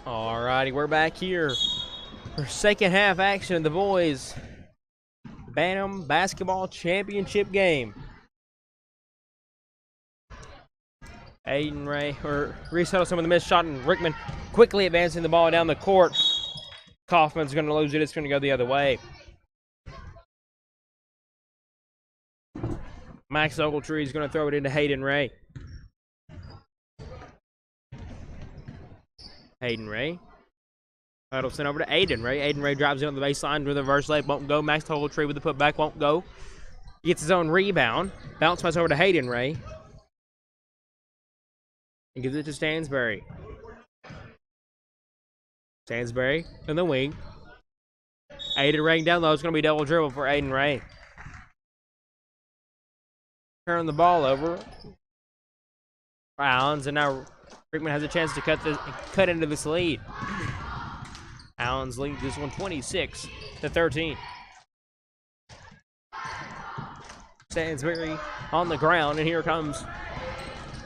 Alrighty, we're back here for second half action of the boys' Bantam Basketball Championship game. Aiden Ray, or resettle some of the missed shot, and Rickman quickly advancing the ball down the court. Kaufman's going to lose it. It's going to go the other way. Max Ogletree is going to throw it into Hayden Ray. Hayden Ray. Huddleston over to Aiden Ray. Aiden Ray drives in on the baseline with a reverse layup. Won't go. Max Ogletree with the putback. Won't go. He gets his own rebound. Bounce pass over to Hayden Ray. And gives it to Stansbury. Stansbury in the wing. Aiden Ray down low. It's going to be double dribble for Aiden Ray. Turn the ball over. Allens, and now Rickman has a chance to cut into this lead. Allens leads this one 26-13. Stansbury on the ground, and here comes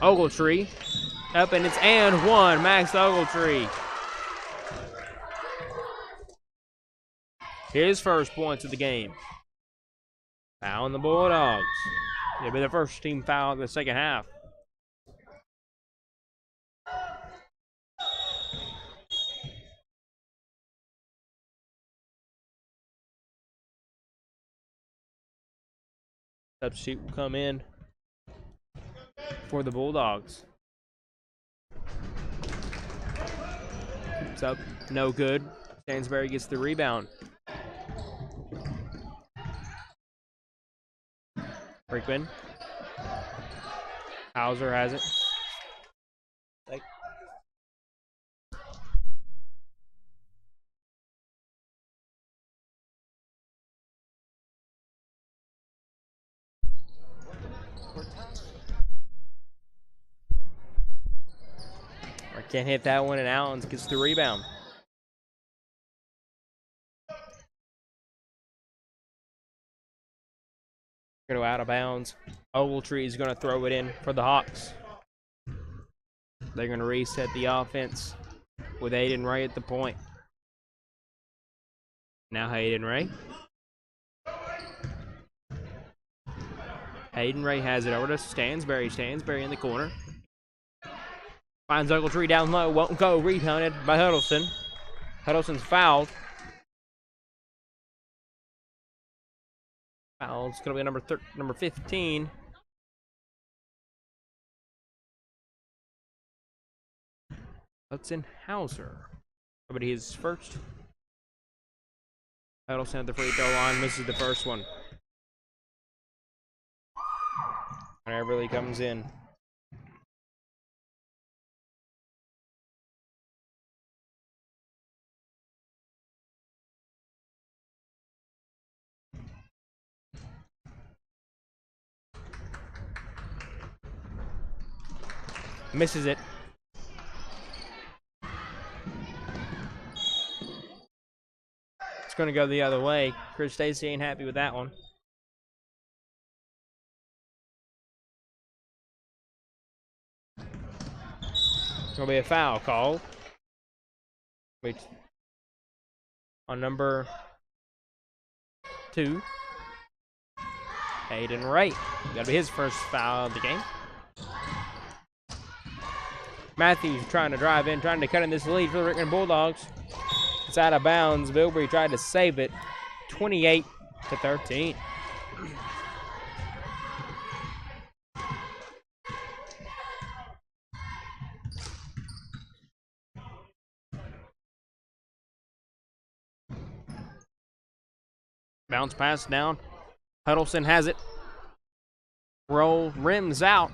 Ogletree. Up, and it's and one. Max Ogletree. His first points of the game. Foul on the Bulldogs. It'll be the first team foul in the second half. Substitute will come in for the Bulldogs. It's up, no good. Stansbury gets the rebound. Rickman. Hauser has it. Can't hit that one, and Allens gets the rebound. Going to go out of bounds. Ogletree is going to throw it in for the Hawks. They're going to reset the offense with Aiden Ray at the point. Now Aiden Ray. Aiden Ray has it over to Stansbury. Stansbury in the corner. Finds Ogletree down low. Won't go. Rebounded by Huddleston. Huddleston's fouled. Foul's going to be number 15. Hudson Hauser. But his first. Huddleston at the free throw line. Misses the first one. And Everly comes in. Misses it. It's going to go the other way. Chris Stacy ain't happy with that one. It's going to be a foul call. Wait. On number 2. Aiden Ray. That'll be his first foul of the game. Matthews trying to drive in, trying to cut in this lead for the Rickman Bulldogs. It's out of bounds. Bilbrey tried to save it. 28-13. Bounce pass down. Huddleston has it. Roll, rims out.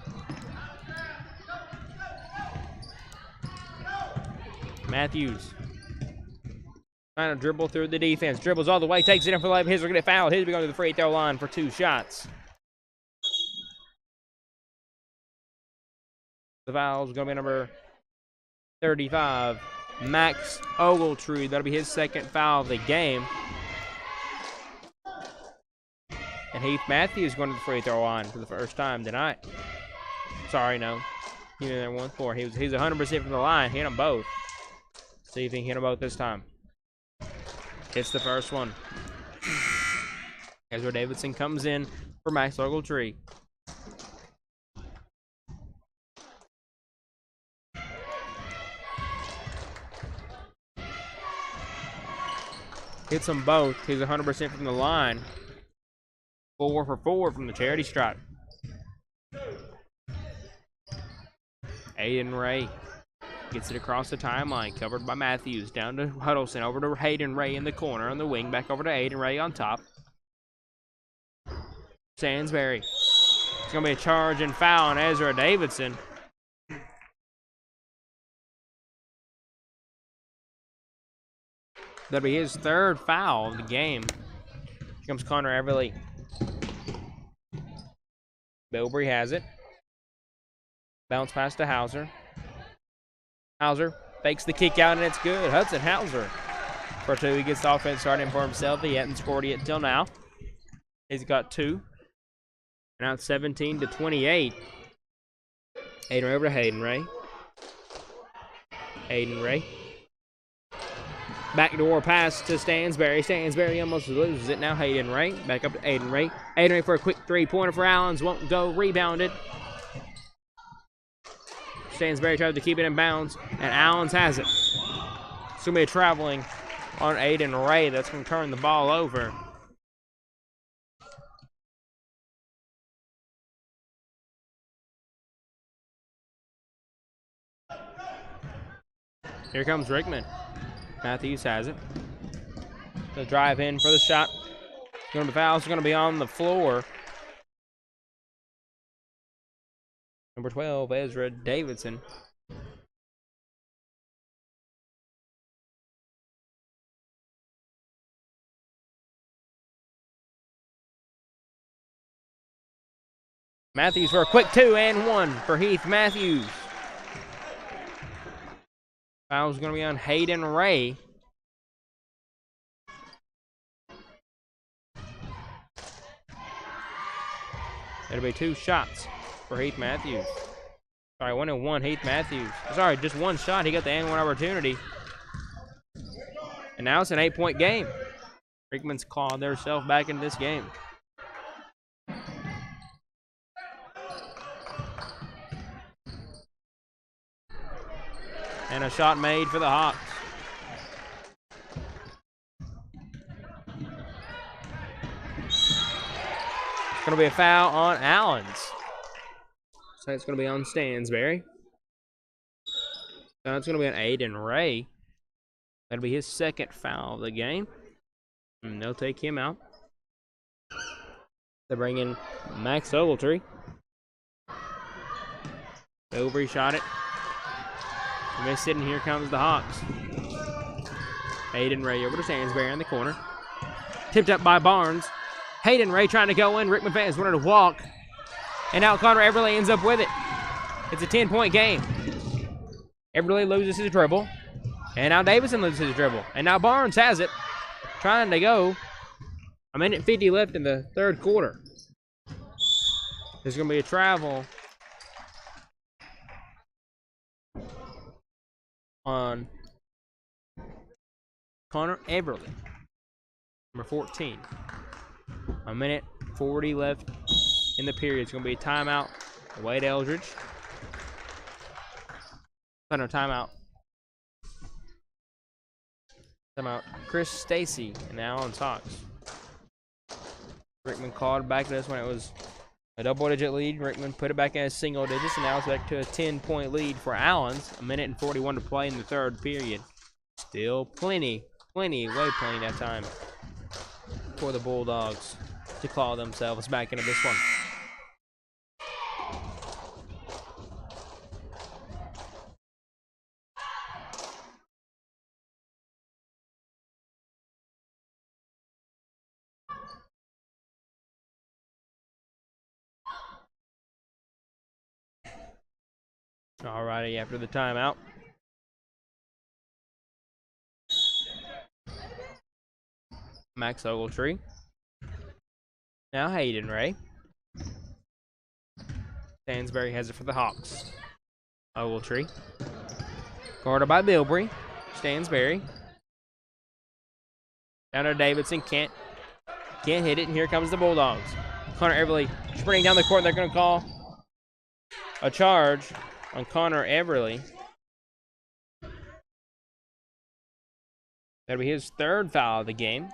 Matthews trying to dribble through the defense. Dribbles all the way, takes it in for the layup. His will get fouled. His will be going to the free throw line for 2 shots. The foul is going to be number 35, Max Ogletree. That'll be his second foul of the game. And Heath Matthews going to the free throw line for the first time tonight. Sorry, no. He didn't there 1-4. He's 100% from the line. Hit them both. See if he can hit them both this time. Hits the first one. Ezra Davidson comes in for Max Ogletree. Hits them both. He's 100% from the line. 4 for 4 from the charity stripe. Aiden Ray gets it across the timeline, covered by Matthews. Down to Huddleston, over to Hayden Ray in the corner on the wing. Back over to Aiden Ray on top. Stansberry. It's going to be a charge and foul on Ezra Davidson. That'll be his third foul of the game. Here comes Connor Everly. Bilbrey has it. Bounce pass to Hauser. Hauser fakes the kick out, and it's good. Hudson Hauser for 2. He gets the offense starting for himself. He hasn't scored yet until now. He's got 2. And now it's 17-28. Hayden Ray over to Hayden Ray. Hayden Ray. Backdoor pass to Stansberry. Stansberry almost loses it. Now Hayden Ray. Back up to Aiden Ray. Aiden Ray for a quick 3-pointer for Allens. Won't go. Rebounded. Stansberry tries to keep it in bounds, and Allens has it. It's going to be a traveling on Aiden Ray. That's going to turn the ball over. Here comes Rickman. Matthews has it. The drive in for the shot. Going to be foul. It's going to be on the floor. Number 12, Ezra Davidson. Matthews for a quick 2 and 1 for Heath Matthews. Foul's going to be on Hayden Ray. It'll be 2 shots for Heath Matthews. Sorry, 1 and 1, Heath Matthews. Sorry, just 1 shot. He got the and 1 opportunity. And now it's an 8-point game. Rickman's clawed themselves back into this game. And a shot made for the Hawks. It's going to be a foul on Allens. So it's going to be on Stansberry. So it's going to be on Aiden Ray. That'll be his second foul of the game. And they'll take him out. They bring in Max Ogletree. Bilbrey shot it. Missed it, and here comes the Hawks. Hayden Ray over to Stansberry in the corner. Tipped up by Barnes. Hayden Ray trying to go in. Rickman fans wanted to walk. And now Connor Everly ends up with it. It's a 10-point game. Everly loses his dribble. And now Davidson loses his dribble. And now Barnes has it. Trying to go. A minute 50 left in the third quarter. There's going to be a travel on Connor Everly, number 14. A minute 40 left in the period. It's going to be a timeout. Wade Eldridge. Oh, no, timeout. Timeout. Chris Stacy and Allen Hawks. Rickman called back to this when it was a double-digit lead. Rickman put it back in a single digits, and now it's back to a 10-point lead for Allens. A minute and 41 to play in the third period. Still way plenty of time for the Bulldogs to claw themselves back into this one. Alrighty, after the timeout. Max Ogletree. Now Hayden Ray. Stansberry has it for the Hawks. Ogletree. Guarded by Bilbrey. Stansberry. Down to Davidson. Can't hit it, and here comes the Bulldogs. Connor Everly sprinting down the court. They're going to call a charge on Connor Everly. That'll be his third foul of the game.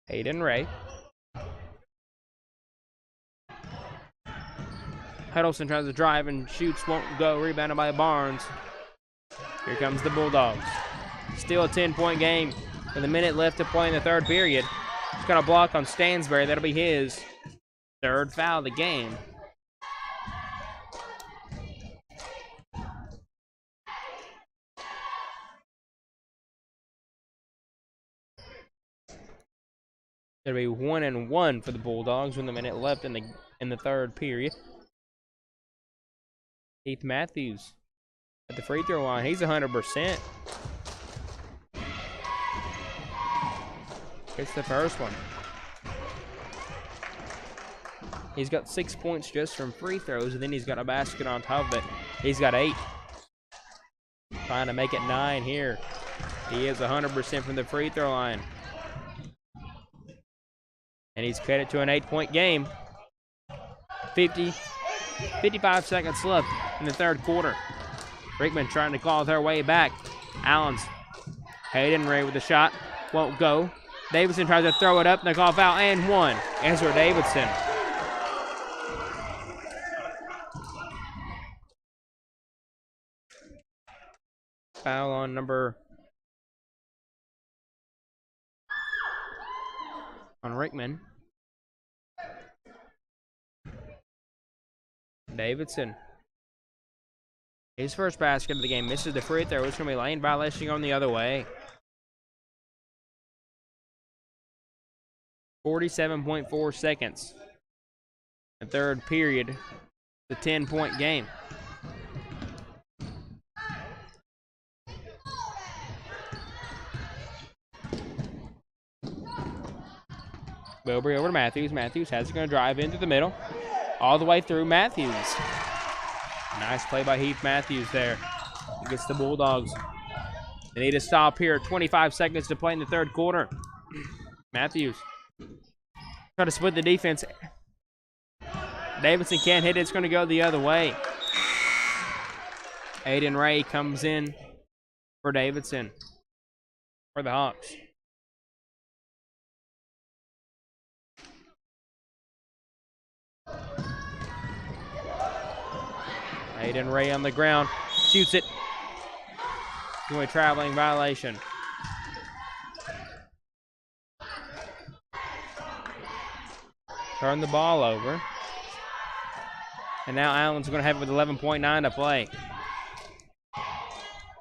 Hayden Ray. Huddleston tries to drive and shoots, won't go. Rebounded by Barnes. Here comes the Bulldogs. Still a 10-point game with a minute left to play in the third period. He's got a block on Stansberry. That'll be his third foul of the game. It'll be 1-1 for the Bulldogs with a minute left in the third period. Heath Matthews at the free throw line. He's 100%. It's the first one. He's got 6 points just from free throws, and then he's got a basket on top of it. He's got 8. Trying to make it 9 here. He is 100% from the free throw line. And he's cut it to an 8-point game. 55 seconds left in the third quarter. Rickman trying to claw their way back. Allen's Hayden Ray with the shot. Won't go. Davidson tries to throw it up, and they call foul and one. Ezra Davidson. Foul on Rickman. Davidson. His first basket of the game misses the free throw. It's going to be lane violation going the other way. 47.4 seconds. The third period. The 10-point game. Wilbury over to Matthews. Matthews has it, going to drive into the middle. All the way through Matthews. Nice play by Heath Matthews there. He gets the Bulldogs. They need to stop here. 25 seconds to play in the third quarter. Matthews try to split the defense. Davidson can't hit it. It's going to go the other way. Aiden Ray comes in for Davidson for the Hawks. Aiden Ray on the ground. Shoots it. Doing a traveling violation. Turn the ball over. And now Allen's going to have it with 11.9 to play.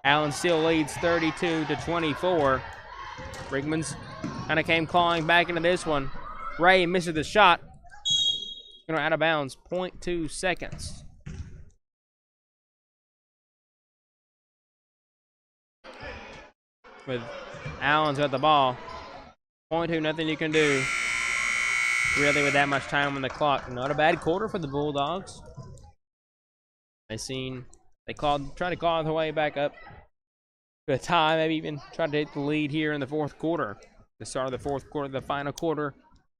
Allen still leads 32-24. Rickman's kind of came clawing back into this one. Ray misses the shot. Going out of bounds. 0.2 seconds. With Allen's got the ball. 0.2, nothing you can do. Really, with that much time on the clock. Not a bad quarter for the Bulldogs. They tried to claw their way back up to a tie, maybe even tried to take the lead here in the fourth quarter. The start of the fourth quarter, the final quarter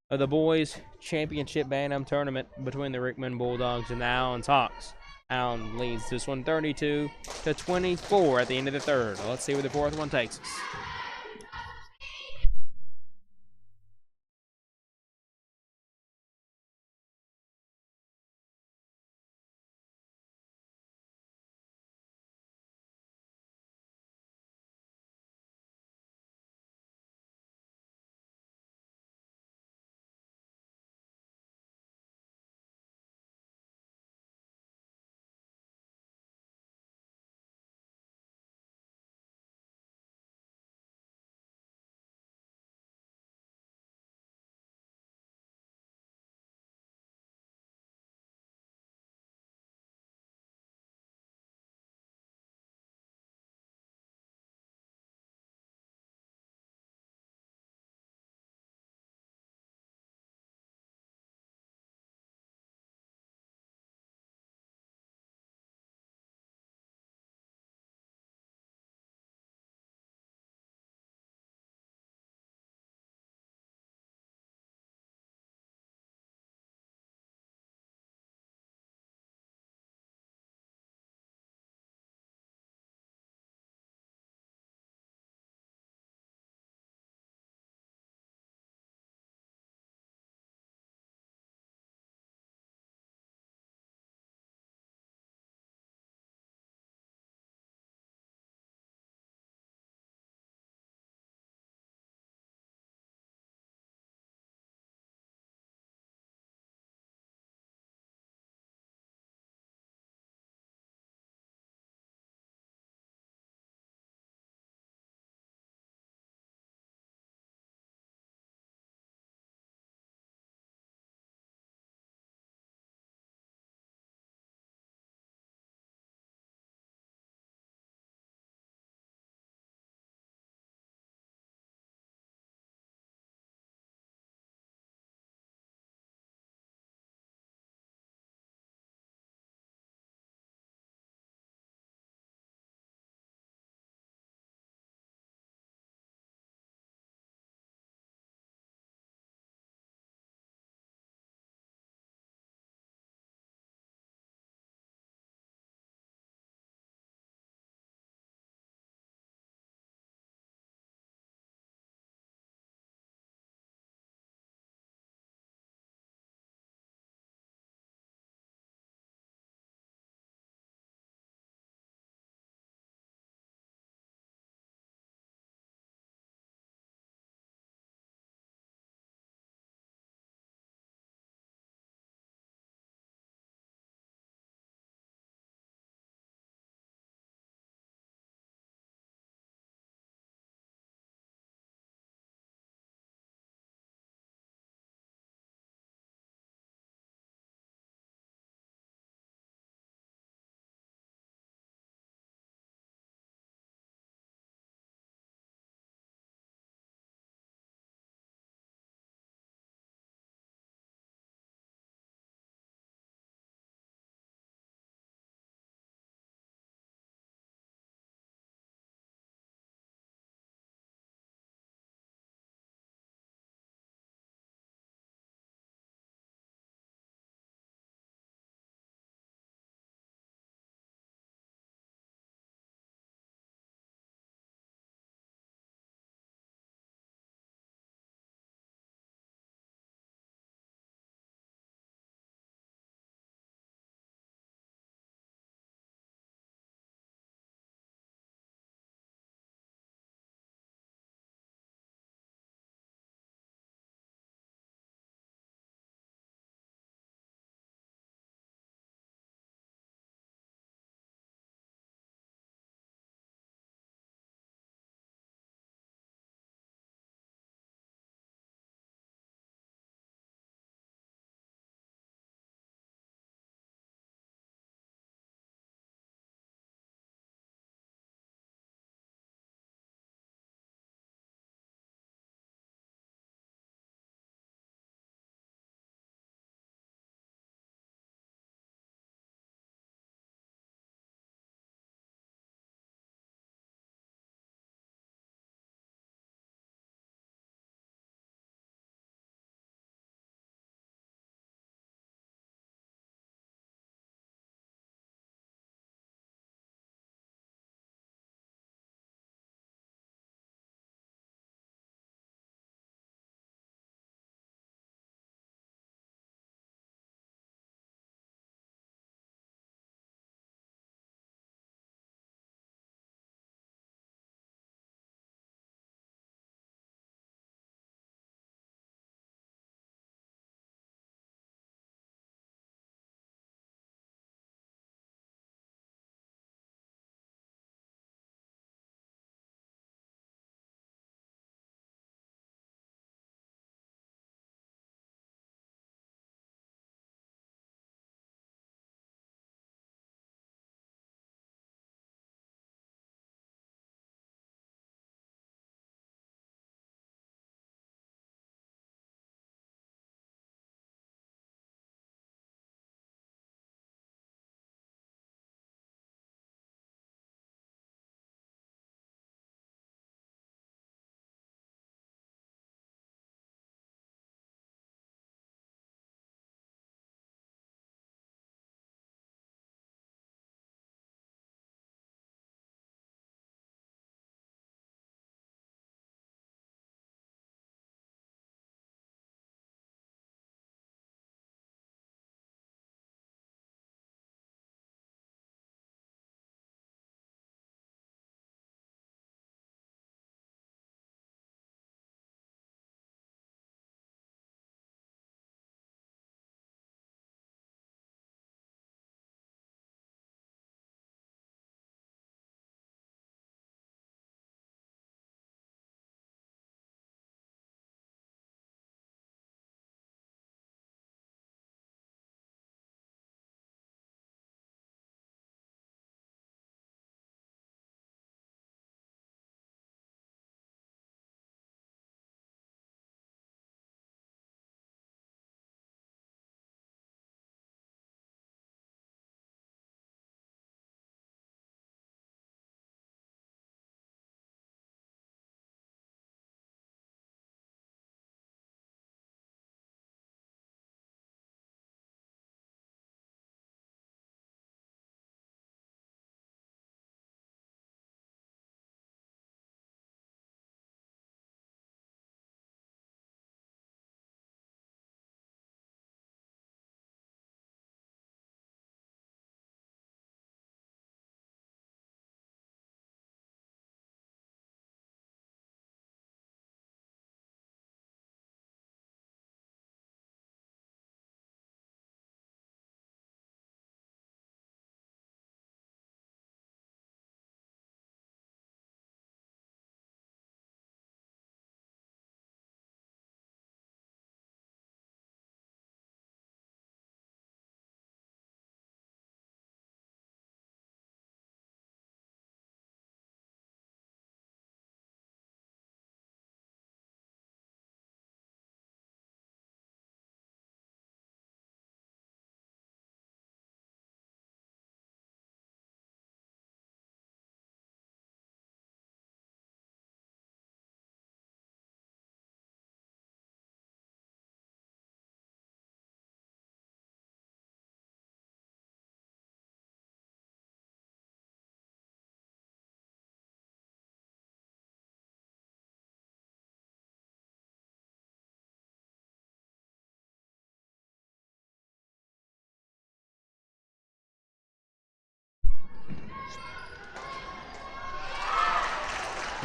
of the boys' championship Bantam tournament between the Rickman Bulldogs and the Allen's Hawks. Allen leads this one 32-24 at the end of the third. Let's see where the fourth one takes us.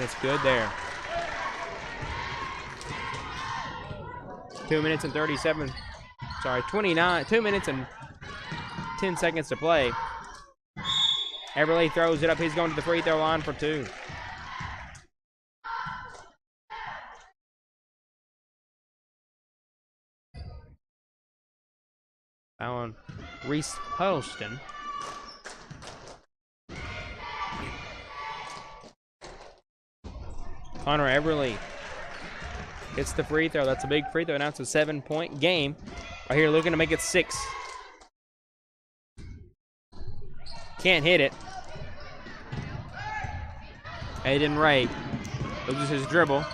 That's good there. 2 minutes and 2 minutes and 10 seconds to play. Everly throws it up. He's going to the free throw line for 2. On Reese Huddleston. Connor Everly gets the free throw. That's a big free throw. Now it's a 7-point game. Right here looking to make it 6. Can't hit it. Aiden Ray loses his dribble.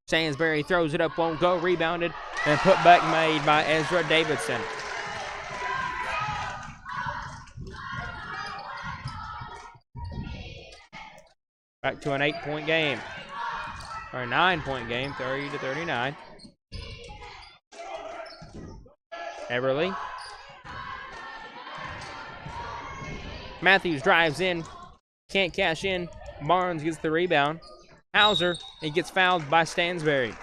Sainsbury throws it up, won't go, rebounded, and put back made by Ezra Davidson. Back to an 8-point game. Or a 9-point game, 30-39. Everly. Matthews drives in, can't cash in. Barnes gets the rebound. Hauser, he gets fouled by Stansberry.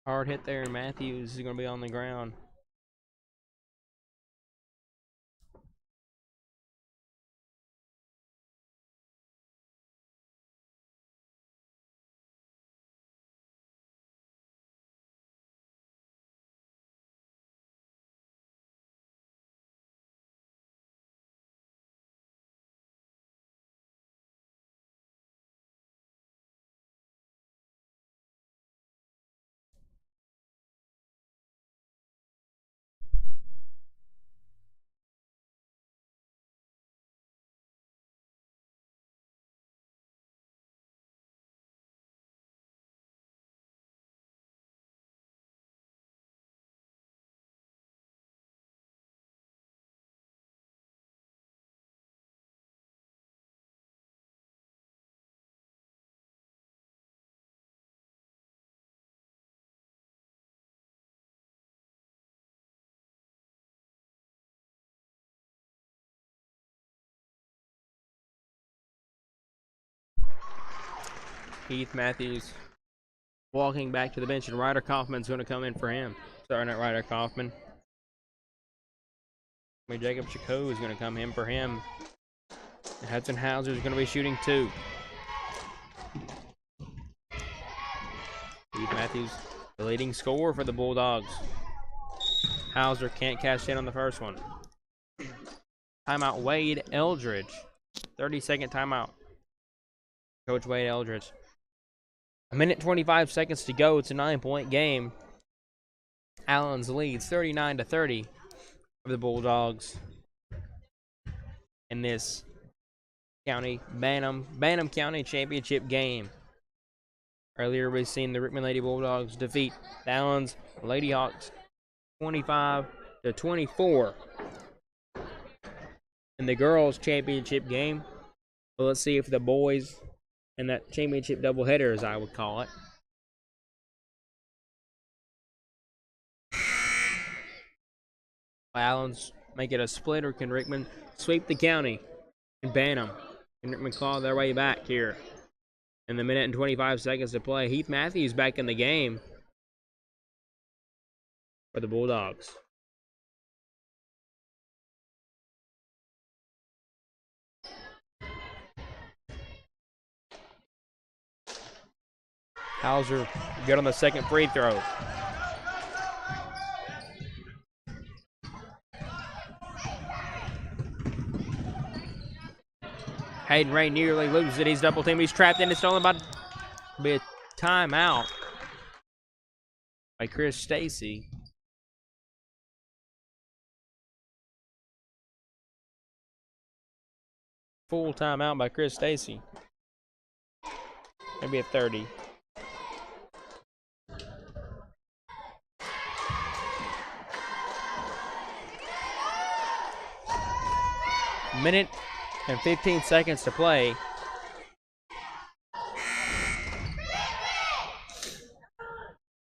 Hard hit there, and Matthews is going to be on the ground. Heath Matthews walking back to the bench, and Ryder Kaufman's going to come in for him. Starting at Ryder Kaufman. Jacob Chico is going to come in for him. And Hudson Hauser is going to be shooting 2. Heath Matthews, the leading scorer for the Bulldogs. Hauser can't cash in on the first one. Timeout, Wade Eldridge. 30-second timeout. Coach Wade Eldridge. 1:25 to go. It's a 9-point game. Allen's leads 39-30 of the Bulldogs in this Bantam County Championship game. Earlier we've seen the Rickman Lady Bulldogs defeat the Allens Lady Hawks 25-24 in the girls championship game. Well, let's see if the boys in that championship doubleheader, as I would call it. Allens make it a split, or can Rickman sweep the county in Bantam? Can Rickman claw their way back here? In the 1:25 to play, Heath Matthews back in the game for the Bulldogs. Hauser good on the second free throw. Hayden Ray nearly loses it. He's double teamed. He's trapped in. It's only about to be a timeout by Chris Stacy. Full timeout by Chris Stacy. Maybe a 30. minute and 15 seconds to play.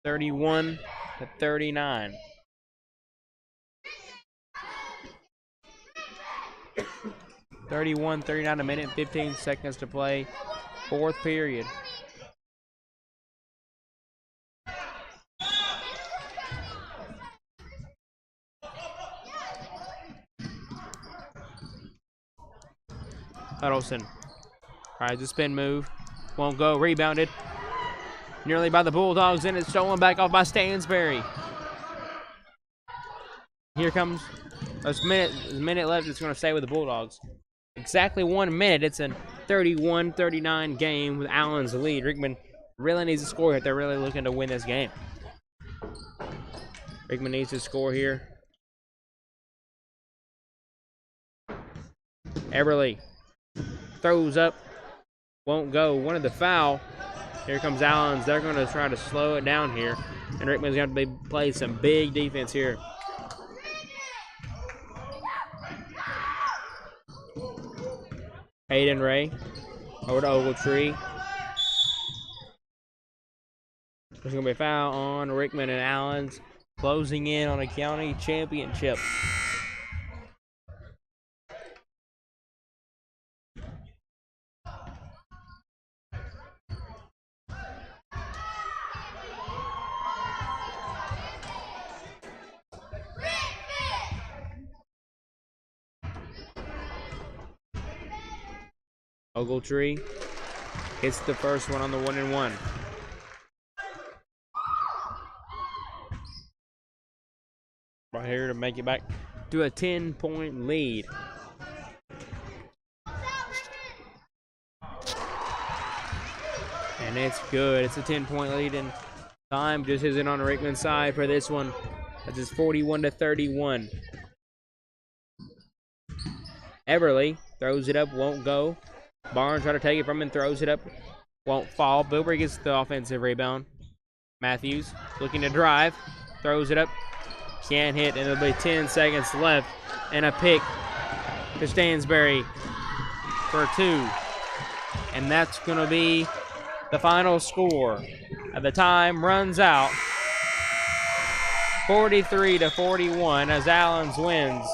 (31-39). 31-39, a minute and 15 seconds to play. Fourth period. Huddleston tries to spin move. Won't go. Rebounded. Nearly by the Bulldogs, and it's stolen back off by Stansberry. Here comes a minute left. It's going to stay with the Bulldogs. Exactly 1 minute. It's a 31-39 game with Allen's lead. Rickman really needs to score if they're really looking to win this game. Rickman needs to score here. Everly throws up. Won't go. Wanted the foul. Here comes Allen's. They're going to try to slow it down here. And Rickman's going to play some big defense here. Hayden Ray over to Ogletree. There's going to be a foul on Rickman and Allen's, closing in on a county championship. Ogletree hits the first one on the 1-and-1. Right here to make it back to a 10-point lead. And it's good. It's a 10-point lead, and time just isn't on Rickman's side for this one. That's just 41-31. Everly throws it up, won't go. Barnes trying to take it from him, throws it up, won't fall. Bilberry gets the offensive rebound. Matthews looking to drive, throws it up, can't hit, and there'll be 10 seconds left. And a pick to Stansberry for 2. And that's going to be the final score. The time runs out. 43-41 as Allen's wins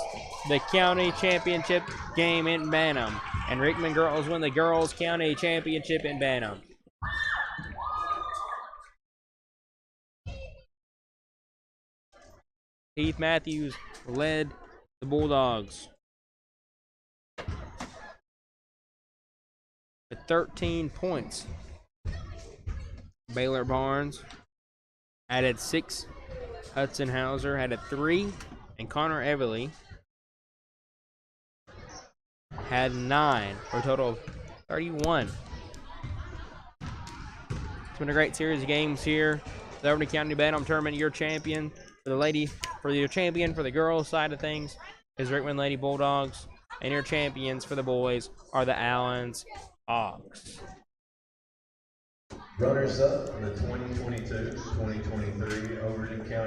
the county championship game in Bantam. And Rickman girls win the girls county championship in Bantam. Heath Matthews led the Bulldogs with 13 points. Baylor Barnes added 6. Hudson Hauser added 3. And Connor Everly had 9 for a total of 31. It's been a great series of games here. The Overton County Bantam Tournament. Your champion for the girls side of things is Rickman Lady Bulldogs, and your champions for the boys are the Allen's Hawks. Runners up in the 2022-2023 Overton County